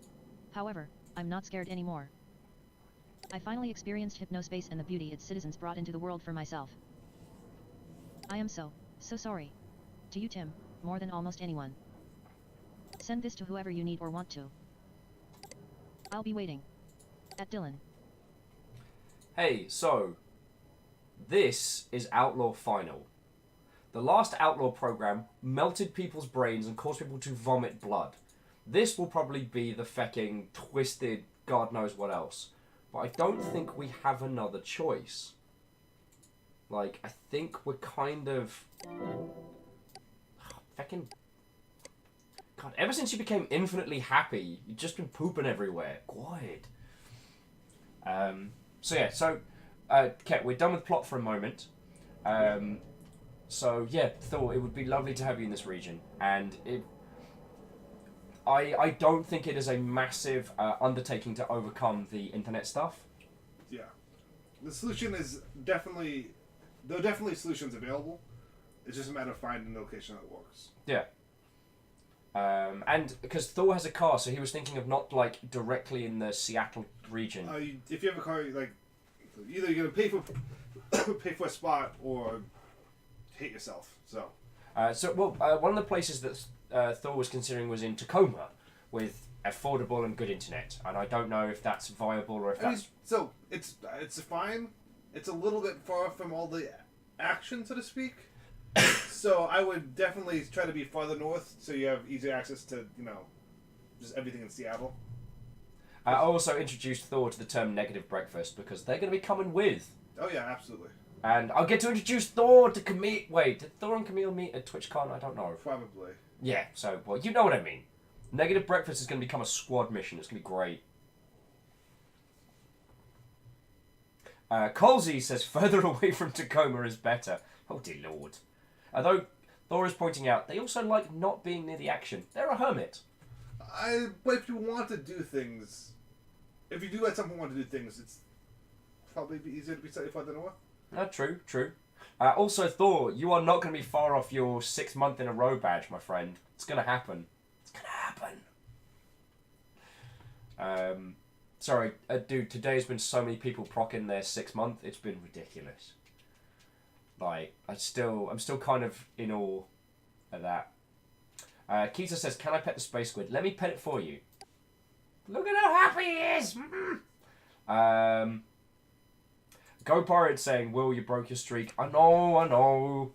However, I'm not scared anymore. I finally experienced Hypnospace and the beauty its citizens brought into the world for myself. I am so sorry. To you, Tim, more than almost anyone. Send this to whoever you need or want to. I'll be waiting. At Dylan.
Hey, so this is Outlaw Final. The last Outlaw program melted people's brains and caused people to vomit blood. This will probably be the fecking twisted God knows what else. But I don't think we have another choice. Like, I think we're kind of... Fecking... God, ever since you became infinitely happy, you've just been pooping everywhere. Good. Okay, we're done with plot for a moment. So, yeah, Thor, it would be lovely to have you in this region. And I don't think it is a massive undertaking to overcome the internet stuff.
Yeah. The solution is definitely... There are definitely solutions available. It's just a matter of finding a location that works.
Yeah. And because Thor has a car, so he was thinking of not, like, directly in the Seattle region.
If you have a car, like, either you're going to pay for a spot or hate yourself, so...
one of the places that Thor was considering was in Tacoma, with affordable and good internet, and I don't know if that's viable or if that's...
So, it's fine. It's a little bit far from all the action, so to speak. So I would definitely try to be farther north, so you have easier access to, just everything in Seattle.
I also introduced Thor to the term negative breakfast, because they're going to be coming with.
Oh yeah, absolutely.
And I'll get to introduce Thor to Camille... Wait, did Thor and Camille meet at TwitchCon? I don't know.
Probably.
Yeah, so, well, you know what I mean. Negative breakfast is going to become a squad mission. It's going to be great. Colsey says further away from Tacoma is better. Oh dear lord. Although Thor is pointing out, they also like not being near the action. They're a hermit.
But if you want to do things... If you do at some point want to do things, it's probably be easier to be slightly farther north.
True. Also, Thor, you are not going to be far off your 6 month in a row badge, my friend. It's going to happen. It's going to happen. Sorry, dude, today's been so many people procking their 6 month, it's been ridiculous. Like, I'm still kind of in awe at that. Keita says, can I pet the space squid? Let me pet it for you. Look at how happy he is! Go Pirate saying, Will, you broke your streak. I know.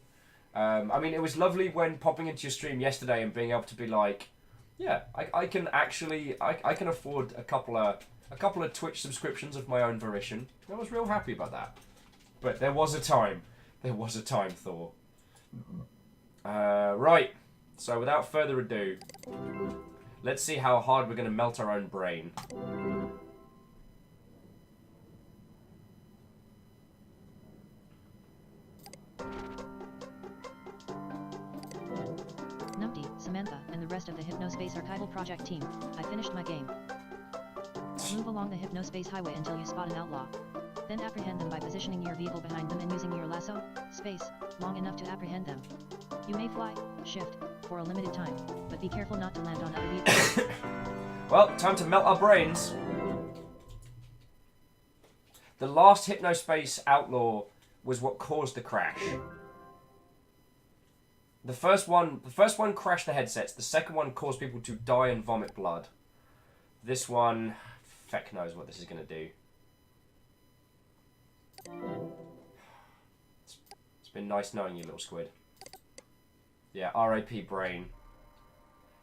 I mean, it was lovely when popping into your stream yesterday and being able to be like, yeah, I can actually, I can afford a couple of Twitch subscriptions of my own volition. I was real happy about that. But there was a time. Thor. Right. So without further ado, let's see how hard we're going to melt our own brain.
Samantha, and the rest of the Hypnospace Archival Project team, I finished my game. Move along the Hypnospace highway until you spot an outlaw. Then apprehend them by positioning your vehicle behind them and using your lasso, space, long enough to apprehend them. You may fly, shift, for a limited time, but be careful not to land on other vehicles.
Well, time to melt our brains. The last Hypnospace Outlaw was what caused the crash. The first one crashed the headsets. The second one caused people to die and vomit blood. This one, feck knows what this is going to do. It's been nice knowing you, little squid. Yeah, R.A.P. brain.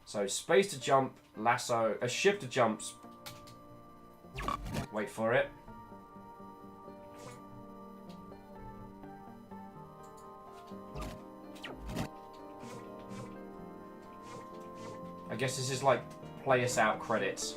So, space to jump, lasso, shift to jumps. Wait for it. I guess this is like play us out credits.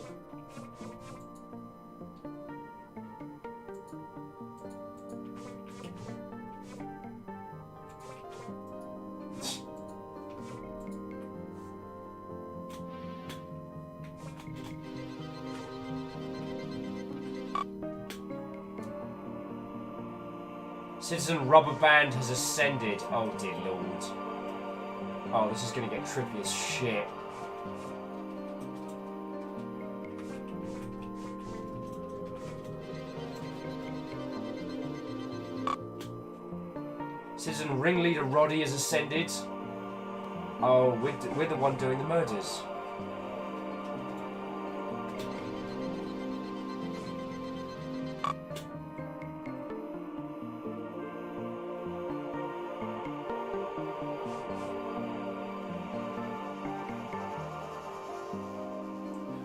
Citizen Rubber Band has ascended. Oh dear lord. Oh, this is gonna get trippy as shit. Citizen Ringleader Roddy has ascended. Oh, we're the one doing the murders.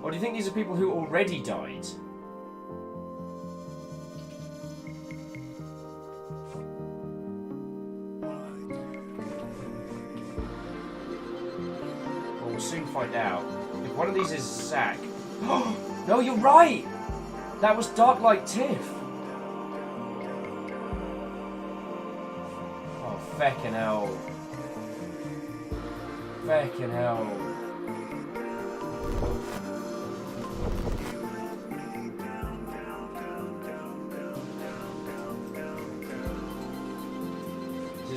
Or do you think these are people who already died? Well, we'll soon find out. If one of these is Zack... No, you're right! That was Darklight Tiff! Oh, feckin' hell. Feckin' hell.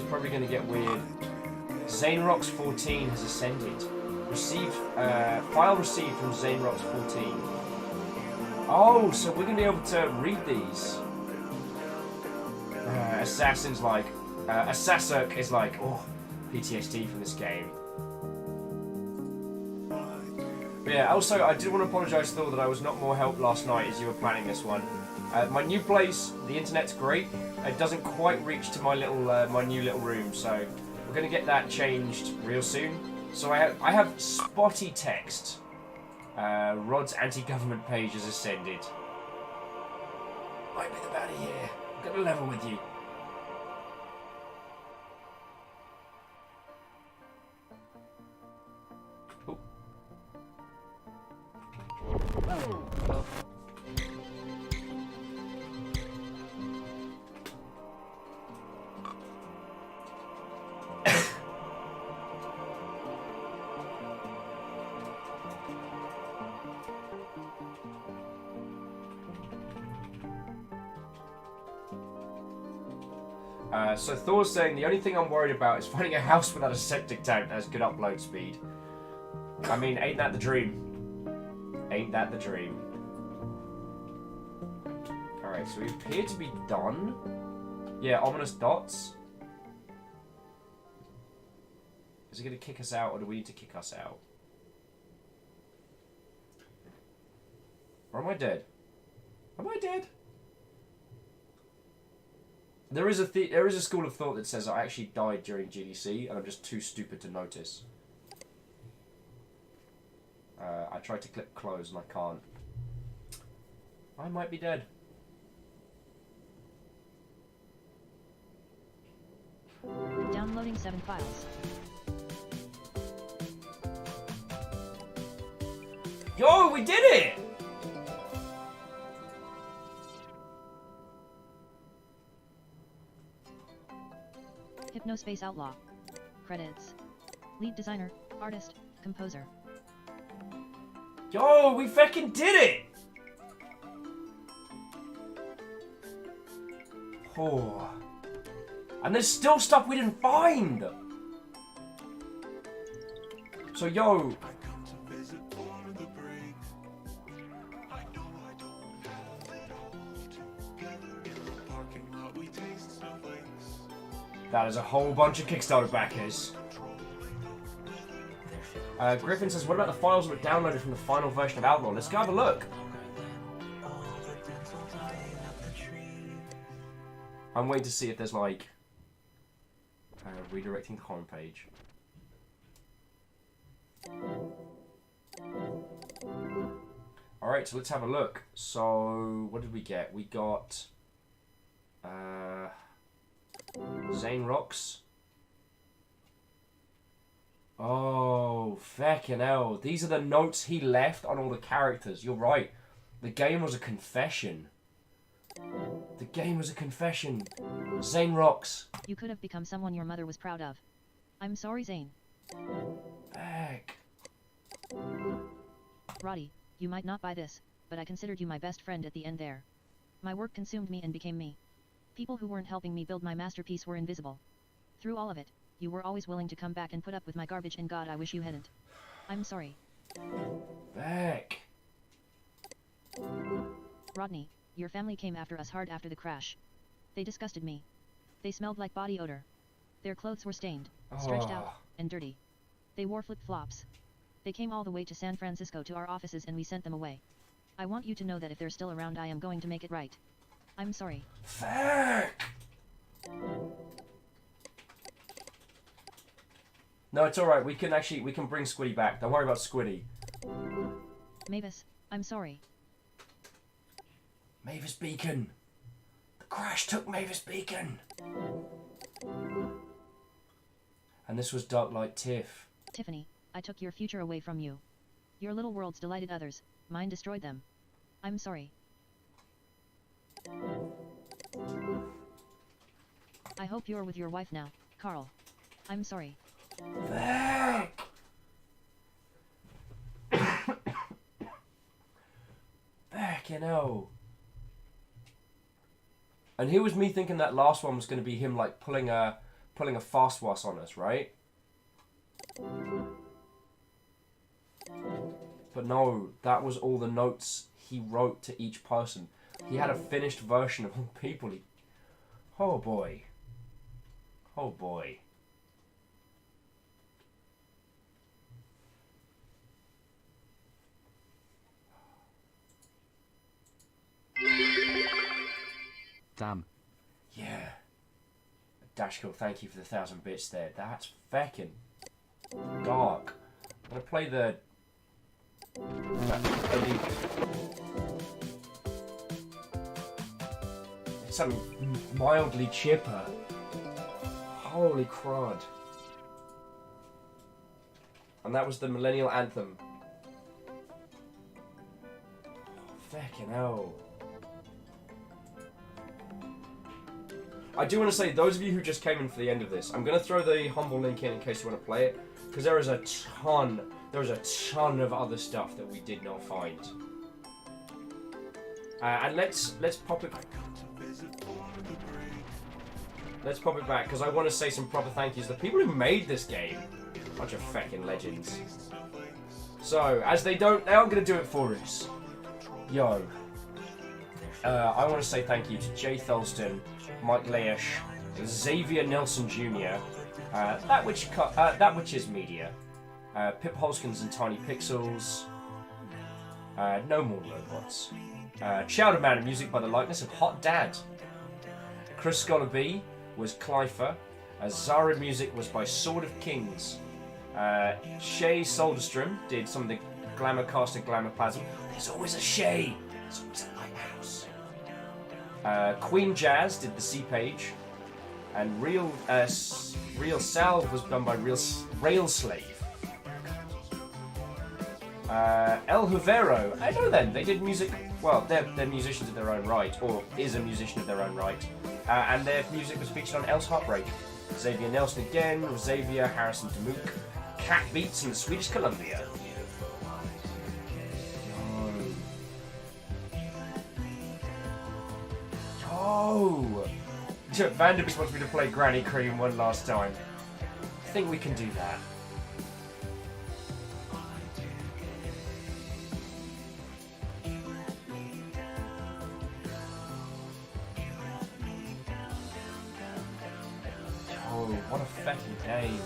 Probably going to get weird. Zanerox 14 has ascended. Received file received from Zanerox 14. Oh, so we're going to be able to read these. Assassin's like Assassin is like, oh, PTSD from this game. But yeah, also I did want to apologise, Thor, that I was not more help last night as you were planning this one. My new place, the internet's great. It doesn't quite reach to my new little room, so we're gonna get that changed real soon. So I have spotty text. Rod's anti-government page has ascended. Might be the baddie here. I'm gonna level with you. So Thor's saying the only thing I'm worried about is finding a house without a septic tank that has good upload speed. I mean, ain't that the dream? Ain't that the dream? Alright, so we appear to be done. Yeah, ominous dots. Is it going to kick us out, or do we need to kick us out? Or am I dead? Am I dead? There is a school of thought that says I actually died during GDC and I'm just too stupid to notice. I tried to click close and I can't. I might be dead.
Downloading 7 files.
Yo, we did it!
Hypnospace Outlaw. Credits. Lead designer, artist, Composer.
Yo, we fucking did it! Oh. And there's still stuff we didn't find! So, yo. That is a whole bunch of Kickstarter backers. Griffin says, what about the files that were downloaded from the final version of Outlaw? Let's go have a look. I'm waiting to see if there's like redirecting the homepage. Alright, so let's have a look. So, what did we get? We got Zane Rocks. Oh, feckin' hell. These are the notes he left on all the characters. You're right. The game was a confession. The game was a confession. Zane Rocks.
You could have become someone your mother was proud of. I'm sorry, Zane.
Heck.
Roddy, you might not buy this, but I considered you my best friend at the end there. My work consumed me and became me. People who weren't helping me build my masterpiece were invisible. Through all of it, you were always willing to come back and put up with my garbage, and God, I wish you hadn't. I'm sorry.
Back.
Rodney, your family came after us hard after the crash. They disgusted me. They smelled like body odor. Their clothes were stained, stretched out, and dirty. They wore flip-flops. They came all the way to San Francisco to our offices and we sent them away. I want you to know that if they're still around, I am going to make it right. I'm sorry.
Fuck. No, it's alright. We can bring Squiddy back. Don't worry about Squiddy.
Mavis, I'm sorry.
Mavis Beacon. The crash took Mavis Beacon. And this was Dark Light Tiff.
Tiffany, I took your future away from you. Your little worlds delighted others, mine destroyed them. I'm sorry. I hope you're with your wife now, Carl. I'm sorry.
Fuck. Fucking hell. And here was me thinking that last one was going to be him like pulling a fast was on us, right? But no, that was all the notes he wrote to each person. He had a finished version of all the people he... Oh boy. Oh boy.
Damn.
Yeah. Dashkill, thank you for the 1,000 bits there. That's feckin' dark. I'm gonna play the... It's something mildly chipper. Holy crud. And that was the Millennial Anthem. Feckin' hell. I do want to say, those of you who just came in for the end of this, I'm going to throw the Humble link in case you want to play it, because there is a ton of other stuff that we did not find. And let's pop it. Let's pop it back, because I want to say some proper thank yous. The people who made this game, bunch of feckin' legends. So, as they aren't going to do it for us. Yo. I want to say thank you to Jay Thulston, Mike Leish, Xavier Nelson Jr., That Which Is Media, Pip Holskins and Tiny Pixels, No More Robots, Chowder Man and music by the likeness of Hot Dad. Chris Scholar B was Clyfer, Zara music was by Sword of Kings, Shay Soderstrom did some of the Glamourcast and Glamourplasm. There's always a Shay, there's always a lighthouse. Queen Jazz did the C page, and Real Salve was done by Rail Slave. El Jovero, I know them. They did music. Well, they're musicians of their own right, or is a musician of their own right, and their music was featured on El's Heartbreak. Xavier Nelson again, Xavier Harrison Demuke, cat beats in the Swedish Columbia. Oh! Vanderbeek wants me to play Granny Cream one last time. I think we can do that. Oh, what a fucking game.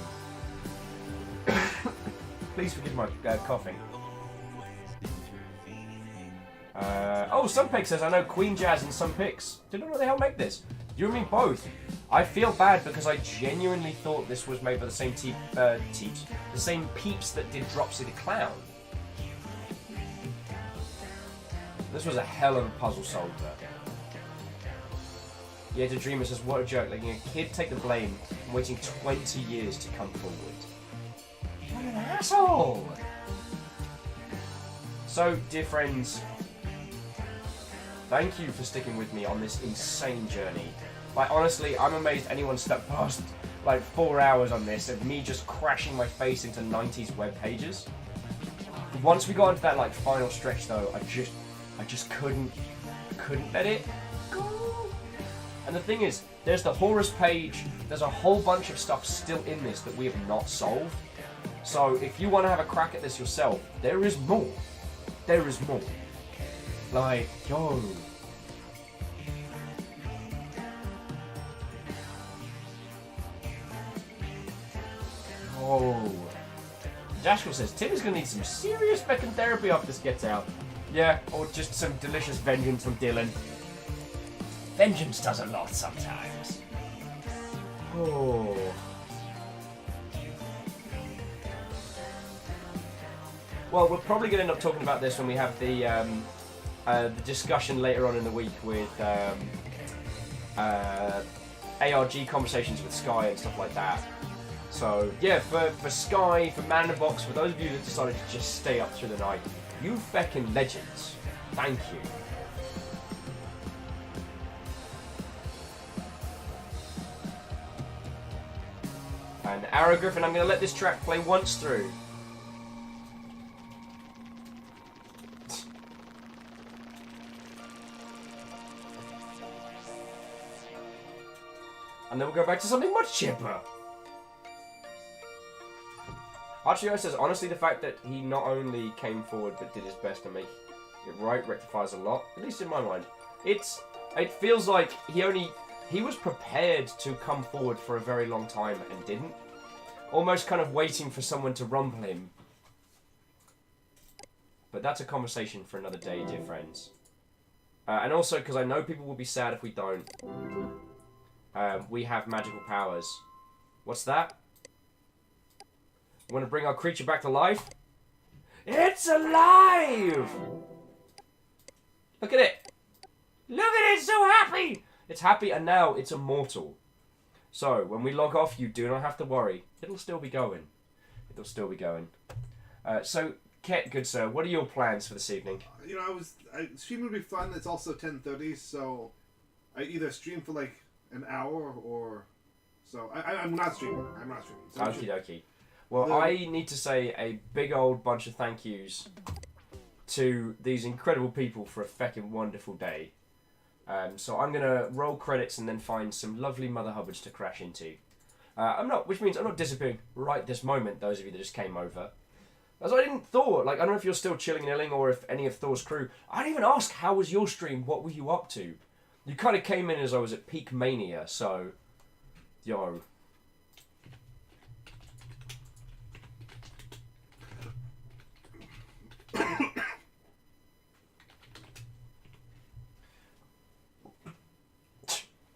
Please forgive my coughing. Oh, Sunpig says, I know Queen Jazz and Sunpix. Didn't know what the hell make this. You and me both. I feel bad because I genuinely thought this was made by the same the same peeps that did Dropsy the Clown. This was a hell of a puzzle solver. Yeah, the Dreamer says, what a joke, letting a kid take the blame and waiting 20 years to come forward. What an asshole! So, dear friends, thank you for sticking with me on this insane journey. Like, honestly, I'm amazed anyone stuck past, like, 4 hours on this of me just crashing my face into 90s web pages. Once we got into that, like, final stretch, though, I just couldn't let it go. And the thing is, there's the Horus page, there's a whole bunch of stuff still in this that we have not solved. So, if you want to have a crack at this yourself, there is more. There is more. Like, yo. Oh. Dashwell says, Tim is going to need some serious feckin' therapy after this gets out. Yeah, or just some delicious vengeance from Dylan. Vengeance does a lot sometimes. Oh. Well, we're probably going to end up talking about this when we have the discussion later on in the week with ARG conversations with Sky and stuff like that. So, yeah, for Sky, for Man in the Box, for those of you that decided to just stay up through the night, you feckin' legends. Thank you. And Arrow Griffin, I'm going to let this track play once through. And then we'll go back to something much chipper. Archio says, honestly, the fact that he not only came forward but did his best to make it right rectifies a lot, at least in my mind. It feels like he was prepared to come forward for a very long time and didn't. Almost kind of waiting for someone to rumble him. But that's a conversation for another day, dear friends. And also, because I know people will be sad if we don't. We have magical powers. What's that? Want to bring our creature back to life? It's alive! Look at it! Look at it, it's so happy! It's happy and now it's immortal. So, when we log off, you do not have to worry. It'll still be going. It'll still be going. So, Ket, good sir, what are your plans for this evening?
You know, stream would be fun. It's also 10:30, so I either stream for like an hour or... So, I'm not streaming. I'm not streaming. So
Okie dokie. Well, I need to say a big old bunch of thank yous to these incredible people for a feckin' wonderful day. So I'm going to roll credits and then find some lovely Mother Hubbards to crash into. Which means I'm not disappearing right this moment, those of you that just came over. As I didn't Thor, I don't know if you're still chilling and illing or if any of Thor's crew. I didn't even ask, how was your stream? What were you up to? You kind of came in as I was at peak mania, so... Yo.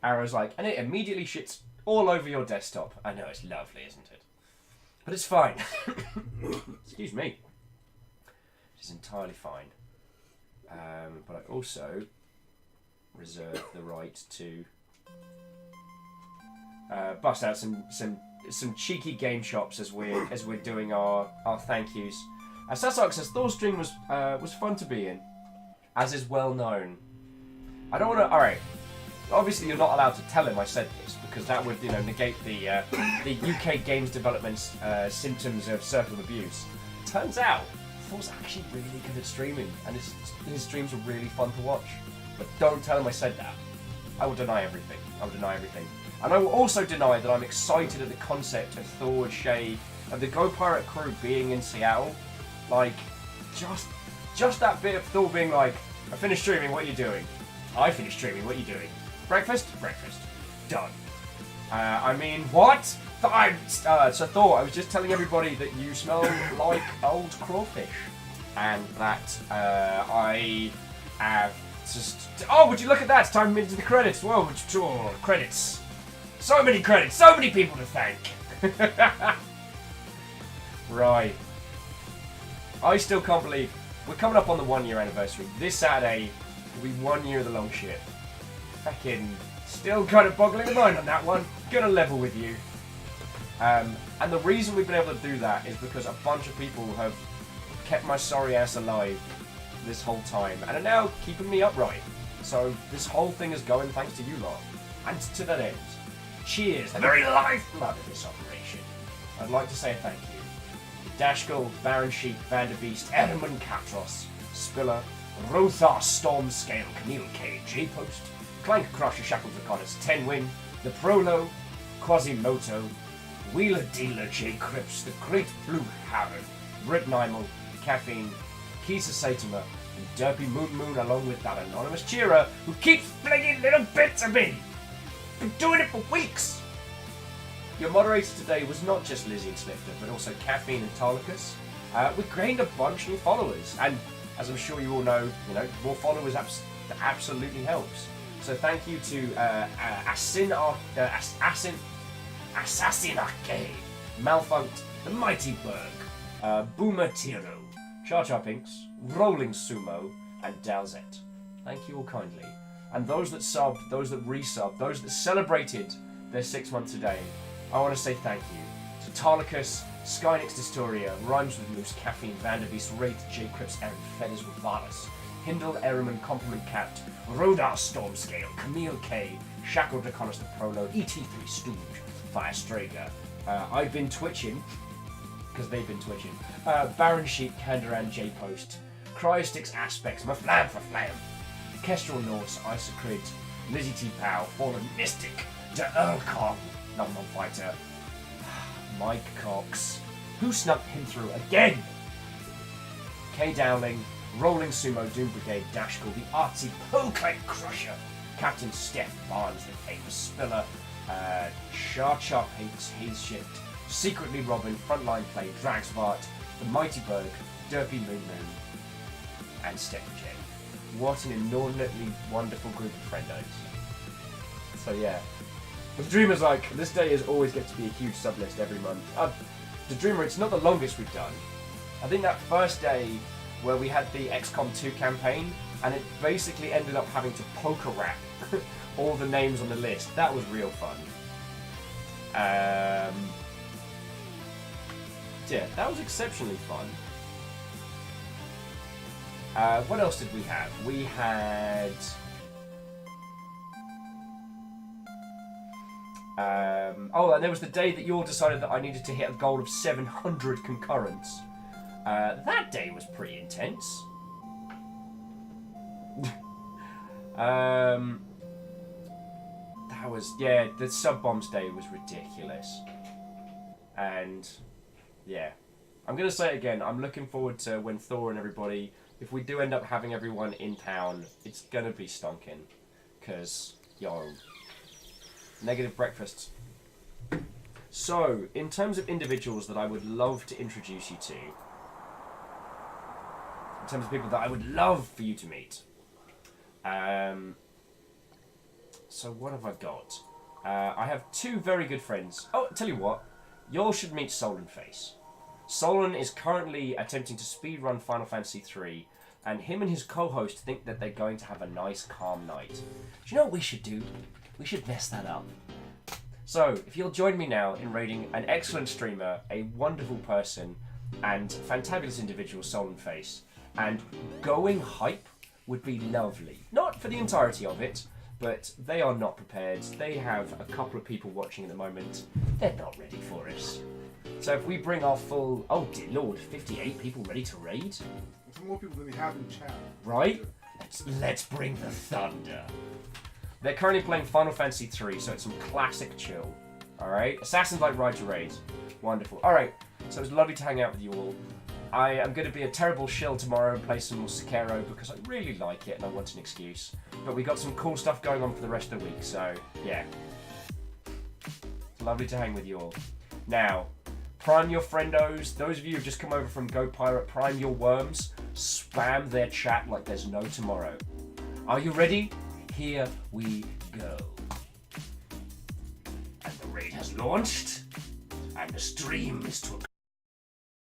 Arrow's like, and it immediately shits all over your desktop. I know, it's lovely, isn't it? But it's fine. Excuse me. It's entirely fine. But I also reserve the right to bust out some cheeky game shops as we're doing our thank yous. Sasok says Thor's stream was fun to be in, as is well known. I don't want to. All right. Obviously, you're not allowed to tell him I said this because that would, you know, negate the UK games development's symptoms of circle of abuse. Turns out, Thor's actually really good at streaming, and his streams are really fun to watch. But don't tell him I said that. I will deny everything. I will deny everything. And I will also deny that I'm excited at the concept of Thor and Shay and the Go Pirate crew being in Seattle. Like, just that bit of Thor being like, I finished streaming, what are you doing? I finished streaming, what are you doing? Breakfast? Breakfast. Done. I mean, what? So Thor, I was just telling everybody that you smell like old crawfish. And that I have just... Oh, would you look at that? It's time into the credits. Whoa, credits. So many credits. So many people to thank. Right. I still can't believe we're coming up on the 1 year anniversary. This Saturday will be 1 year of the long ship. Fucking still kind of boggling the mind on that one. Gonna level with you. And the reason we've been able to do that is because a bunch of people have kept my sorry ass alive this whole time and are now keeping me upright. So this whole thing is going thanks to you lot. And to that end, cheers, the very lifeblood of this operation. I'd like to say a thank you. Dashgull, Baron Sheep, Vanderbeest, Edelman Katros, Spiller, Rothar, Stormscale, Camille K, J-Post, Clank Crusher, Shackles Draconis, Ten Win, The Prolo, Quasimoto, Wheeler Dealer, J Crips, The Great Blue Harrod, Brit Nimel, Caffeine, Kisa Saitama, and Derpy Moon along with that anonymous cheerer who keeps flinging little bits of me. Been doing it for weeks. Your moderator today was not just Lizzie and Slifter, but also Caffeine and Tarlicus. We gained a bunch of new followers, and as I'm sure you all know, more followers absolutely helps. So thank you to Assassin Arcade, Malfunct, The Mighty Berg, Boomer Tiro, Char Char Pinks, Rolling Sumo, and Dalzet. Thank you all kindly. And those that subbed, those that resubbed, those that celebrated their 6 months today, I want to say thank you to Tarlicus, Skynix Dystoria, Rhymes with Moose, Caffeine, Vanderbeest, Wraith, J Crips, Aaron, Feathers with Varus, Hindle, Erriman, Compliment Cat, Rodar Stormscale, Camille K, Shackle Draconis the Prolo, ET3 Stooge, Fire Strager. I've been twitching, because they've been twitching. Baron Sheep, Kandaran, J Post, Cryostix Aspects, Maflam for Flam, Kestrel Norse, Isocrid, Lizzie T Pow, Fallen Mystic, De Earl Kong, Number Fighter, Mike Cox, who snuck him through again? K Dowling, Rolling Sumo, Doom Brigade, Dashgull, the artsy Pokemon Crusher, Captain Steph Barnes, the famous Spiller, Char Char Pinks, Haze Shift, Secretly Robin, Frontline Play, Dragsvart, the Mighty Berg, Derpy Moon and Steph J. What an inordinately wonderful group of friendos. So yeah. The Dreamer's like, this day is always going to be a huge sublist every month. The Dreamer, it's not the longest we've done. I think that first day where we had the XCOM 2 campaign, and it basically ended up having to poker rap all the names on the list. That was real fun. Yeah, that was exceptionally fun. What else did we have? We had... and there was the day that you all decided that I needed to hit a goal of 700 concurrents. That day was pretty intense. That was, yeah, the sub-bombs day was ridiculous. And, yeah. I'm going to say it again, I'm looking forward to when Thor and everybody, if we do end up having everyone in town, it's going to be stonking. Because, yo... Negative breakfasts. So, in terms of individuals that I would love to introduce you to, in terms of people that I would love for you to meet, so what have I got? I have two very good friends. Oh, tell you what, y'all should meet Solon Face. Solon is currently attempting to speedrun Final Fantasy III, and him and his co-host think that they're going to have a nice, calm night. Do you know what we should do? We should mess that up. So, if you'll join me now in rating an excellent streamer, a wonderful person, and fantabulous individual, Solon Face, and going hype would be lovely. Not for the entirety of it, but they are not prepared. They have a couple of people watching at the moment. They're not ready for us. So if we bring our full... Oh dear lord, 58 people ready to raid?
There's more people than we have in chat.
Right? Let's bring the thunder. They're currently playing Final Fantasy 3, so it's some classic chill. Alright? Assassins like Ride to Raid. Wonderful. Alright, so it's lovely to hang out with you all. I am going to be a terrible shill tomorrow and play some more Sekiro because I really like it and I want an excuse. But we got some cool stuff going on for the rest of the week, so yeah. It's lovely to hang with you all. Now, prime your friendos. Those of you who've just come over from Go Pirate, prime your worms. Spam their chat like there's no tomorrow. Are you ready? Here we go. And the raid has launched, and the stream is to